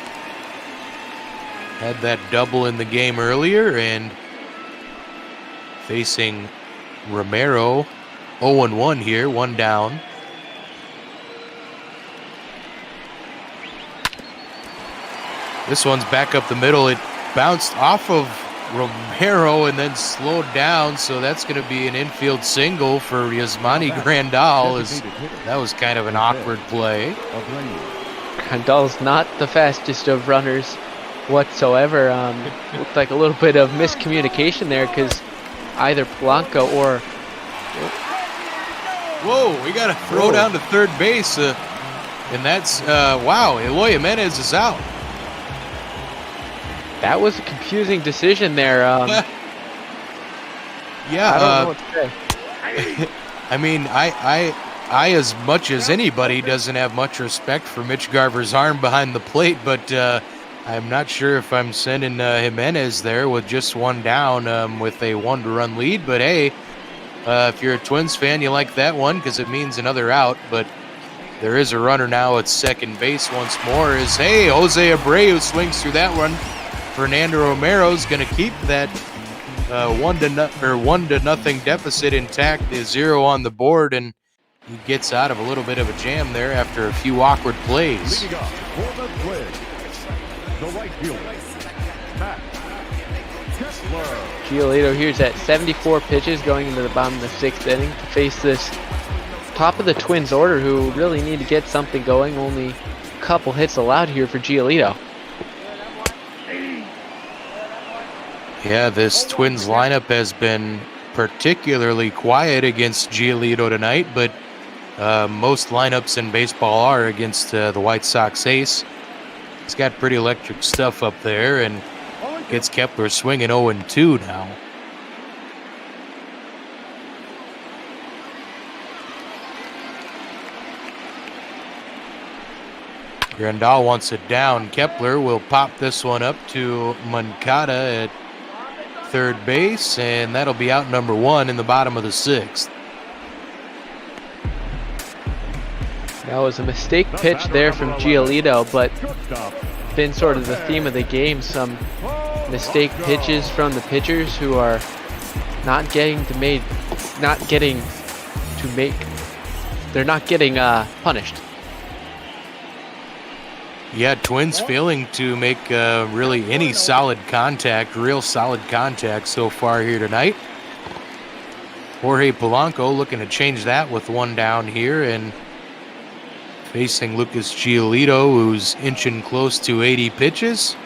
Speaker 13: had that double in the game earlier, and facing Romero, 0-1 here, 1 down. This one's back up the middle. It bounced off of Romero and then slowed down, so that's going to be an infield single for Yasmani Grandal. That was kind of an awkward play.
Speaker 14: Grandal's not the fastest of runners whatsoever. Looked like a little bit of miscommunication there because either Polanco or...
Speaker 13: Whoa, we got to throw down to third base. And that's, wow, Eloy Jimenez is out.
Speaker 14: That was a confusing decision there.
Speaker 13: Yeah.
Speaker 14: I don't know what to say.
Speaker 13: I mean, I, as much as anybody, doesn't have much respect for Mitch Garver's arm behind the plate, but I'm not sure if I'm sending Jimenez there with just 1 down with a 1-run lead. But hey, if you're a Twins fan, you like that one because it means another out. But there is a runner now at second base once more. Hey, Jose Abreu swings through that one. Fernando Romero's going to keep that 1-0 deficit intact. The 0 on the board, and he gets out of a little bit of a jam there after a few awkward plays.
Speaker 8: Leading off for the Twins, the right fielder, Matt Kepler.
Speaker 14: Giolito here's at 74 pitches going into the bottom of the 6th inning to face this top of the Twins order who really need to get something going. Only a couple hits allowed here for Giolito.
Speaker 13: Yeah, this Twins lineup has been particularly quiet against Giolito tonight, but most lineups in baseball are against the White Sox ace. He's got pretty electric stuff up there and gets Kepler swinging 0-2 now. Grandal wants it down. Kepler will pop this one up to Moncada at third base, and that'll be out number 1 in the bottom of the 6th.
Speaker 14: That was a mistake pitch there from Giolito, but been sort of the theme of the game. Some mistake pitches from the pitchers who are not getting punished.
Speaker 13: Yeah, Twins failing to make really any solid contact, real solid contact so far here tonight. Jorge Polanco looking to change that with 1 down here, and facing Lucas Giolito, who's inching close to 80 pitches.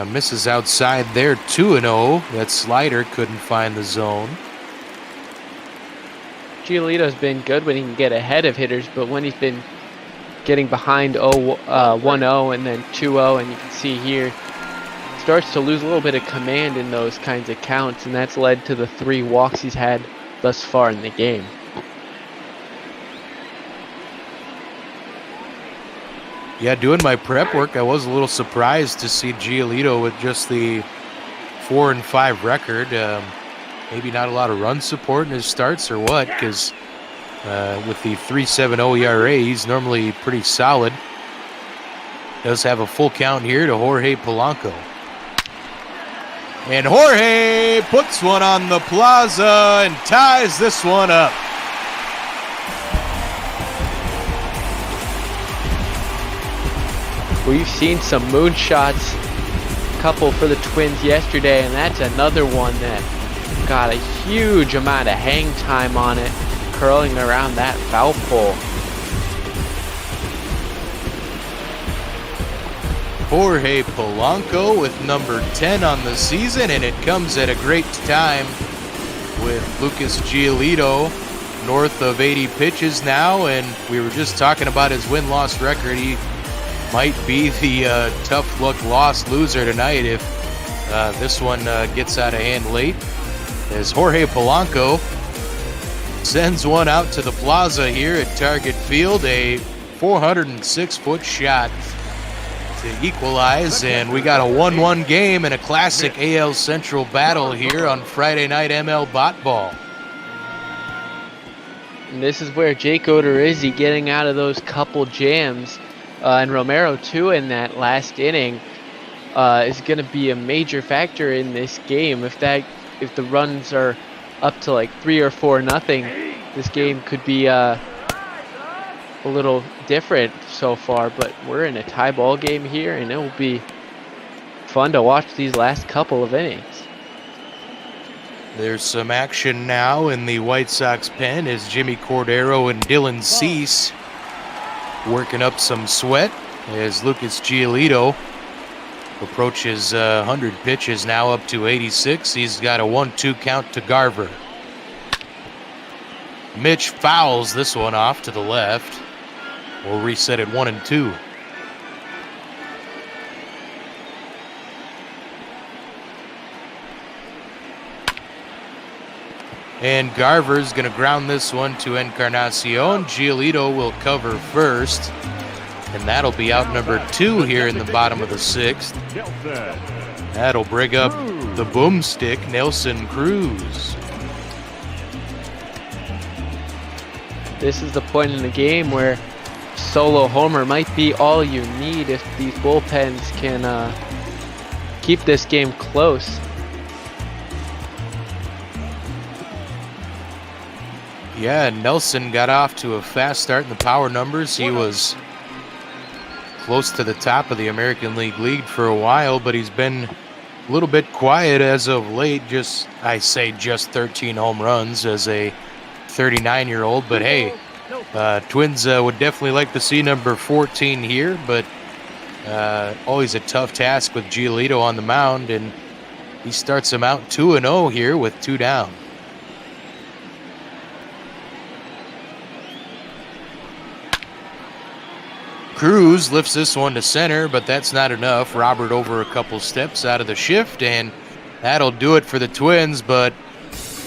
Speaker 13: Misses outside there, 2-0. That slider couldn't find the zone.
Speaker 14: Giolito's been good when he can get ahead of hitters, but when he's been getting behind 1-0 and then 2-0, and you can see here, starts to lose a little bit of command in those kinds of counts, and that's led to the 3 walks he's had thus far in the game.
Speaker 13: Yeah, doing my prep work, I was a little surprised to see Giolito with just the 4-5 record. Maybe not a lot of run support in his starts or what, because with the 3.70 ERA, he's normally pretty solid. Does have a full count here to Jorge Polanco. And Jorge puts one on the plaza and ties this one up.
Speaker 14: We've seen some moonshots, couple for the Twins yesterday, and that's another one that got a huge amount of hang time on it, curling around that foul pole.
Speaker 13: Jorge Polanco with number 10 on the season, and it comes at a great time with Lucas Giolito north of 80 pitches now, and we were just talking about his win-loss record. He might be the tough luck loser tonight if this one gets out of hand late, as Jorge Polanco sends one out to the plaza here at Target Field, a 406-foot shot to equalize, and we got a 1-1 game and a classic AL Central battle here on Friday night ML Bot Ball.
Speaker 14: And this is where Jake Odorizzi getting out of those couple jams, and Romero too in that last inning, is going to be a major factor in this game. If the runs are up to like 3 or 4-0, this game could be a little different so far. But we're in a tie ball game here, and it will be fun to watch these last couple of innings.
Speaker 13: There's some action now in the White Sox pen as Jimmy Cordero and Dylan Cease working up some sweat as Lucas Giolito approaches 100 pitches now, up to 86. He's got a 1-2 count to Garver. Mitch fouls this one off to the left. We'll reset at 1-2. And Garver's going to ground this one to Encarnacion. Giolito will cover first, and that'll be out number 2 here in the bottom of the 6th. That'll bring up the boomstick, Nelson Cruz.
Speaker 14: This is the point in the game where solo homer might be all you need if these bullpens can keep this game close.
Speaker 13: Yeah, Nelson got off to a fast start in the power numbers. He was close to the top of the American League lead for a while, but he's been a little bit quiet as of late. Just 13 home runs as a 39-year-old. But hey, Twins would definitely like to see number 14 here, but always a tough task with Giolito on the mound, and he starts him out 2-0 here with 2 down. Cruz lifts this one to center, but that's not enough. Robert over a couple steps out of the shift, and that'll do it for the Twins, but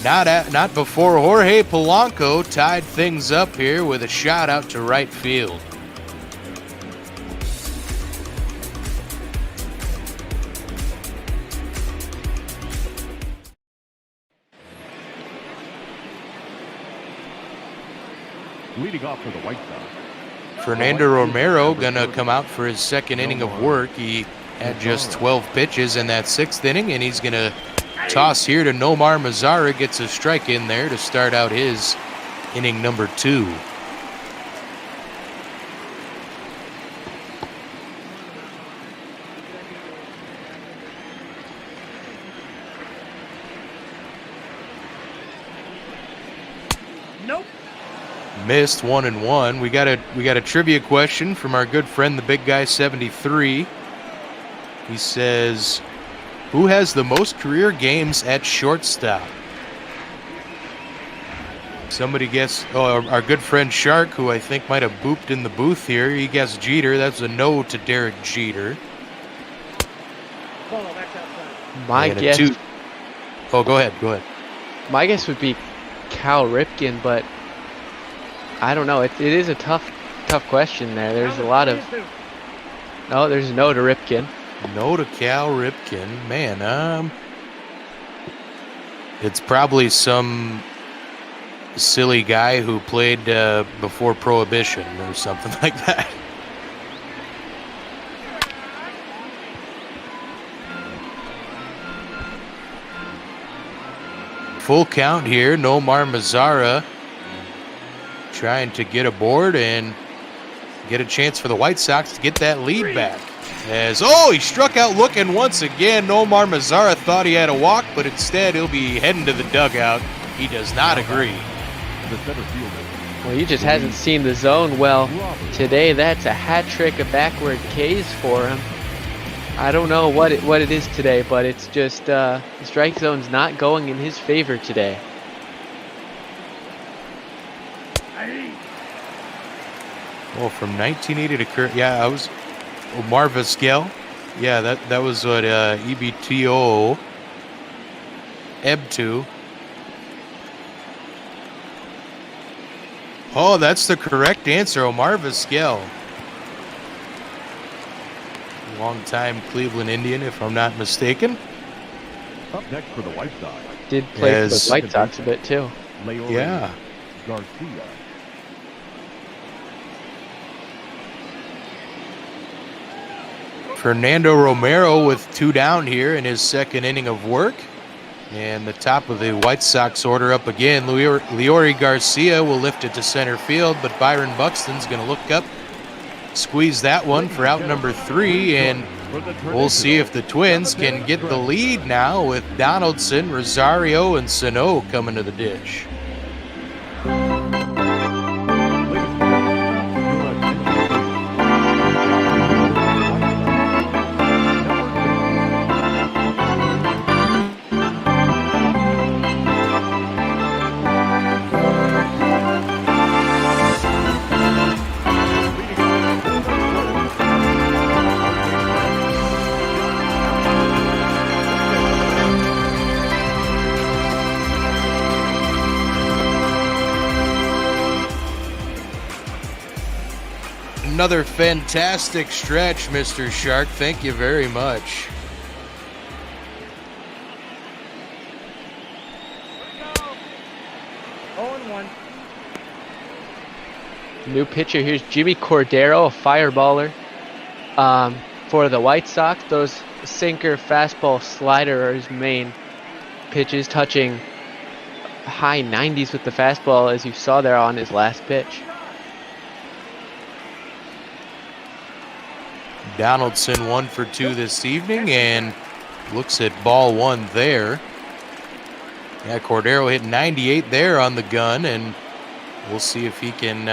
Speaker 13: not before Jorge Polanco tied things up here with a shot out to right field.
Speaker 8: Leading off for the White Sox.
Speaker 13: Fernando Romero gonna come out for his second inning of work. He had just 12 pitches in that 6th inning, and he's gonna toss here to Nomar Mazara. Gets a strike in there to start out his inning number 2.
Speaker 7: Nope.
Speaker 13: Missed 1-1. We got a trivia question from our good friend, the Big Guy 73. He says, who has the most career games at shortstop? Somebody guess. Oh, our good friend Shark, who I think might have booped in the booth here. He guessed Jeter. That's a no to Derek Jeter.
Speaker 7: Ball, that's outside.
Speaker 14: My
Speaker 13: And a
Speaker 14: guess.
Speaker 13: two- Oh, go ahead.
Speaker 14: My guess would be Cal Ripken, but I don't know. It is a tough question there. There's a lot of. No, there's no to Ripken.
Speaker 13: No to Cal Ripken. Man, it's probably some silly guy who played before Prohibition or something like that. Full count here. Nomar Mazara trying to get aboard and get a chance for the White Sox to get that lead back. He struck out looking once again. Nomar Mazara thought he had a walk, but instead he'll be heading to the dugout. He does not agree.
Speaker 8: The center fielder.
Speaker 14: Well, he just hasn't seen the zone well today. That's a hat trick of backward Ks for him. I don't know what it is today, but it's just the strike zone's not going in his favor today.
Speaker 13: Well, from 1980 to current, I was Omar Vizquel. Yeah, that was what EBTO EB2. Oh, that's the correct answer, Omar Vizquel. Long-time Cleveland Indian, if I'm not mistaken.
Speaker 8: Up next for the White Sox.
Speaker 14: Did play for
Speaker 13: Yes.
Speaker 14: the White Sox a bit too.
Speaker 8: Leore
Speaker 13: Yeah.
Speaker 8: Garcia.
Speaker 13: Fernando Romero with 2 down here in his second inning of work. And the top of the White Sox order up again. Leore Garcia will lift it to center field, but Byron Buxton's going to look up, squeeze that one for out number 3, and we'll see if the Twins can get the lead now with Donaldson, Rosario, and Sano coming to the dish. Another fantastic stretch, Mr. Shark. Thank you very much.
Speaker 14: New pitcher, here's Jimmy Cordero, a fireballer. For the White Sox, those sinker, fastball, slider are his main pitches, touching high 90s with the fastball, as you saw there on his last pitch.
Speaker 13: Donaldson 1 for 2 this evening and looks at ball 1 there. Yeah, Cordero hit 98 there on the gun, and we'll see if he can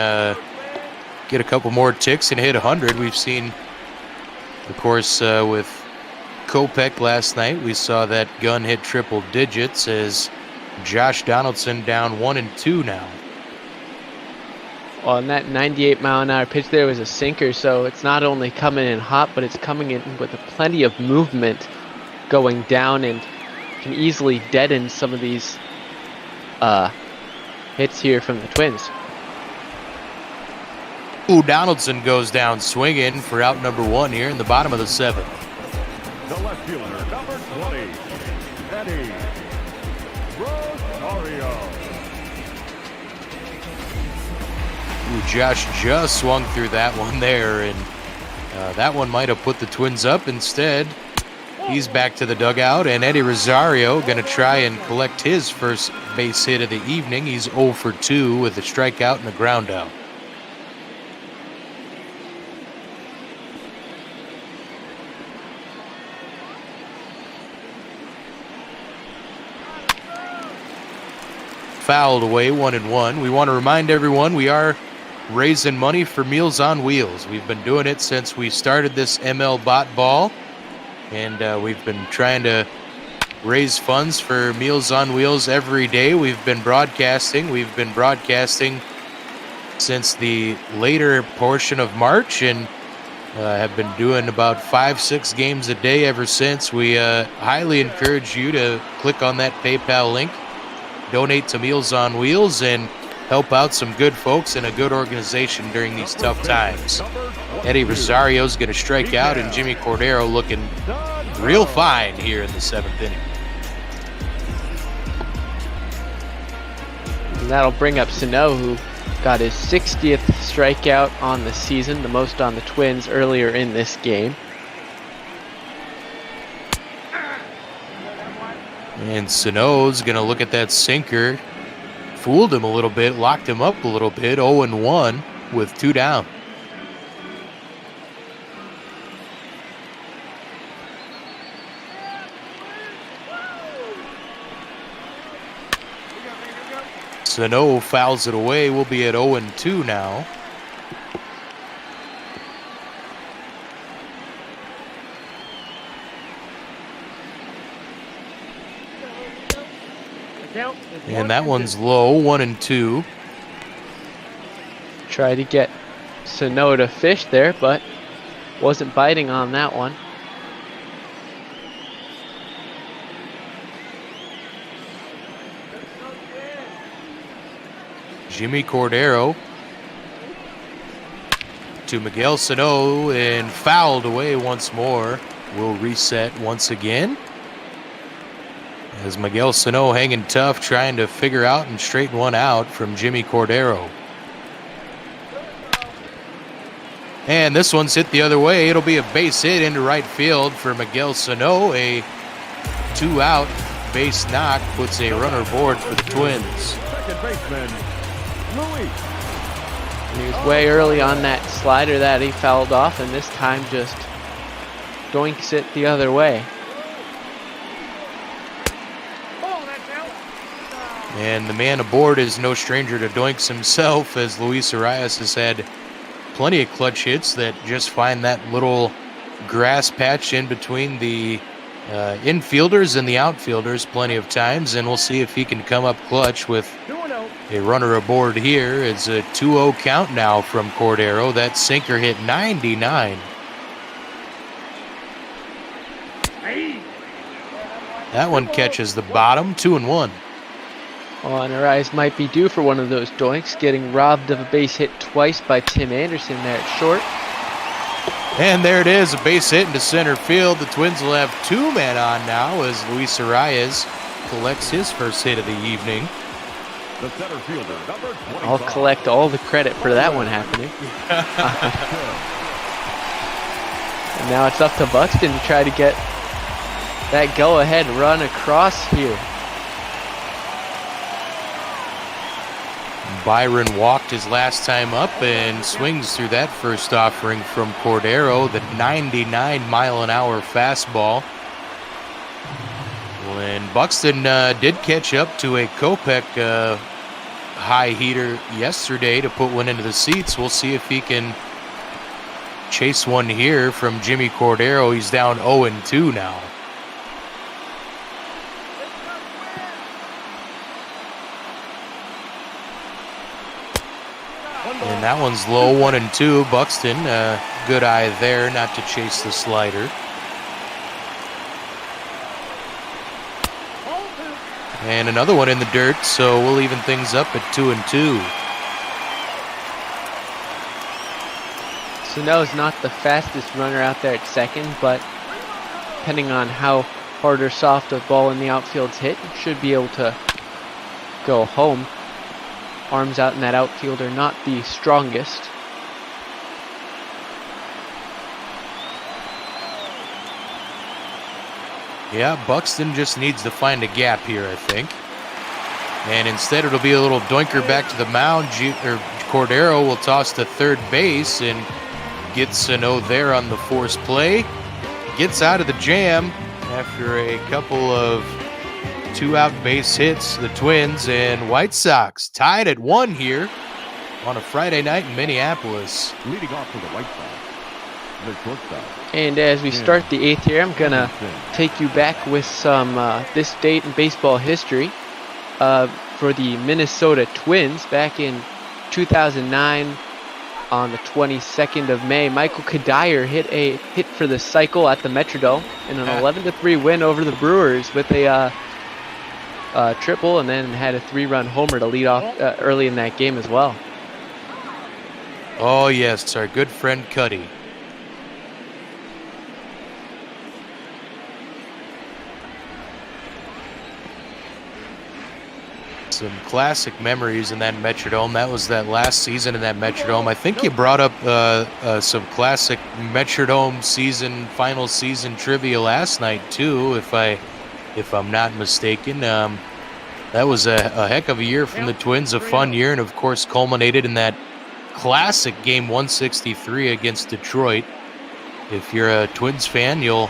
Speaker 13: get a couple more ticks and hit 100. We've seen, of course, with Kopech last night, we saw that gun hit triple digits as Josh Donaldson down 1-2 now.
Speaker 14: On that 98-mile-an-hour pitch there was a sinker, so it's not only coming in hot, but it's coming in with plenty of movement going down and can easily deaden some of these hits here from the Twins.
Speaker 13: Ooh, Donaldson goes down swinging for out number 1 here in the bottom of the 7th.
Speaker 8: The left fielder, number 20, Eddie Rosario.
Speaker 13: Ooh, Josh just swung through that one there, and that one might have put the Twins up. Instead, he's back to the dugout, and Eddie Rosario going to try and collect his first base hit of the evening. He's 0 for 2 with a strikeout and a ground out. Fouled away, 1-1. We want to remind everyone we are raising money for Meals on Wheels. We've been doing it since we started this ML Bot Ball, and we've been trying to raise funds for Meals on Wheels every day. We've been broadcasting. We've been broadcasting since the later portion of March, and have been doing about 5-6 games a day ever since. We highly encourage you to click on that PayPal link, donate to Meals on Wheels, and help out some good folks and a good organization during these tough times. Eddie Rosario's going to strike out, and Jimmy Cordero looking real fine here in the 7th inning.
Speaker 14: And that'll bring up Sano, who got his 60th strikeout on the season, the most on the Twins earlier in this game.
Speaker 13: And Sano's going to look at that sinker. Fooled him a little bit, locked him up a little bit. 0-1 with 2 down. Sano fouls it away. We'll be at 0-2 now. And that one's low, 1-2.
Speaker 14: Try to get Sano to fish there, but wasn't biting on that one.
Speaker 13: Jimmy Cordero to Miguel Sano, and fouled away once more. We'll reset once again, as Miguel Sano hanging tough, trying to figure out and straighten one out from Jimmy Cordero. And this one's hit the other way. It'll be a base hit into right field for Miguel Sano. A 2-out base knock puts a runner aboard for the Twins.
Speaker 8: Second baseman, Louis.
Speaker 14: And he was way early on that slider that he fouled off, and this time just doinks it the other way.
Speaker 13: And the man aboard is no stranger to doinks himself, as Luis Arias has had plenty of clutch hits that just find that little grass patch in between the infielders and the outfielders plenty of times, and we'll see if he can come up clutch with a runner aboard here. It's a 2-0 count now from Cordero. That sinker hit 99. That one catches the bottom, 2-1.
Speaker 14: Oh, and Arias might be due for one of those doinks, getting robbed of a base hit twice by Tim Anderson there at short.
Speaker 13: And there it is, a base hit into center field. The Twins will have 2 men on now as Luis Arias collects his first hit of the evening.
Speaker 8: The center fielder, number 25.
Speaker 14: I'll collect all the credit for that one happening. And now it's up to Buxton to try to get that go-ahead run across here.
Speaker 13: Byron walked his last time up and swings through that first offering from Cordero, the 99-mile-an-hour fastball. And Buxton did catch up to a Kopech high heater yesterday to put one into the seats. We'll see if he can chase one here from Jimmy Cordero. He's down 0-2 now. And that one's low, 1-2. Buxton, good eye there not to chase the slider. And another one in the dirt, so we'll even things up at 2-2.
Speaker 14: Sano's not the fastest runner out there at second, but depending on how hard or soft a ball in the outfield's hit, should be able to go home. arms out in that outfield are not the strongest.
Speaker 13: Yeah, Buxton just needs to find a gap here, I think. And instead it'll be a little doinker back to the mound. Cordero will toss to third base and gets an O there on the force play. Gets out of the jam after a couple of 2-out base hits. The Twins and White Sox tied at 1 here on a Friday night in Minneapolis.
Speaker 8: Leading off for the White Sox, the shortstop.
Speaker 14: And as we start the 8th here, I'm going to take you back with some this date in baseball history. For the Minnesota Twins back in 2009 on the 22nd of May, Michael Kadire hit a hit for the cycle at the Metrodome in an 11-3 win over the Brewers with a triple, and then had a 3-run homer to lead off early in that game as well.
Speaker 13: Oh yes, our good friend Cuddy. Some classic memories in that Metrodome. That was that last season in that Metrodome. I think you brought up some classic Metrodome season, final season trivia last night too, if I'm not mistaken. That was a heck of a year from the Twins, a fun year, and of course culminated in that classic game 163 against Detroit. If you're a Twins fan, you'll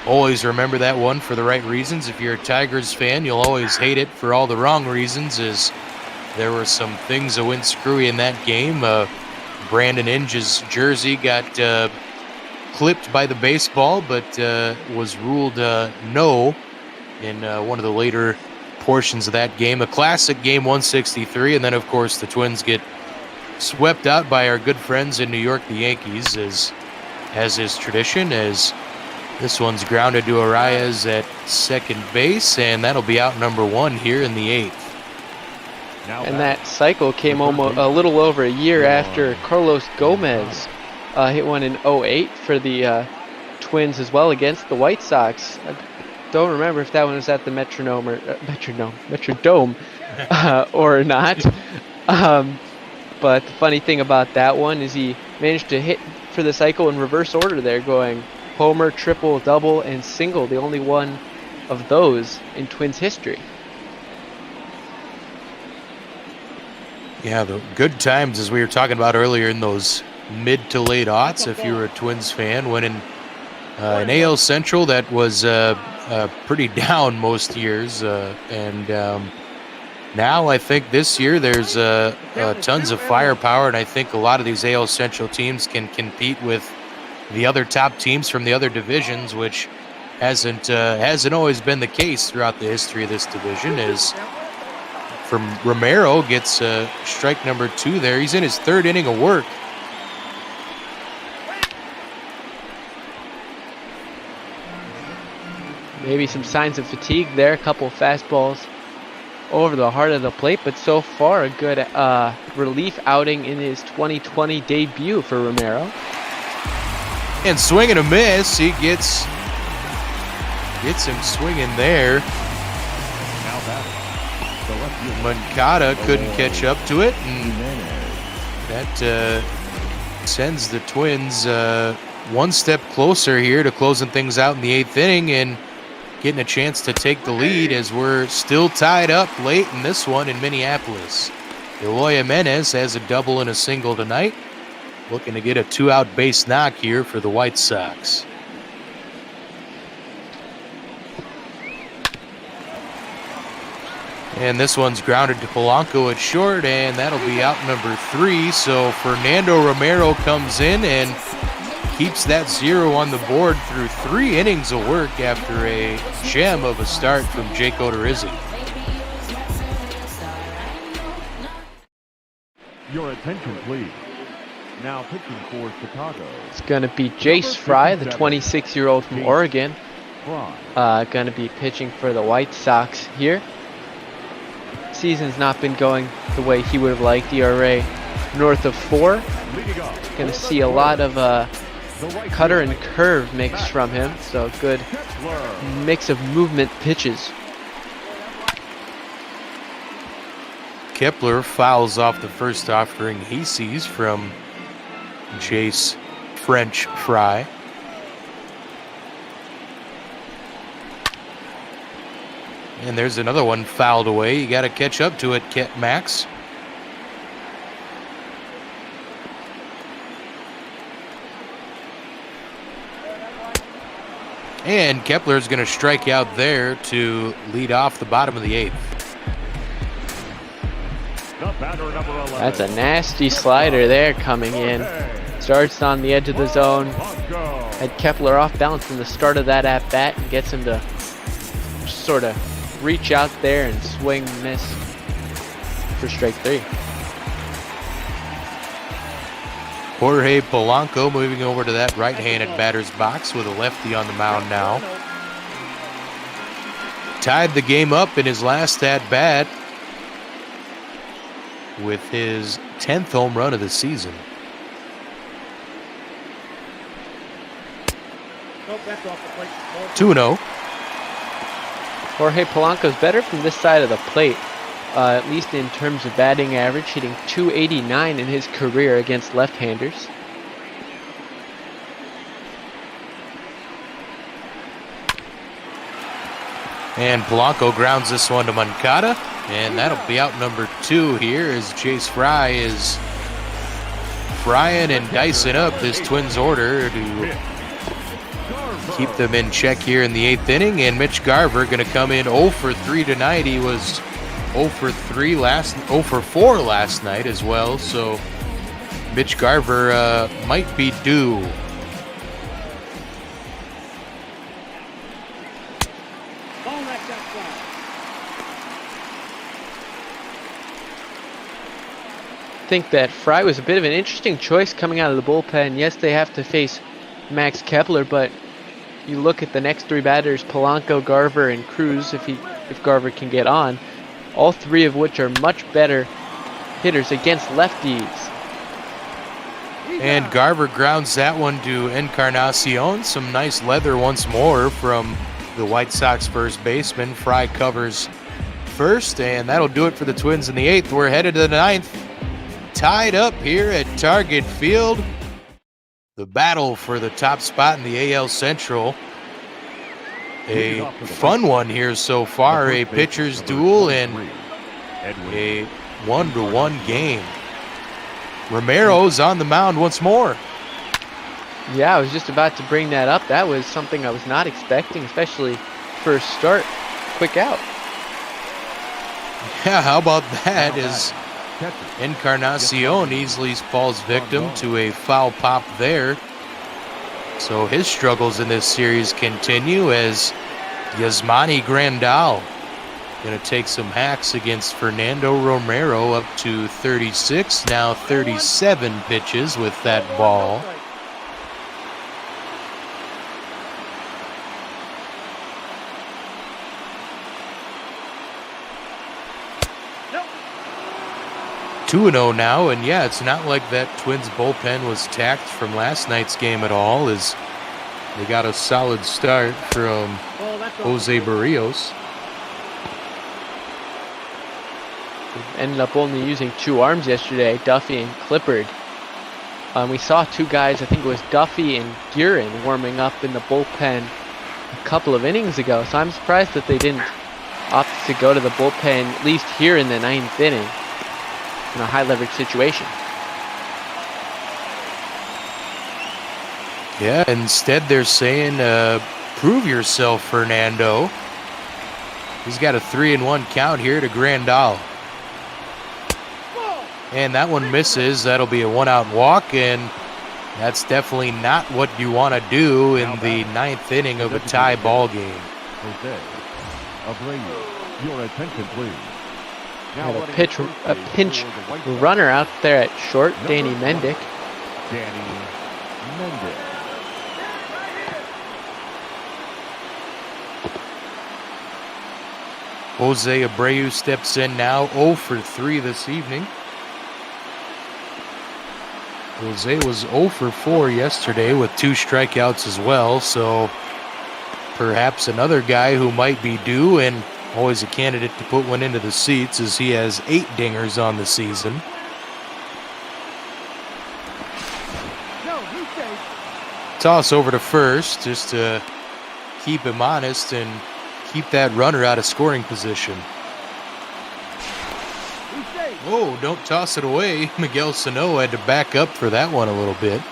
Speaker 13: always remember that one for the right reasons. If you're a Tigers fan, you'll always hate it for all the wrong reasons, as there were some things that went screwy in that game. Brandon Inge's jersey got clipped by the baseball, but was ruled no in one of the later portions of that game. A classic game 163, and then of course the Twins get swept out by our good friends in New York, the Yankees, as is tradition, as this one's grounded to Arias at second base, and that'll be out number 1 here in the 8th.
Speaker 14: And that cycle came almost a little over a year after Carlos Gomez hit one in 08 for the Twins as well against the White Sox. I don't remember if that one was at the Metrodome or not. But the funny thing about that one is he managed to hit for the cycle in reverse order there, going homer, triple, double, and single, the only one of those in Twins history.
Speaker 13: Yeah, the good times, as we were talking about earlier, in those mid to late aughts, if you were a Twins fan, winning an AL Central that was pretty down most years. Now I think this year there's tons of firepower, and I think a lot of these AL Central teams can compete with the other top teams from the other divisions, which hasn't always been the case throughout the history of this division. As from Romero gets strike number 2 there. He's in his 3rd inning of work.
Speaker 14: Maybe some signs of fatigue there. A couple of fastballs over the heart of the plate, but so far a good relief outing in his 2020 debut for Romero.
Speaker 13: And swing and a miss. He gets him swinging there. Moncada couldn't catch up to it, and that sends the Twins one step closer here to closing things out in the 8th inning and getting a chance to take the lead, as we're still tied up late in this one in Minneapolis. Eloy Jimenez has a double and a single tonight, looking to get a 2-out base knock here for the White Sox. And this one's grounded to Polanco at short, and that'll be out number 3. So Fernando Romero comes in and keeps that 0 on the board through 3 innings of work after a gem of a start from Jake Odorizzi.
Speaker 8: Your attention, please. Now pitching for Chicago.
Speaker 14: It's going to be Jace Fry, the 26-year-old from Oregon. Going to be pitching for the White Sox here. Season's not been going the way he would have liked. ERA north of 4. Going to see a lot of cutter and curve mix from him, so good mix of movement pitches.
Speaker 13: Kepler fouls off the first offering he sees from Jace French Fry. And there's another one fouled away. You got to catch up to it, Max. And Kepler's going to strike out there to lead off the bottom of the 8th.
Speaker 14: That's a nasty slider there coming in. Starts on the edge of the zone. Had Kepler off balance from the start of that at bat and gets him to sort of reach out there and swing and miss for strike 3.
Speaker 13: Jorge Polanco moving over to that right-handed batter's box with a lefty on the mound now. Tied the game up in his last at-bat with his 10th home run of the season.
Speaker 7: Nope, that's off the plate.
Speaker 13: 2-0.
Speaker 14: Jorge Polanco's better from this side of the plate, at least in terms of batting average, hitting .289 in his career against left-handers.
Speaker 13: And Polanco grounds this one to Moncada, and that'll be out number 2 here as Jace Fry is frying and dicing up this Twins order to keep them in check here in the 8th inning. And Mitch Garver going to come in 0 for 3 tonight. He was 0 for 4 last night as well. So Mitch Garver might be due.
Speaker 14: I think that Fry was a bit of an interesting choice coming out of the bullpen. Yes, they have to face Max Kepler, but you look at the next 3 batters, Polanco, Garver, and Cruz, if Garver can get on, all 3 of which are much better hitters against lefties.
Speaker 13: And Garver grounds that one to Encarnacion. Some nice leather once more from the White Sox first baseman. Fry covers first, and that'll do it for the Twins in the 8th. We're headed to the 9th. Tied up here at Target Field. The battle for the top spot in the AL Central. A fun one here so far. A pitcher's duel and a 1-1 game. Romero's on the mound once more.
Speaker 14: Yeah, I was just about to bring that up. That was something I was not expecting, especially first start. Quick out.
Speaker 13: Yeah, how about that? As Encarnacion easily falls victim to a foul pop there. So his struggles in this series continue as Yasmani Grandal going to take some hacks against Fernando Romero, up to 36, now 37 pitches with that ball.
Speaker 7: Nope.
Speaker 13: 2-0 now, and yeah, it's not like that Twins bullpen was taxed from last night's game at all, as they got a solid start from Jose Barrios.
Speaker 14: Ended up only using 2 arms yesterday, Duffy and Clippard. We saw 2 guys, I think it was Duffy and Guerin, warming up in the bullpen a couple of innings ago. So I'm surprised that they didn't opt to go to the bullpen, at least here in the 9th inning, in a high leverage situation.
Speaker 13: Yeah, instead they're saying, prove yourself, Fernando. He's got a 3-1 count here to Grandal. And that one misses. That'll be a 1-out walk, and that's definitely not what you want to do in the 9th inning of a tie ball game.
Speaker 8: Your attention, please.
Speaker 14: Had a pinch runner out there at short, Danny Mendick.
Speaker 8: Danny Mendick.
Speaker 13: Jose Abreu steps in now, 0 for 3 this evening. Jose was 0 for 4 yesterday with 2 strikeouts as well, so perhaps another guy who might be due. And always a candidate to put one into the seats as he has 8 dingers on the season. Toss over to first just to keep him honest and keep that runner out of scoring position. Oh, don't toss it away. Miguel Sano had to back up for that one a little bit.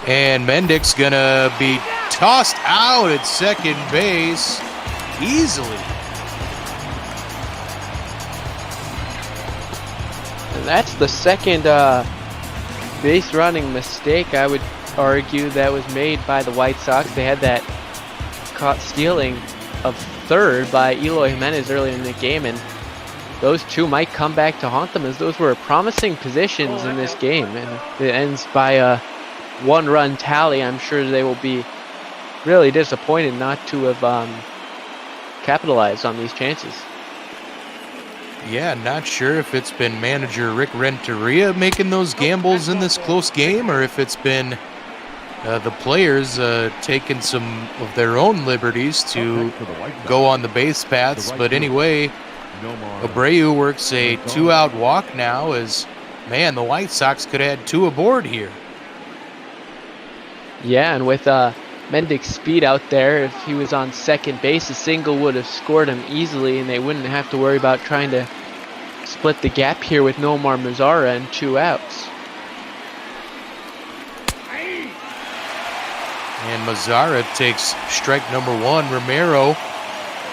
Speaker 13: And Mendick's gonna be tossed out at second base easily.
Speaker 14: And that's the second base running mistake, I would argue, that was made by the White Sox. They had that caught stealing of third by Eloy Jimenez earlier in the game, and those two might come back to haunt them, as those were promising positions in this game. And it ends by a 1-run tally. I'm sure they will be really disappointed not to have capitalized on these chances.
Speaker 13: Yeah, not sure if it's been manager Rick Renteria making those gambles in this close game, or if it's been the players taking some of their own liberties to go on the base paths. But anyway, Abreu works a 2-out walk now, as, man, the White Sox could have had 2 aboard here.
Speaker 14: Yeah, and with Mendick's speed out there, if he was on second base, a single would have scored him easily, and they wouldn't have to worry about trying to split the gap here with Nomar Mazara and 2 outs.
Speaker 13: And Mazara takes strike number 1. Romero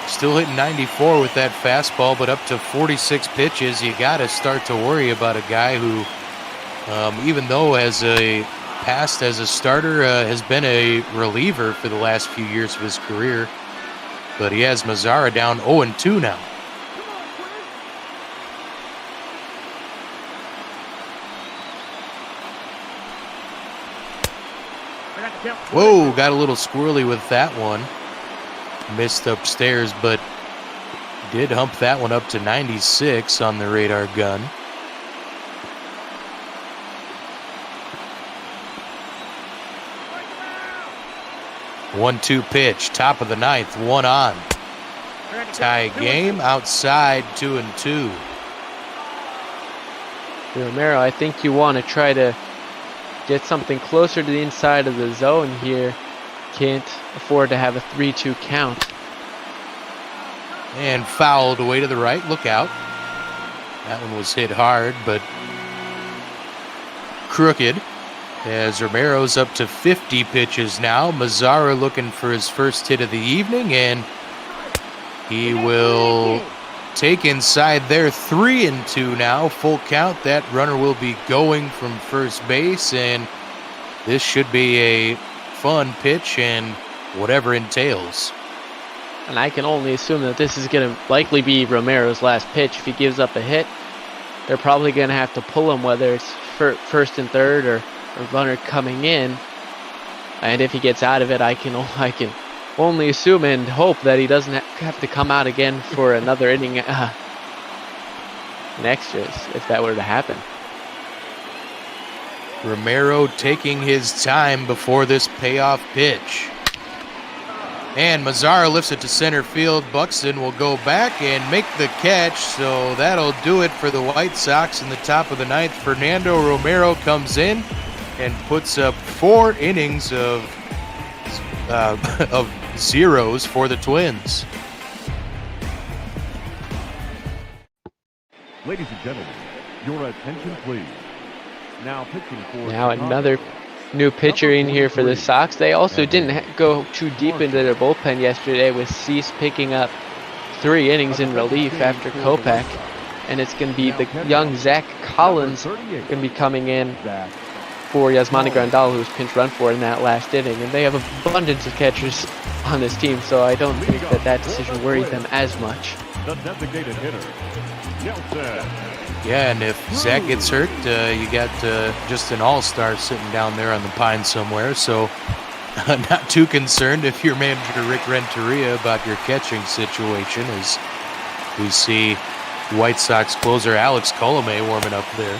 Speaker 13: still hitting 94 with that fastball, but up to 46 pitches. You got to start to worry about a guy who, even though has a past as a starter, has been a reliever for the last few years of his career. But he has Mazara down 0-2 now. Whoa, got a little squirrely with that one. Missed upstairs, but did hump that one up to 96 on the radar gun. One-two pitch, top of the 9th, 1 on. Tie game, outside, 2-2.
Speaker 14: Romero, I think you want to try to get something closer to the inside of the zone here. Can't afford to have a 3-2 count.
Speaker 13: And fouled away to the right. Look out. That one was hit hard, but crooked. As Romero's up to 50 pitches now. Mazara looking for his first hit of the evening, and he will take inside there. 3-2 now. Full count. That runner will be going from first base, and this should be a fun pitch and whatever entails.
Speaker 14: And I can only assume that this is going to likely be Romero's last pitch. If he gives up a hit, they're probably going to have to pull him, whether it's first and third or runner coming in. And if he gets out of it, I can only assume and hope that he doesn't have to come out again for another inning next year, if that were to happen.
Speaker 13: Romero taking his time before this payoff pitch. And Mazara lifts it to center field. Buxton will go back and make the catch, so that'll do it for the White Sox in the top of the 9th. Fernando Romero comes in and puts up 4 innings of zeros for the Twins.
Speaker 8: Ladies and gentlemen, your attention please. Now pitching for
Speaker 14: Now another new pitcher in here for the Sox. They also didn't go too deep into their bullpen yesterday, with Cease picking up 3 innings in relief after Kopech. And it's going to be the young Zach Collins going to be coming in for Yasmani Grandal, who was pinch run for in that last inning. And they have abundance of catchers on this team, so I don't think that decision worried them as much.
Speaker 8: The designated hitter, Nelson.
Speaker 13: Yeah, and if Zach gets hurt, you got just an all-star sitting down there on the pine somewhere. So not too concerned if you're manager Rick Renteria about your catching situation, as we see White Sox closer Alex Colomé warming up there.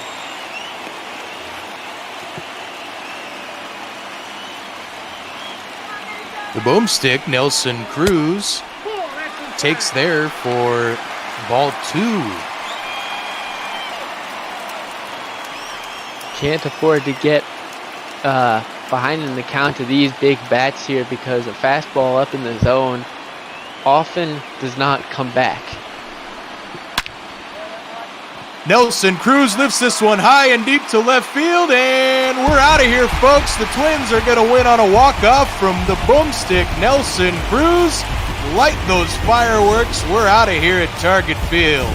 Speaker 13: The boomstick, Nelson Cruz, takes there for ball 2.
Speaker 14: Can't afford to get behind in the count of these big bats here because a fastball up in the zone often does not come back.
Speaker 13: Nelson Cruz lifts this one high and deep to left field, and we're out of here, folks. The Twins are going to win on a walk-off from the boomstick, Nelson Cruz. Light those fireworks. We're out of here at Target Field.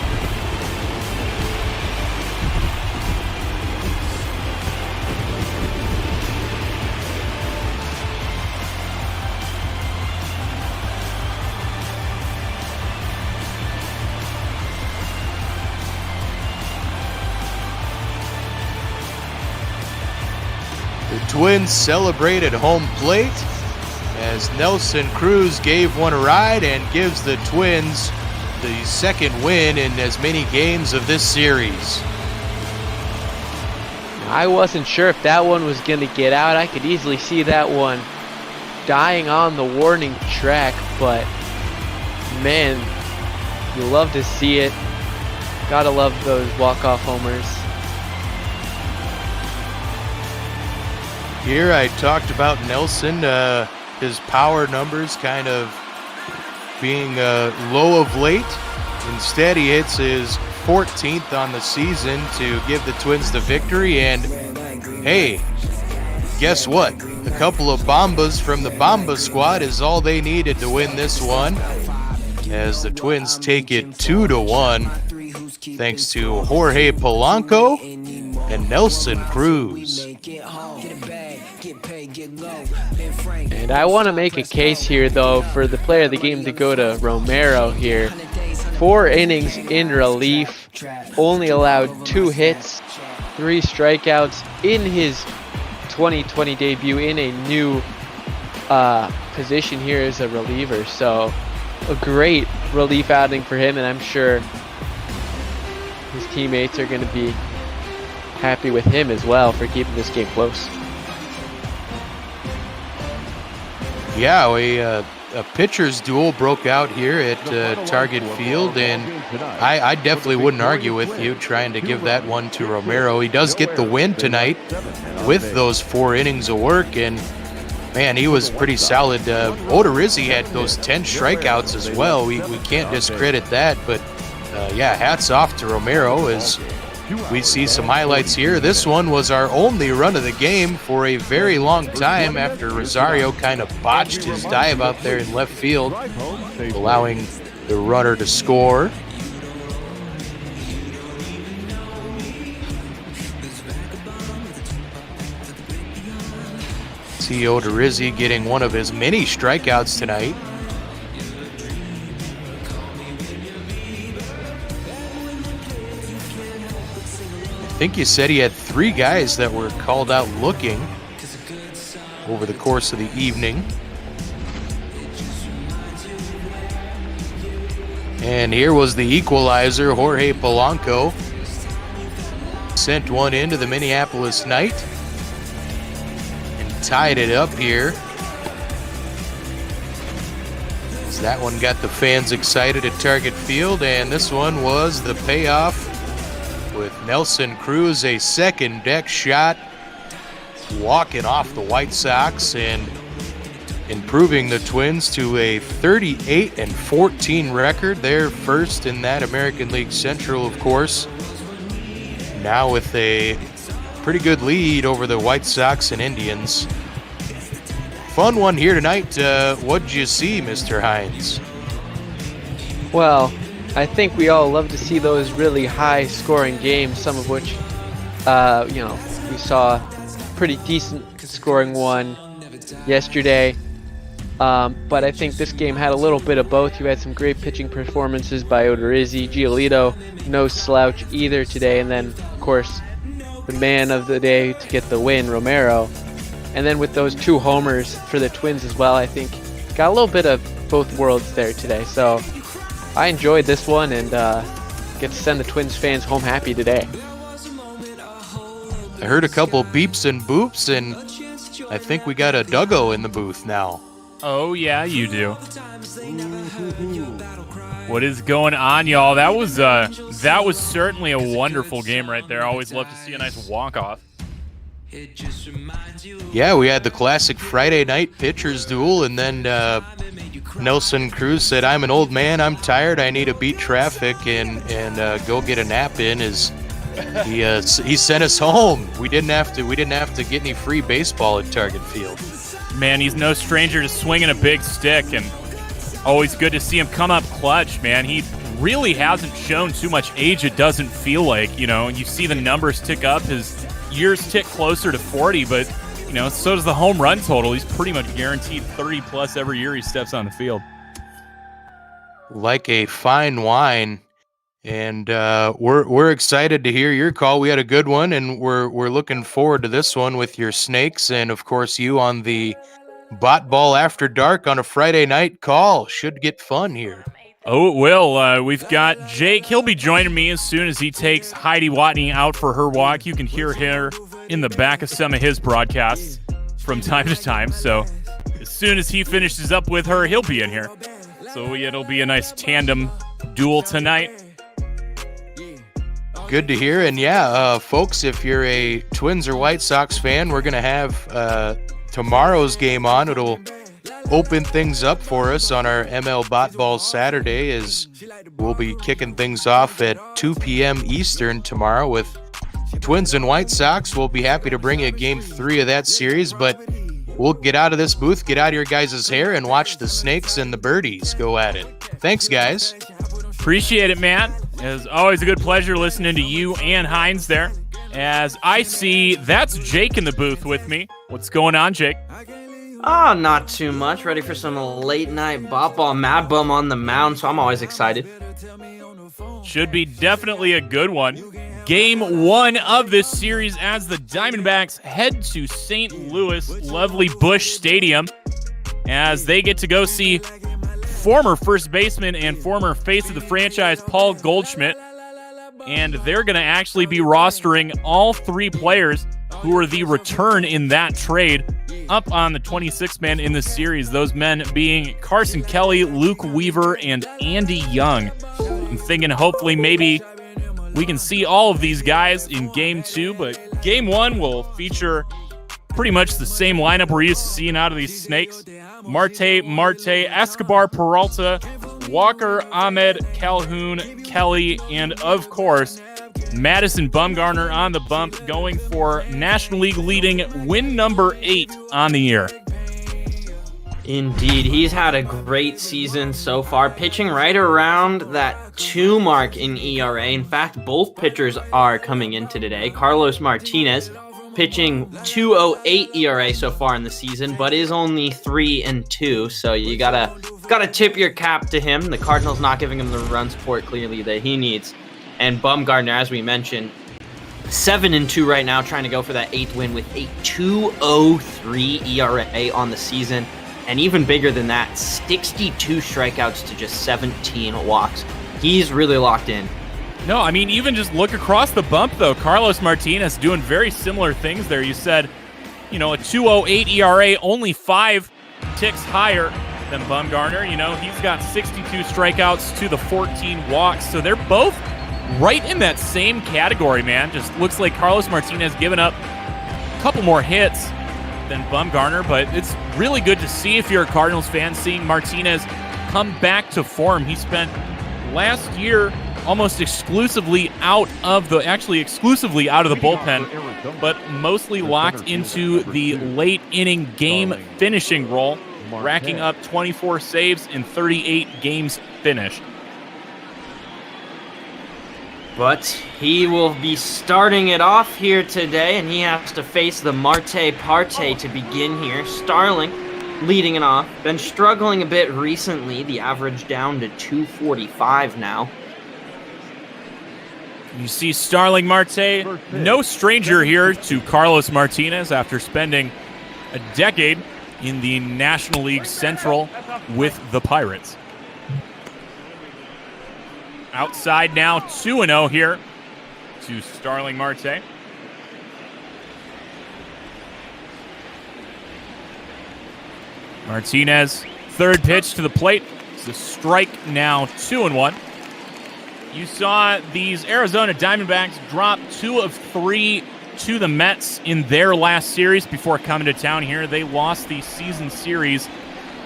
Speaker 13: The Twins celebrate at home plate as Nelson Cruz gave one a ride and gives the Twins the second win in as many games of this series.
Speaker 14: I wasn't sure if that one was going to get out. I could easily see that one dying on the warning track, but man, you love to see it. Gotta love those walk-off homers.
Speaker 13: Here I talked about Nelson, his power numbers kind of being low of late. Instead, he hits his 14th on the season to give the Twins the victory. And hey, guess what? A couple of bombas from the Bomba squad is all they needed to win this one, as the Twins take it 2-1 thanks to Jorge Polanco and Nelson Cruz.
Speaker 14: And I want to make a case here, though, for the player of the game to go to Romero here. 4 innings in relief, only allowed 2 hits, 3 strikeouts in his 2020 debut in a new position here as a reliever. So a great relief outing for him, and I'm sure his teammates are going to be happy with him as well for keeping this game close.
Speaker 13: Yeah, a pitcher's duel broke out here at Target Field, and I definitely wouldn't argue with you trying to give that one to Romero. He does get the win tonight with those 4 innings of work, and man, he was pretty solid. Odorizzi had those 10 strikeouts as well. We can't discredit that, but yeah, hats off to Romero as we see some highlights here. This one was our only run of the game for a very long time after Rosario kind of botched his dive out there in left field, allowing the runner to score. See Odorizzi getting one of his many strikeouts tonight. I think you said he had 3 guys that were called out looking over the course of the evening. And here was the equalizer. Jorge Polanco sent one into the Minneapolis Knight and tied it up here. As that one got the fans excited at Target Field, and this one was the payoff with Nelson Cruz, a second deck shot, walking off the White Sox and improving the Twins to a 38-14 record. They're first in that American League Central, of course. Now with a pretty good lead over the White Sox and Indians. Fun one here tonight. What'd you see, Mr. Hines?
Speaker 14: Well, I think we all love to see those really high-scoring games, some of which, we saw pretty decent scoring one yesterday. But I think this game had a little bit of both. You had some great pitching performances by Odorizzi. Giolito, no slouch either today. And then, of course, the man of the day to get the win, Romero. And then with those 2 homers for the Twins as well, I think got a little bit of both worlds there today. So I enjoyed this one and get to send the Twins fans home happy today.
Speaker 13: I heard a couple beeps and boops, and I think we got a Duggo in the booth now.
Speaker 15: Oh, yeah, you do. What is going on, y'all? That was certainly a wonderful game right there. Always love to see a nice walk-off.
Speaker 13: Yeah, we had the classic Friday night pitchers duel, and then Nelson Cruz said, "I'm an old man. I'm tired. I need to beat traffic and go get a nap in." He sent us home. We didn't have to get any free baseball at Target Field.
Speaker 15: Man, he's no stranger to swinging a big stick, and always good to see him come up clutch, man. He really hasn't shown too much age, it doesn't feel like. You see the numbers tick up. His years tick closer to 40, but, so does the home run total. He's pretty much guaranteed 30-plus every year he steps on the field.
Speaker 13: Like a fine wine. And we're excited to hear your call. We had a good one, and we're looking forward to this one with your Snakes, and of course you on the Bot Ball After Dark on a Friday night call. Should get fun here.
Speaker 15: Oh, it will. We've got Jake. He'll be joining me as soon as he takes Heidi Watney out for her walk. You can hear her in the back of some of his broadcasts from time to time. So as soon as he finishes up with her, he'll be in here. So it'll be a nice tandem duel tonight.
Speaker 13: Good to hear. And yeah, folks, if you're a Twins or White Sox fan, we're going to have tomorrow's game on. It'll open things up for us on our ML Bot Ball Saturday, as we'll be kicking things off at 2 p.m. Eastern tomorrow with Twins and White Sox. We'll be happy to bring you game 3 of that series, but we'll get out of this booth, get out of your guys' hair, and watch the Snakes and the Birdies go at it. Thanks, guys.
Speaker 15: Appreciate it, man. It's always a good pleasure listening to you and Hines there. As I see, that's Jake in the booth with me. What's going on, Jake?
Speaker 16: Not too much. Ready for some late night bop ball, Mad Bum on the mound, so I'm always excited.
Speaker 15: Should be definitely a good one. Game 1 of this series as the Diamondbacks head to St. Louis, lovely Busch Stadium, as they get to go see former first baseman and former face of the franchise, Paul Goldschmidt. And they're going to actually be rostering all 3 players who are the return in that trade up on the 26th man in the series. Those men being Carson Kelly, Luke Weaver, and Andy Young. I'm thinking hopefully maybe we can see all of these guys in Game 2, but Game 1 will feature pretty much the same lineup we're used to seeing out of these Snakes. Marte, Escobar, Peralta, Walker, Ahmed, Calhoun, Kelly, and of course, Madison Bumgarner on the bump, going for National League leading win number 8 on the year.
Speaker 16: Indeed, he's had a great season so far, pitching right around that 2 mark in ERA. In fact, both pitchers are coming into today. Carlos Martinez pitching 2.08 ERA so far in the season, but is only 3-2. So you gotta tip your cap to him. The Cardinals not giving him the run support clearly that he needs. And Bumgarner, as we mentioned, 7-2 right now, trying to go for that 8th win with a 2.03 ERA on the season. And even bigger than that, 62 strikeouts to just 17 walks. He's really locked in.
Speaker 15: No, I mean, even just look across the bump, though. Carlos Martinez doing very similar things there. You said, a 2.08 ERA, only 5 ticks higher than Bumgarner. He's got 62 strikeouts to the 14 walks. So they're both right in that same category, man. Just looks like Carlos Martinez giving up a couple more hits than Bumgarner, but it's really good to see, if you're a Cardinals fan, seeing Martinez come back to form. He spent last year almost exclusively out of the bullpen, but mostly locked into the late inning game finishing role, racking up 24 saves in 38 games finished.
Speaker 16: But he will be starting it off here today, and he has to face the Marte Parte to begin here. Starling leading it off. Been struggling a bit recently. The average down to 245 now.
Speaker 15: You see Starling Marte, no stranger here to Carlos Martinez after spending a decade in the National League Central with the Pirates. Outside now, 2-0 here to Starling Marte. Martinez, third pitch to the plate. It's a strike now, 2-1. You saw these Arizona Diamondbacks drop 2 of 3 to the Mets in their last series before coming to town here. They lost the season series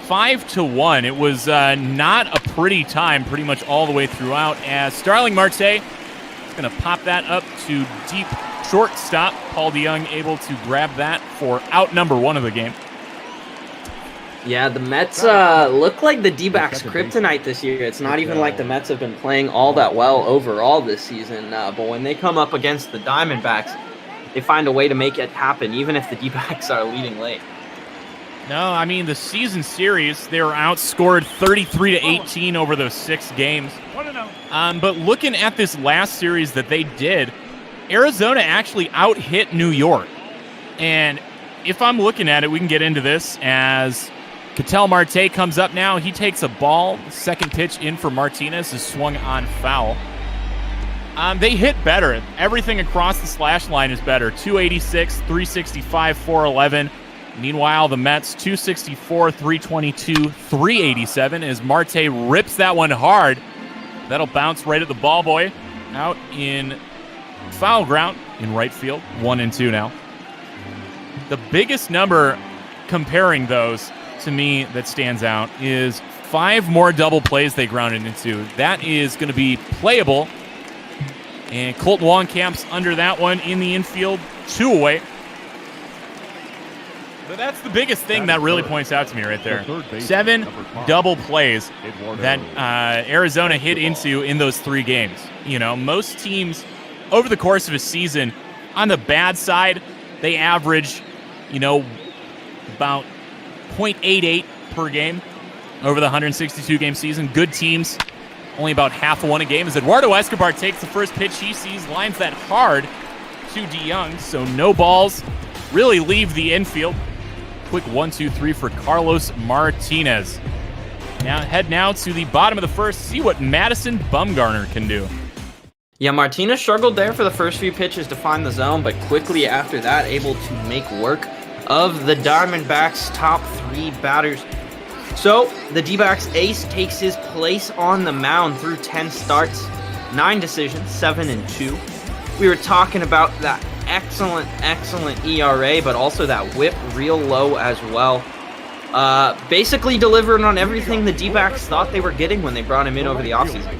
Speaker 15: 5-1. It was not a pretty time pretty much all the way throughout, as Starling Marte is going to pop that up to deep shortstop. Paul DeYoung able to grab that for out number 1 of the game.
Speaker 16: Yeah, the Mets look like the D-backs kryptonite this year. It's not even like the Mets have been playing all that well overall this season, but when they come up against the Diamondbacks, they find a way to make it happen, even if the D-backs are leading late.
Speaker 15: No, I mean, the season series, they were outscored 33-18 over those 6 games. But looking at this last series that they did, Arizona actually out-hit New York. And if I'm looking at it, we can get into this as Ketel Marte comes up now. He takes a ball. Second pitch in for Martinez is swung on foul. They hit better. Everything across the slash line is better. 286, 365, 411. Meanwhile, the Mets, 264, 322, 387 as Marte rips that one hard. That'll bounce right at the ball boy. Out in foul ground in right field. 1-2 now. The biggest number comparing those to me that stands out is 5 more double plays they grounded into. That is going to be playable. And Colton Wong camps under that one in the infield. 2 away. But that's the biggest thing that really points out to me right there. 7 double plays that Arizona hit into in those 3 games. You know, most teams over the course of a season, on the bad side, they average, you know, about 0.88 per game over the 162-game season. Good teams, only about half a one a game. As Eduardo Escobar takes the first pitch he sees, lines that hard to DeYoung, so no balls really leave the infield. Quick 1-2-3 for Carlos Martinez. Now head to the bottom of the first, see what Madison Bumgarner can do.
Speaker 16: Yeah, Martinez struggled there for the first few pitches to find the zone, but quickly after that, able to make work of the Diamondbacks' top 3 batters. So, the D-backs ace takes his place on the mound through 10 starts, 9 decisions, 7-2. We were talking about that excellent ERA, but also that whip real low as well. Basically delivering on everything the D-backs thought they were getting when they brought him in over the offseason.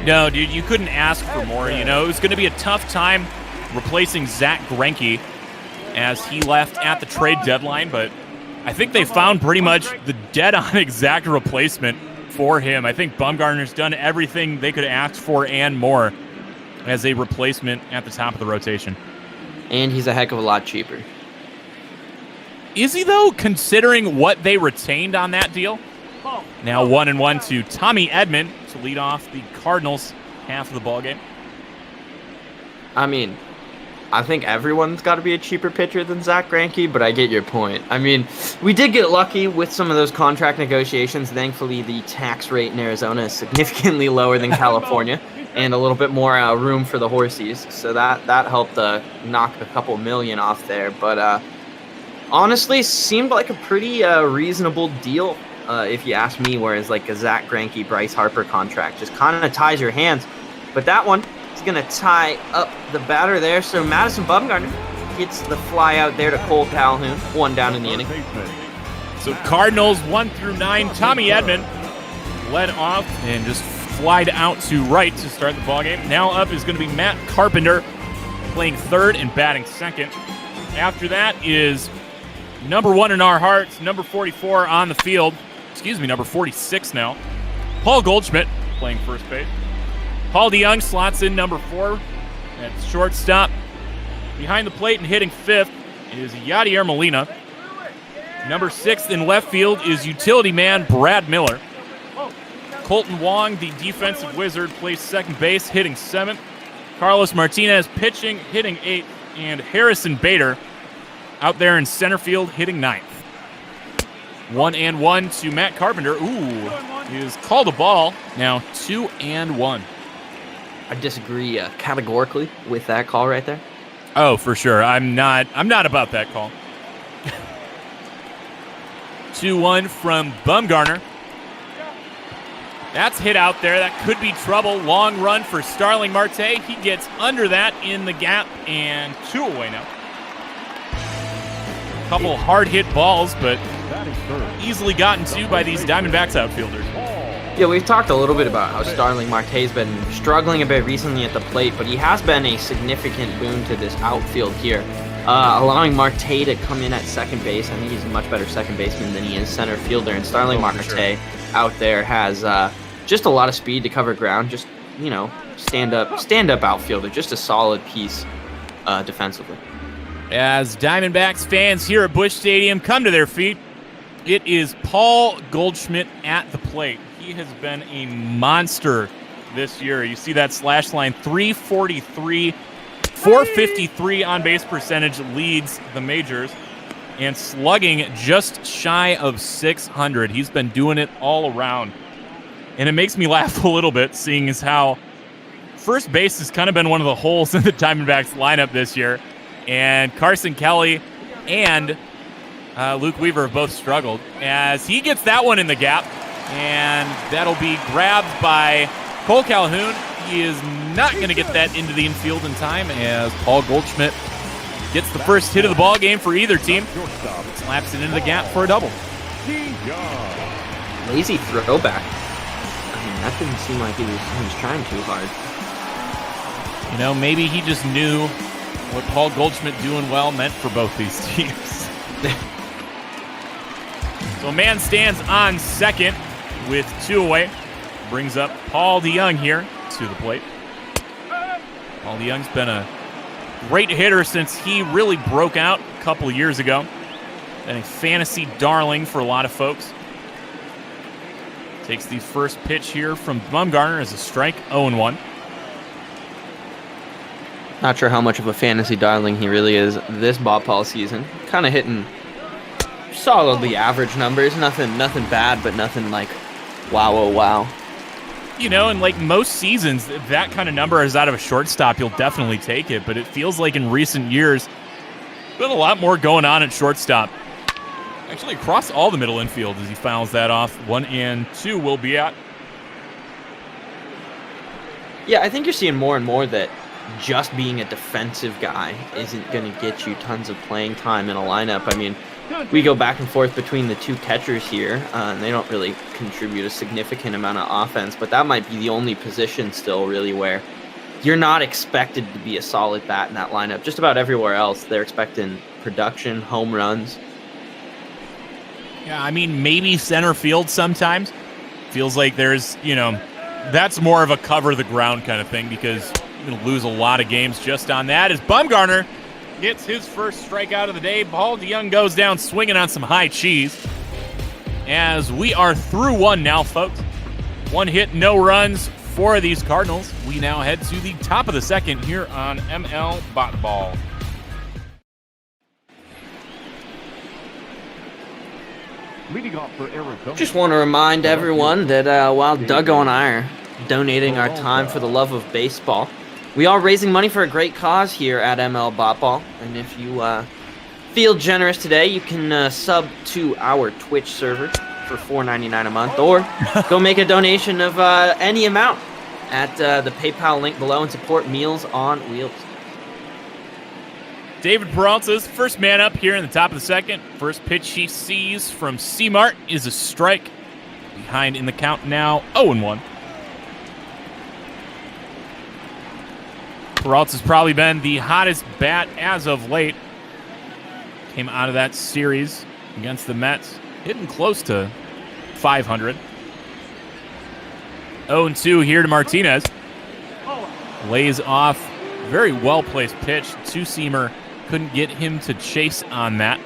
Speaker 15: No, dude, you couldn't ask for more. You know, it was going to be a tough time replacing Zach Greinke as he left at the trade deadline, but I think they found pretty much the dead-on exact replacement for him. I think Bumgarner's done everything they could ask for and more as a replacement at the top of the rotation.
Speaker 16: And he's a heck of a lot cheaper.
Speaker 15: Is he, though, considering what they retained on that deal? Now 1-1 to Tommy Edman to lead off the Cardinals half of the ballgame.
Speaker 16: I mean, I think everyone's got to be a cheaper pitcher than Zach Greinke, but I get your point. I mean, we did get lucky with some of those contract negotiations. Thankfully, the tax rate in Arizona is significantly lower than California and a little bit more room for the horsies. So that helped knock a couple million off there. But honestly, seemed like a pretty reasonable deal, if you ask me, whereas like a Zach Greinke, Bryce Harper contract just kind of ties your hands. But that one is going to tie up the batter there. So Madison Bumgarner gets the fly out there to Cole Calhoun, 1 down in the inning.
Speaker 15: So Cardinals 1 through 9. Tommy Edman led off and just flied out to right to start the ballgame. Now up is going to be Matt Carpenter playing third and batting second. After that is number 1 in our hearts, number 44 on the field. Excuse me, number 46 now. Paul Goldschmidt playing first base. Paul DeYoung slots in number 4 at shortstop. Behind the plate and hitting fifth is Yadier Molina. Number 6 in left field is utility man Brad Miller. Colton Wong, the defensive wizard, plays second base, hitting 7th. Carlos Martinez pitching, hitting 8th. And Harrison Bader out there in center field, hitting 9th. 1-1 to Matt Carpenter. Ooh, he has called a ball. Now 2-1.
Speaker 16: I disagree categorically with that call right there.
Speaker 15: Oh, for sure. I'm not about that call. 2-1 from Bumgarner. That's hit out there. That could be trouble. Long run for Starling Marte. He gets under that in the gap, and 2 away now. Couple hard hit balls, but easily gotten to by these Diamondbacks outfielders.
Speaker 16: Yeah, we've talked a little bit about how Starling Marte's been struggling a bit recently at the plate, but he has been a significant boon to this outfield here, allowing Marte to come in at second base. I think he's a much better second baseman than he is center fielder, and Starling Marte out there has just a lot of speed to cover ground, just, you know, stand up outfielder, just a solid piece defensively.
Speaker 15: As Diamondbacks fans here at Busch Stadium come to their feet, it is Paul Goldschmidt at the plate. He has been a monster this year. You see that slash line, 343, 453 on base percentage leads the majors, and slugging just shy of 600. He's been doing it all around. And it makes me laugh a little bit, seeing as how first base has kind of been one of the holes in the Diamondbacks lineup this year. And Carson Kelly and Luke Weaver have both struggled, as he gets that one in the gap, and that'll be grabbed by Cole Calhoun. He is not going to get that into the infield in time, as Paul Goldschmidt gets the first hit of the ball game for either team. Slaps it into the gap for a double.
Speaker 16: Lazy throwback. I mean, that didn't seem like he was trying too hard.
Speaker 15: You know, maybe he just knew what Paul Goldschmidt doing well meant for both these teams. So a man stands on second with 2 away. Brings up Paul DeYoung here to the plate. Paul DeYoung's been a great hitter since he really broke out a couple of years ago. Been a fantasy darling for a lot of folks. Takes the first pitch here from Bumgarner as a strike, 0-1.
Speaker 16: Not sure how much of a fantasy darling he really is this ball season. Kind of hitting solidly average numbers. Nothing bad, but nothing like wow, oh wow.
Speaker 15: You know, and like most seasons, if that kind of number is out of a shortstop, you'll definitely take it. But it feels like in recent years, been a lot more going on at shortstop. Actually, across all the middle infield as he fouls that off. 1 and 2 will be at.
Speaker 16: Yeah, I think you're seeing more and more that just being a defensive guy isn't going to get you tons of playing time in a lineup. I mean, we go back and forth between the two catchers here, and they don't really contribute a significant amount of offense, but that might be the only position still really where you're not expected to be a solid bat in that lineup. Just about everywhere else, they're expecting production, home runs.
Speaker 15: Yeah, I mean, maybe center field sometimes. Feels like there's, you know, that's more of a cover the ground kind of thing, because you're going to lose a lot of games just on that. As Bumgarner gets his first strikeout of the day, Paul DeYoung goes down swinging on some high cheese. As we are through 1 now, folks. 1 hit, no runs for these Cardinals. We now head to the top of the second here on ML Bot Ball.
Speaker 8: Leading off for Arizona.
Speaker 16: Just want to remind everyone that while Duggo and I are donating our time for the love of baseball, we are raising money for a great cause here at ML Bot Ball. And if you feel generous today, you can sub to our Twitch server for $4.99 a month, or go make a donation of any amount at the PayPal link below and support Meals on Wheels.
Speaker 15: David Peralta's first man up here in the top of the second. First pitch he sees from C-Mart is a strike. Behind in the count now, 0-1. Peralta's probably been the hottest bat as of late. Came out of that series against the Mets, hitting close to 500. 0-2 here to Martinez. Lays off, very well-placed pitch. Two-seamer, couldn't get him to chase on that.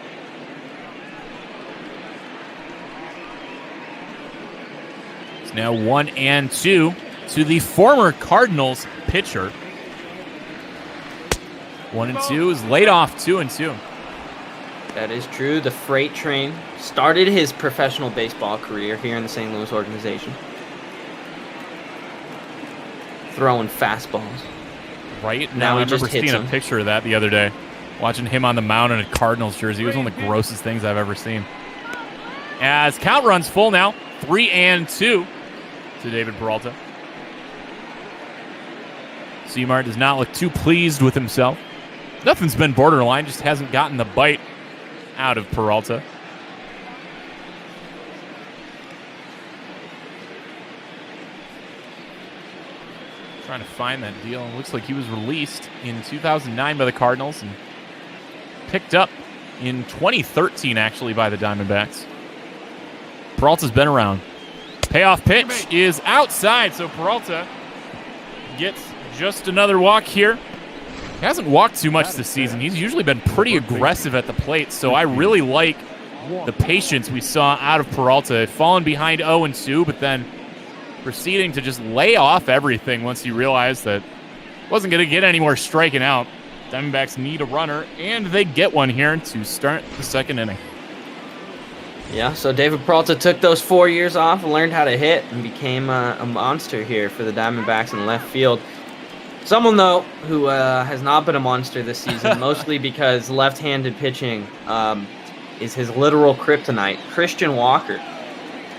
Speaker 15: It's now 1-2 to the former Cardinals pitcher. 1-2 is laid off 2-2.
Speaker 16: That is true. The freight train started his professional baseball career here in the St. Louis organization. Throwing fastballs.
Speaker 15: Right? Now I remember seeing a picture of that the other day. Watching him on the mound in a Cardinals jersey. It was one of the grossest things I've ever seen. As count runs full now, 3-2 to David Peralta. Seamart does not look too pleased with himself. Nothing's been borderline, just hasn't gotten the bite out of Peralta. Trying to find that deal. It looks like he was released in 2009 by the Cardinals and picked up in 2013, actually, by the Diamondbacks. Peralta's been around. Payoff pitch is outside, so Peralta gets just another walk here. He hasn't walked too much this season. He's usually been pretty aggressive at the plate, so I really like the patience we saw out of Peralta. Fallen behind 0-2, but then proceeding to just lay off everything once he realized that wasn't going to get any more striking out. Diamondbacks need a runner, and they get one here to start the second inning.
Speaker 16: Yeah, so David Peralta took those 4 years off, learned how to hit, and became a monster here for the Diamondbacks in left field. Someone, though, who has not been a monster this season, mostly because left-handed pitching is his literal kryptonite. Christian Walker,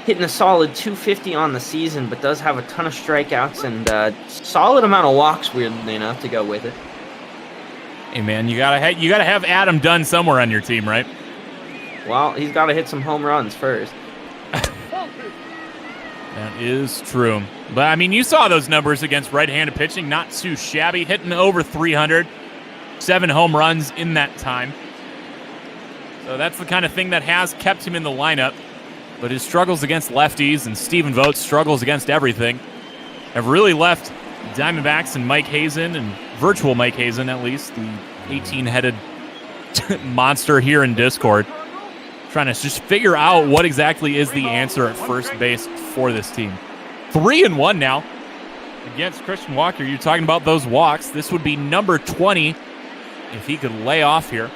Speaker 16: hitting a solid 250 on the season, but does have a ton of strikeouts and a solid amount of walks, weirdly enough, to go with it.
Speaker 15: Hey, man, you gotta have Adam Dunn somewhere on your team, right?
Speaker 16: Well, he's got to hit some home runs first.
Speaker 15: That is true. But, I mean, you saw those numbers against right-handed pitching. Not too shabby. Hitting over 300. 7 home runs in that time. So that's the kind of thing that has kept him in the lineup. But his struggles against lefties and Stephen Vogt's struggles against everything have really left Diamondbacks and Mike Hazen, and virtual Mike Hazen at least, the 18-headed monster here in Discord, trying to just figure out what exactly is the answer at first base for this team. 3-1 now against Christian Walker. You're talking about those walks. This would be number 20 if he could lay off here.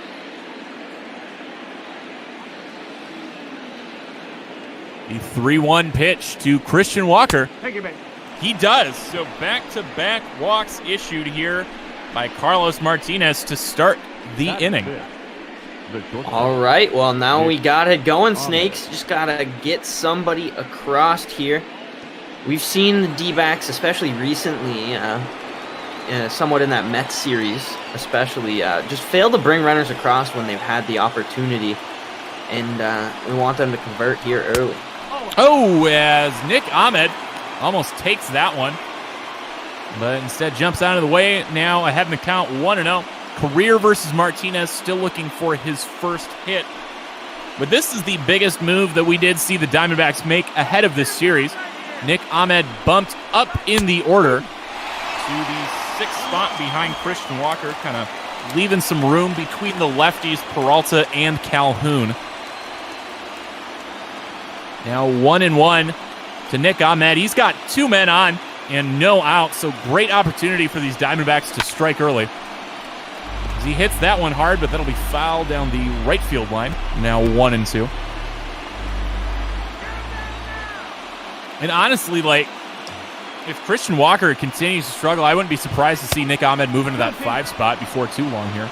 Speaker 15: The 3-1 pitch to Christian Walker. He does. So back-to-back walks issued here by Carlos Martinez to start the inning.
Speaker 16: All right, well, now we got it going, Snakes. Just got to get somebody across here. We've seen the D-backs, especially recently, somewhat in that Mets series, especially, just fail to bring runners across when they've had the opportunity. And we want them to convert here early.
Speaker 15: Oh, as Nick Ahmed almost takes that one, but instead jumps out of the way. Now ahead in the count, 1-0. Career versus Martinez, still looking for his first hit. But this is the biggest move that we did see the Diamondbacks make ahead of this series. Nick Ahmed bumped up in the order to the 6th spot behind Christian Walker, kind of leaving some room between the lefties, Peralta and Calhoun. Now 1-1 to Nick Ahmed. He's got 2 men on and no out, so great opportunity for these Diamondbacks to strike early. He hits that one hard, but that'll be fouled down the right field line. Now 1-2. And honestly, like, if Christian Walker continues to struggle, I wouldn't be surprised to see Nick Ahmed move into that 5 spot before too long here.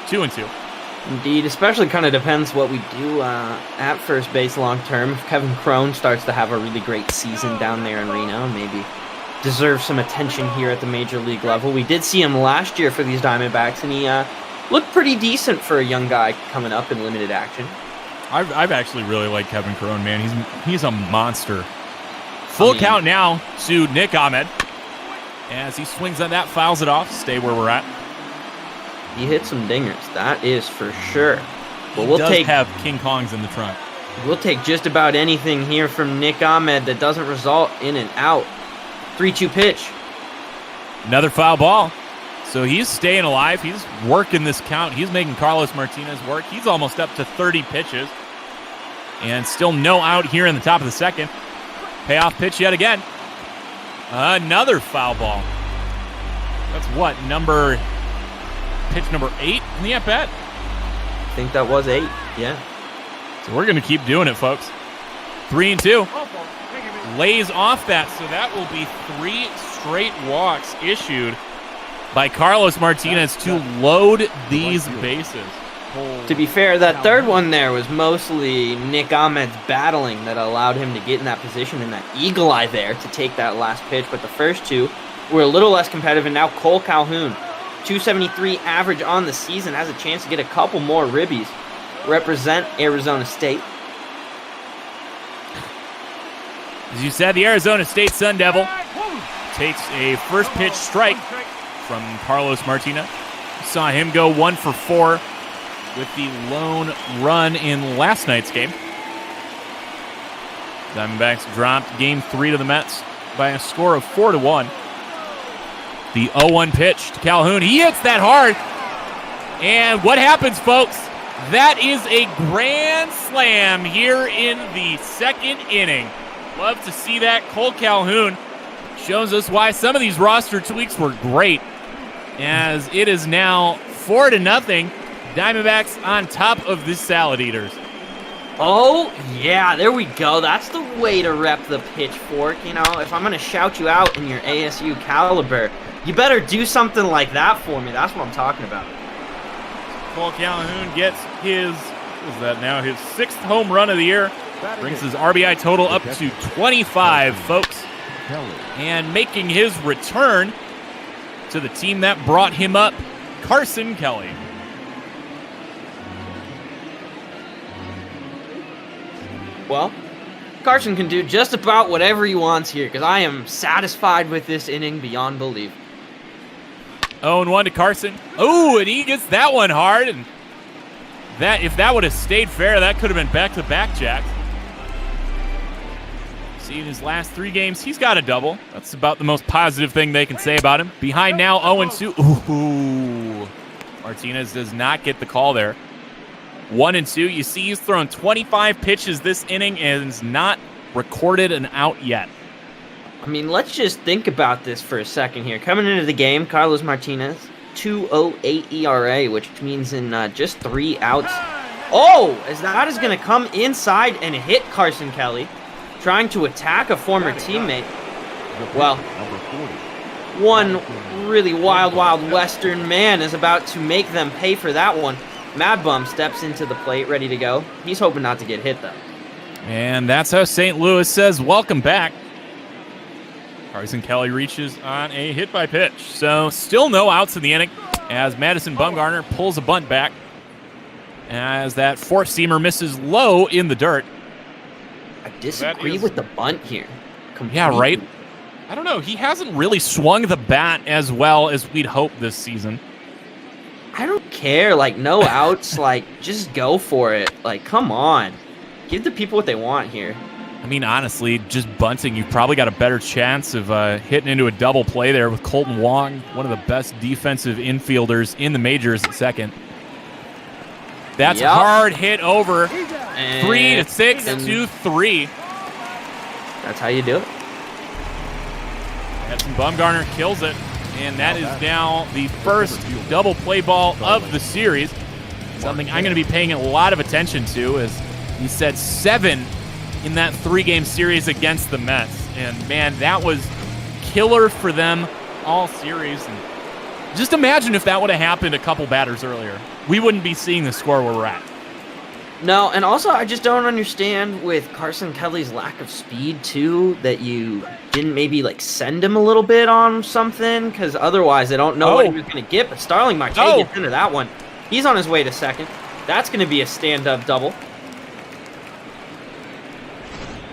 Speaker 15: 2-2.
Speaker 16: Indeed, especially kind of depends what we do at first base long term. If Kevin Crone starts to have a really great season down there in Reno, maybe deserves some attention here at the major league level. We did see him last year for these Diamondbacks, and he looked pretty decent for a young guy coming up in limited action.
Speaker 15: I've actually really liked Kevin Crone, man. He's a monster. Full count now to Nick Ahmed. As he swings on that, fouls it off. Stay where we're at.
Speaker 16: He hit some dingers, that is for sure. But
Speaker 15: we'll have King Kongs in the trunk.
Speaker 16: We'll take just about anything here from Nick Ahmed that doesn't result in an out. 3-2 pitch.
Speaker 15: Another foul ball. So he's staying alive. He's working this count. He's making Carlos Martinez work. He's almost up to 30 pitches. And still no out here in the top of the second. Payoff pitch yet again. Another foul ball. That's what, pitch number 8 in the at-bat?
Speaker 16: I think that was 8, yeah.
Speaker 15: So we're going to keep doing it, folks. 3-2. Lays off that, so that will be 3 straight walks issued by Carlos Martinez to load these bases.
Speaker 16: To be fair, that third one there was mostly Nick Ahmed's battling that allowed him to get in that position and that eagle eye there to take that last pitch. But the first two were a little less competitive, and now Cole Calhoun, 273 average on the season, has a chance to get a couple more ribbies. Represent Arizona State.
Speaker 15: As you said, the Arizona State Sun Devil takes a first pitch strike from Carlos Martinez. Saw him go 1 for 4 with the lone run in last night's game. Diamondbacks dropped Game 3 to the Mets by a score of 4-1. The 0-1 pitch to Calhoun. He hits that hard. And what happens, folks? That is a grand slam here in the second inning. Love to see that. Cole Calhoun shows us why some of these roster tweaks were great, as it is now 4-0. Diamondbacks on top of the Salad Eaters.
Speaker 16: Oh, yeah, there we go. That's the way to rep the pitchfork. You know, if I'm going to shout you out in your ASU caliber, you better do something like that for me. That's what I'm talking about.
Speaker 15: Cole Calhoun gets his, what is that now, his 6th home run of the year. Brings his RBI total up to 25, folks. And making his return to the team that brought him up, Carson Kelly.
Speaker 16: Well, Carson can do just about whatever he wants here, because I am satisfied with this inning beyond belief.
Speaker 15: 0-1 to Carson. Oh, and he gets that one hard. And that, if that would have stayed fair, that could have been back-to-back jacks. See, in his last 3 games, he's got a double. That's about the most positive thing they can say about him. Behind now, 0-2. Ooh. Martinez does not get the call there. 1-2. You see he's thrown 25 pitches this inning and has not recorded an out yet.
Speaker 16: I mean, let's just think about this for a second here. Coming into the game, Carlos Martinez, 2.08 ERA, which means in just 3 outs. Oh, as that is going to come inside and hit Carson Kelly, trying to attack a former teammate. Well, one really wild Western man is about to make them pay for that one. Mad Bum steps into the plate, ready to go. He's hoping not to get hit, though.
Speaker 15: And that's how St. Louis says, welcome back. Carson Kelly reaches on a hit by pitch. So still no outs in the inning as Madison Bumgarner pulls a bunt back as that 4-seamer misses low in the dirt.
Speaker 16: I disagree with the bunt here. Completely.
Speaker 15: Yeah, right? I don't know. He hasn't really swung the bat as well as we'd hope this season.
Speaker 16: I don't care. Like, no outs. Like, just go for it. Like, come on. Give the people what they want here.
Speaker 15: I mean, honestly, just bunting, you've probably got a better chance of hitting into a double play there with Colton Wong, one of the best defensive infielders in the majors at second. That's a hard hit over. 3-6 to 3.
Speaker 16: That's how you do it.
Speaker 15: Madison Bumgarner kills it. And that is now the first double play ball of the series. Something I'm going to be paying a lot of attention to, as he said 7 in that 3-game series against the Mets. And man, that was killer for them all series. And just imagine if that would have happened a couple batters earlier. We wouldn't be seeing the score where we're at.
Speaker 16: No, and also I just don't understand with Carson Kelly's lack of speed too, that you didn't maybe like send him a little bit on something, because otherwise I don't know what he was going to get. But Starling Marte gets into that one. He's on his way to second. That's going to be a stand-up double.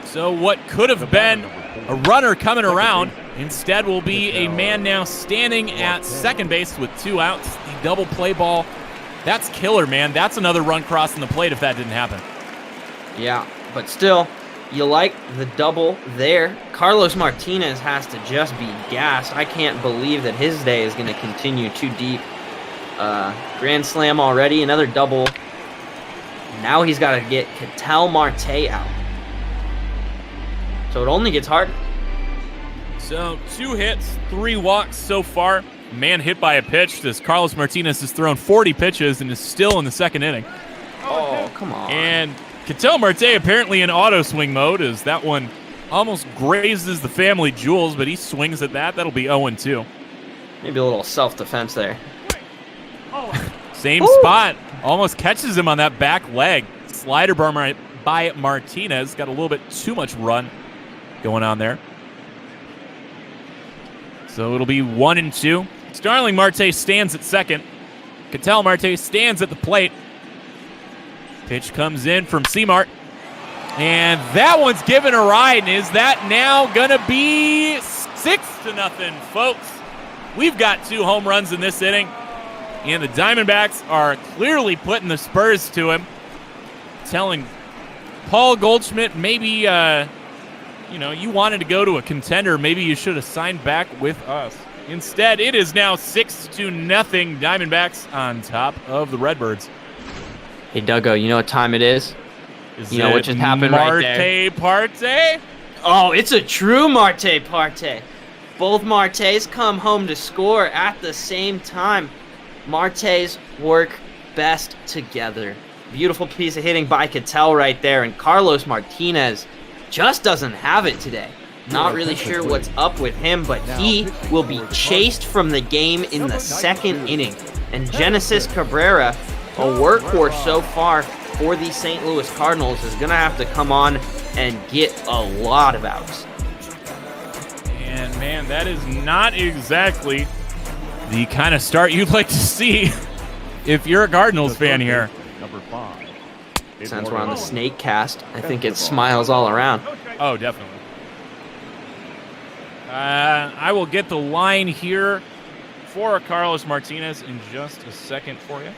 Speaker 15: So what could have been a runner coming around instead will be a man now standing at second base with 2 outs. The double play ball. That's killer, man. That's another run crossing the plate if that didn't happen.
Speaker 16: Yeah, but still, you like the double there. Carlos Martinez has to just be gassed. I can't believe that his day is going to continue too deep. Grand slam already, another double. Now he's got to get Ketel Marte out. So it only gets harder.
Speaker 15: So 2 hits, 3 walks so far. Man hit by a pitch as Carlos Martinez has thrown 40 pitches and is still in the second inning.
Speaker 16: Oh, come on.
Speaker 15: And Ketel Marte apparently in auto swing mode, as that one almost grazes the family jewels, but he swings at that. That'll be 0-2.
Speaker 16: Maybe a little self-defense there.
Speaker 15: Same spot. Almost catches him on that back leg. Slider by Martinez. Got a little bit too much run going on there. So it'll be 1-2. Starling Marte stands at second. Ketel Marte stands at the plate. Pitch comes in from Seamart. And that one's given a ride. And is that now going to be 6-0, folks? We've got 2 home runs in this inning. And the Diamondbacks are clearly putting the spurs to him. Telling Paul Goldschmidt, maybe, you wanted to go to a contender. Maybe you should have signed back with us. Instead, it is now 6-0 Diamondbacks on top of the Redbirds.
Speaker 16: Hey, Duggo, you know what time it is? You know what just happened right there?
Speaker 15: Marte Parte?
Speaker 16: Oh, it's a true Marte Parte. Both Martes come home to score at the same time. Martes work best together. Beautiful piece of hitting by Ketel right there. And Carlos Martinez just doesn't have it today. Not really sure what's up with him, but he will be chased from the game in the second inning. And Genesis Cabrera, a workhorse so far for the St. Louis Cardinals, is going to have to come on and get a lot of outs.
Speaker 15: And, man, that is not exactly the kind of start you'd like to see if you're a Cardinals fan here.
Speaker 8: Number 5.
Speaker 16: Since we're on the snake cast, I think it smiles all around.
Speaker 15: Oh, definitely. I will get the line here for Carlos Martinez in just a second for you.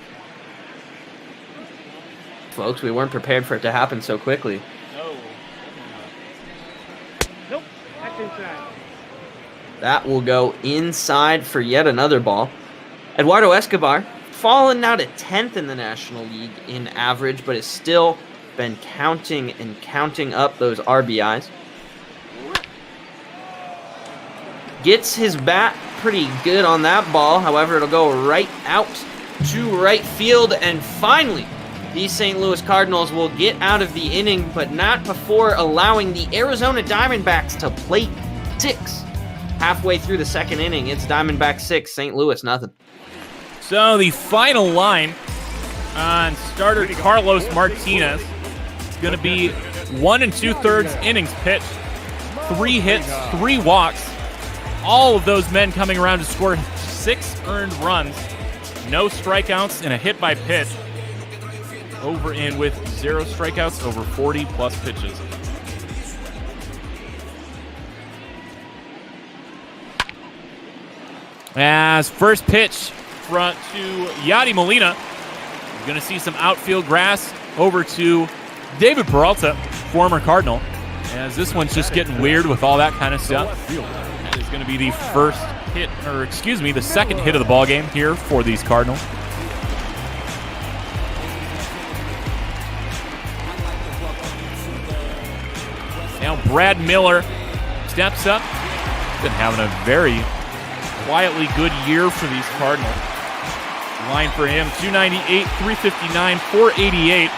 Speaker 16: Folks, we weren't prepared for it to happen so quickly.
Speaker 7: Nope, that's inside.
Speaker 16: That will go inside for yet another ball. Eduardo Escobar, fallen now to 10th in the National League in average, but has still been counting and counting up those RBIs. Gets his bat pretty good on that ball. However, it'll go right out to right field. And finally, the St. Louis Cardinals will get out of the inning, but not before allowing the Arizona Diamondbacks to plate 6. Halfway through the second inning, it's Diamondbacks 6, St. Louis nothing.
Speaker 15: So the final line on starter Carlos Martinez is going to be 1 2/3 innings pitched, 3 hits, 3 walks. All of those men coming around to score 6 earned runs, no strikeouts, and a hit by pitch. Over in with 0 strikeouts, over 40 plus pitches. As first pitch front to Yadi Molina. You're going to see some outfield grass over to David Peralta, former Cardinal. As this one's just getting weird with all that kind of stuff. That is going to be the first hit, or excuse me, the second hit of the ball game here for these Cardinals. Now Brad Miller steps up. Been having a very quietly good year for these Cardinals. Line for him, 298, 359, 488.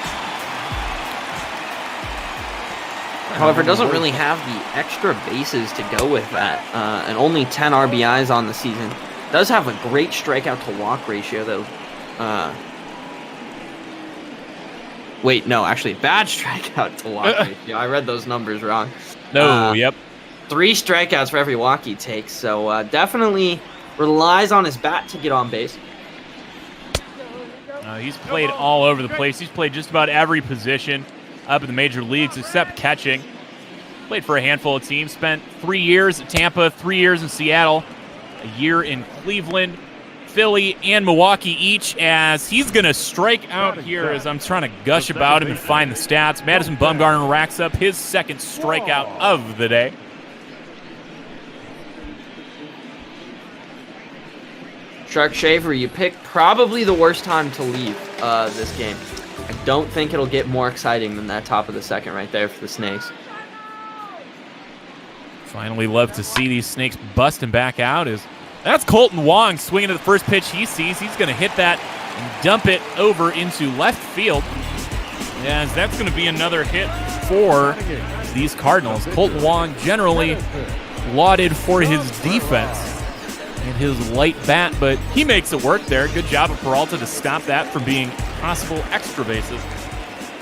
Speaker 16: However, doesn't really have the extra bases to go with that, and only 10 RBIs on the season. Does have a great strikeout to walk ratio, though. Wait, no, actually, bad strikeout to walk ratio. I read those numbers wrong.
Speaker 15: No, yep.
Speaker 16: 3 strikeouts for every walk he takes, so definitely relies on his bat to get on base.
Speaker 15: He's played all over the place. He's played just about every position up in the major leagues except catching. Played for a handful of teams. Spent 3 years at Tampa, 3 years in Seattle, a year in Cleveland, Philly, and Milwaukee each, as he's going to strike out here as I'm trying to gush about him and find the stats. Madison Bumgarner racks up his second strikeout of the day.
Speaker 16: Shark Shaver, you picked probably the worst time to leave this game. I don't think it'll get more exciting than that top of the second right there for the Snakes.
Speaker 15: Finally love to see these Snakes busting back out. That's Colton Wong swinging at the first pitch he sees. He's going to hit that and dump it over into left field. As that's going to be another hit for these Cardinals. Colton Wong generally lauded for his defense and his light bat, but he makes it work there. Good job of Peralta to stop that from being possible extra bases.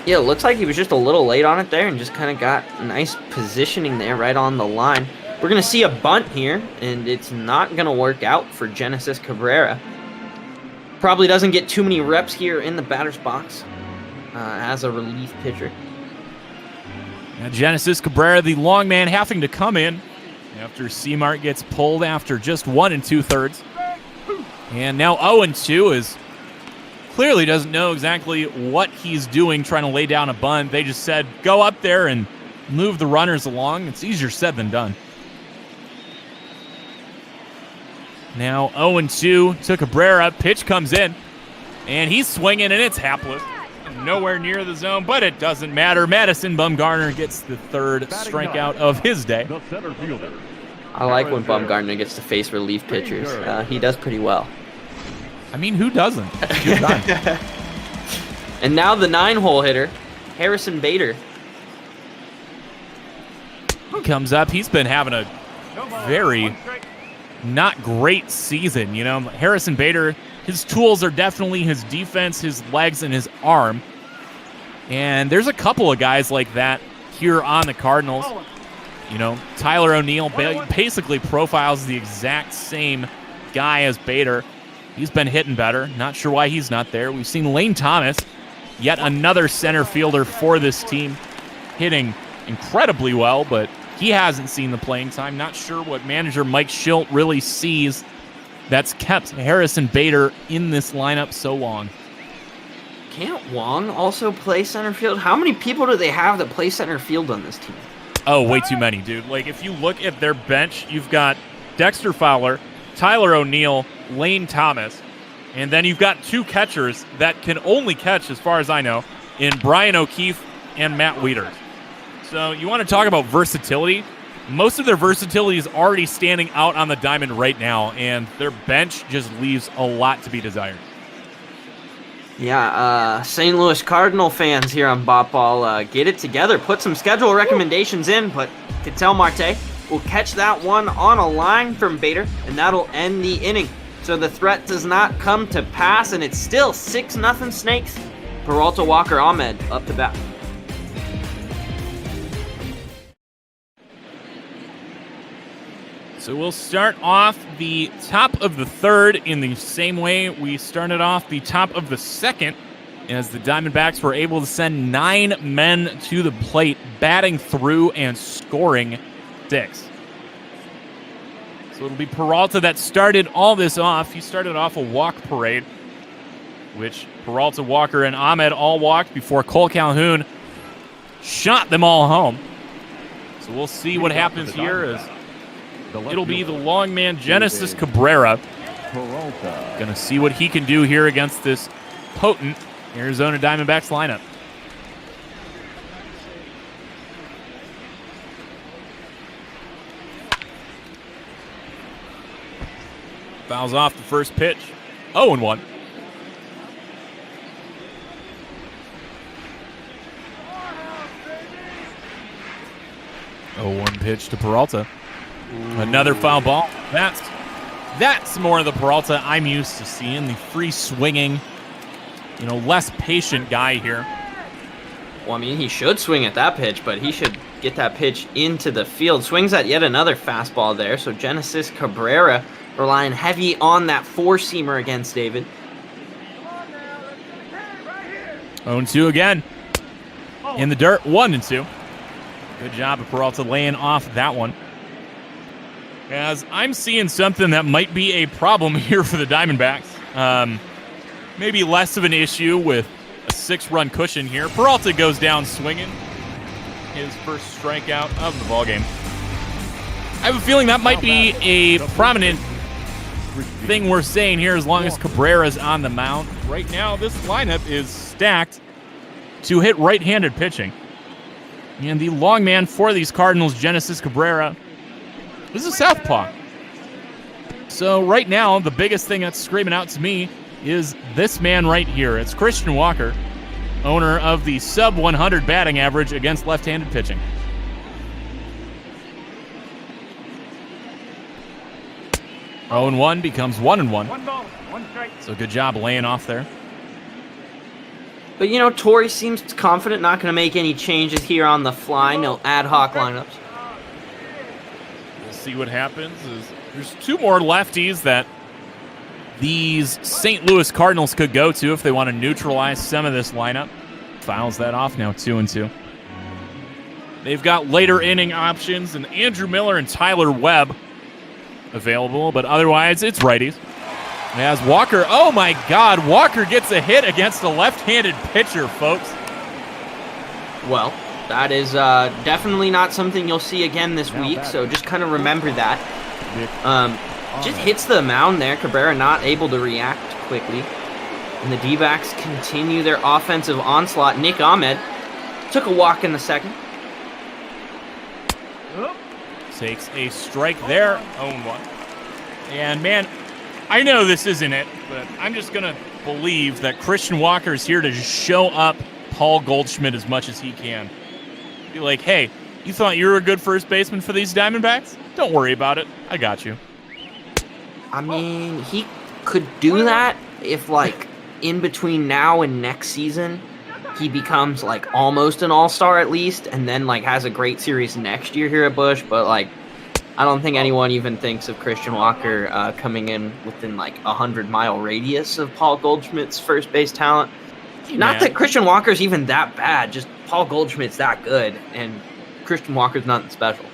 Speaker 16: Yeah, it looks like he was just a little late on it there and just kind of got nice positioning there right on the line. We're going to see a bunt here, and it's not going to work out for Genesis Cabrera. Probably doesn't get too many reps here in the batter's box as a relief pitcher.
Speaker 15: Now Genesis Cabrera, the long man, having to come in after Seamart gets pulled after just 1 2/3. And now 0-2 is clearly doesn't know exactly what he's doing trying to lay down a bunt. They just said, go up there and move the runners along. It's easier said than done. Now 0-2 to Cabrera. Pitch comes in, and he's swinging, and it's hapless. Nowhere near the zone, but it doesn't matter. Madison Bumgarner gets the 3rd strikeout of his day.
Speaker 8: The center fielder.
Speaker 16: I like when Bumgarner gets to face relief pitchers. He does pretty well.
Speaker 15: I mean, who doesn't?
Speaker 16: And now the 9-hole hitter, Harrison Bader.
Speaker 15: Comes up. He's been having a very not great season. You know, Harrison Bader, his tools are definitely his defense, his legs, and his arm. And there's a couple of guys like that here on the Cardinals. You know, Tyler O'Neill basically profiles the exact same guy as Bader. He's been hitting better. Not sure why he's not there. We've seen Lane Thomas, yet another center fielder for this team, hitting incredibly well, but he hasn't seen the playing time. Not sure what manager Mike Schilt really sees that's kept Harrison Bader in this lineup so long.
Speaker 16: Can't Wong also play center field? How many people do they have that play center field on this team?
Speaker 15: Oh, way too many, dude. Like, if you look at their bench, you've got Dexter Fowler, Tyler O'Neill, Lane Thomas, and then you've got 2 catchers that can only catch, as far as I know, in Brian O'Keefe and Matt Wieters. So you want to talk about versatility? Most of their versatility is already standing out on the diamond right now, and their bench just leaves a lot to be desired.
Speaker 16: Yeah, St. Louis Cardinal fans here on Bop Ball, get it together. Put some schedule recommendations in, but Ketel Marte will catch that one on a line from Bader, and that'll end the inning. So the threat does not come to pass, and it's still 6-0 Snakes. Peralta, Walker, Ahmed up to bat.
Speaker 15: So we'll start off the top of the 3rd in the same way we started off the top of the 2nd, as the Diamondbacks were able to send 9 men to the plate, batting through and scoring 6. So it'll be Peralta that started all this off. He started off a walk parade, which Peralta, Walker, and Ahmed all walked before Cole Calhoun shot them all home. So we'll see what happens here as it'll be the long man Genesis Cabrera. Going to see what he can do here against this potent Arizona Diamondbacks lineup. Fouls off the first pitch. 0-1. One pitch to Peralta. Another foul ball. That's more of the Peralta I'm used to seeing. The free swinging, less patient guy here.
Speaker 16: Well, I mean, he should swing at that pitch, but he should get that pitch into the field. Swings at yet another fastball there. So Genesis Cabrera relying heavy on that 4-seamer against David.
Speaker 15: 0-2 again. In the dirt, 1-2. Good job of Peralta laying off that one. As I'm seeing something that might be a problem here for the Diamondbacks. Maybe less of an issue with a 6-run cushion here. Peralta goes down swinging. His first strikeout of the ballgame. I have a feeling that might be a prominent thing we're saying here as long as Cabrera's on the mound. Right now, this lineup is stacked to hit right-handed pitching. And the long man for these Cardinals, Genesis Cabrera, this is a southpaw. So right now, the biggest thing that's screaming out to me is this man right here. It's Christian Walker, owner of the sub-100 batting average against left-handed pitching. Oh, 0-1 becomes 1-1. So good job laying off there.
Speaker 16: But, you know, Torrey seems confident, not going to make any changes here on the fly. No ad hoc lineups.
Speaker 15: We'll see what happens. There's two more lefties that these St. Louis Cardinals could go to if they want to neutralize some of this lineup. Fouls that off now, 2-2. They've got later inning options, and Andrew Miller and Tyler Webb available, but otherwise it's righties. As Walker, oh my God, Walker gets a hit against a left-handed pitcher, folks.
Speaker 16: Well, that is definitely not something you'll see again this week, so just kind of remember that. Just hits the mound there. Cabrera not able to react quickly. And the D-backs continue their offensive onslaught. Nick Ahmed took a walk in the second.
Speaker 15: Takes a strike there, 0-1. And man, I know this isn't it, but I'm just going to believe that Christian Walker is here to just show up Paul Goldschmidt as much as he can. Be like, hey, you thought you were a good first baseman for these Diamondbacks? Don't worry about it. I got you.
Speaker 16: I mean, he could do that if, like, in between now and next season, he becomes, like, almost an all-star at least, and then, like, has a great series next year here at Busch, but, like, I don't think anyone even thinks of Christian Walker coming in within, like, 100-mile radius of Paul Goldschmidt's first base talent. Not that Christian Walker's even that bad, just Paul Goldschmidt's that good, and Christian Walker's nothing special.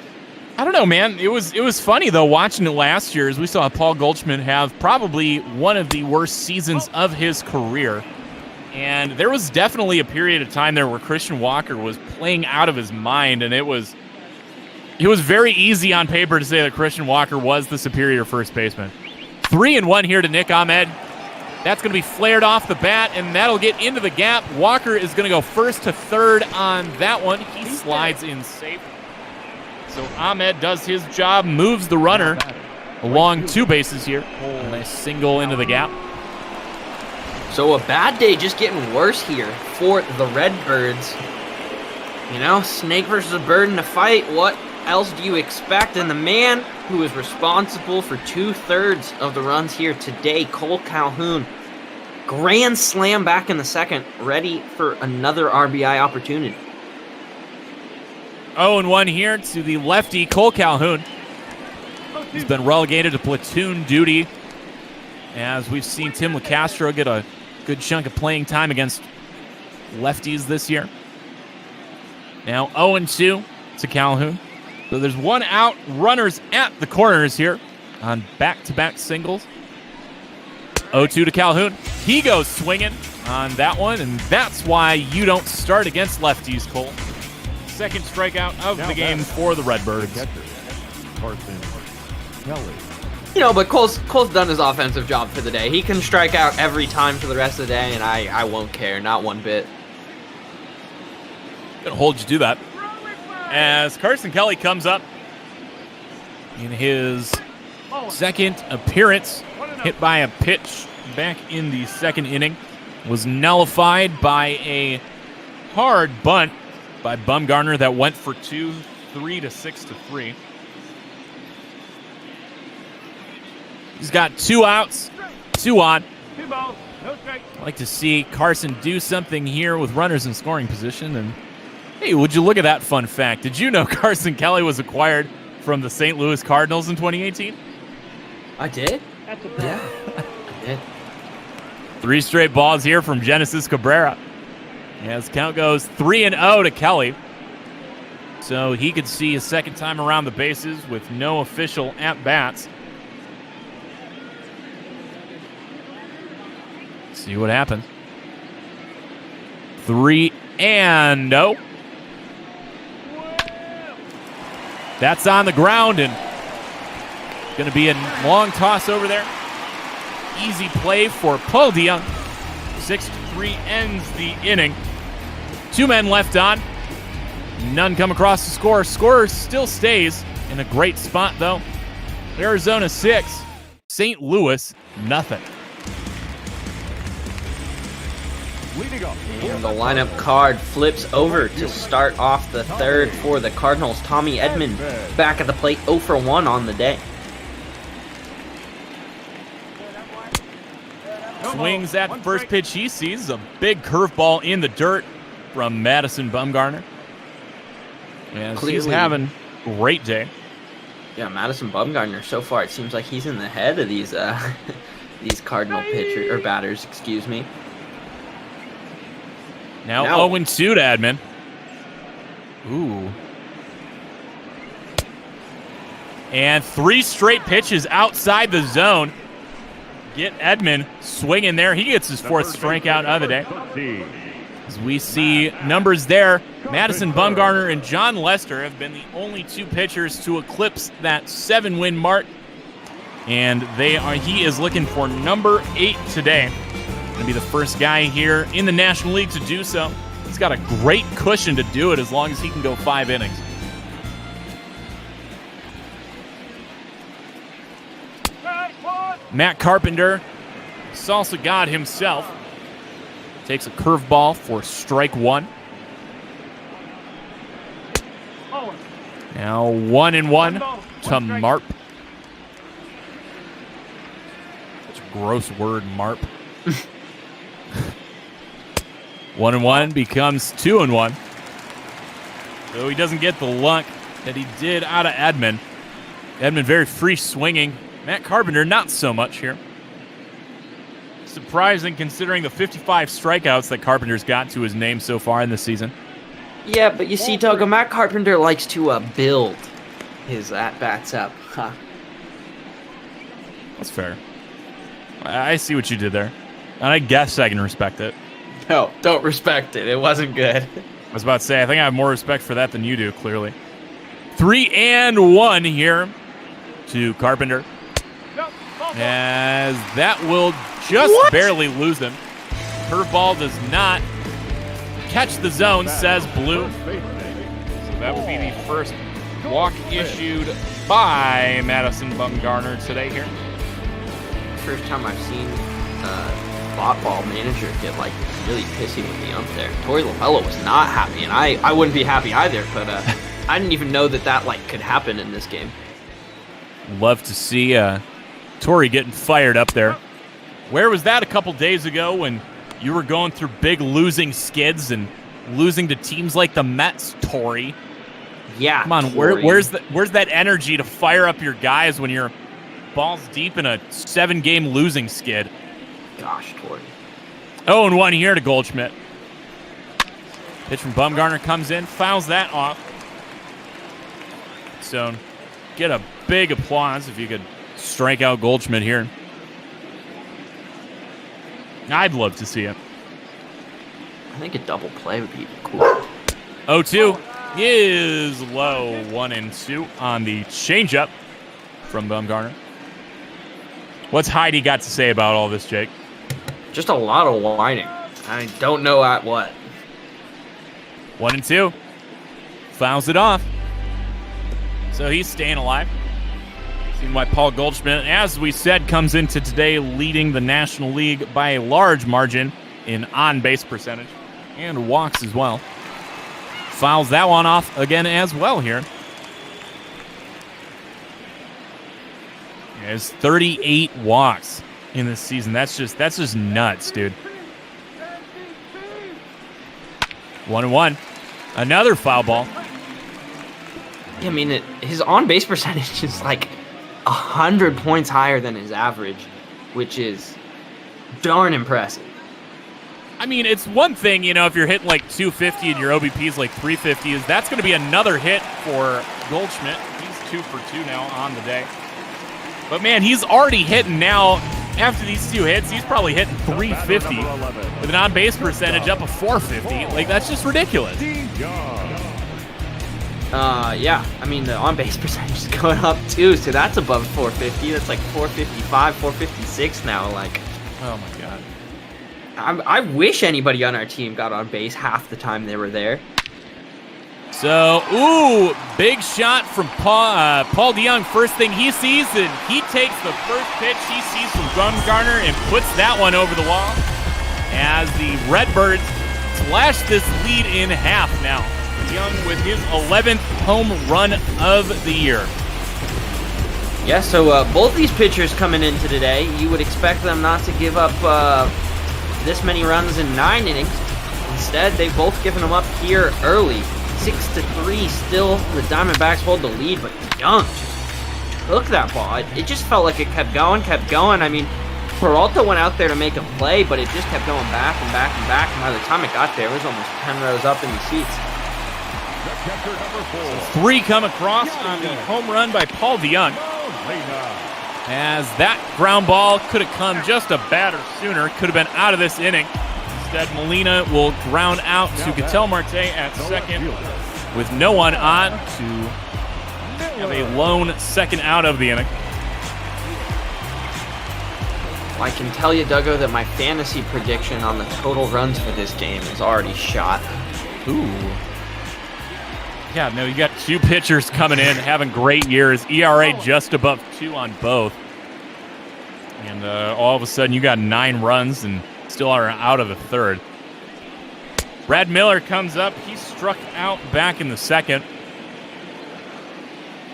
Speaker 15: I don't know, man. It was funny, though, watching it last year, as we saw Paul Goldschmidt have probably one of the worst seasons of his career. And there was definitely a period of time there where Christian Walker was playing out of his mind, and it was very easy on paper to say that Christian Walker was the superior first baseman. 3-1 here to Nick Ahmed. That's going to be flared off the bat, and that'll get into the gap. Walker is going to go first to third on that one. He slides in safe. So Ahmed does his job, moves the runner along two bases here. A nice single into the gap.
Speaker 16: So a bad day just getting worse here for the Redbirds. You know, snake versus a bird in a fight. What else do you expect? And the man who is responsible for 2/3 of the runs here today, Cole Calhoun, grand slam back in the second, ready for another RBI opportunity.
Speaker 15: 0-1 here to the lefty, Cole Calhoun. He's been relegated to platoon duty, as we've seen Tim LeCastro get a good chunk of playing time against lefties this year. Now 0-2 to Calhoun. So there's one out, runners at the corners here on back-to-back singles. 0-2 to Calhoun. He goes swinging on that one, and that's why you don't start against lefties, Cole. Second strikeout of the game for the Redbirds.
Speaker 16: You know, but Cole's done his offensive job for the day. He can strike out every time for the rest of the day, and I won't care, not one bit.
Speaker 15: Gonna hold you to that. As Carson Kelly comes up in his second appearance, hit by a pitch back in the second inning, was nullified by a hard bunt by Bumgarner that went for 2, 3 to 6 to 3. He's got 2 outs, 2 on. I'd like to see Carson do something here with runners in scoring position. And hey, would you look at that fun fact? Did you know Carson Kelly was acquired from the St. Louis Cardinals in 2018?
Speaker 16: I did? Yeah, I did.
Speaker 15: 3 straight balls here from Genesis Cabrera. As count goes 3-0 to Kelly. So he could see a second time around the bases with no official at-bats. See what happens. 3-0. That's on the ground, and going to be a long toss over there. Easy play for Paul DeYoung. 6-3 ends the inning. 2 men left on. None come across the score. Scorer still stays in a great spot, though. Arizona 6, St. Louis nothing.
Speaker 16: And the lineup card flips over to start off the third for the Cardinals. Tommy Edman back at the plate, 0 for 1 on the day.
Speaker 15: swings at the first pitch he sees. A big curveball in the dirt from Madison Bumgarner. Yeah, he's having a great day.
Speaker 16: Yeah, Madison Bumgarner, so far it seems like he's in the head of these these Cardinal pitchers or batters, excuse me.
Speaker 15: Now 0-2 to Edman. Ooh. And 3 straight pitches outside the zone. Get Edman swinging there. He gets his 4th strikeout of the day. As we see numbers there, Madison Bumgarner and John Lester have been the only 2 pitchers to eclipse that 7-win mark. And he is looking for number 8 today. Going to be the first guy here in the National League to do so. He's got a great cushion to do it as long as he can go 5 innings. Matt Carpenter, salsa god himself, takes a curveball for strike 1. Now 1-1 to Marp. Such a gross word, Marp. 1-1 becomes 2-1. So he doesn't get the luck that he did out of Edman. Edman very free swinging. Matt Carpenter, not so much here. Surprising considering the 55 strikeouts that Carpenter's got to his name so far in this season.
Speaker 16: Yeah, but you see, Doug, Matt Carpenter likes to build his at-bats up. Huh.
Speaker 15: That's fair. I see what you did there. And I guess I can respect it.
Speaker 16: No, don't respect it. It wasn't good.
Speaker 15: I was about to say, I think I have more respect for that than you do, clearly. 3-1 here to Carpenter. As that will just barely lose him. Curveball does not catch the zone, says Blue. So that will be the first walk issued by Madison Bumgarner today here.
Speaker 16: First time I've seen bot ball manager get like really pissy with the ump there. Torey Lovullo was not happy, and I wouldn't be happy either, but I didn't even know that like could happen in this game.
Speaker 15: Love to see Torey getting fired up there. Where was that a couple days ago when you were going through big losing skids and losing to teams like the Mets, Torey?
Speaker 16: Yeah.
Speaker 15: Come on, where's that energy to fire up your guys when you're balls deep in a 7-game losing skid?
Speaker 16: Gosh, Torey.
Speaker 15: 0-1 here to Goldschmidt. Pitch from Bumgarner comes in, fouls that off. So get a big applause if you could strike out Goldschmidt here. I'd love to see it.
Speaker 16: I think a double play would be cool.
Speaker 15: 0-2 is low. 1-2 on the changeup from Bumgarner. What's Heidi got to say about all this, Jake?
Speaker 16: Just a lot of whining. I don't know at what.
Speaker 15: 1-2. Fouls it off. So he's staying alive. Seen why Paul Goldschmidt, as we said, comes into today leading the National League by a large margin in on-base percentage and walks as well. Fouls that one off again as well here. He has 38 walks in this season. That's just nuts, dude. 1-1. Another foul ball.
Speaker 16: I mean, his on-base percentage is like 100 points higher than his average, which is darn impressive.
Speaker 15: I mean, it's one thing, if you're hitting like 250 and your OBP is like 350, that's going to be another hit for Goldschmidt. He's 2 for 2 now on the day. But man, he's already hitting now. After these 2 hits, he's probably hitting 350 with an on-base percentage up of 450. Like, that's just ridiculous.
Speaker 16: Yeah, I mean, the on-base percentage is going up too, so that's above 450. That's like 455, 456 now. Like,
Speaker 15: oh my god.
Speaker 16: I wish anybody on our team got on base half the time they were there.
Speaker 15: So, ooh, big shot from Paul DeYoung. First thing he sees, and he takes the first pitch he sees from Bumgarner and puts that one over the wall as the Redbirds slash this lead in half now. DeYoung with his 11th home run of the year.
Speaker 16: Yeah, so both these pitchers coming into today, you would expect them not to give up this many runs in 9 innings. Instead, they've both given them up here early. 6-3 still. The Diamondbacks hold the lead, but Young just took that ball. It just felt like it kept going. I mean, Peralta went out there to make a play, but it just kept going back and back and back. And by the time it got there, it was almost 10 rows up in the seats.
Speaker 15: 3 come across on the home run by Paul DeYoung. As that ground ball could have come just a batter sooner, could have been out of this inning. Instead, Molina will ground out to Ketel Marte at second with no one on to have a lone second out of the inning.
Speaker 16: I can tell you, Duggo, that my fantasy prediction on the total runs for this game is already shot.
Speaker 15: Ooh. Yeah, no, you got 2 pitchers coming in, having great years. ERA just above 2 on both. And all of a sudden, you got 9 runs and still are out of the third. Brad Miller comes up. He struck out back in the second.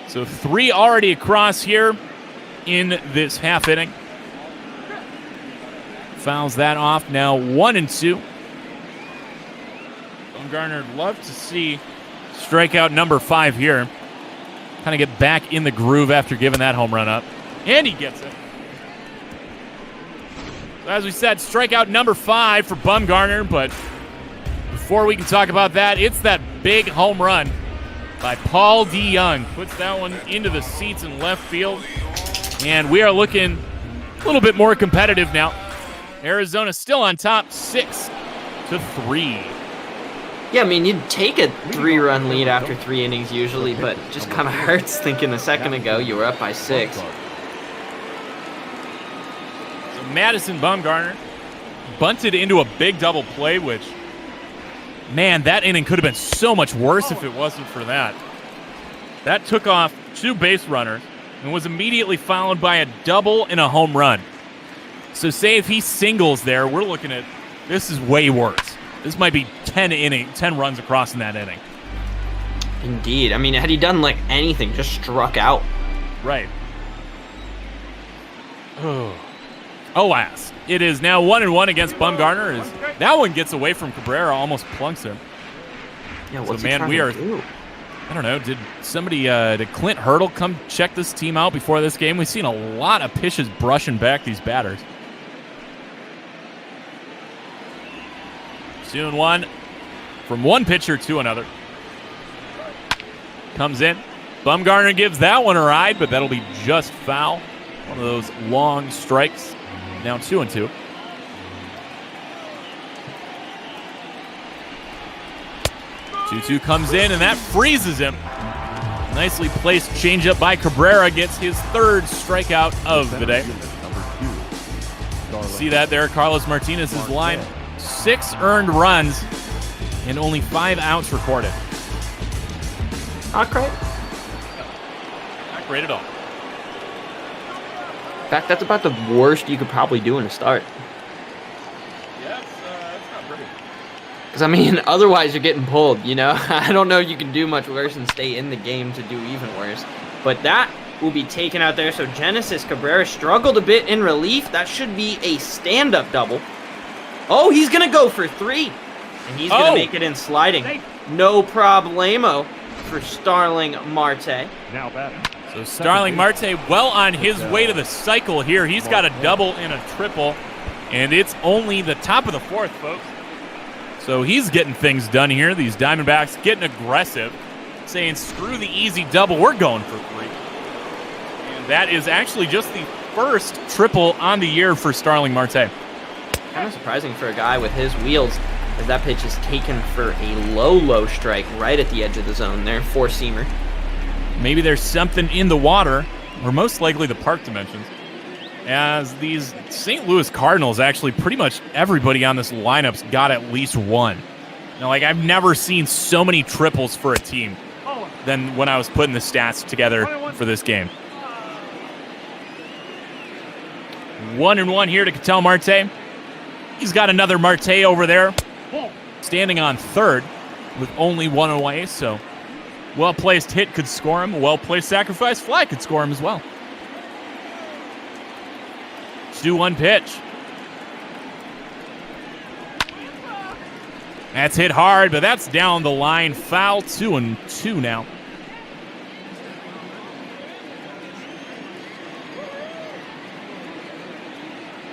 Speaker 15: So 3 already across here in this half inning. Fouls that off. Now 1-2. Bumgarner would love to see strikeout number 5 here. Kind of get back in the groove after giving that home run up. And he gets it. So as we said, strikeout number 5 for Bumgarner. But before we can talk about that, it's that big home run by Paul DeYoung. Puts that one into the seats in left field. And we are looking a little bit more competitive now. Arizona still on top, 6-3.
Speaker 16: Yeah, I mean, you'd take a 3-run lead after 3 innings usually, but it just kind of hurts thinking a second ago you were up by 6.
Speaker 15: So Madison Bumgarner bunted into a big double play, which, man, that inning could have been so much worse if it wasn't for that. That took off 2 base runners and was immediately followed by a double and a home run. So say if he singles there, we're looking at, this is way worse. This might be 10 runs across in that inning.
Speaker 16: Indeed. I mean, had he done like anything, just struck out.
Speaker 15: Right. Oh. Alas, it is now 1-1 against Bumgarner. As that one gets away from Cabrera, almost plunks him.
Speaker 16: Yeah, what's
Speaker 15: so
Speaker 16: he
Speaker 15: man,
Speaker 16: trying
Speaker 15: we
Speaker 16: to
Speaker 15: are.
Speaker 16: do?
Speaker 15: I don't know. Did somebody, did Clint Hurdle come check this team out before this game? We've seen a lot of pitches brushing back these batters. 2-1 from one pitcher to another. Comes in. Bumgarner gives that one a ride, but that'll be just foul. One of those long strikes. Now 2-2. Two comes in, and that freezes him. Nicely placed changeup by Cabrera. Gets his 3rd strikeout of the day. See that there, Carlos Martinez's line. 6 earned runs and only 5 outs recorded.
Speaker 16: Not great.
Speaker 15: Not great at all.
Speaker 16: In fact, that's about the worst you could probably do in a start.
Speaker 15: Yeah, that's not pretty.
Speaker 16: Because, I mean, otherwise you're getting pulled, you know? I don't know you can do much worse and stay in the game to do even worse. But that will be taken out there. So Genesis Cabrera struggled a bit in relief. That should be a stand-up double. Oh, he's going to go for 3. And he's going to make it in sliding. No problemo for Starling Marte.
Speaker 8: Now batting.
Speaker 15: So Starling Marte well on his way to the cycle here. He's got a double and a triple. And it's only the top of the 4th, folks. So he's getting things done here. These Diamondbacks getting aggressive. Saying, screw the easy double. We're going for 3. And that is actually just the 1st triple on the year for Starling Marte.
Speaker 16: Kind of surprising for a guy with his wheels, as that pitch is taken for a low strike right at the edge of the zone there. 4-seamer.
Speaker 15: Maybe there's something in the water, or most likely the park dimensions, as these St. Louis Cardinals, actually pretty much everybody on this lineup's got at least 1. Now, like, I've never seen so many triples for a team than when I was putting the stats together for this game. 1-1 here to Ketel Marte. He's got another Marte over there, standing on 3rd with only 1 away, so well-placed hit could score him. A well-placed sacrifice fly could score him as well. 2-1 pitch. That's hit hard, but that's down the line. Foul, 2-2 now.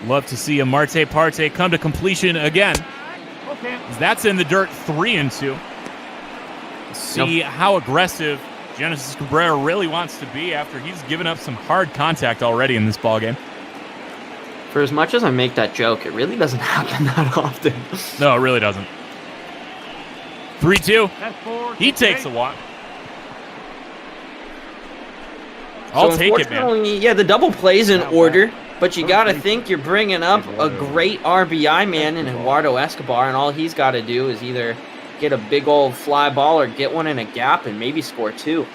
Speaker 15: Love to see a Marte Parte come to completion again. That's in the dirt, 3-2. See how aggressive Genesis Cabrera really wants to be after he's given up some hard contact already in this ballgame.
Speaker 16: For as much as I make that joke, it really doesn't happen that often.
Speaker 15: No, it really doesn't. 3-2. He takes a walk. I'll take it, man.
Speaker 16: Yeah, the double play's in order, but you got to think you're bringing up a great RBI man in Eduardo Escobar, and all he's got to do is either get a big old fly ball or get one in a gap and maybe score 2.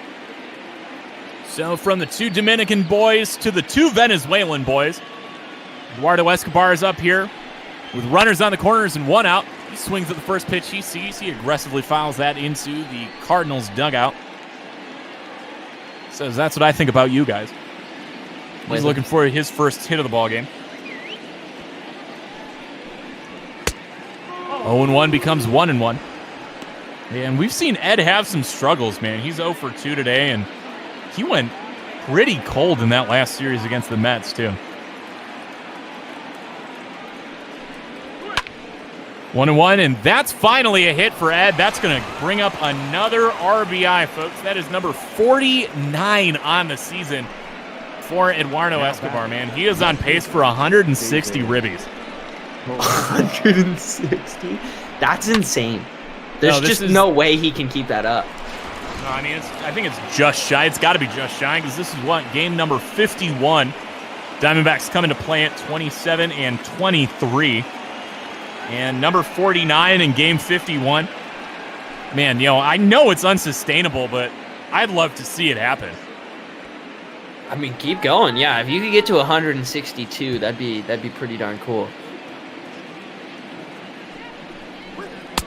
Speaker 15: So from the 2 Dominican boys to the 2 Venezuelan boys, Eduardo Escobar is up here with runners on the corners and 1 out. He swings at the first pitch he sees. He aggressively fouls that into the Cardinals' dugout. Says, that's what I think about you guys. He's looking for his first hit of the ballgame. 0-1 becomes 1-1. And we've seen Ed have some struggles, man. He's 0 for 2 today, and he went pretty cold in that last series against the Mets, too. 1-1, and that's finally a hit for Ed. That's going to bring up another RBI, folks. That is number 49 on the season for Eduardo Escobar, man. He is on pace for 160 ribbies.
Speaker 16: 160? That's insane. There's just no way he can keep that up.
Speaker 15: No, I mean, I think it's just shy. It's got to be just shy because this is what? Game number 51. Diamondbacks coming to play at 27 and 23. And number 49 in game 51. Man, you know, I know it's unsustainable, but I'd love to see it happen.
Speaker 16: I mean, keep going. Yeah, if you could get to 162, that'd be pretty darn cool.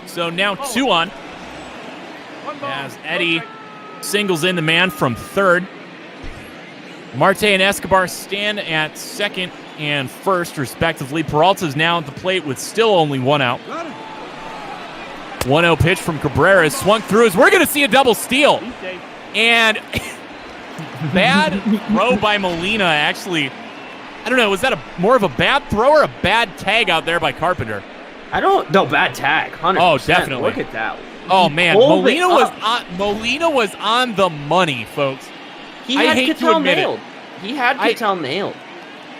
Speaker 15: So now 2 on. As Eddie singles in the man from third. Marte and Escobar stand at second and first, respectively. Peralta's now at the plate with still only 1 out. 1-0 pitch from Cabrera is swung through as we're going to see a double steal. And bad throw by Molina, actually. I don't know, was that more of a bad throw or a bad tag out there by Carpenter?
Speaker 16: No, bad tag. 100%.
Speaker 15: Oh, definitely.
Speaker 16: Look at that.
Speaker 15: Oh, man. Molina was on the money, folks.
Speaker 16: He had Cattell nailed. He had Cattell nailed.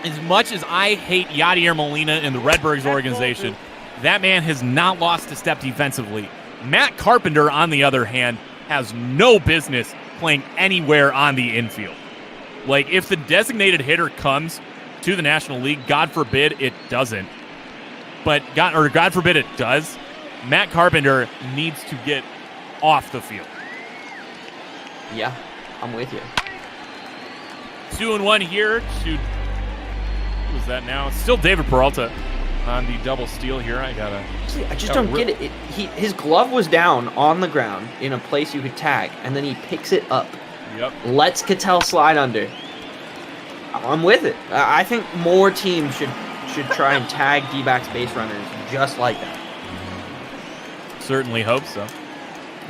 Speaker 15: As much as I hate Yadier Molina and the Redbirds organization, that man has not lost a step defensively. Matt Carpenter, on the other hand, has no business playing anywhere on the infield. Like, if the designated hitter comes to the National League, God forbid it doesn't. But, God forbid it does, Matt Carpenter needs to get off the field.
Speaker 16: Yeah, I'm with you.
Speaker 15: 2-1 here to... Who was that now? It's still David Peralta on the double steal here. I
Speaker 16: just don't get it. His glove was down on the ground in a place you could tag, and then he picks it up.
Speaker 15: Yep.
Speaker 16: Lets Cattell slide under. I'm with it. I think more teams should try and tag D-backs base runners just like that.
Speaker 15: Certainly hope so.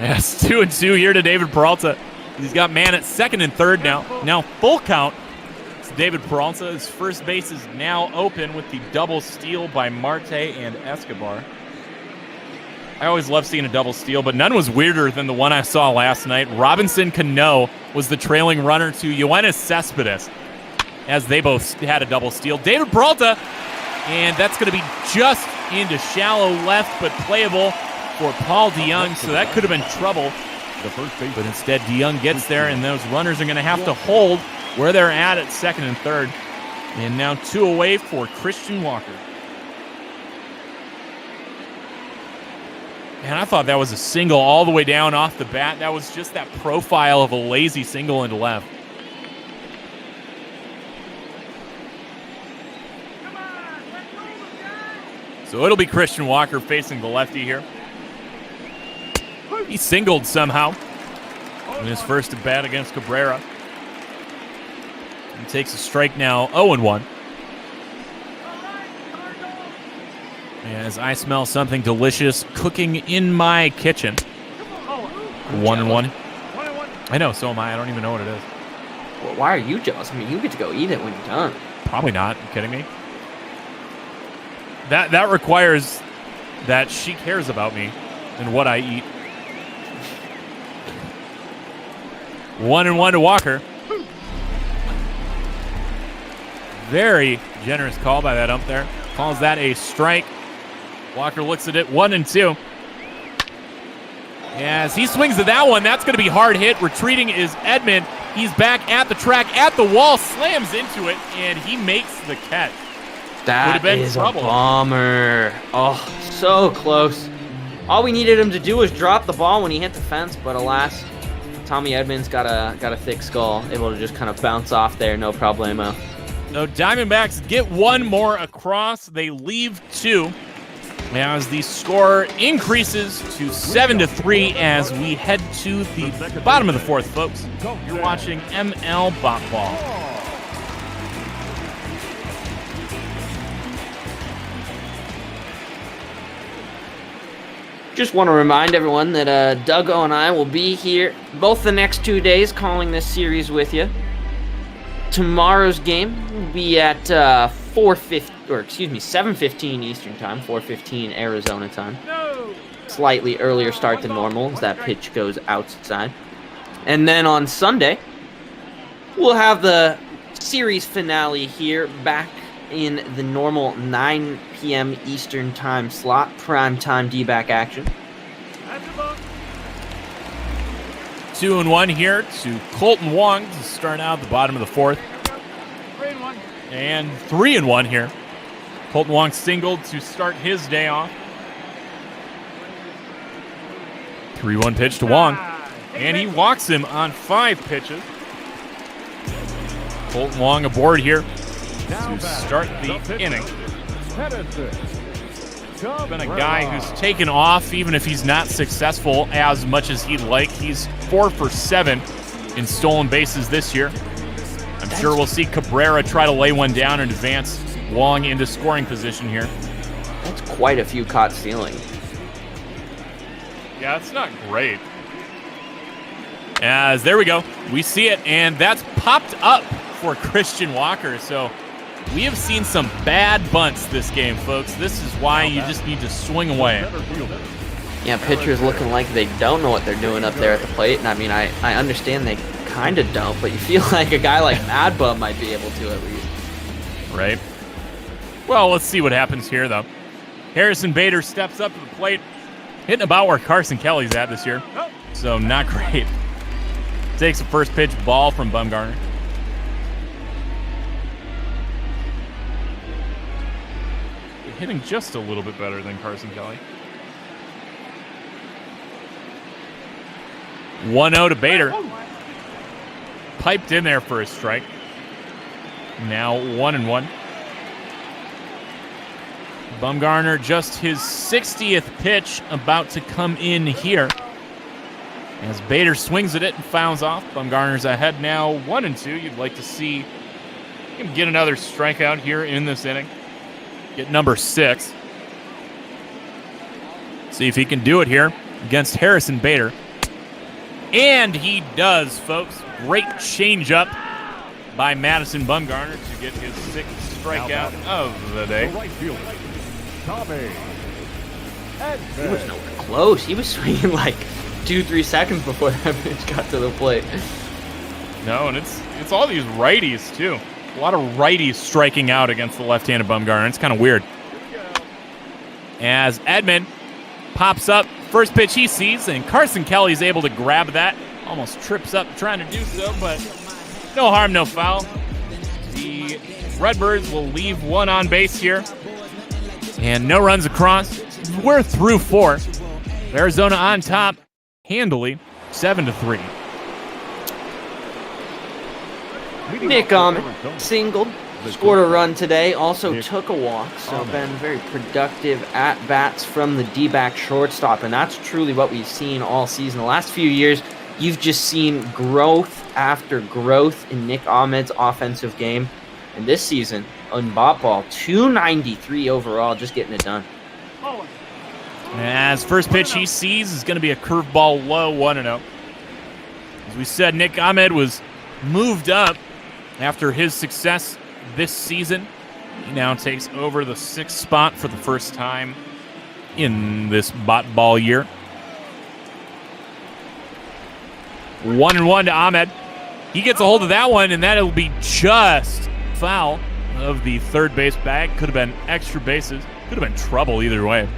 Speaker 15: Yes, 2-2 here to David Peralta. He's got man at second and third now. Now full count. It's David Peralta. His first base is now open with the double steal by Marte and Escobar. I always love seeing a double steal, but none was weirder than the one I saw last night. Robinson Cano was the trailing runner to Yoenis Cespedes as they both had a double steal. David Peralta, and that's going to be just into shallow left, but playable for Paul DeYoung, so that could have been trouble. But instead, DeYoung gets there, and those runners are going to have to hold where they're at second and third. And now 2 away for Christian Walker. And I thought that was a single all the way down off the bat. That was just that profile of a lazy single into left. So it'll be Christian Walker facing the lefty here. He singled somehow in his first at bat against Cabrera. He takes a strike now, 0-1. As I smell something delicious cooking in my kitchen. 1-1. I know, so am I. I don't even know what it is.
Speaker 16: Well, why are you jealous? I mean, you get to go eat it when you're done.
Speaker 15: Probably not. Are you kidding me? That requires that she cares about me and what I eat. 1-1 to Walker. Very generous call by that ump there. Calls that a strike. Walker looks at it, 1-2. As he swings at that one, that's going to be hard hit. Retreating is Edmond. He's back at the track, at the wall, slams into it, and he makes the catch.
Speaker 16: That is a bomber. Oh, so close. All we needed him to do was drop the ball when he hit the fence, but alas, Tommy Edmonds got a thick skull, able to just kind of bounce off there, no problemo.
Speaker 15: So Diamondbacks get one more across. They leave two. As the score increases to 7-3 as we head to the bottom of the fourth, folks. You're watching ML Bop Ball.
Speaker 16: Just want to remind everyone that Duggo and I will be here both the next 2 days calling this series with you. Tomorrow's game will be at 7:15 Eastern time, 4:15 Arizona time. Slightly earlier start than normal as that pitch goes outside. And then on Sunday, we'll have the series finale here back in the normal 9 p.m. Eastern time slot, primetime D-back action.
Speaker 15: 2-1 here to Colton Wong to start out the bottom of the fourth. And 3-1 here. Colton Wong singled to start his day off. 3-1 pitch to Wong. And he walks him on 5 pitches. Colton Wong aboard here to start the inning. Been a guy who's taken off, even if he's not successful as much as he'd like. He's 4 for 7 in stolen bases this year. I'm sure we'll see Cabrera try to lay one down and advance Wong into scoring position here.
Speaker 16: That's quite a few caught stealing.
Speaker 15: Yeah, it's not great. As there we go. We see it, and that's popped up for Christian Walker. So we have seen some bad bunts this game, folks. This is why you just need to swing away.
Speaker 16: Yeah, pitchers looking like they don't know what they're doing up there at the plate. And I mean, I understand they kind of don't, but you feel like a guy like Mad Bum might be able to at least.
Speaker 15: Right. Well, let's see what happens here, though. Harrison Bader steps up to the plate, hitting about where Carson Kelly's at this year. So not great. Takes the first pitch ball from Bumgarner. Hitting just a little bit better than Carson Kelly. 1-0 to Bader. Piped in there for a strike. Now 1-1. Bumgarner, just his 60th pitch about to come in here. As Bader swings at it and fouls off. Bumgarner's ahead now 1-2. You'd like to see him get another strikeout here in this inning. Get number 6. See if he can do it here against Harrison Bader. And he does, folks. Great changeup by Madison Bumgarner to get his 6th strikeout of the day.
Speaker 16: He was nowhere close. He was swinging like 2-3 seconds before that pitch got to the plate.
Speaker 15: No, and it's all these righties, too. A lot of righties striking out against the left-handed Bumgarner. It's kind of weird. As Edmond pops up, first pitch he sees, and Carson Kelly's able to grab that. Almost trips up trying to do so, but no harm, no foul. The Redbirds will leave one on base here. And no runs across. We're through 4. Arizona on top, handily, 7-3.
Speaker 16: Nick singled, scored a run today, also took a walk, so been very productive at-bats from the D-back shortstop, and that's truly what we've seen all season. The last few years, you've just seen growth after growth in Nick Ahmed's offensive game, and this season, on Bop Ball, 293 overall, just getting it done.
Speaker 15: As first pitch he sees is going to be a curveball low, 1-0. As we said, Nick Ahmed was moved up after his success this season. He now takes over the 6th spot for the first time in this ball year. 1-1 to Ahmed. He gets a hold of that one, and that'll be just foul of the third base bag. Could have been extra bases. Could have been trouble either way.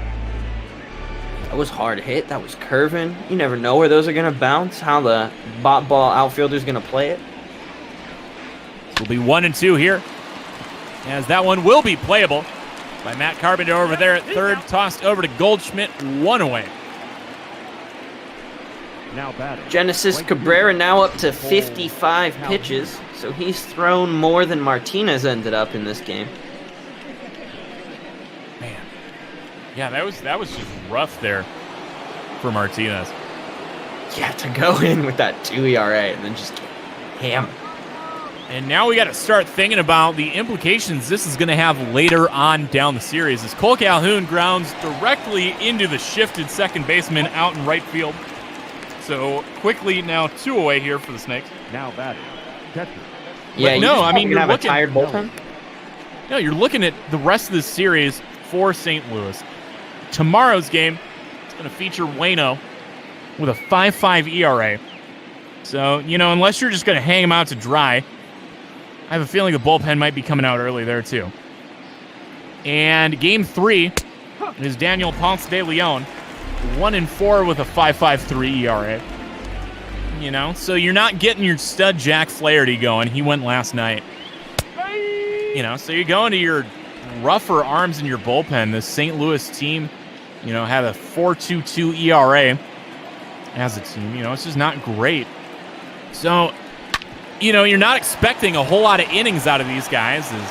Speaker 16: That was hard hit. That was curving. You never know where those are going to bounce, how the ball outfielder's going to play it.
Speaker 15: It'll be 1-2 here, as that one will be playable by Matt Carpenter over there at third. Tossed over to Goldschmidt, 1 away.
Speaker 8: Now batting.
Speaker 16: Genesis Cabrera now up to 55 pitches, so he's thrown more than Martinez ended up in this game.
Speaker 15: Man, yeah, that was just rough there for Martinez.
Speaker 16: Yeah, to go in with that 2 ERA and then just get hammered.
Speaker 15: And now we got to start thinking about the implications this is going to have later on down the series, as Cole Calhoun grounds directly into the shifted second baseman out in right field. So quickly now 2 away here for the Snakes.
Speaker 8: Now batting. Catcher.
Speaker 16: Yeah,
Speaker 15: no, I mean, you're looking,
Speaker 16: tired bullpen.
Speaker 15: No, you're looking at the rest of the series for St. Louis. Tomorrow's game is going to feature Waino with a 5.5 ERA. So, unless you're just going to hang him out to dry, I have a feeling the bullpen might be coming out early there too. And game 3 is Daniel Ponce de Leon, 1-4 with a 5.53 ERA. So you're not getting your stud Jack Flaherty going. He went last night. So you're going to your rougher arms in your bullpen. The St. Louis team, had a 4.22 ERA as a team. It's just not great. So, you're not expecting a whole lot of innings out of these guys. As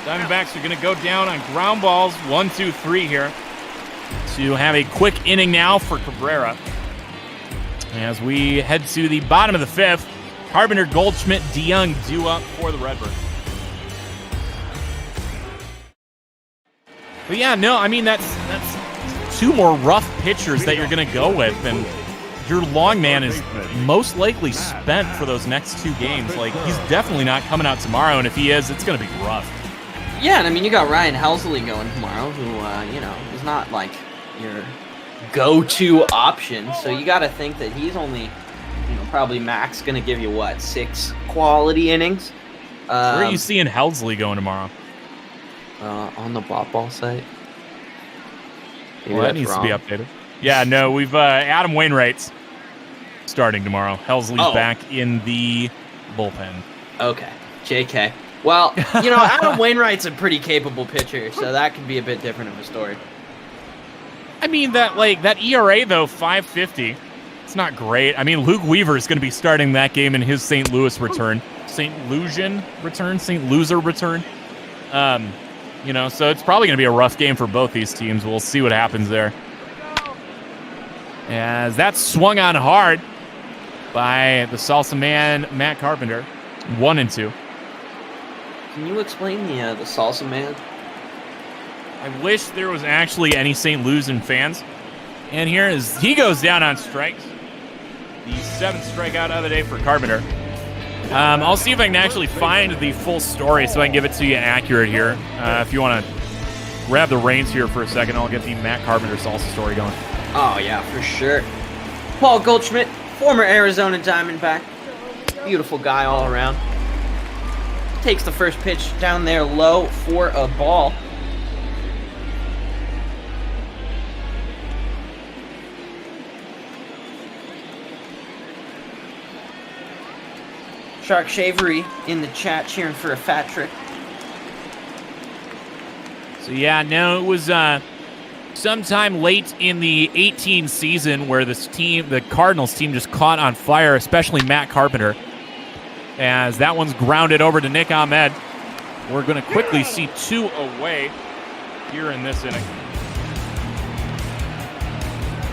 Speaker 15: Diamondbacks are going to go down on ground balls, 1, 2, 3 here, to have a quick inning now for Cabrera. As we head to the bottom of the 5th, Carpenter, Goldschmidt, DeYoung due up for the Redbirds. But yeah, no, I mean, that's 2 more rough pitchers that you're going to go with, and your long man is most likely spent for those next 2 games. Like, he's definitely not coming out tomorrow, and if he is, it's going to be rough.
Speaker 16: Yeah, and I mean, you got Ryan Helsley going tomorrow, who, is not like your go-to option. So you got to think that he's only, probably max going to give you, 6 quality innings.
Speaker 15: Where are you seeing Helsley going tomorrow?
Speaker 16: On the ball site. Maybe
Speaker 15: that needs to be updated. Yeah, no, we've Adam Wainwright's starting tomorrow. Helsley's back in the bullpen.
Speaker 16: Okay, JK. Well, Adam Wainwright's a pretty capable pitcher, so that could be a bit different of a story.
Speaker 15: I mean, that ERA, though, 5.50, it's not great. I mean, Luke Weaver is going to be starting that game in his St. Louis return. St. Lucian return? St. Loser return? So it's probably going to be a rough game for both these teams. We'll see what happens there. As that's swung on hard by the salsa man, Matt Carpenter. 1-2.
Speaker 16: Can you explain the salsa man?
Speaker 15: I wish there was actually any St. Louisan fans. And here is he goes down on strikes. The 7th strikeout of the day for Carpenter. I'll see if I can actually find the full story so I can give it to you accurate here. If you want to grab the reins here for a second, I'll get the Matt Carpenter salsa story going.
Speaker 16: Oh, yeah, for sure. Paul Goldschmidt, former Arizona Diamondback. Beautiful guy all around. Takes the first pitch down there low for a ball. Shark Shavery in the chat cheering for a fat trick.
Speaker 15: So yeah, no, it was sometime late in the 18 season where this team, the Cardinals team, just caught on fire, especially Matt Carpenter. As that one's grounded over to Nick Ahmed. We're going to quickly see 2 away here in this inning.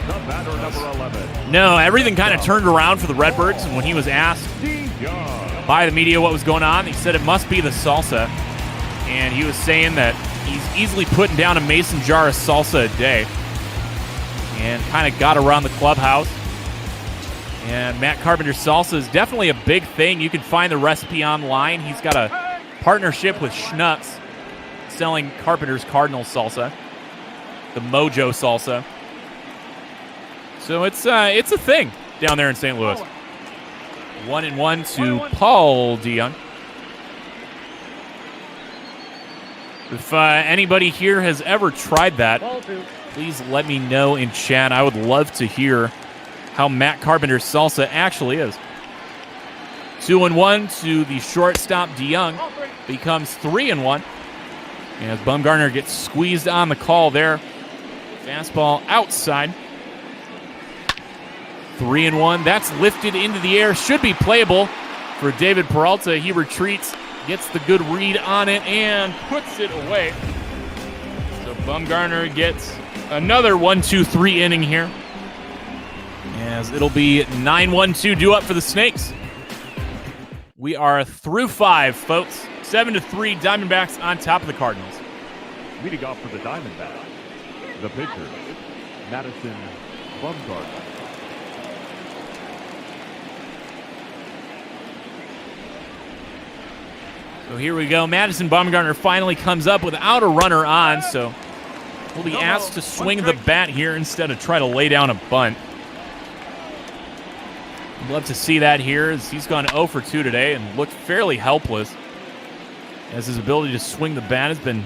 Speaker 8: The batter, number 11.
Speaker 15: No, everything kind of turned around for the Redbirds, and when he was asked by the media what was going on, he said it must be the salsa. And he was saying that he's easily putting down a mason jar of salsa a day. and kind of got around the clubhouse. And Matt Carpenter's salsa is definitely a big thing. You can find the recipe online. He's got a partnership with Schnucks selling Carpenter's Cardinal salsa, the Mojo salsa. So it's a thing down there in St. Louis. 1-1 to Paul DeYoung. If anybody here has ever tried that, please let me know in chat. I would love to hear how Matt Carpenter's salsa actually is. 2-1 to the shortstop DeYoung. Becomes 3-1. As Bumgarner gets squeezed on the call there. Fastball outside. 3-1. That's lifted into the air. Should be playable for David Peralta. He retreats, gets the good read on it, and puts it away. So Bumgarner gets another 1-2-3 inning here. As it'll be 9-1-2 due up for the Snakes. We are through 5, folks. 7-3, Diamondbacks on top of the Cardinals.
Speaker 8: Leading off for the Diamondbacks, the pitcher, Madison Bumgarner.
Speaker 15: So here we go. Madison Bumgarner finally comes up without a runner on, so we'll be asked to swing the bat here instead of try to lay down a bunt. I'd love to see that here as he's gone 0 for 2 today and looked fairly helpless as his ability to swing the bat has been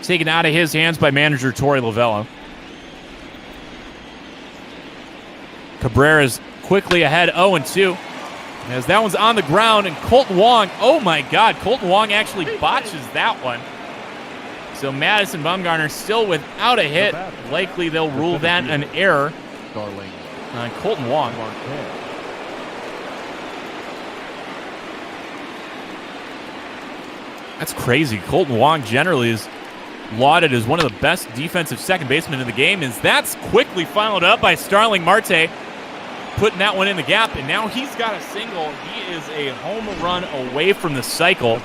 Speaker 15: taken out of his hands by manager Torey Lovello. Cabrera's quickly ahead 0-2 as that one's on the ground, and Colton Wong, oh my God, Colton Wong actually botches that one. So Madison Bumgarner still without a hit. Likely they'll rule that an error on Colton Wong. That's crazy. Colton Wong generally is lauded as one of the best defensive second basemen in the game. As that's quickly followed up by Starling Marte, putting that one in the gap, and now he's got a single. He is a home run away from the cycle.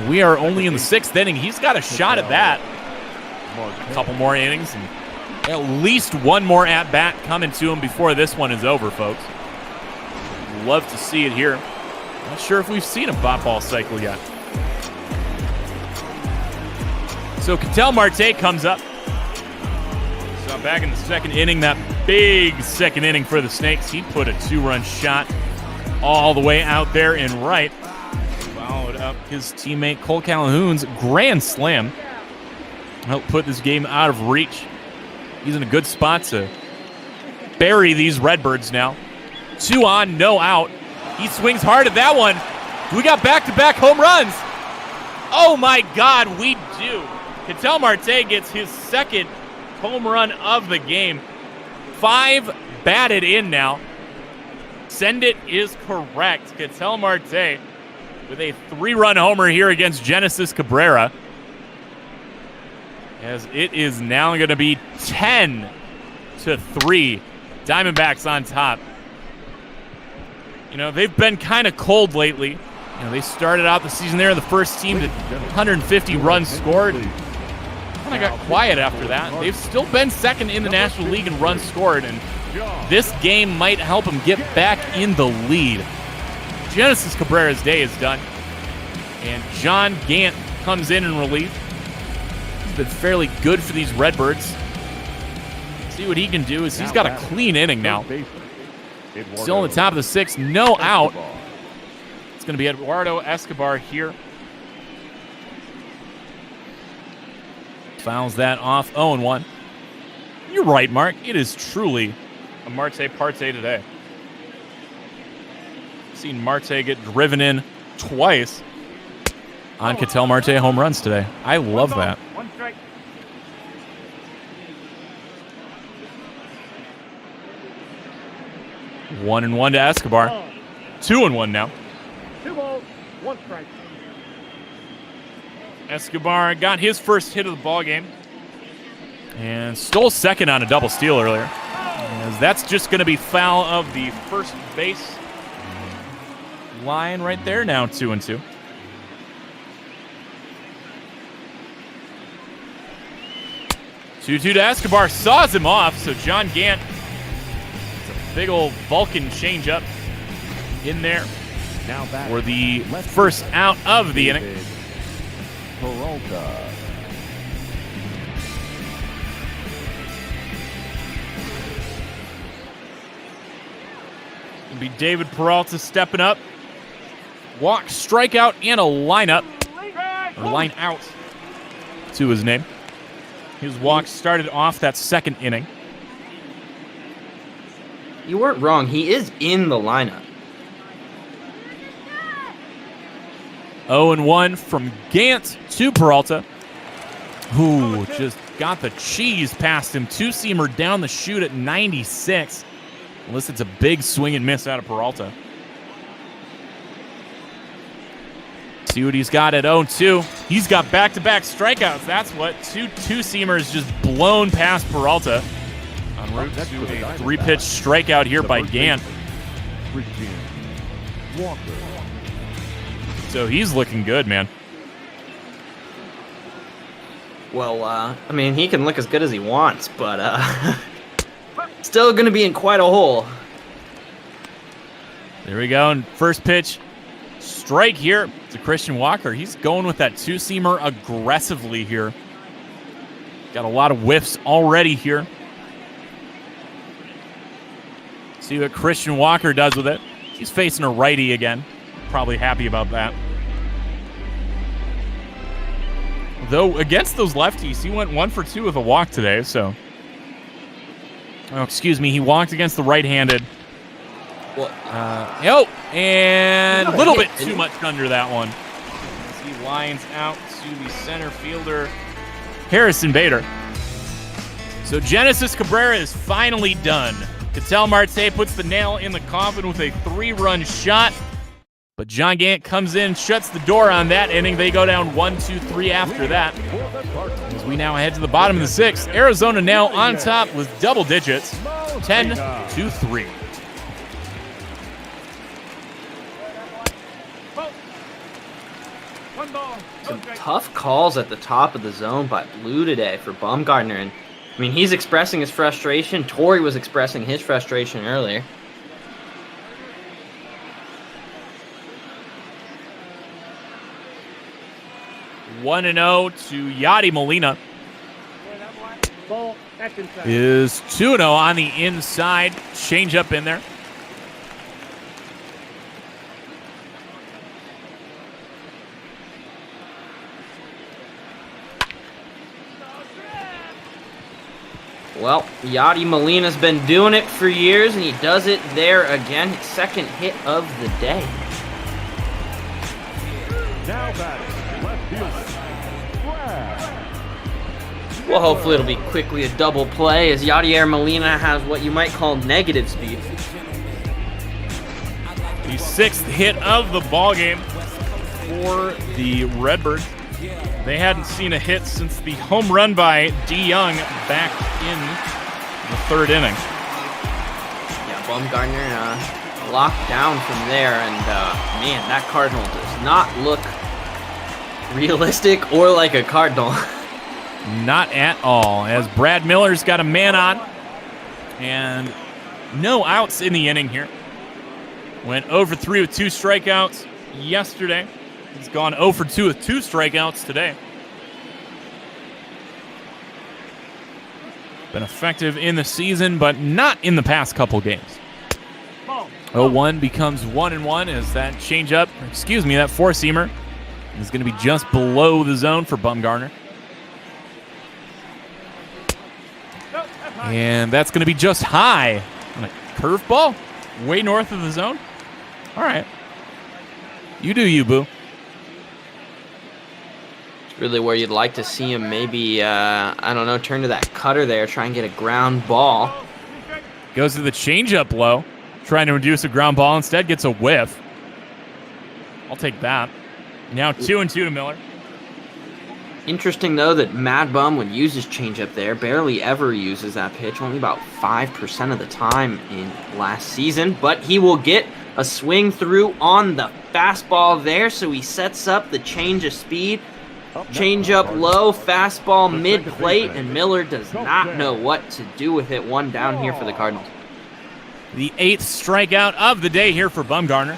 Speaker 15: We are only in the 6th inning. He's got a shot at that. A couple more innings, and at least one more at-bat coming to him before this one is over, folks. Love to see it here. Not sure if we've seen a ball cycle yet. So Ketel Marte comes up. So back in the 2nd inning, that big 2nd inning for the Snakes. He put a 2-run shot all the way out there in right. Followed up his teammate Cole Calhoun's grand slam. Helped put this game out of reach. He's in a good spot to bury these Redbirds now. 2 on, no out. He swings hard at that one. We got back-to-back home runs. Oh my God, we do. Ketel Marte gets his 2nd home run of the game. 5 batted in now. Send it is correct. Ketel Marte with a 3-run homer here against Genesis Cabrera. As it is now going to be 10-3. Diamondbacks on top. You know, they've been kind of cold lately. You know, they started out the season there, the first team to 150 runs scored. Kind of got quiet after that. They've still been 2nd in the National League in runs scored, and this game might help them get back in the lead. Genesis Cabrera's day is done, and John Gant comes in relief. He's been fairly good for these Redbirds. See what he can do is he's got a clean inning now. Still on the top of the 6th, no out. It's going to be Eduardo Escobar here. Fouls that off, 0-1. You're right, Mark. It is truly a Marte Parte today. Seen Marte get driven in twice on Ketel Marte home runs today. I love that. 1-1 to Escobar. 2-1 now.
Speaker 7: 2 balls, 1 strike.
Speaker 15: Escobar got his first hit of the ball game and stole 2nd on a double steal earlier. As that's just going to be foul of the first base line right there. Now 2-2. 2-2 to Escobar, saws him off, so John Gant, it's a big old Vulcan changeup in there
Speaker 8: Now back
Speaker 15: for the first out of the inning.
Speaker 8: Peralta.
Speaker 15: It'll be David Peralta stepping up. Walk, strikeout, and a lineup. Or line out to his name. His walk started off that second inning.
Speaker 16: You weren't wrong. He is in the lineup.
Speaker 15: 0-1 from Gant to Peralta, who just got the cheese past him. Two-seamer down the chute at 96. Unless it's a big swing and miss out of Peralta. See what he's got at 0-2. He's got back-to-back strikeouts. That's what. Two-seamers just blown past Peralta. En route to a three-pitch strikeout here by Gant. So he's looking good, man.
Speaker 16: Well, I mean, he can look as good as he wants, but still going to be in quite a hole.
Speaker 15: There we go. And first pitch, strike here to Christian Walker. He's going with that two-seamer aggressively here. Got a lot of whiffs already here. See what Christian Walker does with it. He's facing a righty again. Probably happy about that. Though against those lefties, he went 1 for 2 with a walk today, so. Oh, excuse me. He walked against the right-handed.
Speaker 16: Well,
Speaker 15: and a little bit too much under that one. As he lines out to the center fielder, Harrison Bader. So Genesis Cabrera is finally done. Ketel Marte puts the nail in the coffin with a 3-run shot. But John Gant comes in, shuts the door on that inning. They go down 1-2-3 after that. As we now head to the bottom of the 6th, Arizona now on top with double digits, 10-3.
Speaker 16: Some tough calls at the top of the zone by Blue today for Bumgarner. And I mean, he's expressing his frustration. Torrey was expressing his frustration earlier.
Speaker 15: One and 0 to Yadi Molina. Is 2-0 on the inside. Change up in there.
Speaker 16: Well, Yadi Molina's been doing it for years, and he does it there again. His second hit of the day.
Speaker 8: Now batting, left fielder.
Speaker 16: Well, hopefully it'll be quickly a double play, as Yadier Molina has what you might call negative speed.
Speaker 15: The 6th hit of the ballgame for the Redbirds. They hadn't seen a hit since the home run by DeYoung back in the 3rd inning.
Speaker 16: Yeah, Bumgarner locked down from there, and man, that Cardinal does not look realistic or like a Cardinal.
Speaker 15: Not at all, as Brad Miller's got a man on, and no outs in the inning here. Went 0 for 3 with 2 strikeouts yesterday. He's gone 0 for 2 with 2 strikeouts today. Been effective in the season, but not in the past couple games. 0-1 becomes 1-1 as that changeup, that 4-seamer is going to be just below the zone for Bumgarner. And that's going to be just high on a curveball, way north of the zone. All right. You do you, boo.
Speaker 16: It's really where you'd like to see him maybe, I don't know, turn to that cutter there, try and get a ground ball.
Speaker 15: Goes to the changeup low, trying to reduce a ground ball. Instead gets a whiff. I'll take that. Now 2-2 to Miller.
Speaker 16: Interesting, though, that Mad Bum would use his changeup there. Barely ever uses that pitch, only about 5% of the time in last season. But he will get a swing through on the fastball there, so he sets up the change of speed. Changeup low, fastball mid-plate, and Miller does not know what to do with it. One down here for the Cardinals.
Speaker 15: The 8th strikeout of the day here for Bumgarner.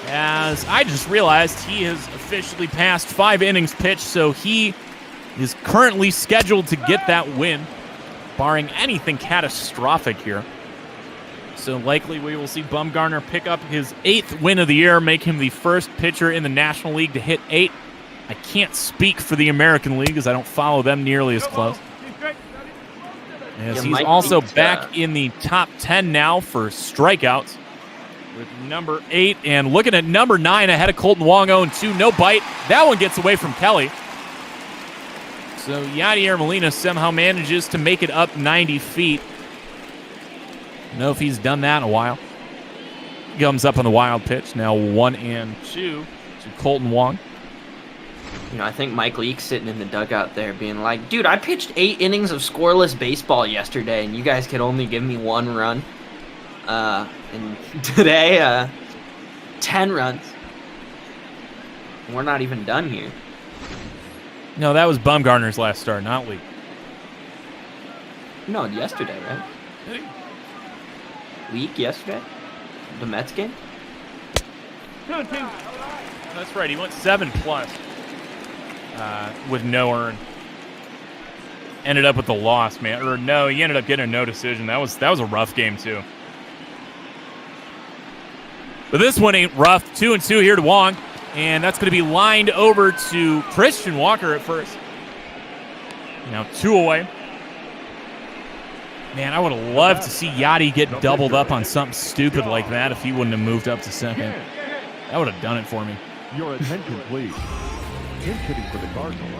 Speaker 15: As I just realized, he has officially passed 5 innings pitched, so he is currently scheduled to get that win, barring anything catastrophic here. So likely we will see Bumgarner pick up his 8th win of the year, make him the first pitcher in the National League to hit 8. I can't speak for the American League as I don't follow them nearly as close. As he's also back in the top 10 now for strikeouts with number 8. And looking at number 9 ahead of Colton Wong, 0-2, no bite. That one gets away from Kelly. So Yadier Molina somehow manages to make it up 90 feet. I don't know if he's done that in a while. Comes up on the wild pitch. Now 1-2 to Colton Wong.
Speaker 16: You know, I think Mike Leake's sitting in the dugout there being like, dude, I pitched 8 innings of scoreless baseball yesterday, and you guys could only give me 1 run. And today, 10 runs. We're not even done here.
Speaker 15: No, that was Bumgarner's last start, not Leake.
Speaker 16: No, yesterday, right? Leake yesterday? The Mets game?
Speaker 15: That's right, he went 7+ with no earn. Ended up with the loss, man. Or no, he ended up getting a no decision. That was a rough game, too. But this one ain't rough. 2-2 here to Wong. And that's going to be lined over to Christian Walker at first. Now 2 away. Man, I would have loved to see Yachty get doubled up on something stupid like that if he wouldn't have moved up to second. That would have done it for me.
Speaker 8: Your attention, please. In hitting for the Cardinals.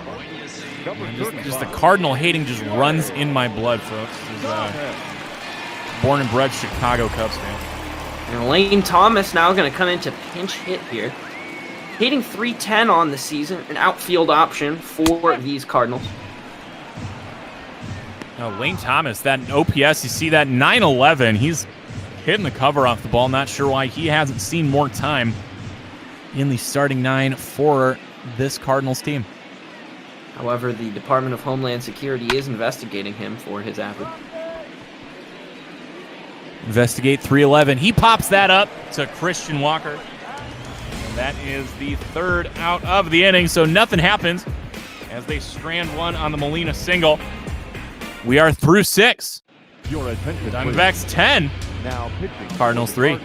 Speaker 15: Just the Cardinal hating just runs in my blood, folks. Born and bred Chicago Cubs fan.
Speaker 16: And Lane Thomas now going to come into pinch hit here. Hitting .310 on the season, an outfield option for these Cardinals.
Speaker 15: Now, Lane Thomas, that OPS, you see that 911. He's hitting the cover off the ball. Not sure why he hasn't seen more time in the starting 9 for this Cardinals team.
Speaker 16: However, the Department of Homeland Security is investigating him for his average.
Speaker 15: Investigate 311. He pops that up to Christian Walker. And that is the 3rd out of the inning, so nothing happens as they strand one on the Molina single. We are through 6.
Speaker 8: Your attention,
Speaker 15: Diamondbacks 10.
Speaker 8: Now pitching.
Speaker 15: Cardinals 3.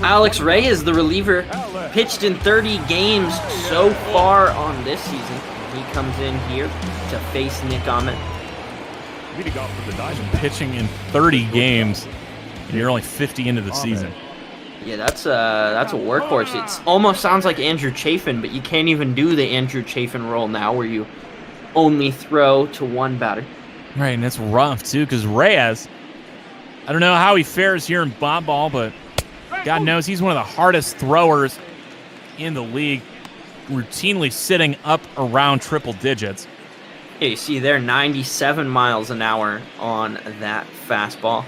Speaker 16: Alex Ray is the reliever. Pitched in 30 games so far on this season. He comes in here to face Nick Ahmed.
Speaker 8: Leading off for the Diamondbacks.
Speaker 15: Pitching in 30 games, and you're only 50 into the season.
Speaker 16: Yeah, that's a workhorse. It almost sounds like Andrew Chafin, but you can't even do the Andrew Chafin role now where you only throw to one batter.
Speaker 15: Right, and it's rough, too, because Reyes, I don't know how he fares here in Bob Ball, but God knows he's one of the hardest throwers in the league, routinely sitting up around triple digits.
Speaker 16: Yeah, you see there 97 miles an hour on that fastball.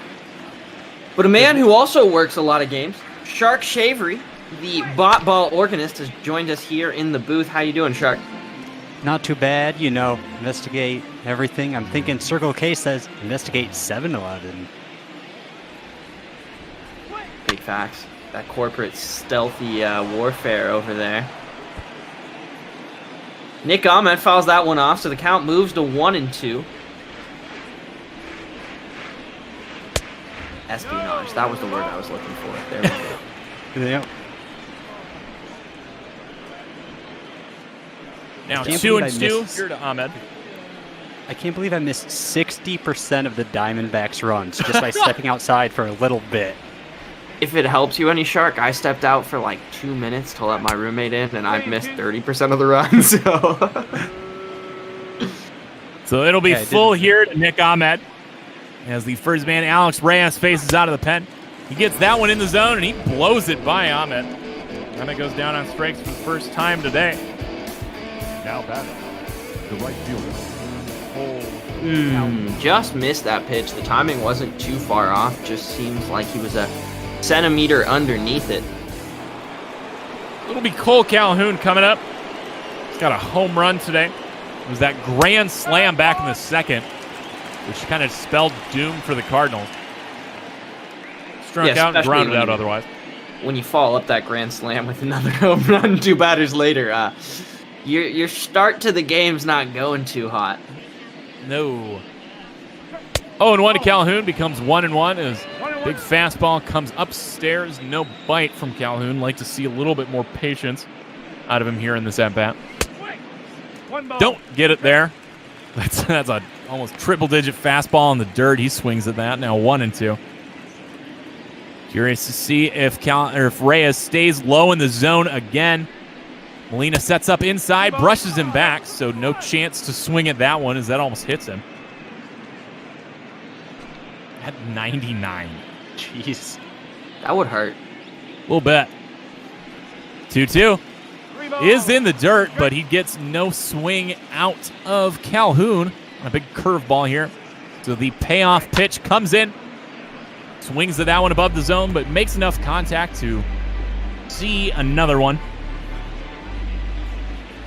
Speaker 16: But a man who also works a lot of games, Shark Shavery, the bot ball organist, has joined us here in the booth. How you doing, Shark?
Speaker 17: Not too bad, you know, investigate everything. I'm thinking Circle K says investigate 7-Eleven.
Speaker 16: Big facts. That corporate stealthy warfare over there. Nick Ahmed fouls that one off, so the count moves to 1-2. Espionage. That was the word I was looking for. There we go.
Speaker 17: Yeah.
Speaker 15: Now 2-2 here to Ahmed.
Speaker 17: I can't believe I missed 60% of the Diamondbacks runs just by stepping outside for a little bit.
Speaker 16: If it helps you any, Shark, I stepped out for like 2 minutes to let my roommate in, and I missed 30% of the runs.
Speaker 15: So it'll be full here to Nick Ahmed as the first man, Alex Reyes, faces out of the pen. He gets that one in the zone, and he blows it by Ahmed. Ahmed goes down on strikes for the first time today.
Speaker 8: Now batting, the right fielder.
Speaker 16: Just missed that pitch. The timing wasn't too far off. Just seems like he was a centimeter underneath it.
Speaker 15: It'll be Cole Calhoun coming up got a home run today. It was that grand slam back in the second, which kind of spelled doom for the Cardinals. Struck out and grounded out otherwise.
Speaker 16: When you follow up that grand slam with another home run 2 batters later, your start to the game's not going too hot.
Speaker 15: No. 0-1 to Calhoun, becomes 1-1 as big fastball comes upstairs. No bite from Calhoun. Like to see a little bit more patience out of him here in this at-bat. Don't get it there. That's a almost triple-digit fastball in the dirt. He swings at that. Now 1-2. Curious to see if Reyes stays low in the zone again. Molina sets up inside, brushes him back, so no chance to swing at that one as that almost hits him. At 99. Jeez.
Speaker 16: That would hurt.
Speaker 15: A little bit. 2-2. Is in the dirt, but he gets no swing out of Calhoun. A big curveball here. So the payoff pitch comes in. Swings at that one above the zone, but makes enough contact to see another one.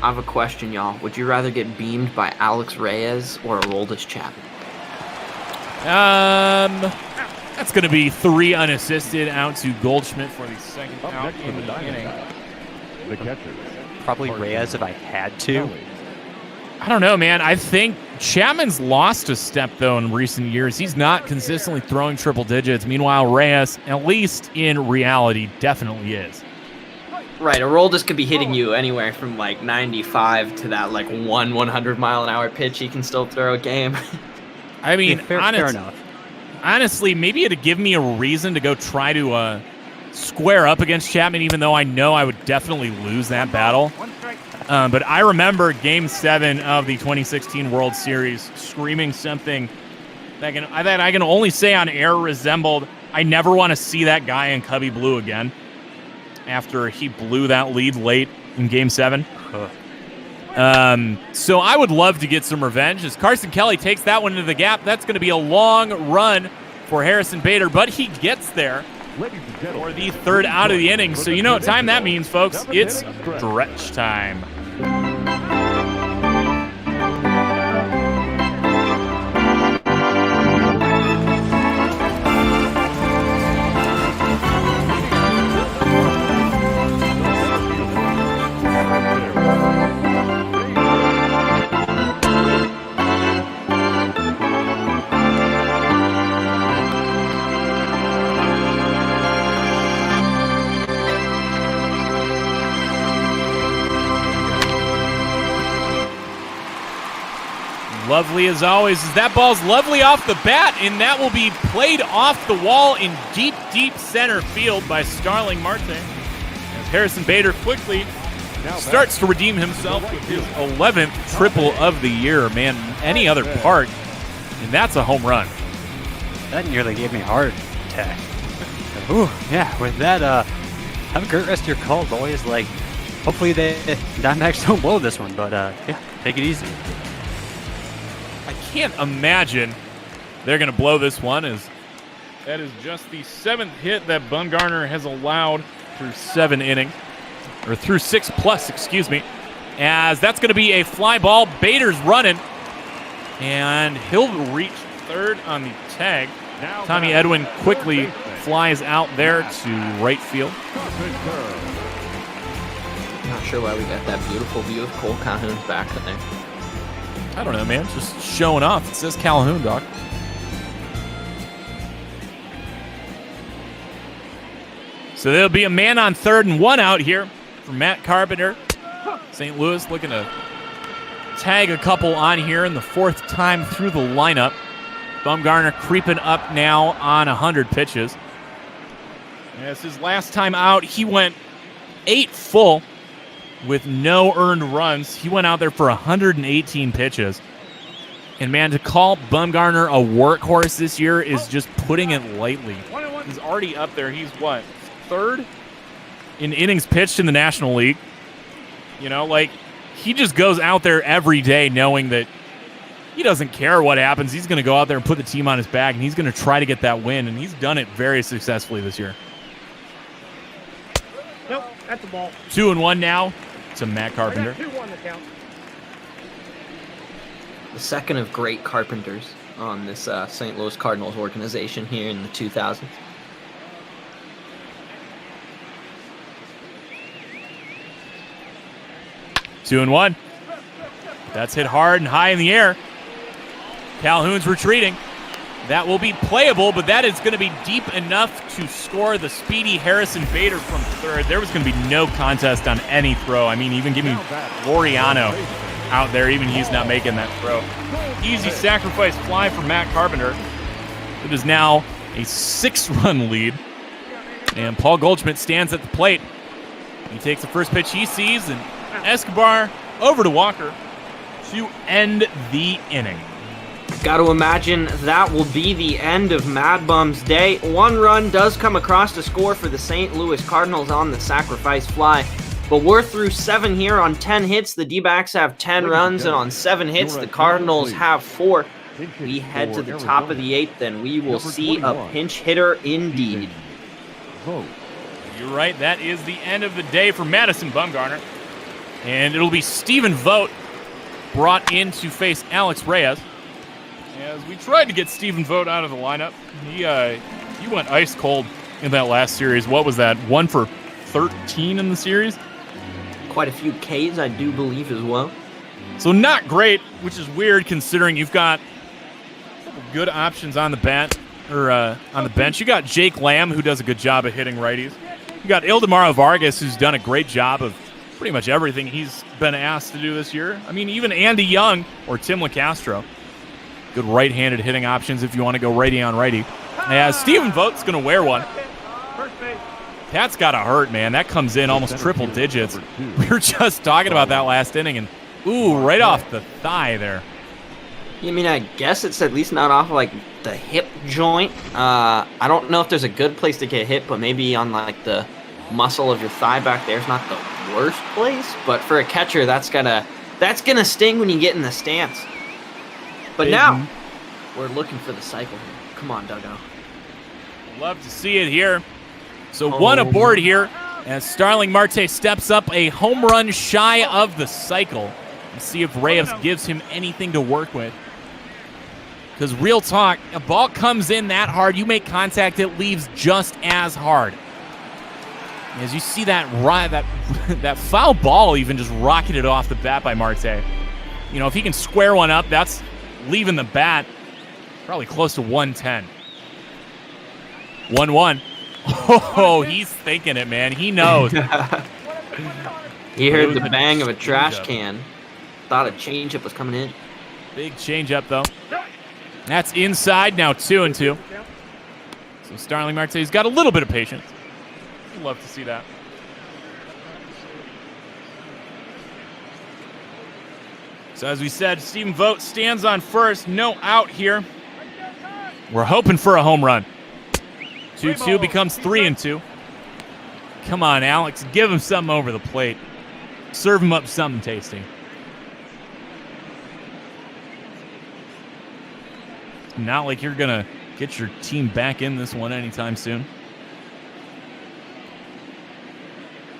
Speaker 16: I have a question, y'all. Would you rather get beamed by Alex Reyes or Aroldis Chapman?
Speaker 15: That's going to be 3 unassisted out to Goldschmidt for the second out in the inning.
Speaker 8: The catcher.
Speaker 17: Probably Reyes if I had to.
Speaker 15: I don't know, man. I think Chapman's lost a step, though, in recent years. He's not consistently throwing triple digits. Meanwhile, Reyes, at least in reality, definitely is.
Speaker 16: Right, Aroldis could be hitting you anywhere from like 95 to that like 100-mile-an-hour pitch he can still throw a game.
Speaker 15: I mean,
Speaker 17: fair enough.
Speaker 15: Honestly, maybe it'd give me a reason to go try to square up against Chapman, even though I know I would definitely lose that battle. But I remember Game 7 of the 2016 World Series screaming something that I can only say on air resembled, I never want to see that guy in Cubby Blue again after he blew that lead late in Game 7. So I would love to get some revenge as Carson Kelly takes that one into the gap. That's going to be a long run for Harrison Bader, but he gets there for the 3rd out of the inning. So you know what time that means, folks. It's stretch time. Lovely as always. That ball's lovely off the bat, and that will be played off the wall in deep, deep center field by Starling Marte. As Harrison Bader quickly starts to redeem himself with his 11th triple of the year. Man, any other part, and that's a home run.
Speaker 17: That nearly gave me a heart attack. Ooh, yeah, with that, have a great rest of your calls. Always hopefully the Diamondbacks don't blow this one, but yeah, take it easy.
Speaker 15: I can't imagine they're going to blow this one, as that is just the 7th hit that Bumgarner has allowed through 7 innings, or through 6+, excuse me, as that's going to be a fly ball. Bader's running, and he'll reach 3rd on the tag. Tommy Edwin quickly flies out there to right field.
Speaker 16: Not sure why we got that beautiful view of Cole Calhoun's back there.
Speaker 15: I don't know, man. Just showing off. It says Calhoun, Doc. So there'll be a man on 3rd and 1 out here for Matt Carpenter. St. Louis looking to tag a couple on here in the 4th time through the lineup. Bumgarner creeping up now on 100 pitches. As his last time out, he went 8 full with no earned runs. He went out there for 118 pitches. And, man, to call Bumgarner a workhorse this year is just putting it lightly. He's already up there. He's, what, 3rd in innings pitched in the National League? You know, he just goes out there every day knowing that he doesn't care what happens. He's going to go out there and put the team on his back, and he's going to try to get that win, and he's done it very successfully this year.
Speaker 7: Nope, that's a ball.
Speaker 15: 2-1 now to Matt Carpenter.
Speaker 16: The second of great carpenters on this St. Louis Cardinals organization here in the 2000s.
Speaker 15: Two and one. That's hit hard and high in the air. Calhoun's retreating. That will be playable, but that is going to be deep enough to score the speedy Harrison Bader from third. There was going to be no contest on any throw. I mean, even give me Laureano out there. Even he's not making that throw. Easy sacrifice fly for Matt Carpenter. It is now a 6-run lead. And Paul Goldschmidt stands at the plate. He takes the first pitch he sees, and Escobar over to Walker to end the inning.
Speaker 16: Got to imagine that will be the end of Mad Bum's day. 1 run does come across to score for the St. Louis Cardinals on the sacrifice fly. But we're through 7 here on 10 hits. The D-backs have 10 runs, and on 7 hits, the Cardinals have 4. We head to the top of the 8th, and we will see a pinch hitter indeed.
Speaker 15: You're right. That is the end of the day for Madison Bumgarner. And it'll be Stephen Vogt brought in to face Alex Reyes. As we tried to get Stephen Vogt out of the lineup, he went ice cold in that last series. What was that? 1 for 13 in the series?
Speaker 16: Quite a few Ks, I do believe, as well.
Speaker 15: So not great, which is weird considering you've got good options on the bat or on the bench. You got Jake Lamb, who does a good job of hitting righties. You got Ildemaro Vargas, who's done a great job of pretty much everything he's been asked to do this year. I mean, even Andy Young or Tim LeCastro. Good right-handed hitting options if you want to go righty on righty. Yeah, Stephen Vogt's going to wear one. That's got to hurt, man. That comes in almost triple digits. We were just talking about that last inning, and ooh, right off the thigh there.
Speaker 16: I mean, I guess it's at least not off like the hip joint. I don't know if there's a good place to get hit, but maybe on like the muscle of your thigh back there is not the worst place. But for a catcher, that's gonna sting when you get in the stance. But now we're looking for the cycle here. Come on, dugout.
Speaker 15: Love to see it here. So 1 aboard here as Starling Marte steps up a home run shy of the cycle. Let's see if Reyes gives him anything to work with. Because real talk, a ball comes in that hard, you make contact, it leaves just as hard. As you see that that foul ball even just rocketed off the bat by Marte. You know, if he can square one up, that's leaving the bat probably close to 110. 1-1. Oh, he's thinking it, man. He knows.
Speaker 16: He heard the bang of a trash can. Thought a changeup was coming in.
Speaker 15: Big changeup, though. That's inside, now 2-2. So Starling Marte's got a little bit of patience. I'd love to see that. So as we said, Stephen Vogt stands on first. No out here. We're hoping for a home run. 2-2 becomes 3-2. Come on, Alex. Give him something over the plate. Serve him up something tasty. Not like you're going to get your team back in this one anytime soon.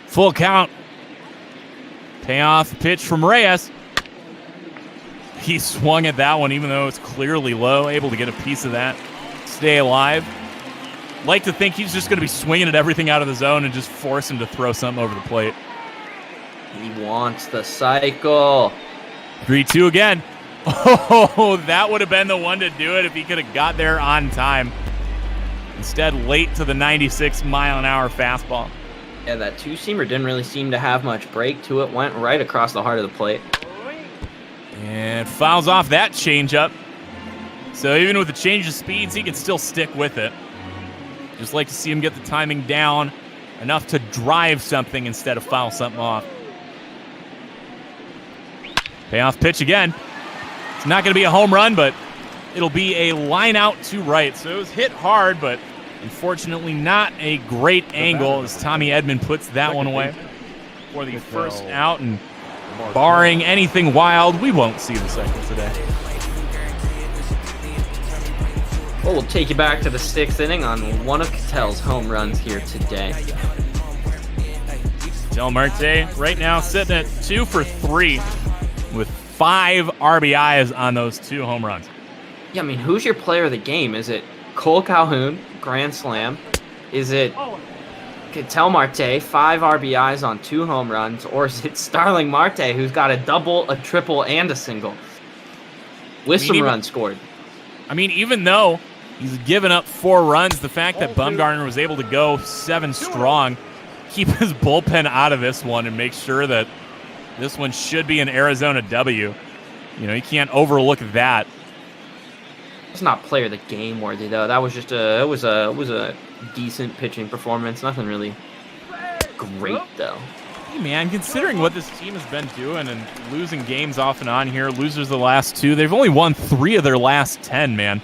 Speaker 15: Full count. Payoff pitch from Reyes. He swung at that one even though it's clearly low. Able to get a piece of that. Stay alive. Like to think he's just going to be swinging at everything out of the zone and just force him to throw something over the plate.
Speaker 16: He wants the cycle.
Speaker 15: 3-2 again. Oh, that would have been the one to do it if he could have got there on time. Instead, late to the 96-mile-an-hour fastball.
Speaker 16: Yeah, that two-seamer didn't really seem to have much break to it. Went right across the heart of the plate.
Speaker 15: And fouls off that changeup. So even with the change of speeds, he can still stick with it. Just like to see him get the timing down enough to drive something instead of foul something off. Payoff pitch again. It's not going to be a home run, but it'll be a line out to right. So it was hit hard, but unfortunately not a great angle as Tommy Edman puts that one away for the first out. And barring anything wild, we won't see the cycle today.
Speaker 16: Well, we'll take you back to the 6th inning on one of Ketel's home runs here today.
Speaker 15: Del Marte right now sitting at 2 for 3 with 5 RBIs on those 2 home runs.
Speaker 16: Yeah, I mean, who's your player of the game? Is it Cole Calhoun, grand slam? Is it Del Marte, 5 RBIs on 2 home runs? Or is it Starling Marte, who's got a double, a triple, and a single with some runs scored?
Speaker 15: I mean, even though he's given up 4 runs, the fact that Bumgarner was able to go 7 strong, keep his bullpen out of this one and make sure that this one should be an Arizona W. You know, you can't overlook that.
Speaker 16: It's not player of the game worthy though. That was just it was a decent pitching performance. Nothing really great though.
Speaker 15: Hey man, considering what this team has been doing and losing games off and on here, losers the last 2, they've only won 3 of their last 10, man.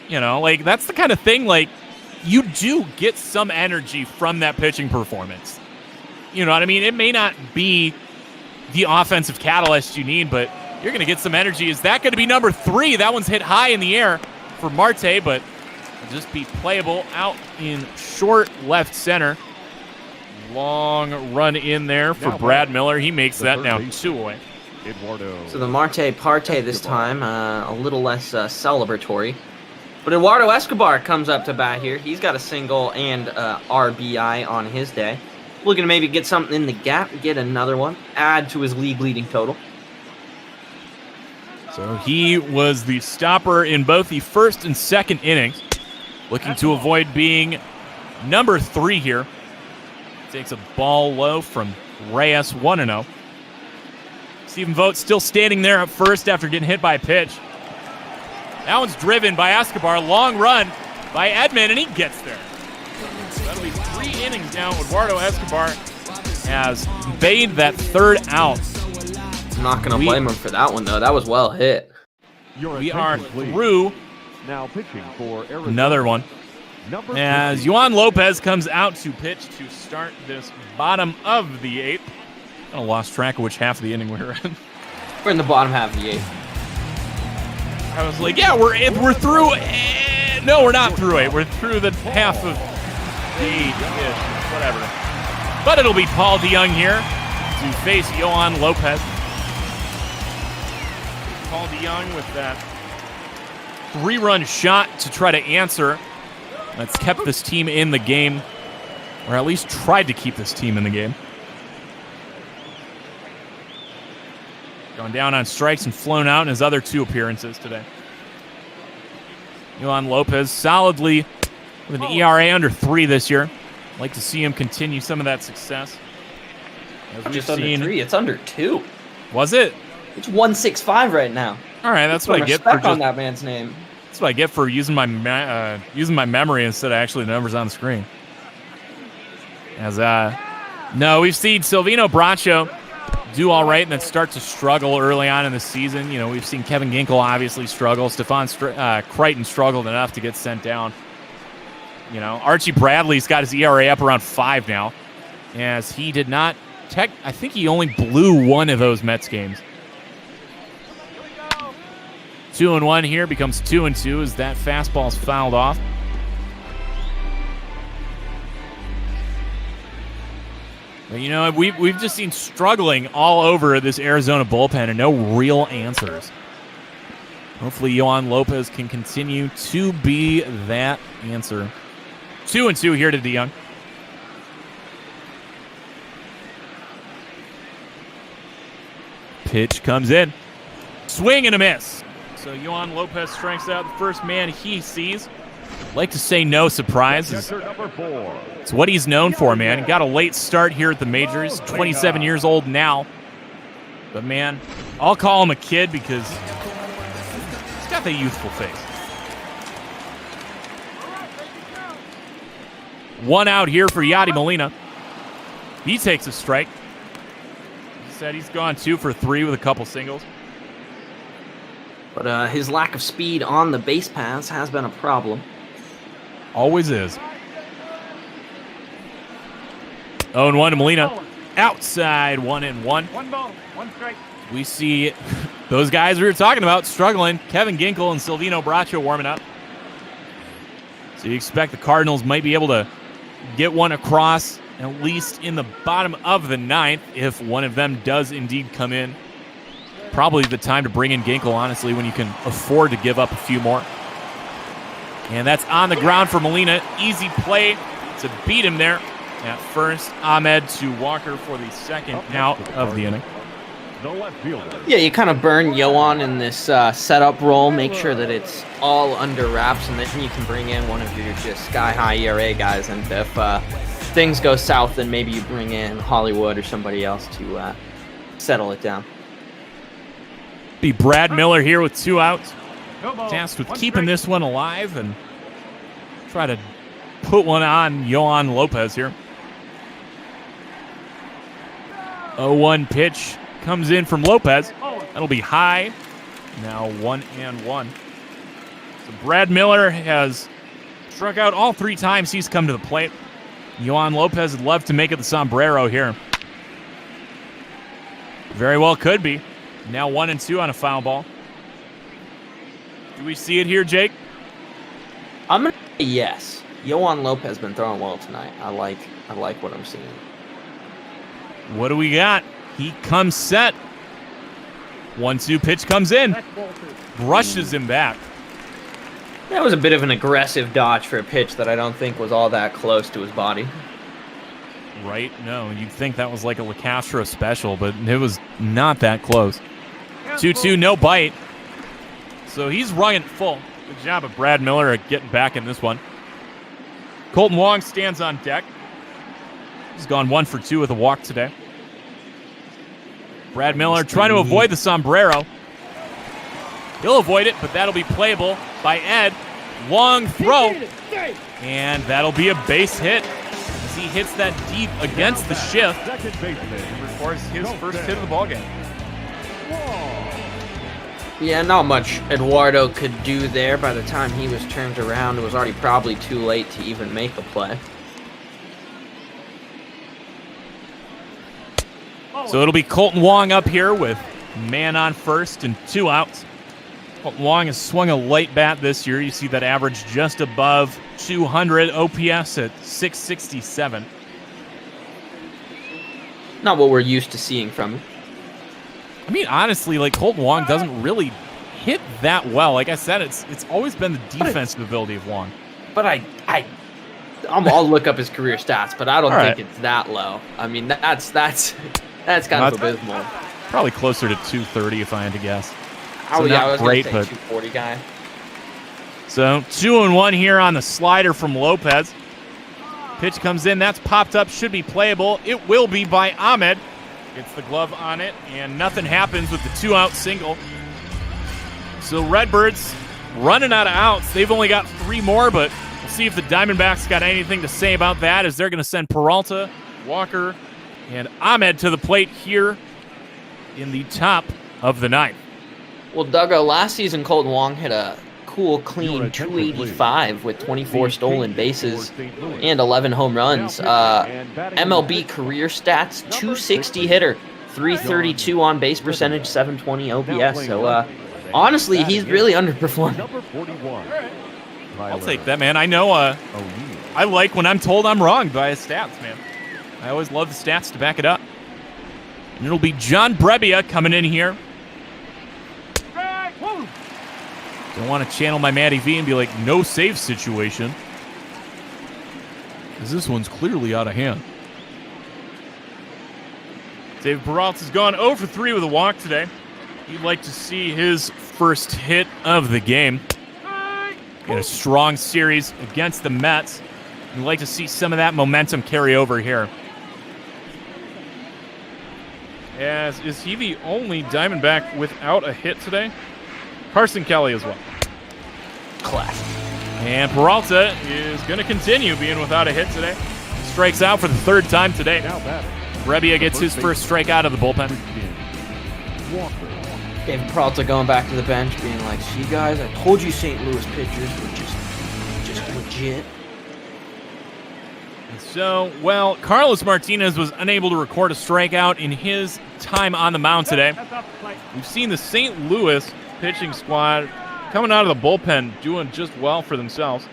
Speaker 15: You know, like that's the kind of thing, like you do get some energy from that pitching performance. You know what I mean? It may not be the offensive catalyst you need, but you're going to get some energy. Is that going to be number 3? That one's hit high in the air for Marte, but it'll just be playable out in short left center. Long run in there for Brad Miller. He makes that now 2 away.
Speaker 16: So the Marte Parte this time, a little less celebratory. But Eduardo Escobar comes up to bat here. He's got a single and RBI on his day. Looking to maybe get something in the gap, get another one, add to his league-leading total.
Speaker 15: So he was the stopper in both the first and second innings. Looking to avoid being number 3 here. Takes a ball low from Reyes, 1-0. Stephen Vogt still standing there at first after getting hit by a pitch. That one's driven by Escobar. Long run by Edman, and he gets there. So that'll be 3 innings now. Eduardo Escobar has bayed that 3rd out.
Speaker 16: I'm not going to blame him for that one, though. That was well hit.
Speaker 15: We are through
Speaker 8: now pitching for Arizona.
Speaker 15: Another one. As Yohan Lopez comes out to pitch to start this bottom of the 8th. I lost track of which half of the inning we were in.
Speaker 16: We're in the bottom half of the 8th.
Speaker 15: I was like, yeah, we're through. No, we're not through 8. We're through the half of the 8-ish, whatever. But it'll be Paul DeYoung here to face Yohan Lopez. Paul DeYoung with that 3-run shot to try to answer. That's kept this team in the game, or at least tried to keep this team in the game. Gone down on strikes and flown out in his other 2 appearances today. Yohan Lopez solidly with an ERA under 3 this year. I'd like to see him continue some of that success. As
Speaker 16: Just under 3. It's under 2.
Speaker 15: Was it?
Speaker 16: It's 165 right now.
Speaker 15: All right, that's what I get for
Speaker 16: respect on that man's name.
Speaker 15: That's what I get for using my memory instead of actually the numbers on the screen. As no, we've seen Silvino Bracho do all right and then start to struggle early on in the season. You know, we've seen Kevin Ginkel obviously struggle. Stefan Crichton struggled enough to get sent down. You know, Archie Bradley's got his ERA up around 5 now, as he did not. I think he only blew 1 of those Mets games. 2-1 here becomes 2-2 as that fastball's fouled off. But you know, we've just seen struggling all over this Arizona bullpen and no real answers. Hopefully Yohan Lopez can continue to be that answer. 2-2 here to DeYoung. Pitch comes in. Swing and a miss. So Yohan Lopez strikes out the first man he sees. Like to say no surprise. It's what he's known for, man. He got a late start here at the majors. 27 years old now. But, man, I'll call him a kid because he's got the youthful face. 1 out here for Yadi Molina. He takes a strike. He said he's gone 2 for 3 with a couple singles.
Speaker 16: But his lack of speed on the base paths has been a problem.
Speaker 15: Always is. 0-1 to Molina. Outside, 1-1.
Speaker 7: 1 ball, 1 strike.
Speaker 15: We see those guys we were talking about struggling. Kevin Ginkel and Silvino Bracho warming up. So you expect the Cardinals might be able to get one across at least in the bottom of the ninth, if one of them does indeed come in. Probably the time to bring in Ginkel, honestly, when you can afford to give up a few more. And that's on the ground for Molina. Easy play to beat him there. At first, Ahmed to Walker for the second out of the inning.
Speaker 16: Yeah, you kind of burn Yohan in this setup role. Make sure that it's all under wraps, and then you can bring in one of your just sky-high ERA guys. And if things go south, then maybe you bring in Hollywood or somebody else to settle it down.
Speaker 15: Be Brad Miller here with 2 outs. Tasked with keeping this one alive and try to put one on Yohan Lopez here. 0-1 pitch comes in from Lopez. That'll be high. Now 1-1. So Brad Miller has struck out all 3 times he's come to the plate. Yohan Lopez would love to make it the sombrero here. Very well could be. Now 1-2 on a foul ball. Do we see it here, Jake?
Speaker 16: I'm going to say yes. Yohan Lopez has been throwing well tonight. I like what I'm seeing.
Speaker 15: What do we got? He comes set. 1-2 pitch comes in. Brushes him back.
Speaker 16: That was a bit of an aggressive dodge for a pitch that I don't think was all that close to his body.
Speaker 15: Right? No, you'd think that was like a LaCastro special, but it was not that close. 2-2, no bite. So he's running full. Good job of Brad Miller at getting back in this one. Colton Wong stands on deck. He's gone 1 for 2 with a walk today. Brad Miller trying to avoid the sombrero. He'll avoid it, but that'll be playable by Ed. Long throw, and that'll be a base hit as he hits that deep against the shift and records his first hit of the ballgame.
Speaker 16: Yeah, not much Eduardo could do there. By the time he was turned around, it was already probably too late to even make a play.
Speaker 15: So it'll be Colton Wong up here with man on first and 2 outs. Colton Wong has swung a light bat this year. You see that average just above 200, OPS at 667.
Speaker 16: Not what we're used to seeing from him.
Speaker 15: I mean, honestly, like Colton Wong doesn't really hit that well. Like I said, it's always been the defensive ability of Wong.
Speaker 16: But I'll look up his career stats, but I don't think it's that low. I mean, that's kind of abysmal.
Speaker 15: Probably closer to 230 if I had to guess.
Speaker 16: So
Speaker 15: yeah,
Speaker 16: I was
Speaker 15: great,
Speaker 16: gonna say
Speaker 15: but
Speaker 16: 240 guy.
Speaker 15: So 2-1 here on the slider from Lopez. Pitch comes in, that's popped up, should be playable. It will be by Ahmed. Gets the glove on it, and nothing happens with the 2-out single. So Redbirds running out of outs. They've only got 3 more, but we'll see if the Diamondbacks got anything to say about that, as they're going to send Peralta, Walker, and Ahmed to the plate here in the top of the ninth.
Speaker 16: Well, Duggo, last season Colton Wong hit a cool, clean 285 with 24 stolen bases and 11 home runs. MLB career stats, 260 hitter, 332 on base percentage, 720 OPS. So, honestly, he's really underperformed.
Speaker 15: I'll take that, man. I know I like when I'm told I'm wrong by his stats, man. I always love the stats to back it up. And it'll be John Brebbia coming in here. Don't want to channel my Matty V and be like, no save situation. Because this one's clearly out of hand. David Peralta's gone 0 for 3 with a walk today. He'd like to see his first hit of the game. In a strong series against the Mets. We'd like to see some of that momentum carry over here. As is he the only Diamondback without a hit today? Carson Kelly as well.
Speaker 16: Class.
Speaker 15: And Peralta is going to continue being without a hit today. Strikes out for the 3rd time today. Brebbia gets his first strikeout of the bullpen.
Speaker 16: David Peralta going back to the bench being like, see guys, I told you St. Louis pitchers were just legit.
Speaker 15: So, well, Carlos Martinez was unable to record a strikeout in his time on the mound today. We've seen the St. Louis pitching squad coming out of the bullpen doing just well for themselves.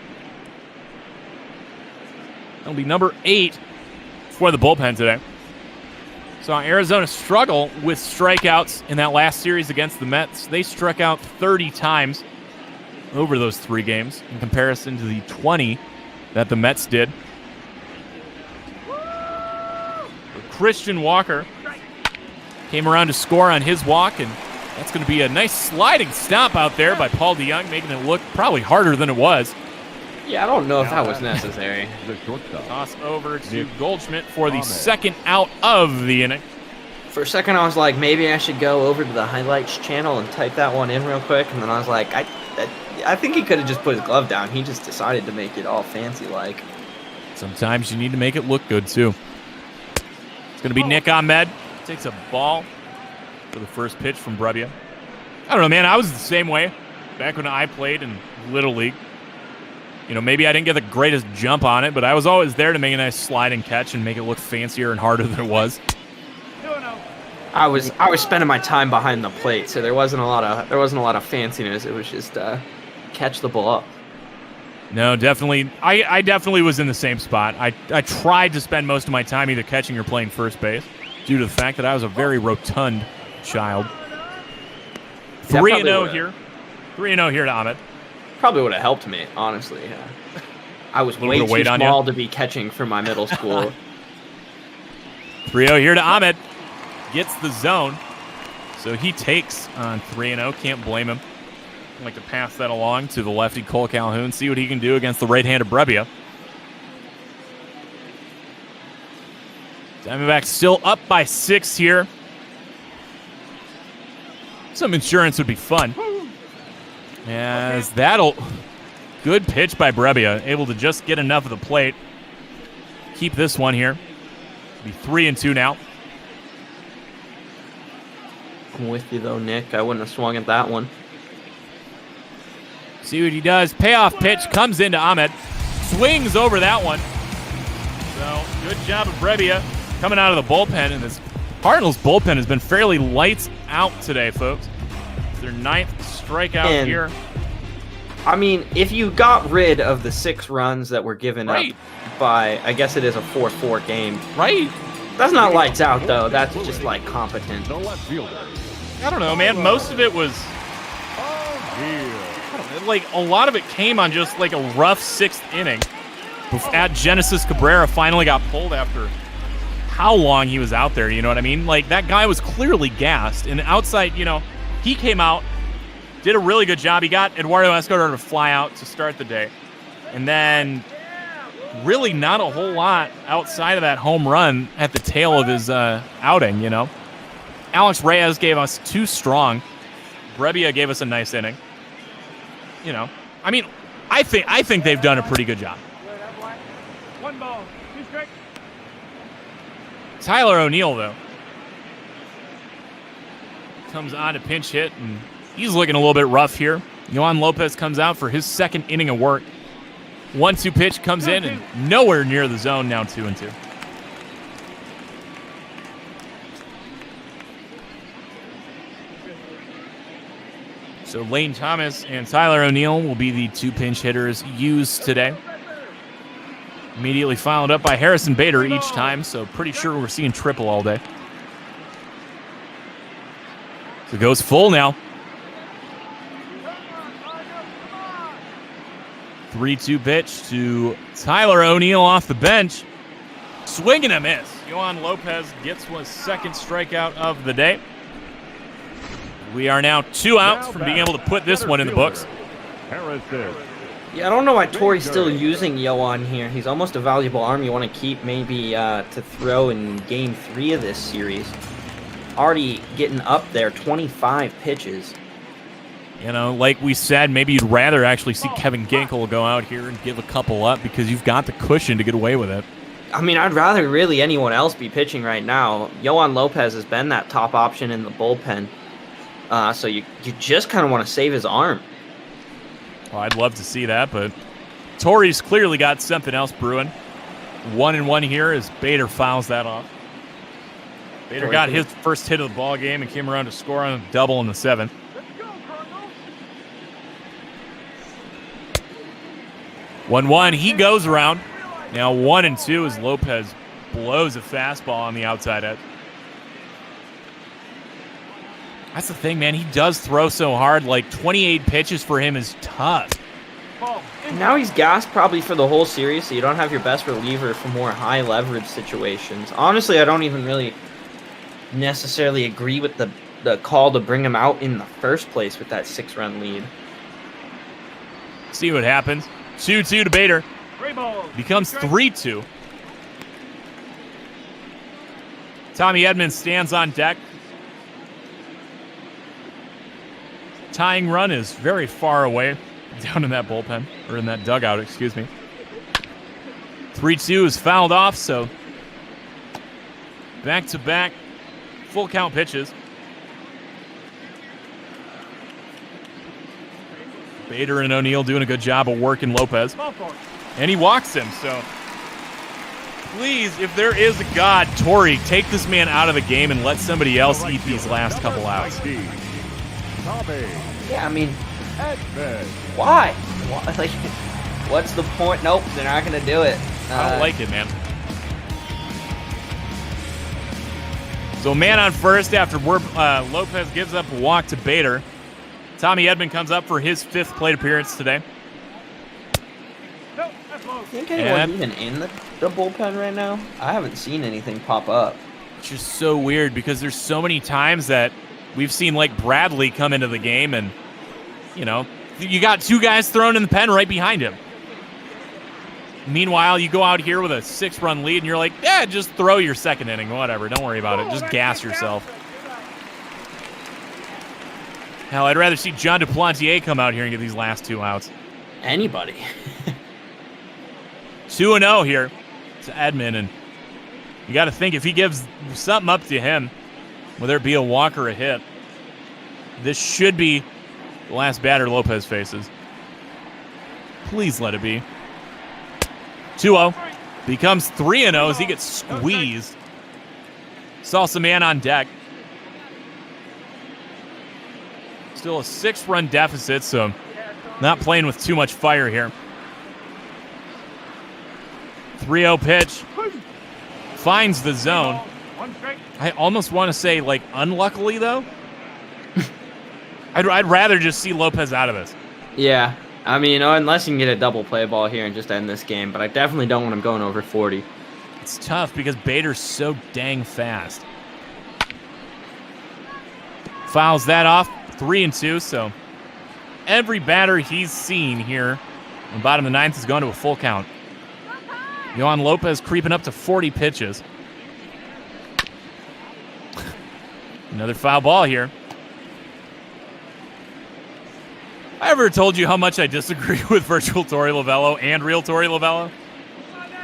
Speaker 15: That'll be number 8 for the bullpen today. Saw Arizona struggle with strikeouts in that last series against the Mets. They struck out 30 times over those 3 games in comparison to the 20 that the Mets did. Christian Walker came around to score on his walk, and that's going to be a nice sliding stop out there by Paul DeYoung, making it look probably harder than it was.
Speaker 16: Yeah, I don't know if that was necessary.
Speaker 15: Toss over to Goldschmidt for the second out of the inning.
Speaker 16: For a second, I was like, maybe I should go over to the highlights channel and type that one in real quick, and then I was like, I think he could have just put his glove down. He just decided to make it all fancy-like.
Speaker 15: Sometimes you need to make it look good, too. It's going to be Nick Ahmed. Takes a ball for the first pitch from Brebbia. I don't know, man. I was the same way back when I played in Little League. You know, maybe I didn't get the greatest jump on it, but I was always there to make a nice sliding catch and make it look fancier and harder than it was.
Speaker 16: I was spending my time behind the plate, so there wasn't a lot of fanciness. It was just catch the ball.
Speaker 15: No, definitely. I definitely was in the same spot. I tried to spend most of my time either catching or playing first base due to the fact that I was a very rotund child. 3-0 here. 3-0 here to Ahmed.
Speaker 16: Probably would have helped me, honestly. I was way too small to be catching for my middle school.
Speaker 15: 3-0 here to Ahmed. Gets the zone. So he takes on 3-0. Can't blame him. I'd like to pass that along to the lefty Cole Calhoun. See what he can do against the right-handed Brebbia. Diamondbacks still up by 6 here. Some insurance would be fun. As that'll... Good pitch by Brebbia. Able to just get enough of the plate. Keep this one here. Be 3-2 now.
Speaker 16: I'm with you, though, Nick. I wouldn't have swung at that one.
Speaker 15: See what he does. Payoff pitch comes into Ahmed. Swings over that one. So, good job of Brebbia coming out of the bullpen. And this Cardinals bullpen has been fairly lights out today, folks. It's their 9th strikeout here.
Speaker 16: I mean, if you got rid of the 6 runs that were given up by, I guess it is a 4-4 game.
Speaker 15: Right.
Speaker 16: That's not lights out, though. That's just, like, competent.
Speaker 15: I don't know, man. Most of it was... I don't know, like, a lot of it came on just, like, a rough 6th inning. At Genesis Cabrera finally got pulled after how long he was out there, you know what I mean? Like, that guy was clearly gassed. And outside, you know, he came out, did a really good job. He got Eduardo Escobar to fly out to start the day. And then really not a whole lot outside of that home run at the tail of his outing, you know. Alex Reyes gave us 2 strong. Brebbia gave us a nice inning. You know, I mean, I think they've done a pretty good job.
Speaker 7: 1 ball, 2 strikes.
Speaker 15: Tyler O'Neill, though, comes on to pinch hit, and he's looking a little bit rough here. Yohan Lopez comes out for his 2nd inning of work. 1-2 pitch comes in, and nowhere near the zone, now 2-2. So Lane Thomas and Tyler O'Neill will be the 2 pinch hitters used today. Immediately followed up by Harrison Bader each time, so pretty sure we're seeing triple all day. So it goes full now. 3-2 pitch to Tyler O'Neill off the bench. Swing and a miss. Yohan Lopez gets his 2nd strikeout of the day. We are now 2 outs from being able to put this one in the books.
Speaker 16: Yeah, I don't know why Torrey's still using Yohan here. He's almost a valuable arm you want to keep maybe to throw in Game 3 of this series. Already getting up there, 25 pitches.
Speaker 15: You know, like we said, maybe you'd rather actually see Kevin Ginkel go out here and give a couple up because you've got the cushion to get away with it.
Speaker 16: I mean, I'd rather really anyone else be pitching right now. Yohan Lopez has been that top option in the bullpen. So you just kind of want to save his arm.
Speaker 15: Well, I'd love to see that, but Torrey's clearly got something else brewing. 1-1 here as Bader fouls that off. Bader got his first hit of the ball game and came around to score on a double in the 7th. 1-1, he goes around. Now 1-2 as Lopez blows a fastball on the outside edge. That's the thing, man. He does throw so hard. Like, 28 pitches for him is tough.
Speaker 16: Now he's gassed probably for the whole series, so you don't have your best reliever for more high leverage situations. Honestly, I don't even really necessarily agree with the call to bring him out in the first place with that 6-run lead.
Speaker 15: See what happens. 2-2 to Bader. Becomes 3-2. Tommy Edmonds stands on deck. Tying run is very far away, down in that bullpen, or in that dugout, excuse me. 3-2 is fouled off, so back-to-back full count pitches. Bader and O'Neill doing a good job of working Lopez. And he walks him, so please, if there is a God, Torrey, take this man out of the game and let somebody else eat these last couple outs.
Speaker 16: Yeah, I mean, why? Like, what's the point? Nope, they're not going to do it.
Speaker 15: I don't like it, man. So man on first after Lopez gives up a walk to Bader. Tommy Edman comes up for his 5th plate appearance today.
Speaker 16: I think anyone's even in the bullpen right now? I haven't seen anything pop up.
Speaker 15: It's just so weird because there's so many times that we've seen like Bradley come into the game and, you know, you got 2 guys thrown in the pen right behind him. Meanwhile, you go out here with a 6-run lead and you're like, yeah, just throw your 2nd inning, whatever. Don't worry about it. Just gas yourself. Hell, I'd rather see John Duplantier come out here and get these last 2 outs.
Speaker 16: Anybody.
Speaker 15: 2-0 here to Edman, and you got to think if he gives something up to him, whether it be a walk or a hit, this should be the last batter Lopez faces. Please let it be. 2-0. Becomes 3-0 as he gets squeezed. Salsa man on deck. Still a 6-run deficit, so not playing with too much fire here. 3-0 pitch. Finds the zone. I almost want to say, like, unluckily, though. I'd rather just see Lopez out of this.
Speaker 16: Yeah. I mean, unless you can get a double play ball here and just end this game, but I definitely don't want him going over 40.
Speaker 15: It's tough because Bader's so dang fast. Fouls that off. 3-2, so every batter he's seen here on the bottom of the 9th has gone to a full count. Yohan Lopez creeping up to 40 pitches. Another foul ball here. I ever told you how much I disagree with virtual Torey Lovello and real Torey Lovello?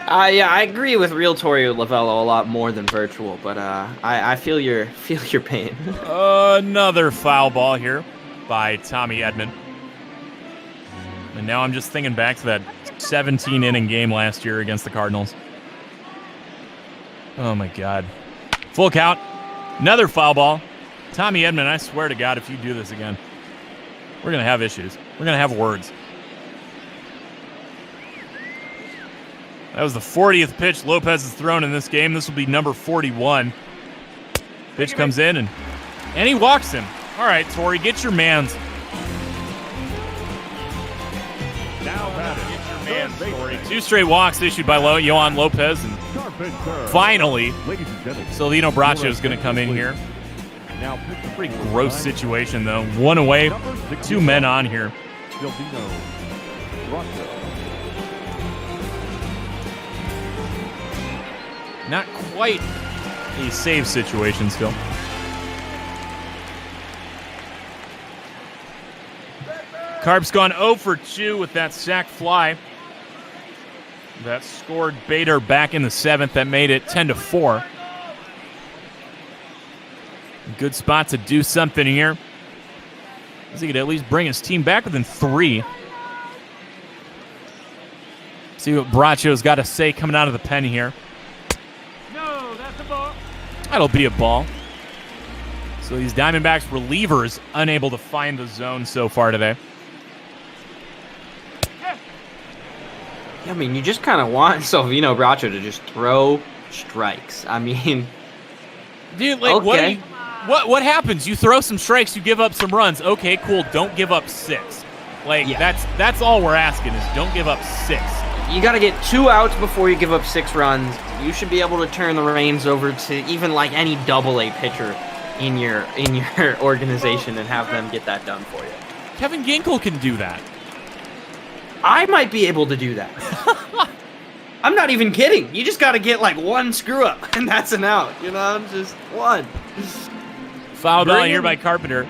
Speaker 16: Yeah, I agree with real Torey Lovello a lot more than virtual, but I feel your pain.
Speaker 15: Another foul ball here by Tommy Edman. And now I'm just thinking back to that 17-inning game last year against the Cardinals. Oh, my God. Full count. Another foul ball. Tommy Edman, I swear to God, if you do this again, we're going to have issues. We're going to have words. That was the 40th pitch Lopez has thrown in this game. This will be number 41. Pitch comes in, and he walks him. All right, Torrey, get your mans.
Speaker 8: Now
Speaker 15: Get your mans, Torrey. 2 straight walks issued by Yohan Lopez, and finally, Silvino Braccio is going to come in here. Pretty gross situation, though. 1 away, 2 men on here. Not quite a save situation still. Carp's gone 0 for 2 with that sac fly. That scored Bader back in the 7th. That made it 10-4. Good spot to do something here. He could at least bring his team back within 3. See what Braccio's got to say coming out of the pen here.
Speaker 7: No, that's a ball.
Speaker 15: That'll be a ball. So these Diamondbacks relievers unable to find the zone so far today.
Speaker 16: I mean, you just kind of want Silvino Bracho to just throw strikes. I mean,
Speaker 15: dude, like
Speaker 16: okay.
Speaker 15: what happens? You throw some strikes, you give up some runs. Okay, cool. Don't give up 6. Like that's all we're asking is don't give up 6.
Speaker 16: You got to get 2 outs before you give up 6 runs. You should be able to turn the reins over to even like any AA pitcher in your organization and have them get that done for you.
Speaker 15: Kevin Ginkel can do that.
Speaker 16: I might be able to do that. I'm not even kidding. You just got to get like 1 screw up, and that's an out. You know, just 1.
Speaker 15: Foul ball here by Carpenter.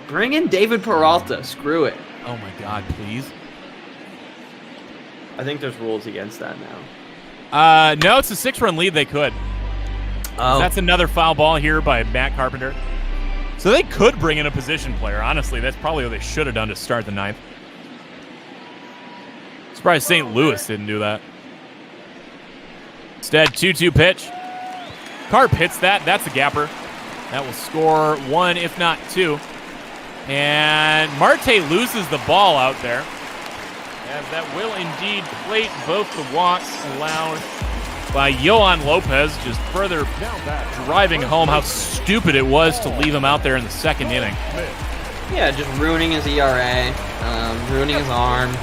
Speaker 16: Bring in David Peralta. Screw it.
Speaker 15: Oh my God, please.
Speaker 16: I think there's rules against that now.
Speaker 15: No, it's a 6-run lead. They could.
Speaker 16: Oh.
Speaker 15: That's another foul ball here by Matt Carpenter. So they could bring in a position player. Honestly, that's probably what they should have done to start the 9th. Surprised St. Louis didn't do that. Instead, 2-2 pitch. Carp hits that. That's a gapper. That will score 1, if not 2. And Marte loses the ball out there. As that will indeed plate both the walks allowed by Yohan Lopez, just further driving home how stupid it was to leave him out there in the 2nd inning.
Speaker 16: Yeah, just ruining his ERA, ruining his arm.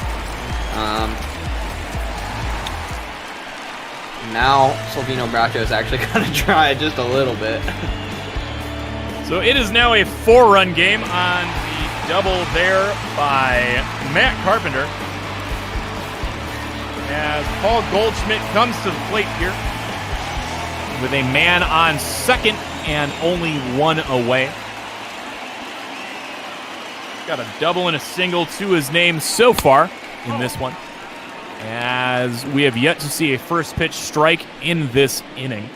Speaker 16: Now Silvino Bracho is actually going to try just a little bit.
Speaker 15: So it is now a 4-run game on the double there by Matt Carpenter. As Paul Goldschmidt comes to the plate here with a man on 2nd and only 1 away. Got a double and a single to his name so far in this one, as we have yet to see a first pitch strike in this inning.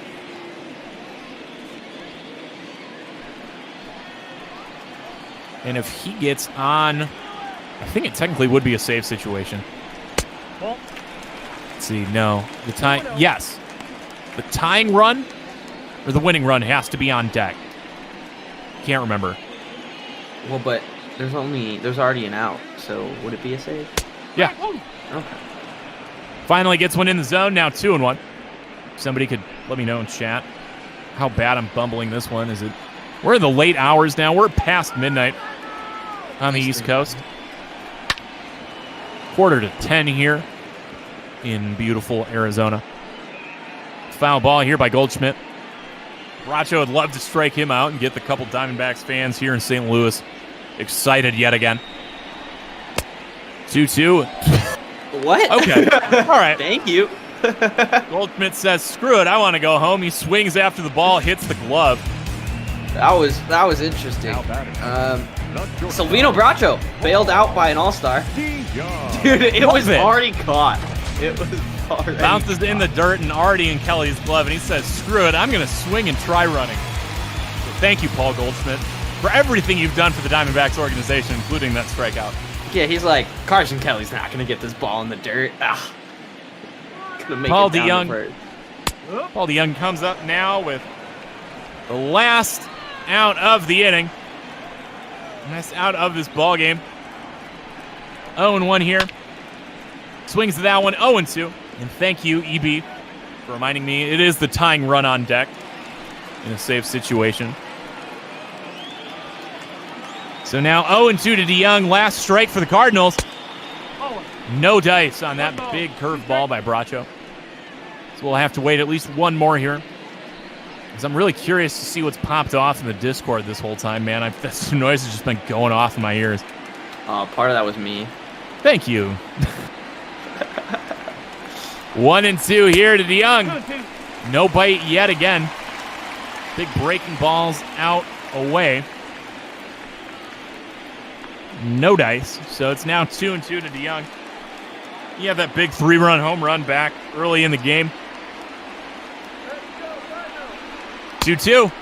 Speaker 15: And if he gets on, I think it technically would be a save situation. Let's see, no. The tying, yes. The tying run or the winning run has to be on deck. Can't remember.
Speaker 16: Well, but there's already an out, so would it be a save?
Speaker 15: Yeah.
Speaker 16: Okay.
Speaker 15: Finally gets one in the zone, now 2-1. Somebody could let me know in chat how bad I'm bumbling this one. Is it? We're in the late hours now. We're past midnight on the East Coast. 9:45 here in beautiful Arizona. Foul ball here by Goldschmidt. Bracho would love to strike him out and get the couple Diamondbacks fans here in St. Louis excited yet again. 2-2.
Speaker 16: What?
Speaker 15: Okay. All right.
Speaker 16: Thank you.
Speaker 15: Goldschmidt says, screw it, I want to go home. He swings after the ball, hits the glove.
Speaker 16: That was interesting. Silvino Bracho bailed out by an all-star. Dude, it was already caught. It was already
Speaker 15: bounces
Speaker 16: caught.
Speaker 15: in the dirt and already in Kelly's glove, and he says, screw it, I'm going to swing and try running. So thank you, Paul Goldschmidt, for everything you've done for the Diamondbacks organization, including that strikeout.
Speaker 16: Yeah, he's like, Carson Kelly's not going to get this ball in the dirt.
Speaker 15: Paul DeYoung. Paul DeYoung comes up now with the last out of the inning. Last out of this ball game. 0-1 here. Swings to that one, 0-2. And thank you, EB, for reminding me it is the tying run on deck in a safe situation. So now 0-2 to DeYoung. Last strike for the Cardinals. No dice on that big curveball by Bracho. So we'll have to wait at least one more here. Because I'm really curious to see what's popped off in the Discord this whole time, man. That noise has just been going off in my ears.
Speaker 16: Part of that was me.
Speaker 15: Thank you. 1-2 here to DeYoung. No bite yet again. Big breaking balls out away. No dice. So it's now 2-2 to DeYoung. You have that big 3-run home run back early in the game. 2-2.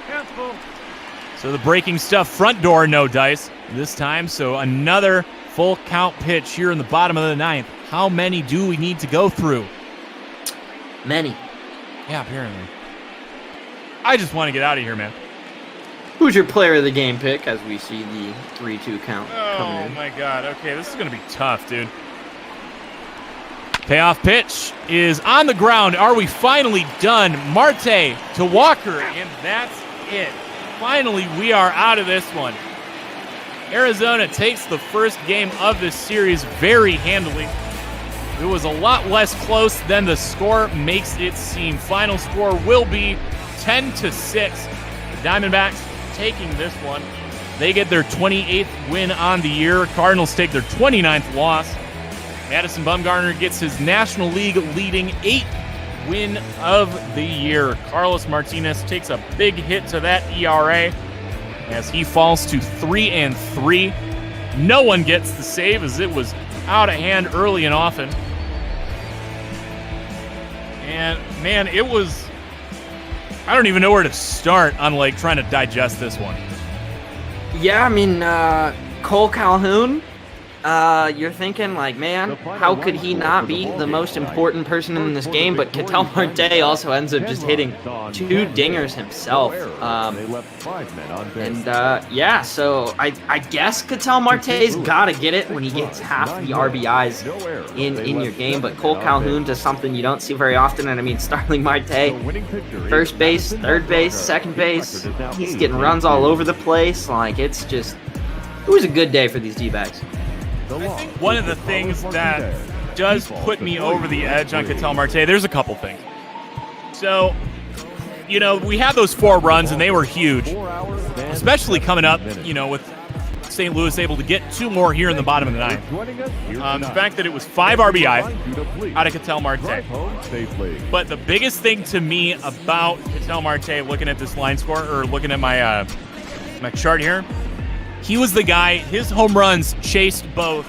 Speaker 15: So the breaking stuff front door, no dice this time. So another full count pitch here in the bottom of the 9th. How many do we need to go through?
Speaker 16: Many.
Speaker 15: Yeah, apparently. I just want to get out of here, man.
Speaker 16: Who's your player of the game pick as we see the 3-2 count coming in?
Speaker 15: Oh my god. Okay, this is going to be tough, dude. Payoff pitch is on the ground. Are we finally done? Marte to Walker, and that's it. Finally, we are out of this one. Arizona takes the first game of this series very handily. It was a lot less close than the score makes it seem. Final score will be 10-6. The Diamondbacks taking this one. They get their 28th win on the year. Cardinals take their 29th loss. Madison Bumgarner gets his National League leading 8th win of the year. Carlos Martinez takes a big hit to that ERA as he falls to 3-3. No one gets the save as it was out of hand early and often. And man, it was, I don't even know where to start on like trying to digest this one.
Speaker 16: Yeah, I mean, Cole Calhoun, you're thinking like, man, how could he not be the most important person in this game? But Ketel Marte also ends up just hitting 2 dingers himself. Yeah, so I guess Ketel Marte's got to get it when he gets half the RBIs in your game. But Cole Calhoun does something you don't see very often. And I mean, Starling Marte, first base, third base, second base, he's getting runs all over the place. Like, it's just, it was a good day for these D-backs.
Speaker 15: One of the things that does put me over the edge on Ketel Marte, there's a couple things. So, you know, we had those 4 runs, and they were huge, especially coming up, you know, with St. Louis able to get 2 more here in the bottom of the 9th. The fact that it was 5 RBI out of Ketel Marte. But the biggest thing to me about Ketel Marte, looking at this line score, or looking at my my chart here, he was the guy, his home runs chased both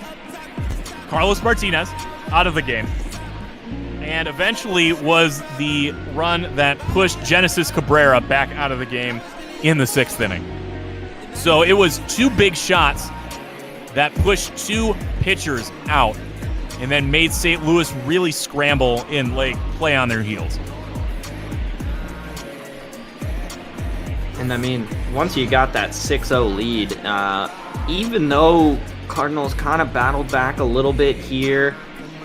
Speaker 15: Carlos Martinez out of the game and eventually was the run that pushed Genesis Cabrera back out of the game in the 6th inning. So it was 2 big shots that pushed 2 pitchers out and then made St. Louis really scramble and like play on their heels.
Speaker 16: And I mean, once you got that 6-0 lead, even though Cardinals kind of battled back a little bit here,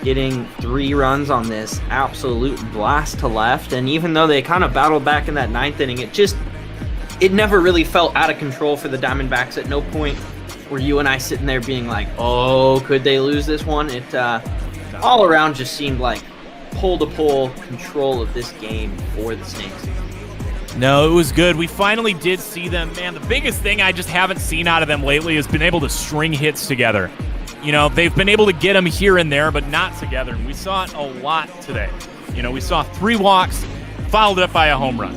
Speaker 16: getting 3 runs on this absolute blast to left, and even though they kind of battled back in that 9th inning, it never really felt out of control for the Diamondbacks. At no point were you and I sitting there being like, oh, could they lose this one? It all around just seemed like pull-to-pull control of this game for the Snakes.
Speaker 15: No, it was good. We finally did see them. Man, the biggest thing I just haven't seen out of them lately has been able to string hits together. You know, they've been able to get them here and there, but not together. And we saw it a lot today. You know, we saw 3 walks, followed up by a home run.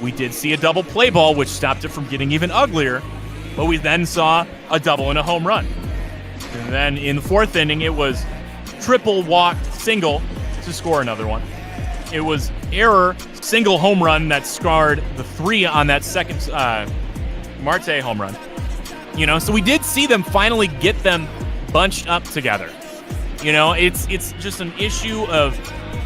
Speaker 15: We did see a double play ball, which stopped it from getting even uglier, but we then saw a double and a home run. And then in the 4th inning, it was triple walk, single to score another one. It was error, single home run that scarred the 3 on that second Marte home run. You know, so we did see them finally get them bunched up together. You know, it's just an issue of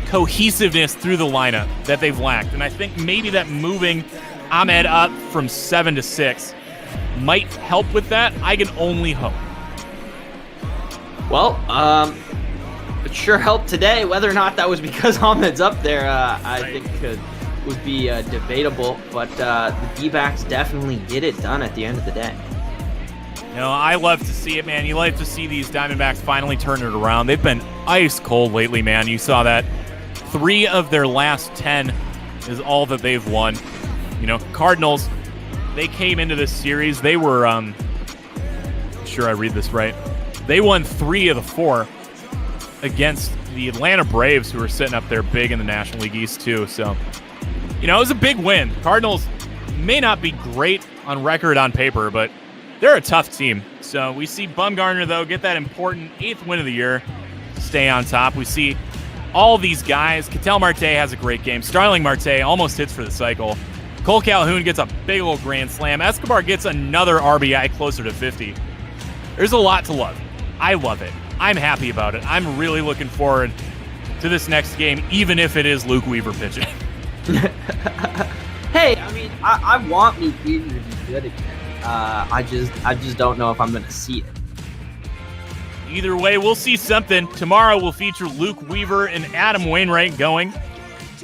Speaker 15: cohesiveness through the lineup that they've lacked. And I think maybe that moving Ahmed up from 7 to 6 might help with that. I can only hope.
Speaker 16: Well, it sure helped today. Whether or not that was because Ahmed's up there, I think would be debatable. But the D-backs definitely get it done at the end of the day.
Speaker 15: You know, I love to see it, man. You like to see these Diamondbacks finally turn it around. They've been ice cold lately, man. You saw that. 3 of their last 10 is all that they've won. You know, Cardinals, they came into this series. They were, I'm sure I read this right. They won 3 of the 4 against the Atlanta Braves, who were sitting up there big in the National League East, too. So, you know, it was a big win. Cardinals may not be great on record on paper, but they're a tough team. So we see Bumgarner, though, get that important 8th win of the year, stay on top. We see all these guys. Ketel Marte has a great game. Starling Marte almost hits for the cycle. Cole Calhoun gets a big old grand slam. Escobar gets another RBI closer to 50. There's a lot to love. I love it. I'm happy about it. I'm really looking forward to this next game, even if it is Luke Weaver pitching.
Speaker 16: Hey, I mean, I want Luke Weaver to be good again. I just don't know if I'm going to see it.
Speaker 15: Either way, we'll see something. Tomorrow we'll feature Luke Weaver and Adam Wainwright going,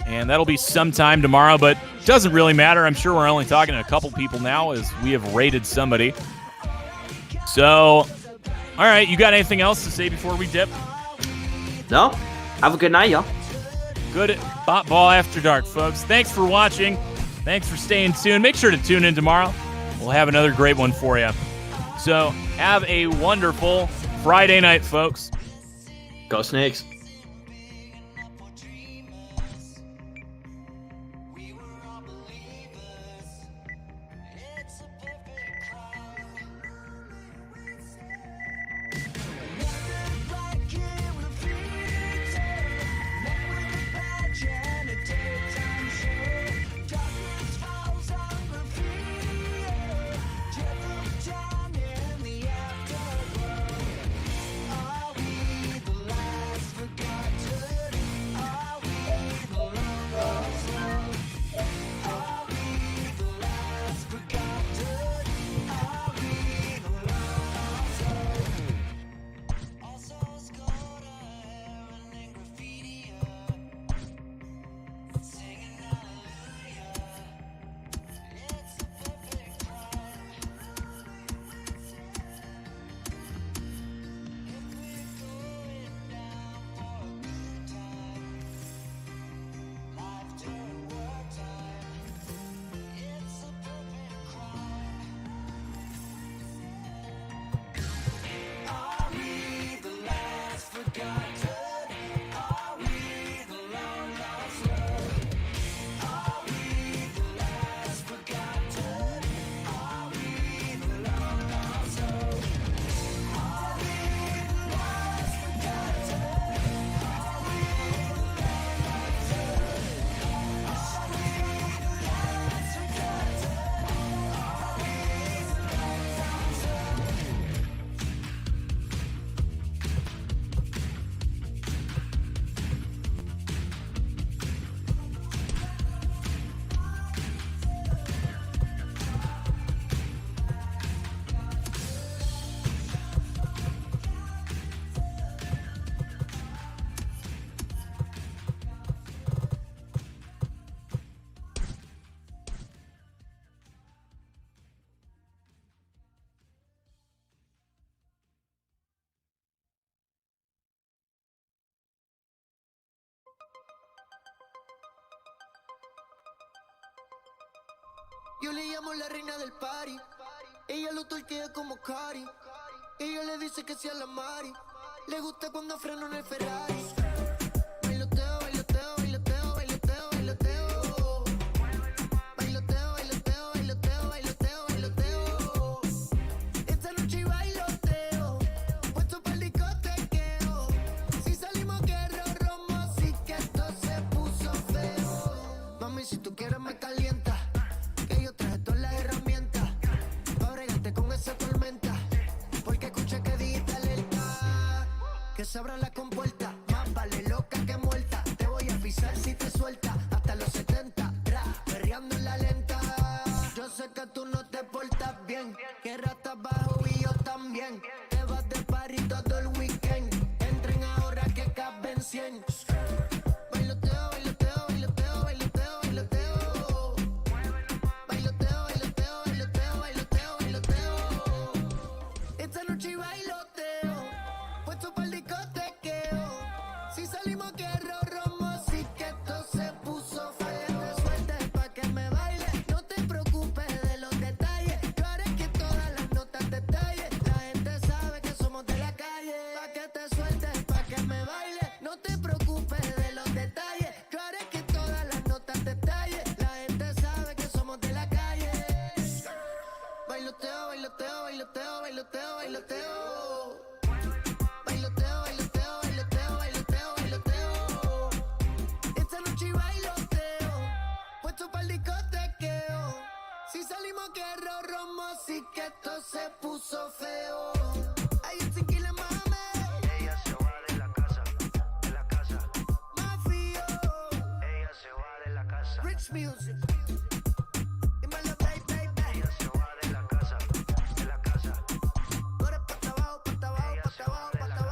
Speaker 15: and that'll be sometime tomorrow, but doesn't really matter. I'm sure we're only talking to a couple people now as we have rated somebody. So, all right, you got anything else to say before we dip?
Speaker 16: No. Have a good night, y'all.
Speaker 15: Good Ball After Dark, folks. Thanks for watching. Thanks for staying tuned. Make sure to tune in tomorrow. We'll have another great one for you. So, have a wonderful Friday night, folks.
Speaker 16: Go Snakes.
Speaker 1: Yo le llamo la reina del party. Ella lo torquea como Cari. Ella le dice que sea la Mari. Le gusta cuando freno en el Ferrari. Bailoteo, bailoteo, bailoteo, bailoteo, bailoteo. Bailoteo, bailoteo, bailoteo, bailoteo, bailoteo. Esta noche bailoteo. Puesto para el discotequeo. Si salimos guerra, romo, así que esto se puso feo. Mami, si tú quieres me calienta. Que yo traje todas las herramientas para bregarte con esa tormenta. Porque escuché que dijiste alerta. Que se abran las compuertas. Más vale loca que muerta. Te voy a pisar si te suelta. Hasta los 70, perreando en la lenta. Yo sé que tú no te portas bien. Que ratas bajo y yo también. Te vas de party todo el weekend. Entren ahora que caben 100. Bailoteo, bailoteo, bailoteo, bailoteo, bailoteo. Bailoteo, bailoteo, bailoteo, bailoteo, bailoteo. Esta noche bailoteo. Puesto para el discotequeo. Si salimos guerra, romo, así que esto se puso feo. Suerte pa' que me baile. No te preocupes de los detalles. Yo haré que todas las notas te tallen. La gente sabe que somos de la calle. Pa' que te sueltes, pa' que me baile. No te preocupes de los detalles. Yo haré que todas las notas te tallen. La gente sabe que somos de la calle. Bailoteo, bailoteo, bailoteo, bailoteo, bailoteo. Bailoteo, bailoteo, bailoteo, bailoteo, bailoteo. Esta noche bailoteo. Puesto para el discotequeo. Si salimos guerra, romo, así que esto se puso feo. Hay un tequila, mame. Ella se va de la casa, de la casa. Mafio. Ella se va de la casa. Rich music. Dímelo, baby, baby. Ella se va de la casa, de la casa. Tú eres pata abajo, pata abajo, pata abajo, pata abajo.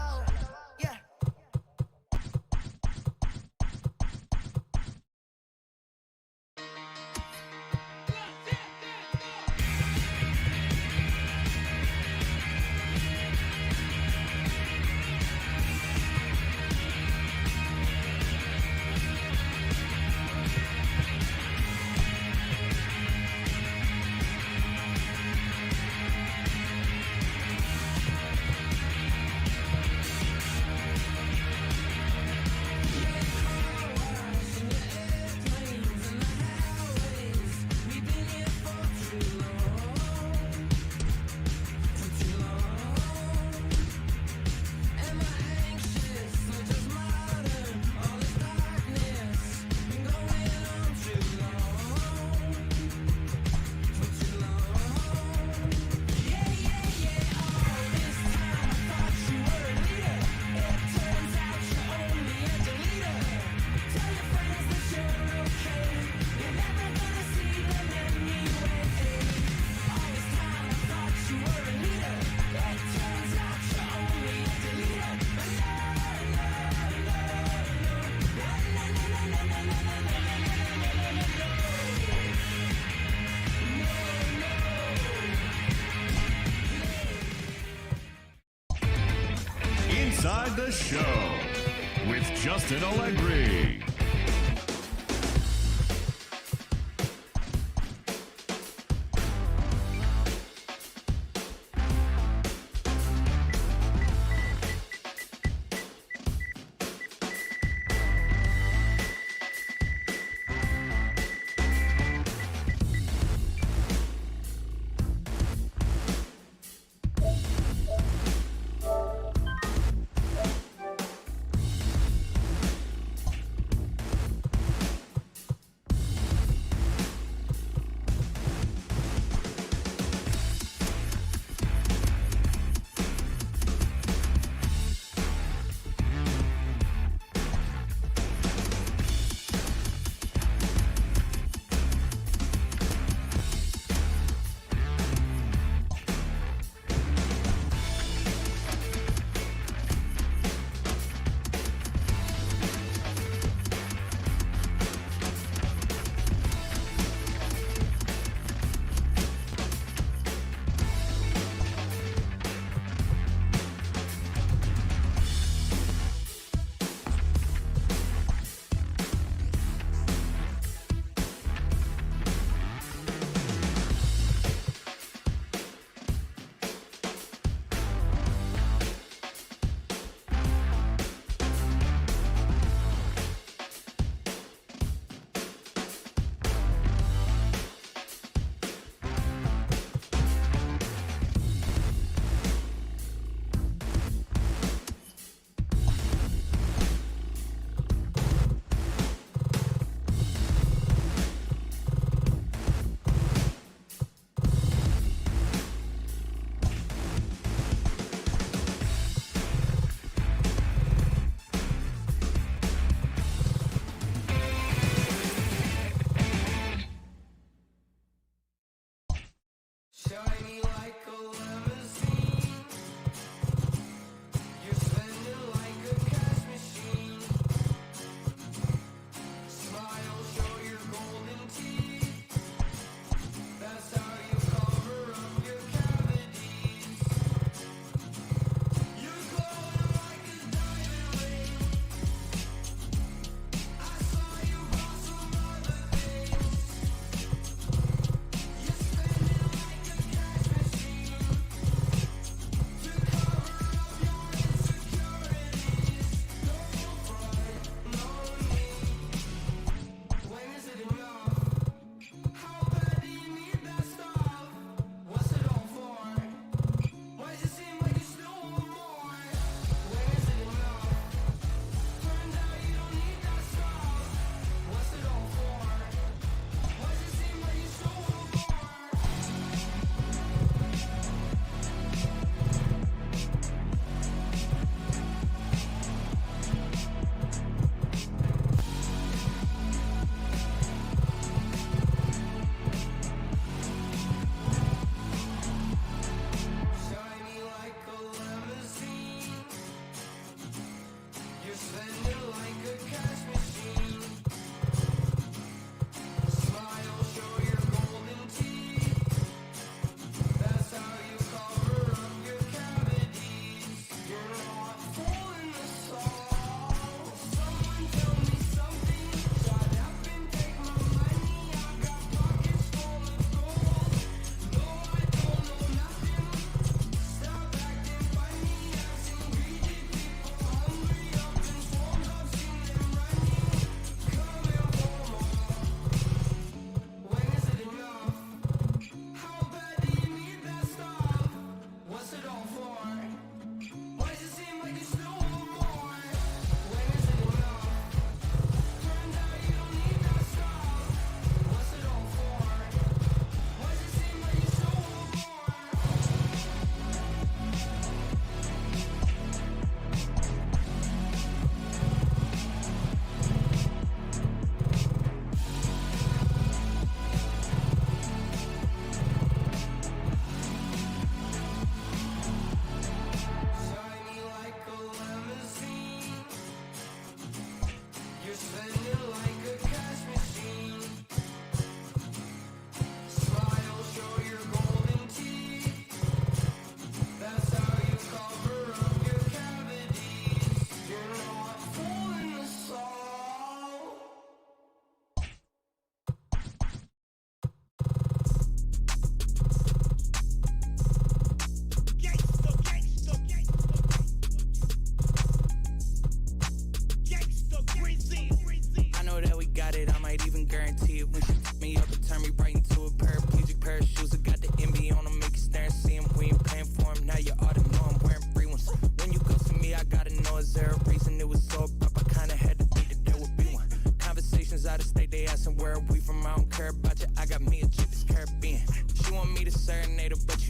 Speaker 8: Inside the Show with Justin Allegri.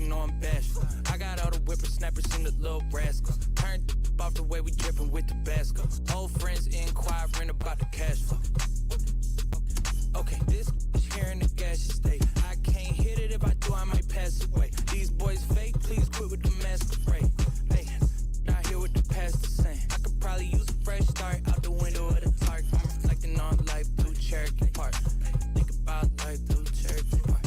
Speaker 1: know I'm bashful. I got all the whippersnappers and the little rascals. Turned off the way we drippin' with Tabasco. Old friends inquiring about the cash flow. Okay, this here in the gas state. I can't hit it, if I do I might pass away. These boys fake, please quit with the masquerade. Hey, not here with the past the same. I could probably use a fresh start out the window of the park. I'm reflecting on life through Cherokee Park. Think about life through Cherokee Park.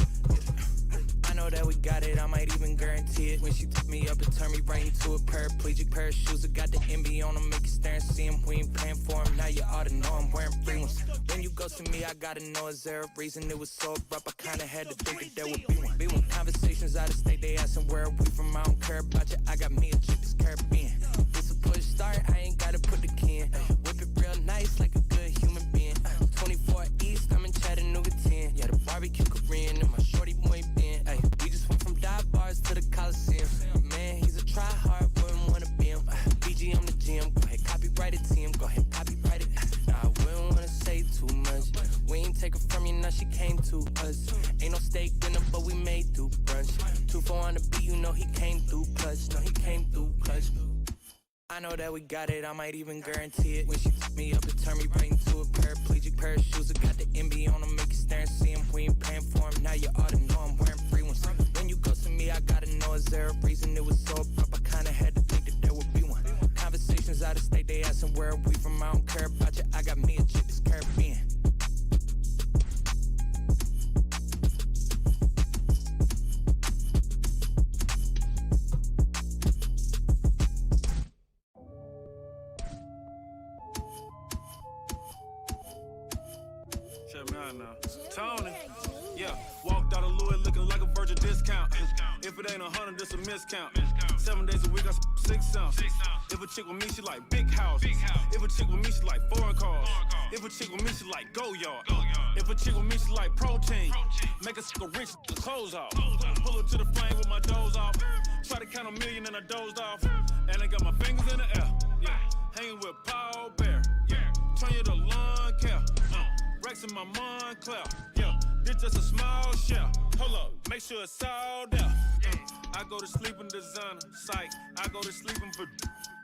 Speaker 1: I know that we got it, I might even guarantee it. When she took me up and turned me right into a paraplegic pair of shoes. I got the envy on them, make you stare and see them. We ain't paying for them, now you ought to know I'm wearing free ones. When you go to me, I gotta know, is there a reason it was so abrupt? I kinda had to think that there would be one. Be one. Conversations out of state, they asking where are we from? I don't care about you, I got me a chick that's Caribbean. It's a push start, I ain't gotta put the key in. Whip it real nice like a good human being. 24 East, I'm in Chattanooga 10. Yeah, the barbecue Korean and my shorty muy bien. Ay, we just went from dive bars to the Coliseum. Man, he's a try hard, wouldn't wanna be him. BG on the gym, go ahead, copyright it to him. Go ahead, copyright it. Nah, I wouldn't wanna say too much. We ain't take her from you, now she came to us. Ain't no steak dinner, but we made through brunch. 2-4 on the beat, you know he came through clutch. No, he came through clutch. I know that we got it, I might even guarantee it. When she took me up and turned me right into a paraplegic pair of shoes. I got the envy on them, make you stare and see them. We ain't paying for them, now you ought to know I'm wearing free ones. When you go to me, I gotta know, is there a reason it was so abrupt? I kinda had to think that there would be one. Conversations out of state, they asking where are we from? I don't care about you, I got me a chick that's Caribbean.
Speaker 18: Check me out now. Tony, yeah, walked out of Louis looking like a virgin discount. If it ain't 100, it's a miscount. 7 days a week, I 6 ounce. If a chick with me, she like big houses. If a chick with me, she like foreign cars. If a chick with me, she like go yard. If a chick with me, she like protein. Make a sicker rich, the clothes off. Pull her to the flame with my doze off. Try to count a million and I dozed off. And I got my fingers in the air. Yeah, hanging with Paul Bear. Yeah, turn you to lawn care. Rex in my Montclair. Yeah, this just a small shell. Hold up, make sure it's all there. I go to sleep in designer, psych. I go to sleep in for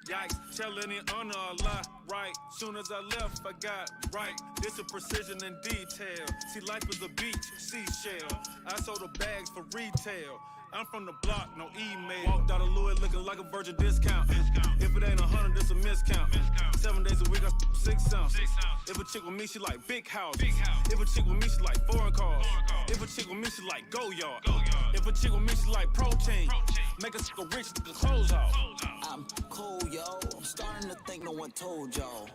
Speaker 18: yikes. Telling it honor a lot, right? Soon as I left, I got right. This a precision and detail. See, life is a beach, seashell. I sold the bags for retail. I'm from the block, no email. Walked out of Louis looking like a virgin discount. If it ain't 100, it's a miscount. 7 days a week, I 6 ounce. If a chick with me, she like big houses. If a chick with me, she like foreign cars. If a chick with me, she like go yard. If a chick with me, she like protein. Make a sicker rich, the clothes off.
Speaker 19: I'm cool, yo. I'm starting to think no one told y'all.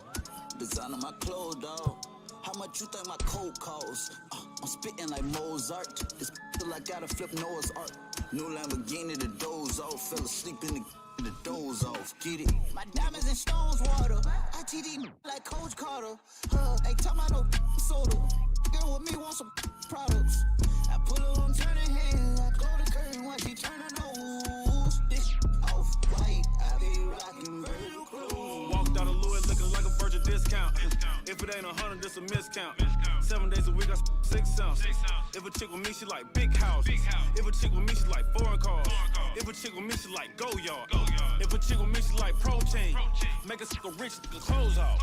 Speaker 19: Designing my clothes, dog. How much you think my coat costs? I'm spitting like Mozart. This till I gotta flip Noah's Ark. New Lamborghini, the doze off. Fell asleep in the doze off. Get it? My diamonds and stones water. ITD like Coach Carter. Ain't talking about no soda. Girl with me want some products. I pull her on turning head. I close the curtain while she turn her nose. This off white. I be rocking Virgil clothes.
Speaker 18: Walked out of Louis looking like a virgin discount. If it ain't 100, it's a miscount. 7 days a week, I 6 ounce. If a chick with me, she like big houses. If a chick with me, she like foreign cars. If a chick with me, she like go yard. If a chick with me, she like protein. Make a sicker rich, the clothes off.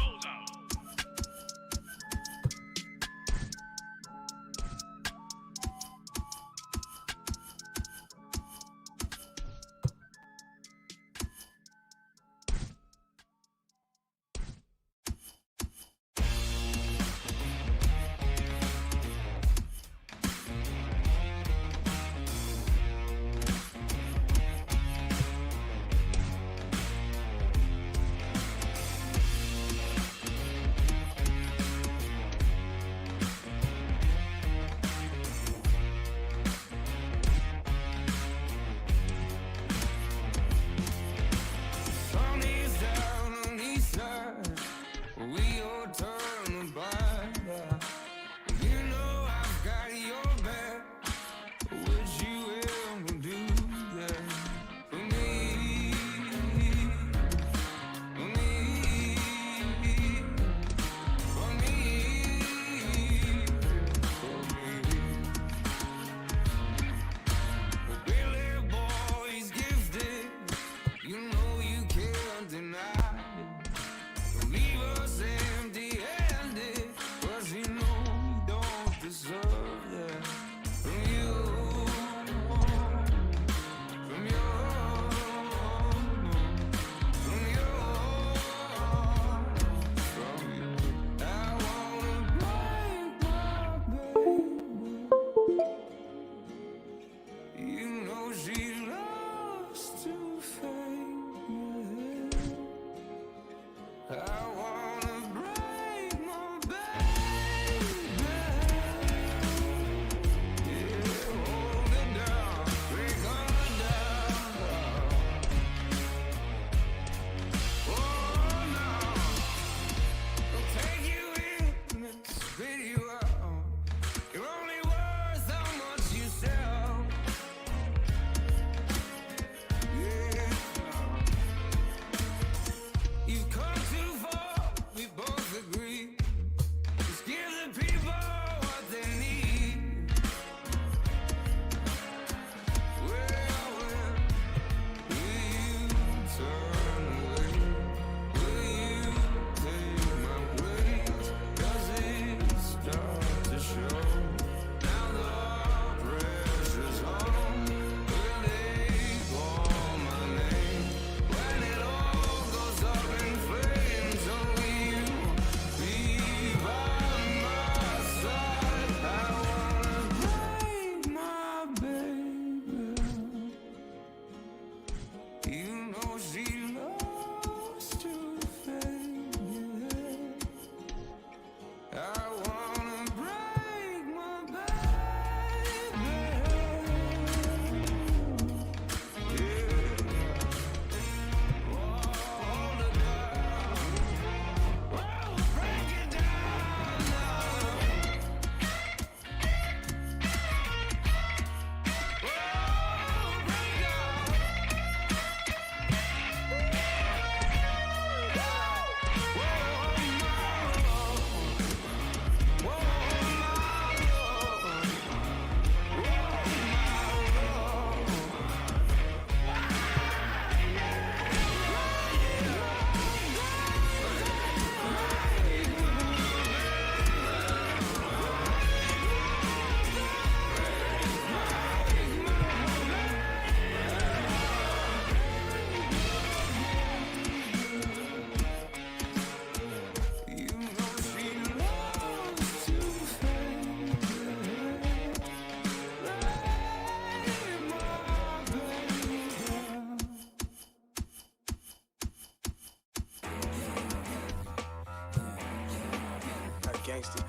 Speaker 1: gangster.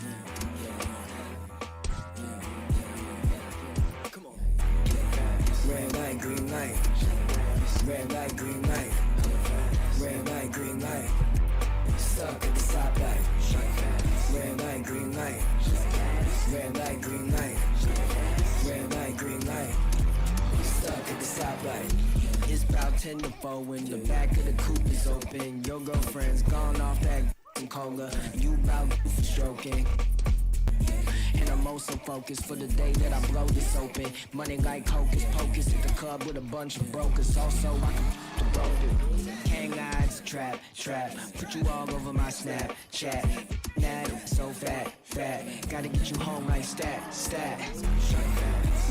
Speaker 1: Come on. Red light, green light. Red light, green light. Red light, green light. Stuck at the stoplight. Red light, green light. Red light, green light. Red light, green light. Stuck at the stoplight. It's about 10 to 4 when the back of the coupe is open. Your girlfriend's gone off that and cola. You about for stroking. And I'm also focused for the day that I blow this open. Money like hocus pocus at the club with a bunch of brokers. Also, I can the broker. Hang eyes, trap. Put you all over my Snapchat. Nat, so fat. Gotta get you home like stat.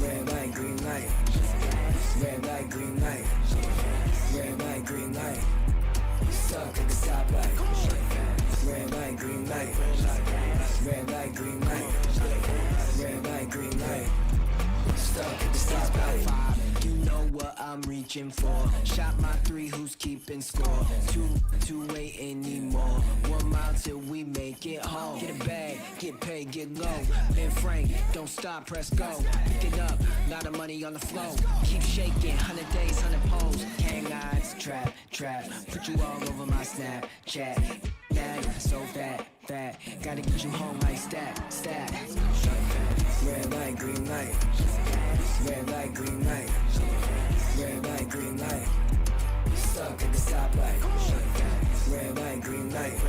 Speaker 1: Red light, green light. Red light, green light. Red light, green light. Stuck at the stoplight. Red light, green light. Red light, green light. Red light, green light. Stuck at the stoplight. You know what I'm reaching for. Shot my 3, who's keeping score? 2 ain't anymore. 1 mile till we make it home. Get a bag, get paid, get low. Ben Frank, don't stop, press go. Pick it up, lot of money on the flow. Keep shaking, 100 days, 100 poles. Hang eyes, trap. Put you all over my Snapchat. Nat, so fat. Gotta get you home like stat. Red light, green light. Red light, green light. Red light, green light. Stuck at the stoplight. Red light, green light.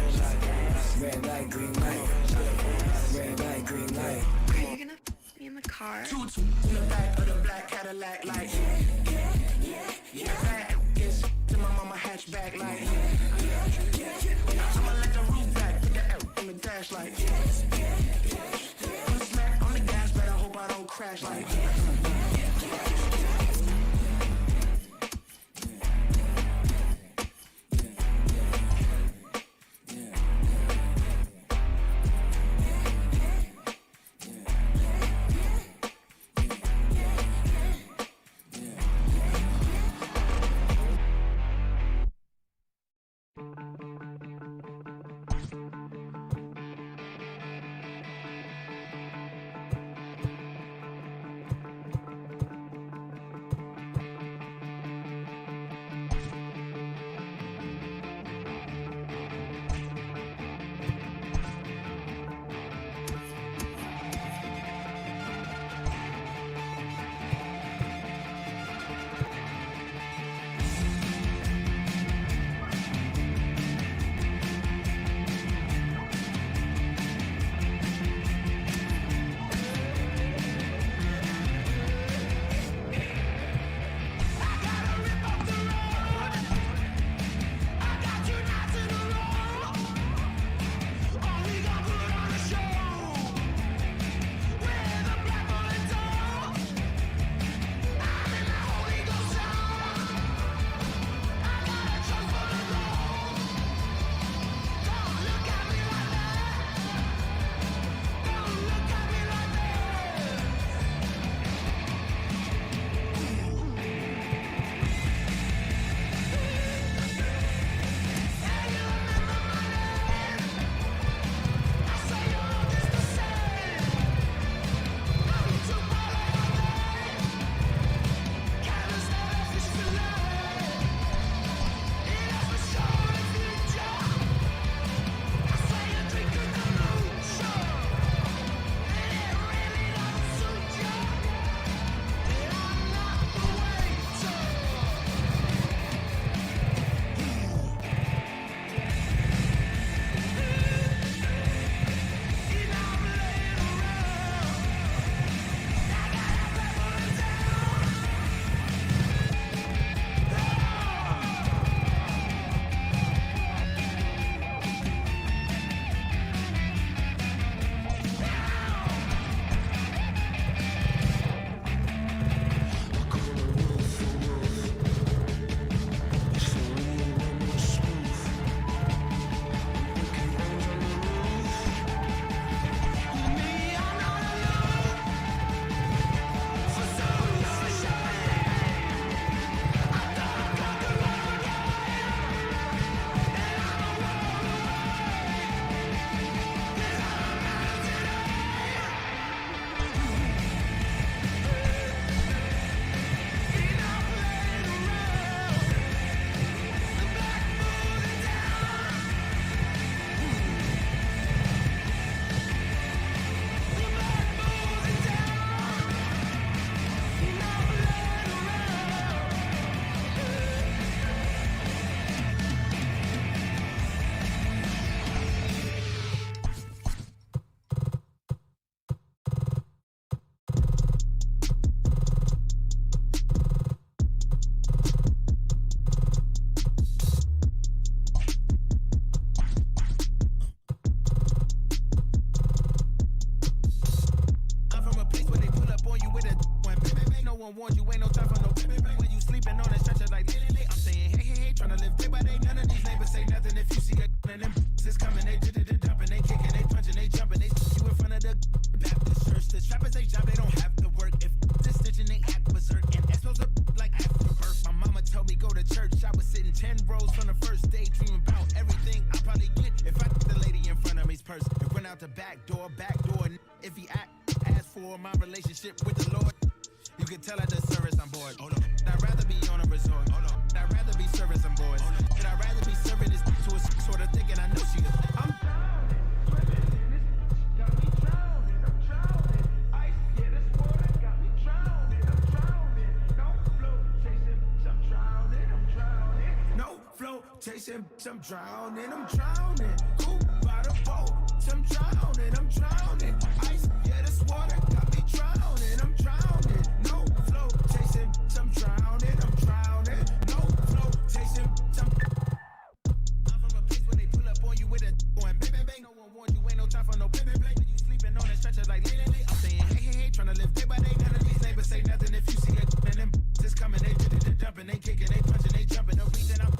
Speaker 1: Red light, green light. Red light, green light.
Speaker 4: Are you gonna be in the car?
Speaker 1: Two in the back of the black Cadillac, like yeah. Back is to my mama hatchback, like I'ma let the roof back, put the L on the dash, like put a smack on the gas, but I hope I don't crash, like. warned you, ain't no time for no when you sleeping on that stretcher like lay. I'm saying hey, tryna live day by day. None of these neighbors say nothing if you see a and them is coming. They dumping, they kicking, they punching, they jumping, they you in front of the Baptist church. The trappers they job, they don't have to work. If this stitching, they act berserk and expose up like after birth. My mama told me go to church. I was sitting 10 rows from the first day, dreaming about everything I probably get if I get the lady in front of me's purse and run out the back door. If he ask for my relationship with the Lord, you can tell at the service I'm bored. Oh no, I'd rather be on a resort. Oh no, I'd rather be serving some boys. Oh no, but I'd rather be serving this to a sort of thinking I know she is. I'm drowning, swimming in this, got me drowning. I'm drowning. Ice, yeah, this water got me drowning. I'm drowning. No flow chasing, I'm drowning. I'm drowning. No flow chasing, I'm drowning. I'm drowning. Cool by the boat, I'm drowning. I'm drowning. Ice, yeah, this water got me drowning. I'm drowning. No flow chasing, I'm drowning. I'm drowning. No flow chasing, I'm from a place where they pull up on you with a going bang bang bang. No one warned you, ain't no time for no bang bang bang. You sleeping on that stretcher like lay. I'm saying hey, tryna live day by day. None of these neighbors say nothing if you see it and them is coming. They dumping, they kicking, they punching, they jumping. No reason I'm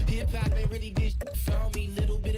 Speaker 20: Hip-hop ain't really bitch found me. Little bit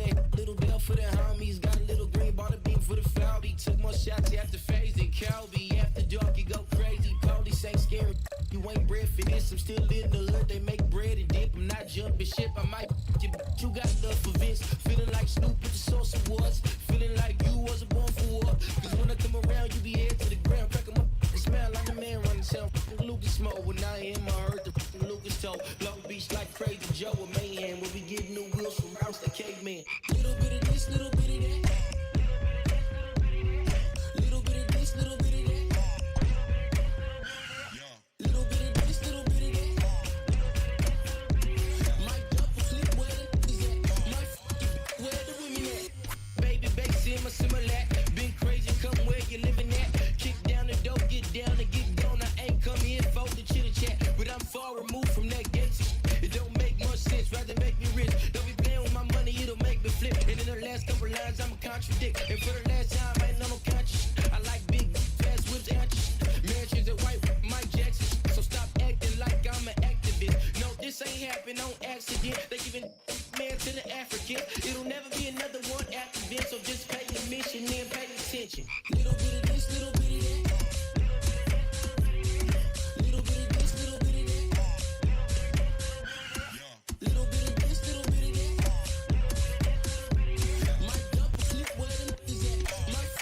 Speaker 20: for the homies. Got a little green, bought a beam for the foul. He took more shots after phase than Calby. After dark, you go crazy. Police ain't scary. You ain't bred for this. I'm still in the hood. They make bread and dip. I'm not jumping ship. I might you, but you got enough for Vince. Feeling like Snoop with the Source Awards. Feeling like you wasn't born for war. Cause when I come around, you be head to the ground. Crack 'em up. They smell like a man running town. Lucas Mo. When I am, I heard the Lucas toe. Long Beach like Crazy Joe or Mayhem. When we getting new wheels from Rouse to Caveman. Little bit of this, little bit of that. Little bit of this, little bit of that. Little bit of this, little bit of that. Might dump or flip where the is at. Might where the women at. Baby, simmer lat. Been crazy, come where you living at. Kick down the door, get down and get gone. I ain't come here for the chitter chat, but I'm far removed from that gangsta. It don't make much sense, rather make me rich. Don't be playing with my money, it'll make me flip. And in the last couple lines, I'ma contradict. And for the last time, I ain't no conscious. I like big, fast whips, anxious. Mansions and white Mike Jackson. So stop acting like I'm an activist. No, this ain't happen on accident. They giving man to the African. It'll never be another one after this. So just pay the mission and pay attention. Little bit of this, little bit of that. Little bit of this, little bit of that. Little bit of this, little bit of that. Might dump or flip where the is at. Might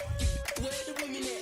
Speaker 20: where the women at.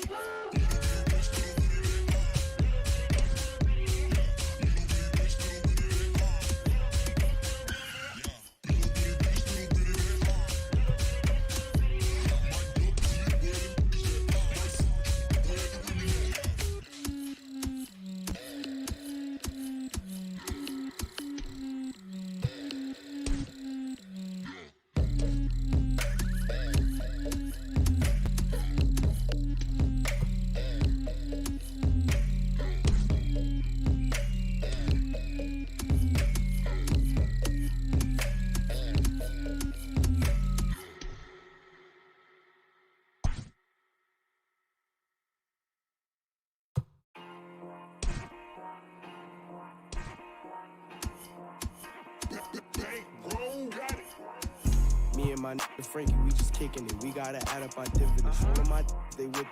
Speaker 1: Me and my nigga Frankie, we just kicking it. We gotta add up our dividends. All of my they whip,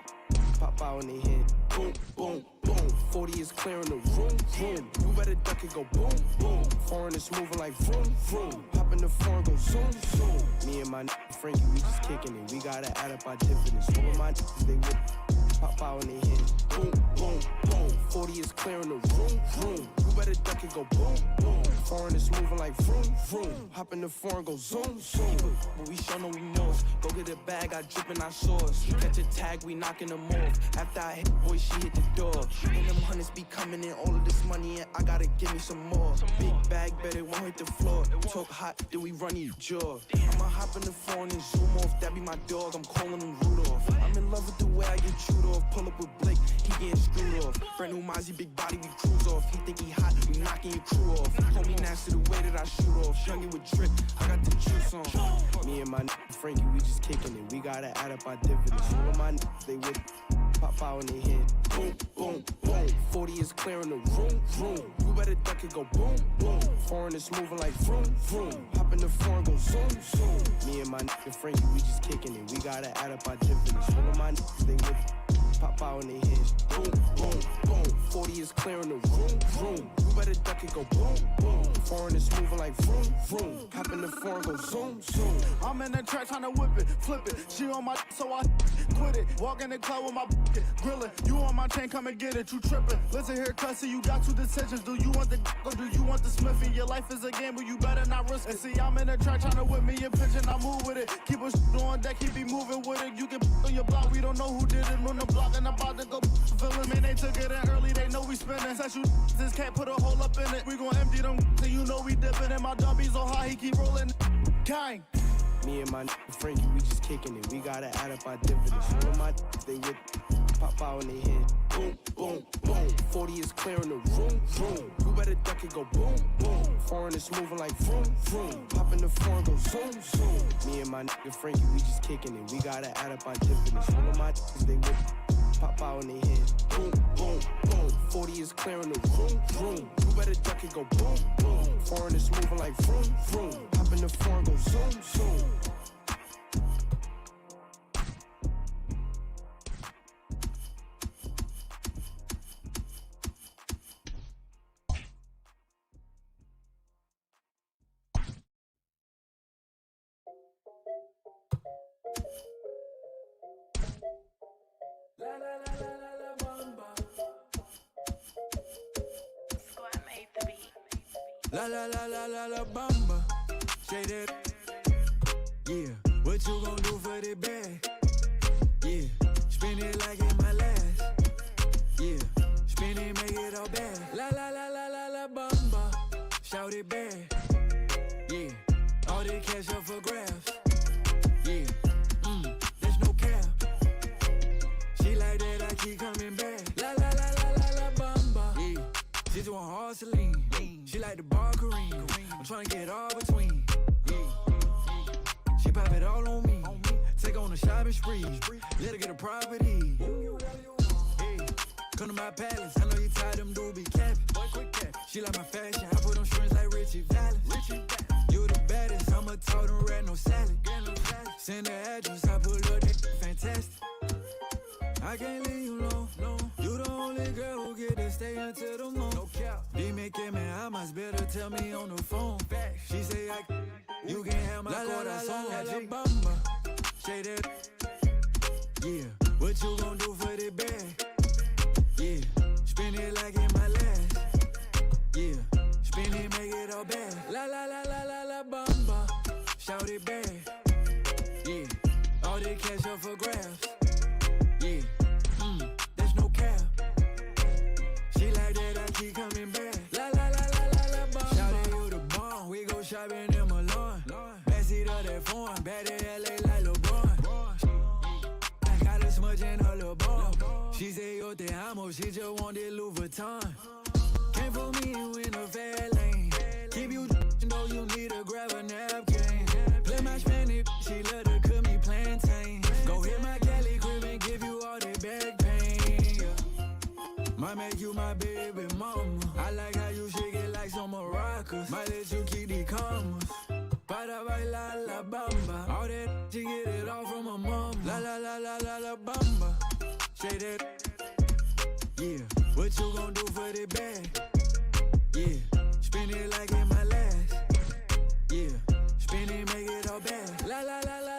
Speaker 1: pop out in their head. Boom, boom, boom. 40 is clearing the room, room. You better duck it, go boom, boom. Foreign is moving like vroom, vroom. Hop in the foreign, go zoom, zoom. Me and my nigga Frankie, we just kicking it. We gotta add up our dividends. All of my they whip, pop out in their head. Boom, boom, boom. 40 is clearing the room, room. You better duck it, go boom, boom. Foreigners moving like vroom, vroom. Hop in the foreign, go zoom, zoom. But we show no remorse. Go get a bag, I drip in our shores. Catch a tag, we knocking them off. After I hit boy, she hit the door. And them hunters be coming in, all of this money, and I gotta give me some more. Big bag, bet it won't hit the floor. Talk hot, then we run your jaw. I'ma hop in the foreign and zoom off. That be my dog, I'm calling him Rudolph. I'm in love with the way I get chewed off. Pull up with Blake, he getting screwed off. Brand new Mozzie, big body, we cruise off. He think he hot, we knocking your crew off. Homie nasty the way that I shoot off. Shuggy with drip, I got the juice on. Me and my Frankie, we just kicking it. We gotta add up our dividends. All of my they with pop out in their head. Boom, boom, boom. 40 is clearing the room, room. You better duck it, go boom, boom. Foreigners moving like vroom, vroom. Hop in the foreign, go zoom, zoom. Me and my Frankie, we just kicking it. We gotta add up our dividends. All of my they with pop out in their heads. Boom, boom, boom. 40 is clearing the room, room. You better duck it, go boom, boom. Foreigners moving like vroom, vroom. Hop in the foreign, go zoom, zoom.
Speaker 2: I'm in the track trying to whip it, flip it. She on my so I quit it. Walk in the club with my grillin'. You on my chain, come and get it. You trippin'. Listen here, cussy, you got two decisions. Do you want the or do you want the Smithy? Your life is a gamble, you better not risk it. See, I'm in the track trying to whip me a pigeon. I move with it. Keep a on deck, he be moving with it. You can on your block, we don't know who did it on the block. And about to go feeling me. They took it in early, they know we spinning. Since you this can't put a hole up in it. We gon' empty them, so you know we dipping. And my dubby so high, he keep rolling. Gang.
Speaker 1: Me and my Frankie, we just kicking it. We gotta add up our dividends. All of my they with pop out in their head. Boom, boom, boom. 40 is clearing the room, room. You better duck it, go boom, boom. Foreigners moving like vroom, vroom. Hop in the foreign, go zoom, zoom. Me and my Frankie, we just kicking it. We gotta add up our dividends. All of my they with pop out in their head. Boom, boom, boom. 40 is clearing the room, room. You better duck it, go boom, boom. Foreigners moving like vroom, vroom. Hop in the foreign, go zoom, zoom.
Speaker 19: La la la la la la bamba, shaded. Yeah, what you gon' do for the bag? Yeah, spin it like it's my last. Yeah, spin it, make it all bad. La la la la la la bamba, shout it back. Yeah, all the cash up for grabs. Yeah, there's no cap. She like that, I keep coming back. La la la la la la bamba. Yeah, she doing hard Celine. She like the bar Kareem. I'm tryna get all between. Yeah. She pop it all on me. Take on a shopping spree. Let her get a property. Hey, come to my palace. I know you tired them dudes be capping. She like my fashion. I put on strings like Richie Valens. You the baddest. I'ma tote them red, no salad. Send the address. I pull up that fantastic. I can't leave you alone. You the only girl who get to stay until the moon. No cap. Dime que me amas, better tell me on the phone. She say you can have my corazón. La bamba, shaded. Yeah, what you gon' do for the bag? Yeah, spin it like it's my last. Yeah, spin it, make it all bad. La la la la la la bamba, shout it back. Yeah, all the cash up for grabs. Yeah, there's no cap. She like that, I keep coming back. La la la la la la bamba. Shout it, you the bomb. We go shopping in Milan. Backseat of that phone, bad in LA like LeBron. I got a smudge in her little bum. She say yo te amo, she just want that Louis Vuitton. Came for me, you in a fair lane. Keep you know you need to grab a napkin. Play my Spanish, she love to cook me plantain. Go hit my Cali crib and give you all the back pain. Yeah. Might make you my baby mama. I like how you shake it like some maracas. Might let you keep the commas. Para bailar la bamba. All that she get it all from her mom. La la la la la la bamba. Say that. Yeah, what you gon' do for the bag? Yeah, spin it like it's my last. Yeah, spin it, make